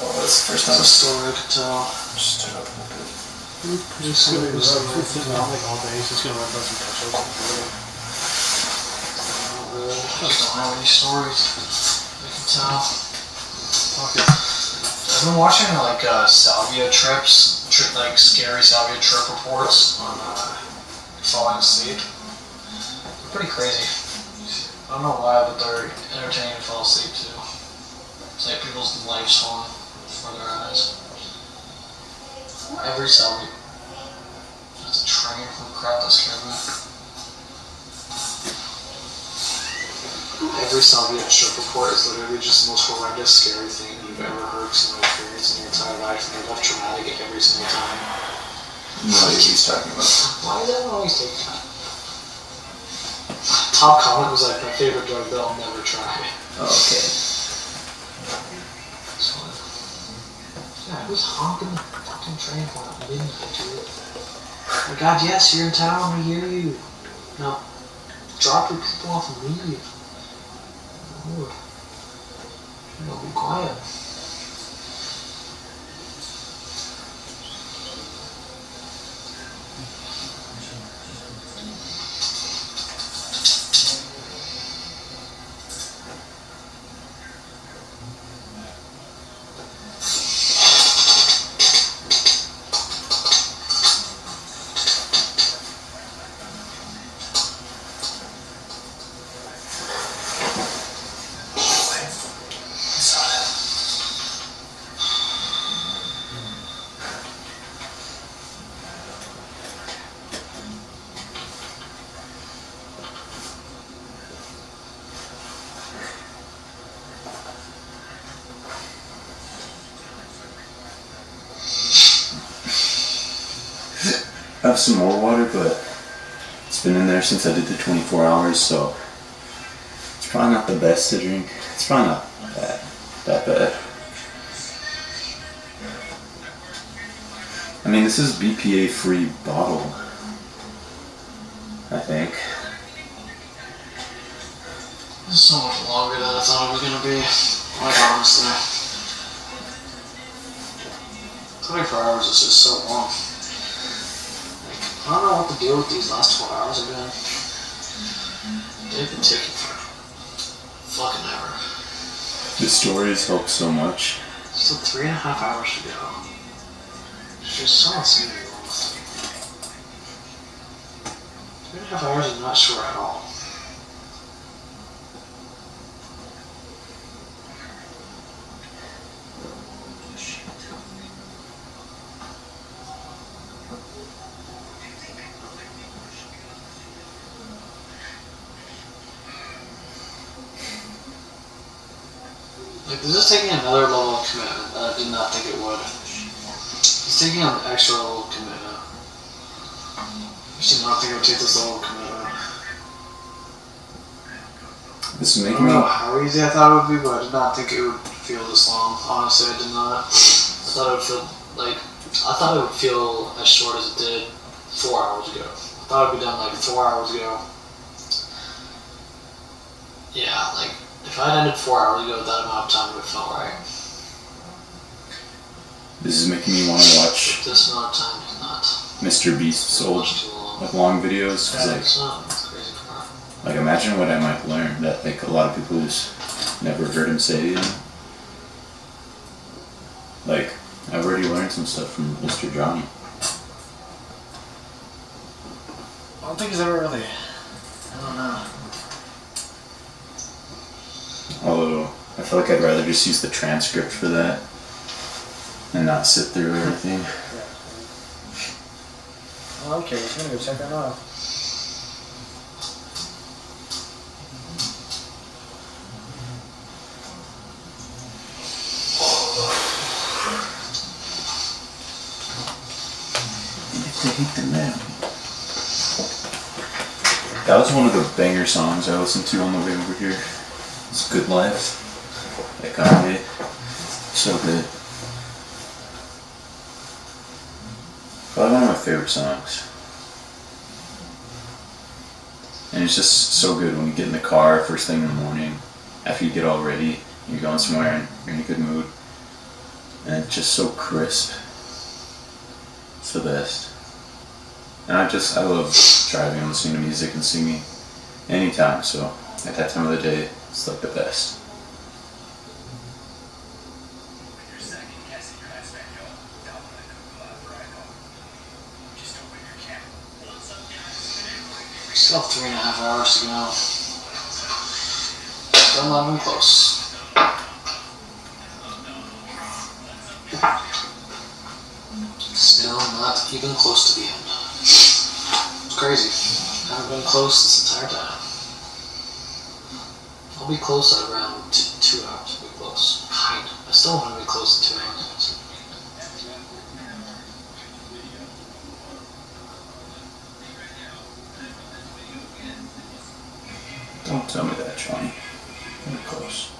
Oh, that's the first time I Story I could tell. stood up a little bit. Just gonna not like all day. He's just gonna run about some push-ups. I just don't have any stories. I can tell. I've been watching like salvia trips, like scary salvia trip reports on falling asleep. They're pretty crazy. I don't know why, but they're entertaining to fall asleep too. It's like people's lives falling before their eyes. Every salvia. That's a train from crap that scared me. Every salvia trip report is literally just the most horrendous, scary thing you've ever heard someone experience in your entire life, and they're both traumatic every single time. No idea what he's talking about. Why does everyone always take that? Top comment was like, my favorite drug that I'll never try. Oh, okay. So, yeah, who's honking the fucking train for at midnight, dude? Oh my god, yes, you're in town, we hear you. Now, drop your people off and leave. Lord. No, be quiet. I have some more water, but it's been in there since I did the 24 hours, so it's probably not the best to drink. It's probably not that bad. I mean, this is BPA-free bottle, I think. This is so much longer than I thought it was gonna be. Like, honestly. 24 hours is just so long. I don't know what to deal with these last 12 hours have been. They've been taking for fucking ever. The stories help so much. Still 3.5 hours to go. There's just so much to do. 3.5 hours is not short at all. Like, this is taking another level of commitment that I did not think it would. It's taking an extra level of commitment. I just did not think it would take this level of commitment. This is I making don't know me... how easy I thought it would be, but I did not think it would feel this long. Honestly, I did not. I thought it would feel like... I thought it would feel as short as it did 4 hours ago. I thought it would be done like 4 hours ago. Yeah, like... If I had ended 4 hours ago, that amount of time would have felt right. This is making me want to watch But this amount of time is not Mr. Beast's old, much too long. like, long videos. 'Cause, It's not. That's the crazy part. like, imagine what I might learn that, like, a lot of people just never heard him say, you know? Like, I've already learned some stuff from Mr. Johnny. I don't think he's ever really. I don't know. Although, I feel like I'd rather just use the transcript for that and not sit through everything. I Okay, I'm gonna go check that out. That was one of the banger songs I listened to on the way over here. It's Good Life. That Kanye. So good. Probably one of my favorite songs. And it's just so good when you get in the car first thing in the morning, after you get all ready, you're going somewhere and you're in a good mood. And it's just so crisp. It's the best. And I love driving and listening to music and singing anytime, so at that time of the day, it's like the best. We still have 3.5 hours to go. Still not even close. Still not even close to the end. It's crazy. I haven't been close this entire time. I'll be close at around 2 hours. I'll be close. Kind. I still want to be close to 2 hours. Don't tell me that, Johnny. We're close.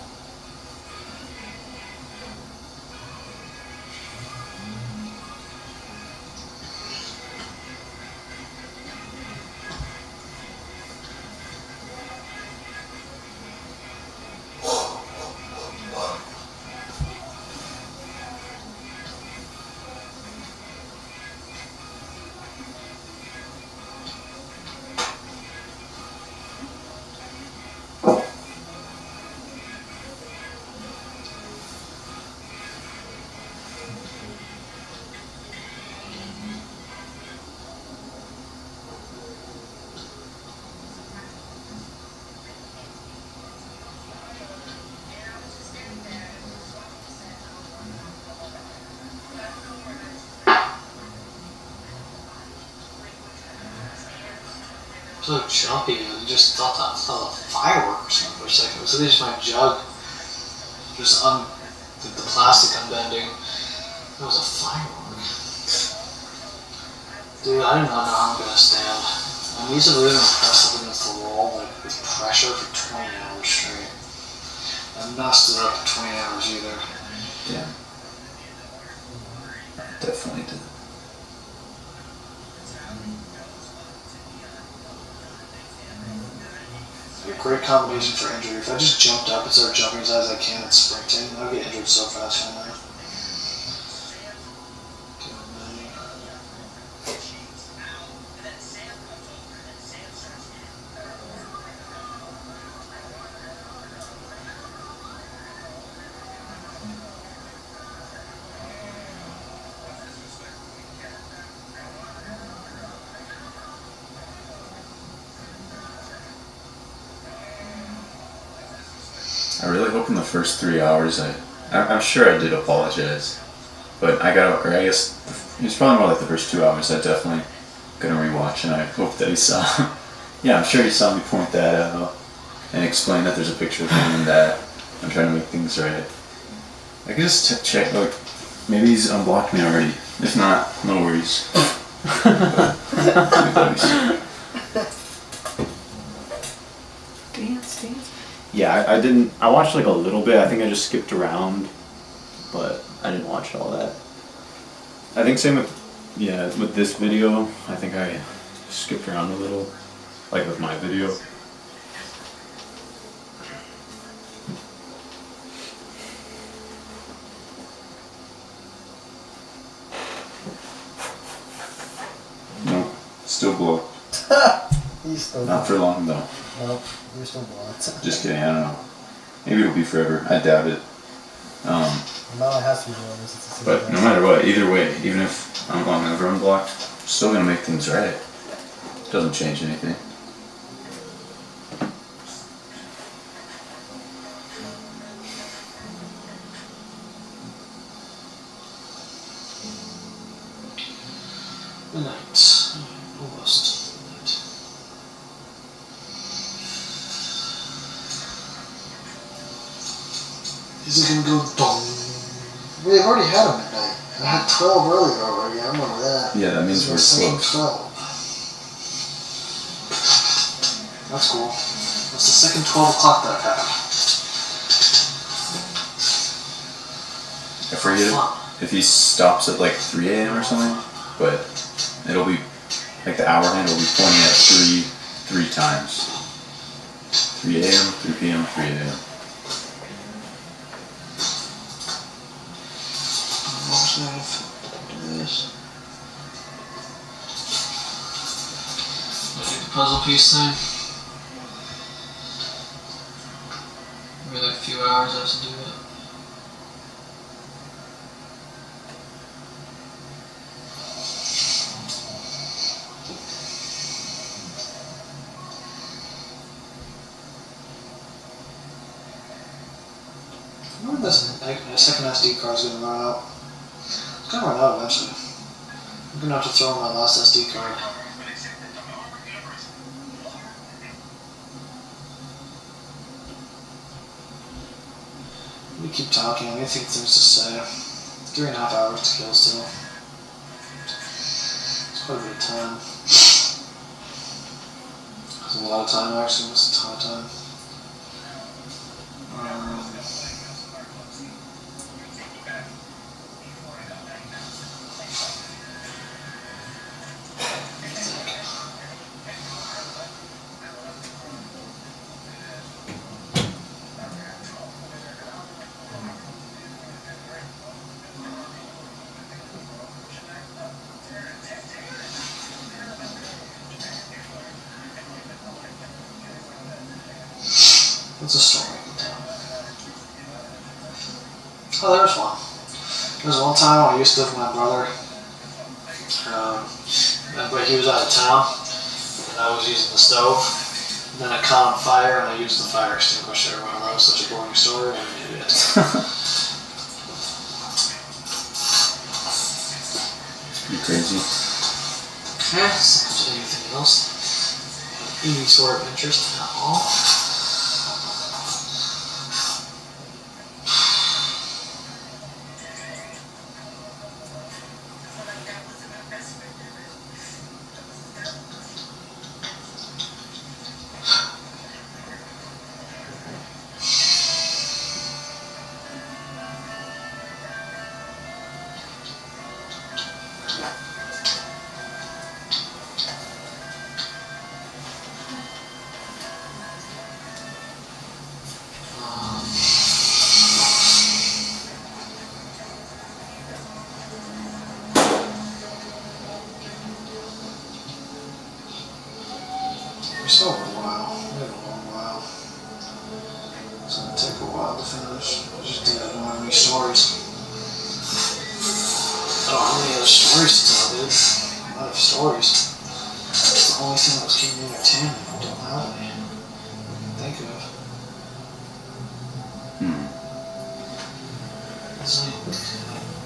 So jumpy, I just thought that felt a firework or something for a second. So there's my jug, just the plastic unbending. It was a firework. Dude, I do not know how I'm gonna stand. I'm using really impressed up against the wall, like with pressure for 20 hours straight. I've not stood up for 20 hours either. Yeah. Definitely did. It's a great combination for injury. If I just jumped up and started jumping as high as I can and sprinting, I'd get injured so fast right now. I really hope in the first 3 hours I'm sure I did apologize, but I guess it's probably more like the first 2 hours. I definitely gonna rewatch, and I hope that he saw. Yeah, I'm sure he saw me point that out and explain that there's a picture of him and that I'm trying to make things right. I could just check, like, maybe he's unblocked me already. If not, no worries. Dance. Yeah, I watched like a little bit. I think I just skipped around, but I didn't watch all that. I think same with this video. I think I skipped around a little, like with my video. No, still blocked. He's still Not for long though. Nope, you're still blocked. Just kidding, I don't know. Maybe it'll be forever. I doubt it. No, it has to be blocked. It's But no matter what, either way, even if I'm never unblocked, I'm still gonna make things right. Doesn't change anything. Good night. Is it gonna go dong? Well, they've already had a midnight. And I had 12 earlier already. I remember that. Yeah, that means we're Second close. 12. That's cool. That's the second 12 o'clock that I've had. I forget if he stops at like 3 a.m. or something, but it'll be like the hour hand will be pointing at three times. 3 a.m., 3 p.m., 3 a.m. I think the puzzle piece thing. Maybe like a few hours I have to do it. I wonder when this second SD card's gonna run out. It's gonna run out eventually. I'm gonna have to throw in my last SD card. Let me keep talking. I think things to say. 3.5 hours to kill still. It's quite a bit of time. It's a lot of time actually. It's a ton of time. What's the story? Oh, there's one. There's one time I used to live with my brother, but he was out of town, and I was using the stove, and then it caught on fire, and I used the fire extinguisher. Wow, that was such a boring story, I'm an idiot. It's pretty crazy. Okay, so anything else? Any sort of interest at all? We're still a while. We have a long while. It's gonna take a while to finish. I just don't have any stories. I don't have any other stories to tell, dude. I'm out of stories. It's the only thing that was keeping me entertained. I don't have any. I can think of. It's like,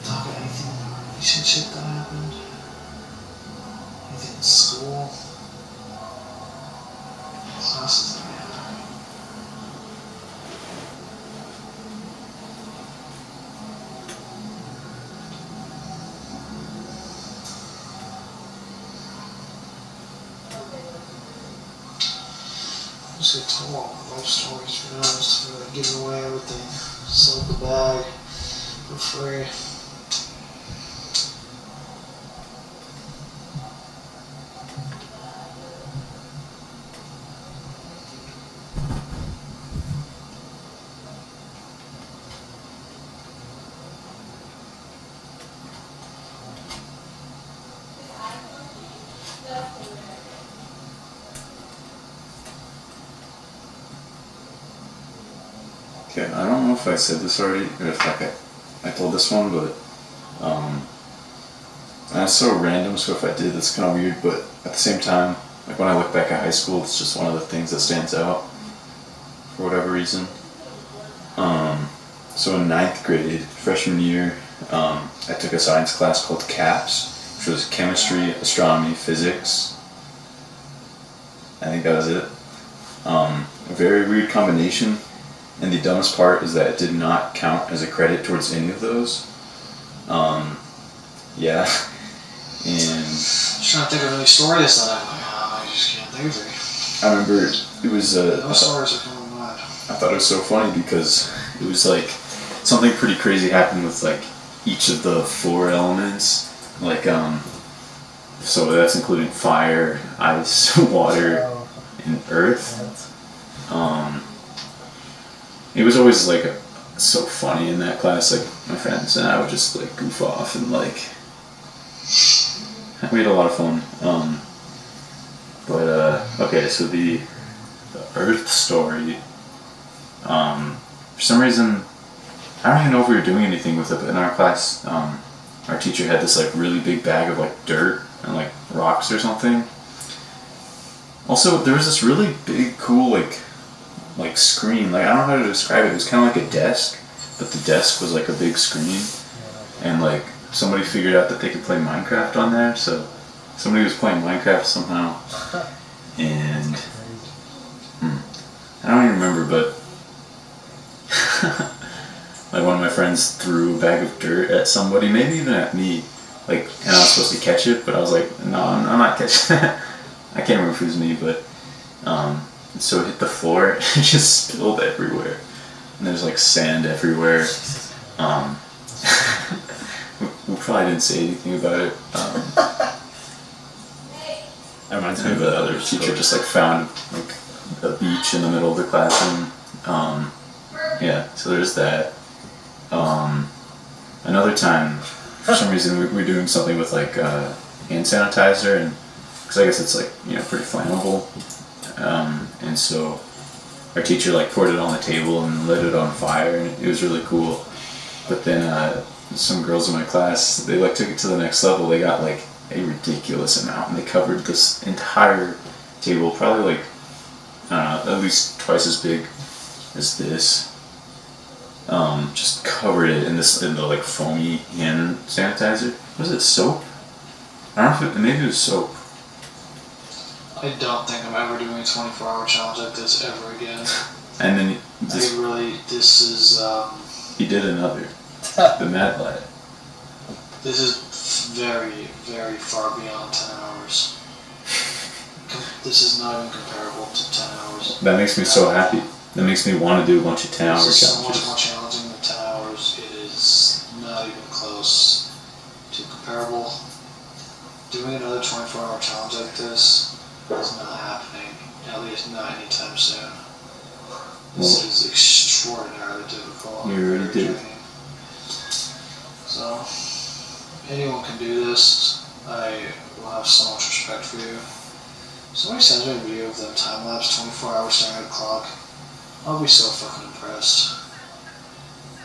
talk about anything in a relationship that happened. Anything in school. Classes that I had. I just get told all my life stories, to be honest. I'm really giving away everything. Sold the bag for free. Okay, I don't know if I said this already, or if like I told this one, but and it's so random, so if I did, that's kind of weird, but at the same time, like when I look back at high school, it's just one of the things that stands out for whatever reason. So in 9th grade, freshman year, I took a science class called CAPS, which was chemistry, astronomy, physics. I think that was it. A very weird combination. And the dumbest part is that it did not count as a credit towards any of those. Yeah. And I'm trying to think of any stories that I just can't think of any. I remember it was No stories are coming to mind. I thought it was so funny because it was like something pretty crazy happened with like each of the 4 elements. Like so that's including fire, ice, water, and earth. It was always like so funny in that class. Like my friends and I would just like goof off and like we had a lot of fun. Okay, so the Earth story. For some reason, I don't even know if we were doing anything with it, but in our class, our teacher had this like really big bag of like dirt and like rocks or something. Also, there was this really big, cool like screen. Like I don't know how to describe it. It was kind of like a desk, but the desk was like a big screen, and like somebody figured out that they could play Minecraft on there. So somebody was playing Minecraft somehow, and I don't even remember, but like one of my friends threw a bag of dirt at somebody, maybe even at me, like, and I was supposed to catch it, but I was like, no, I'm not catching it. I can't remember if it was me, but so it hit the floor and it just spilled everywhere, and there's like sand everywhere. We probably didn't say anything about it. That reminds me of the other teacher just like found like a beach in the middle of the classroom. Yeah, so there's that. Another time, for some reason, we were doing something with like hand sanitizer, and because I guess it's like pretty flammable, and so our teacher like poured it on the table and lit it on fire, and it was really cool. But then some girls in my class, they like took it to the next level. They got like a ridiculous amount, and they covered this entire table, probably like at least twice as big as this. Just covered it in the like foamy hand sanitizer. Was it soap? I don't know if maybe it was soap. I don't think I'm ever doing a 24-hour challenge like this ever again. And then this is he did another, the Mad Lad. This is very, very far beyond 10 hours. This is not even comparable to 10 hours. That makes me so happy. That makes me want to do a bunch of 10-hour This is challenges. so much more challenging than 10 hours. It is not even close to comparable. Doing another 24-hour challenge like this is not happening, at least not anytime soon. This is extraordinarily difficult. You really did. So, anyone can do this. I will have so much respect for you. If somebody sends me a video of them time-lapse 24 hours staring at a clock, I'll be so fucking impressed.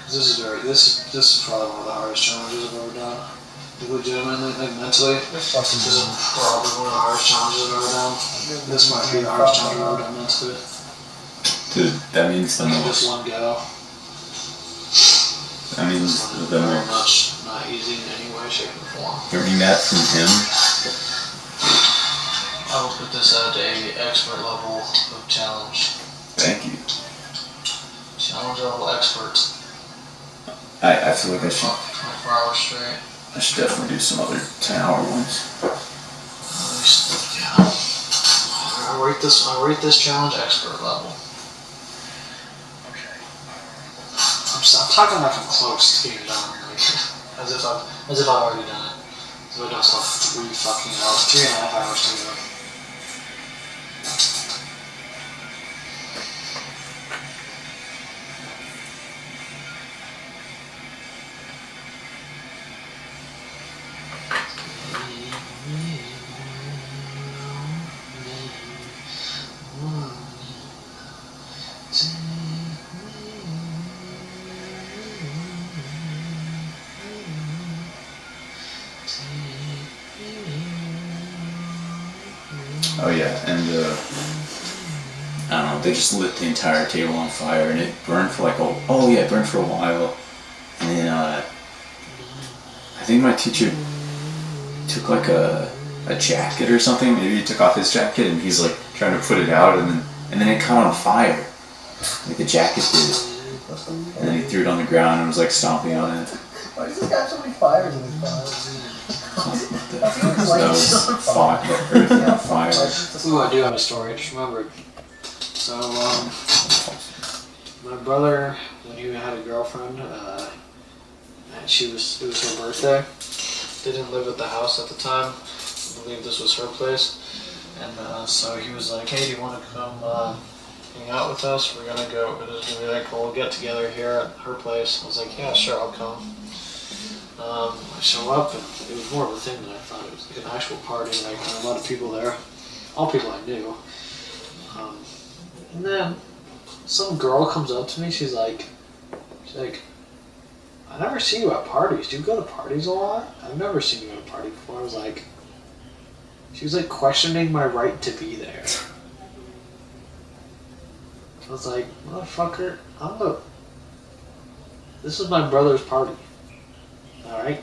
Cause this is probably one of the hardest challenges I've ever done. Like legitimately, like mentally, this is probably one of the hardest challenges I've ever done. This might be the hardest challenge I've ever done mentally. Dude, that means the Just most. one go. That means the Very most. much not easy in any way, shape, or form. Hearing that from him, I will put this at a expert level of challenge. thank you. Challenge level expert. I feel like I should 24 hours straight. definitely do some other 10-hour ones. At least, yeah. I rate this challenge expert level. Okay. I'm talking like I'm close to getting done, like, as if I've already done it. So I don't still have 3 fucking hours, 3.5 hours to go. Oh yeah, and I don't know, they just lit the entire table on fire, and it burned for like it burned for a while, and then I think my teacher took like a jacket or something. Maybe he took off his jacket and he's like trying to put it out, and then it caught on fire, like the jacket did. And then he threw it on the ground and was like stomping on it. Why does this guy have so many fires in his files? That was fire. Everything on fire. Ooh, I do have a story. I just remembered. So, my brother, when he had a girlfriend, and it was her birthday. They didn't live at the house at the time. I believe this was her place. And so he was like, "Hey, do you want to come hang out with us? We're gonna go. It's gonna be like we'll get together here at her place." I was like, "Yeah, sure, I'll come." I show up, and it was more of a thing than I thought. It was like an actual party, like a lot of people there, all people I knew. And then some girl comes up to me. She's like, "I never see you at parties. Do you go to parties a lot? I've never seen you at a party before." I was like, she was like questioning my right to be there. I was like, "Motherfucker, this is my brother's party. Alright?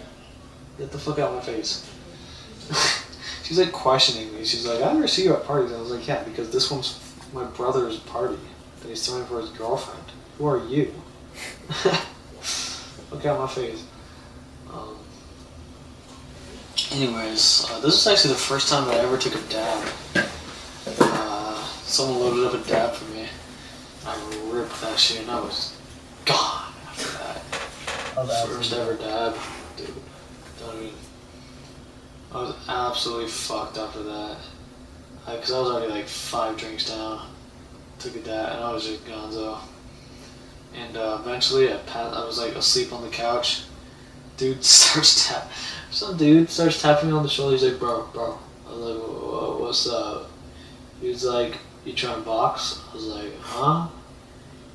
Get the fuck out of my face." She's like questioning me. She's like, "I never see you at parties." I was like, "Yeah, because this one's my brother's party that he's throwing for his girlfriend. Who are you?" Look out my face. Anyways, this is actually the first time that I ever took a dab. Someone loaded up a dab for me. I ripped that shit and I was gone after that. First ever dab. Dude, don't even. I was absolutely fucked after that. Because I was already like 5 drinks down. Took a dab and I was just gonzo. And eventually I was like asleep on the couch. Some dude starts tapping me on the shoulder. He's like, bro. I was like, "What's up?" He was like, "You trying to box?" I was like, "Huh?"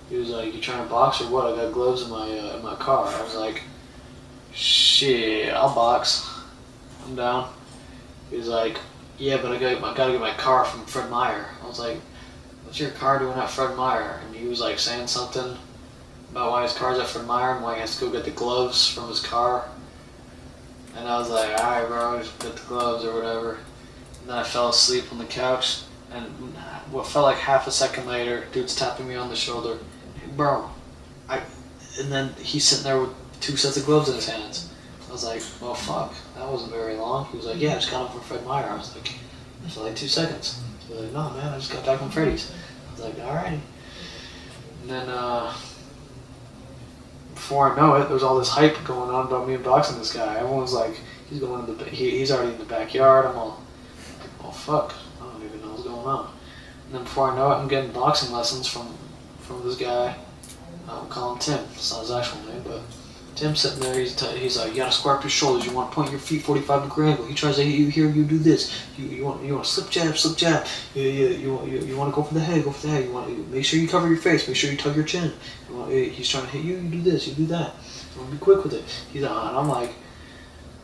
He was like, "You trying to box or what? I got gloves in my car." I was like, "Shit, I'll box. I'm down." He was like, "Yeah, but I gotta get my car from Fred Meyer." I was like, "What's your car doing at Fred Meyer?" And he was like saying something about why his car's at Fred Meyer and why he has to go get the gloves from his car. And I was like, "Alright, bro, just get the gloves or whatever." And then I fell asleep on the couch, and what felt like half a second later, dude's tapping me on the shoulder. "Hey, bro, and then he's sitting there with 2 sets of gloves in his hands. I was like, "Well, fuck, that wasn't very long." He was like, "Yeah, I just got them from Fred Meyer." I was like, "That's for like 2 seconds." He was like, "No, man, I just got back from Freddy's." I was like, "Alrighty." And then, before I know it, there was all this hype going on about me boxing this guy. Everyone was like, he's already in the backyard. I'm all like, "Oh fuck, I don't even know what's going on." And then before I know it, I'm getting boxing lessons from this guy. I'll call him Tim. It's not his actual name, but Tim's sitting there. He's like, "You gotta square up your shoulders. You want to point your feet 45-degree angle. He tries to hit you here. You do this. You want to slip jab. You want to go for the head. Go for the head. You want to make sure you cover your face. Make sure you tug your chin. He's trying to hit you. You do this. You do that. You want to be quick with it." And I'm like,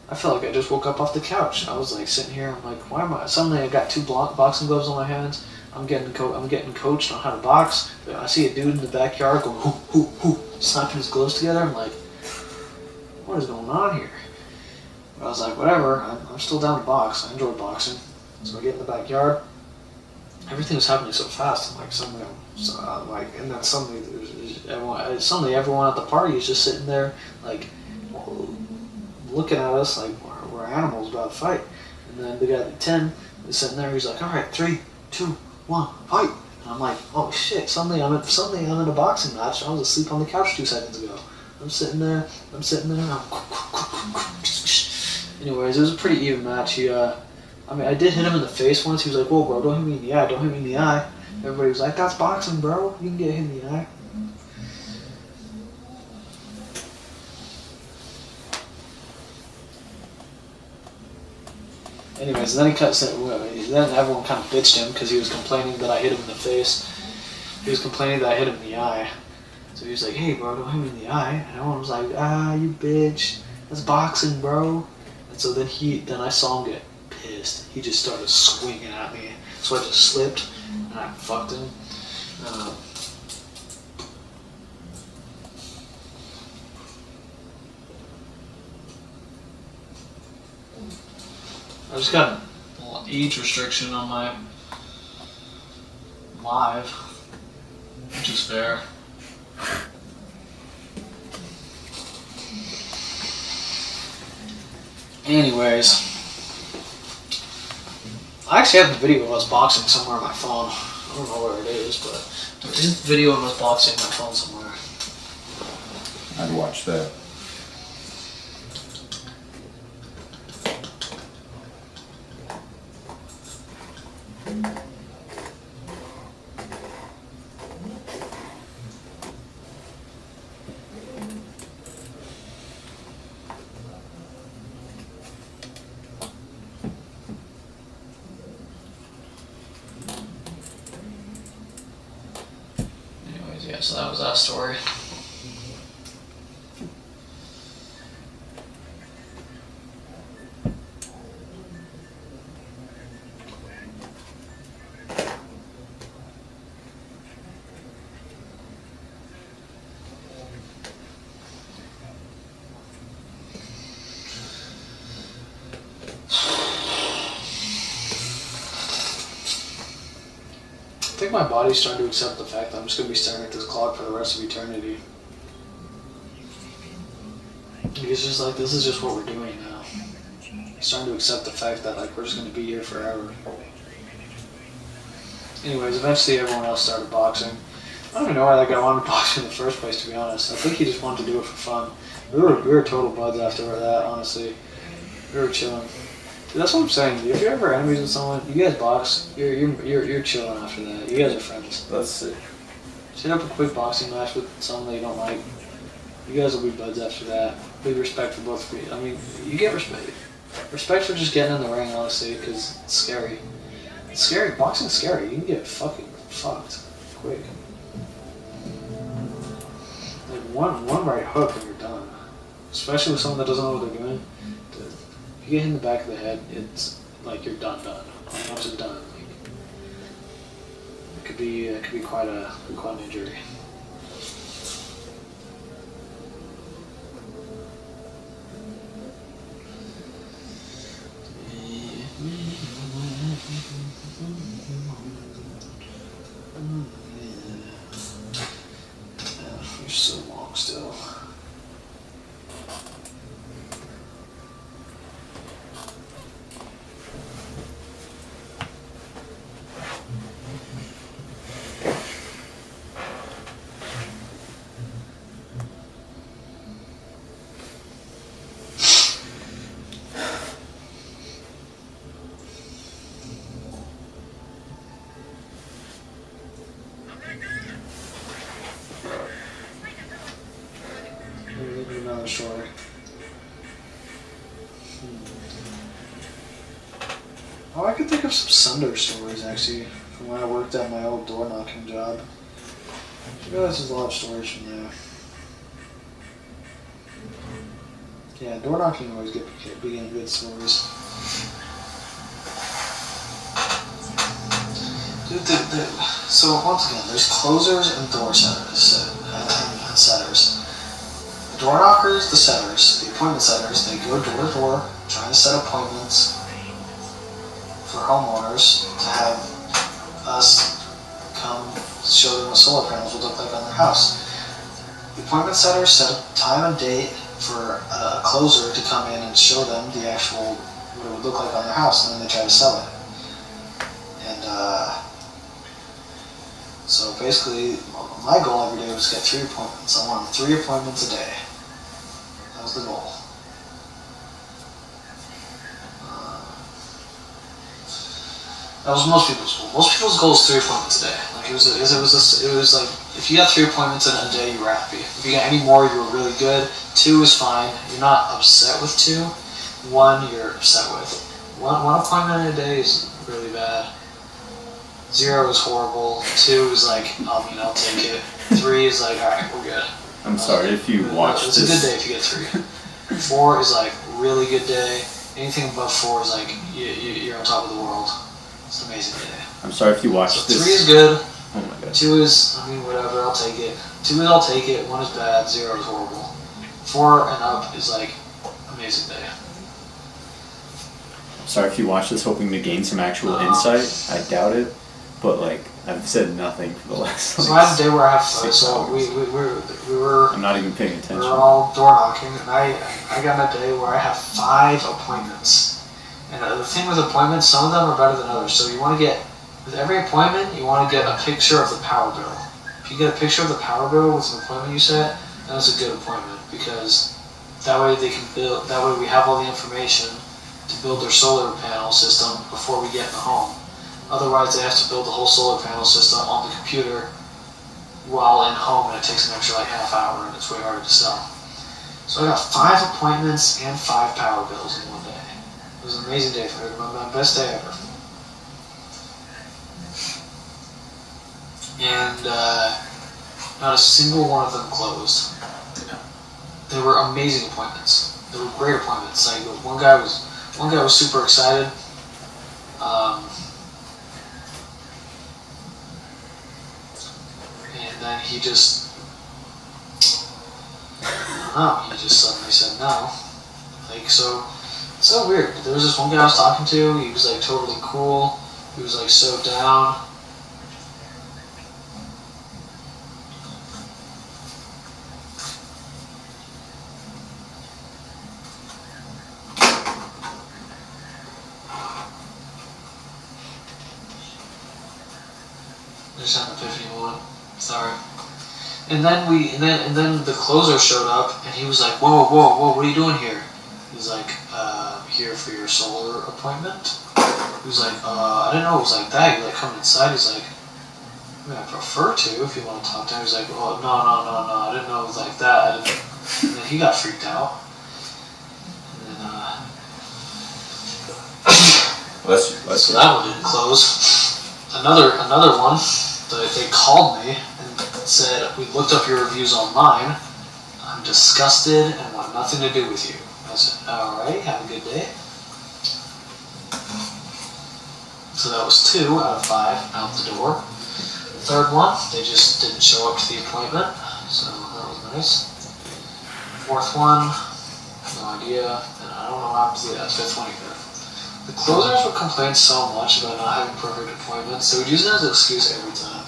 I felt like I just woke up off the couch. I was like sitting here. I'm like, why am I? Suddenly I got 2 boxing gloves on my hands. I'm getting coached on how to box. I see a dude in the backyard going hoo, slapping his gloves together. I'm like, what is going on here? But I was like, whatever. I'm still down to box. I enjoy boxing. So I get in the backyard. Everything was happening so fast. I'm like, and then suddenly everyone at the party is just sitting there, like, looking at us like we're animals about to fight. And then the guy, Tim, is sitting there. He's like, "All right, 3, 2, 1, fight!" And I'm like, "Oh shit!" Suddenly I'm in a boxing match. I was asleep on the couch 2 seconds ago. I'm sitting there. Anyways, it was a pretty even match. I did hit him in the face once. He was like, "Whoa, bro, don't hit me in the eye. Don't hit me in the eye." Everybody was like, "That's boxing, bro. You can get hit in the eye." Anyways, then then everyone kind of bitched him because he was complaining that I hit him in the face. He was complaining that I hit him in the eye. So he was like, "Hey, bro, don't hit me in the eye." And everyone was like, "Ah, you bitch. That's boxing, bro." And so then I saw him get pissed. He just started swinging at me. So I just slipped and I fucked him. I just got a age restriction on my live. Which is fair. Anyways, I actually have the video of us boxing somewhere on my phone. I don't know where it is, but there is video of us boxing on my phone somewhere. I'd watch that. Anyways, yeah, so that was that story. I think my body's starting to accept the fact that I'm just going to be staring at this clock for the rest of eternity. It's just like, this is just what we're doing now. I'm starting to accept the fact that like we're just going to be here forever. Anyways, eventually everyone else started boxing. I don't even know why that guy wanted to box in the first place, to be honest. I think he just wanted to do it for fun. We were total buds after that, honestly. We were chilling. Dude, that's what I'm saying. If you're ever enemies with someone, you guys box. You're chilling after that. You guys are friends. That's sick. Set up a quick boxing match with someone that you don't like. You guys will be buds after that. Big respect for both of you. I mean, you get respect. Respect for just getting in the ring, honestly, because it's scary. It's scary. Boxing's scary. You can get fucking fucked quick. Like one right hook and you're done. Especially with someone that doesn't know what they're doing. Dude, if you get hit in the back of the head, it's like you're done. Once it's done, like, it could be quite an injury. You're so long still. Another story. Oh, I could think of some Sunder stories actually from when I worked at my old door knocking job. I realize there's a lot of stories from there. Yeah, door knocking always begin good stories. Dude, so once again, there's closers and door setters. The door knockers, the setters, the appointment setters, they go door to door trying to set appointments for homeowners to have us come show them what solar panels would look like on their house. The appointment setters set a time and date for a closer to come in and show them the actual what it would look like on their house, and then they try to sell it. And so basically, my goal every day was to get 3 appointments. I wanted 3 appointments a day. That was the goal. That was most people's goal. Most people's goal is 3 appointments a day. Like it was like if you got 3 appointments in a day, you were happy. If you got any more, you were really good. 2 is fine. You're not upset with 2. 1, you're upset with. One appointment in a day is really bad. 0 is horrible. 2 is like, I'll take it. 3 is like, alright, we're good. I'm sorry if you watched this. It's a good day if you get 3. 4 is like, really good day. Anything above 4 is like, you're on top of the world. It's an amazing day. I'm sorry if you watched So this. 3 is good. Oh my god. 2 is, whatever, I'll take it. 2 is I'll take it. 1 is bad. 0 is horrible. 4 and up is like, amazing day. Sorry if you watched this hoping to gain some actual insight. I doubt it. But like, I've said nothing for the last. So I had a day where I have 6 so hours. we were I'm not even paying we attention. were all door knocking, and I got a day where I have 5 appointments. And the thing with appointments, some of them are better than others. So you want to get with every appointment, you want to get a picture of the power bill. If you get a picture of the power bill with an appointment you set, that's a good appointment because that way they can build. That way we have all the information to build their solar panel system before we get in the home. Otherwise, they have to build the whole solar panel system on the computer while in home, and it takes an extra like half hour, and it's way harder to sell. So I got 5 appointments and 5 power bills in one day. It was an amazing day for me, my best day ever. And not a single one of them closed. They were amazing appointments. They were great appointments. Like one guy was super excited. And then he just, I don't know, he just suddenly said no. Like, so weird. There was this one guy I was talking to, he was like totally cool. He was like so down. I just had an epiphany moment. Sorry. And then the closer showed up, and he was like, "Whoa, what are you doing here?" He's like, "Here for your solar appointment." He was like, "I didn't know it was like that." He like coming inside. He's like, "I mean, I prefer to if you want to talk to him." He's like, "Oh, no, I didn't know it was like that." And then he got freaked out. And then so that one didn't close. Another one. They called me and said, "We looked up your reviews online. I'm disgusted and want nothing to do with you." I said, "Alright, have a good day." So that was 2 out of 5 out the door. The third one, they just didn't show up to the appointment, so that was nice. Fourth one, no idea, and I don't know what happened to the 5th one either. The closers would complain so much about not having perfect appointments, they would use it as an excuse every time.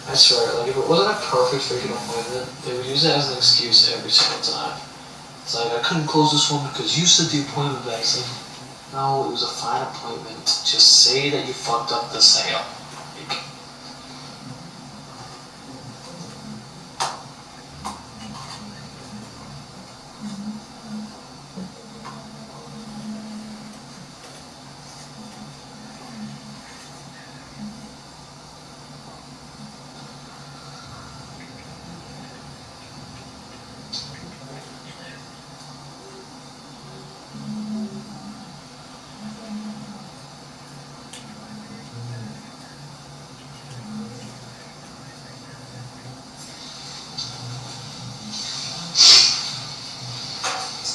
I swear, like if it wasn't a perfect freaking appointment, they would use it as an excuse every single time. It's like, "I couldn't close this one because you said the appointment back." It's like, no, it was a fine appointment. Just say that you fucked up the sale. Like,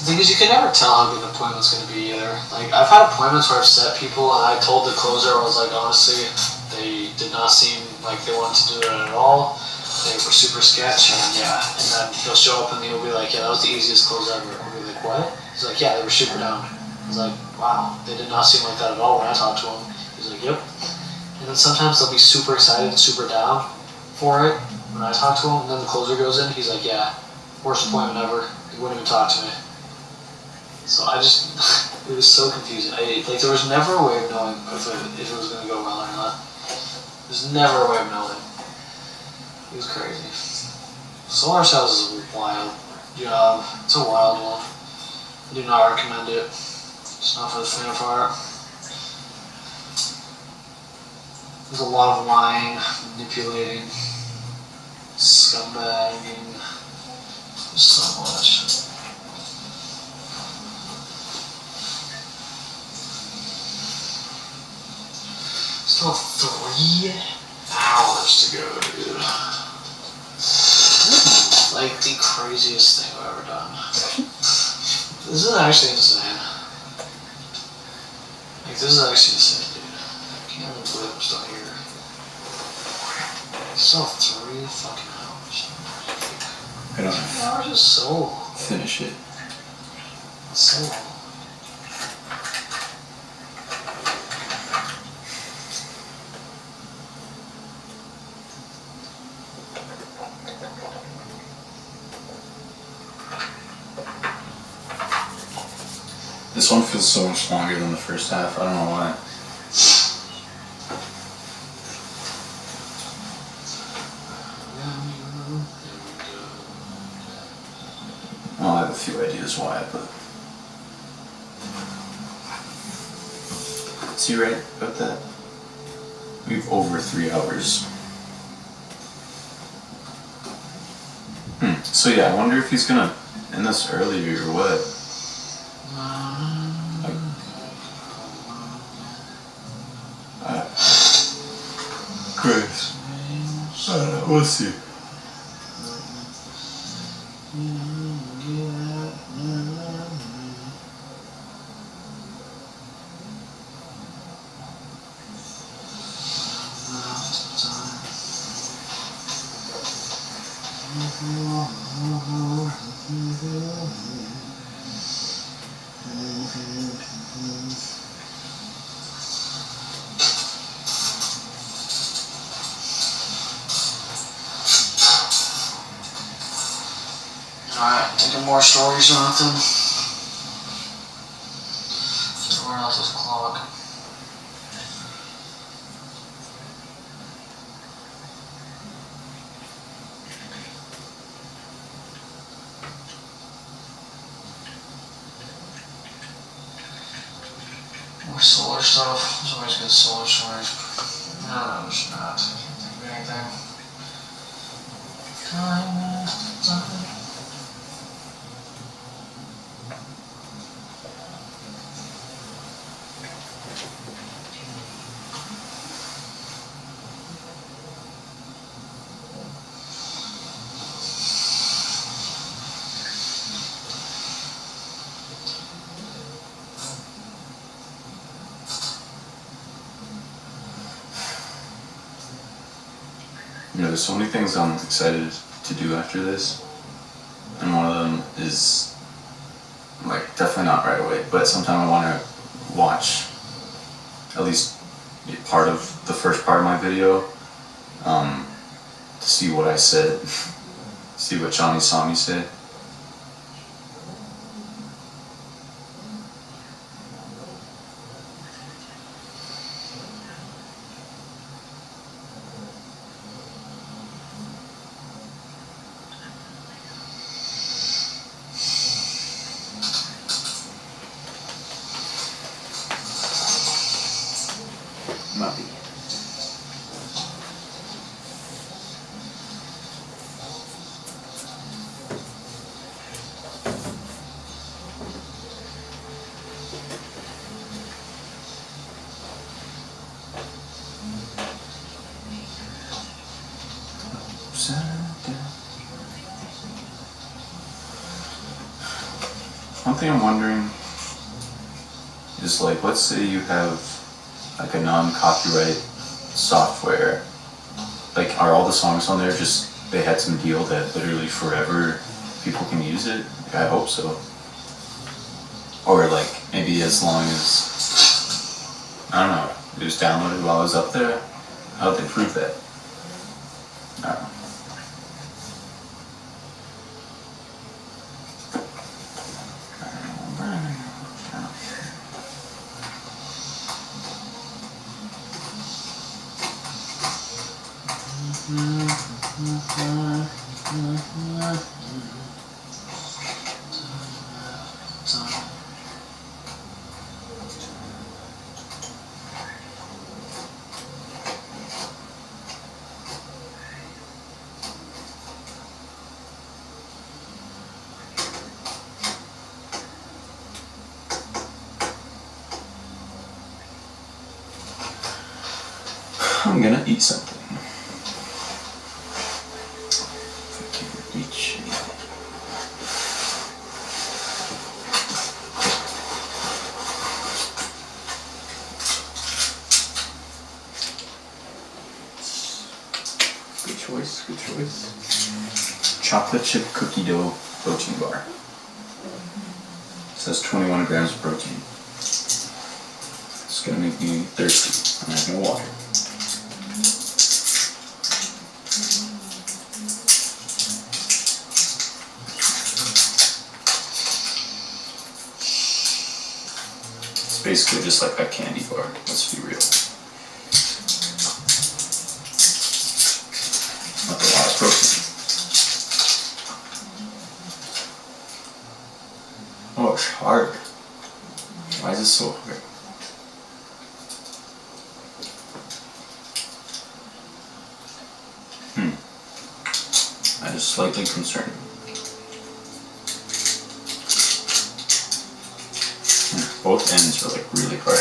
the thing is, you can never tell how good an appointment's going to be either. Like, I've had appointments where I've set people and I told the closer, I was like, honestly, they did not seem like they wanted to do it at all. They were super sketch, and yeah. And then he'll show up and he'll be like, "Yeah, that was the easiest close ever." I'll be like, "What?" He's like, "Yeah, they were super down." I was like, "Wow, they did not seem like that at all when I talked to him." He's like, "Yep." And then sometimes they'll be super excited and super down for it when I talk to him, and then the closer goes in, he's like, "Yeah, worst appointment ever. He wouldn't even talk to me." So I just, it was so confusing. Like there was never a way of knowing if it was going to go well or not. There's never a way of knowing. It was crazy. Solar cells is a wild job. It's a wild one. I do not recommend it. It's not for the faint of heart. There's a lot of lying, manipulating, scumbagging. There's so much. Still 3 hours to go, dude. Like the craziest thing I've ever done. This is actually insane. Like this is actually insane, dude. I can't even believe I'm still here. Still 3 fucking hours. I don't 3 hours is so long. finish it. It's so long. This one feels so much longer than the first half. I don't know why. Well, I have a few ideas why, but is he right about that? We've over 3 hours. So yeah, I wonder if he's gonna end this early or what. Chris. We'll see. Alright, thinking more stories or nothing? Where else is clock? More solar stuff. There's always good solar stories. No, there's not. I can't think of anything. Time is something. You know, there's so many things I'm excited to do after this, and one of them is, like, definitely not right away, but sometime I want to watch at least part of the first part of my video, to see what I said, see what Johnny saw me say. Muppy. One thing I'm wondering is, like, let's say you have like a non-copyright software, like, are all the songs on there just, they had some deal that literally forever people can use it? Like, I hope so. Or like, maybe as long as, I don't know, it was downloaded while I was up there? How'd they prove that? I don't know. I'm gonna eat something. If I can reach anything. Good choice, good choice. Chocolate chip cookie dough protein bar. It says 21 grams of protein. It's gonna make me thirsty. I'm having water. It's basically just like a candy bar. Let's be real. Not a lot of protein. Oh, it's hard. Why is it so hard? That is slightly concerning. Both ends are like really hard.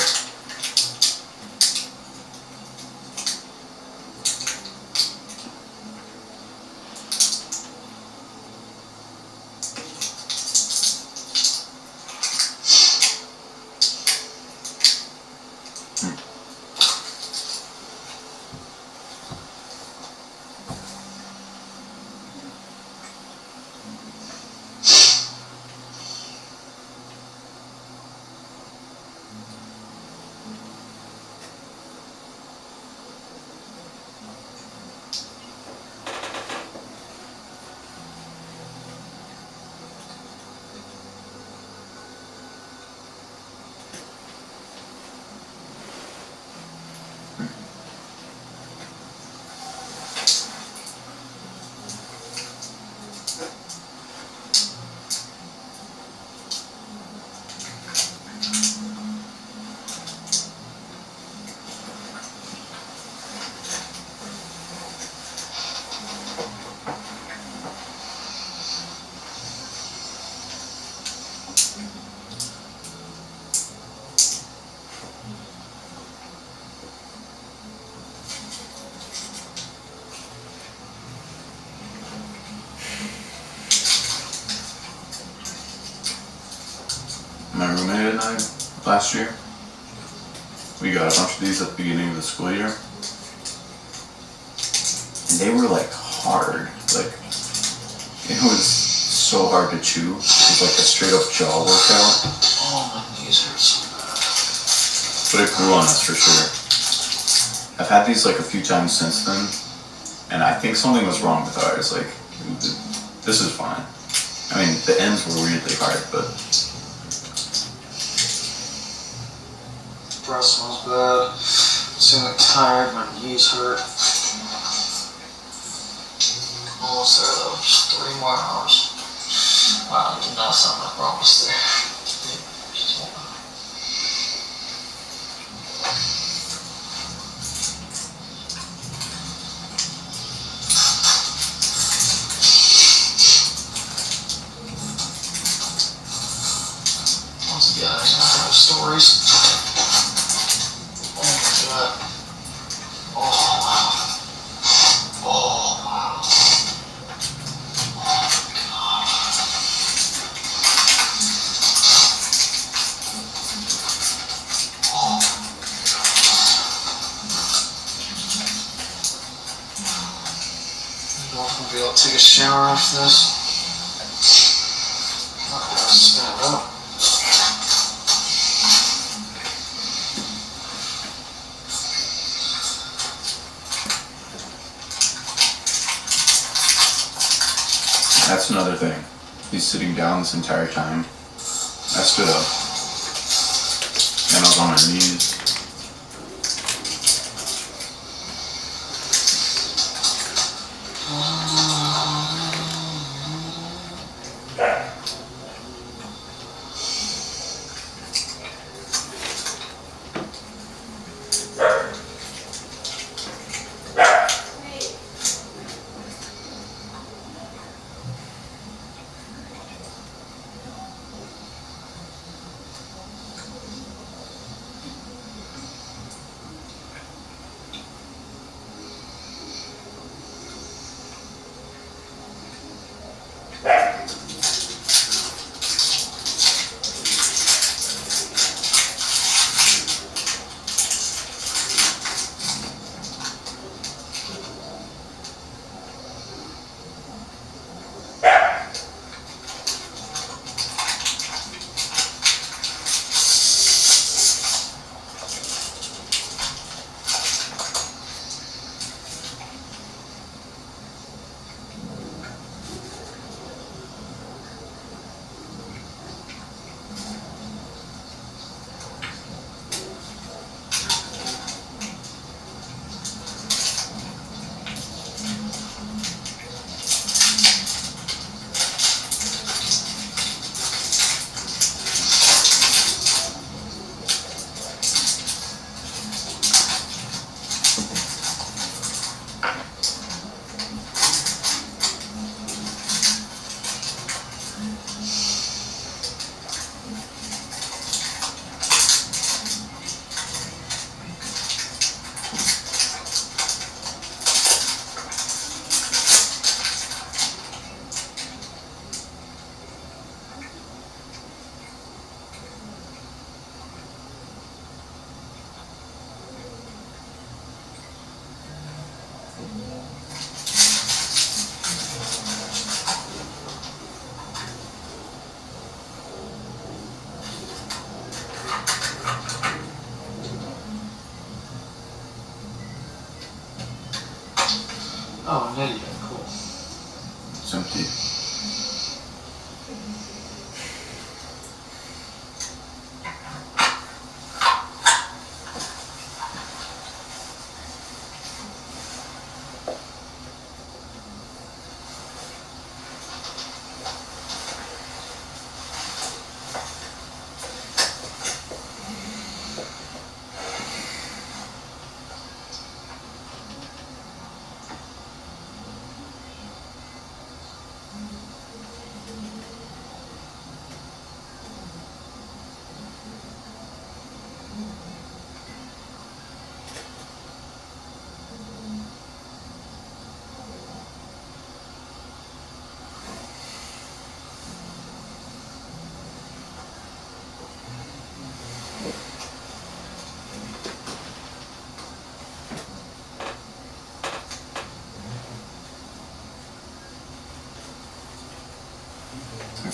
My roommate and I, last year, we got a bunch of these at the beginning of the school year. And they were like hard. Like, it was so hard to chew. It was like a straight up jaw workout. Oh, my knees hurt so bad. But it grew on us for sure. I've had these like a few times since then. And I think something was wrong with ours. Like, this is fine. I mean, the ends were weirdly hard, but Breath smells bad. Feeling tired, my knees hurt. Almost there though, just 3 more hours. Wow, that did not sound like we're almost there. Once again, I have stories. Oh my god. Oh wow. Oh wow. I'll be able to take a shower after this. Not gonna stand up. that's another thing. He's sitting down this entire time. I stood up. And I was on my knees.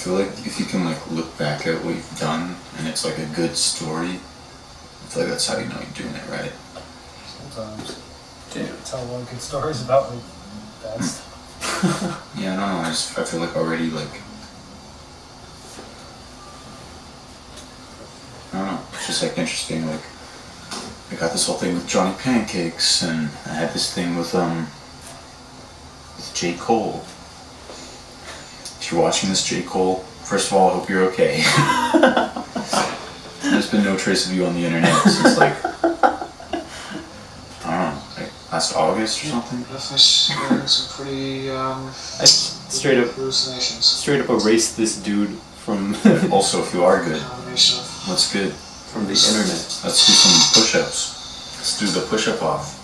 feel like if you can like look back at what you've done and it's like a good story, I feel like that's how you know you're doing it right. Sometimes. Yeah. Tell a lot of good stories about like bad stuff. Yeah, I don't know. I feel like already like I don't know. It's just like interesting. Like I got this whole thing with Johnny Pancakes, and I had this thing with J. Cole. If you're watching this, J. Cole, first of all, I hope you're okay. There's been no trace of you on the internet since like I don't know, like last August or something. Definitely sharing some pretty I straight up hallucinations. erased this dude from Also, if you are good, Combination of what's good? from the internet. Let's do some push-ups. Let's do the push-up off.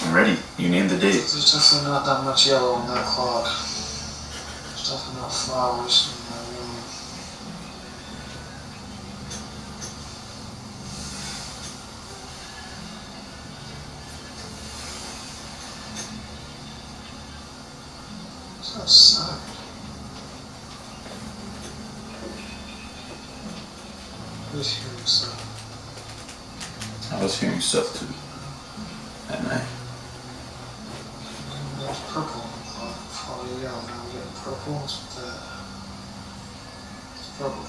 I'm ready. You named the date. there's definitely not that much yellow in that clock. There's definitely not flowers in that room. What's outside? Who's hearing stuff? I was hearing stuff too at night. There's purple on the clock. Probably yellow. Now we get purple. What's with that? It's purple.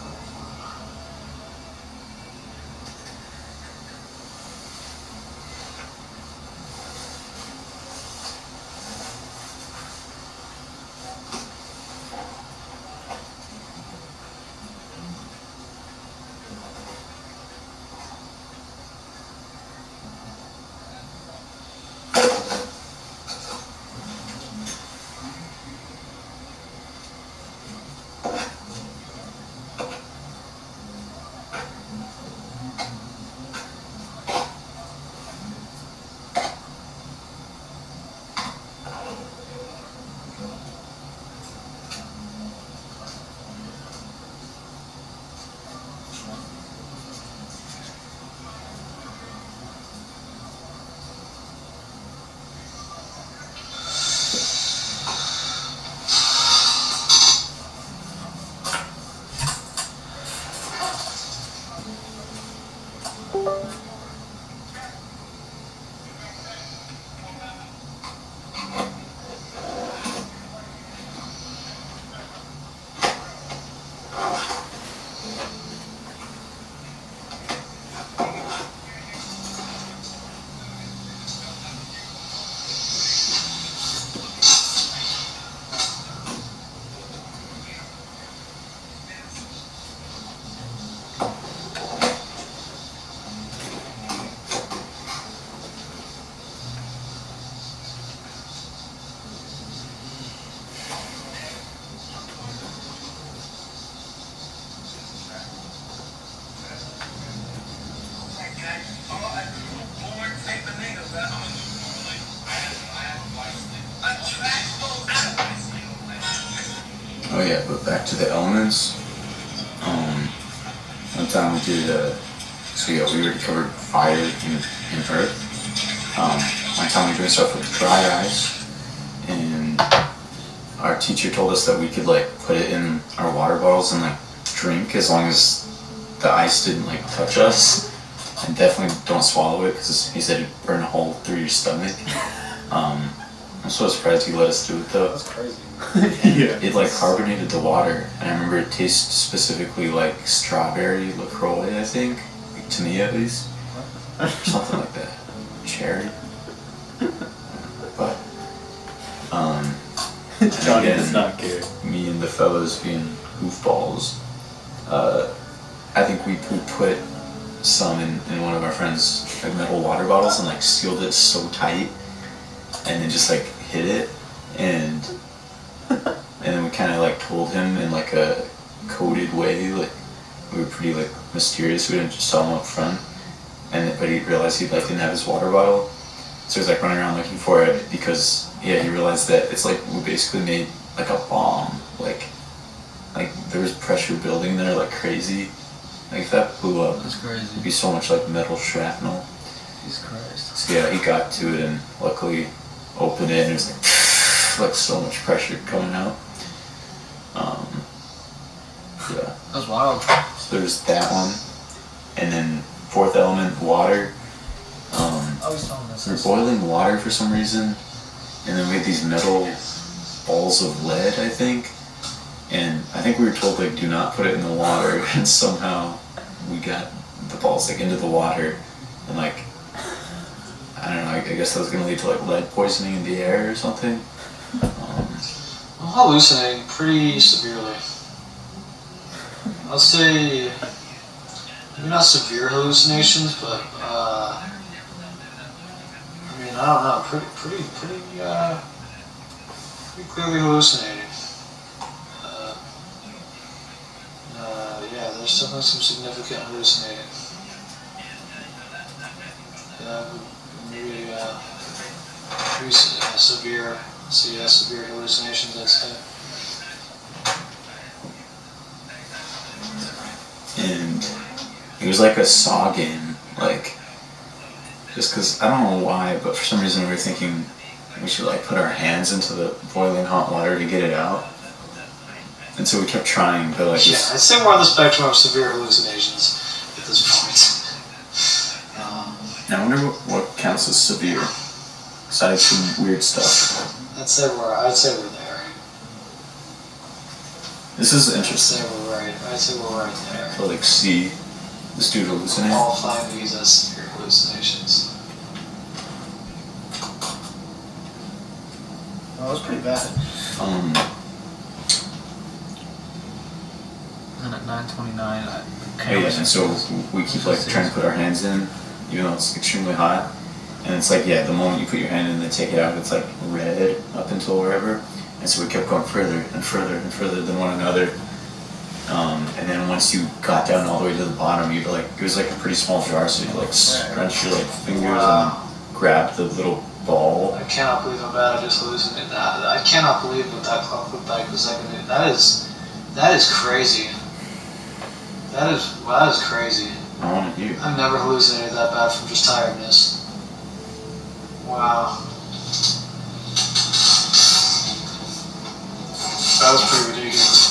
Oh yeah, but back to the elements. One time we did so yeah, we already covered fire and earth. One time we were doing stuff with dry ice, and our teacher told us that we could like put it in our water bottles and like drink as long as the ice didn't like touch us, and definitely don't swallow it because he said it'd burn a hole through your stomach. I'm so surprised he let us do it though. That's crazy. Yeah. It like carbonated the water, and I remember it tasted specifically like strawberry LaCroix, I think, like, to me at least, or something like that, cherry. But Johnny again, does not care. me and the fellas being goofballs, I think we put some in one of our friends' like metal water bottles and like sealed it so tight, and then just like hid it, and then we kind of like told him in like a coded way, like we were pretty like mysterious. We didn't just tell him up front, but he realized he like didn't have his water bottle, so he was like running around looking for it because he realized that it's like we basically made like a bomb, like there was pressure building there like crazy. Like if that blew up, That's crazy. it'd be so much like metal shrapnel. Jesus Christ. So yeah, he got to it and luckily opened it and it was like so much pressure coming out. Yeah. That's wild. So there's that one, and then Fourth Element, water. I was telling this. We were boiling water for some reason, and then we had these metal balls of lead, I think. And I think we were told, like, do not put it in the water, and somehow we got the balls, like, into the water, and, like, I don't know, I guess that was gonna lead to, like, lead poisoning in the air or something. I'm hallucinating pretty severely. I'd say maybe not severe hallucinations, but I mean, I don't know, pretty clearly hallucinating. Yeah, there's definitely some significant hallucinating. Maybe severe. So yeah, severe hallucinations, I'd say. And it was like a saw game, like, just because, I don't know why, but for some reason we were thinking we should, like, put our hands into the boiling hot water to get it out. And so we kept trying, but, like, Yeah, I'd say we're on the spectrum of severe hallucinations at this point. I wonder what counts as severe, besides some weird stuff. I'd say we're there. This is I'd interesting. say we're right there. To, like, see this dude hallucinate. Qualifying these as severe hallucinations. Oh, it was pretty bad. And at 9:29, Yeah, and so we keep, like, trying to put our hands in, even though it's extremely hot. And it's like, yeah, the moment you put your hand in and take it out, it's like red up until wherever. And so we kept going further and further and further than one another. And then once you got down all the way to the bottom, you'd like, it was like a pretty small jar, so you'd like scrunch your like fingers and grab the little ball. I cannot believe how bad I just hallucinated that. I cannot believe what that clock looked like the second it. That is crazy. That is crazy. I want to hear. I've never hallucinated that bad from just tiredness. Wow. That was pretty ridiculous.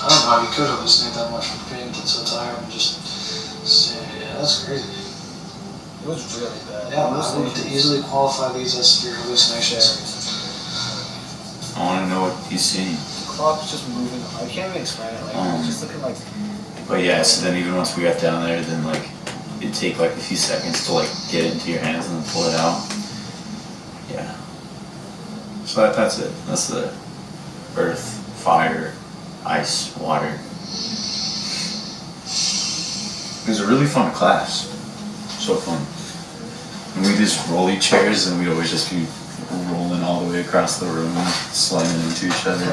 I don't know how you could hallucinate that much from being so tired and just yeah, that's crazy. It was really bad. Yeah, I would easily qualify these as severe hallucinations. I want to know what he's seeing. The clock was just moving. I can't even explain it. Like, it was just looking like. But yeah, so then even once we got down there, then like it'd take like a few seconds to like get it into your hands and then pull it out. Yeah. So that's it. That's the earth, fire, ice, water. It was a really fun class. So fun. And we just rolly chairs and we'd always just be rolling all the way across the room, slamming into each other.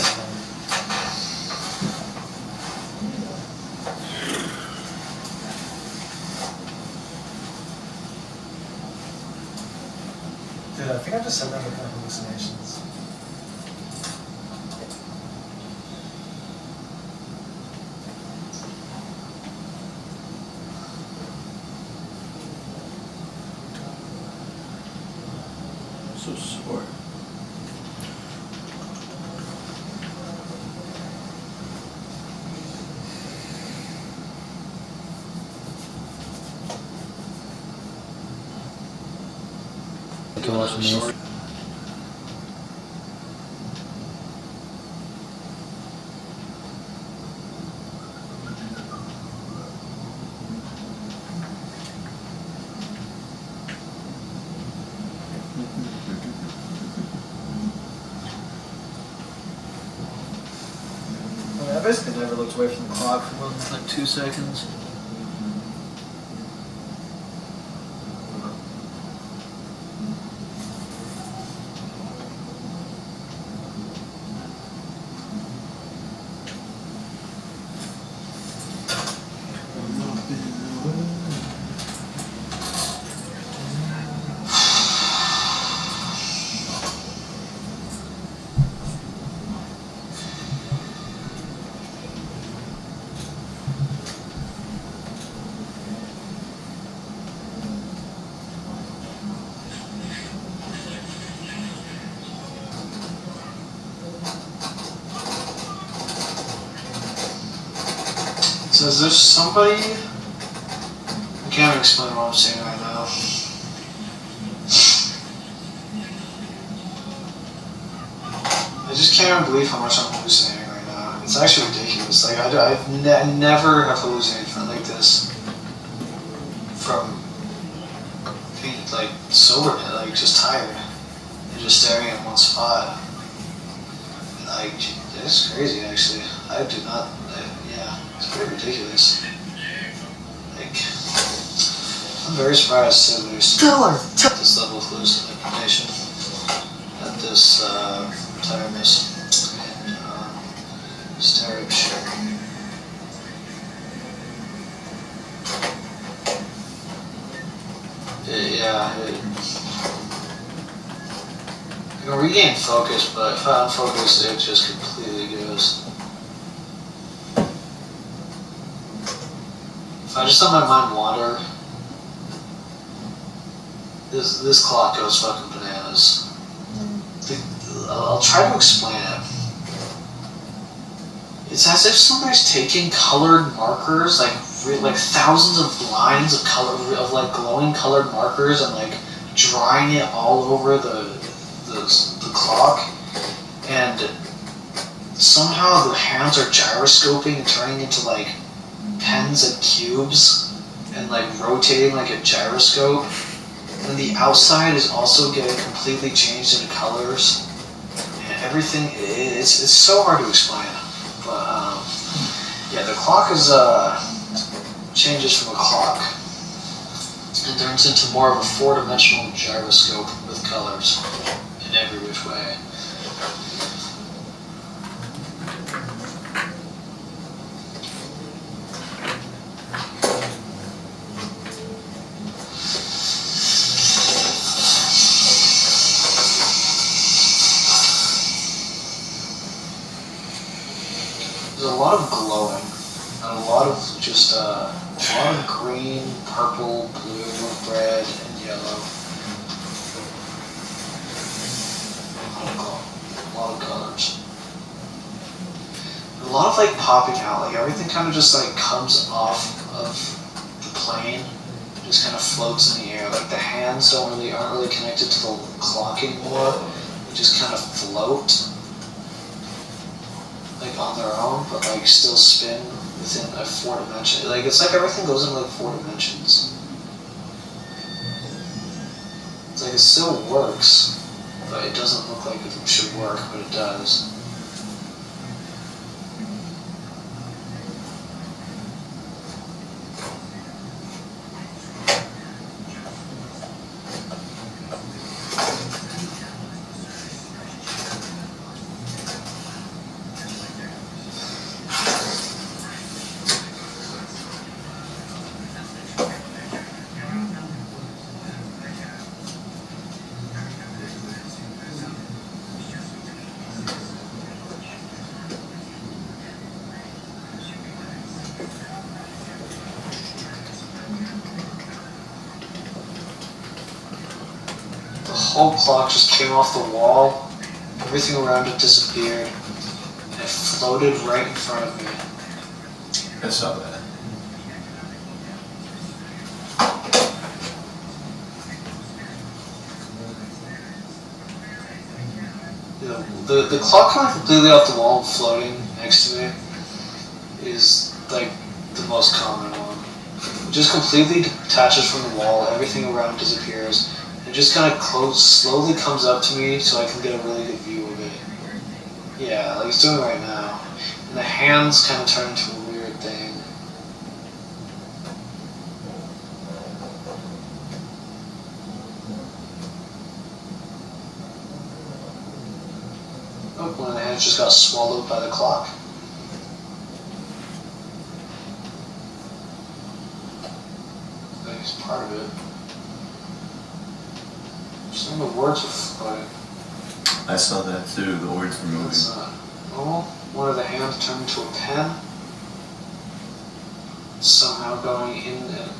Dude, I think I just said that looking at hallucinations. So sore. To watch me. I basically never looked away from the clock for more than like 2 seconds. It's as if somebody. I can't explain what I'm saying right now. I just can't believe how much I'm hallucinating right now. It's actually ridiculous. Like I've never have hallucinated from like this. From being like sober, like just tired, and just staring at one spot. Like it's crazy actually. I do not. Yeah, it's pretty ridiculous. Like I'm very surprised that there's this level of hallucination at this tiredness and stereo shit. I can regain focus, but if I unfocus, it just completely goes. If I just let my mind wander, this clock goes fucking bananas. I'll try to explain it. It's as if somebody's taking colored markers, like thousands of lines of color, of like glowing colored markers, and like drawing it all over the clock, and somehow the hands are gyroscoping and turning into like pens and cubes, and like rotating like a gyroscope. And the outside is also getting completely changed into colors, and everything. It's so hard to explain. But yeah, the clock is changes from a clock and turns into more of a four-dimensional gyroscope with colors in every which way. There's a lot of glowing, and a lot of just a lot of green, purple, blue, red, and yellow. A lot of colors. A lot of like popping out, like everything kind of just like comes off of the plane, just kind of floats in the air. Like the hands aren't really connected to the clock anymore. They just kind of float. Like on their own, but like still spin within a 4-dimension. Like it's like everything goes in like 4 dimensions. It's like it still works, but it doesn't look like it should work, but it does. The whole clock just came off the wall, everything around it disappeared, and it floated right in front of me. I saw that. You know, the clock coming completely off the wall and floating next to me is like the most common one. It just completely detaches from the wall, everything around disappears. It just kind of slowly comes up to me so I can get a really good view of it. Yeah, like it's doing right now. And the hands kind of turn into a weird thing. Oh, one of the hands just got swallowed by the clock. It's part of it. Some of the words are floating. I saw that too. The words were moving. That's not normal. One of the hands turned into a pen. Somehow going in and...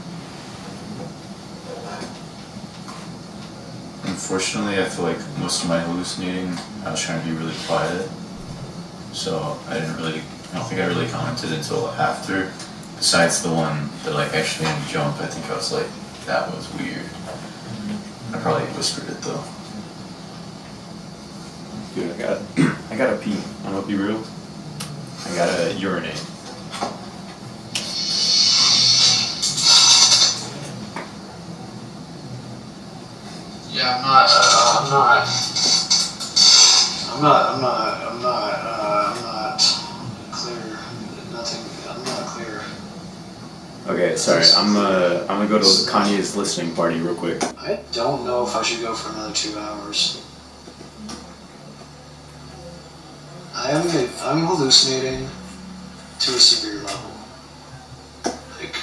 Unfortunately, I feel like most of my hallucinating, I was trying to be really quiet. So I don't think I really commented until after. besides the one that like actually made me jump, I think I was like, that was weird. I probably whispered it though. Dude, I gotta pee. I'm gonna be real. I gotta urinate. Yeah, I'm not clear. Nothing. I'm not clear. Okay, sorry. I'm gonna go to Kanye's listening party real quick. I don't know if I should go for another 2 hours. I'm hallucinating to a severe level. Like,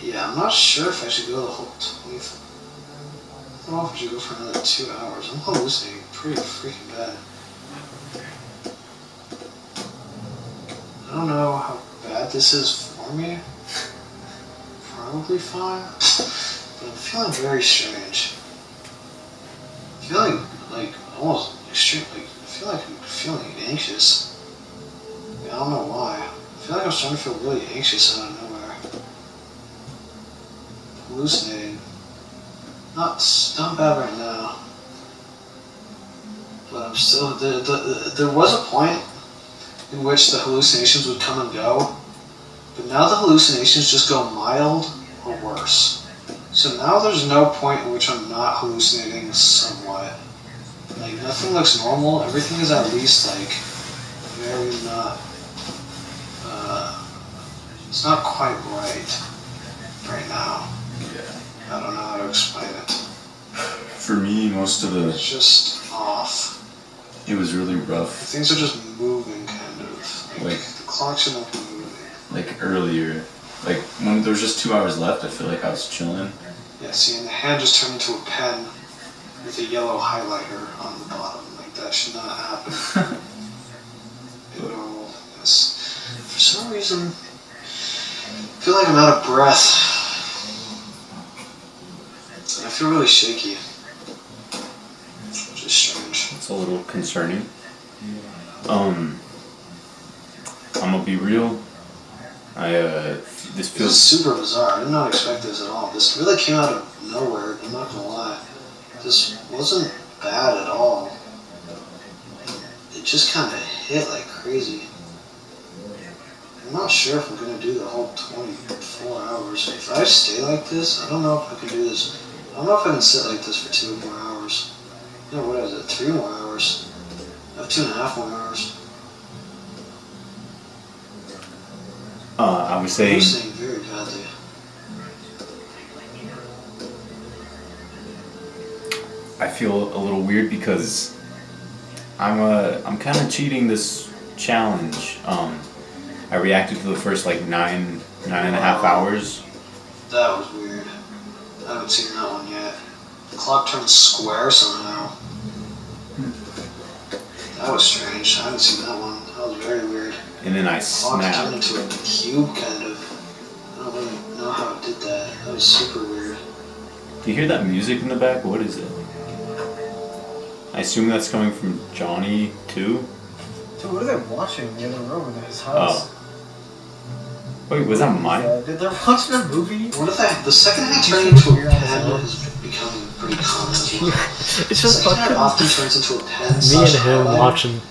yeah, I'm not sure if I should go the whole 20. I don't know if I should go for another 2 hours. I'm hallucinating pretty freaking bad. I don't know how bad this is for me. Probably fine. But I'm feeling very strange. I'm feeling like almost extreme. Like, I feel like I'm feeling anxious. I don't know why. I feel like I'm starting to feel really anxious out of nowhere. Hallucinating. Not bad right now. But I'm still. There was a point in which the hallucinations would come and go, but now the hallucinations just go mild or worse. So now there's no point in which I'm not hallucinating somewhat. Like, nothing looks normal, everything is at least like very not, it's not quite right now. Yeah. I don't know how to explain it. For me, most of It's just off. it was really rough. Things are just moving, kind of. Like The clock should not be moving. like earlier, like when there was just 2 hours left, I feel like I was chilling. Yeah, see, and the hand just turned into a pen with a yellow highlighter on the bottom. Like, that should not happen in normalness. For some reason, I feel like I'm out of breath. And I feel really shaky. Which is strange. It's a little concerning. I'm gonna be real. This This is feels. super bizarre. I did not expect this at all. This really came out of nowhere, I'm not gonna lie. This wasn't bad at all. It just kind of hit like crazy. I'm not sure if I'm gonna do the whole 24 hours. If I stay like this, I don't know if I can do this. I don't know if I can sit like this for 2 more hours. No, what is it? 3 more hours. I have 2.5 more hours. I was saying. I'm saying very badly. I feel a little weird because I'm kind of cheating this challenge. I reacted to the first like 9.5 hours. That was weird. I haven't seen that one yet. The clock turned square somehow. That was strange. I haven't seen that one. That was very weird. And then I The clock turned snapped. into a cube, kind of. I don't really know how it did that. That was super weird. Do you hear that music in the back? What is it? I assume that's coming from Johnny too. Dude, what are they watching in the other room in his house? Oh. Wait, was that mine? Yeah, dude, they're watching a movie. What if the second hand turned into a pen is becoming pretty common as well. It's The just second hand fucking often turns into a pen. me and him highlighter. watching.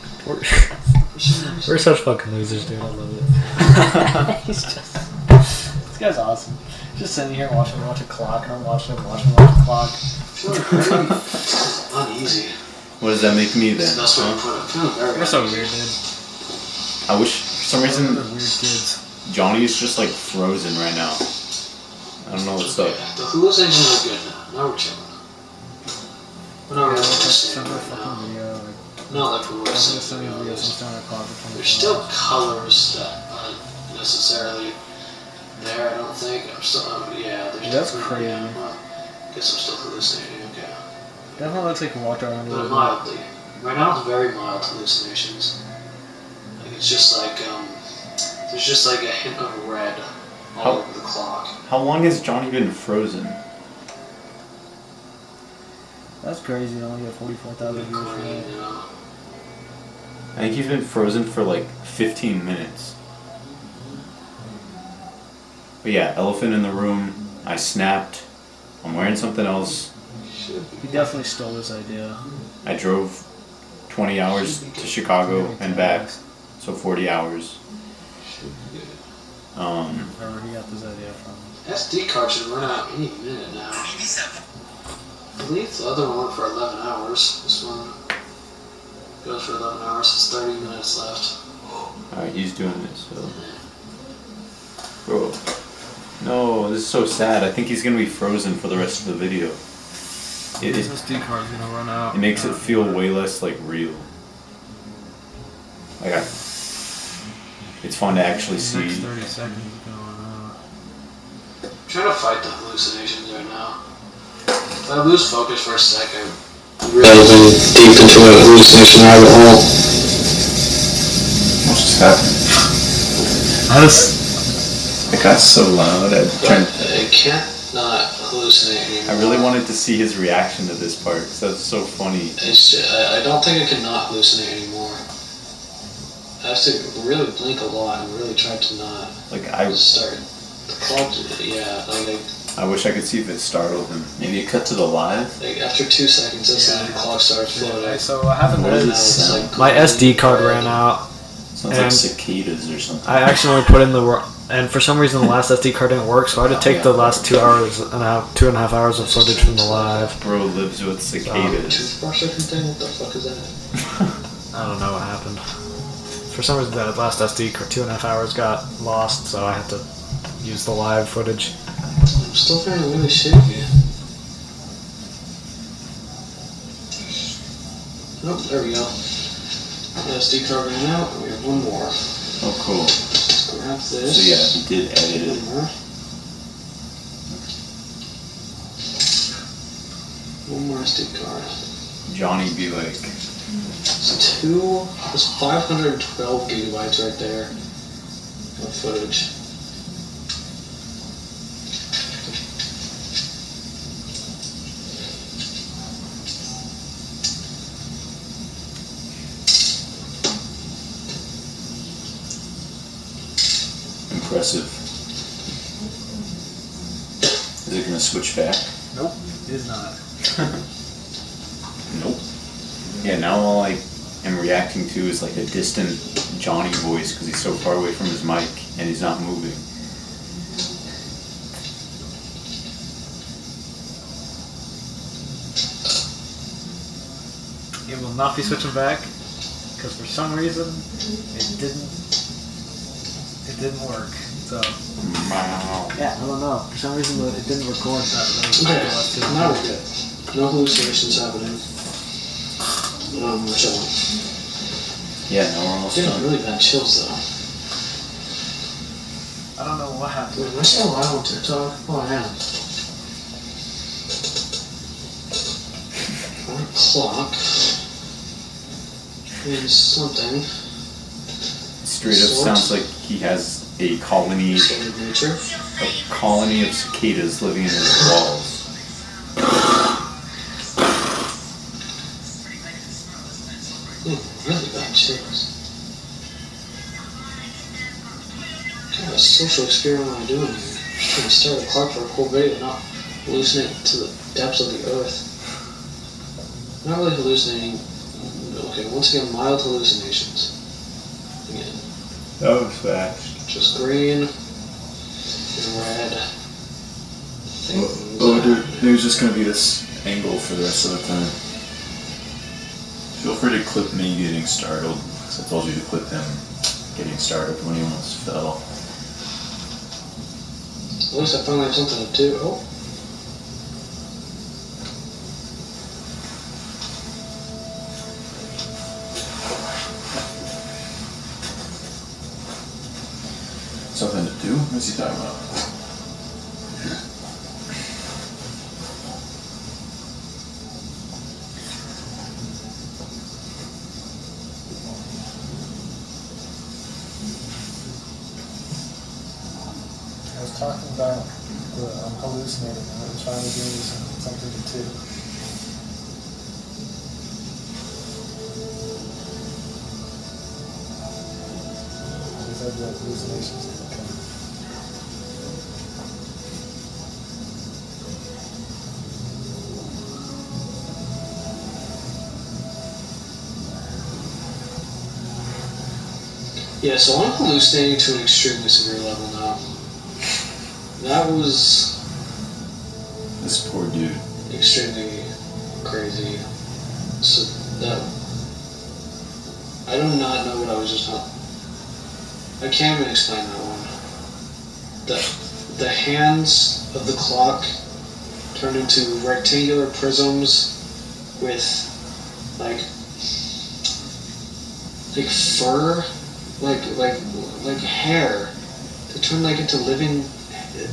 We're such fucking losers, dude. I love it. He's just. This guy's awesome. Just sitting here watch a clock, and I'm watching him watch the clock. Feeling very uneasy. What does that make me then? That's what I'm putting. I'm feeling very We're so uneasy. weird, dude. I wish for some reason They're weird kids. Johnny's just like frozen right now. I don't know what's up. The hallucinations are good now. Now we're chilling. We're not really hallucinating right now. fucking video. Like, Not like we were I'm saying. just sending videos from Stone Clock for 24 There's still hours. colors that aren't necessarily there, I don't think. I'm still, yeah, there's That's definitely, crazy. yeah, well, guess I'm still hallucinating, okay. Definitely looks like he walked around a But little bit. mildly. Right now it's very mild hallucinations. Like it's just like, there's just like a hint of red all How- over the clock. How long has Johnny been frozen? That's crazy. You only get 44,000 views for Bitcoin, that. you know. I think he's been frozen for like 15 minutes. But yeah, elephant in the room. I snapped. I'm wearing something else. He definitely stole this idea. I drove 20 hours to Chicago and back, so 40 hours. Wherever he got this idea from. SD card should run out any minute now. I believe the other one went for 11 hours. This one goes for 11 hours. It's 30 minutes left. Alright, he's doing it, so. Bro. No, this is so sad. I think he's gonna be frozen for the rest of the video. His SD card's gonna run out. It makes it feel way less like real. Like it's fun to actually Next see. 30 seconds is gonna run out. I'm trying to fight the hallucinations right now. If I lose focus for a second, I'm really deep into a hallucination rabbit hole. What just happened? It got so loud. I tried. I can't not hallucinate anymore. I really wanted to see his reaction to this part because that's so funny. It's just, I don't think I can not hallucinate anymore. I have to really blink a lot and really try to not Like I start. The clock, yeah, I wish I could see if it startled him. Maybe it cut to the live. like after 2 seconds, that's when the clock starts floating. So what happened What does Now it it's sound? like my going SD card red. ran out. Sounds like And cicadas or something. I accidentally put in and for some reason the last SD card didn't work, so I had to take the last 2.5 hours of footage from the live. Bro lives with cicadas. Toothbrush looking thing? What the fuck is that? I don't know what happened. For some reason that last SD card 2.5 hours got lost, so I had to use the live footage. I'm still feeling really shaky. Oh, there we go. The SD card ran out, and we have one more. Oh, cool. Let's grab this. So yeah, he did edit it. One more. One more SD card. Johnny be like, There's 512 gigabytes right there of footage. Impressive. Is it gonna switch back? Nope, it is not. Nope. yeah, now all I am reacting to is like a distant Johnny voice because he's so far away from his mic and he's not moving. It will not be switching back because for some reason it didn't work. So yeah, I don't know. For some reason it didn't record that. Okay, now we're good. No hallucinations happening. We're chilling. Yeah, now we're almost Getting done. really bad chills though. I don't know what happened. Wait, am I still live on TikTok? Oh, I am. Our clock is something. Straight up sounds like he has a colony Sort of nature. of cicadas living in his walls. Really bad chills. What kind of social experiment am I doing here? Trying to start a clock for a cool video, not hallucinate to the depths of the earth. Not really hallucinating. Okay, once again, mild hallucinations. Again, That was fast. just green and red. Things. There's just gonna be this angle for the rest of the time. Feel free to clip me getting startled, because I told you to clip him getting startled when he almost fell. At least I finally have something to do. Oh. Something to do? What's he talking about? I was talking about I'm hallucinating. I'm trying to do something to do. of like hallucinations can occur. Yeah, so I'm hallucinating to an extremely severe level now. That was This poor dude. extremely crazy. So that I do not know what I was just on. I can't even explain that one. The hands of the clock turned into rectangular prisms with like fur, like hair. They turned like into living,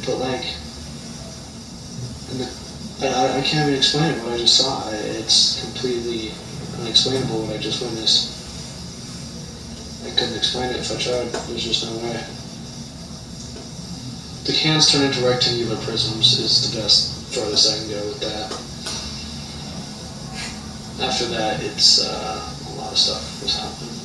but like, and I can't even explain it. What I just saw, it's completely unexplainable. What I just witnessed. I couldn't explain it if I tried. There's just no way. The hands turn into rectangular prisms is the best furthest I can go with that. After that, it's a lot of stuff was happening.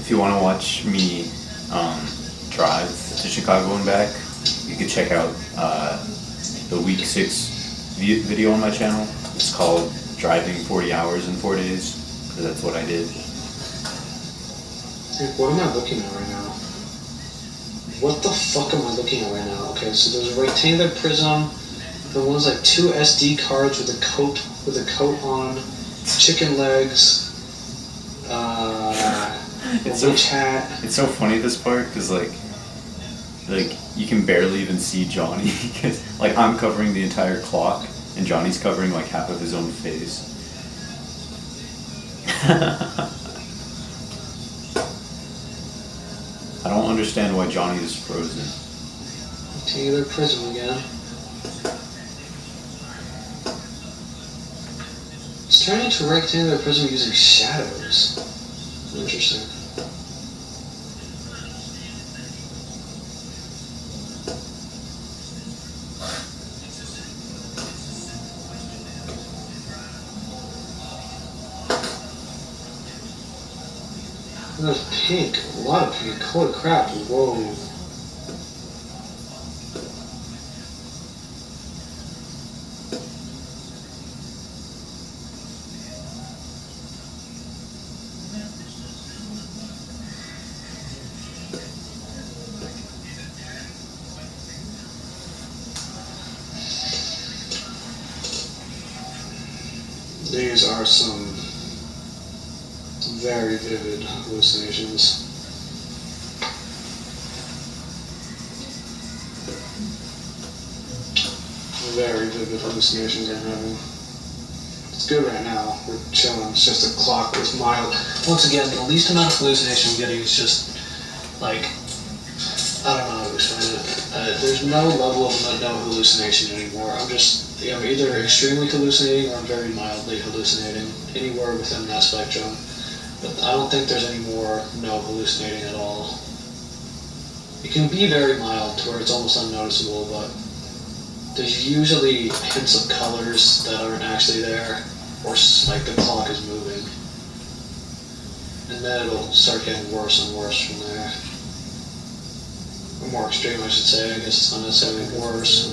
If you want to watch me drive to Chicago and back, you can check out the week 6 video on my channel. It's called Driving 40 Hours in 4 Days, because that's what I did. Like, what am I looking at right now? What the fuck am I looking at right now? Okay, so there's a rectangular prism. The one's like 2 SD cards with a coat on, chicken legs. It's a witch hat. It's so funny this part, because like you can barely even see Johnny, because like I'm covering the entire clock and Johnny's covering like half of his own face. I don't understand why Johnny is frozen. Rectangular prism again. It's turning into a rectangular prism using shadows. Interesting. And there's pink, a lot of pink. Holy crap, whoa. These are some very vivid hallucinations. Very vivid hallucinations I'm having. It's good right now. We're chilling. It's just a clock with mild. Once again, the least amount of hallucination I'm getting is just like, I don't know how to explain it. There's no level of no hallucination anymore. I'm either extremely hallucinating or very mildly hallucinating. Anywhere within that spectrum. But I don't think there's any more no hallucinating at all. It can be very mild to where it's almost unnoticeable, but there's usually hints of colors that aren't actually there, or like the clock is moving. And then it'll start getting worse and worse from there. Or more extreme, I should say. I guess it's not necessarily worse.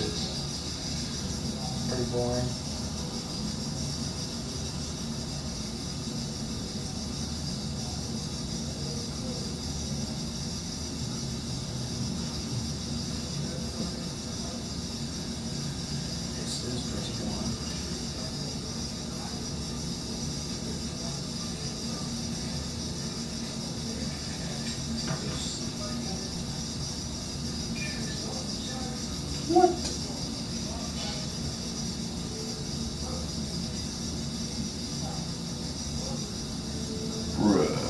Pretty boring. This is pretty boring. Bruh.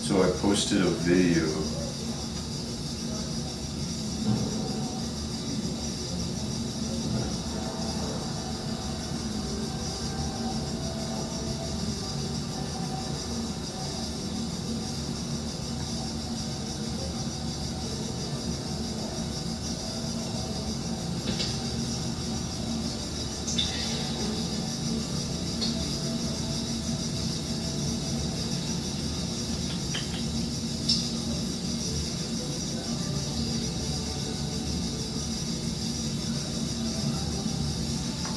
So I posted a video.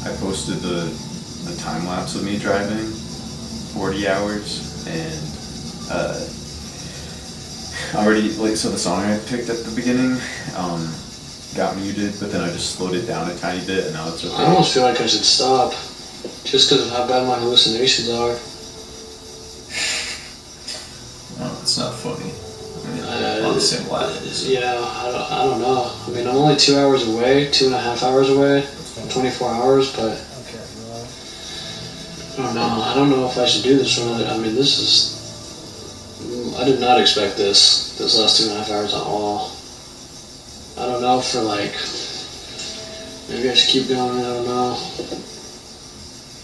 I posted the time lapse of me driving 40 hours, and already like, so the song I picked at the beginning got muted, but then I just slowed it down a tiny bit, and now it's okay. I almost feel like I should stop, just because of how bad my hallucinations are. No, it's not funny. I mean, on the same level. Yeah, I don't know. I mean, I'm only 2 hours away, 2.5 hours away, 24 hours, but Okay, well, I don't know. I don't know if I should do this or not. I mean, this is. I did not expect this last 2.5 hours at all. I don't know for like. Maybe I should keep going. I don't know.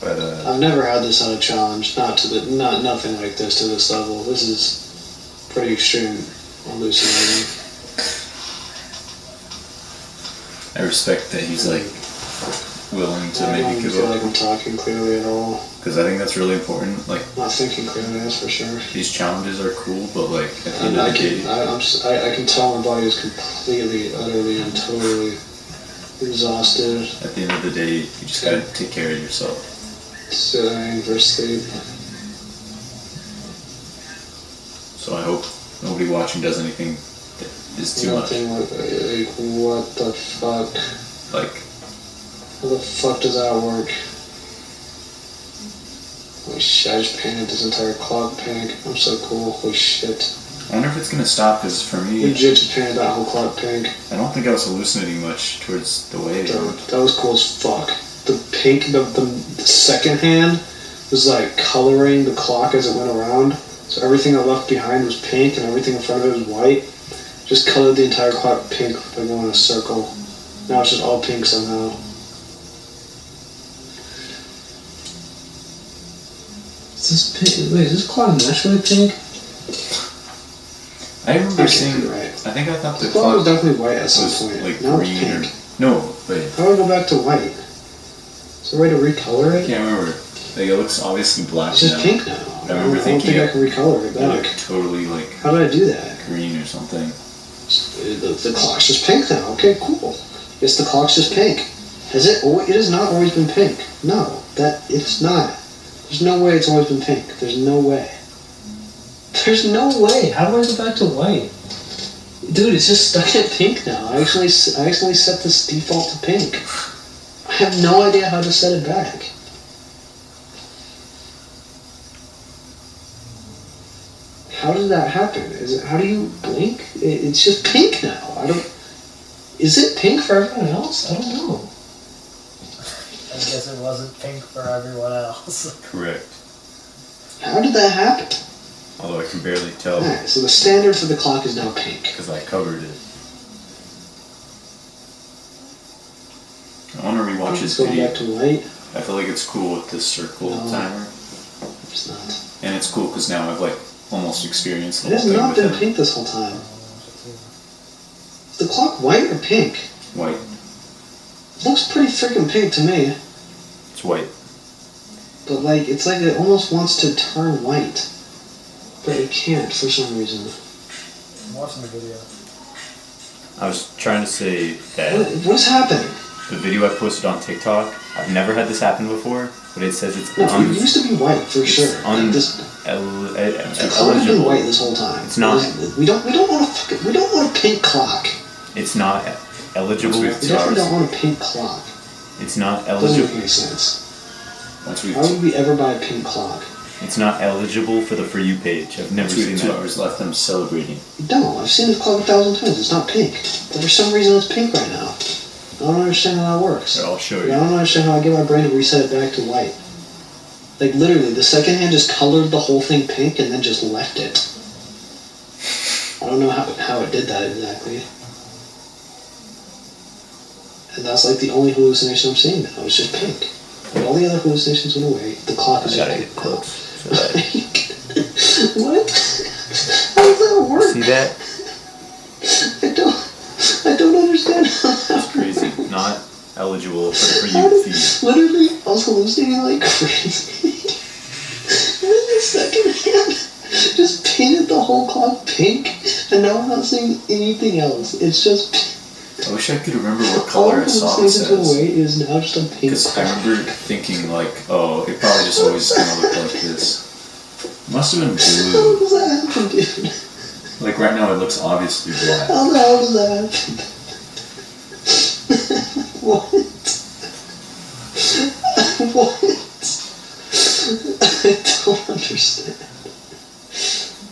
But I've never had this on a challenge. Nothing like this to this level. This is pretty extreme hallucinating. I respect that he's like willing to I don't maybe even give feel up, like I'm talking clearly at all. because I think that's really important. Like, Not thinking clearly, that's for sure. these challenges are cool, but like at the end And of I the can, day, I can tell my body is completely, utterly, and totally exhausted, at the end of the day, you just gotta take care of yourself. sitting for sleep. So I hope nobody watching does anything that is too much. Nothing like, what the fuck? Like, How the fuck does that work? Holy shit, I just painted this entire clock pink. I'm so cool, holy shit. I wonder if it's gonna stop, because for me, Legit just painted that whole clock pink. I don't think I was hallucinating much towards the wave. That was cool as fuck. The pink, the second hand was like coloring the clock as it went around. So everything I left behind was pink and everything in front of it was white. Just colored the entire clock pink by going in a circle. Now it's just all pink somehow. Is this pink? Wait, is this clock naturally pink? I remember That can't seeing. be right. I think I thought The the clock was clock definitely white at some was point. like Now it's green or pink. no, wait, How do I go back to white? Is there a way to recolor I it? can't remember. Like, it looks obviously black It's just now. pink now. I remember don't thinking think I can recolor it back. Like totally like How did I do that? green or something. The clock's just pink now. Okay, cool. Yes, the clock's just pink. Has it? It has not always been pink. No, that it's not. There's no way it's always been pink. There's no way. There's no way. How do I go back to white? Dude, it's just stuck at pink now. I actually set this default to pink. I have no idea how to set it back. How did that happen? How do you blink? It's just pink now. I don't. Is it pink for everyone else? I don't know. I guess it wasn't pink for everyone else. Correct. How did that happen? Although I can barely tell Alright, so the standard for the clock is now pink. because I covered it. I want to rewatch It's his going video. back to white. I feel like it's cool with this circle No. timer, It's not. and it's cool because now I've like almost experienced the It whole has thing not with been him. pink this whole time. Is the clock white or pink? White. It looks pretty freaking pink to me. it's white. But like, it's like it almost wants to turn white. But it can't for some reason. I'm watching the video. I was trying to say that What's happening? the video I posted on TikTok, I've never had this happen before, but it says it's No, it used to be white for it's sure. Like this, the clock has been eligible. white this whole time. It's not. We don't want a pink clock. It's not eligible. Once We definitely don't want a pink clock. It's not Doesn't make eligible. any sense. Once we've Why would we ever buy a pink clock? It's not eligible for the For You page. I've never once we seen have 2 that. hours left, I'm celebrating. No, I've seen this clock 1,000 times. It's not pink. But for some reason it's pink right now. I don't understand how that works. Here, I'll show I you. don't understand how I get my brain to reset it back to white. Like literally, the second hand just colored the whole thing pink and then just left it. I don't know how it did that exactly. And that's like the only hallucination I'm seeing now. It's just pink. Like all the other hallucinations went away. The clock is gotta just get close. So What? How does that work? see that? I don't understand how that That's crazy. Not eligible for How you did, feed. literally, I was hallucinating like crazy. And then the second hand just painted the whole clock pink, and now I'm not seeing anything else. It's just I wish I could remember what all color I the saw it hallucinations went as. away is now just a pink Because I clock. remember thinking like, oh, it probably just always gonna look like this. Must have been How blue. does that happen, dude? Like right now, it looks obviously black. How the hell does that happen? What? What? I don't understand.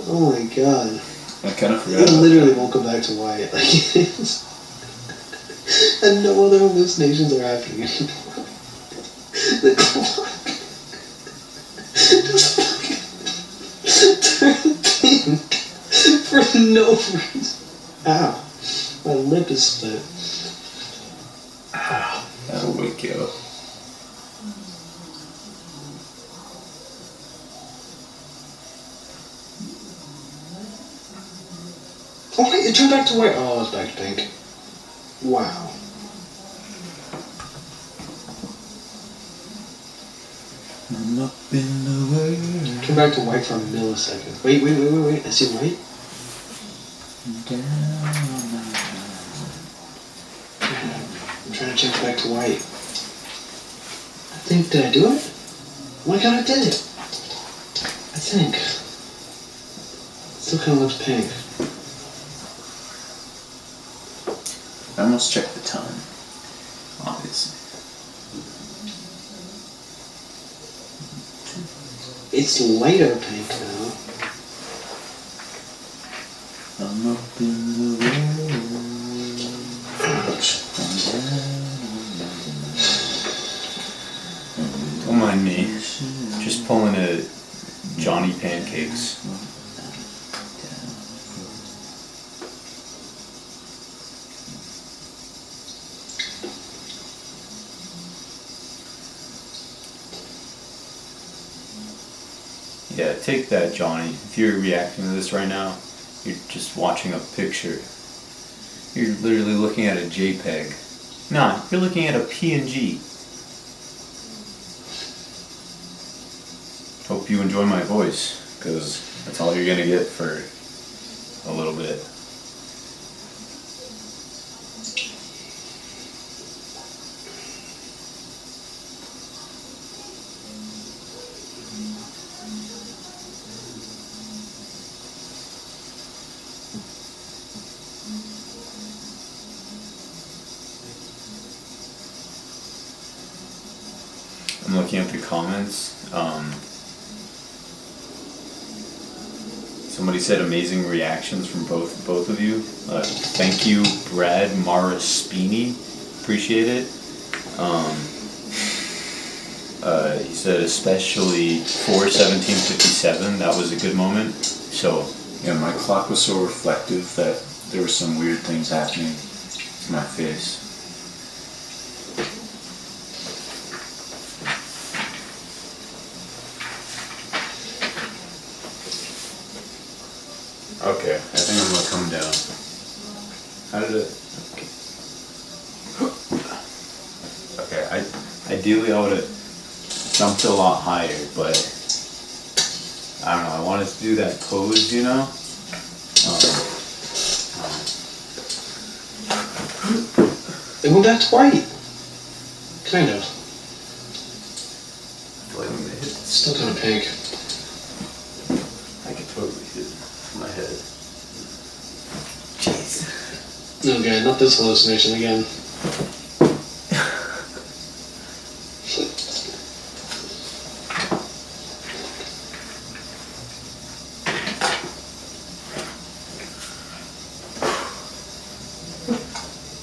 Oh my god. I kind of forgot. It about literally that. won't go back to white. Like it is. And no other hallucinations are happening anymore. The clock just fucking turned pink for no reason. Ow. My lip is split. Ow. That'll wake you up. Oh wait, it turned back to white. Oh, it's back to pink. Wow. I'm up in the world. Turned back to white for a millisecond. Wait. I see white. I'm trying to change back to white. I think, did I do it? Oh my god, I did it. I think. Still kind of looks pink. I almost checked the time. Obviously. It's lighter pink now. I'm up in the world. Don't mind me. Just pulling a Johnny Pancakes. Yeah, take that, Johnny. If you're reacting to this right now, you're just watching a picture. You're literally looking at a JPEG. Nah, you're looking at a PNG. Hope you enjoy my voice, because that's all you're gonna get for a little bit. I'm looking at the comments. Somebody said amazing reactions from both of you. Thank you, Brad Maraspini. Appreciate it. He said especially for 1757. That was a good moment. So Yeah, my clock was so reflective that there were some weird things happening to my face. okay, I think I'm gonna come down. How did it? Okay, ideally I would have jumped a lot higher, but I don't know. I wanted to do that pose, you know. It went back to white. Kind of. I feel like I'm gonna hit this. Still kind of pink. I could totally hit my head. Jeez. Okay, not this hallucination again.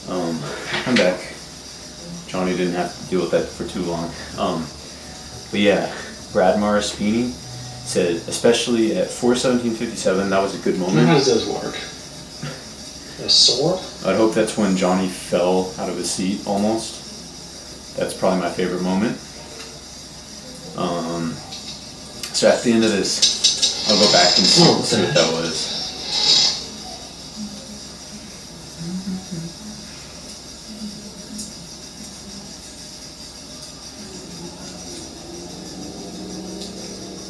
I'm back. Johnny didn't have to deal with that for too long. But yeah, Brad Maraspini, said, especially at 4:17:57, that was a good How moment. does this work? A sword? I'd hope that's when Johnny fell out of his seat almost. That's probably my favorite moment. So at the end of this, I'll go back and see what that was.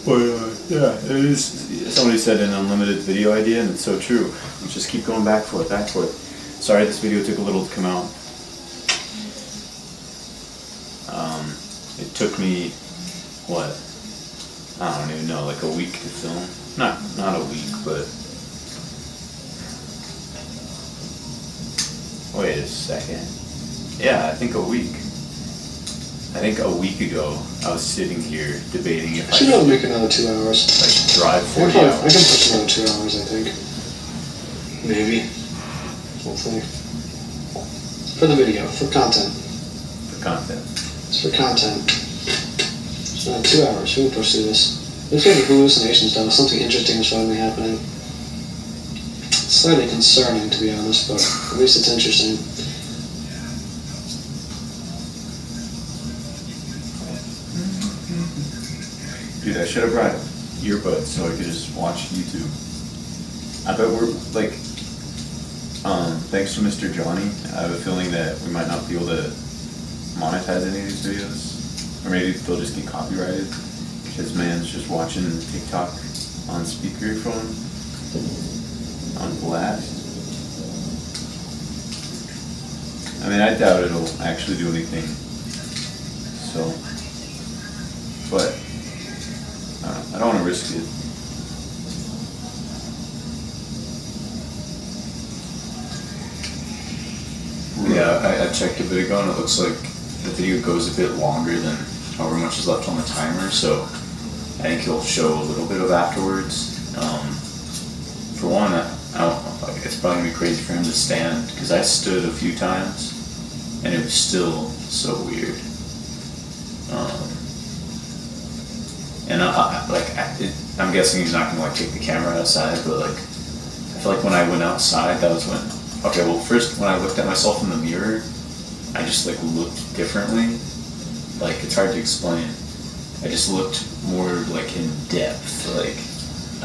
But yeah, it is. Somebody said an unlimited video idea, and it's so true. You just keep going back for it, back for it. Sorry, this video took a little to come out. It took me what? I don't even know, like a week to film. Not a week, but wait a second. Yeah, I think a week. I think a week ago, I was sitting here debating if I Should should make another 2 hours. drive I 40 can hours. push another 2 hours, I think. Maybe. Hopefully. For the video, for content. For content. It's for content. So 2 hours, we can push through this. If you have hallucinations though, something interesting is finally happening. It's slightly concerning to be honest, but at least it's interesting. Dude, I should have brought earbuds so I could just watch YouTube. I bet we're like, thanks to Mr. Johnny, I have a feeling that we might not be able to monetize any of these videos. Or maybe they'll just get copyrighted because man's just watching TikTok on speakerphone, on blast. I mean, I doubt it'll actually do anything. So, but I don't want to risk it. Yeah, I checked a bit ago and it looks like the video goes a bit longer than however much is left on the timer, so I think he'll show a little bit of afterwards. For one, I don't know, like, it's probably gonna be crazy for him to stand, because I stood a few times and it was still so weird. I'm guessing he's not gonna like take the camera outside, but like I feel like when I went outside, that was when. Okay, well, first when I looked at myself in the mirror, I just like looked differently. Like it's hard to explain. I just looked more like in depth. Like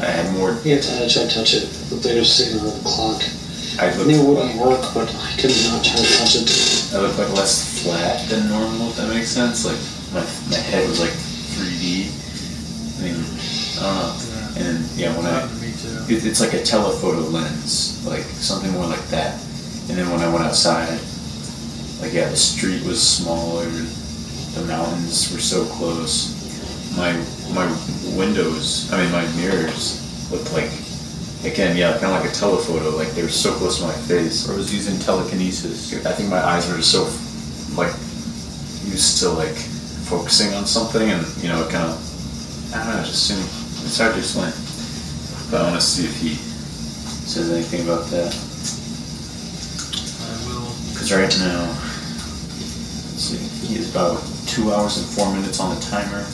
I had more. You have to try to touch it, but they just signal on the clock. I I knew it wouldn't work, but I could not try to touch it. I looked like less flat than normal. If that makes sense. Like my head was like 3D. I mean, I don't know. And yeah, when it's like a telephoto lens, like something more like that. And then when I went outside, like yeah, the street was smaller, the mountains were so close. My windows, I mean my mirrors looked like, again, yeah, kind of like a telephoto, like they were so close to my face. Or was using telekinesis. I think my eyes were just so like used to like focusing on something, and you know, it kind of, I don't know, just seemed, it's hard to explain. But I want to see if he says anything about that. I will. Because right now, let's see, he is about 2 hours and 4 minutes on the timer,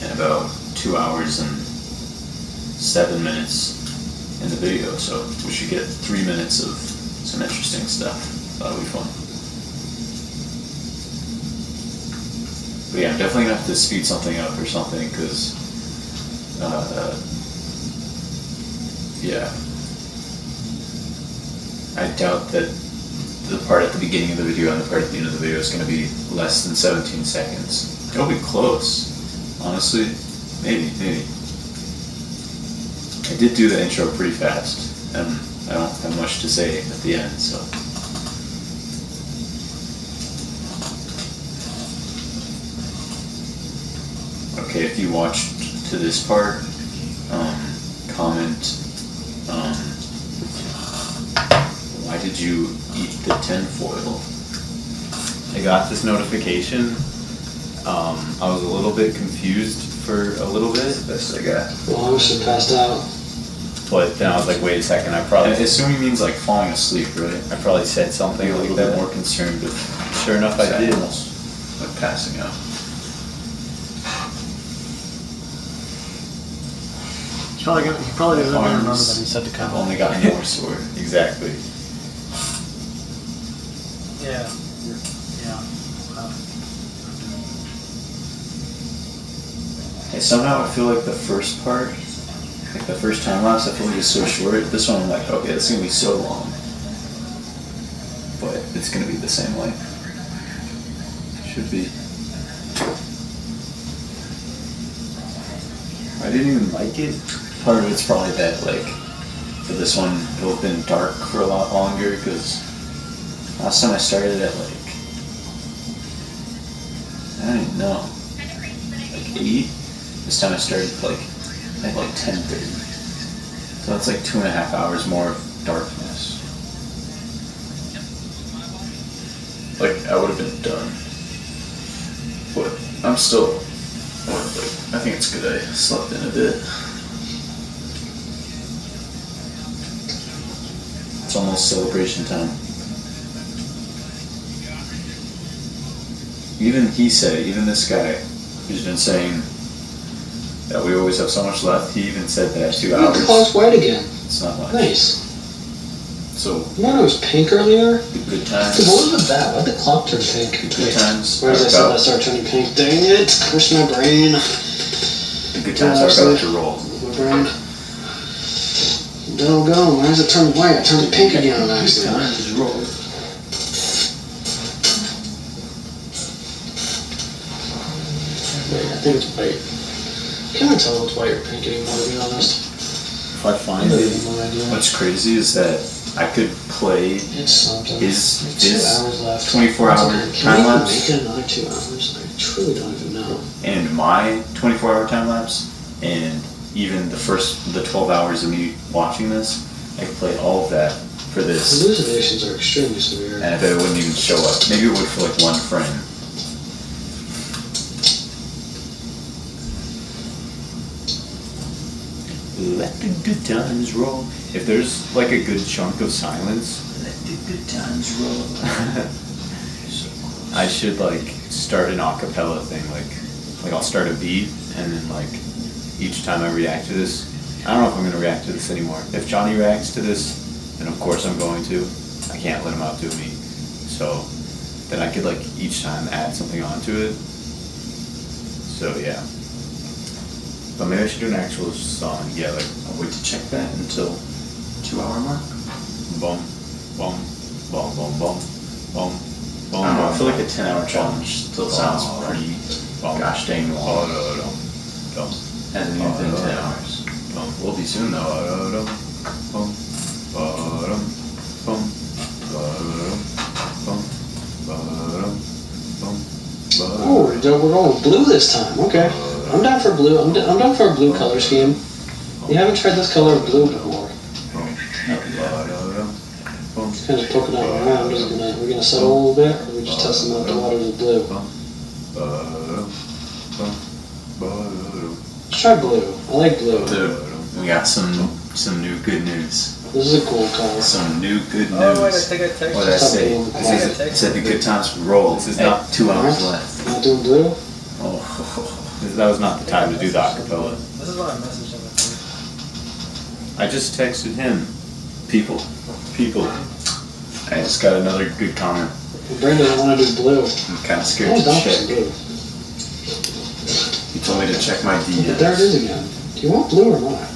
and about 2 hours and 7 minutes in the video. So we should get 3 minutes of some interesting stuff. That'll be fun. But yeah, I'm definitely gonna have to speed something up or something, because yeah, I doubt that the part at the beginning of the video and the part at the end of the video is going to be less than 17 seconds. It'll be close, honestly. Maybe. I did do the intro pretty fast, and I don't have much to say at the end, so. Okay, if you watched to this part, comment, why did you eat the tinfoil? I got this notification. I was a little bit confused for a little bit. Best I got. Well, I was just passed out. But then I was like, wait a second, I I probably assume he means like falling asleep, right? said something A like little that. bit more concerned with Sure enough, I did. almost like passing out. He probably doesn't even remember that he said to I've come. only gotten more sore. Exactly. Yeah. Yeah. And somehow I feel like the first part, like the first time lapse, I feel like it's so short. This one I'm like, okay, it's gonna be so long. But it's gonna be the same length. Should be. I didn't even like it. Part of it's probably that, like, for this one, it'll have been dark for a lot longer, because last time I started at, like, I don't even know, like 8? This time I started, like, at, like, 10:30. So that's, like, 2.5 hours more of darkness. Like, I would have been done. But I'm still, like, I think it's good I slept in a bit. It's almost celebration time. Even he said, even this guy who's been saying that we always have so much left, he even said that 2 The hours. clock's white again. It's not much. Nice. So, You know it was pink earlier? the good times. Dude, what was with that? Why'd the clock turn pink? The good times Where are did I say that about, started turning pink? Dang it! Curse my brain. the good times are about to roll. My brain. Doggone, why does it turn white? I turned it pink again on Good accident. times roll. Wait, I think it's white. Can't tell if it's white or pink anymore, to be honest. If I find I it, have no idea. what's crazy is that I could play It's something. his 2 hours left. 24-hour Can time we lapse make it another 2 hours? I truly don't even know. and my 24-hour time lapse, and even the 12 hours of me watching this, I could play all of that for this, Hallucinations are extremely severe. and I bet it wouldn't even show up. Maybe it would for like one frame. Let the good times roll. If there's like a good chunk of silence, let the good times roll. I should like start an acapella thing, like I'll start a beat and then like each time I react to this, I don't know if I'm gonna react to this anymore. If Johnny reacts to this, then of course I'm going to. I can't let him outdo me. So then I could like each time add something onto it. So yeah. But maybe I should do an actual song. Yeah, like I'll wait to check that until 2 hour mark. Boom, boom, boom, boom, boom, boom, boom. I don't know, I feel like a 10-hour challenge still sounds pretty gosh dang long. Hasn't even been 10 hours. Will be soon though. Oh, we're going blue this time. Okay. I'm down for blue. I'm down for a blue color scheme. You haven't tried this color of blue before. Just kind of poking out around. We're gonna settle a little bit, or are we just testing out the waters of blue? Let's try blue. I like blue. Dude, we got some new good news. This is a cool color. Some new good news. Oh wait, I think I texted. What did I say? Stop being I said the good times roll. This is not 2 hours left. Not doing blue? Oh, that was not the time to do the acapella. This is what I messaged him. I just texted him. People. I just got another good comment. Well, Brandon doesn't want to do blue. I'm kind of I scared was to down for some check. blue. He told me to check my But there it DMs. is again. Do you want blue or not?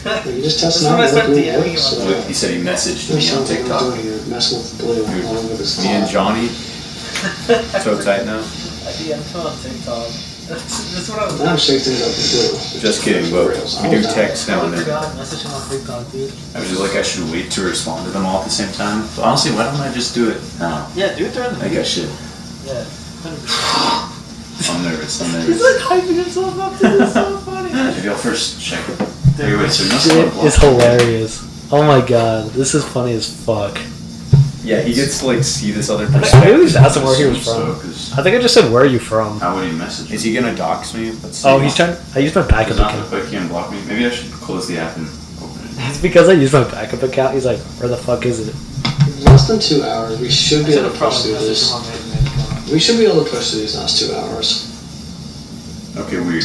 Are you just testing This is when out I what start blue DMing works? him or- He said he messaged There's me on something TikTok. we're doing here, messing with blue all over this Me and Johnny, so tight now. I DM'd him on TikTok. That's what I was. I'm shaking things up with blue. Just kidding, but we do text now and I then. forgot. Message him on TikTok, dude. I was just like, I should wait to respond to them all at the same time. But honestly, why don't I just do it now? Yeah, do it during the I think I should. Yeah. 100%. I'm nervous. He's like hyping himself up to this. So funny. Maybe I'll first check it. Wait, so you must It have is hilarious. Oh my god, this is funny as fuck. Yeah, he gets to like see this other I perspective. really just asked him where he was So, from. 'cause I think I just said, where are you from? how would he message me? Is he gonna dox me? Let's see. Oh, he's trying. I used my backup He's not account. gonna click and block me. Maybe I should close the app and open it. It's because I used my backup account. He's like, where the fuck is it? Less than 2 hours. We should be Should able to have push probably through messaged this. him on main account. We should be able to push through these last 2 hours. Okay, weird.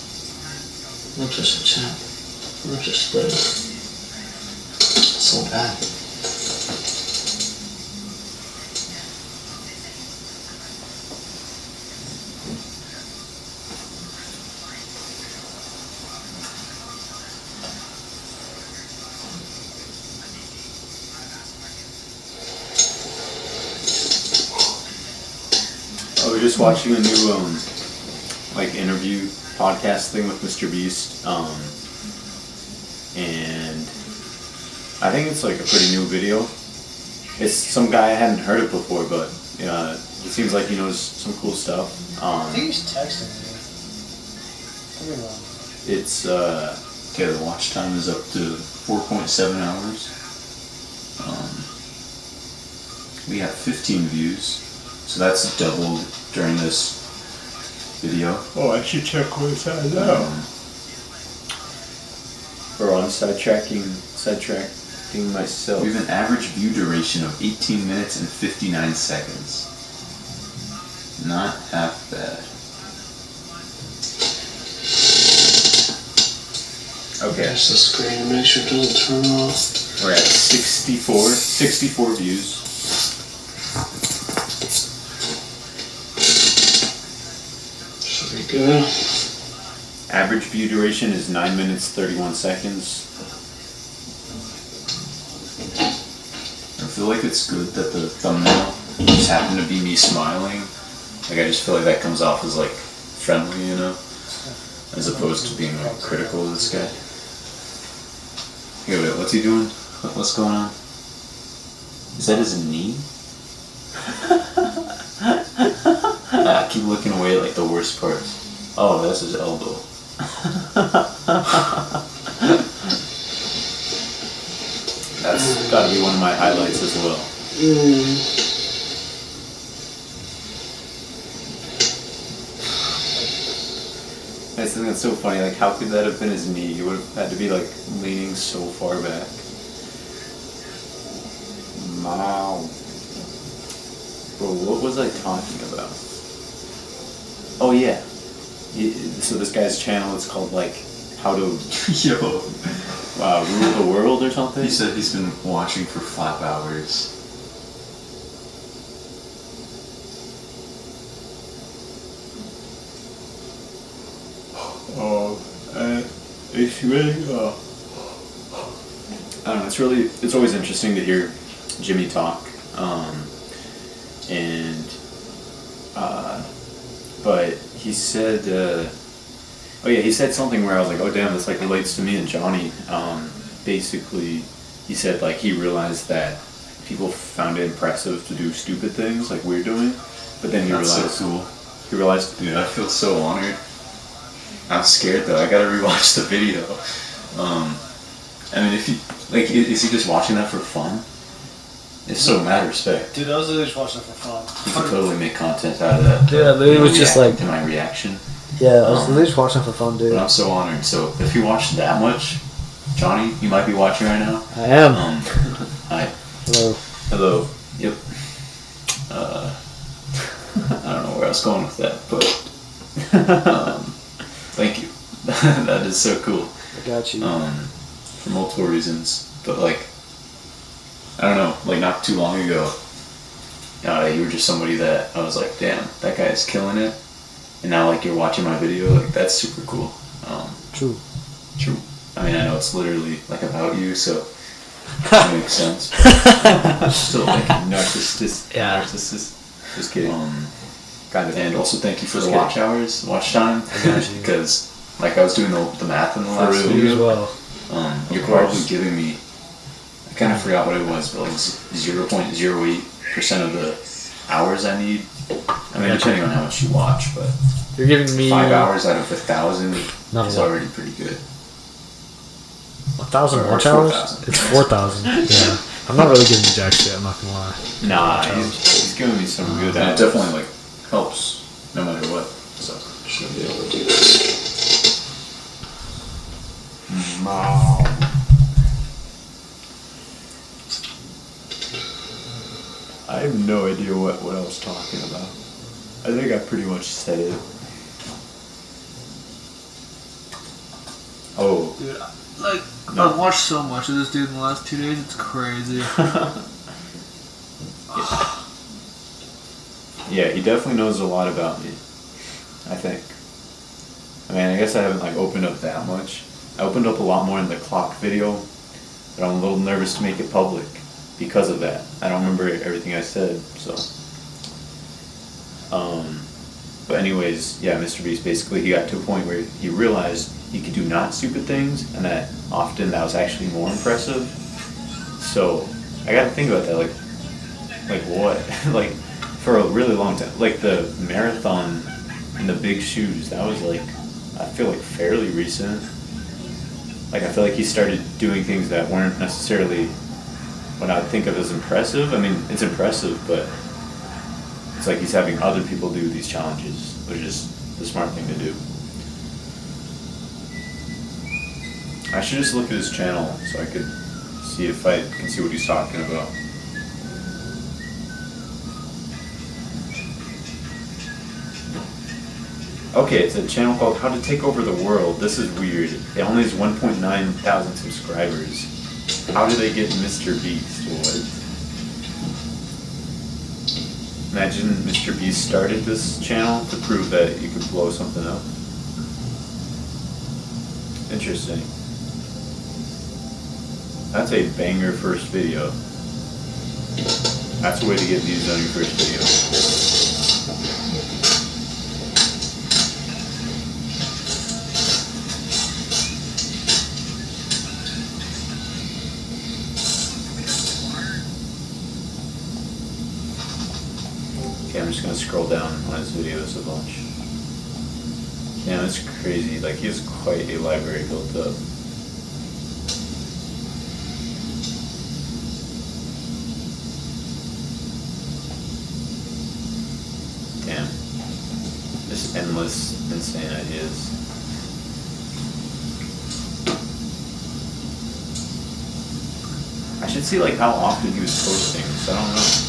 Or just so bad. I was just watching a new like interview podcast thing with Mr. Beast, and I think it's like a pretty new video. It's some guy I hadn't heard of before, but he seems like he knows some cool stuff. I think he's texting me. Could be wrong. It's Okay, the watch time is up to 4.7 hours. We have 15 views, so that's doubled during this video. oh, I should check what it's at now. Or on sidetracking myself. We have an average view duration of 18 minutes and 59 seconds. Not half bad. Okay, Touch the screen and make sure it doesn't turn off. we're at 64 views. Should be good. Average view duration is 9 minutes 31 seconds. I feel like it's good that the thumbnail just happened to be me smiling. Like, I just feel like that comes off as like friendly, you know, as opposed to being like critical of this guy. Hey, wait, what's he doing? What's going on? Is that his knee? I keep looking away at like the worst parts. Oh, that's his elbow. That's gotta be one of my highlights as well. I just think that's so funny. Like, how could that have been his knee? He would have had to be like leaning so far back. Wow. Bro, what was I talking about? Oh yeah. So this guy's channel, it's called like How to Yo. Rule the World or something. He said he's been watching for 5 hours. It's really, I don't know, it's always interesting to hear Jimmy talk, but he said, he said something where I was like, oh damn, this like relates to me and Johnny. Basically, he said like he realized that people found it impressive to do stupid things like we're doing, but then he That's realized, so cool. he realized, Dude, I feel so honored. I'm scared though. I gotta rewatch the video. I mean, if he is he just watching that for fun? If so, mad respect. Dude, I was literally just watching it for fun. You could totally make content out of that. Dude, I literally was just like, to my reaction. yeah, I was literally just watching it for fun, dude. But I'm so honored. So if you watched that much, Johnny, you might be watching right now. I am. Hi. Hello. Hello. Yep. I don't know where I was going with that, but thank you. That is so cool. I got you. For multiple reasons, but like, I don't know, like not too long ago, you were just somebody that I was like, damn, that guy is killing it, and now like you're watching my video, like that's super cool. True. True. I mean, I know it's literally like about you, so it makes sense. Still like narcissist. Yeah. Narcissist. Just kidding. kind of. And also thank you for Just the kidding. watch time, got you. because like I was doing the math in the last real. video. You as well. You're course. probably giving me, I kind of forgot what it was, but like 0.08% of the hours I need. I mean, depending on how much you watch, but You're giving me 5 hours out of 1,000 Not is a lot. already pretty good. 1,000 Or watch hours? 4,000. It's 4,000. Yeah. I'm not really giving you jack shit, I'm not gonna lie. Nah, he's giving me some good. And it definitely like helps, no matter what. So Should be able to do this. I have no idea what I was talking about. I think I pretty much said it. Oh, Dude, Like, No. I've watched so much of this dude in the last 2 days, it's crazy. Yeah, he definitely knows a lot about me. I think. I mean, I guess I haven't like opened up that much. I opened up a lot more in the clock video, but I'm a little nervous to make it public because of that. I don't remember everything I said, so. But anyways, yeah, Mr. Beast basically, he got to a point where he realized he could do not stupid things, and that often that was actually more impressive. So I got to think about that, like what, like for a really long time, like the marathon in the big shoes. That was like, I feel like fairly recent. Like I feel like he started doing things that weren't necessarily what I would think of as impressive. I mean, it's impressive, but it's like he's having other people do these challenges, which is the smart thing to do. I should just look at his channel so I could see if I can see what he's talking about. Okay, it's a channel called How to Take Over the World. This is weird. It only has 1.9 thousand subscribers. How do they get Mr. Beast? What? Imagine Mr. Beast started this channel to prove that you could blow something up. Interesting. That's a banger first video. That's a way to get views on your first video. Okay, I'm just gonna scroll down on his videos a bunch. Yeah, it's crazy. Like, he has quite a library built up. Damn. Just endless, insane ideas. I should see, like, how often he was posting, so I don't know.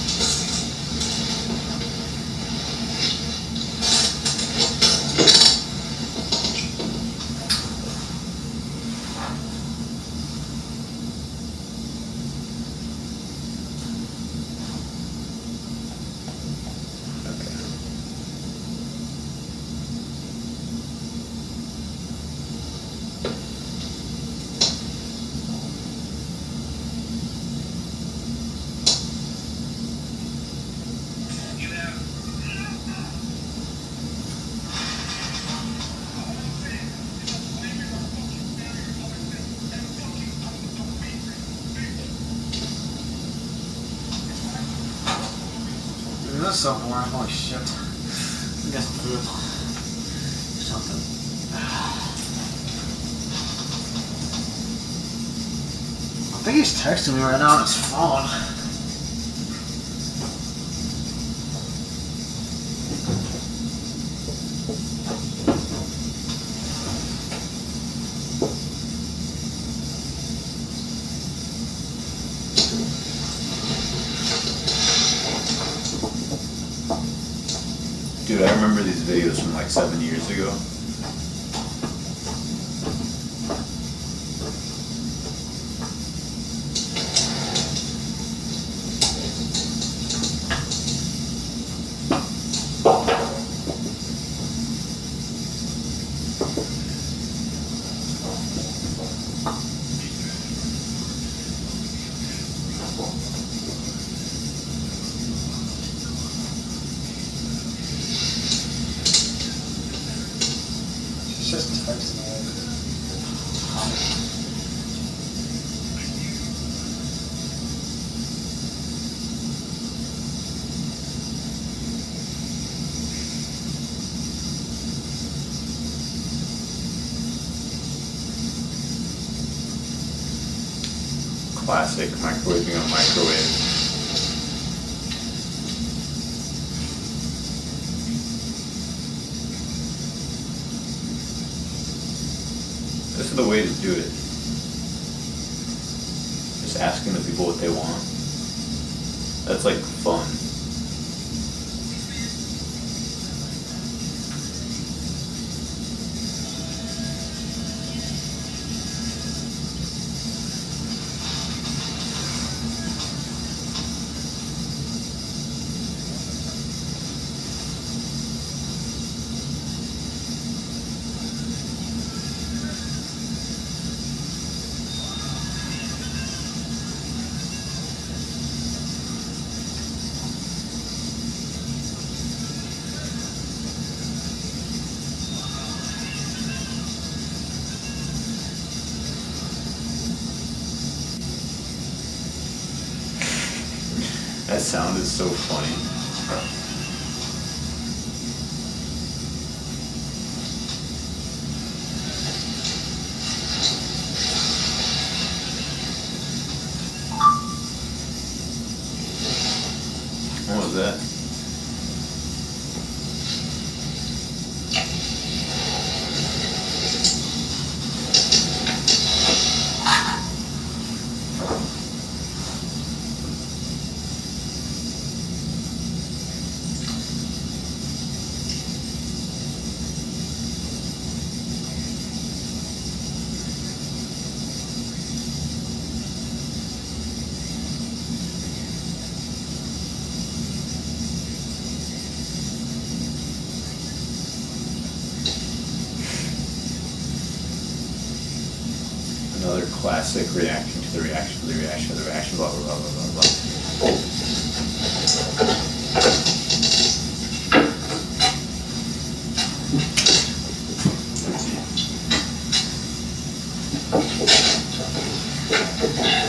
This is so boring, holy shit. I guess food. Something. I think he's texting me right now on his phone. Dude, I remember these videos from like 7 years ago. It's just texting me. Classic microwaving on microwave. This is the way to do it. Just asking the people what they want. That's like fun. That sound is so funny. What was that? Another classic reaction to the reaction to the reaction to the reaction, blah, blah, blah, blah, blah, blah.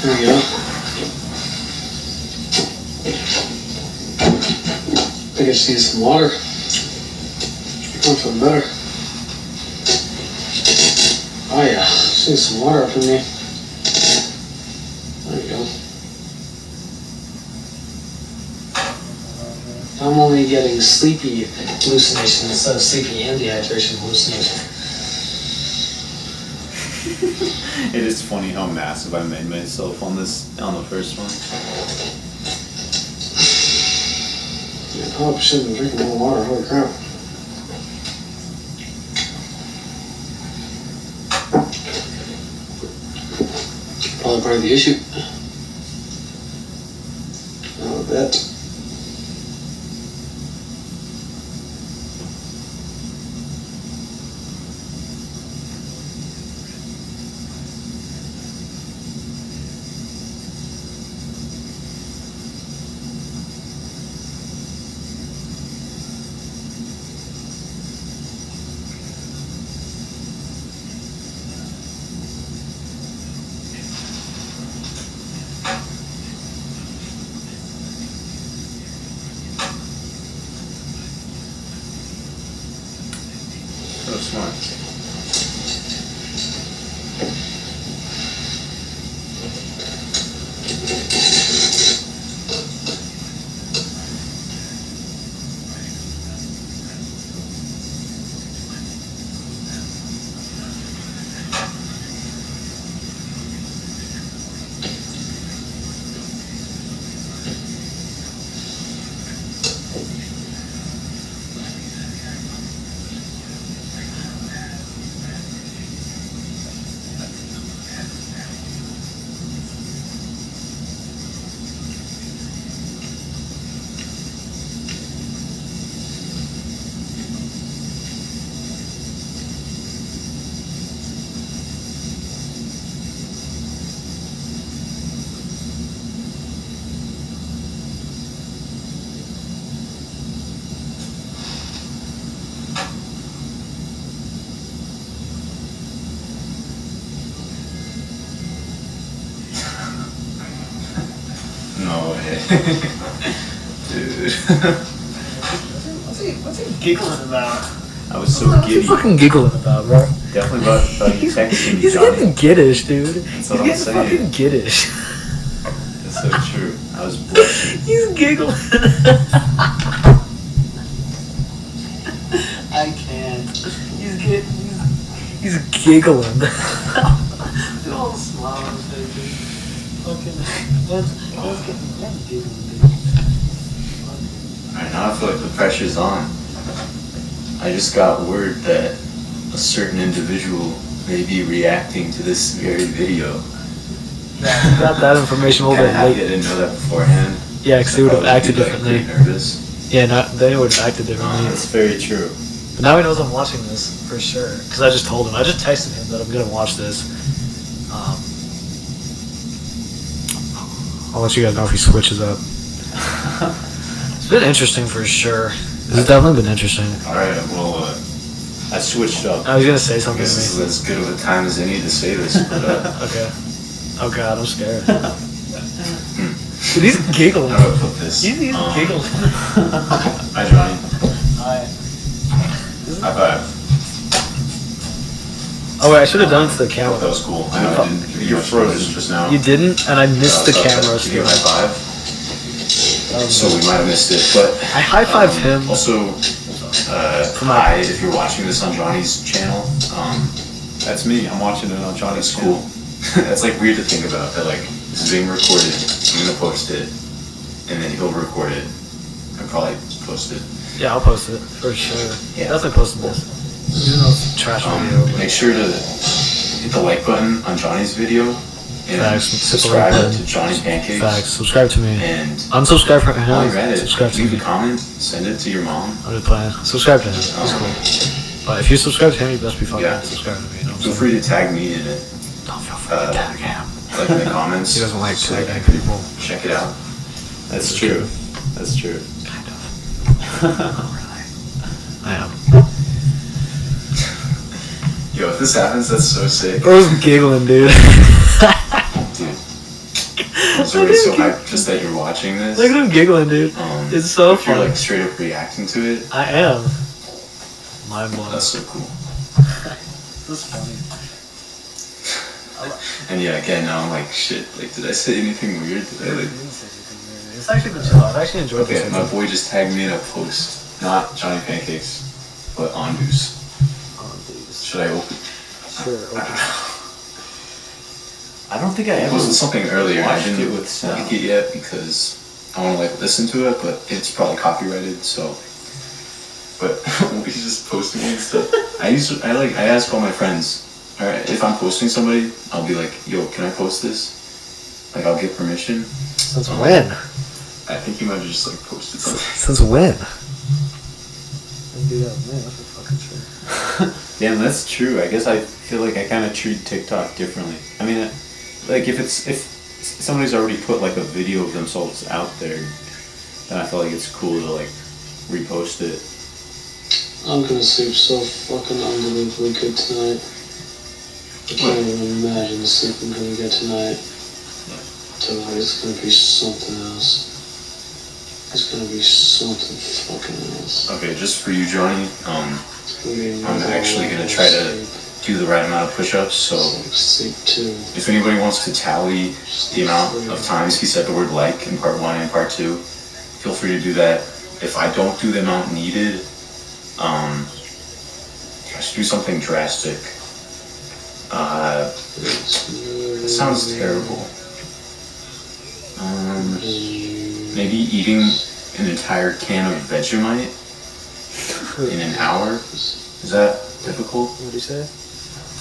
There we go. I think I just need some water. I'm feeling better. Oh yeah, just need some water up in me. There we go. I'm only getting sleepy hallucination instead of sleepy and dehydration hallucination. It is funny how massive I made myself on the first one. Yeah, I probably should have been drinking more water, holy crap. Probably part of the issue. I'll bet. So smart. No way. Dude. What's he giggling about? I was so What's he giddy. fucking giggling about, bro? Definitely about you texting me, He's Johnny. getting giddish, dude. That's what He's I'm getting saying. fucking giddish. That's so true. I was blushing. He's giggling. I can't. He's giggling. Look at all the smile on his face, dude. Fucking, let's get giggling, dude. Alright, now I feel like the pressure's on. I just got word that a certain individual may be reacting to this very video. Yeah, we got that information a little bit Kinda happy I late. didn't know that beforehand. Yeah, because they would have I acted would be, like, differently. pretty nervous. Yeah, they would have acted differently. That's very true. But now he knows I'm watching this for sure. Because I just told him. I just texted him that I'm gonna watch this. I'll let you guys know if he switches up. It's been interesting for sure. It's definitely been interesting. Alright, well, I switched up. I was gonna say I something guess to this me. is as good of a time as any to say this, but Okay. Oh god, I'm scared. Dude, he's giggling. How do I put this? He's giggling. Hi, Johnny. Hi. High five. Oh wait, I should have done it to the That camera. was cool. I know I didn't give you much credit just now. You didn't, and I missed the So, camera. Give you a high five. Um, So we might have missed it, but I high-fived him. also, hi if you're watching this on Johnny's channel. That's me. I'm watching it on Johnny's That's cool. That's like weird to think about. That like this is being recorded. I'm gonna post it, and then he'll record it. I'll probably post it. Yeah, I'll post it for sure. Yeah. Definitely posting this. Even though it's a trash video. Make sure to hit the like button on Johnny's video and Facts. subscribe Hit the like to Johnny Pancakes. Facts. Subscribe to me. And Unsubscribe from while him. you're at it, Subscribe to leave me. a comment, send it to your mom. I'm just playing. Subscribe to him. He's cool. But if you subscribe to him, you best be fucking Yeah. subscribe to me. You know what I'm Feel saying? free to tag me in it. Don't feel free to tag him. Like in the comments. He doesn't like so that tagging I can people. Check it out. That's true. That's true. Kind of. Not really. I am. Yo, if this happens, that's so sick. I was giggling, dude. Dude. I'm so already so hyped just that you're watching this. Look at him giggling, dude. It's so if you're fun. like straight up reacting to it, I am. Mind blown. that's so cool. This is funny. And yeah, again, now I'm like, shit, like, did I say anything weird? Did I like... It's actually been chill. I've actually enjoyed Okay, this. my boy just tagged me in a post. Not Johnny Pancakes, but Ondoos. Should I open? Sure, okay. I don't think I I ever posted something earlier. I watched didn't it with sound. like it yet because I want to like listen to it, but it's probably copyrighted. So, but he's just posting it and stuff. I ask all my friends. All right, if I'm posting somebody, I'll be like, "Yo, can I post this?" Like, I'll get permission. Since when? I think you might have just like posted something. Since when? I do that, man. That's for fucking sure. Damn, that's true. I guess I feel like I kind of treat TikTok differently. I mean, like if somebody's already put like a video of themselves out there, then I feel like it's cool to like repost it. I'm gonna sleep so fucking unbelievably good tonight. I can't even imagine the sleep I'm gonna get tonight. Tonight it's gonna be something else. It's gonna be something fucking else. Okay, just for you, Johnny. It's gonna be I'm actually gonna try to do the right amount of push-ups. So, sleep too. if anybody wants to tally the amount of times he said the word "like" in part 1 and part 2, feel free to do that. If I don't do the amount needed, I should do something drastic. It sounds terrible. Maybe eating an entire can of Vegemite in an hour. Is that difficult? What do you say?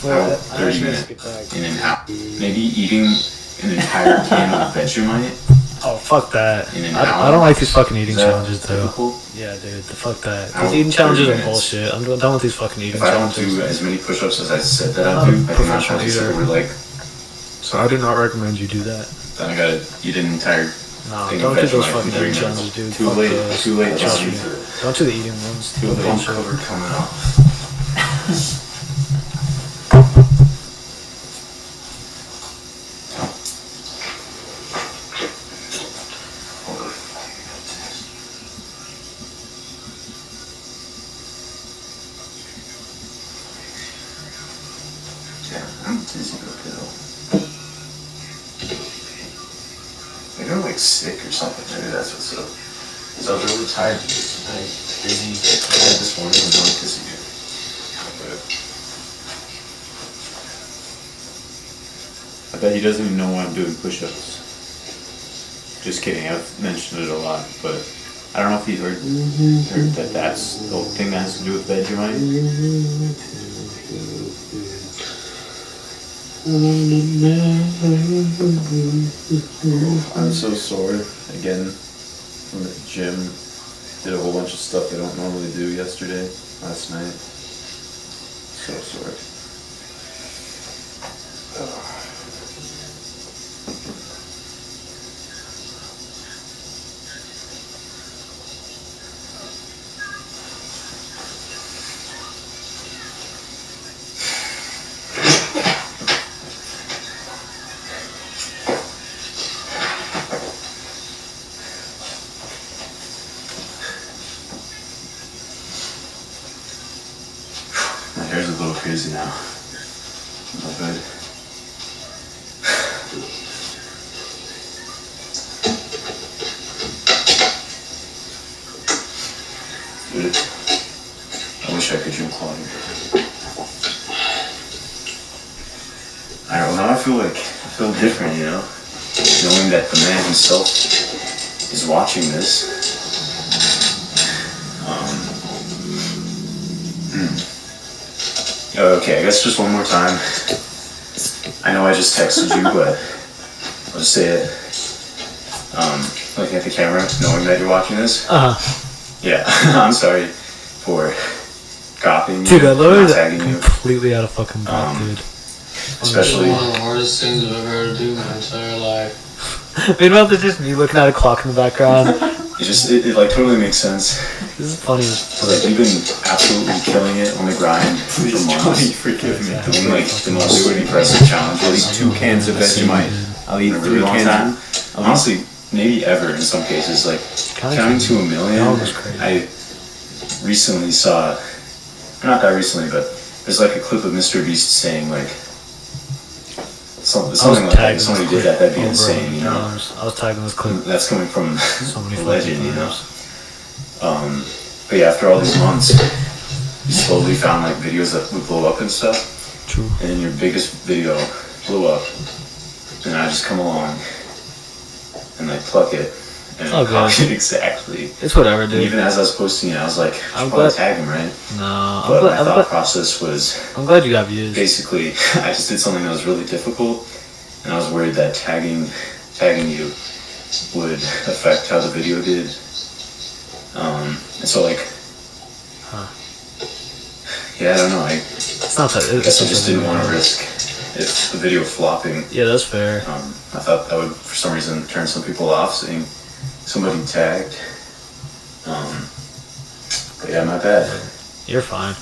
About 30 minutes in an hour. Maybe eating an entire can of Vegemite Oh, fuck that. in an I hour. don't like these fucking eating Is that challenges, though. difficult? Yeah, dude, fuck that. How These eating challenges 30 are minutes? bullshit. I'm done with these fucking eating If I don't challenges. do as many push-ups as I said that I'm I'd not do, a I think I'm professional trying to say eater. we're like, So I do not recommend you do that. then I gotta eat an entire No, thing don't of do those Vegemite fucking in 30 eating minutes. challenges, dude. Too Fuck late. those. Too late, Just Johnny. Don't do the eating ones. Too late. Bump cover coming up. Yeah, I'm dizzy with it though. Maybe I'm like sick or something. Maybe that's what's up. So I was really tired tonight. Dizzy. I had this morning and I'm dizzy. I bet he doesn't even know why I'm doing push-ups. Just kidding. I've mentioned it a lot, but I don't know if he heard that that's the whole thing that has to do with Vegemite. I'm so sore again from the gym. Did a whole bunch of stuff I don't normally do yesterday, last night. So sore. crazy now. Not good. Dude, I wish I could drink water. I don't know, I feel different, you know? Knowing that the man himself is watching this. Okay, I guess just one more time. I know I just texted you, but I'll just say it. Looking at the camera, knowing that you're watching this. Yeah, I'm sorry for copying Dude, you, I literally not tagging you. completely out of fucking breath, dude. Especially, One of the hardest things I've ever had to do in my entire life. Meanwhile, there's just me looking at a clock in the background. it like totally makes sense. This is funny as fuck. Like, you've been absolutely killing it on the grind for months. forgive me. Doing like the most impressive challenges. I'll eat 2 cans of Vegemite. I'll eat in a 3 really long cans. time. Honestly, maybe ever in some cases. Like counting to 1 million. That was crazy. I recently saw, not that recently, but there's like a clip of Mr. Beast saying like something like that. If somebody did that, that'd be insane, you know. I was tagging this clip. That's coming from So many a legend, fucking you know. times. But yeah, after all these months, you slowly found like videos that would blow up and stuff. True. And then your biggest video blew up, and I just come along and like pluck it and Oh, good. copy it exactly. It's whatever, And dude. even as I was posting it, I was like, I I'm should probably glad- tag him, right? No, But my I'm thought glad, process was I'm glad you got views. basically I just did something that was really difficult, and I was worried that tagging you would affect how the video did. And so like, yeah, I don't know. I It's not that. guess I It's just didn't want to risk if the video flopping. Yeah, that's fair. I thought that would, for some reason, turn some people off, saying somebody tagged. But yeah, my bad. You're fine.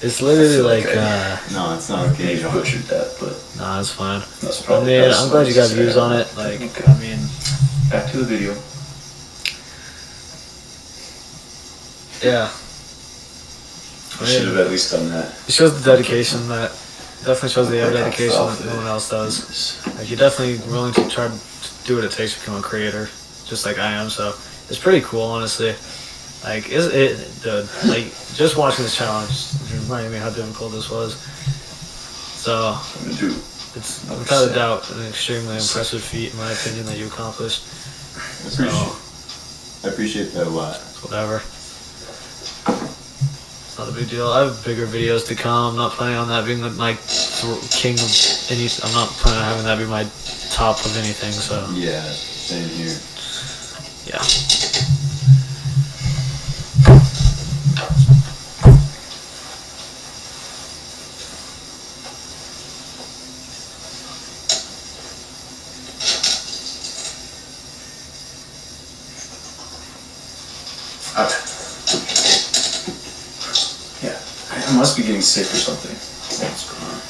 It's literally feel like, okay. No, it's not okay, Maybe John. butchered that, but nah, it's fine. that's I probably. mean, that's I'm glad you got what views said. on it. Like, Okay. I mean, Back to the video. yeah. I should have at least done that. It shows the dedication that definitely shows the dedication that no one else does. Like, you're definitely willing to try to do what it takes to become a creator, just like I am. So it's pretty cool, honestly. Like, dude, like just watching this challenge reminded me how difficult this was. So I'm gonna do. it's without a doubt an extremely impressive feat, in my opinion, that you accomplished. I appreciate that a lot. It's whatever. It's not a big deal. I have bigger videos to come. I'm not planning on that being like king of any. I'm not planning on having that be my top of anything. So Yeah, same here. yeah. Yeah, I must be getting sick or something. What's going on?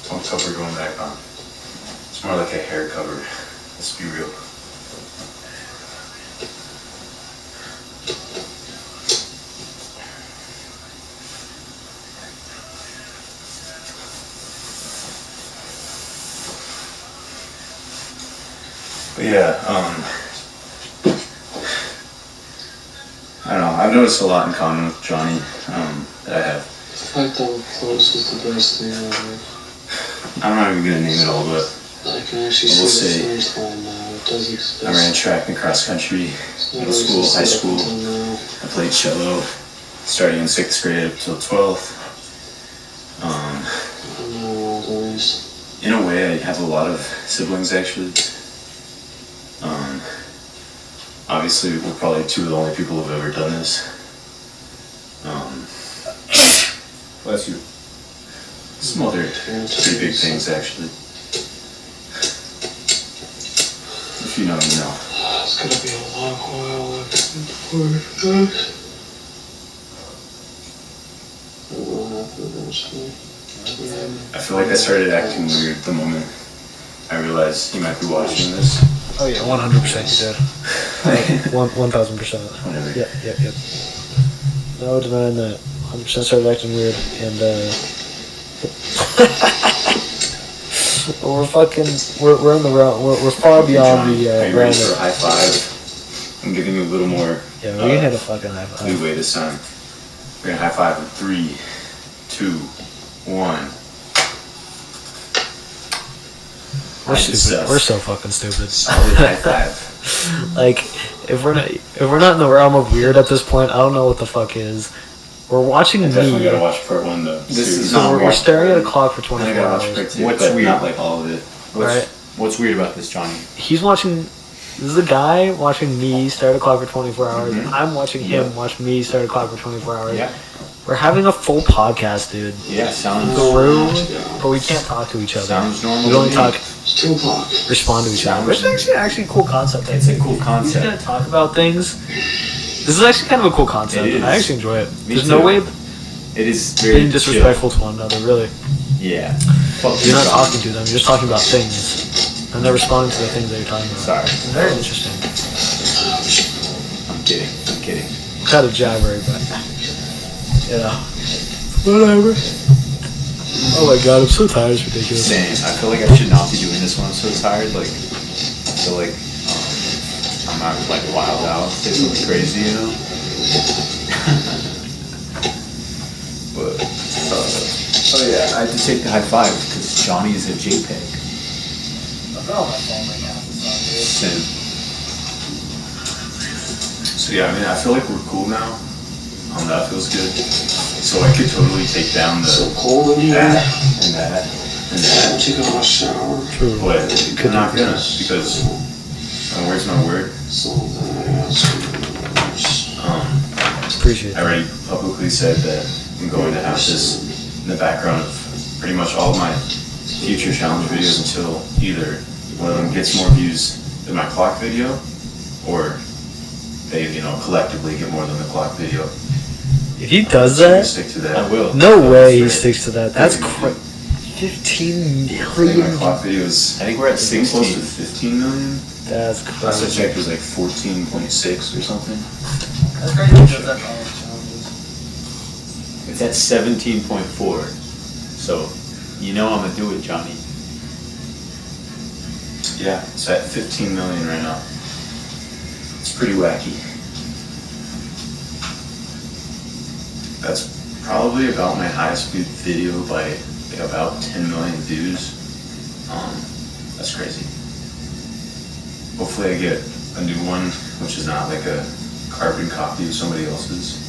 What cover going back on? It's more like a hair cover. Let's be real. But yeah, I don't know. I've noticed a lot in common with Johnny that I have. The fact that we're close is the best thing ever. I'm not even gonna name it all, but I can actually We'll see see. the finish line now. It does exist. I ran track and cross country, It's not middle school, existed high up school. until now. I played cello, starting in 6th grade up till 12th. in a way, I have a lot of siblings actually. Obviously, we're probably two of the only people who've ever done this. Bless you. Some other pretty big things actually. If you know, you know. It's gonna be a long while before it goes. I feel like I started acting weird the moment I realized he might be watching this. Oh yeah, 100% you did. 1000%. Whatever. Yep. No denying that. 100% started acting weird, and we're in the realm. We're far beyond the Are you realm. ready for a high five? I'm giving you a little more Yeah, we can hit a fucking high five. leeway this time. We're gonna high five in 3, 2, 1. We're stupid. We're so fucking stupid. Solid high five. Like, if we're not in the realm of weird at this point, I don't know what the fuck is. We're watching I definitely me. gotta watch part 1 though. This is So not we're staring at a clock for I 24 gotta watch hours. part 2, What's but weird? not like all of it. What's weird about this, Johnny? He's watching. This is a guy watching me stare at a clock for 24 hours. Mhm. I'm watching him watch me stare at a clock for 24 hours. Yeah. We're having a full podcast, dude. Yeah, sounds Through, but we can't talk to each other. Sounds normal. We to only me. talk, It's 2 o'clock. respond to each other. Which is actually a cool concept. It's a cool He's concept. gonna talk about things. This is actually kind of a cool concept. It is. I actually enjoy it. Me There's no too. way It is very being disrespectful to one another, really. chill. Yeah. Fuck You're not you, talking to them, you're just talking about things. And they're responding to the things that you're talking about. Sorry. Very interesting. I'm kidding. Kind of jabbery, but you know. Whatever. Oh my god, I'm so tired, it's ridiculous. Same. I feel like I should not be doing this when I'm so tired. Like, I feel like I'm not like wild out, say something crazy, you know? But, oh yeah, I had to take the high five because Johnny is a JPEG. I've got on my phone right now. Sin. So yeah, I mean, I feel like we're cool now. That feels good. So I could totally take down So the cold in here. that and that and that. Take a hot shower. True. But I'm not gonna because where's my word? So then I got some. Appreciate I it. already publicly said that I'm going to have this in the background of pretty much all of my future challenge videos until either one of them gets more views than my clock video, or they, collectively get more than the clock video. If he does I'm gonna that, stick to that. I will. no way he Right. sticks to that. That's Crazy. 15 I think my million. clock video is I think we're at close to 16. 15 million. That's Last I crazy. checked, it was like 14.6 or something. That's great that he does that for all his challenges. It's at 17.4. So, you know I'm gonna do it, Johnny. Yeah, it's at 15 million right now. It's pretty wacky. That's probably about my highest viewed video by about 10 million views. That's crazy. Hopefully I get a new one, which is not like a carbon copy of somebody else's.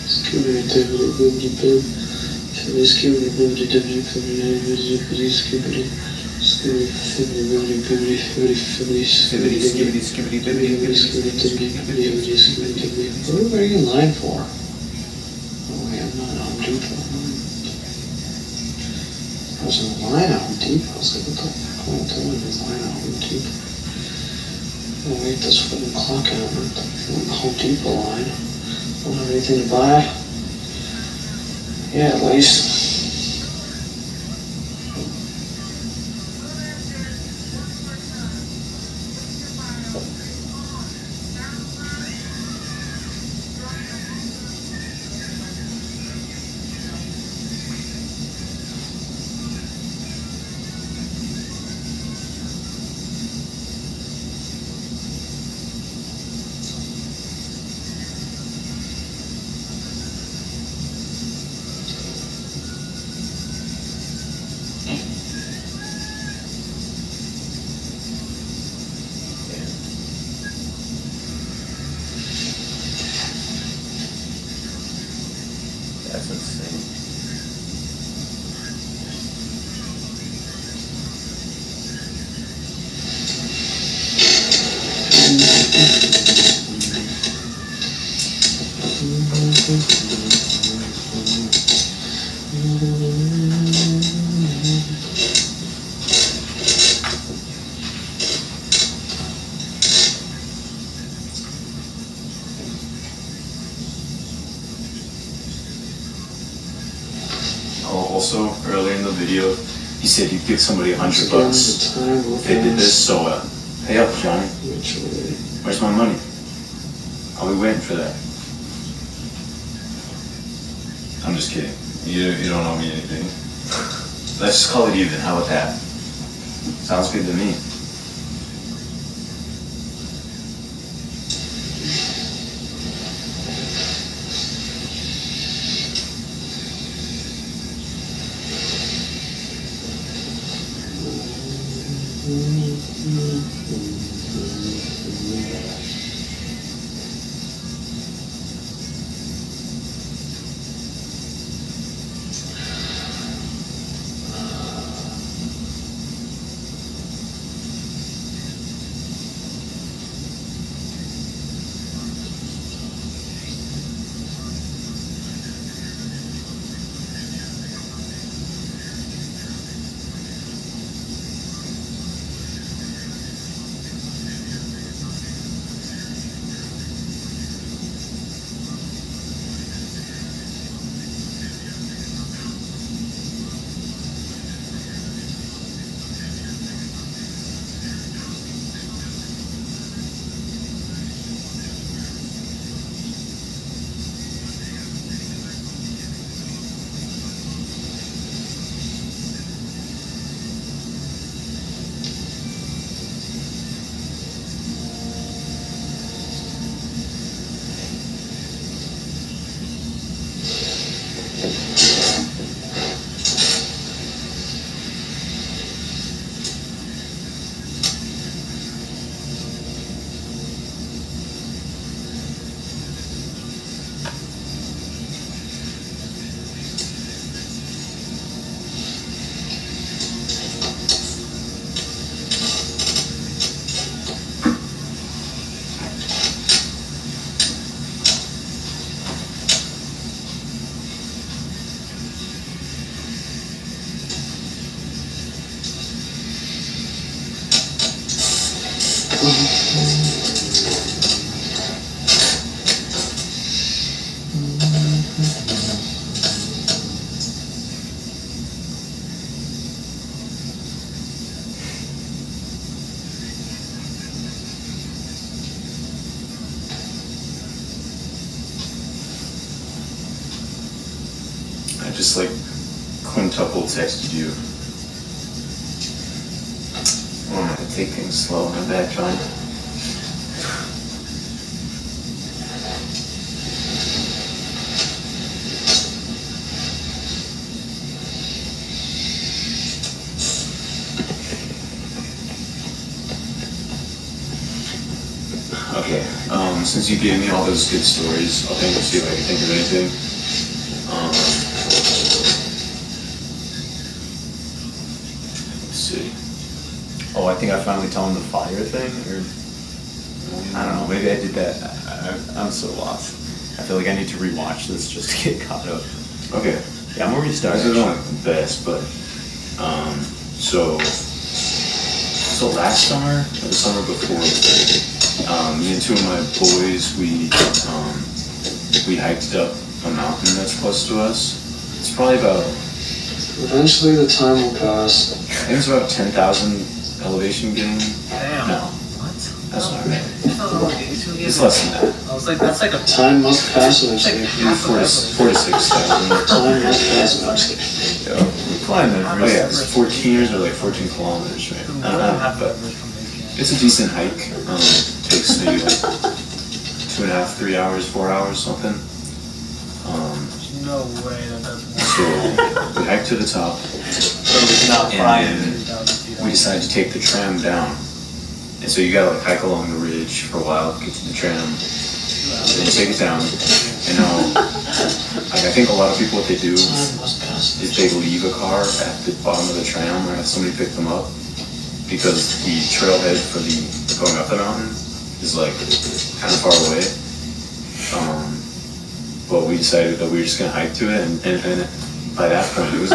Scooby Doo Boobity Boob. Scooby Boobity Doobity Boobity Boobity Boobity Scooby Scooby Fibbity Boobity Boobity Boobity Fibbity Scooby Dibbity Scooby Dibbity Scooby Dibbity Boobity Boobity Scooby Dibbity. What are you in line for? Oh wait, I'm not on Home Depot. I was in line at Home Depot. I was like, what the fuck am I doing in line at Home Depot? Oh wait, this fucking clock out. I'm in the Home Depot line. Don't have anything to buy. Yeah, at least. also earlier in the video. He said he'd give somebody $100 if they did this. So, hey up, Johnny. Where's my money? I'll be waiting for that. I'm just kidding. You don't owe me anything. Let's just call it even. How about that? Sounds good to me. I just like quintuple texted you. Oh, I'm gonna take things slow. My bad, John. Okay, since you gave me all those good stories, I'll think see if I can think of anything. Let's see. Oh, I think I finally tell him the fire thing, or I don't know. Maybe I did that. I'm so lost. I feel like I need to rewatch this just to get caught up. Okay. Yeah, I'm gonna restart. This isn't the best, but so last summer or the summer before, me and two of my boys we hiked up a mountain that's close to us. It's probably about Eventually the time will pass. I think it's about 10,000 elevation gain. Damn. No, What? that's not right. Oh, It's less than that. I was like, that's like a Time must pass eventually. Maybe 4 to 6,000. Time must pass eventually. Yeah. We climbed Oh Everest. yeah, it's 14 years or like 14 kilometers, right? I don't know, but it's a decent hike. Takes maybe like 2.5, 3 hours, 4 hours, something. no way that doesn't So we hiked to the top, not and then we decided to take the tram down. And so you gotta like hike along the ridge for a while, get to the tram, then take it down. And now, like I think a lot of people what they do Time must pass. is they leave a car at the bottom of the tram or have somebody pick them up because the trailhead for the going up the mountain is like kind of far away. But we decided that we were just gonna hike to it, and by that point it was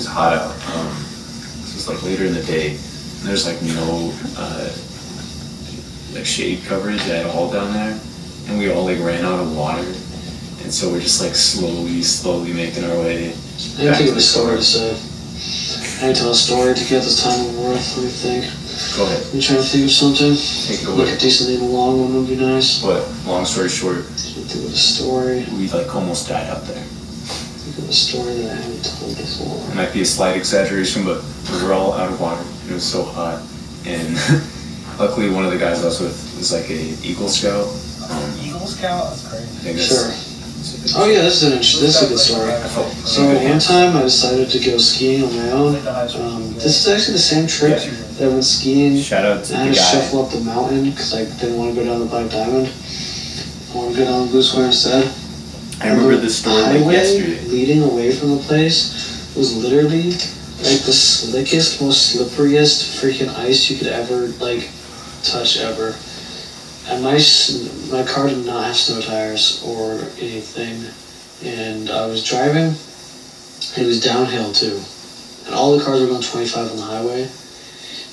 hot out. This was like later in the day, and there's like no like shade coverage at all down there, and we all like ran out of water, and so we're just like slowly making our way didn't think of a story to say. I need to tell a story to get this time worth. Let me think. Go ahead. I'm trying to think of something. Take it Like away. a decently long one would be nice. But long story short, Trying to think of a story. we like almost died up there. Think of a story that I haven't told before. It might be a slight exaggeration, but we were all out of water. It was so hot, and luckily one of the guys I was with was like a Eagle Scout. Eagle Scout? That's crazy. I think Sure. that's- Oh yeah, this is a good story. So one time I decided to go skiing on my own. This is actually the same trip that I went skiing. Shout out to I had the to guy. shuffle up the mountain because I didn't want to go down the Black Diamond. I wanted to go down the Blue Square instead. I remember this story like highway yesterday. leading away from the place was literally like the slickest, most slipperiest freaking ice you could ever like touch ever. And my car did not have snow tires or anything, and I was driving. It was downhill too, and all the cars were going 25 on the highway,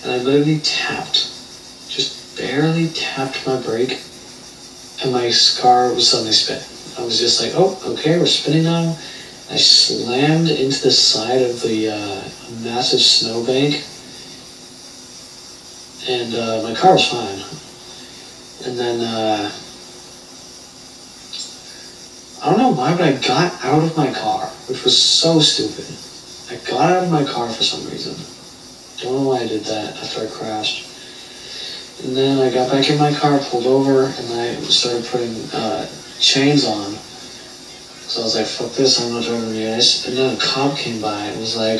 and I literally just barely tapped my brake, and my car was suddenly spinning. I was just like, oh, okay, we're spinning now. I slammed into the side of the massive snowbank, and my car was fine. And then, I don't know why, but I got out of my car, which was so stupid. I got out of my car for some reason. Don't know why I did that after I crashed. And then I got back in my car, pulled over, and I started putting chains on. So I was like, fuck this, I'm not driving the ice. And then a cop came by and was like,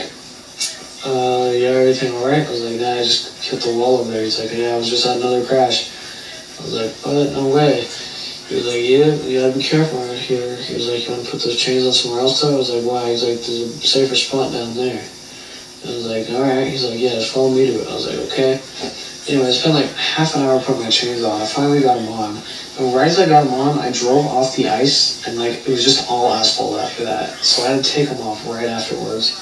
yeah, everything alright? I was like, nah, I just hit the wall over there. He's like, yeah, I was just at another crash. I was like, what? No way. He was like, yeah, you gotta be careful right here. He was like, you wanna put those chains on somewhere else though? I was like, why? He's like, there's a safer spot down there. I was like, alright. He's like, yeah, just follow me to it. I was like, okay. Anyway, I spent like half an hour putting my chains on. I finally got them on. And right as I got them on, I drove off the ice, and like, it was just all asphalt after that. So I had to take them off right afterwards.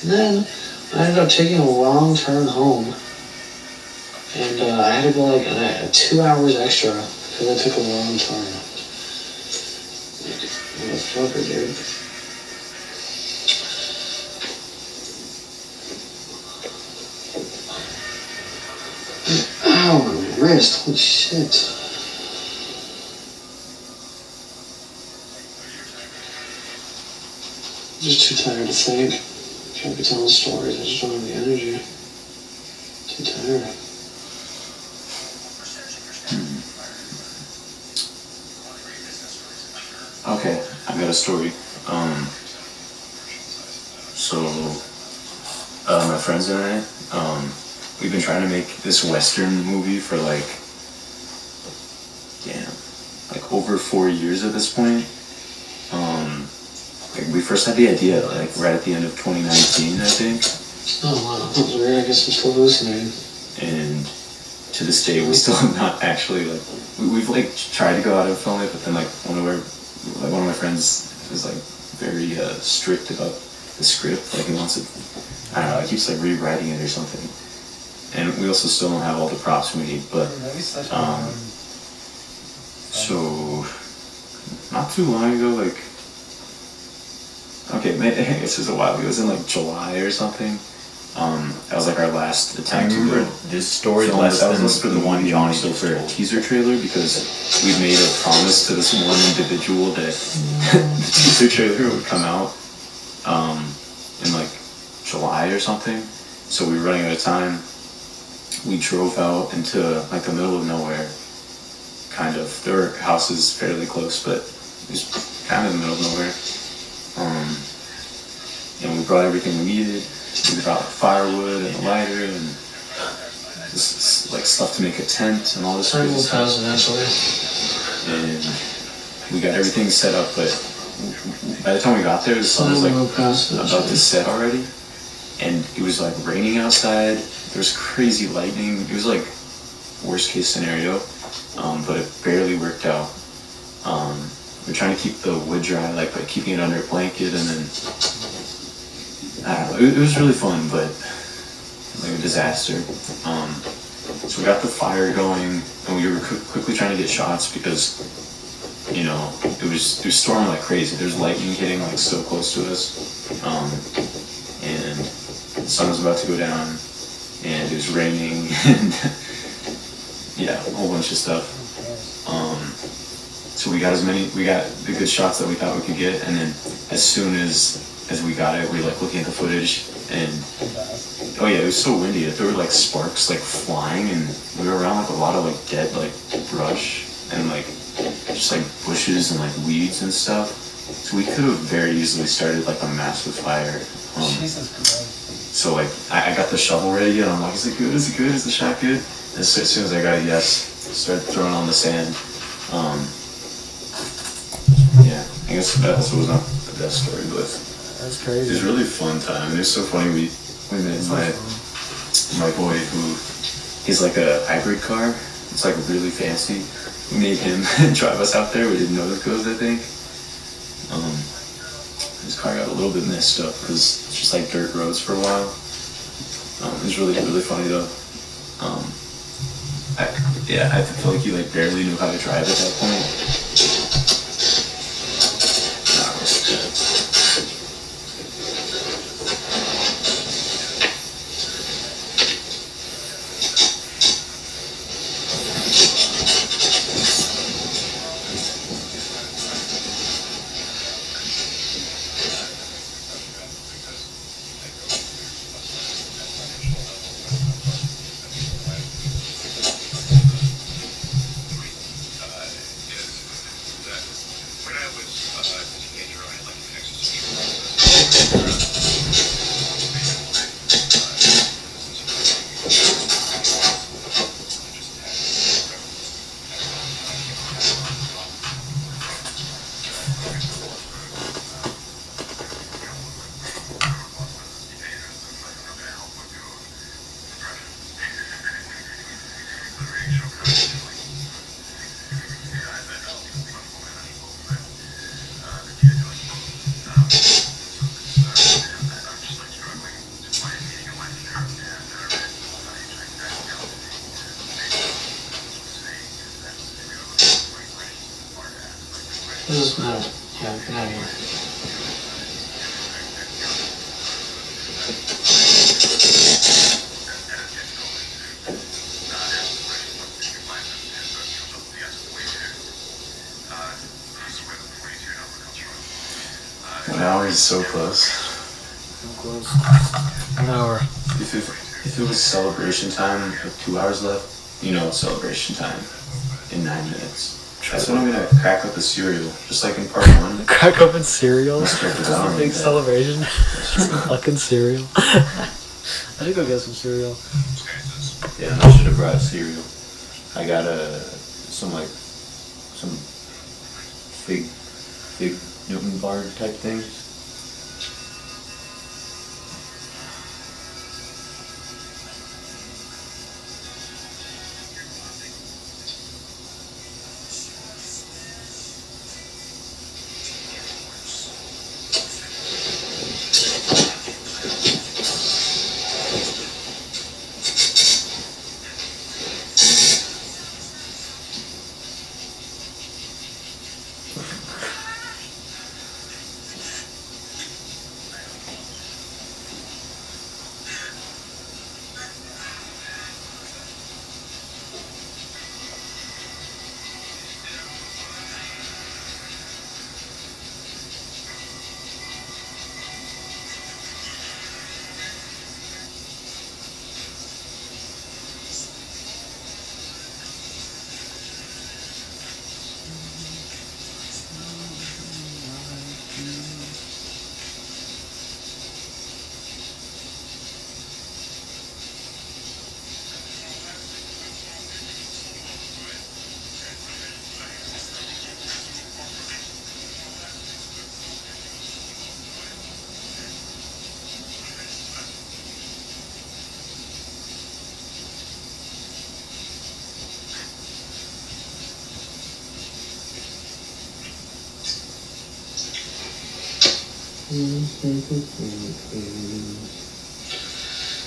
And then I ended up taking a wrong turn home. And I had to go like 2 hours extra because I took a wrong turn. Motherfucker, dude. Ow, my wrist. Holy shit. I'm just too tired to think. Can't be telling stories. I just don't have the energy. Too tired. Okay, I got a story. So, my friends and I, we've been trying to make this Western movie for like over 4 years at this point. Like we first had the idea like right at the end of 2019, I think. Oh wow, that was weird. I guess I'm still hallucinating. And to this day, we still have not actually like we've like tried to go out and film it, but then like one of my friends is like very strict about the script. Like he wants it, I don't know, he keeps like rewriting it or something. And we also still don't have all the props we need, but so not too long ago, like okay, this was a while ago. It was in like July or something. That was like our last I attempt to remember go. this story So less that than was for the one Johnny also just for a told. teaser trailer because we made a promise to this one individual that the teaser trailer would come out in like July or something. So we were running out of time. We drove out into like the middle of nowhere, kind of. There were houses fairly close, but it was kind of in the middle of nowhere. And we brought everything we needed. We brought firewood and a lighter and this like stuff to make a tent and all this Time crazy will stuff. pass eventually. And we got everything set up, but by the time we got there, the sun was Time will like pass about eventually. to set already. And it was like raining outside. There was crazy lightning. It was like worst case scenario, but it barely worked out. We're trying to keep the wood dry, like by keeping it under a blanket, and then I don't know. It was really fun, but like a disaster. So we got the fire going, and we were quickly trying to get shots because you know, it was storming like crazy. There's lightning hitting like so close to us, and the sun was about to go down, and it was raining, and yeah, a whole bunch of stuff. So we got the good shots that we thought we could get, and then as soon as we got it, we were like looking at the footage, and oh yeah, it was so windy that there were like sparks like flying, and we were around like a lot of like dead like brush and like just like bushes and like weeds and stuff. So we could have very easily started like a massive fire. Jesus Christ. So like I got the shovel ready, and I'm like, is it good? Is it good? Is the shot good? And so as soon as I got a yes, I started throwing on the sand. Yeah, I guess that also was not the best story, but That's it crazy. was really a fun time. It was so funny. We met my boy who he's like a hybrid car. It's like really fancy. We made him drive us out there. We didn't know the codes, I think. His car got a little bit messed up because it's just like dirt roads for a while. It was really funny though. I feel like he like barely knew how to drive at that point. This is mad. Yeah, get out of here. An hour is so close. An hour. If it was celebration time with 2 hours left, you know it's celebration time in 9 minutes. That's when I'm gonna crack up a cereal, just like in part 1. Crack open cereal. Let's break it This down is a a big bit. celebration. Fucking cereal. I should go get some cereal. Yeah, I should have brought cereal. I got some fig Newton bar type things.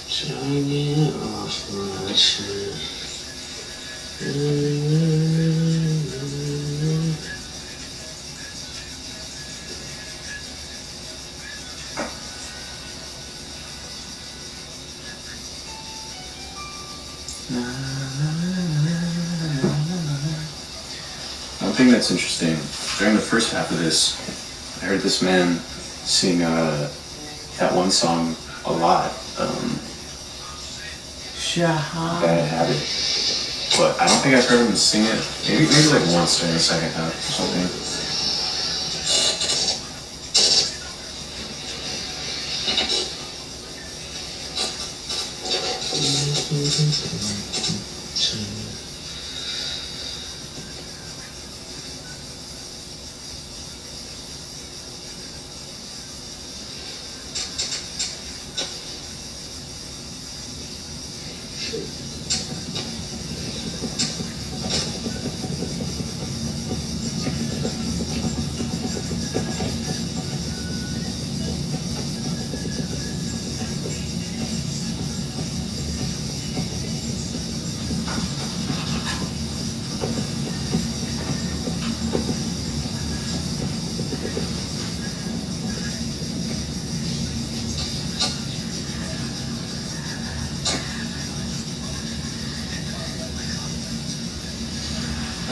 Shining off my shirt. One thing that's interesting, during the first half of this, I heard this man sing that one song a lot. Bad Habit. But I don't think I've heard him sing it. Maybe like once during the second half or something.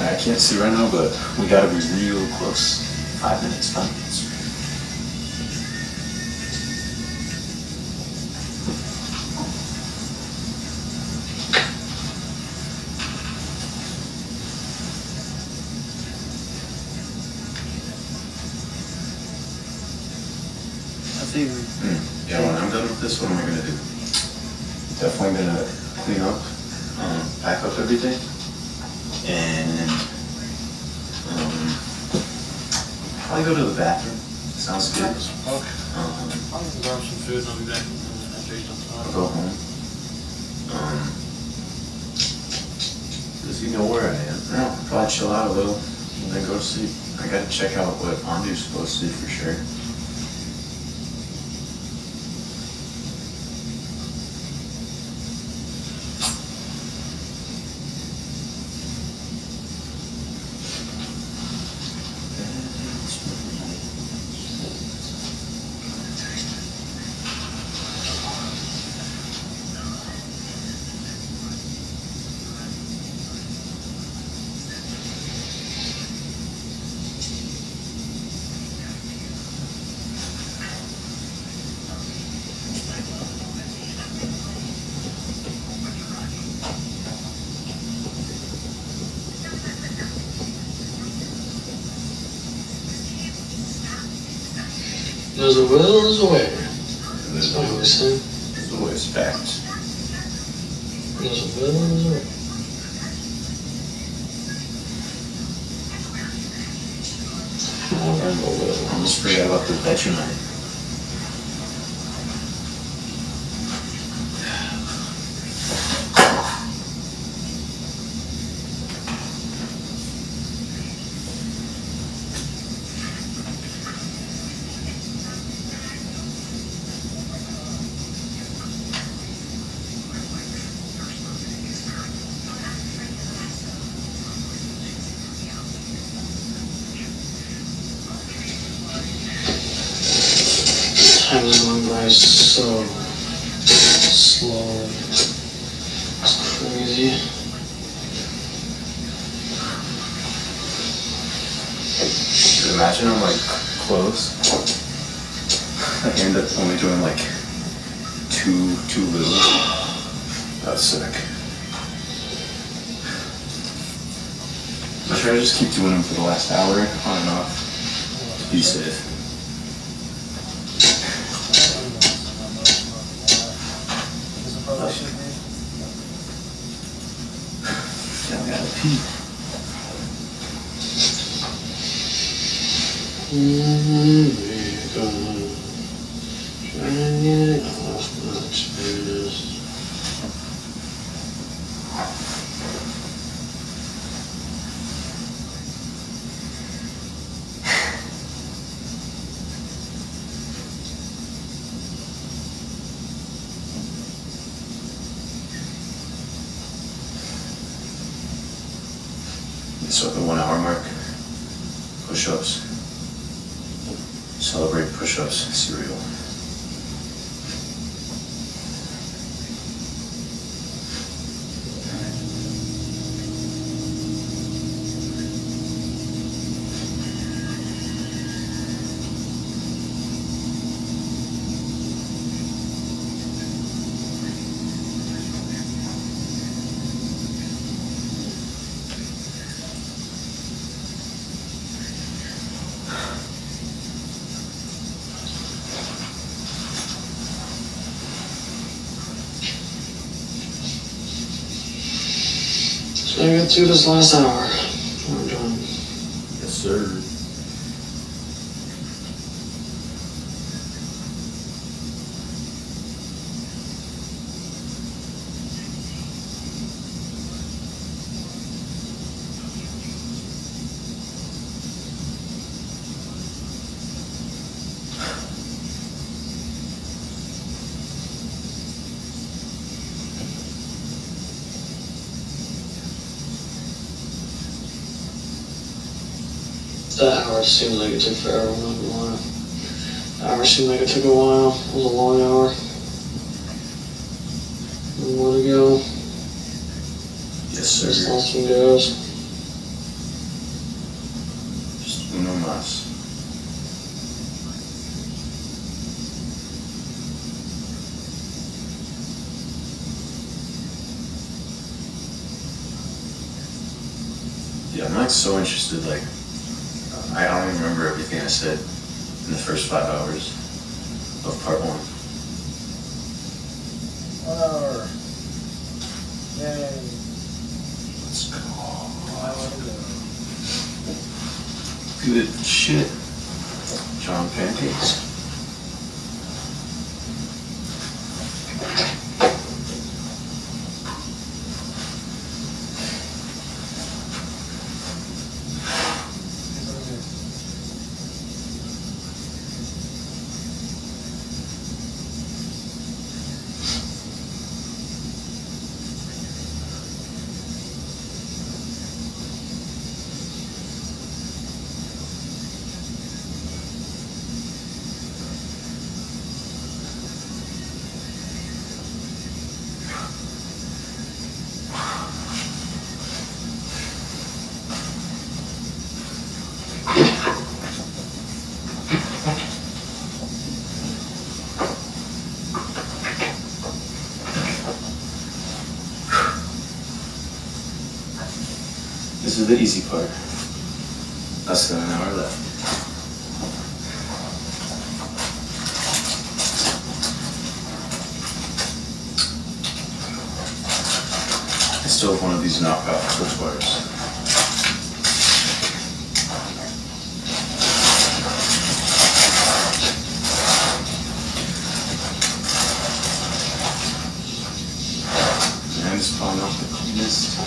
I can't see right now, but we gotta be real close. 5 minutes, 5 minutes. That's even. Yeah, when I'm done with this, what am I gonna do? Definitely gonna clean up, pack up everything, and probably go to the bathroom. Sounds good. I'm gonna grab some food and I'll be back after you I'll go home. Does he know where I am? No, probably chill out a little and then go to sleep. I gotta check out what Andu's supposed to do for sure. There's a will, there's a way. There's What do we say? always facts. There's a will, there's a way. I almost forgot about the Vegemite. Time is going by so slowly. It's crazy. Imagine I'm like close. I end up only doing like too little. That's sick. I'm trying to just keep doing them for the last hour, on and off. Be safe. Yeah, I gotta pee. So at the 1 hour mark, push-ups. Celebrate push-ups, cereal. I got through this last hour. I'm done. Yes, sir. That hour seemed like it took forever. I'm not gonna lie. That hour seemed like it took a while. It was a long hour. More to go. Yes, This sir. last one goes. Just uno más. Yeah, I'm like so interested. Like, I don't even remember everything I said in the first 5 hours of part 1. 1 hour. Yay. Let's go. I want to go. Good shit. John Pancakes. This is the easy part. Less than an hour left. I still have one of these knockout Twix bars. And it's probably not the cleanest.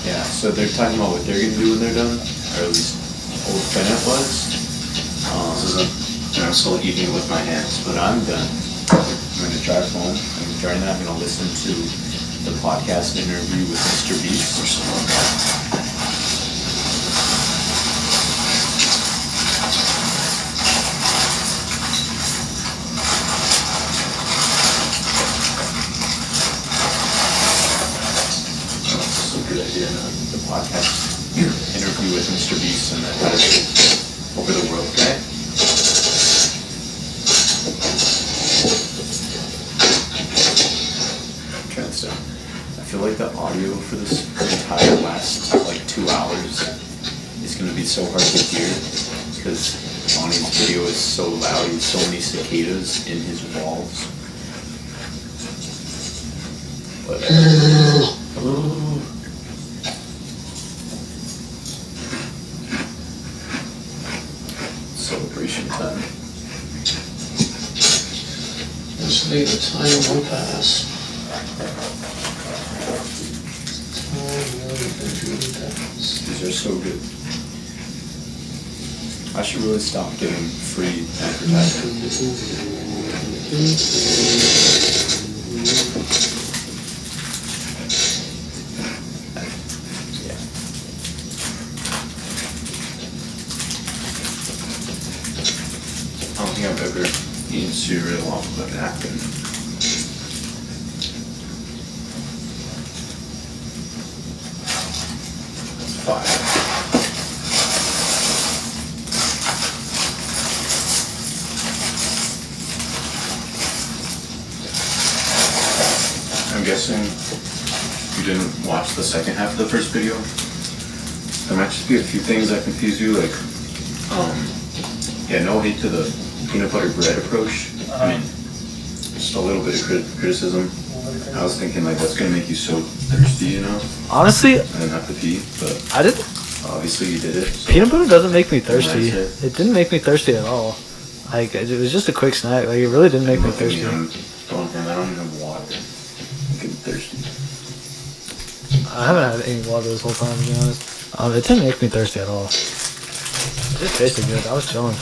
Yeah, so they're talking about what they're gonna do when they're done, or at least old Bennett was. This isn't, I'm still eating it with my hands, But I'm done. I'm gonna drive home. I'm during that. I'm gonna listen to the podcast interview with Mr. Beast. It's a good idea. The podcast interview with Mr. Beast and that over the world guy. I feel like the audio for this entire last like 2 hours is gonna be so hard to hear because Bonnie's video is so loud. He has so many cicadas in his walls. But celebration time. This will be the time will pass. These are so good. I should really stop getting free advertising. Yeah. I don't think I've ever eaten cereal off of a napkin. That's fire. I'm guessing you didn't watch the second half of the first video? there might just be a few things that confuse you, like, yeah, no hate to the peanut butter bread approach. I mean, just a little bit of criticism. I was thinking like that's gonna make you so thirsty, you know, Honestly, and then have to pee, but I didn't. obviously you did it. So. Peanut butter doesn't make me thirsty. That's It didn't make me thirsty at all. Like it was just a quick snack. Like it really didn't make me thirsty. I'm going from I don't even have water. I'm getting thirsty. I haven't had any water this whole time, to be honest. It didn't make me thirsty at all. It just tasted good. I was chilling.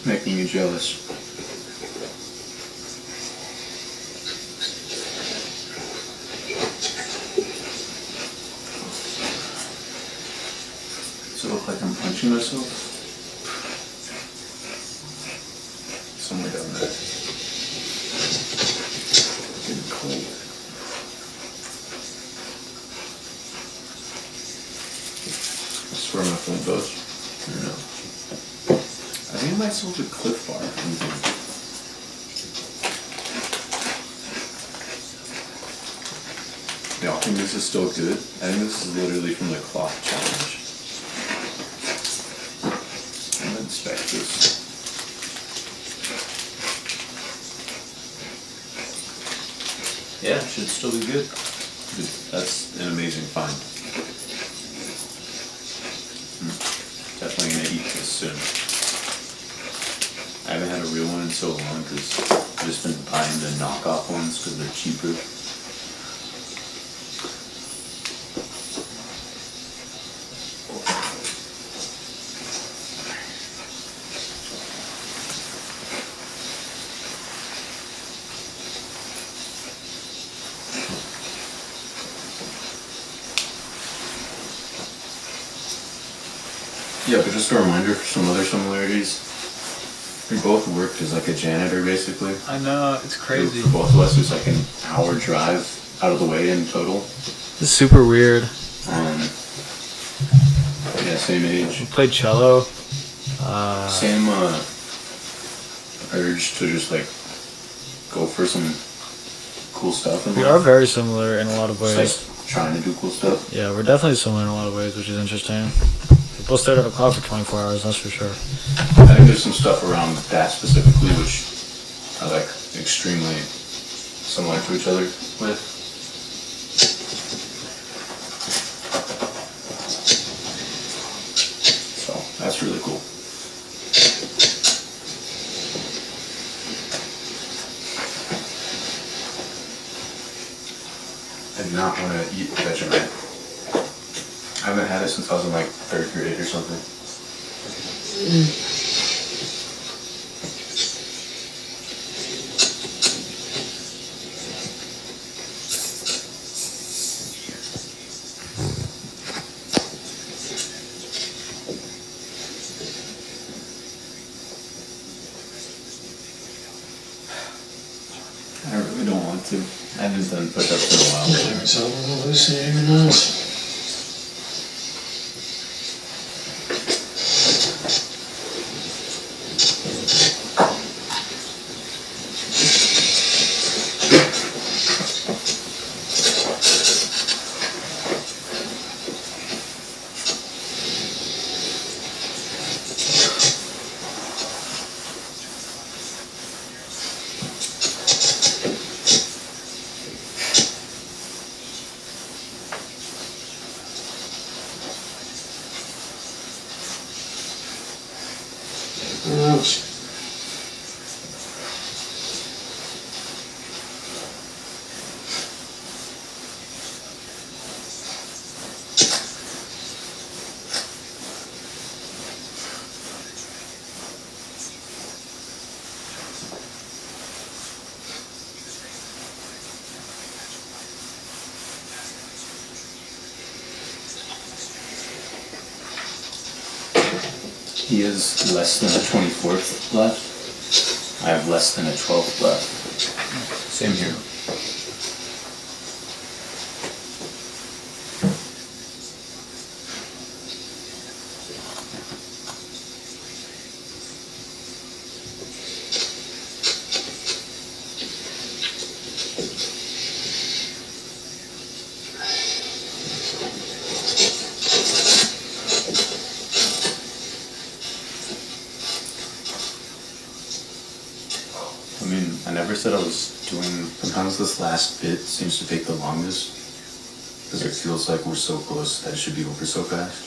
Making me jealous. Does it look like I'm punching myself? Somewhere down there. Getting cold. I swear my phone goes. I don't know. I think I might sold a Cliff Bar. Yeah, I think this is still good. I think this is literally from the cloth challenge. I'm gonna inspect this. Yeah, it should still be good. That's an amazing find. Definitely gonna eat this soon. I haven't had a real one in so long because I've just been buying the knockoff ones because they're cheaper. Yeah, but just a reminder for some other similarities. We both worked as like a janitor basically. I know, it's crazy. For both of us, it was like an hour drive out of the way in total. This is super weird. Yeah, same age. We played cello. Same urge to just like go for some cool stuff. We are very similar in a lot of Just, ways. like trying to do cool stuff. Yeah, we're definitely similar in a lot of ways, which is interesting. We both stayed at a clock for 24 hours, that's for sure. I think there's some stuff around that specifically which are like extremely similar to each other with. So that's really cool. I do not want to eat Vegemite. I haven't had it since I was in like 3rd grade or something. I really don't want to. I haven't done push-ups in a while. Myself a little loose in your nose. He has less than a 24th left. I have less than a 12th left. Same here. I mean, I never said I was doing. Sometimes this last bit seems to take the longest because it feels like we're so close that it should be over so fast.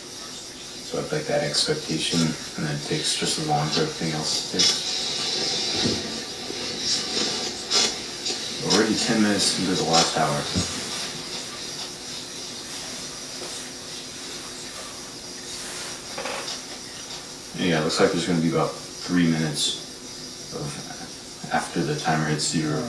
So I have like that expectation, and then it takes just as long for everything else to take. Already 10 minutes into the last hour. Yeah, it looks like there's going to be about 3 minutes of after the timer hits 0.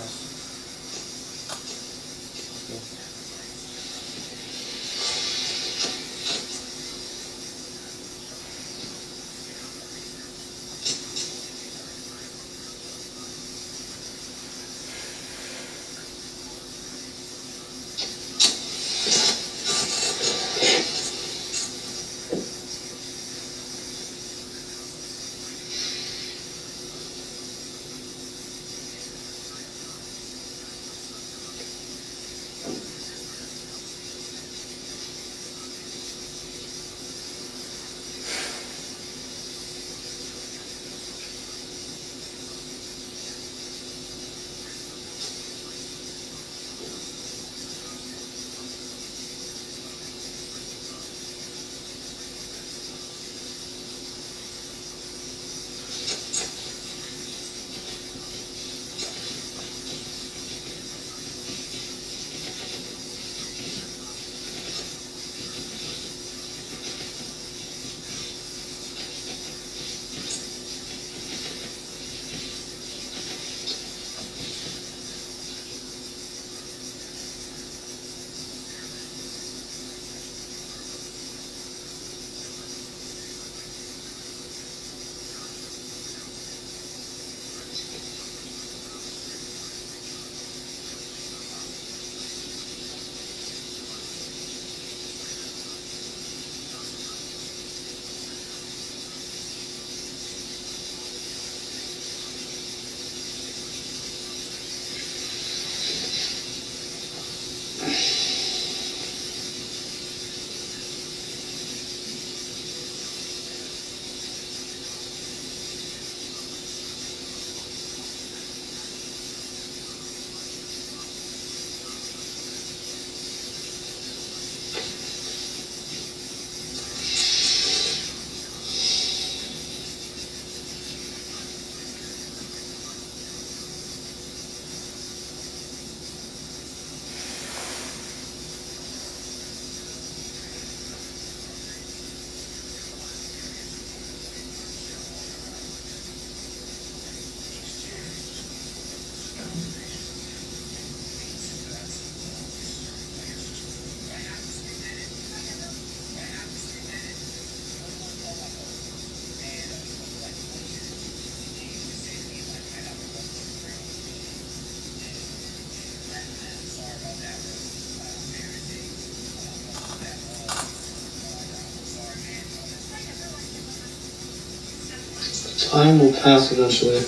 Time will pass eventually.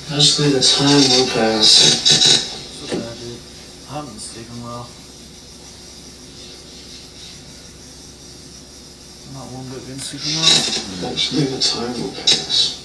Eventually the time will pass. So bad, dude. I haven't been sleeping well. Not one bit been sleeping well. Eventually the time will pass.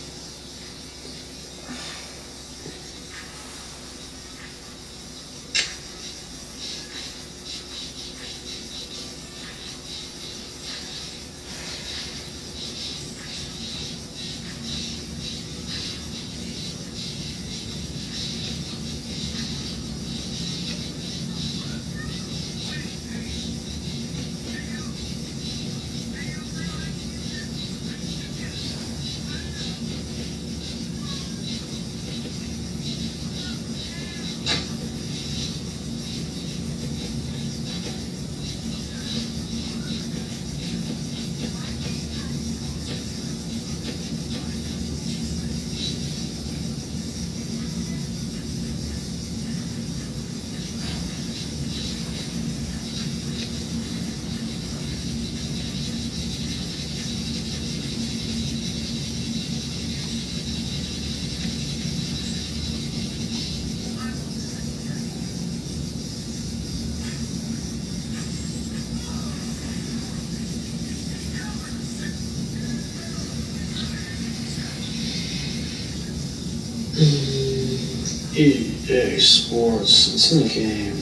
EA Sports. It's in the game.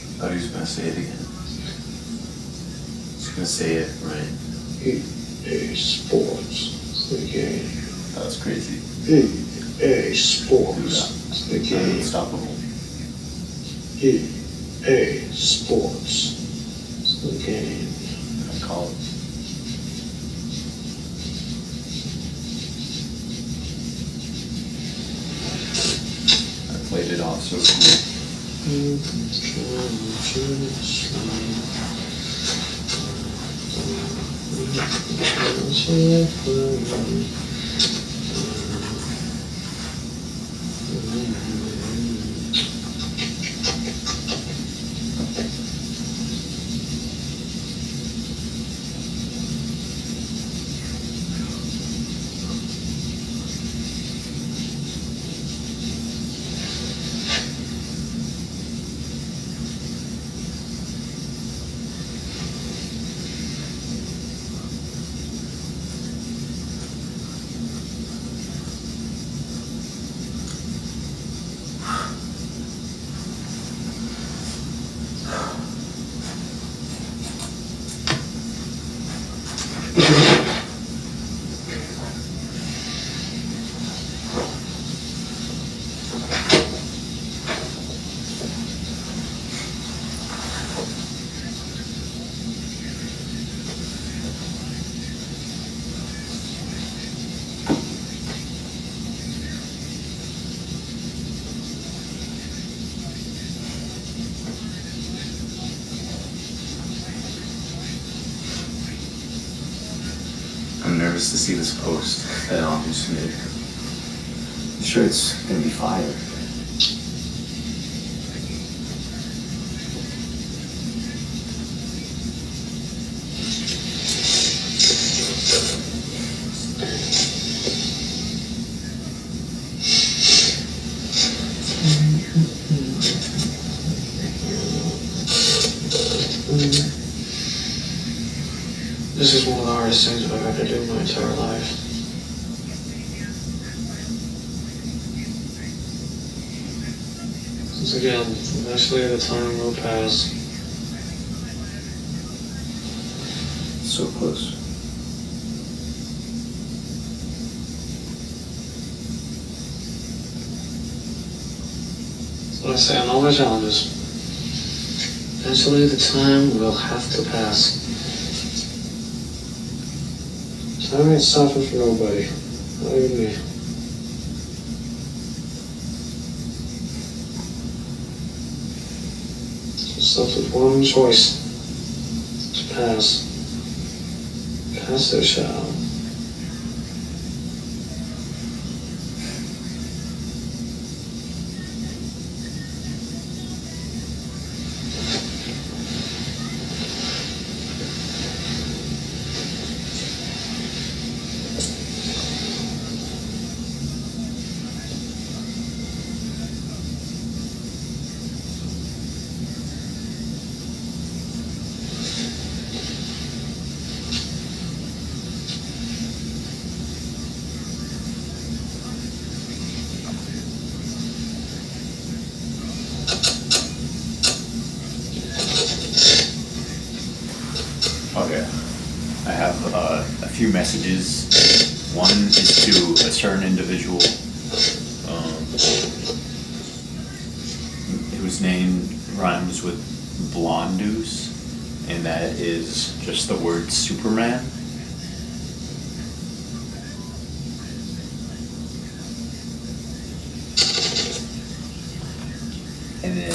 I thought he was gonna say it again. He's gonna say it right. EA Sports. It's the game. That was crazy. EA Sports. It's the game. Unstoppable. EA Sports. It's the game. I call it. I played it off so cool. I'm nervous to see this post that I'll just made. I'm sure it's gonna be fire. This is one of the hardest things I've had to do in my entire life. Once again, eventually the time will pass. So close. That's what I say on all my challenges. Eventually the time will have to pass. Time ain't stopping for nobody. Not even me. Just left with one choice. To pass. Pass it shall. Okay. I have a few messages. One is to a certain individual whose name rhymes with Blondeus, and that is just the word Superman. And then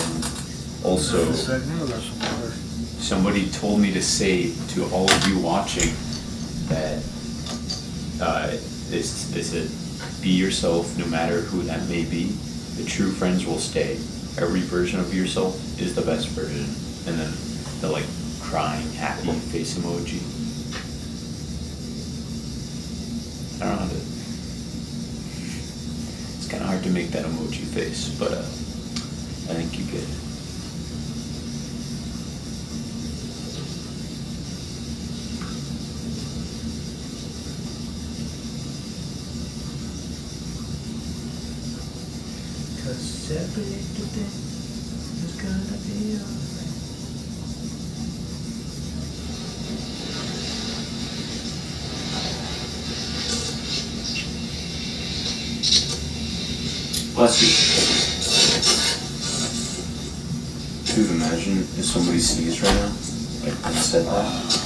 also, somebody told me to say to all of you watching that they said, be yourself no matter who that may be. The true friends will stay. Every version of yourself is the best version. And then the like crying, happy face emoji. I don't know how to. It's kind of hard to make that emoji face, but I think you get it. Bless you. Dude, imagine if somebody sneezed right now. Like, and said that.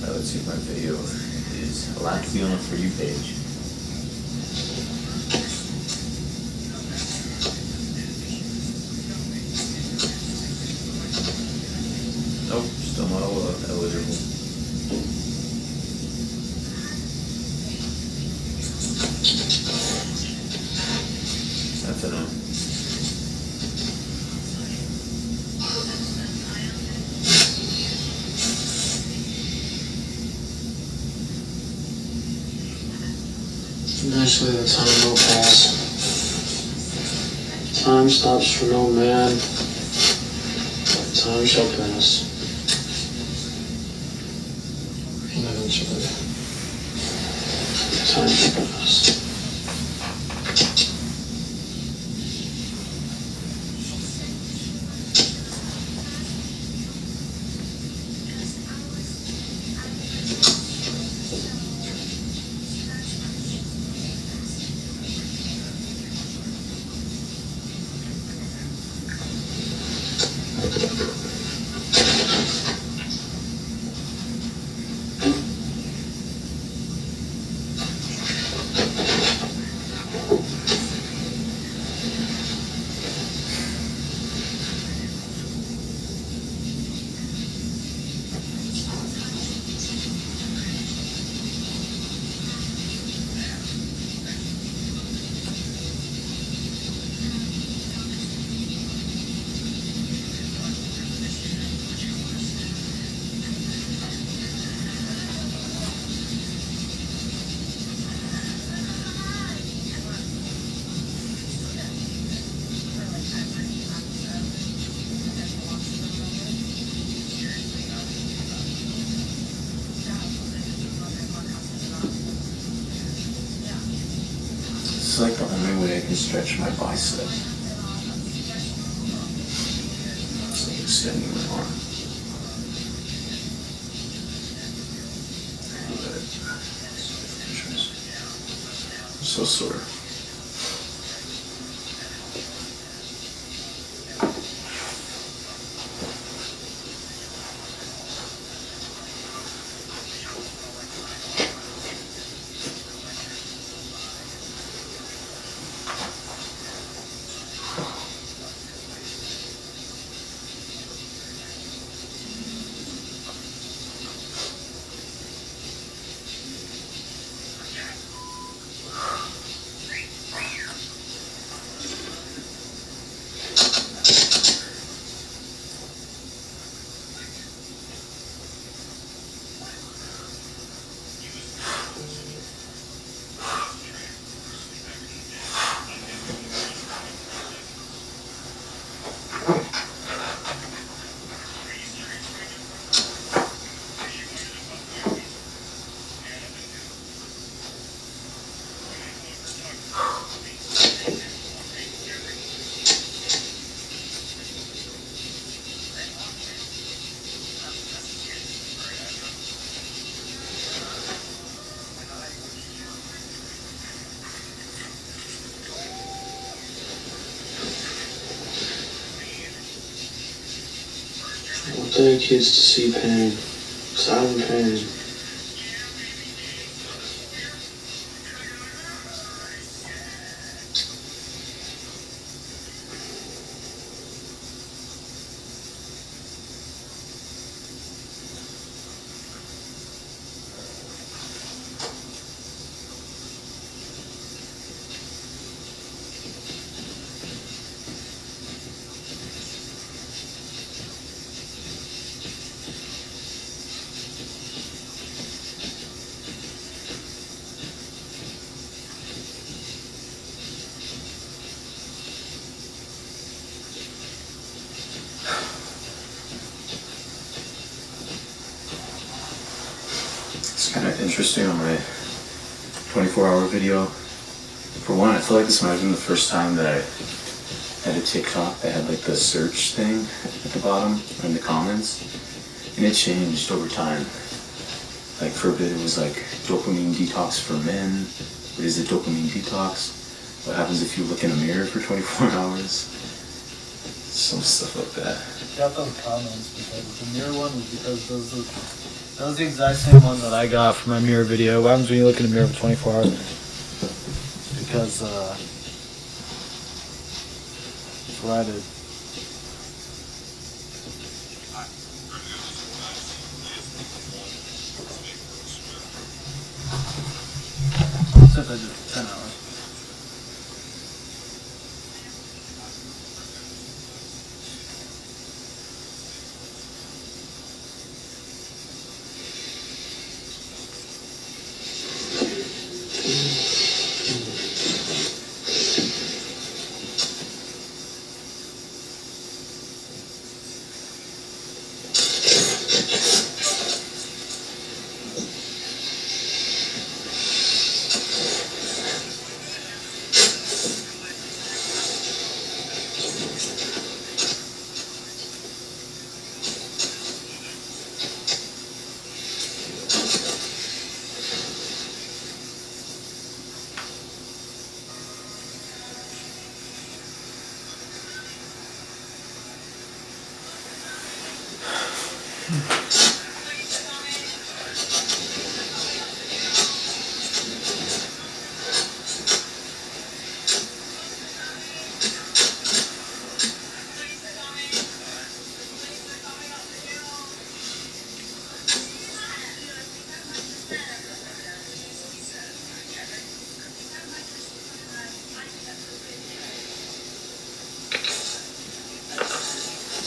Let's see if my video is allowed to be on the For You page. Nope, still not eligible. That's a no. Nicely the time will pass. Time stops for no man, but time shall pass. And eventually, time shall pass. It's like the only way I can stretch my bicep. It's like extending my arm. I'm so sore. their kids to see pain. Silent pain. It's kind of interesting on my 24-hour video. For one, I feel like this might have been the first time that I had a TikTok that had like the search thing at the bottom or in the comments, and it changed over time. Like for a bit it was like dopamine detox for men. What is it, dopamine detox? What happens if you look in a mirror for 24 hours? Some stuff like that. Got those comments because the mirror one was because that was the exact same one that I got for my mirror video. What happens when you look in a mirror for 24 hours? Because that's what I did. Except I did it for 10 hours.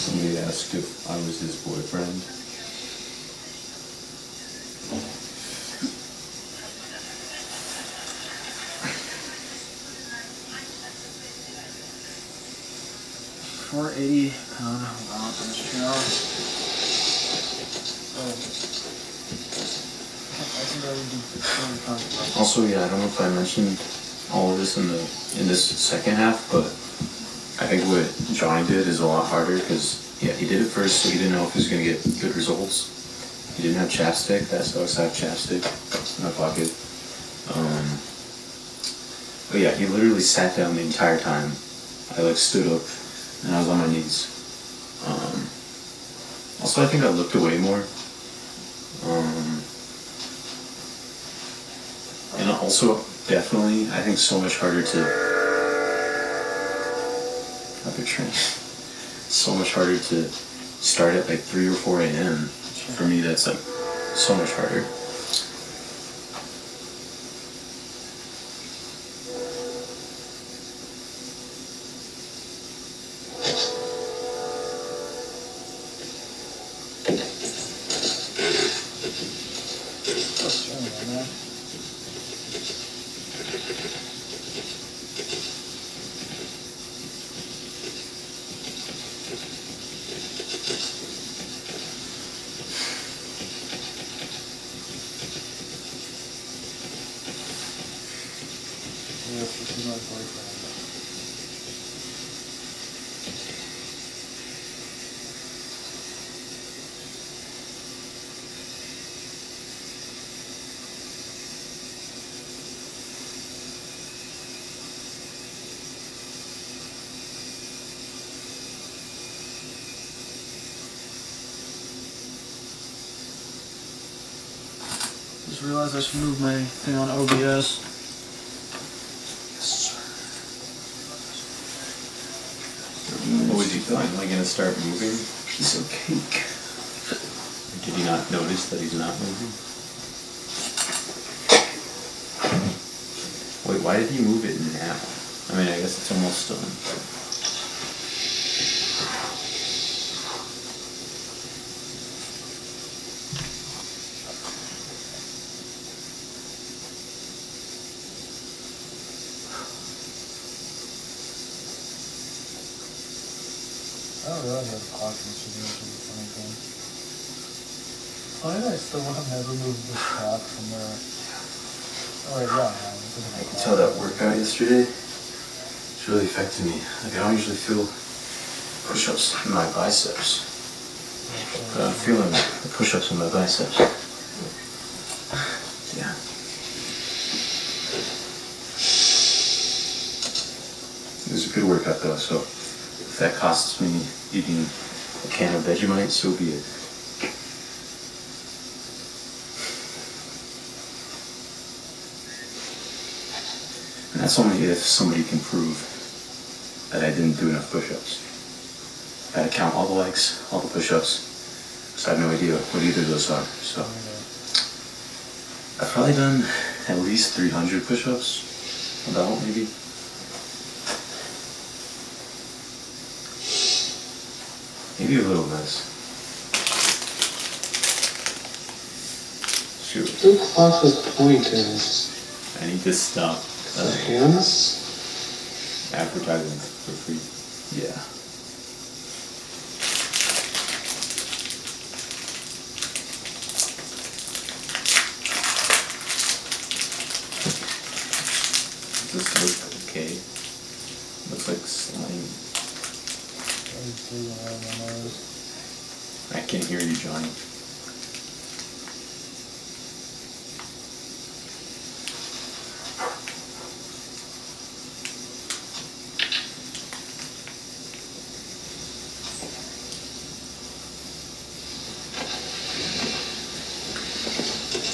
Somebody asked if I was his boyfriend. For 80-pound mountains, you know. Also, yeah, I don't know if I mentioned all of this in this second half, but I think what Johnny did is a lot harder because yeah, he did it first, so he didn't know if he was gonna get good results. He didn't have chapstick. That sucks. I have chapstick in my pocket. But yeah, he literally sat down the entire time. I like stood up and I was on my knees. Also, I think I looked away more. And also, definitely, I think so much harder to. Another train. So much harder to start at like 3 or 4 a.m. For me, that's like so much harder. realized I should move my thing on OBS. What was he finally gonna start moving? Piece of cake. Did he not notice that he's not moving? Wait, why did he move it now? I mean, I guess it's almost done. I don't realize how the clock distribution is funny thing. Why did I still want to never move this clock from where? Oh wait, yeah, I can tell that workout yesterday, it's really affected me. Like I don't usually feel push-ups in my biceps, but I'm feeling the push-ups in my biceps. Yeah. It was a good workout though, so if that costs me eating a can of Vegemite, so be it. And that's only if somebody can prove that I didn't do enough push-ups. I had to count all the legs, all the push-ups, so I have no idea what either of those are. So I've probably done at least 300 push-ups, about maybe. Maybe a little less. Shoot. The clock was pointing. I need to stop The hands? advertising for free. Yeah. Does this look okay? Looks like slime. I can't hear you, Johnny.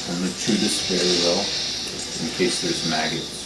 I'm gonna chew this very well in case there's maggots.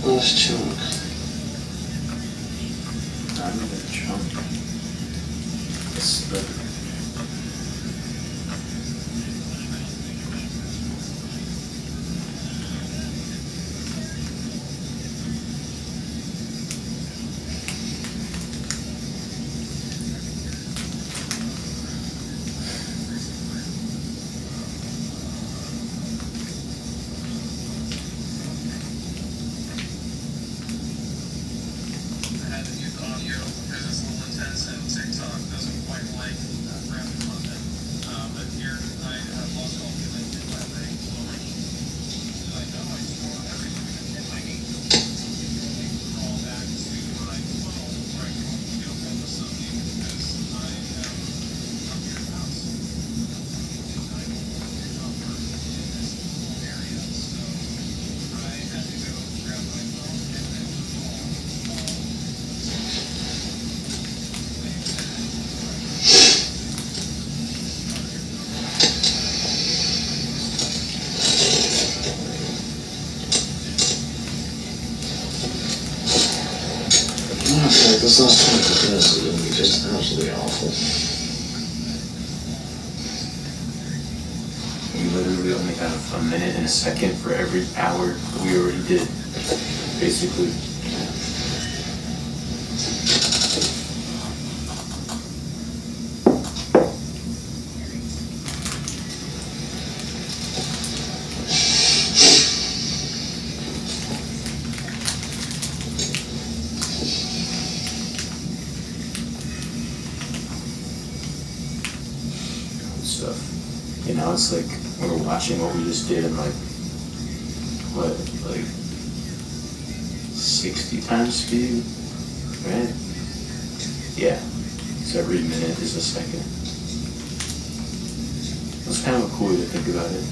Last chunk. Not even a chunk. A sliver. I had to mute audio because it's a little intense and TikTok doesn't quite like going to be just absolutely awful. We literally only have a minute and a second for every hour that we already did, basically. Stuff. You know, it's like we're watching what we just did in like 60 times speed, right? Yeah. So every minute is a second. It's kind of cool to think about it.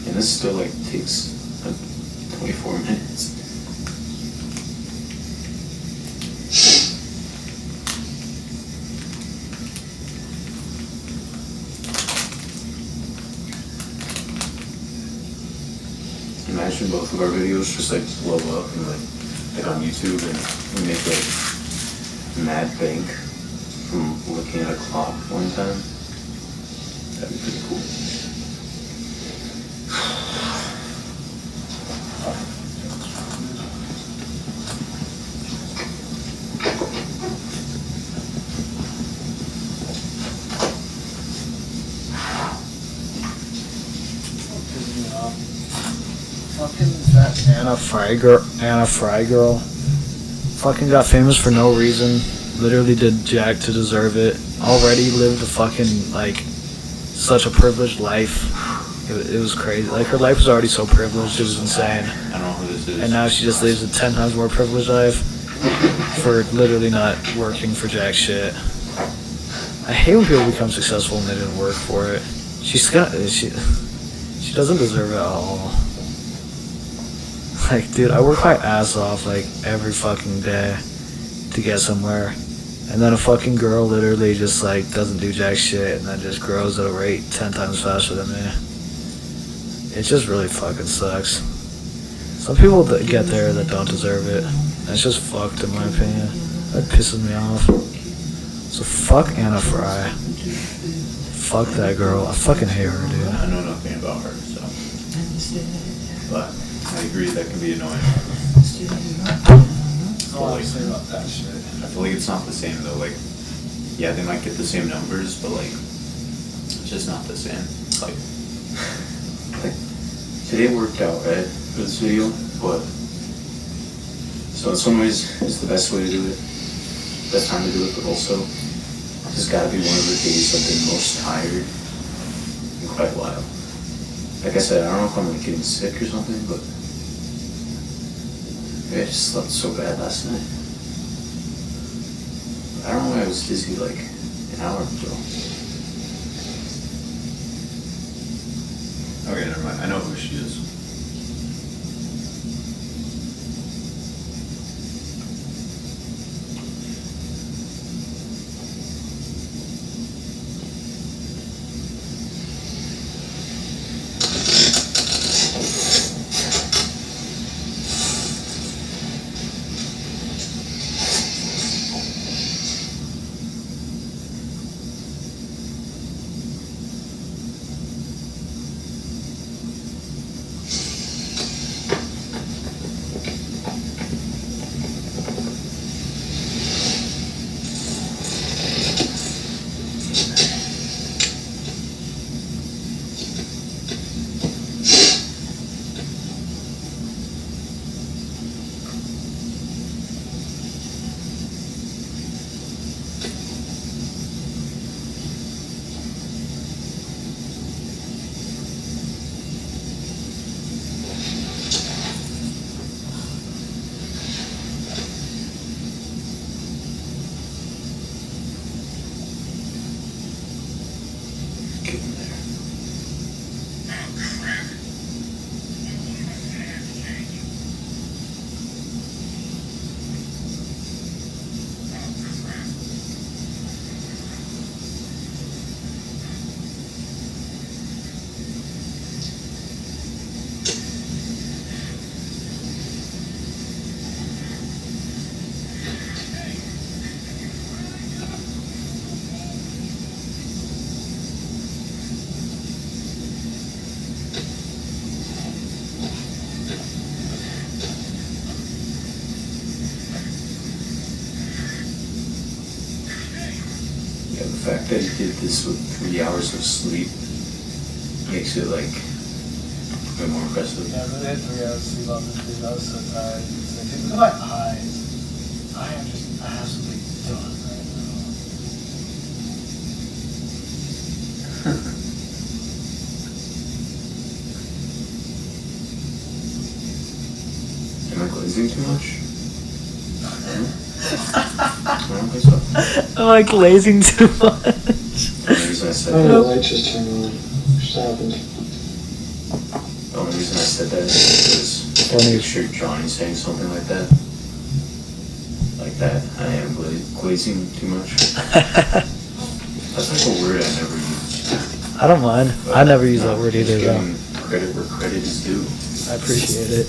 And this still like takes like 24 minutes. Imagine both of our videos just like blow up and like on YouTube and we make like mad bank from looking at a clock one time. That'd be pretty cool. Fucking that Anna Fry girl, fucking got famous for no reason. Literally did jack to deserve it. Already lived a fucking like such a privileged life. It was crazy. Like her life was already so privileged, it was insane. I don't know who this is. And now she just lives a 10 times more privileged life for literally not working for jack shit. I hate when people become successful and they didn't work for it. She doesn't deserve it at all. Like, dude, I work my ass off, like, every fucking day to get somewhere. And then a fucking girl literally just, like, doesn't do jack shit and then just grows at a rate 10 times faster than me. It just really fucking sucks. Some people that get there that don't deserve it. And it's just fucked, in my opinion. That pisses me off. So fuck Anna Fry. Fuck that girl. I fucking hate her, dude. I know nothing about her, so. But I agree that can be annoying. All I say about that shit. I feel like it's not the same though. Like, yeah, they might get the same numbers, but like, it's just not the same. Like today worked out, right, for this video, but so in some ways it's the best way to do it, best time to do it, but also this has got to be one of the days I've been most tired in quite a while. Like I said, I don't know if I'm like getting sick or something, but maybe I just slept so bad last night. I don't know why I was dizzy like an hour ago. Okay, never mind. I know who she is. Getting there. Yeah, the fact that he did this with 3 hours of sleep makes it like a bit more impressive. Yeah, but I had 3 hours sleep on this dude. I was so tired. Like, look at my eyes. I am just absolutely done right now. Am I glazing too much? I don't think so. I'm like glazing too much. The only reason I said Oh, that, the light just turned on. Just happened. the only reason I said that is because I picture Johnny saying something like that. Like that. I am glazing too much. That's like a word I never use. I don't mind. I never use that word either, though. Giving credit where credit is due. I appreciate it.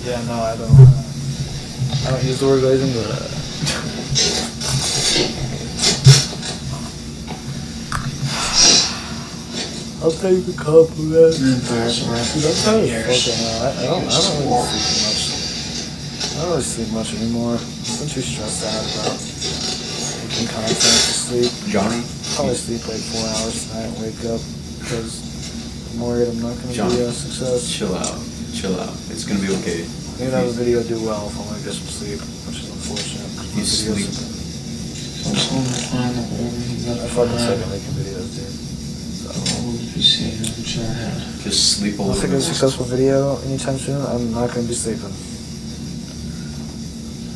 Yeah, no, I don't use the word glazing, but I'll take the compliment. Embarrassing. That's how it is. I don't really sleep much. I don't really sleep much anymore. I'm too stressed out about making content to sleep. Johnny? Probably sleep like 4 hours tonight and wake up because I'm worried I'm not going to be a success. Chill out. Chill out. It's gonna be okay. Maybe that video do well if I want to get some sleep, which is unfortunate. 'Cause my You videos sleep. I fucking suck at making videos, dude. So, Just sleep a unless I little get a bit. successful video anytime soon, I'm not going to be sleeping.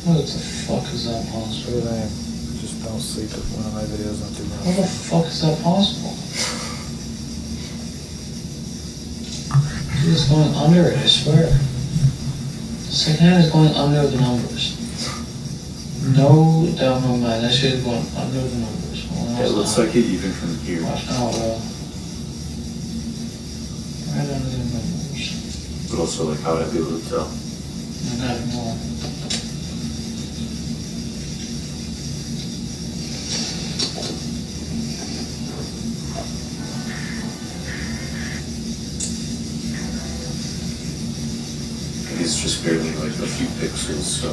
What the fuck is that possible? What do you think? Just don't sleep if one of my videos don't do How well. the fuck is that possible? Dude, it's going under it, I swear. Second hand is going under the numbers. No doubt in my mind, that shit is going under the numbers. Well, Yeah, it looks like it even from here. Watch out, bro. Right under the numbers. But also, like, how would I be able to tell? I got it more. It's just barely like a few pixels, so.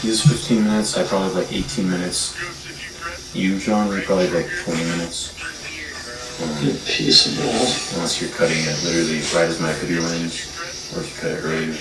Use 15 minutes, I probably have like 18 minutes. You, John, you're probably like 20 minutes. You piece of balls. Unless you're cutting it literally right as my video ends, or if you cut it earlier.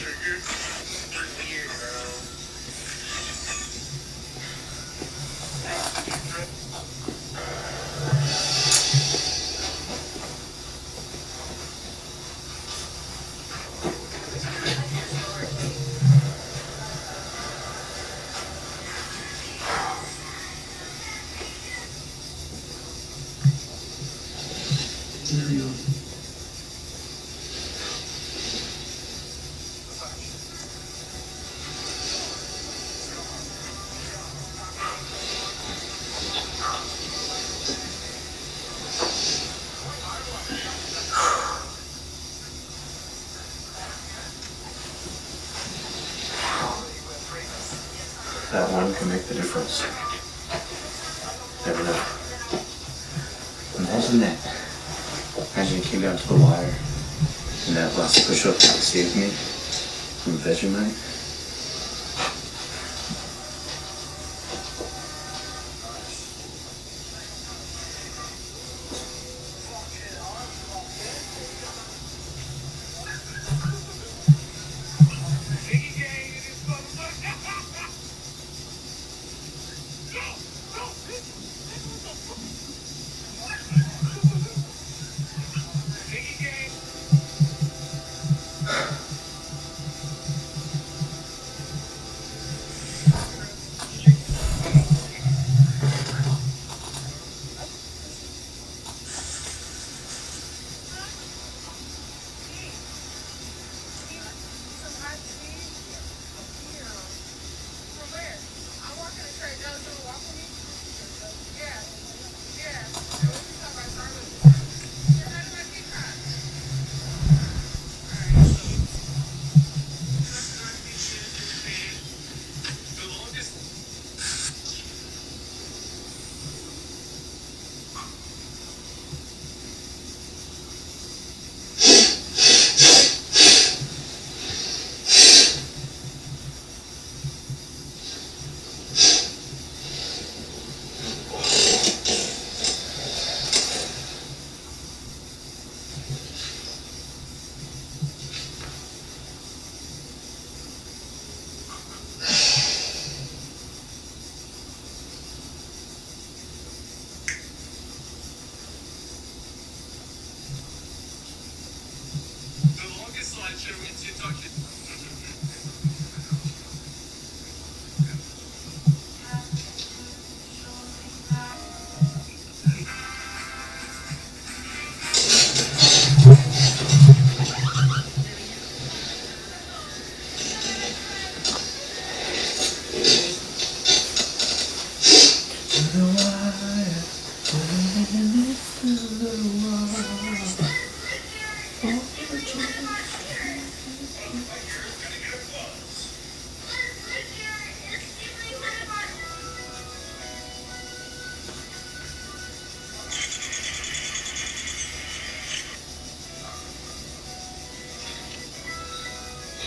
That one can make the difference. Never know. Imagine that. Imagine you came down to the wire and that last push-up that saved me from Vegemite.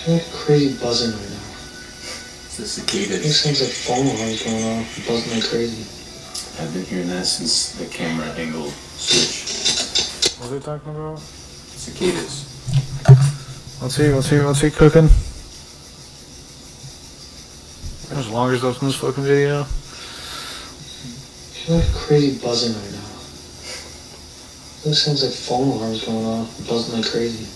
I hear crazy buzzing right now. It's the It cicadas. sounds like phone alarms going off, buzzing like crazy. I've been hearing that since the camera angle switch. What are they talking about? Cicadas. What's he cooking? There's longer stuff in this fucking video. I hear crazy buzzing right now. It sounds like phone alarms going off, buzzing like crazy.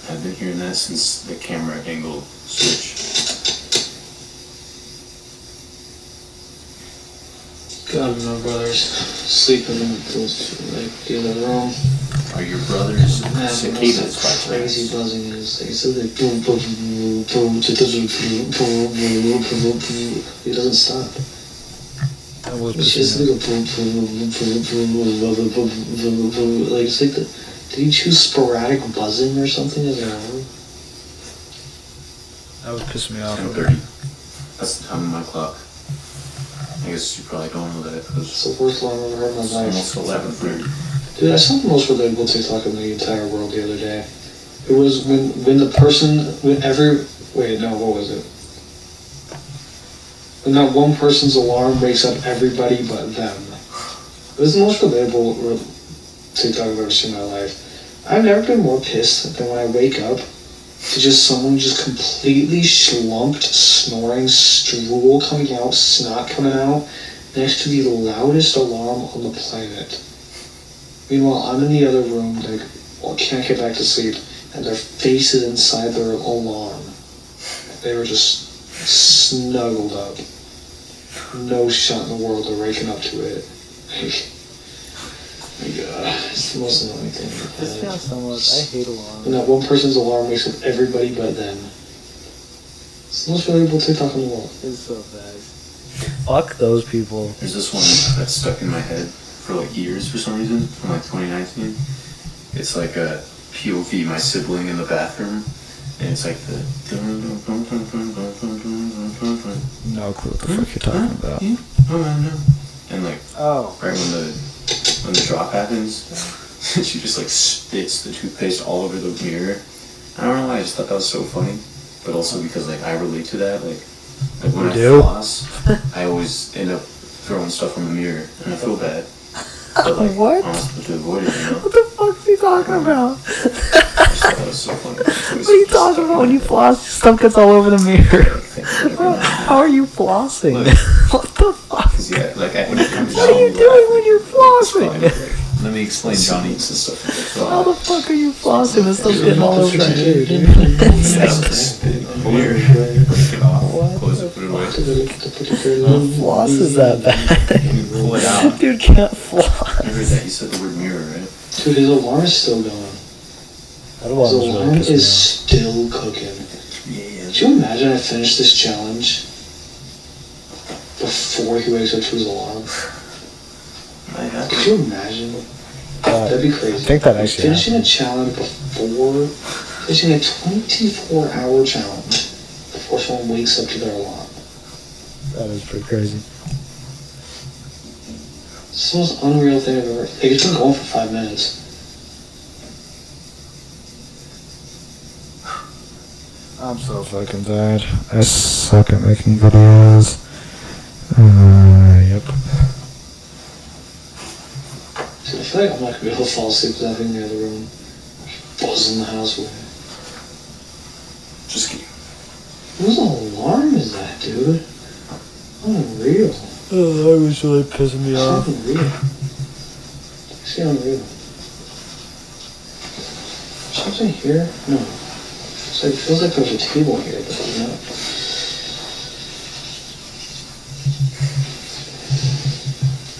I've been hearing that since the camera angle switch. God, my brother's sleeping in the other room. Are your brothers Man, cicadas by crazy chance? buzzing is. Like, it says like boom, boom, boom, boom, it doesn't stop. It's just like a boom, boom, boom, boom, boom. Like it's like the. Did he choose sporadic buzzing or something as an alarm? That would piss me off. 10:30. That's the time of my clock. I guess you probably don't know that. It's Because the worst alarm I've ever heard in my it's life. almost 11:30. Dude, I saw the most relatable TikTok in the entire world the other day. It was when the person, what was it? When that one person's alarm wakes up everybody but them. It was the most relatable TikTok I've ever seen in my life. I've never been more pissed than when I wake up to just someone just completely slumped, snoring, stool coming out, snot coming out, next to the loudest alarm on the planet. Meanwhile, I'm in the other room, like, can't get back to sleep, and their face is inside their alarm. They were just snuggled up. No shot in the world they're waking up to it. Like, my God, it's the most annoying thing. This feels so much. I hate alarms. When that one person's alarm wakes up everybody but them. It's the most relatable TikTok in the world. It's so bad. Fuck those people. There's this one that's stuck in my head for like years for some reason, from like 2019. It's like a POV, my sibling in the bathroom, and it's like the. No clue what the fuck you're talking about. And like Oh. right when the drop happens, she just like spits the toothpaste all over the mirror. I don't know why, I just thought that was so funny, but also because like I relate to that. Like when I do? floss, I always end up throwing stuff on the mirror, and I feel bad. But like, What? I'm supposed to avoid it, you know? What the fuck are you talking about? I just thought that was so funny. What are you talking about when you floss? Stuff gets all over the mirror. How are you flossing? What the fuck? Yeah, like when it comes What are you doing when you're flossing? Let me explain Johnny and stuff. How the fuck are you flossing? This stuff's getting all over the mirror, dude. Mirror. Break it off. Close it, put it away. Floss is that bad? Pull it out. Dude can't floss. I heard that. You said the word mirror, right? Dude, his alarm is still going. That alarm His is alarm really is pissing still cooking. Yeah. Could you imagine I finished this challenge before he wakes up to his alarm? Could you imagine? me off. That'd be crazy. I think that actually Finishing a challenge before, finishing a 24-hour challenge before someone wakes up to their alarm. That is pretty crazy. It's the most unreal thing I've ever. Like, it's been going for 5 minutes. I'm so fucking tired. I suck at making videos. Yep. So I feel like I'm not gonna be able to fall asleep without being in the other room, buzzing the house away. Just keep. Whose alarm is that, dude? Unreal. Oh, that was really pissing me off. Unreal. It's unreal. Something here? No. So it feels like there's a table here, but there's not.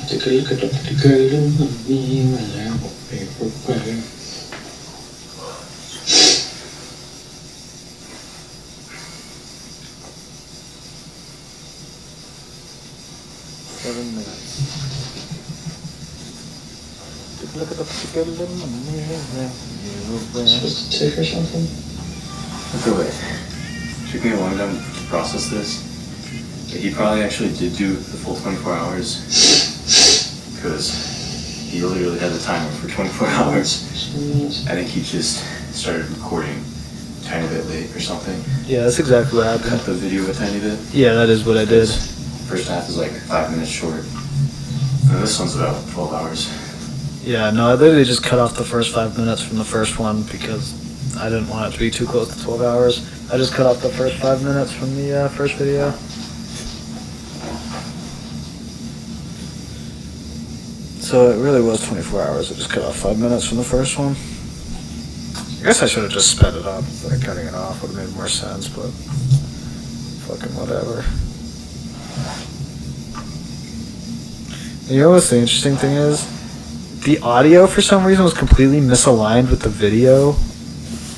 Take a look at the pretty girl in the beam and I will be prepared. Look at the girl in the mirror. Supposed to take or something? Okay, wait. Took me a long time to process this. But he probably actually did do the full 24 hours. Because he literally had the timer for 24 hours. I think he just started recording a tiny bit late or something. Yeah, that's exactly what happened. Cut the video a tiny bit. Yeah, that is what I did. First half is like 5 minutes short. And this one's about 12 hours. Yeah, no, I literally just cut off the first 5 minutes from the first one because I didn't want it to be too close to 12 hours. I just cut off the first 5 minutes from the first video. So it really was 24 hours. I just cut off 5 minutes from the first one. I guess I should have just sped it up. Like cutting it off would have made more sense, but fucking whatever. And you know what's the interesting thing is? The audio for some reason was completely misaligned with the video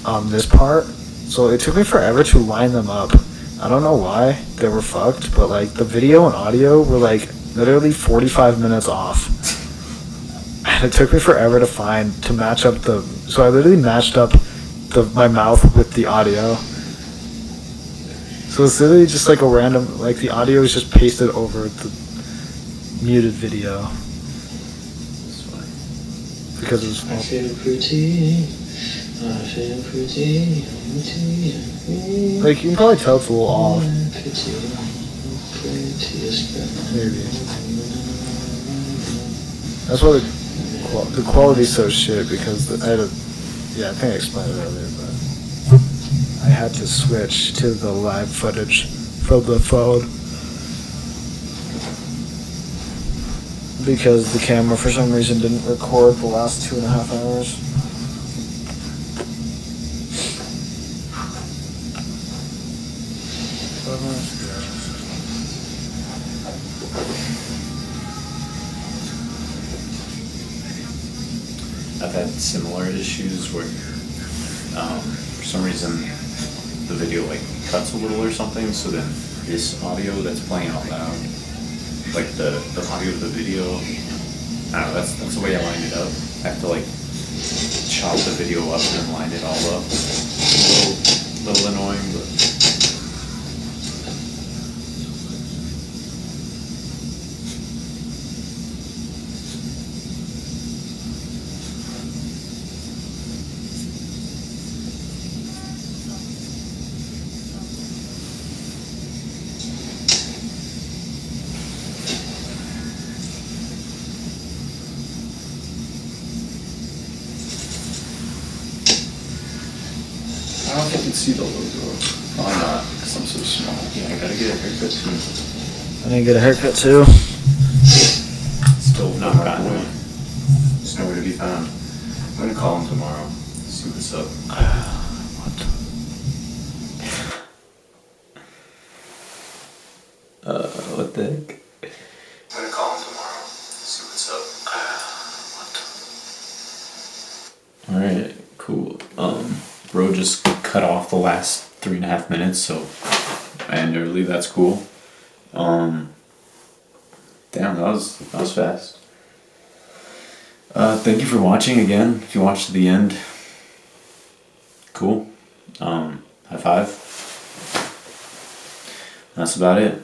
on this part. So it took me forever to line them up. I don't know why they were fucked, but like the video and audio were like literally 45 minutes off. And it took me forever to match up so I literally matched up my mouth with the audio. So it's literally just like a random, like the audio is just pasted over the muted video. Because it was I feel pretty. I feel pretty. like you can probably tell it's a little off. Maybe. That's why the quality's so shit because I think I explained it earlier, but I had to switch to the live footage from the phone because the camera for some reason didn't record the last 2.5 hours. I've had similar issues where, for some reason, the video like cuts a little or something. So then this audio that's playing out loud, like the audio of the video, I don't know. That's the way I lined it up. I have to like chop the video up and then line it all up. So little annoying, but. I don't know if I can see the logo. Probably not, because I'm so small. Yeah, I gotta get a haircut too. I didn't get a haircut too. Still not gotten one. There's nowhere to be found. I'm gonna call him tomorrow. See what's up. What the heck? I'm gonna call him tomorrow. See what's up. Alright, cool. Bro just cut off the last 3.5 minutes, so I end early, that's cool. Damn, that was fast. Thank you for watching again. If you watched to the end, cool. High five. That's about it.